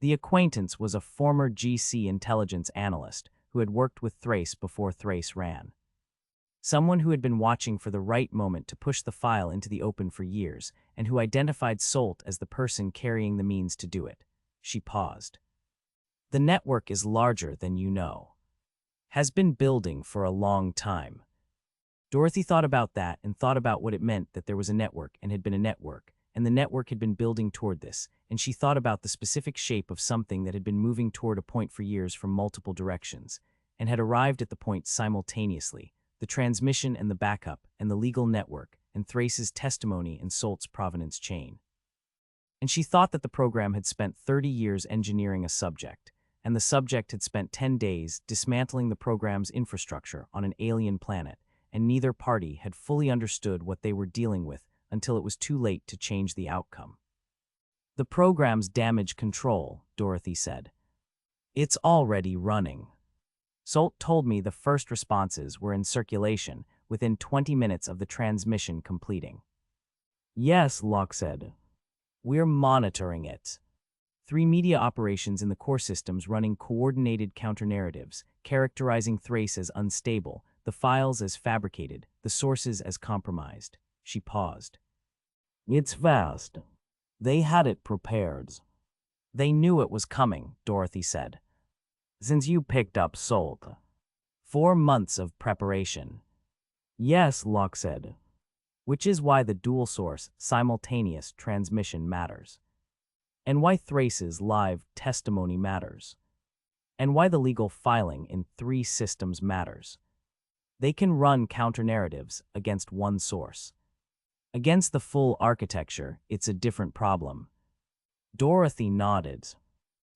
The acquaintance was a former GC intelligence analyst who had worked with Thrace before Thrace ran. Someone who had been watching for the right moment to push the file into the open for years, and who identified Salt as the person carrying the means to do it. She paused. The network is larger than you know. Has been building for a long time. Dorothy thought about that and thought about what it meant that there was a network and had been a network, and the network had been building toward this, and she thought about the specific shape of something that had been moving toward a point for years from multiple directions, and had arrived at the point simultaneously, the transmission and the backup, and the legal network, and Thrace's testimony and Salt's provenance chain. And she thought that the program had spent 30 years engineering a subject, and the subject had spent 10 days dismantling the program's infrastructure on an alien planet, and neither party had fully understood what they were dealing with until it was too late to change the outcome. The program's damage control, Dorothy said. It's already running. Salt told me the first responses were in circulation within 20 minutes of the transmission completing. Yes, Locke said. We're monitoring it. 3 media operations in the core systems running coordinated counter-narratives, characterizing Thrace as unstable, the files as fabricated, the sources as compromised. She paused. It's fast. They had it prepared. They knew it was coming, Dorothy said. Since you picked up Salt. 4 months of preparation. Yes, Locke said. Which is why the dual-source, simultaneous transmission matters. And why Thrace's live testimony matters. And why the legal filing in 3 systems matters. They can run counter-narratives against one source. Against the full architecture, it's a different problem. Dorothy nodded.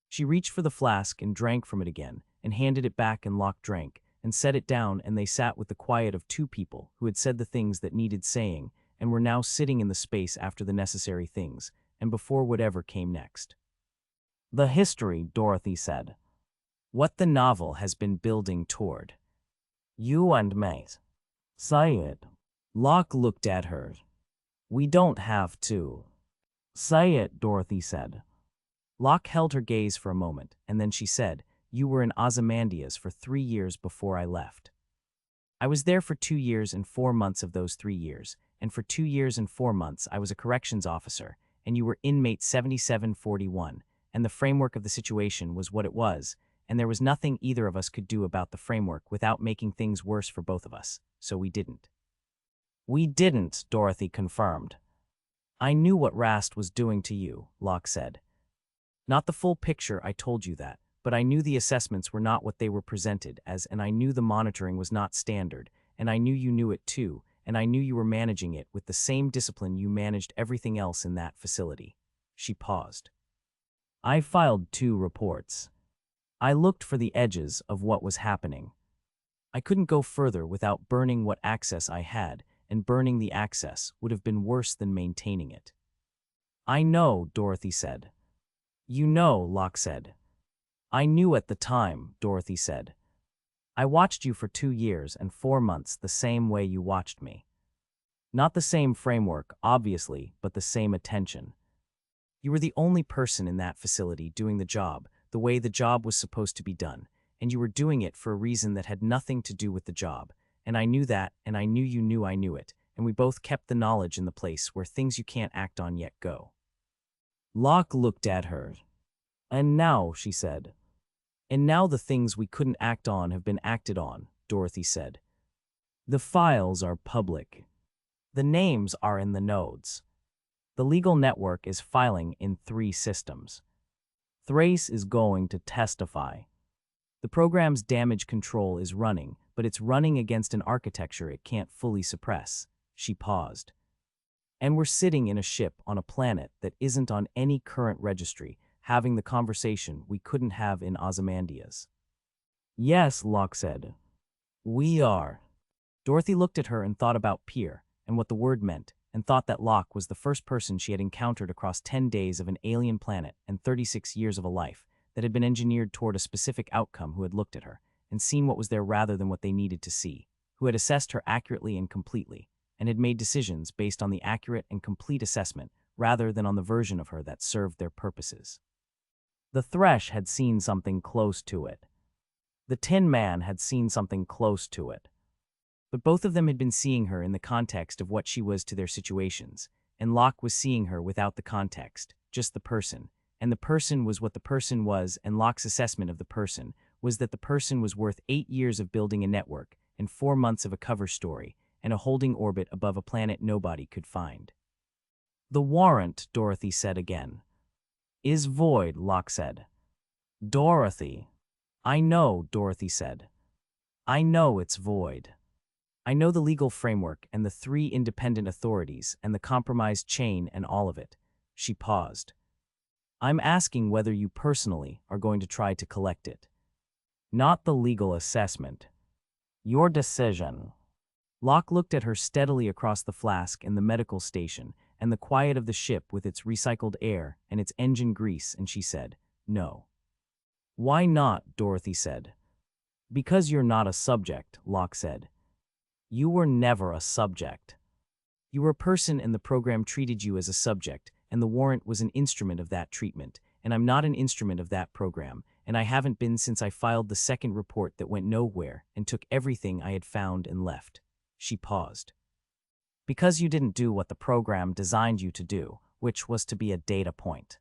She reached for the flask and drank from it again, and handed it back, and Locke drank, and set it down, and they sat with the quiet of 2 people who had said the things that needed saying, and were now sitting in the space after the necessary things, and before whatever came next. The history, Dorothy said. What the novel has been building toward. You and mate. Say it. Locke looked at her. We don't have to. Say it, Dorothy said. Locke held her gaze for a moment, and then she said, You were in Ozymandias for 3 years before I left. I was there for 2 years and 4 months of those 3 years, and for 2 years and 4 months I was a corrections officer, and you were inmate 7741, and the framework of the situation was what it was, and there was nothing either of us could do about the framework without making things worse for both of us, so we didn't. We didn't, Dorothy confirmed. I knew what Rast was doing to you, Locke said. Not the full picture, I told you that, but I knew the assessments were not what they were presented as, and I knew the monitoring was not standard, and I knew you knew it too, and I knew you were managing it with the same discipline you managed everything else in that facility. She paused. I filed 2 reports. I looked for the edges of what was happening. I couldn't go further without burning what access I had, and burning the access would have been worse than maintaining it. I know, Dorothy said. You know, Locke said. I knew at the time, Dorothy said. I watched you for 2 years and 4 months the same way you watched me. Not the same framework, obviously, but the same attention. You were the only person in that facility doing the job, the way the job was supposed to be done, and you were doing it for a reason that had nothing to do with the job, and I knew that, and I knew you knew I knew it, and we both kept the knowledge in the place where things you can't act on yet go. Locke looked at her. And now, she said. And now the things we couldn't act on have been acted on, Dorothy said. The files are public. The names are in the nodes. The legal network is filing in 3 systems. Thrace is going to testify. The program's damage control is running, but it's running against an architecture it can't fully suppress. She paused. And we're sitting in a ship on a planet that isn't on any current registry, having the conversation we couldn't have in Ozymandias. Yes, Locke said. We are. Dorothy looked at her and thought about peer, and what the word meant, and thought that Locke was the first person she had encountered across 10 days of an alien planet and 36 years of a life that had been engineered toward a specific outcome, who had looked at her and seen what was there rather than what they needed to see, who had assessed her accurately and completely, and had made decisions based on the accurate and complete assessment rather than on the version of her that served their purposes. The Thresh had seen something close to it. The Tin Man had seen something close to it. But both of them had been seeing her in the context of what she was to their situations, and Locke was seeing her without the context, just the person, and the person was what the person was, and Locke's assessment of the person was that the person was worth 8 years of building a network and 4 months of a cover story and a holding orbit above a planet nobody could find. The warrant, Dorothy said again. Is void, Locke said. Dorothy. I know, Dorothy said. I know it's void. I know the legal framework and the 3 independent authorities and the compromised chain and all of it. She paused. I'm asking whether you personally are going to try to collect it. Not the legal assessment. Your decision. Locke looked at her steadily across the flask and the medical station and the quiet of the ship with its recycled air and its engine grease, and she said, No. Why not, Dorothy said. Because you're not a subject, Locke said. You were never a subject. You were a person, and the program treated you as a subject, and the warrant was an instrument of that treatment, and I'm not an instrument of that program, and I haven't been since I filed the 2nd report that went nowhere and took everything I had found and left. She paused. Because you didn't do what the program designed you to do, which was to be a data point.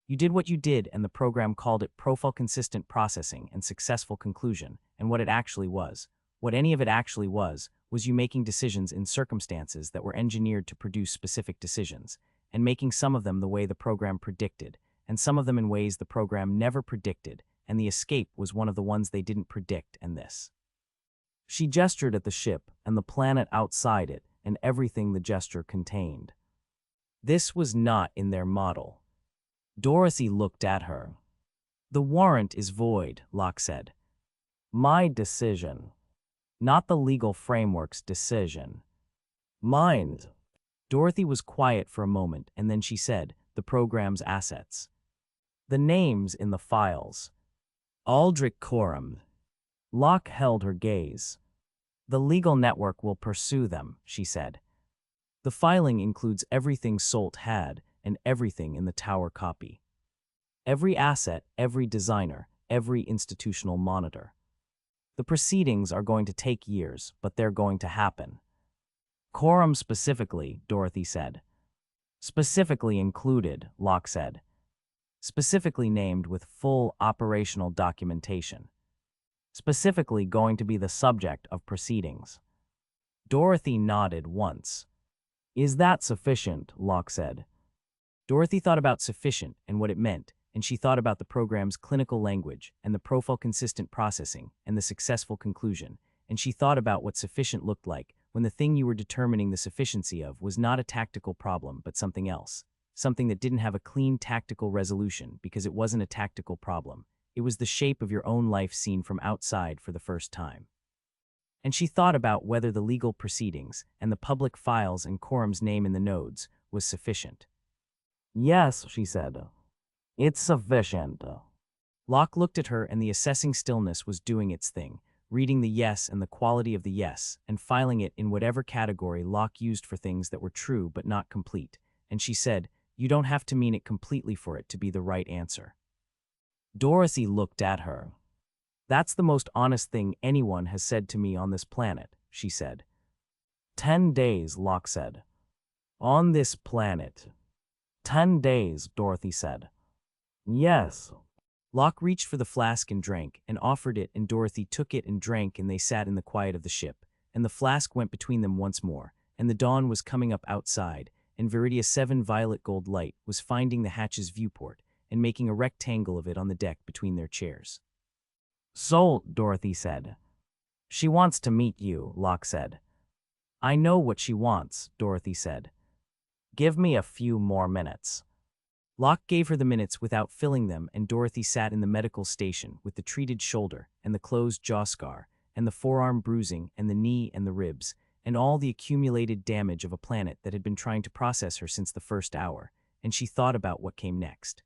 You did what you did, and the program called it profile-consistent processing and successful conclusion, and what it actually was, what any of it actually was you making decisions in circumstances that were engineered to produce specific decisions, and making some of them the way the program predicted, and some of them in ways the program never predicted, and the escape was one of the ones they didn't predict, and this. She gestured at the ship and the planet outside it and everything the gesture contained. This was not in their model. Dorothy looked at her. The warrant is void, Locke said. My decision. Not the legal framework's decision. Mine. Dorothy was quiet for a moment, and then she said, the program's assets. The names in the files. Aldrich Coram. Locke held her gaze. The legal network will pursue them, she said. The filing includes everything Solt had and everything in the tower copy. Every asset, every designer, every institutional monitor. The proceedings are going to take years, but they're going to happen. Quorum specifically, Dorothy said. Specifically included, Locke said. Specifically named with full operational documentation. Specifically going to be the subject of proceedings. Dorothy nodded once. Is that sufficient? Locke said. Dorothy thought about sufficient and what it meant, and she thought about the program's clinical language and the profile consistent processing and the successful conclusion, and she thought about what sufficient looked like when the thing you were determining the sufficiency of was not a tactical problem but something else, something that didn't have a clean tactical resolution because it wasn't a tactical problem. It was the shape of your own life seen from outside for the first time. And she thought about whether the legal proceedings and the public files and quorum's name in the nodes was sufficient. Yes, she said. It's sufficient. Locke looked at her and the assessing stillness was doing its thing, reading the yes and the quality of the yes and filing it in whatever category Locke used for things that were true but not complete. And she said, you don't have to mean it completely for it to be the right answer. Dorothy looked at her. That's the most honest thing anyone has said to me on this planet, she said. 10 days, Locke said. On this planet. 10 days, Dorothy said. Yes. Locke reached for the flask and drank, and offered it, and Dorothy took it and drank, and they sat in the quiet of the ship, and the flask went between them once more, and the dawn was coming up outside, and Viridia 7 violet gold light was finding the hatch's viewport, and making a rectangle of it on the deck between their chairs. So, Dorothy said. She wants to meet you, Locke said. I know what she wants, Dorothy said. Give me a few more minutes. Locke gave her the minutes without filling them, and Dorothy sat in the medical station with the treated shoulder and the closed jaw scar and the forearm bruising and the knee and the ribs and all the accumulated damage of a planet that had been trying to process her since the first hour, and she thought about what came next.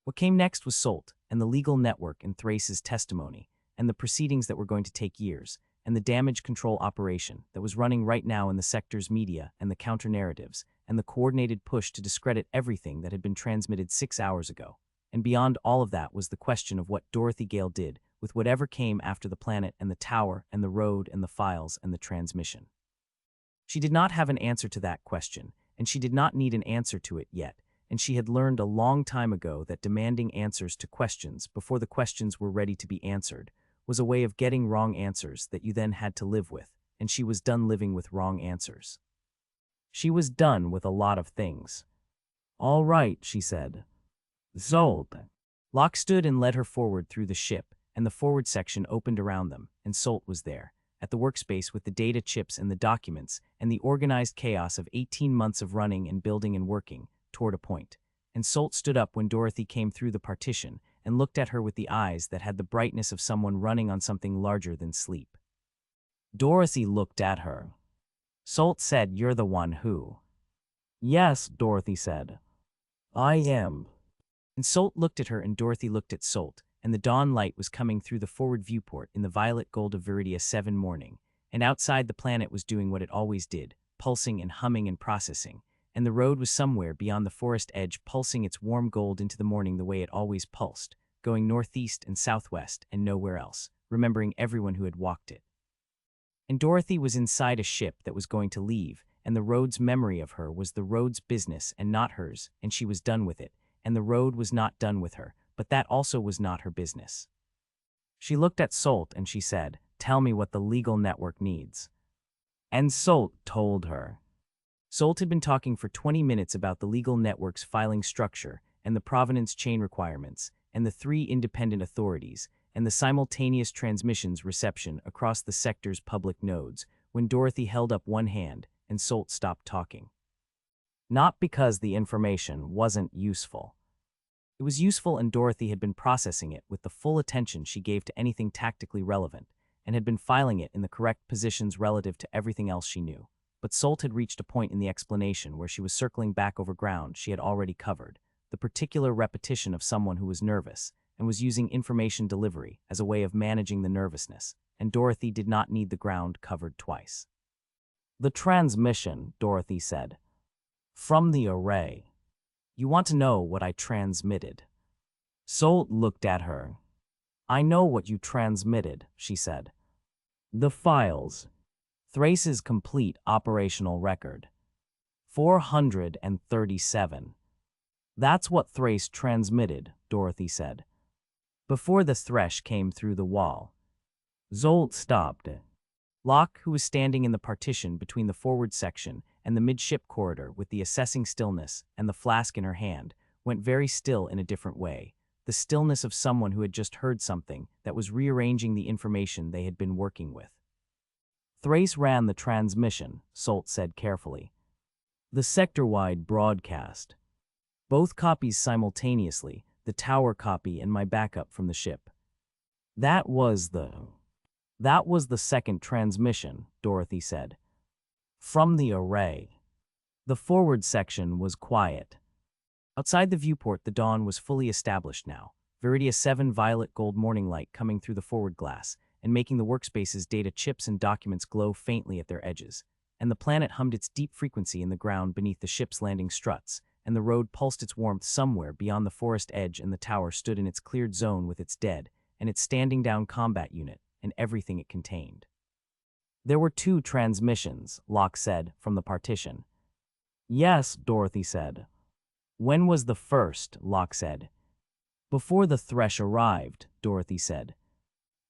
What came next was Solt and the legal network and Thrace's testimony and the proceedings that were going to take years and the damage control operation that was running right now in the sector's media and the counter-narratives and the coordinated push to discredit everything that had been transmitted 6 hours ago. And beyond all of that was the question of what Dorothy Gale did with whatever came after the planet and the tower and the road and the files and the transmission. She did not have an answer to that question, and she did not need an answer to it yet, and she had learned a long time ago that demanding answers to questions before the questions were ready to be answered was a way of getting wrong answers that you then had to live with, and she was done living with wrong answers. She was done with a lot of things. All right, she said. Zolt. Locke stood and led her forward through the ship, and the forward section opened around them, and Solt was there, at the workspace with the data chips and the documents and the organized chaos of 18 months of running and building and working toward a point. And Solt stood up when Dorothy came through the partition and looked at her with the eyes that had the brightness of someone running on something larger than sleep. Dorothy looked at her. Solt said, "You're the one who." "Yes," Dorothy said. "I am." And Solt looked at her and Dorothy looked at Solt, and the dawn light was coming through the forward viewport in the violet gold of Viridia 7 morning, and outside the planet was doing what it always did, pulsing and humming and processing, and the road was somewhere beyond the forest edge pulsing its warm gold into the morning the way it always pulsed, going northeast and southwest and nowhere else, remembering everyone who had walked it. And Dorothy was inside a ship that was going to leave, and the road's memory of her was the road's business and not hers, and she was done with it, and the road was not done with her, but that also was not her business. She looked at Solt and she said, "Tell me what the legal network needs." And Solt told her. Solt had been talking for 20 minutes about the legal network's filing structure and the provenance chain requirements and the 3 independent authorities and the simultaneous transmissions reception across the sector's public nodes when Dorothy held up one hand and Solt stopped talking. Not because the information wasn't useful. It was useful, and Dorothy had been processing it with the full attention she gave to anything tactically relevant and had been filing it in the correct positions relative to everything else she knew. But Solt had reached a point in the explanation where she was circling back over ground she had already covered, the particular repetition of someone who was nervous and was using information delivery as a way of managing the nervousness, and Dorothy did not need the ground covered twice. "The transmission," Dorothy said. "From the array. You want to know what I transmitted?" Solt looked at her. "I know what you transmitted," she said. "The files. Thrace's complete operational record. 437. That's what Thrace transmitted, Dorothy said. Before the thresh came through the wall. Zolt stopped. Locke, who was standing in the partition between the forward section and the midship corridor with the assessing stillness and the flask in her hand, went very still in a different way, the stillness of someone who had just heard something that was rearranging the information they had been working with. Thrace ran the transmission, Zolt said carefully. The sector-wide broadcast. Both copies simultaneously, the tower copy and my backup from the ship. That was the second transmission, Dorothy said. From the array. The forward section was quiet. Outside the viewport, the dawn was fully established now, Viridia 7 violet gold morning light coming through the forward glass and making the workspace's data chips and documents glow faintly at their edges, and the planet hummed its deep frequency in the ground beneath the ship's landing struts, and the road pulsed its warmth somewhere beyond the forest edge, and the tower stood in its cleared zone with its dead and its standing down combat unit and everything it contained. There were 2 transmissions, Locke said from the partition. Yes, Dorothy said. When was the first? Locke said. Before the thresh arrived, Dorothy said.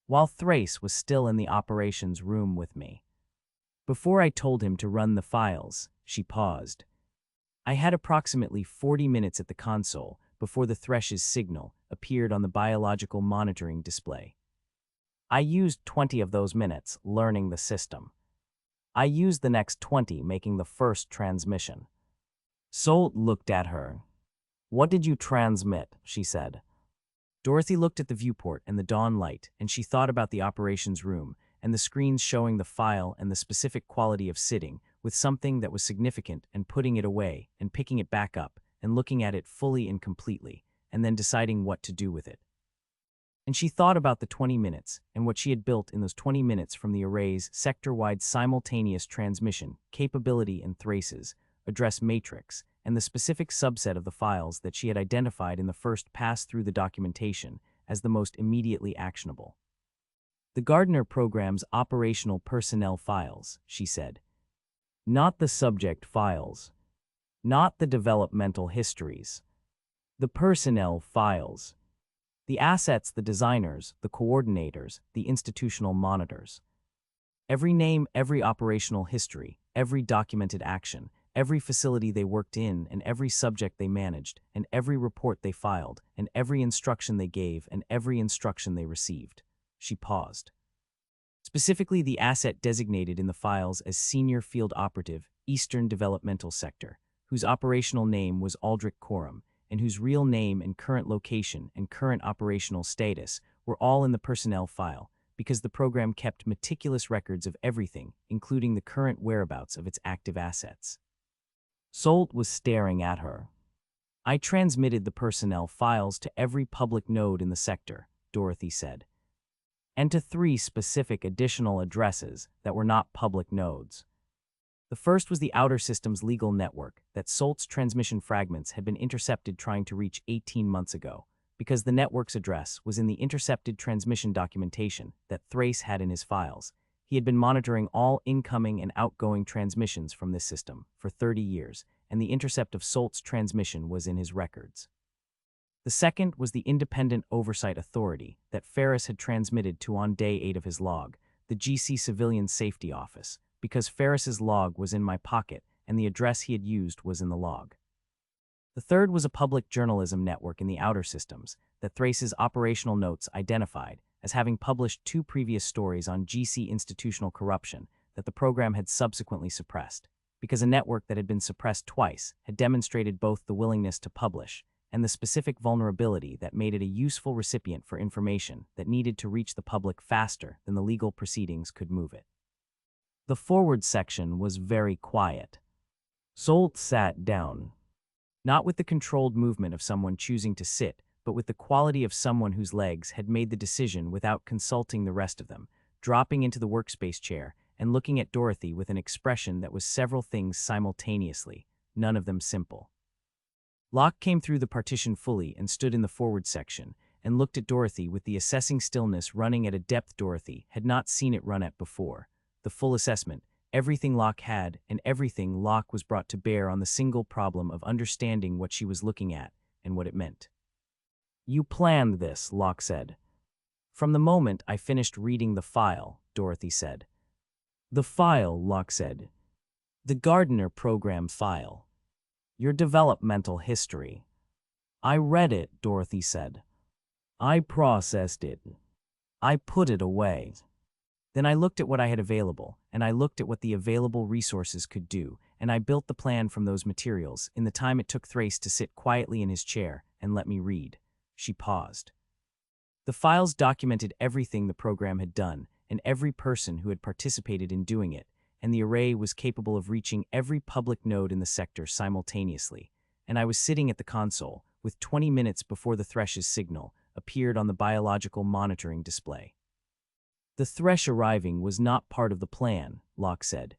While Thrace was still in the operations room with me. Before I told him to run the files, she paused. I had approximately 40 minutes at the console before the thresh's signal appeared on the biological monitoring display. I used 20 of those minutes learning the system. I used the next 20 making the first transmission. Zolt looked at her. What did you transmit? She said. Dorothy looked at the viewport and the dawn light, and she thought about the operations room and the screens showing the file and the specific quality of sitting with something that was significant and putting it away and picking it back up and looking at it fully and completely and then deciding what to do with it. And she thought about the 20 minutes and what she had built in those 20 minutes from the array's sector-wide simultaneous transmission capability and Thrace's address matrix and the specific subset of the files that she had identified in the first pass through the documentation as the most immediately actionable. The Gardner program's operational personnel files, she said. Not the subject files. Not the developmental histories. The personnel files. The assets, the designers, the coordinators, the institutional monitors. Every name, every operational history, every documented action, every facility they worked in and every subject they managed, and every report they filed, and every instruction they gave, and every instruction they received. She paused. Specifically the asset designated in the files as Senior Field Operative, Eastern Developmental Sector, whose operational name was Aldrich Coram, and whose real name and current location and current operational status were all in the personnel file, because the program kept meticulous records of everything, including the current whereabouts of its active assets. Zolt was staring at her. I transmitted the personnel files to every public node in the sector, Dorothy said, and to 3 specific additional addresses that were not public nodes. The first was the Outer Systems legal network that Zolt's transmission fragments had been intercepted trying to reach 18 months ago, because the network's address was in the intercepted transmission documentation that Thrace had in his files. He had been monitoring all incoming and outgoing transmissions from this system for 30 years, and the intercept of Zolt's transmission was in his records. The second was the Independent Oversight Authority that Ferris had transmitted to on day 8 of his log, the GC Civilian Safety Office, because Ferris's log was in my pocket and the address he had used was in the log. The third was a public journalism network in the Outer Systems that Thrace's operational notes identified as having published 2 previous stories on GC institutional corruption that the program had subsequently suppressed, because a network that had been suppressed twice had demonstrated both the willingness to publish and the specific vulnerability that made it a useful recipient for information that needed to reach the public faster than the legal proceedings could move it. The forward section was very quiet. Zolt sat down. Not with the controlled movement of someone choosing to sit, but with the quality of someone whose legs had made the decision without consulting the rest of them, dropping into the workspace chair and looking at Dorothy with an expression that was several things simultaneously, none of them simple. Locke came through the partition fully and stood in the forward section and looked at Dorothy with the assessing stillness running at a depth Dorothy had not seen it run at before, the full assessment, everything Locke had, and everything Locke was brought to bear on the single problem of understanding what she was looking at and what it meant. "You planned this," Locke said. "From the moment I finished reading the file," Dorothy said. "The file," Locke said. "The Gardner program file. Your developmental history." "I read it," Dorothy said. "I processed it. I put it away. Then I looked at what I had available, and I looked at what the available resources could do, and I built the plan from those materials in the time it took Thrace to sit quietly in his chair and let me read." She paused. The files documented everything the program had done and every person who had participated in doing it, and the array was capable of reaching every public node in the sector simultaneously, and I was sitting at the console, with 20 minutes before the Thresh's signal appeared on the biological monitoring display. "The Thresh arriving was not part of the plan," Locke said.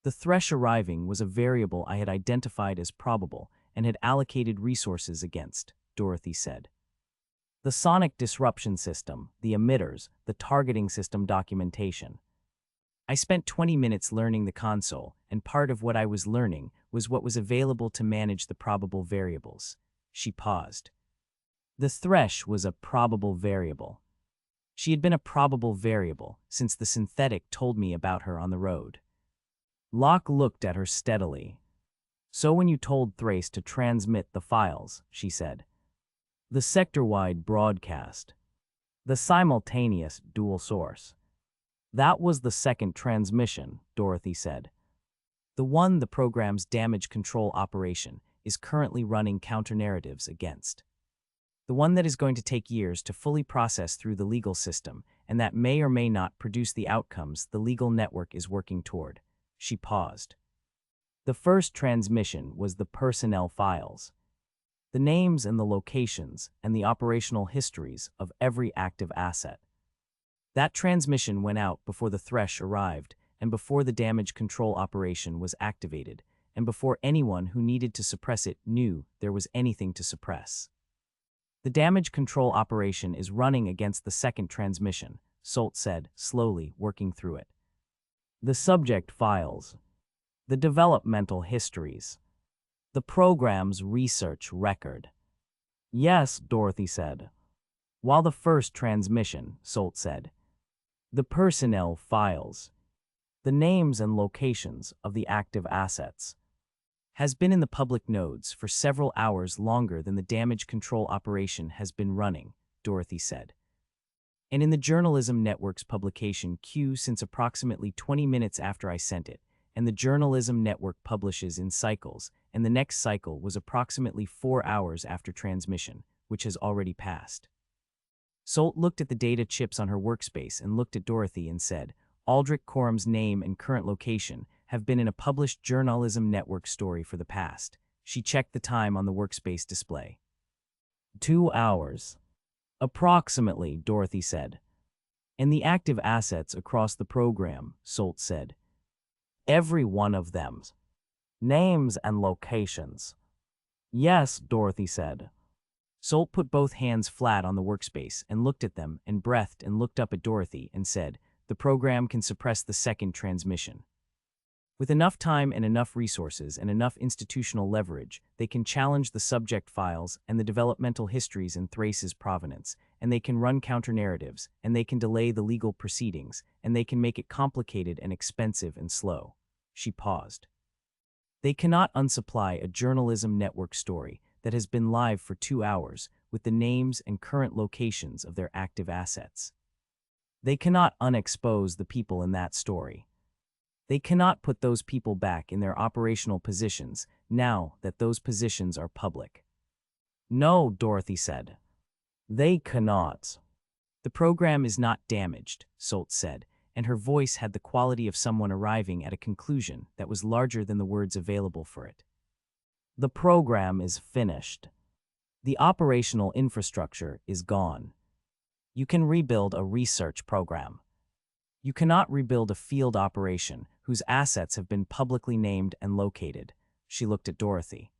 "The Thresh arriving was a variable I had identified as probable and had allocated resources against," Dorothy said. "The sonic disruption system, the emitters, the targeting system documentation. I spent 20 minutes learning the console, and part of what I was learning was what was available to manage the probable variables." She paused. The Thresh was a probable variable. She had been a probable variable since the synthetic told me about her on the road. Locke looked at her steadily. "So when you told Thrace to transmit the files," she said. "The sector-wide broadcast. The simultaneous dual source. That was the second transmission," Dorothy said. "The one the program's damage control operation is currently running counter-narratives against. The one that is going to take years to fully process through the legal system, and that may or may not produce the outcomes the legal network is working toward." She paused. "The first transmission was the personnel files. The names and the locations and the operational histories of every active asset. That transmission went out before the Thresh arrived and before the damage control operation was activated, and before anyone who needed to suppress it knew there was anything to suppress. The damage control operation is running against the second transmission," Solt said, slowly working through it. "The subject files. The developmental histories. The program's research record." "Yes," Dorothy said. "While the first transmission," Solt said. "The personnel files. The names and locations of the active assets. Has been in the public nodes for several hours longer than the damage control operation has been running," Dorothy said. "And in the Journalism Network's publication queue since approximately 20 minutes after I sent it, and the Journalism Network publishes in cycles, and the next cycle was approximately 4 hours after transmission, which has already passed." Solt looked at the data chips on her workspace and looked at Dorothy and said, "Aldrich Corum's name and current location have been in a published Journalism Network story for the past." She checked the time on the workspace display. 2 hours. "Approximately," Dorothy said. "And the active assets across the program," Solt said. "Every one of them. Names and locations." "Yes," Dorothy said. Solt put both hands flat on the workspace and looked at them and breathed and looked up at Dorothy and said, "The program can suppress the second transmission. With enough time and enough resources and enough institutional leverage, they can challenge the subject files and the developmental histories in Thrace's provenance, and they can run counter-narratives, and they can delay the legal proceedings, and they can make it complicated and expensive and slow." She paused. "They cannot unsupply a Journalism Network story that has been live for 2 hours with the names and current locations of their active assets. They cannot unexpose the people in that story. They cannot put those people back in their operational positions now that those positions are public." "No," Dorothy said. "They cannot." "The program is not damaged," Solt said, and her voice had the quality of someone arriving at a conclusion that was larger than the words available for it. "The program is finished. The operational infrastructure is gone. You can rebuild a research program. You cannot rebuild a field operation whose assets have been publicly named and located." She looked at Dorothy.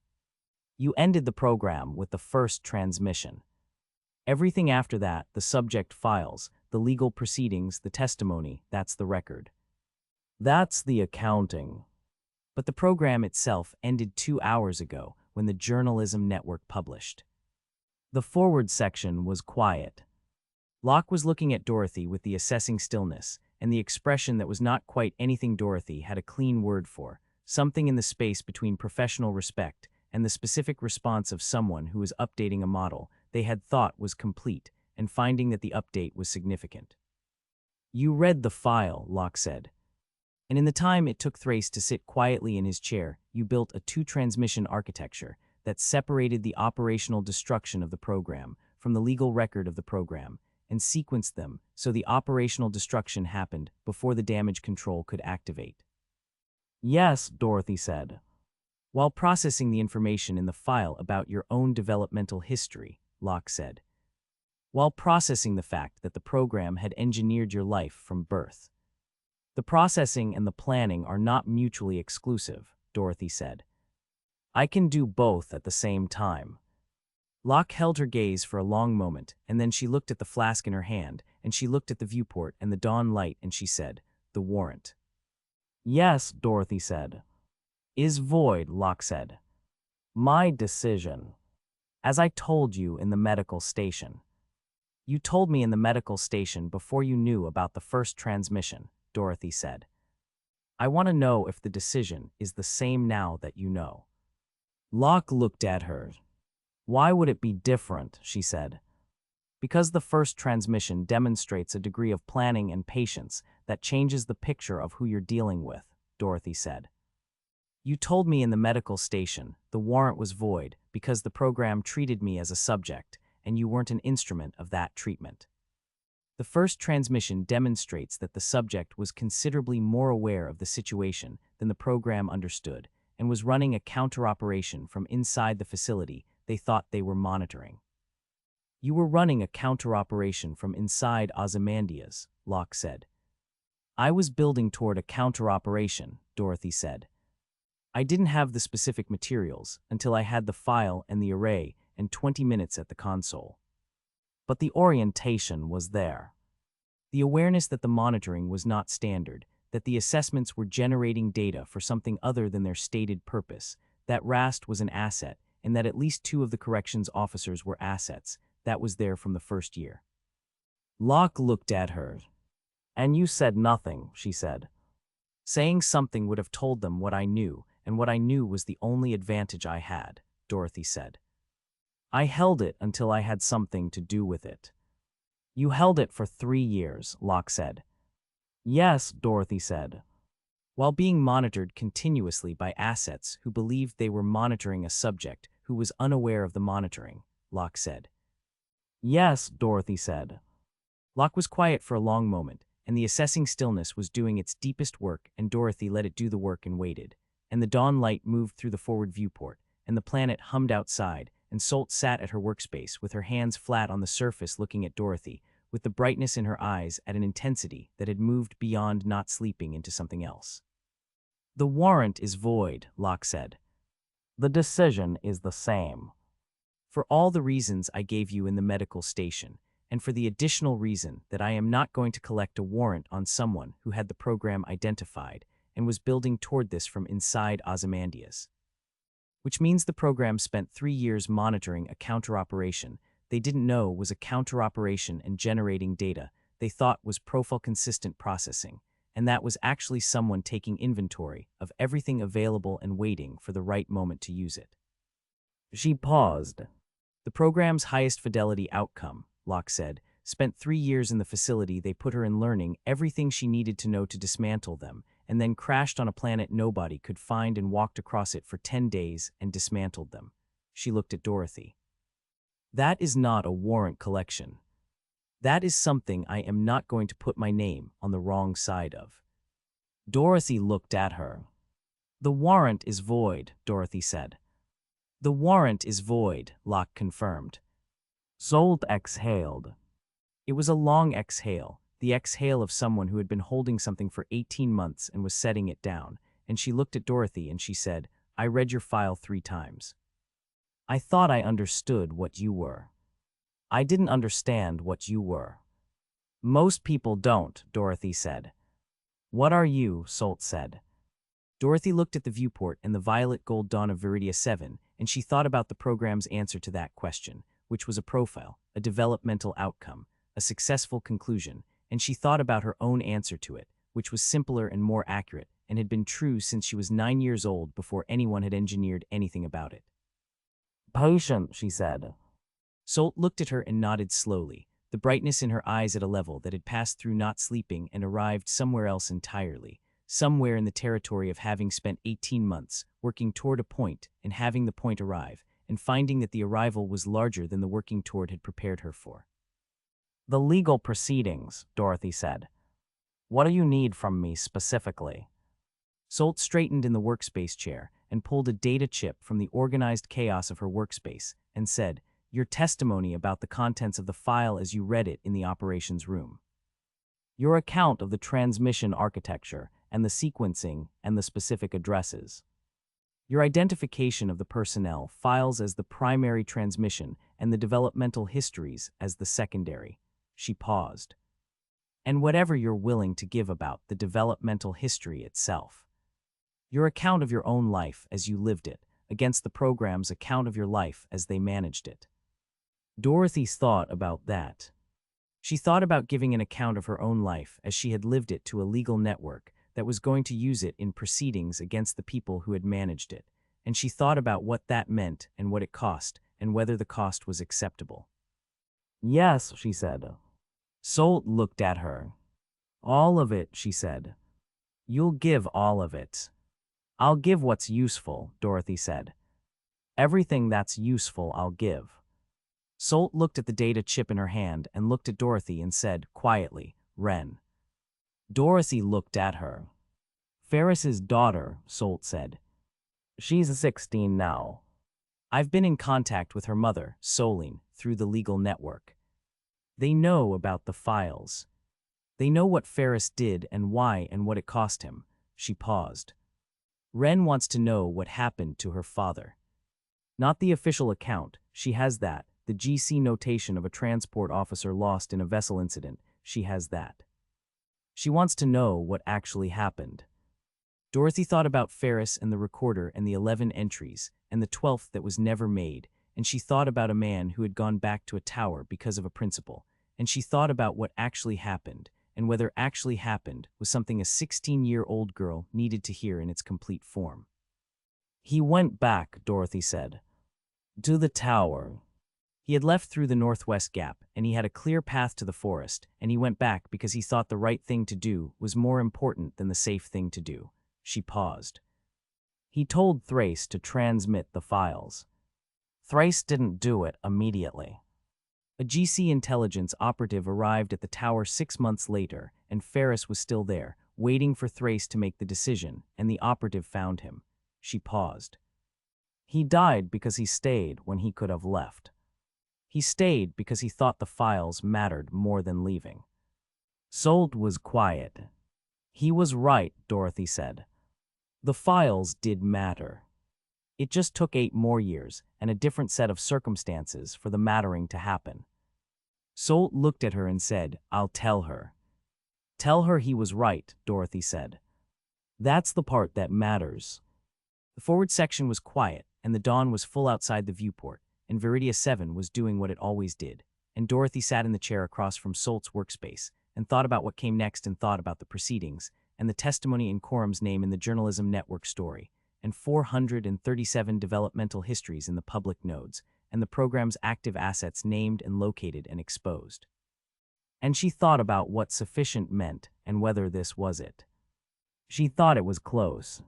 "You ended the program with the first transmission. Everything after that, the subject files, the legal proceedings, the testimony, that's the record. That's the accounting. But the program itself ended 2 hours ago when the Journalism Network published. The forward section was quiet. Locke was looking at Dorothy with the assessing stillness, and the expression that was not quite anything Dorothy had a clean word for, something in the space between professional respect and the specific response of someone who was updating a model they had thought was complete and finding that the update was significant. You read the file, Locke said. And in the time it took Thrace to sit quietly in his chair, you built a two-transmission architecture that separated the operational destruction of the program from the legal record of the program, and sequenced them so the operational destruction happened before the damage control could activate. Yes, Dorothy said. While processing the information in the file about your own developmental history, Locke said. While processing the fact that the program had engineered your life from birth. The processing and the planning are not mutually exclusive, Dorothy said. I can do both at the same time. Locke held her gaze for a long moment, and then she looked at the flask in her hand, and she looked at the viewport and the dawn light, and she said, the warrant. Yes, Dorothy said. Is void, Locke said. My decision. As I told you in the medical station. You told me in the medical station before you knew about the first transmission, Dorothy said. I want to know if the decision is the same now that you know. Locke looked at her. Why would it be different, she said. Because the first transmission demonstrates a degree of planning and patience that changes the picture of who you're dealing with, Dorothy said. You told me in the medical station the warrant was void because the program treated me as a subject, and you weren't an instrument of that treatment. The first transmission demonstrates that the subject was considerably more aware of the situation than the program understood and was running a counter-operation from inside the facility they thought they were monitoring. You were running a counter-operation from inside Ozymandias, Locke said. I was building toward a counter-operation, Dorothy said. I didn't have the specific materials until I had the file and the array and 20 minutes at the console. But the orientation was there. The awareness that the monitoring was not standard, that the assessments were generating data for something other than their stated purpose, that Rast was an asset, and that at least 2 of the corrections officers were assets, that was there from the first year. Locke looked at her. And you said nothing, she said. Saying something would have told them what I knew, and what I knew was the only advantage I had, Dorothy said. I held it until I had something to do with it. You held it for 3 years, Locke said. Yes, Dorothy said. While being monitored continuously by assets who believed they were monitoring a subject who was unaware of the monitoring, Locke said. Yes, Dorothy said. Locke was quiet for a long moment, and the assessing stillness was doing its deepest work, and Dorothy let it do the work and waited. And the dawn light moved through the forward viewport, and the planet hummed outside, and Solt sat at her workspace with her hands flat on the surface looking at Dorothy, with the brightness in her eyes at an intensity that had moved beyond not sleeping into something else. The warrant is void, Locke said. The decision is the same. For all the reasons I gave you in the medical station, and for the additional reason that I am not going to collect a warrant on someone who had the program identified and was building toward this from inside Ozymandias. Which means the program spent 3 years monitoring a counter-operation they didn't know was a counter-operation and generating data they thought was profile-consistent processing, and that was actually someone taking inventory of everything available and waiting for the right moment to use it. She paused. The program's highest fidelity outcome, Locke said, spent 3 years in the facility they put her in learning everything she needed to know to dismantle them, and then crashed on a planet nobody could find and walked across it for 10 days and dismantled them. She looked at Dorothy. That is not a warrant collection. That is something I am not going to put my name on the wrong side of. Dorothy looked at her. The warrant is void, Dorothy said. The warrant is void, Locke confirmed. Zolt exhaled. It was a long exhale, the exhale of someone who had been holding something for 18 months and was setting it down, and she looked at Dorothy and she said, I read your file 3 times. I thought I understood what you were. I didn't understand what you were. Most people don't, Dorothy said. What are you? Solt said. Dorothy looked at the viewport and the violet gold dawn of Viridia 7, and she thought about the program's answer to that question, which was a profile, a developmental outcome, a successful conclusion, and she thought about her own answer to it, which was simpler and more accurate, and had been true since she was 9 years old before anyone had engineered anything about it. Patient, she said. Solt looked at her and nodded slowly, the brightness in her eyes at a level that had passed through not sleeping and arrived somewhere else entirely, somewhere in the territory of having spent 18 months working toward a point and having the point arrive, and finding that the arrival was larger than the working toward had prepared her for. The legal proceedings, Dorothy said. What do you need from me specifically? Solt straightened in the workspace chair and pulled a data chip from the organized chaos of her workspace and said, your testimony about the contents of the file as you read it in the operations room. Your account of the transmission architecture and the sequencing and the specific addresses. Your identification of the personnel files as the primary transmission and the developmental histories as the secondary. She paused. And whatever you're willing to give about the developmental history itself. Your account of your own life as you lived it, against the program's account of your life as they managed it. Dorothy thought about that. She thought about giving an account of her own life as she had lived it to a legal network that was going to use it in proceedings against the people who had managed it, and she thought about what that meant and what it cost and whether the cost was acceptable. Yes, she said. Solt looked at her. All of it, she said. You'll give all of it. I'll give what's useful, Dorothy said. Everything that's useful I'll give. Solt looked at the data chip in her hand and looked at Dorothy and said, quietly, Ren. Dorothy looked at her. Ferris's daughter, Solt said. She's 16 now. I've been in contact with her mother, Solene, through the legal network. They know about the files. They know what Ferris did and why and what it cost him. She paused. Ren wants to know what happened to her father. Not the official account, she has that. The GC notation of a transport officer lost in a vessel incident, she has that. She wants to know what actually happened. Dorothy thought about Ferris and the recorder and the 11 entries, and the 12th that was never made, and she thought about a man who had gone back to a tower because of a principle, and she thought about what actually happened, and whether actually happened was something a 16-year-old girl needed to hear in its complete form. He went back, Dorothy said. To the tower. He had left through the northwest gap, and he had a clear path to the forest, and he went back because he thought the right thing to do was more important than the safe thing to do. She paused. He told Thrace to transmit the files. Thrace didn't do it immediately. A GC intelligence operative arrived at the tower 6 months later, and Ferris was still there, waiting for Thrace to make the decision, and the operative found him. She paused. He died because he stayed when he could have left. He stayed because he thought the files mattered more than leaving. Solt was quiet. He was right, Dorothy said. The files did matter. It just took 8 more years and a different set of circumstances for the mattering to happen. Solt looked at her and said, I'll tell her. Tell her he was right, Dorothy said. That's the part that matters. The forward section was quiet, and the dawn was full outside the viewport, and Viridia 7 was doing what it always did, and Dorothy sat in the chair across from Solt's workspace and thought about what came next and thought about the proceedings, and the testimony in Quorum's name in the Journalism Network story, and 437 developmental histories in the public nodes, and the program's active assets named and located and exposed. And she thought about what sufficient meant and whether this was it. She thought it was close.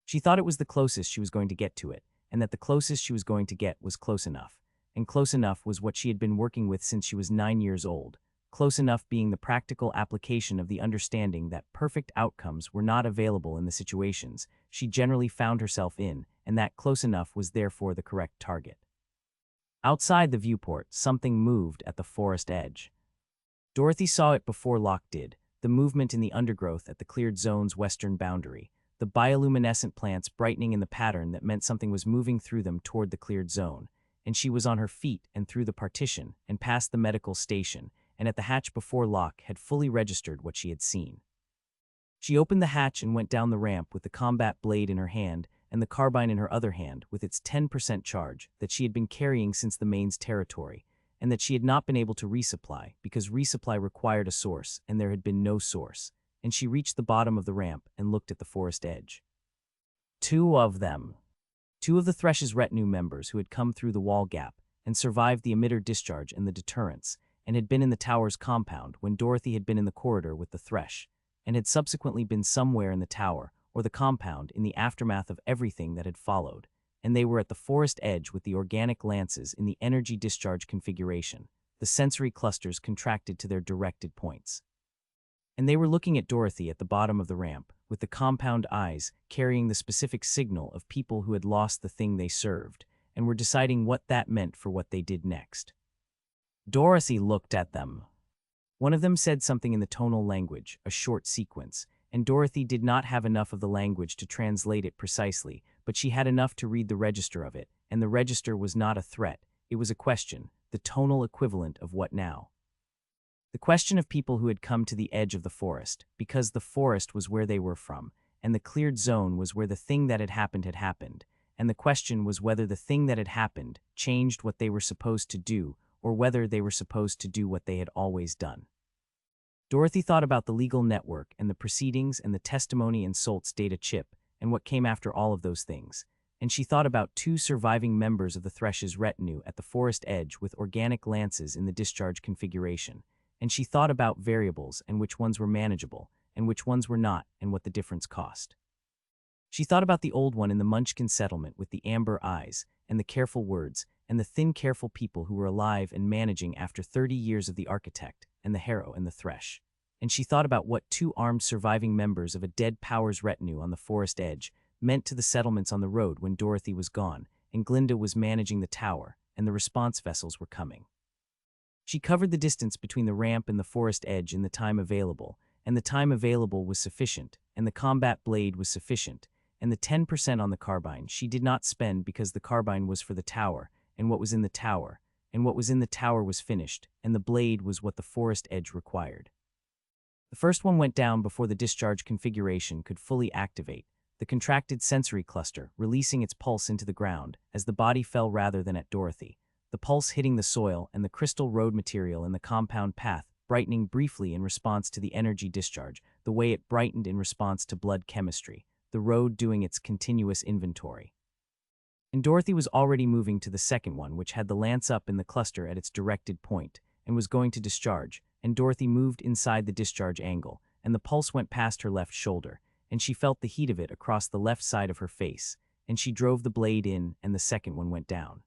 She thought it was the closest she was going to get to it, and that the closest she was going to get was close enough. And close enough was what she had been working with since she was 9 years old, close enough being the practical application of the understanding that perfect outcomes were not available in the situations she generally found herself in, and that close enough was therefore the correct target. Outside the viewport, something moved at the forest edge. Dorothy saw it before Locke did, the movement in the undergrowth at the cleared zone's western boundary, the bioluminescent plants brightening in the pattern that meant something was moving through them toward the cleared zone, and she was on her feet and through the partition and past the medical station, and at the hatch before Locke had fully registered what she had seen. She opened the hatch and went down the ramp with the combat blade in her hand and the carbine in her other hand with its 10% charge that she had been carrying since the main's territory, and that she had not been able to resupply because resupply required a source and there had been no source, and she reached the bottom of the ramp and looked at the forest edge. Two of the Thresh's retinue members who had come through the wall gap and survived the emitter discharge and the deterrence, and had been in the tower's compound when Dorothy had been in the corridor with the Thresh, and had subsequently been somewhere in the tower or the compound in the aftermath of everything that had followed, and they were at the forest edge with the organic lances in the energy discharge configuration, the sensory clusters contracted to their directed points. And they were looking at Dorothy at the bottom of the ramp, with the compound eyes carrying the specific signal of people who had lost the thing they served, and were deciding what that meant for what they did next. Dorothy looked at them. One of them said something in the tonal language, a short sequence, and Dorothy did not have enough of the language to translate it precisely, but she had enough to read the register of it, and the register was not a threat, it was a question, the tonal equivalent of what now. The question of people who had come to the edge of the forest, because the forest was where they were from, and the cleared zone was where the thing that had happened, and the question was whether the thing that had happened changed what they were supposed to do, or whether they were supposed to do what they had always done. Dorothy thought about the legal network and the proceedings and the testimony and Solt's data chip and what came after all of those things, and she thought about two surviving members of the Thresh's retinue at the forest edge with organic lances in the discharge configuration, and she thought about variables and which ones were manageable and which ones were not and what the difference cost. She thought about the old one in the Munchkin settlement with the amber eyes and the careful words and the thin careful people who were alive and managing after 30 years of the architect and the harrow and the thresh. And she thought about what two armed surviving members of a dead power's retinue on the forest edge meant to the settlements on the road when Dorothy was gone and Glinda was managing the tower and the response vessels were coming. She covered the distance between the ramp and the forest edge in the time available, and the time available was sufficient, and the combat blade was sufficient, and the 10% on the carbine she did not spend because the carbine was for the tower, and what was in the tower, and what was in the tower was finished, and the blade was what the forest edge required. The first one went down before the discharge configuration could fully activate, the contracted sensory cluster releasing its pulse into the ground as the body fell rather than at Dorothy, the pulse hitting the soil and the crystal road material in the compound path brightening briefly in response to the energy discharge, the way it brightened in response to blood chemistry, the road doing its continuous inventory. And Dorothy was already moving to the second one, which had the lance up in the cluster at its directed point, and was going to discharge, and Dorothy moved inside the discharge angle, and the pulse went past her left shoulder, and she felt the heat of it across the left side of her face, and she drove the blade in, and the second one went down.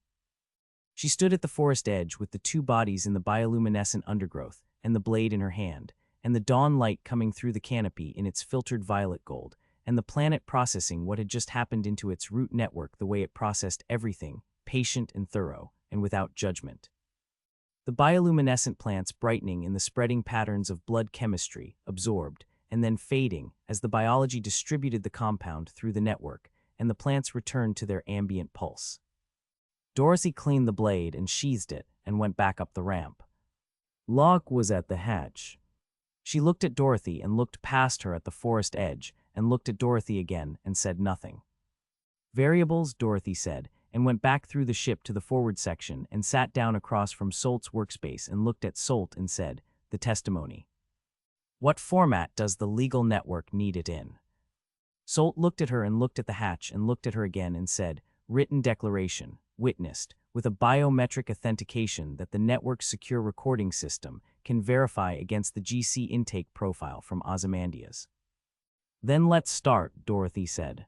She stood at the forest edge with the two bodies in the bioluminescent undergrowth, and the blade in her hand, and the dawn light coming through the canopy in its filtered violet gold, and the planet processing what had just happened into its root network the way it processed everything, patient and thorough, and without judgment. The bioluminescent plants brightening in the spreading patterns of blood chemistry, absorbed, and then fading as the biology distributed the compound through the network, and the plants returned to their ambient pulse. Dorothy cleaned the blade and sheathed it and went back up the ramp. Locke was at the hatch. She looked at Dorothy and looked past her at the forest edge and looked at Dorothy again and said nothing. Variables, Dorothy said, and went back through the ship to the forward section and sat down across from Solt's workspace and looked at Solt and said, the testimony. What format does the legal network need it in? Solt looked at her and looked at the hatch and looked at her again and said, written declaration, witnessed, with a biometric authentication that the network's secure recording system can verify against the GC intake profile from Ozymandias. Then let's start, Dorothy said.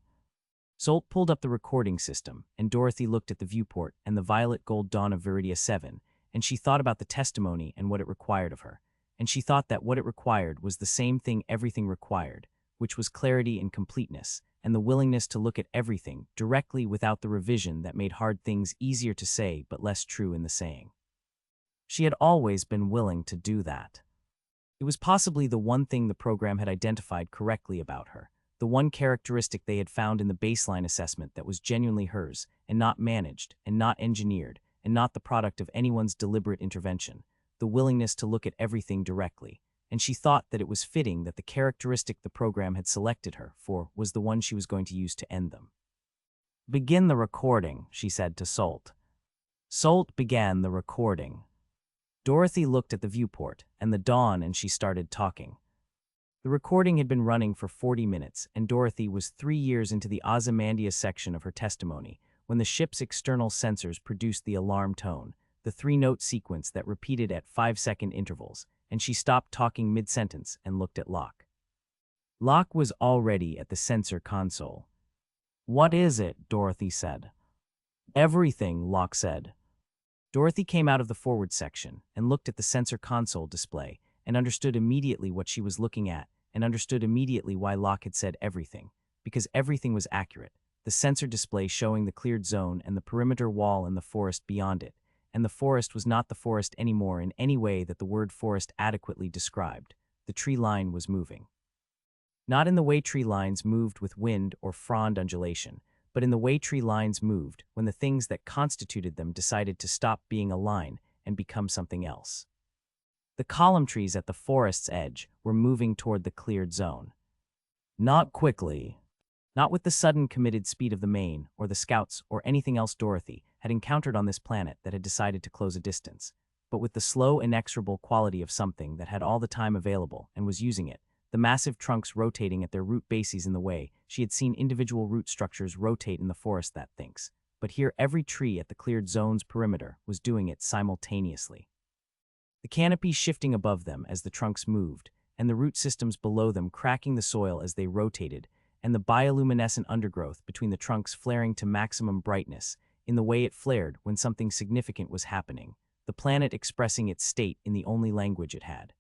Solt pulled up the recording system, and Dorothy looked at the viewport and the violet gold dawn of Viridia 7, and she thought about the testimony and what it required of her, and she thought that what it required was the same thing everything required, which was clarity and completeness, and the willingness to look at everything directly without the revision that made hard things easier to say but less true in the saying. She had always been willing to do that. It was possibly the one thing the program had identified correctly about her, the one characteristic they had found in the baseline assessment that was genuinely hers, and not managed, and not engineered, and not the product of anyone's deliberate intervention, the willingness to look at everything directly, and she thought that it was fitting that the characteristic the program had selected her for was the one she was going to use to end them. "Begin the recording," she said to Solt. Solt began the recording. Dorothy looked at the viewport and the dawn and she started talking. The recording had been running for 40 minutes, and Dorothy was 3 years into the Ozymandias section of her testimony when the ship's external sensors produced the alarm tone, the 3-note sequence that repeated at 5-second intervals, and she stopped talking mid-sentence and looked at Locke. Locke was already at the sensor console. "What is it?" Dorothy said. "Everything," Locke said. Dorothy came out of the forward section and looked at the sensor console display and understood immediately what she was looking at and understood immediately why Locke had said everything, because everything was accurate. The sensor display showing the cleared zone and the perimeter wall and the forest beyond it, and the forest was not the forest anymore in any way that the word forest adequately described. The tree line was moving. Not in the way tree lines moved with wind or frond undulation, but in the way tree lines moved when the things that constituted them decided to stop being a line and become something else. The column trees at the forest's edge were moving toward the cleared zone. Not quickly. Not with the sudden committed speed of the Maine or the Scouts or anything else Dorothy had encountered on this planet that had decided to close a distance, but with the slow, inexorable quality of something that had all the time available and was using it, the massive trunks rotating at their root bases in the way she had seen individual root structures rotate in the forest that thinks, but here every tree at the cleared zone's perimeter was doing it simultaneously. The canopy shifting above them as the trunks moved, and the root systems below them cracking the soil as they rotated, and the bioluminescent undergrowth between the trunks flaring to maximum brightness in the way it flared when something significant was happening, the planet expressing its state in the only language it had.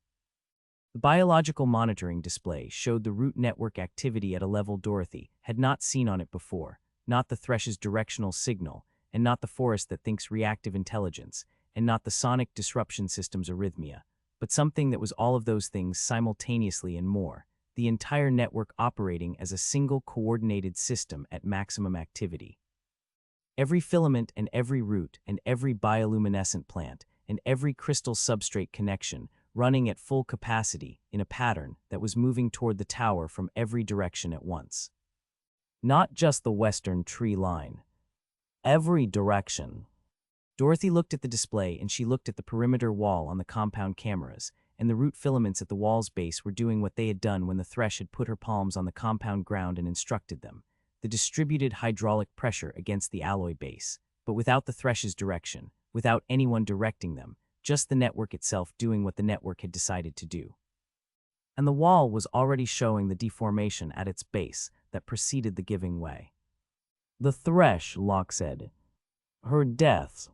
The biological monitoring display showed the root network activity at a level Dorothy had not seen on it before, not the thresh's directional signal, and not the forest that thinks reactive intelligence, and not the sonic disruption system's arrhythmia, but something that was all of those things simultaneously and more, the entire network operating as a single coordinated system at maximum activity. Every filament and every root and every bioluminescent plant and every crystal substrate connection running at full capacity in a pattern that was moving toward the tower from every direction at once. Not just the western tree line. Every direction. Dorothy looked at the display and she looked at the perimeter wall on the compound cameras, and the root filaments at the wall's base were doing what they had done when the thresh had put her palms on the compound ground and instructed them, the distributed hydraulic pressure against the alloy base, but without the thresh's direction, without anyone directing them, just the network itself doing what the network had decided to do. And the wall was already showing the deformation at its base that preceded the giving way. "The thresh," Locke said. "Her death."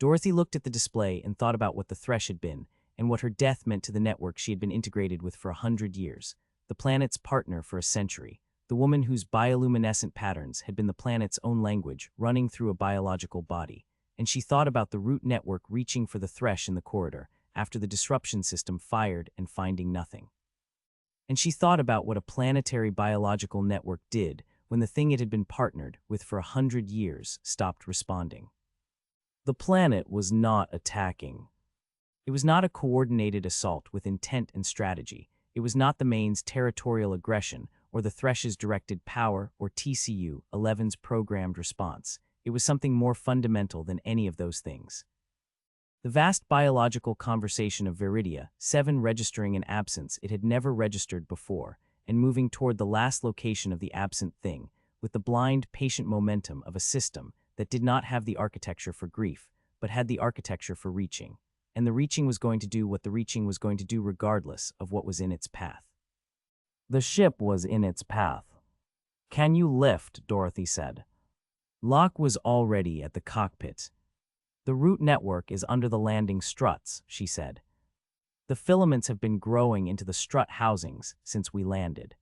Dorothy looked at the display and thought about what the thresh had been, and what her death meant to the network she had been integrated with for 100 years, the planet's partner for a century, the woman whose bioluminescent patterns had been the planet's own language running through a biological body, and she thought about the root network reaching for the thresh in the corridor after the disruption system fired and finding nothing. And she thought about what a planetary biological network did when the thing it had been partnered with for 100 years stopped responding. The planet was not attacking. It was not a coordinated assault with intent and strategy. It was not the Maine's territorial aggression or the Thresh's directed power or TCU-11's programmed response. It was something more fundamental than any of those things. The vast biological conversation of Viridia, 7 registering an absence it had never registered before, and moving toward the last location of the absent thing, with the blind, patient momentum of a system that did not have the architecture for grief, but had the architecture for reaching. And the reaching was going to do what the reaching was going to do regardless of what was in its path. The ship was in its path. "Can you lift?" Dorothy said. Locke was already at the cockpit. "The root network is under the landing struts," she said. "The filaments have been growing into the strut housings since we landed.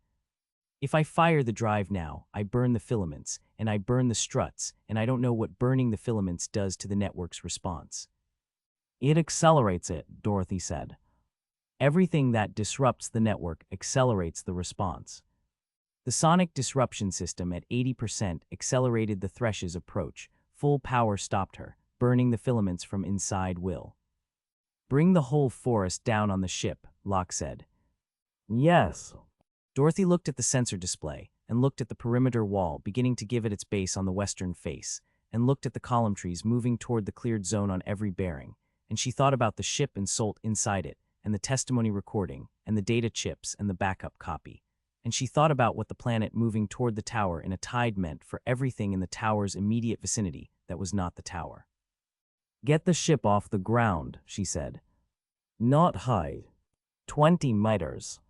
If I fire the drive now, I burn the filaments, and I burn the struts, and I don't know what burning the filaments does to the network's response." "It accelerates it," Dorothy said. "Everything that disrupts the network accelerates the response." The sonic disruption system at 80% accelerated the thresh's approach. Full power stopped her, burning the filaments from inside will. "Bring the whole forest down on the ship," Locke said. Yes. Dorothy looked at the sensor display and looked at the perimeter wall beginning to give it its base on the western face, and looked at the column trees moving toward the cleared zone on every bearing, and she thought about the ship and Solt inside it, and the testimony recording, and the data chips and the backup copy. And she thought about what the planet moving toward the tower in a tide meant for everything in the tower's immediate vicinity that was not the tower. Get the ship off the ground, she said. Not high. 20 meters.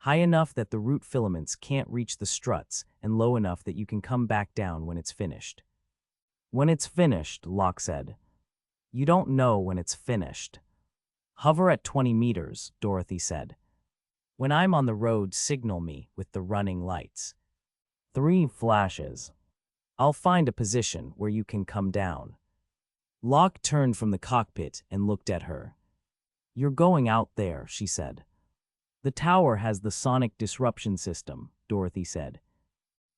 High enough that the root filaments can't reach the struts, and low enough that you can come back down when it's finished. When it's finished, Locke said. You don't know when it's finished. Hover at 20 meters, Dorothy said. When I'm on the road, signal me with the running lights. 3 flashes. I'll find a position where you can come down. Locke turned from the cockpit and looked at her. You're going out there, she said. The tower has the sonic disruption system, Dorothy said.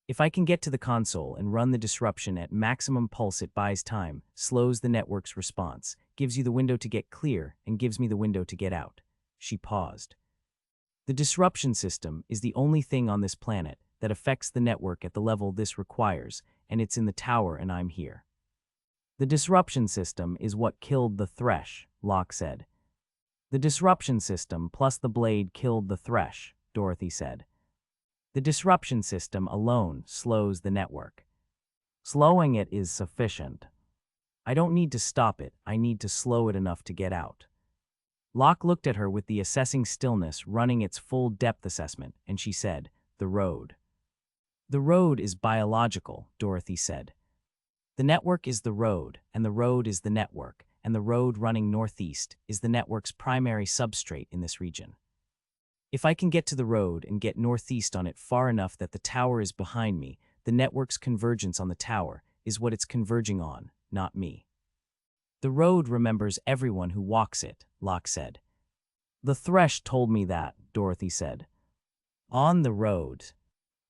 If I can get to the console and run the disruption at maximum pulse, it buys time, slows the network's response, gives you the window to get clear, and gives me the window to get out. She paused. The disruption system is the only thing on this planet that affects the network at the level this requires, and it's in the tower and I'm here. The disruption system is what killed the Thresh, Locke said. The disruption system plus the blade killed the Thresh, Dorothy said. The disruption system alone slows the network. Slowing it is sufficient. I don't need to stop it, I need to slow it enough to get out. Locke looked at her with the assessing stillness running its full depth assessment, and she said, the road. The road is biological, Dorothy said. The network is the road, and the road is the network, and the road running northeast is the network's primary substrate in this region. If I can get to the road and get northeast on it far enough that the tower is behind me, the network's convergence on the tower is what it's converging on, not me. The road remembers everyone who walks it, Locke said. The Thresh told me that, Dorothy said. On the road.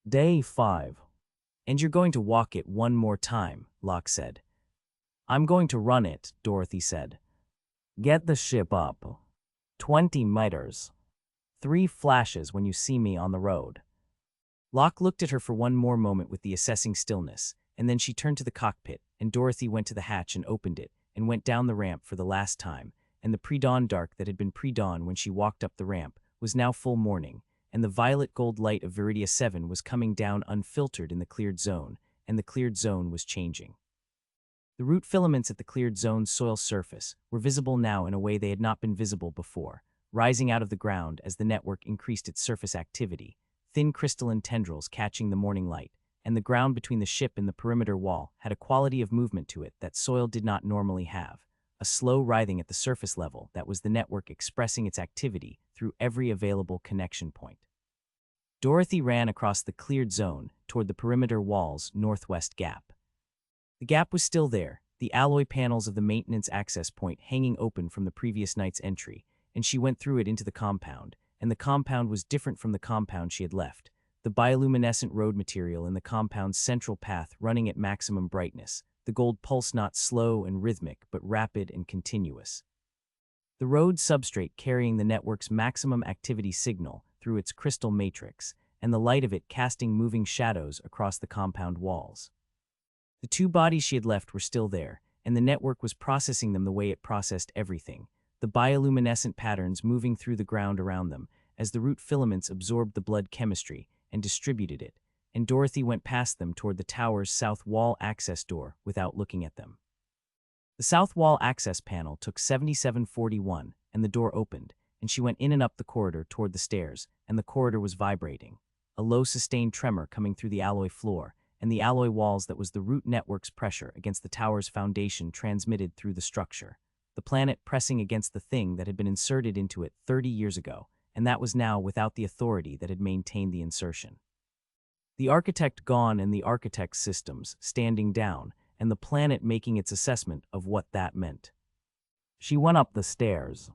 Day 5. And you're going to walk it one more time, Locke said. I'm going to run it, Dorothy said. Get the ship up. 20 meters. 3 flashes when you see me on the road. Locke looked at her for one more moment with the assessing stillness, and then she turned to the cockpit, and Dorothy went to the hatch and opened it, and went down the ramp for the last time, and the pre-dawn dark that had been pre-dawn when she walked up the ramp was now full morning, and the violet gold light of Viridia 7 was coming down unfiltered in the cleared zone, and the cleared zone was changing. The root filaments at the cleared zone's soil surface were visible now in a way they had not been visible before, rising out of the ground as the network increased its surface activity, thin crystalline tendrils catching the morning light, and the ground between the ship and the perimeter wall had a quality of movement to it that soil did not normally have, a slow writhing at the surface level that was the network expressing its activity through every available connection point. Dorothy ran across the cleared zone toward the perimeter wall's northwest gap. The gap was still there, the alloy panels of the maintenance access point hanging open from the previous night's entry, and she went through it into the compound, and the compound was different from the compound she had left, the bioluminescent road material in the compound's central path running at maximum brightness, the gold pulse not slow and rhythmic but rapid and continuous. The road substrate carrying the network's maximum activity signal through its crystal matrix, and the light of it casting moving shadows across the compound walls. The 2 bodies she had left were still there, and the network was processing them the way it processed everything, the bioluminescent patterns moving through the ground around them as the root filaments absorbed the blood chemistry and distributed it, and Dorothy went past them toward the tower's south wall access door without looking at them. The south wall access panel took 7741, and the door opened, and she went in and up the corridor toward the stairs, and the corridor was vibrating, a low sustained tremor coming through the alloy floor, and the alloy walls that was the root network's pressure against the tower's foundation transmitted through the structure, the planet pressing against the thing that had been inserted into it 30 years ago, and that was now without the authority that had maintained the insertion. The architect gone and the architect's systems standing down, and the planet making its assessment of what that meant. She went up the stairs.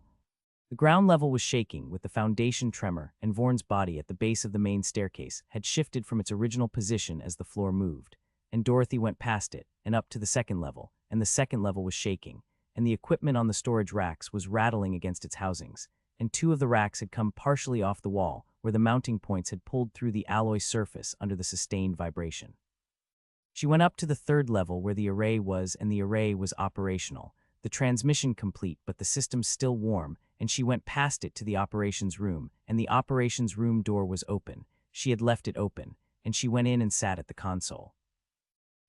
The ground level was shaking with the foundation tremor, and Vorn's body at the base of the main staircase had shifted from its original position as the floor moved, and Dorothy went past it and up to the second level, and the second level was shaking, and the equipment on the storage racks was rattling against its housings, and 2 of the racks had come partially off the wall where the mounting points had pulled through the alloy surface under the sustained vibration. She went up to the third level where the array was, and the array was operational, the transmission complete but the system still warm, and she went past it to the operations room, and the operations room door was open. She had left it open, and she went in and sat at the console.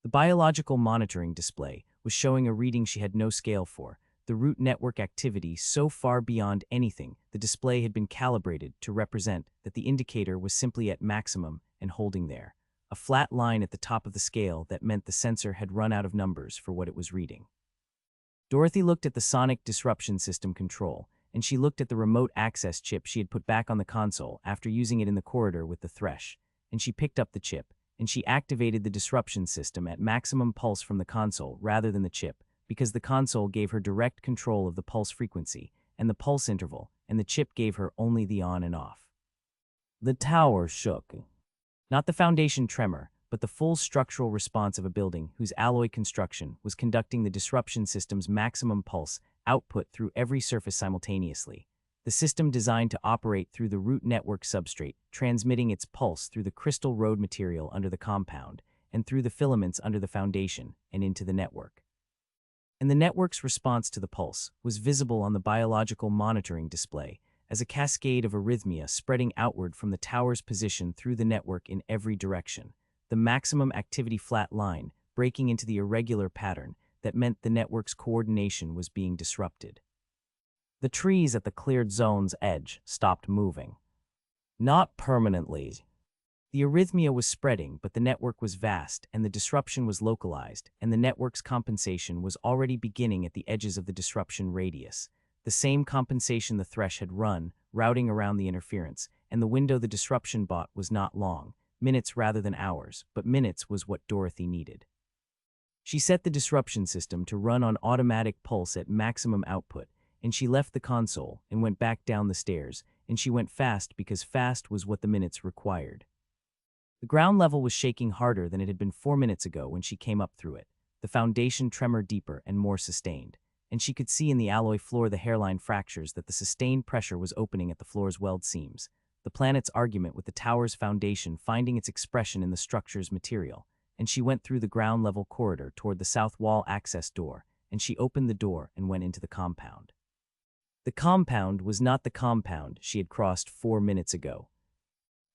The biological monitoring display was showing a reading she had no scale for, the root network activity so far beyond anything the display had been calibrated to represent that the indicator was simply at maximum and holding there, a flat line at the top of the scale that meant the sensor had run out of numbers for what it was reading. Dorothy looked at the sonic disruption system control, and she looked at the remote access chip she had put back on the console after using it in the corridor with the thresh, and she picked up the chip, and she activated the disruption system at maximum pulse from the console rather than the chip, because the console gave her direct control of the pulse frequency and the pulse interval, and the chip gave her only the on and off. The tower shook. Not the foundation tremor, but the full structural response of a building whose alloy construction was conducting the disruption system's maximum pulse output through every surface simultaneously. The system designed to operate through the root network substrate, transmitting its pulse through the crystal road material under the compound, and through the filaments under the foundation, and into the network. And the network's response to the pulse was visible on the biological monitoring display as a cascade of arrhythmia spreading outward from the tower's position through the network in every direction, the maximum activity flat line breaking into the irregular pattern that meant the network's coordination was being disrupted. The trees at the cleared zone's edge stopped moving. Not permanently. The arrhythmia was spreading, but the network was vast, and the disruption was localized, and the network's compensation was already beginning at the edges of the disruption radius. The same compensation the thresh had run, routing around the interference, and the window the disruption bought was not long, minutes rather than hours, but minutes was what Dorothy needed. She set the disruption system to run on automatic pulse at maximum output, and she left the console and went back down the stairs, and she went fast because fast was what the minutes required. The ground level was shaking harder than it had been 4 minutes ago when she came up through it, the foundation tremor deeper and more sustained, and she could see in the alloy floor the hairline fractures that the sustained pressure was opening at the floor's weld seams, the planet's argument with the tower's foundation finding its expression in the structure's material, and she went through the ground-level corridor toward the south wall access door, and she opened the door and went into the compound. The compound was not the compound she had crossed 4 minutes ago.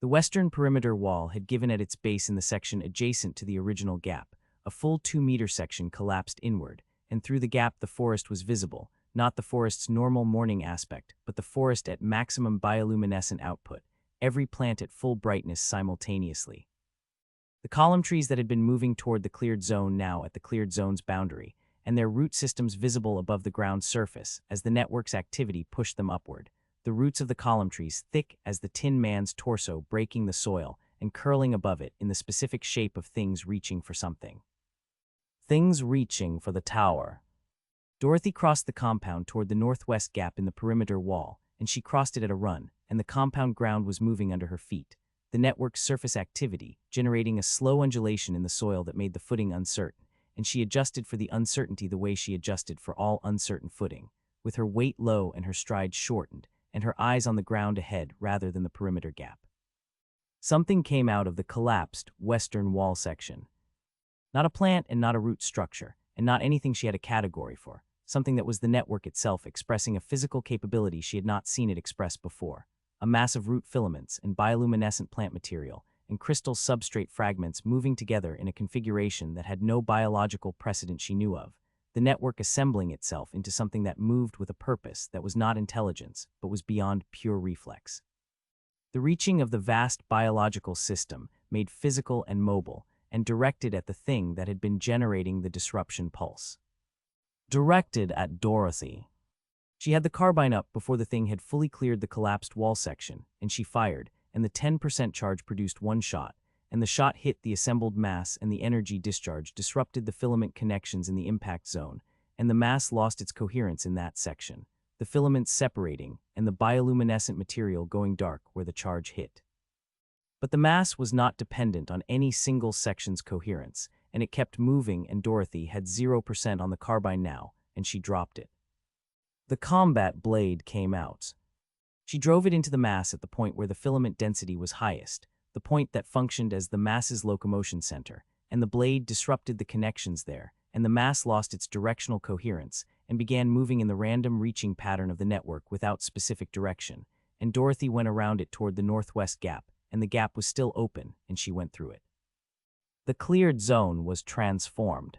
The western perimeter wall had given at its base in the section adjacent to the original gap. A full 2-meter section collapsed inward, and through the gap the forest was visible, not the forest's normal morning aspect, but the forest at maximum bioluminescent output, every plant at full brightness simultaneously. The column trees that had been moving toward the cleared zone now at the cleared zone's boundary, and their root systems visible above the ground surface as the network's activity pushed them upward, the roots of the column trees thick as the Tin Man's torso breaking the soil and curling above it in the specific shape of things reaching for something. Things reaching for the tower. Dorothy crossed the compound toward the northwest gap in the perimeter wall, and she crossed it at a run, and the compound ground was moving under her feet, the network's surface activity generating a slow undulation in the soil that made the footing uncertain, and she adjusted for the uncertainty the way she adjusted for all uncertain footing, with her weight low and her stride shortened, and her eyes on the ground ahead rather than the perimeter gap. Something came out of the collapsed western wall section. Not a plant and not a root structure, and not anything she had a category for, something that was the network itself expressing a physical capability she had not seen it express before, a mass of root filaments and bioluminescent plant material, and crystal substrate fragments moving together in a configuration that had no biological precedent she knew of, the network assembling itself into something that moved with a purpose that was not intelligence, but was beyond pure reflex. The reaching of the vast biological system made physical and mobile, and directed at the thing that had been generating the disruption pulse. Directed at Dorothy. She had the carbine up before the thing had fully cleared the collapsed wall section, and she fired, and the 10% charge produced one shot, and the shot hit the assembled mass, and the energy discharge disrupted the filament connections in the impact zone, and the mass lost its coherence in that section, the filaments separating, and the bioluminescent material going dark where the charge hit. But the mass was not dependent on any single section's coherence, and it kept moving, and Dorothy had 0% on the carbine now, and she dropped it. The combat blade came out. She drove it into the mass at the point where the filament density was highest, the point that functioned as the mass's locomotion center, and the blade disrupted the connections there, and the mass lost its directional coherence and began moving in the random reaching pattern of the network without specific direction, and Dorothy went around it toward the northwest gap, and the gap was still open, and she went through it. The cleared zone was transformed.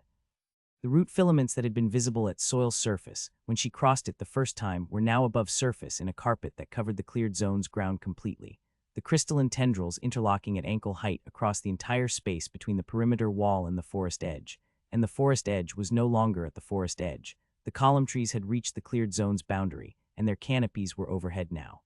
The root filaments that had been visible at soil surface when she crossed it the first time were now above surface in a carpet that covered the cleared zone's ground completely, the crystalline tendrils interlocking at ankle height across the entire space between the perimeter wall and the forest edge. And the forest edge was no longer at the forest edge. The column trees had reached the cleared zone's boundary, and their canopies were overhead now.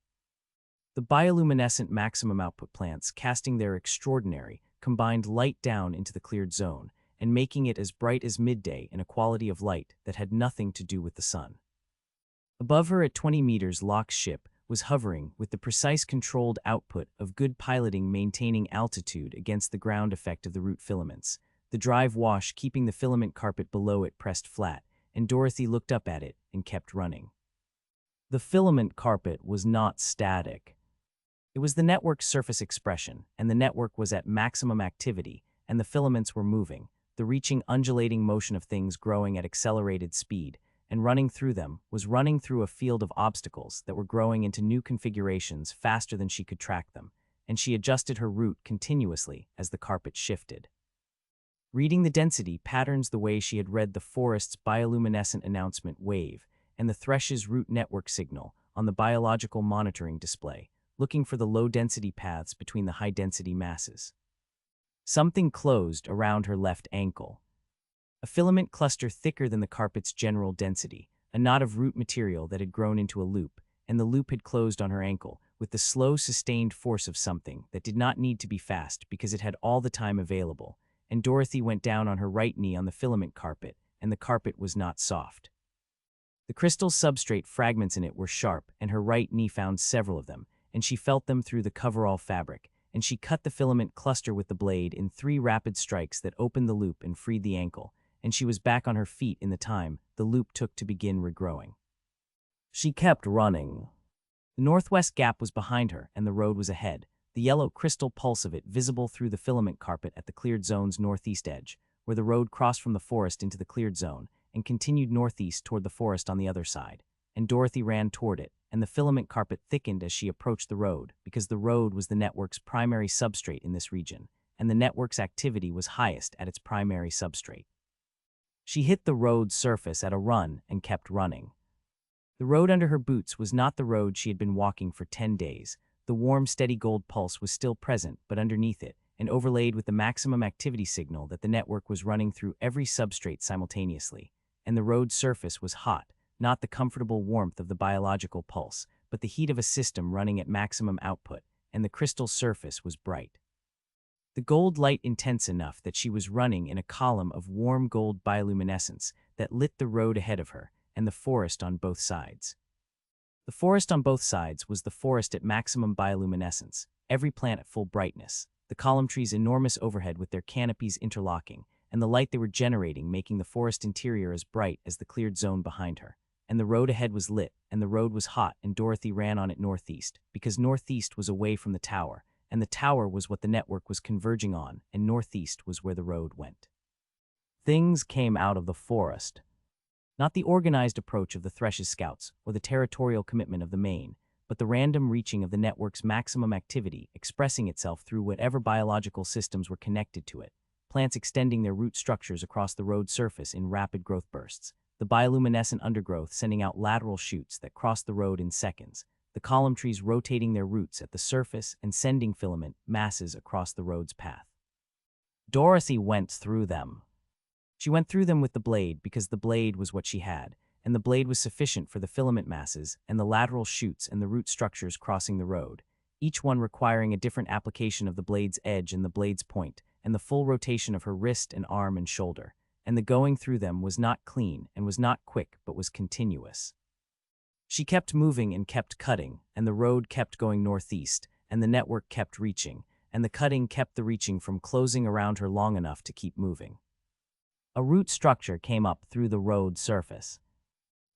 The bioluminescent maximum output plants, casting their extraordinary, combined light down into the cleared zone, and making it as bright as midday in a quality of light that had nothing to do with the sun. Above her at 20 meters, Locke's ship was hovering with the precise controlled output of good piloting, maintaining altitude against the ground effect of the root filaments, the drive wash keeping the filament carpet below it pressed flat, and Dorothy looked up at it and kept running. The filament carpet was not static. It was the network's surface expression, and the network was at maximum activity, and the filaments were moving, the reaching, undulating motion of things growing at accelerated speed, and running through them was running through a field of obstacles that were growing into new configurations faster than she could track them, and she adjusted her route continuously as the carpet shifted. Reading the density patterns the way she had read the forest's bioluminescent announcement wave and the thrush's root network signal on the biological monitoring display, looking for the low-density paths between the high-density masses. Something closed around her left ankle. A filament cluster thicker than the carpet's general density, a knot of root material that had grown into a loop, and the loop had closed on her ankle with the slow, sustained force of something that did not need to be fast because it had all the time available, and Dorothy went down on her right knee on the filament carpet, and the carpet was not soft. The crystal substrate fragments in it were sharp, and her right knee found several of them, and she felt them through the coverall fabric, and she cut the filament cluster with the blade in 3 rapid strikes that opened the loop and freed the ankle, and she was back on her feet in the time the loop took to begin regrowing. She kept running. The northwest gap was behind her, and the road was ahead, the yellow crystal pulse of it visible through the filament carpet at the cleared zone's northeast edge, where the road crossed from the forest into the cleared zone and continued northeast toward the forest on the other side, and Dorothy ran toward it, and the filament carpet thickened as she approached the road, because the road was the network's primary substrate in this region, and the network's activity was highest at its primary substrate. She hit the road's surface at a run and kept running. The road under her boots was not the road she had been walking for 10 days. The warm, steady gold pulse was still present, but underneath it, and overlaid with the maximum activity signal that the network was running through every substrate simultaneously, and the road's surface was hot, not the comfortable warmth of the biological pulse, but the heat of a system running at maximum output, and the crystal surface was bright. The gold light intense enough that she was running in a column of warm gold bioluminescence that lit the road ahead of her and the forest on both sides. The forest on both sides was the forest at maximum bioluminescence, every plant at full brightness, the column trees enormous overhead with their canopies interlocking, and the light they were generating making the forest interior as bright as the cleared zone behind her. And the road ahead was lit, and the road was hot, and Dorothy ran on it northeast, because northeast was away from the tower, and the tower was what the network was converging on, and northeast was where the road went. Things came out of the forest. Not the organized approach of the Thresh's scouts or the territorial commitment of the Maine, but the random reaching of the network's maximum activity expressing itself through whatever biological systems were connected to it, plants extending their root structures across the road surface in rapid growth bursts, the bioluminescent undergrowth sending out lateral shoots that crossed the road in seconds, the column trees rotating their roots at the surface and sending filament masses across the road's path. Dorothy went through them. She went through them with the blade because the blade was what she had, and the blade was sufficient for the filament masses and the lateral shoots and the root structures crossing the road, each one requiring a different application of the blade's edge and the blade's point, and the full rotation of her wrist and arm and shoulder, and the going through them was not clean and was not quick but was continuous. She kept moving and kept cutting, and the road kept going northeast, and the network kept reaching, and the cutting kept the reaching from closing around her long enough to keep moving. A root structure came up through the road surface.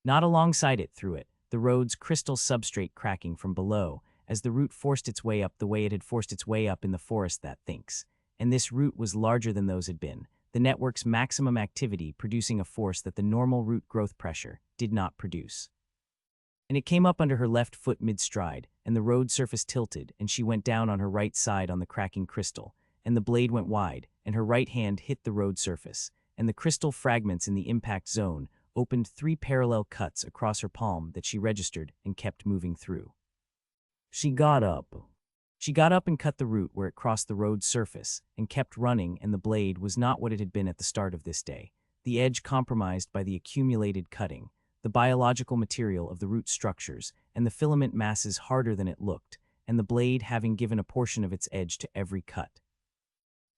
Not alongside it through it, the road's crystal substrate cracking from below, as the root forced its way up the way it had forced its way up in the forest that thinks. And this root was larger than those had been, the network's maximum activity producing a force that the normal root growth pressure did not produce. And it came up under her left foot mid-stride, and the road surface tilted, and she went down on her right side on the cracking crystal, and the blade went wide, and her right hand hit the road surface, and the crystal fragments in the impact zone opened 3 parallel cuts across her palm that she registered and kept moving through. She got up. She got up and cut the root where it crossed the road's surface, and kept running, and the blade was not what it had been at the start of this day, the edge compromised by the accumulated cutting, the biological material of the root structures, and the filament masses harder than it looked, and the blade having given a portion of its edge to every cut.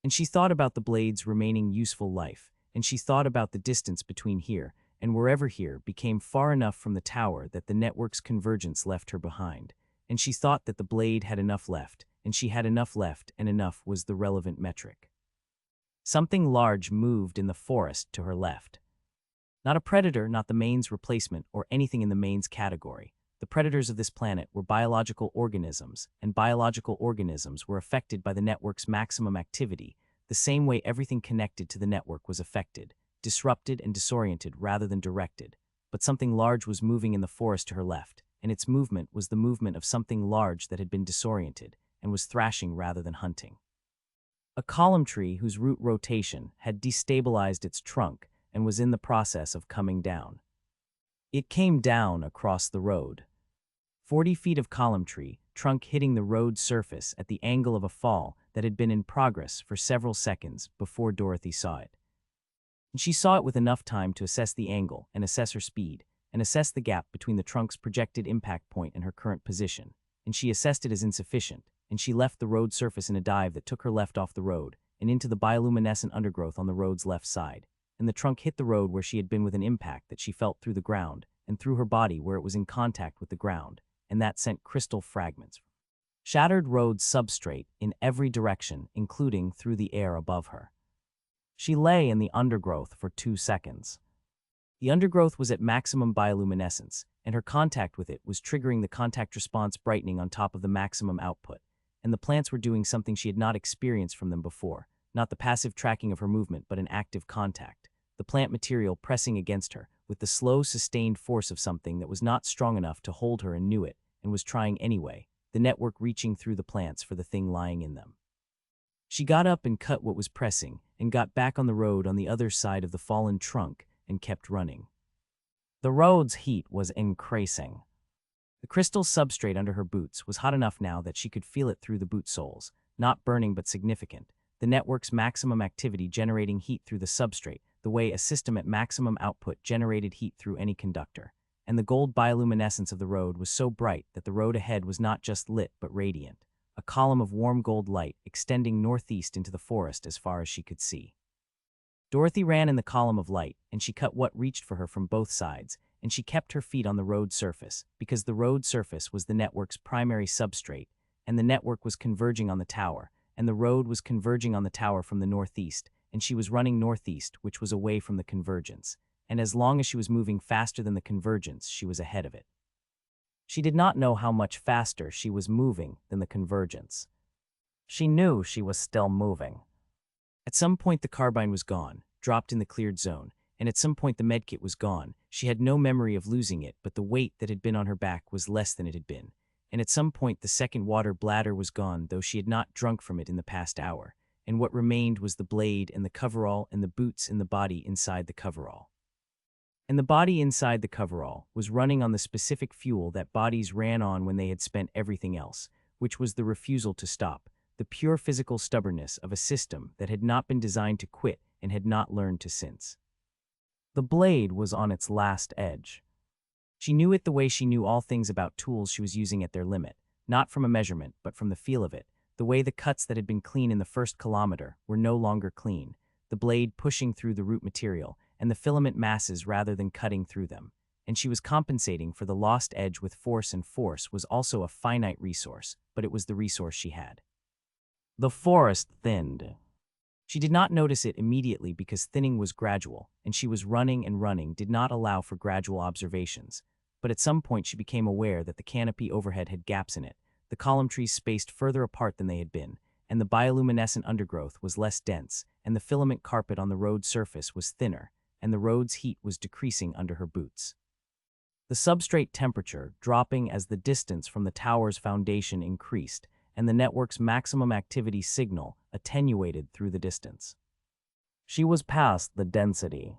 And she thought about the blade's remaining useful life, and she thought about the distance between here and wherever here became far enough from the tower that the network's convergence left her behind, and she thought that the blade had enough left, and she had enough left, and enough was the relevant metric. Something large moved in the forest to her left. Not a predator, not the main's replacement, or anything in the main's category. The predators of this planet were biological organisms, and biological organisms were affected by the network's maximum activity, the same way everything connected to the network was affected, disrupted and disoriented rather than directed. But something large was moving in the forest to her left, and its movement was the movement of something large that had been disoriented and was thrashing rather than hunting. A column tree whose root rotation had destabilized its trunk and was in the process of coming down. It came down across the road. 40 feet of column tree, trunk hitting the road surface at the angle of a fall that had been in progress for several seconds before Dorothy saw it. And she saw it with enough time to assess the angle and assess her speed, and assess the gap between the trunk's projected impact point and her current position, and she assessed it as insufficient, and she left the road surface in a dive that took her left off the road and into the bioluminescent undergrowth on the road's left side, and the trunk hit the road where she had been with an impact that she felt through the ground and through her body where it was in contact with the ground, and that sent crystal fragments. Shattered road substrate in every direction, including through the air above her. She lay in the undergrowth for 2 seconds. The undergrowth was at maximum bioluminescence, and her contact with it was triggering the contact response brightening on top of the maximum output, and the plants were doing something she had not experienced from them before, not the passive tracking of her movement but an active contact, the plant material pressing against her with the slow, sustained force of something that was not strong enough to hold her and knew it, and was trying anyway, the network reaching through the plants for the thing lying in them. She got up and cut what was pressing, and got back on the road on the other side of the fallen trunk, and kept running. The road's heat was increasing. The crystal substrate under her boots was hot enough now that she could feel it through the boot soles, not burning but significant, the network's maximum activity generating heat through the substrate, the way a system at maximum output generated heat through any conductor. And the gold bioluminescence of the road was so bright that the road ahead was not just lit but radiant, a column of warm gold light extending northeast into the forest as far as she could see. Dorothy ran in the column of light, and she cut what reached for her from both sides, and she kept her feet on the road surface, because the road surface was the network's primary substrate, and the network was converging on the tower, and the road was converging on the tower from the northeast, and she was running northeast, which was away from the convergence, and as long as she was moving faster than the convergence, she was ahead of it. She did not know how much faster she was moving than the convergence. She knew she was still moving. At some point the carbine was gone, dropped in the cleared zone, and at some point the medkit was gone. She had no memory of losing it, but the weight that had been on her back was less than it had been. And at some point the second water bladder was gone, though she had not drunk from it in the past hour, and what remained was the blade and the coverall and the boots and the body inside the coverall. And the body inside the coverall was running on the specific fuel that bodies ran on when they had spent everything else, which was the refusal to stop, the pure physical stubbornness of a system that had not been designed to quit and had not learned to since. The blade was on its last edge. She knew it the way she knew all things about tools she was using at their limit, not from a measurement but from the feel of it, the way the cuts that had been clean in the first kilometer were no longer clean, the blade pushing through the root material, and the filament masses rather than cutting through them, and she was compensating for the lost edge with force, and force was also a finite resource, but it was the resource she had. The forest thinned. She did not notice it immediately because thinning was gradual, and she was running and running did not allow for gradual observations, but at some point she became aware that the canopy overhead had gaps in it, the column trees spaced further apart than they had been, and the bioluminescent undergrowth was less dense, and the filament carpet on the road surface was thinner, and the road's heat was decreasing under her boots. The substrate temperature dropping as the distance from the tower's foundation increased, and the network's maximum activity signal attenuated through the distance. She was past the density.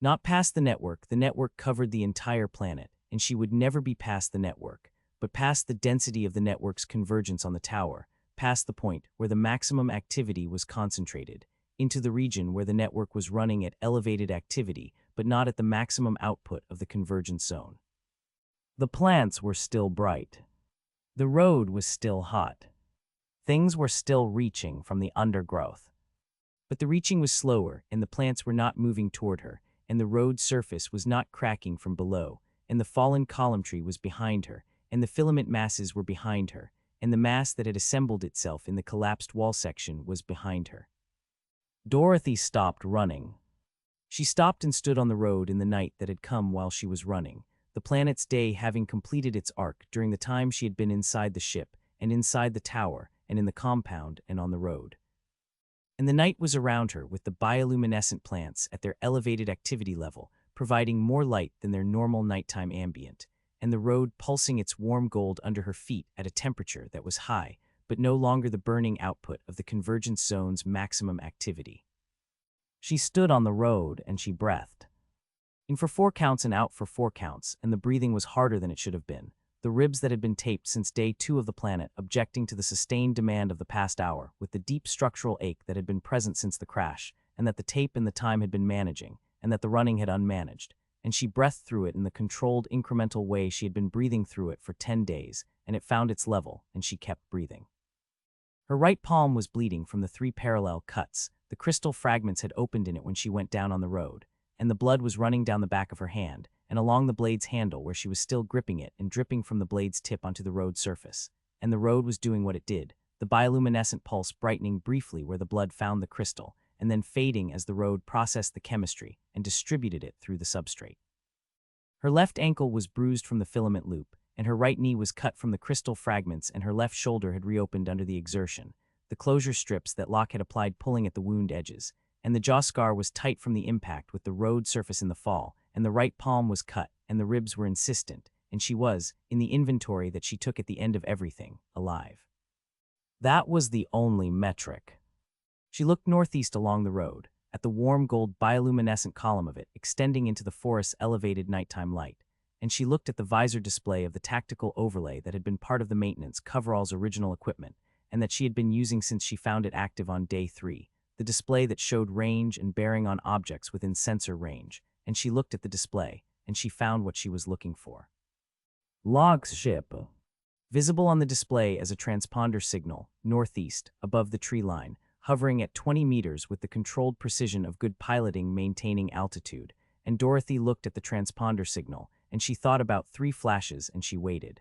Not past the network covered the entire planet, and she would never be past the network, but past the density of the network's convergence on the tower, past the point where the maximum activity was concentrated, into the region where the network was running at elevated activity, but not at the maximum output of the convergence zone. The plants were still bright. The road was still hot. Things were still reaching from the undergrowth. But the reaching was slower, and the plants were not moving toward her, and the road surface was not cracking from below, and the fallen column tree was behind her, and the filament masses were behind her, and the mass that had assembled itself in the collapsed wall section was behind her. Dorothy stopped running. She stopped and stood on the road in the night that had come while she was running, the planet's day having completed its arc during the time she had been inside the ship, and inside the tower, and in the compound, and on the road. And the night was around her with the bioluminescent plants at their elevated activity level, providing more light than their normal nighttime ambient, and the road pulsing its warm gold under her feet at a temperature that was high, but no longer the burning output of the convergence zone's maximum activity. She stood on the road and she breathed. In for 4 counts and out for 4 counts, and the breathing was harder than it should have been. The ribs that had been taped since day 2 of the planet, objecting to the sustained demand of the past hour, with the deep structural ache that had been present since the crash, and that the tape and the time had been managing, and that the running had unmanaged, and she breathed through it in the controlled, incremental way she had been breathing through it for 10 days, and it found its level, and she kept breathing. Her right palm was bleeding from the 3 parallel cuts. The crystal fragments had opened in it when she went down on the road, and the blood was running down the back of her hand, and along the blade's handle where she was still gripping it and dripping from the blade's tip onto the road surface. And the road was doing what it did, the bioluminescent pulse brightening briefly where the blood found the crystal, and then fading as the road processed the chemistry and distributed it through the substrate. Her left ankle was bruised from the filament loop, and her right knee was cut from the crystal fragments, and her left shoulder had reopened under the exertion, the closure strips that Locke had applied pulling at the wound edges, and the jaw scar was tight from the impact with the road surface in the fall, and the right palm was cut, and the ribs were insistent, and she was, in the inventory that she took at the end of everything, alive. That was the only metric. She looked northeast along the road, at the warm gold bioluminescent column of it extending into the forest's elevated nighttime light, and she looked at the visor display of the tactical overlay that had been part of the maintenance coverall's original equipment, and that she had been using since she found it active on day 3, the display that showed range and bearing on objects within sensor range, and she looked at the display, and she found what she was looking for. Locke's ship. Visible on the display as a transponder signal, northeast, above the tree line, hovering at 20 meters with the controlled precision of good piloting maintaining altitude, and Dorothy looked at the transponder signal, and she thought about 3 flashes, and she waited.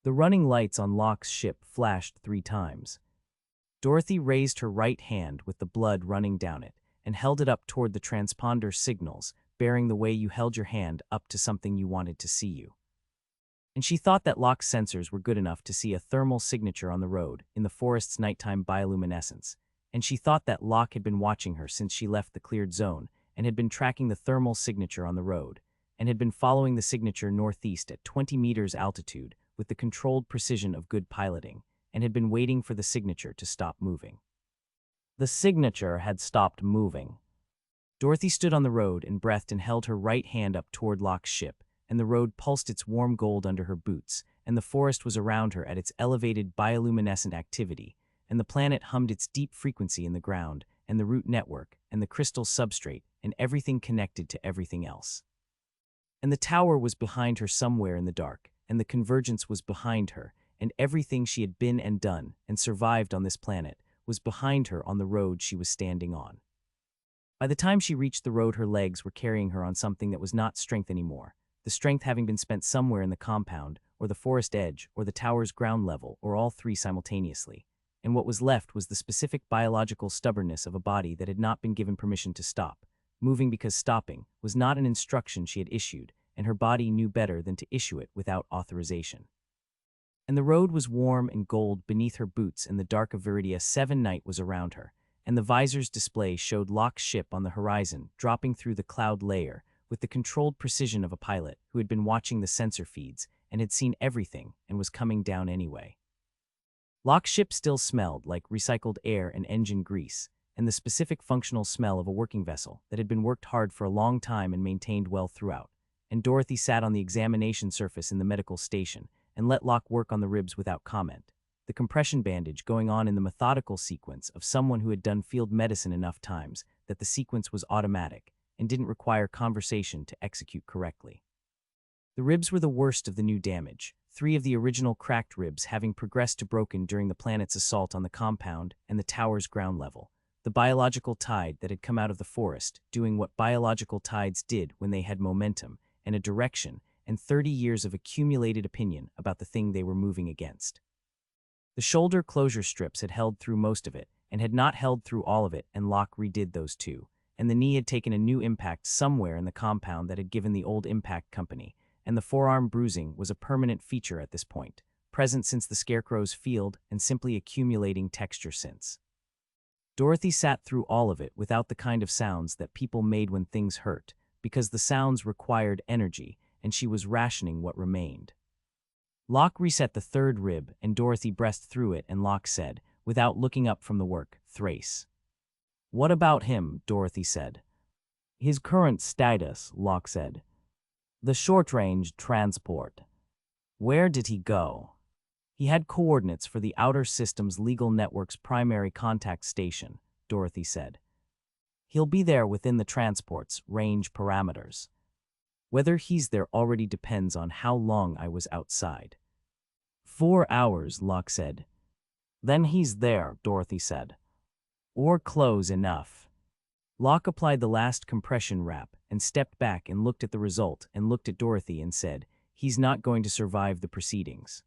The running lights on Locke's ship flashed 3 times. Dorothy raised her right hand with the blood running down it, and held it up toward the transponder signals, bearing the way you held your hand up to something you wanted to see you. And she thought that Locke's sensors were good enough to see a thermal signature on the road in the forest's nighttime bioluminescence, and she thought that Locke had been watching her since she left the cleared zone, and had been tracking the thermal signature on the road, and had been following the signature northeast at 20 meters altitude with the controlled precision of good piloting, and had been waiting for the signature to stop moving. The signature had stopped moving. Dorothy stood on the road and breathed and held her right hand up toward Locke's ship, and the road pulsed its warm gold under her boots, and the forest was around her at its elevated bioluminescent activity, and the planet hummed its deep frequency in the ground, and the root network, and the crystal substrate, and everything connected to everything else. And the tower was behind her somewhere in the dark, and the convergence was behind her, and everything she had been and done and survived on this planet was behind her on the road she was standing on. By the time she reached the road, her legs were carrying her on something that was not strength anymore, the strength having been spent somewhere in the compound, or the forest edge, or the tower's ground level, or all 3 simultaneously, and what was left was the specific biological stubbornness of a body that had not been given permission to stop, moving because stopping was not an instruction she had issued, and her body knew better than to issue it without authorization. And the road was warm and gold beneath her boots, and the dark of Viridia 7 night was around her, and the visor's display showed Locke's ship on the horizon, dropping through the cloud layer, with the controlled precision of a pilot who had been watching the sensor feeds and had seen everything and was coming down anyway. Locke's ship still smelled like recycled air and engine grease, and the specific functional smell of a working vessel that had been worked hard for a long time and maintained well throughout. And Dorothy sat on the examination surface in the medical station and let Locke work on the ribs without comment, the compression bandage going on in the methodical sequence of someone who had done field medicine enough times that the sequence was automatic and didn't require conversation to execute correctly. The ribs were the worst of the new damage, 3 of the original cracked ribs having progressed to broken during the planet's assault on the compound and the tower's ground level. The biological tide that had come out of the forest, doing what biological tides did when they had momentum and a direction and 30 years of accumulated opinion about the thing they were moving against. The shoulder closure strips had held through most of it and had not held through all of it, and Locke redid those too, and the knee had taken a new impact somewhere in the compound that had given the old impact company, and the forearm bruising was a permanent feature at this point, present since the Scarecrow's field and simply accumulating texture since. Dorothy sat through all of it without the kind of sounds that people made when things hurt, because the sounds required energy, and she was rationing what remained. Locke reset the 3rd rib, and Dorothy breathed through it, and Locke said, without looking up from the work, "Thrace." "What about him?" Dorothy said. "His current status," Locke said. "The short-range transport." "Where did he go?" "He had coordinates for the Outer Systems Legal Network's primary contact station," Dorothy said. "He'll be there within the transport's range parameters. Whether he's there already depends on how long I was outside." 4 hours, Locke said. "Then he's there," Dorothy said. "Or close enough." Locke applied the last compression wrap and stepped back and looked at the result and looked at Dorothy and said, "He's not going to survive the proceedings."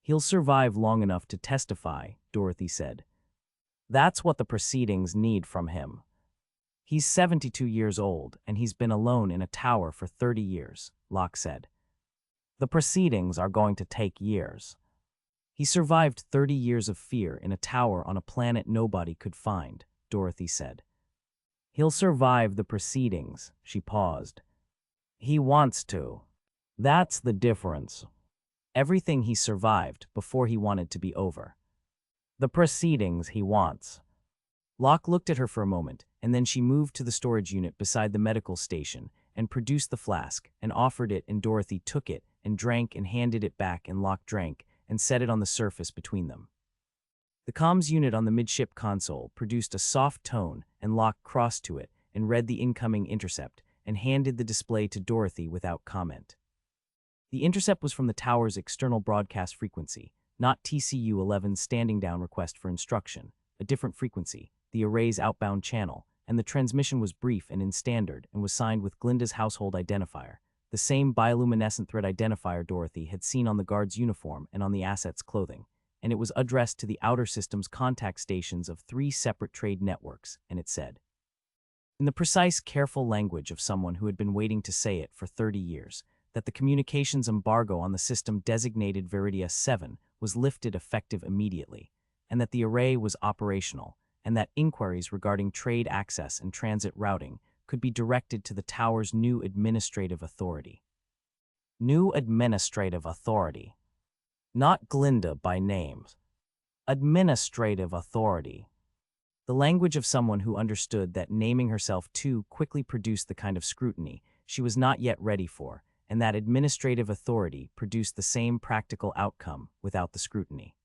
"He'll survive long enough to testify," Dorothy said. "That's what the proceedings need from him. He's 72 years old, and he's been alone in a tower for 30 years, Locke said. "The proceedings are going to take years." "He survived 30 years of fear in a tower on a planet nobody could find," Dorothy said. "He'll survive the proceedings," she paused. "He wants to. That's the difference. Everything he survived before he wanted to be over. The proceedings he wants." Locke looked at her for a moment, and then she moved to the storage unit beside the medical station and produced the flask and offered it, and Dorothy took it and drank and handed it back, and Locke drank and set it on the surface between them. The comms unit on the midship console produced a soft tone, and Locke crossed to it and read the incoming intercept and handed the display to Dorothy without comment. The intercept was from the tower's external broadcast frequency, not TCU-11's standing down request for instruction, a different frequency, the array's outbound channel, and the transmission was brief and in standard and was signed with Glinda's household identifier, the same bioluminescent thread identifier Dorothy had seen on the guard's uniform and on the asset's clothing, and it was addressed to the Outer Systems contact stations of 3 separate trade networks, and it said, in the precise, careful language of someone who had been waiting to say it for 30 years, that the communications embargo on the system designated Viridia 7 was lifted effective immediately, and that the array was operational, and that inquiries regarding trade access and transit routing could be directed to the tower's new administrative authority. New administrative authority. Not Glinda by name. Administrative authority. The language of someone who understood that naming herself too quickly produced the kind of scrutiny she was not yet ready for, and that administrative authority produced the same practical outcome without the scrutiny.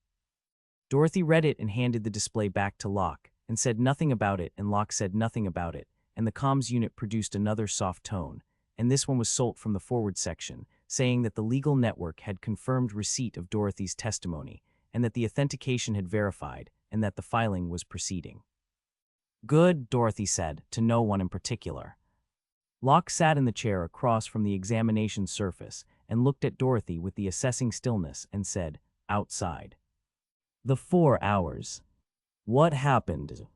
Dorothy read it and handed the display back to Locke, and said nothing about it, and Locke said nothing about it, and the comms unit produced another soft tone, and this one was Solt from the forward section, saying that the legal network had confirmed receipt of Dorothy's testimony, and that the authentication had verified, and that the filing was proceeding. Good, Dorothy said, to no one in particular. Locke sat in the chair across from the examination surface and looked at Dorothy with the assessing stillness and said, outside. The 4 hours. What happened?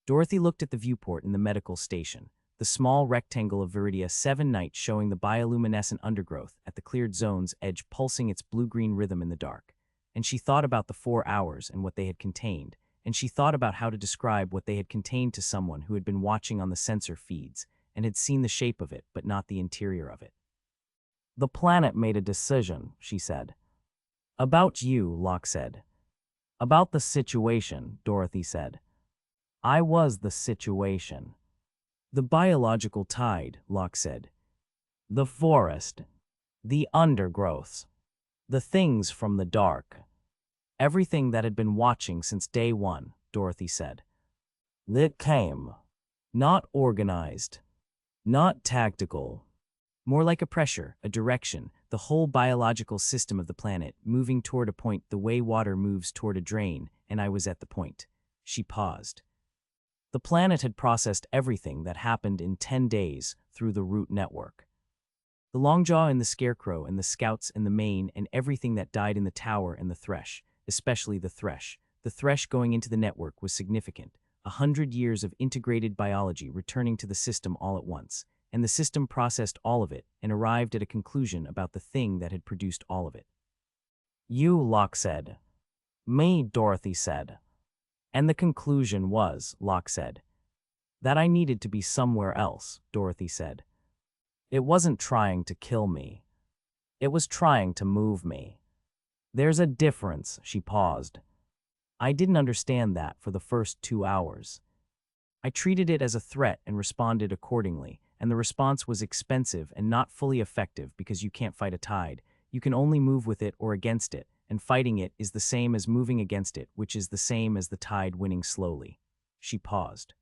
Dorothy looked at the viewport in the medical station. the small rectangle of Viridia 7 night showing the bioluminescent undergrowth at the cleared zone's edge pulsing its blue-green rhythm in the dark. And she thought about the 4 hours and what they had contained, and she thought about how to describe what they had contained to someone who had been watching on the sensor feeds and had seen the shape of it but not the interior of it. The planet made a decision, she said. About you, Locke said. About the situation, Dorothy said. I was the situation. The biological tide, Locke said. The forest. The undergrowths. The things from the dark. Everything that had been watching since day one, Dorothy said. It came. Not organized. Not tactical. More like a pressure, a direction, the whole biological system of the planet moving toward a point the way water moves toward a drain, and I was at the point. She paused. The planet had processed everything that happened in 10 days through the root network. The Longjaw and the Scarecrow and the Scouts and the Main and everything that died in the tower and the Thresh, especially the Thresh. The Thresh going into the network was significant. 100 years of integrated biology returning to the system all at once, and the system processed all of it and arrived at a conclusion about the thing that had produced all of it. You, Locke said. Me, Dorothy said. And the conclusion was, Locke said, that I needed to be somewhere else, Dorothy said. It wasn't trying to kill me. It was trying to move me. There's a difference, she paused. I didn't understand that for the first 2 hours. I treated it as a threat and responded accordingly, and the response was expensive and not fully effective because you can't fight a tide. You can only move with it or against it, and fighting it is the same as moving against it, which is the same as the tide winning slowly. She paused.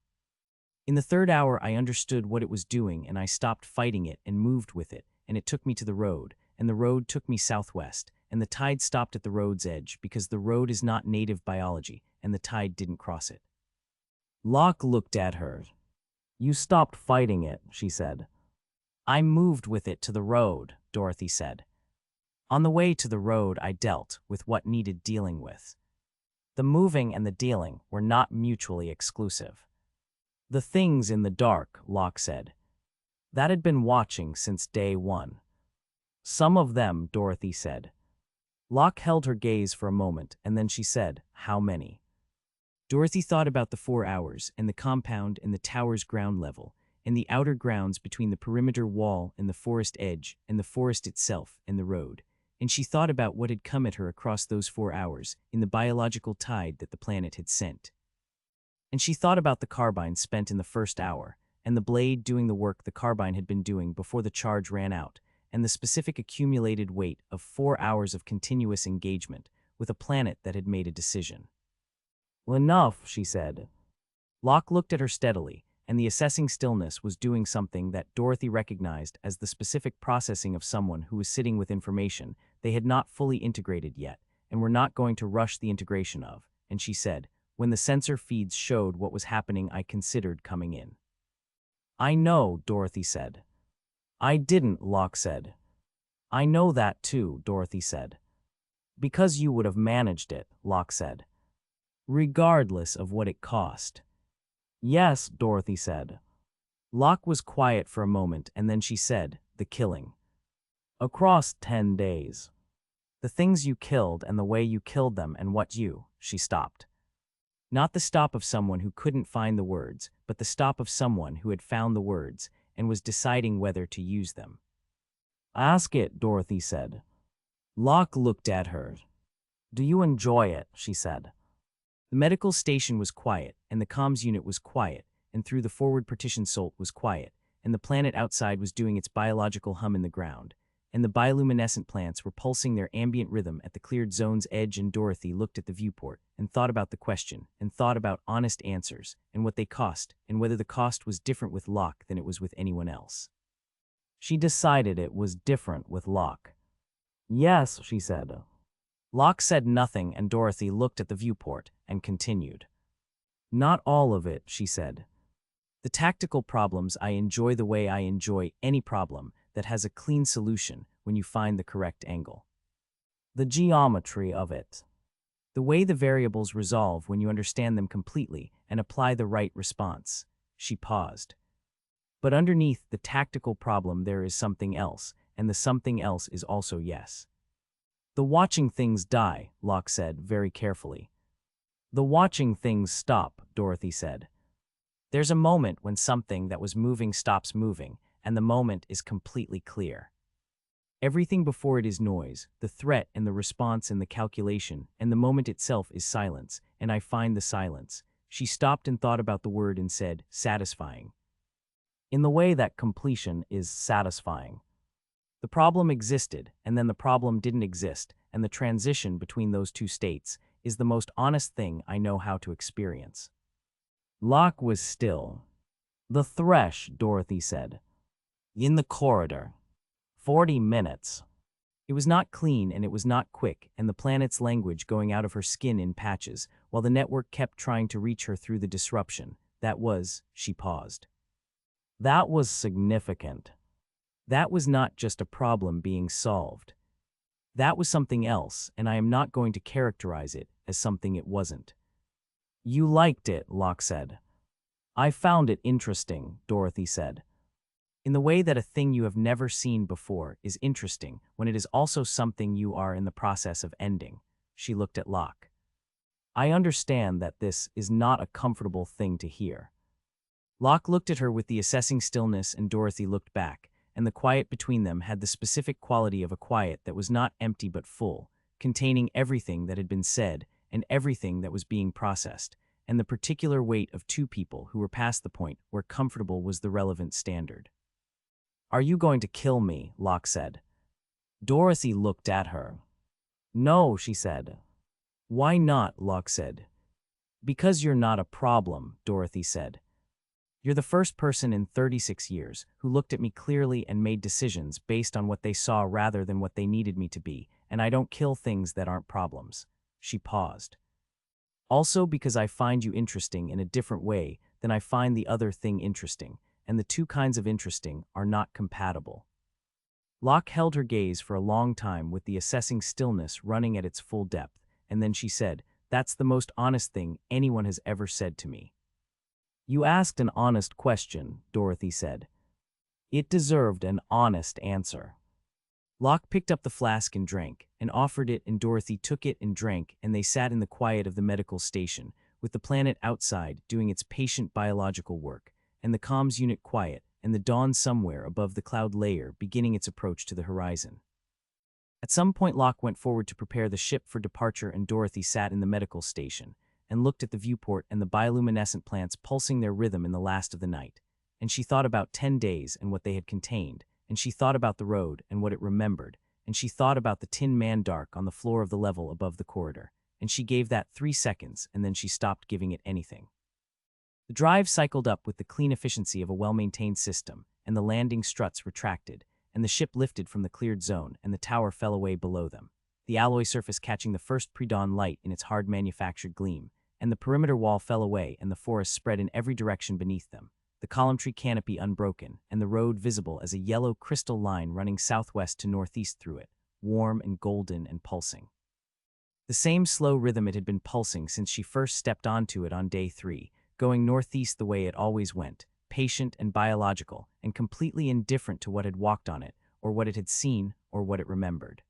In the 3rd hour, I understood what it was doing, and I stopped fighting it and moved with it, and it took me to the road, and the road took me southwest, and the tide stopped at the road's edge because the road is not native biology, and the tide didn't cross it. Locke looked at her. You stopped fighting it, she said. I moved with it to the road, Dorothy said. On the way to the road, I dealt with what needed dealing with. The moving and the dealing were not mutually exclusive. The things in the dark, Locke said. That had been watching since day one. Some of them, Dorothy said. Locke held her gaze for a moment, and then she said, how many? Dorothy thought about the 4 hours, and the compound and the tower's ground level, and the outer grounds between the perimeter wall and the forest edge, and the forest itself and the road, and she thought about what had come at her across those 4 hours in the biological tide that the planet had sent. And she thought about the carbine spent in the 1st hour, and the blade doing the work the carbine had been doing before the charge ran out, and the specific accumulated weight of 4 hours of continuous engagement with a planet that had made a decision. Well, enough, she said. Locke looked at her steadily, and the assessing stillness was doing something that Dorothy recognized as the specific processing of someone who was sitting with information they had not fully integrated yet, and were not going to rush the integration of, and she said, when the sensor feeds showed what was happening, I considered coming in. I know, Dorothy said. I didn't, Locke said. I know that too, Dorothy said. Because you would have managed it, Locke said. Regardless of what it cost. Yes, Dorothy said. Locke was quiet for a moment, and then she said, the killing. Across 10 days. The things you killed and the way you killed them and what you, she stopped. Not the stop of someone who couldn't find the words, but the stop of someone who had found the words and was deciding whether to use them. Ask it, Dorothy said. Locke looked at her. Do you enjoy it, she said. The medical station was quiet, and the comms unit was quiet, and through the forward partition Solt was quiet, and the planet outside was doing its biological hum in the ground, and the bioluminescent plants were pulsing their ambient rhythm at the cleared zone's edge, and Dorothy looked at the viewport and thought about the question, and thought about honest answers, and what they cost, and whether the cost was different with Locke than it was with anyone else. She decided it was different with Locke. Yes, she said. Locke said nothing, and Dorothy looked at the viewport and continued. Not all of it, she said. The tactical problems I enjoy the way I enjoy any problem that has a clean solution when you find the correct angle. The geometry of it. The way the variables resolve when you understand them completely and apply the right response. She paused. But underneath the tactical problem there is something else, and the something else is also yes. The watching things die, Locke said very carefully. The watching things stop, Dorothy said. There's a moment when something that was moving stops moving, and the moment is completely clear. Everything before it is noise, the threat and the response and the calculation, and the moment itself is silence, and I find the silence. She stopped and thought about the word and said, satisfying. In the way that completion is satisfying. The problem existed, and then the problem didn't exist, and the transition between those two states is the most honest thing I know how to experience. Locke was still. The thresh, Dorothy said. In the corridor. 40 minutes. It was not clean and it was not quick, and the planet's language going out of her skin in patches, while the network kept trying to reach her through the disruption. That was, she paused. That was significant. That was not just a problem being solved. That was something else, and I am not going to characterize it as something it wasn't. You liked it, Locke said. I found it interesting, Dorothy said. In the way that a thing you have never seen before is interesting when it is also something you are in the process of ending. She looked at Locke. I understand that this is not a comfortable thing to hear. Locke looked at her with the assessing stillness, and Dorothy looked back, and the quiet between them had the specific quality of a quiet that was not empty but full, containing everything that had been said and everything that was being processed, and the particular weight of two people who were past the point where comfortable was the relevant standard. Are you going to kill me? Locke said. Dorothy looked at her. No, she said. Why not? Locke said. Because you're not a problem, Dorothy said. You're the first person in 36 years who looked at me clearly and made decisions based on what they saw rather than what they needed me to be, and I don't kill things that aren't problems. She paused. Also because I find you interesting in a different way than I find the other thing interesting, and the two kinds of interesting are not compatible. Locke held her gaze for a long time with the assessing stillness running at its full depth, and then she said, That's the most honest thing anyone has ever said to me. You asked an honest question, Dorothy said. It deserved an honest answer. Locke picked up the flask and drank, and offered it, and Dorothy took it and drank, and they sat in the quiet of the medical station, with the planet outside doing its patient biological work, and the comms unit quiet, and the dawn somewhere above the cloud layer beginning its approach to the horizon. At some point Locke went forward to prepare the ship for departure, and Dorothy sat in the medical station and looked at the viewport and the bioluminescent plants pulsing their rhythm in the last of the night, and she thought about 10 days and what they had contained, and she thought about the road and what it remembered, and she thought about the Tin Man dark on the floor of the level above the corridor, and she gave that 3 seconds, and then she stopped giving it anything. The drive cycled up with the clean efficiency of a well-maintained system, and the landing struts retracted, and the ship lifted from the cleared zone, and the tower fell away below them, the alloy surface catching the first pre-dawn light in its hard manufactured gleam, and the perimeter wall fell away, and the forest spread in every direction beneath them, the column tree canopy unbroken, and the road visible as a yellow crystal line running southwest to northeast through it, warm and golden and pulsing. The same slow rhythm it had been pulsing since she first stepped onto it on day 3, going northeast the way it always went, patient and biological, and completely indifferent to what had walked on it, or what it had seen, or what it remembered.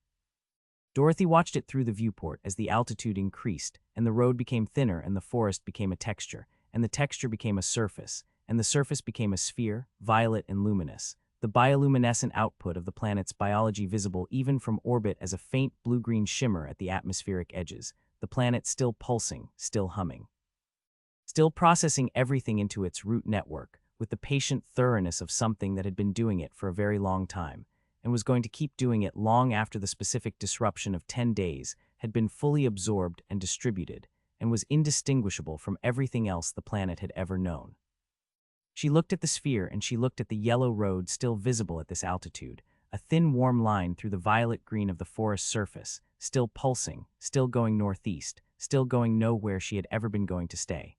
Dorothy watched it through the viewport as the altitude increased, and the road became thinner, and the forest became a texture, and the texture became a surface, and the surface became a sphere, violet and luminous, the bioluminescent output of the planet's biology visible even from orbit as a faint blue-green shimmer at the atmospheric edges, the planet still pulsing, still humming. Still processing everything into its root network, with the patient thoroughness of something that had been doing it for a very long time, and was going to keep doing it long after the specific disruption of 10 days had been fully absorbed and distributed, and was indistinguishable from everything else the planet had ever known. She looked at the sphere, and she looked at the yellow road still visible at this altitude, a thin warm line through the violet green of the forest surface, still pulsing, still going northeast, still going nowhere she had ever been going to stay.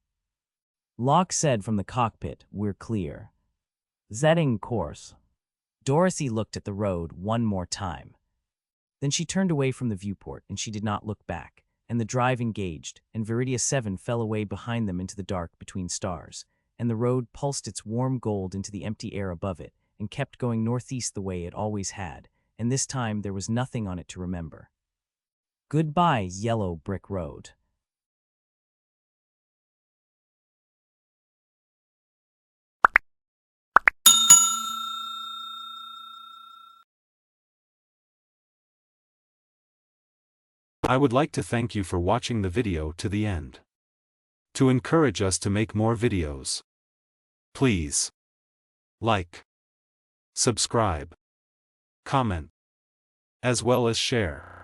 Locke said from the cockpit, "We're clear. Setting course." Dorothy looked at the road one more time. Then she turned away from the viewport, and she did not look back, and the drive engaged, and Viridia 7 fell away behind them into the dark between stars, and the road pulsed its warm gold into the empty air above it and kept going northeast the way it always had, and this time there was nothing on it to remember. Goodbye, yellow brick road. I would like to thank you for watching the video to the end. To encourage us to make more videos, please like, subscribe, comment, as well as share.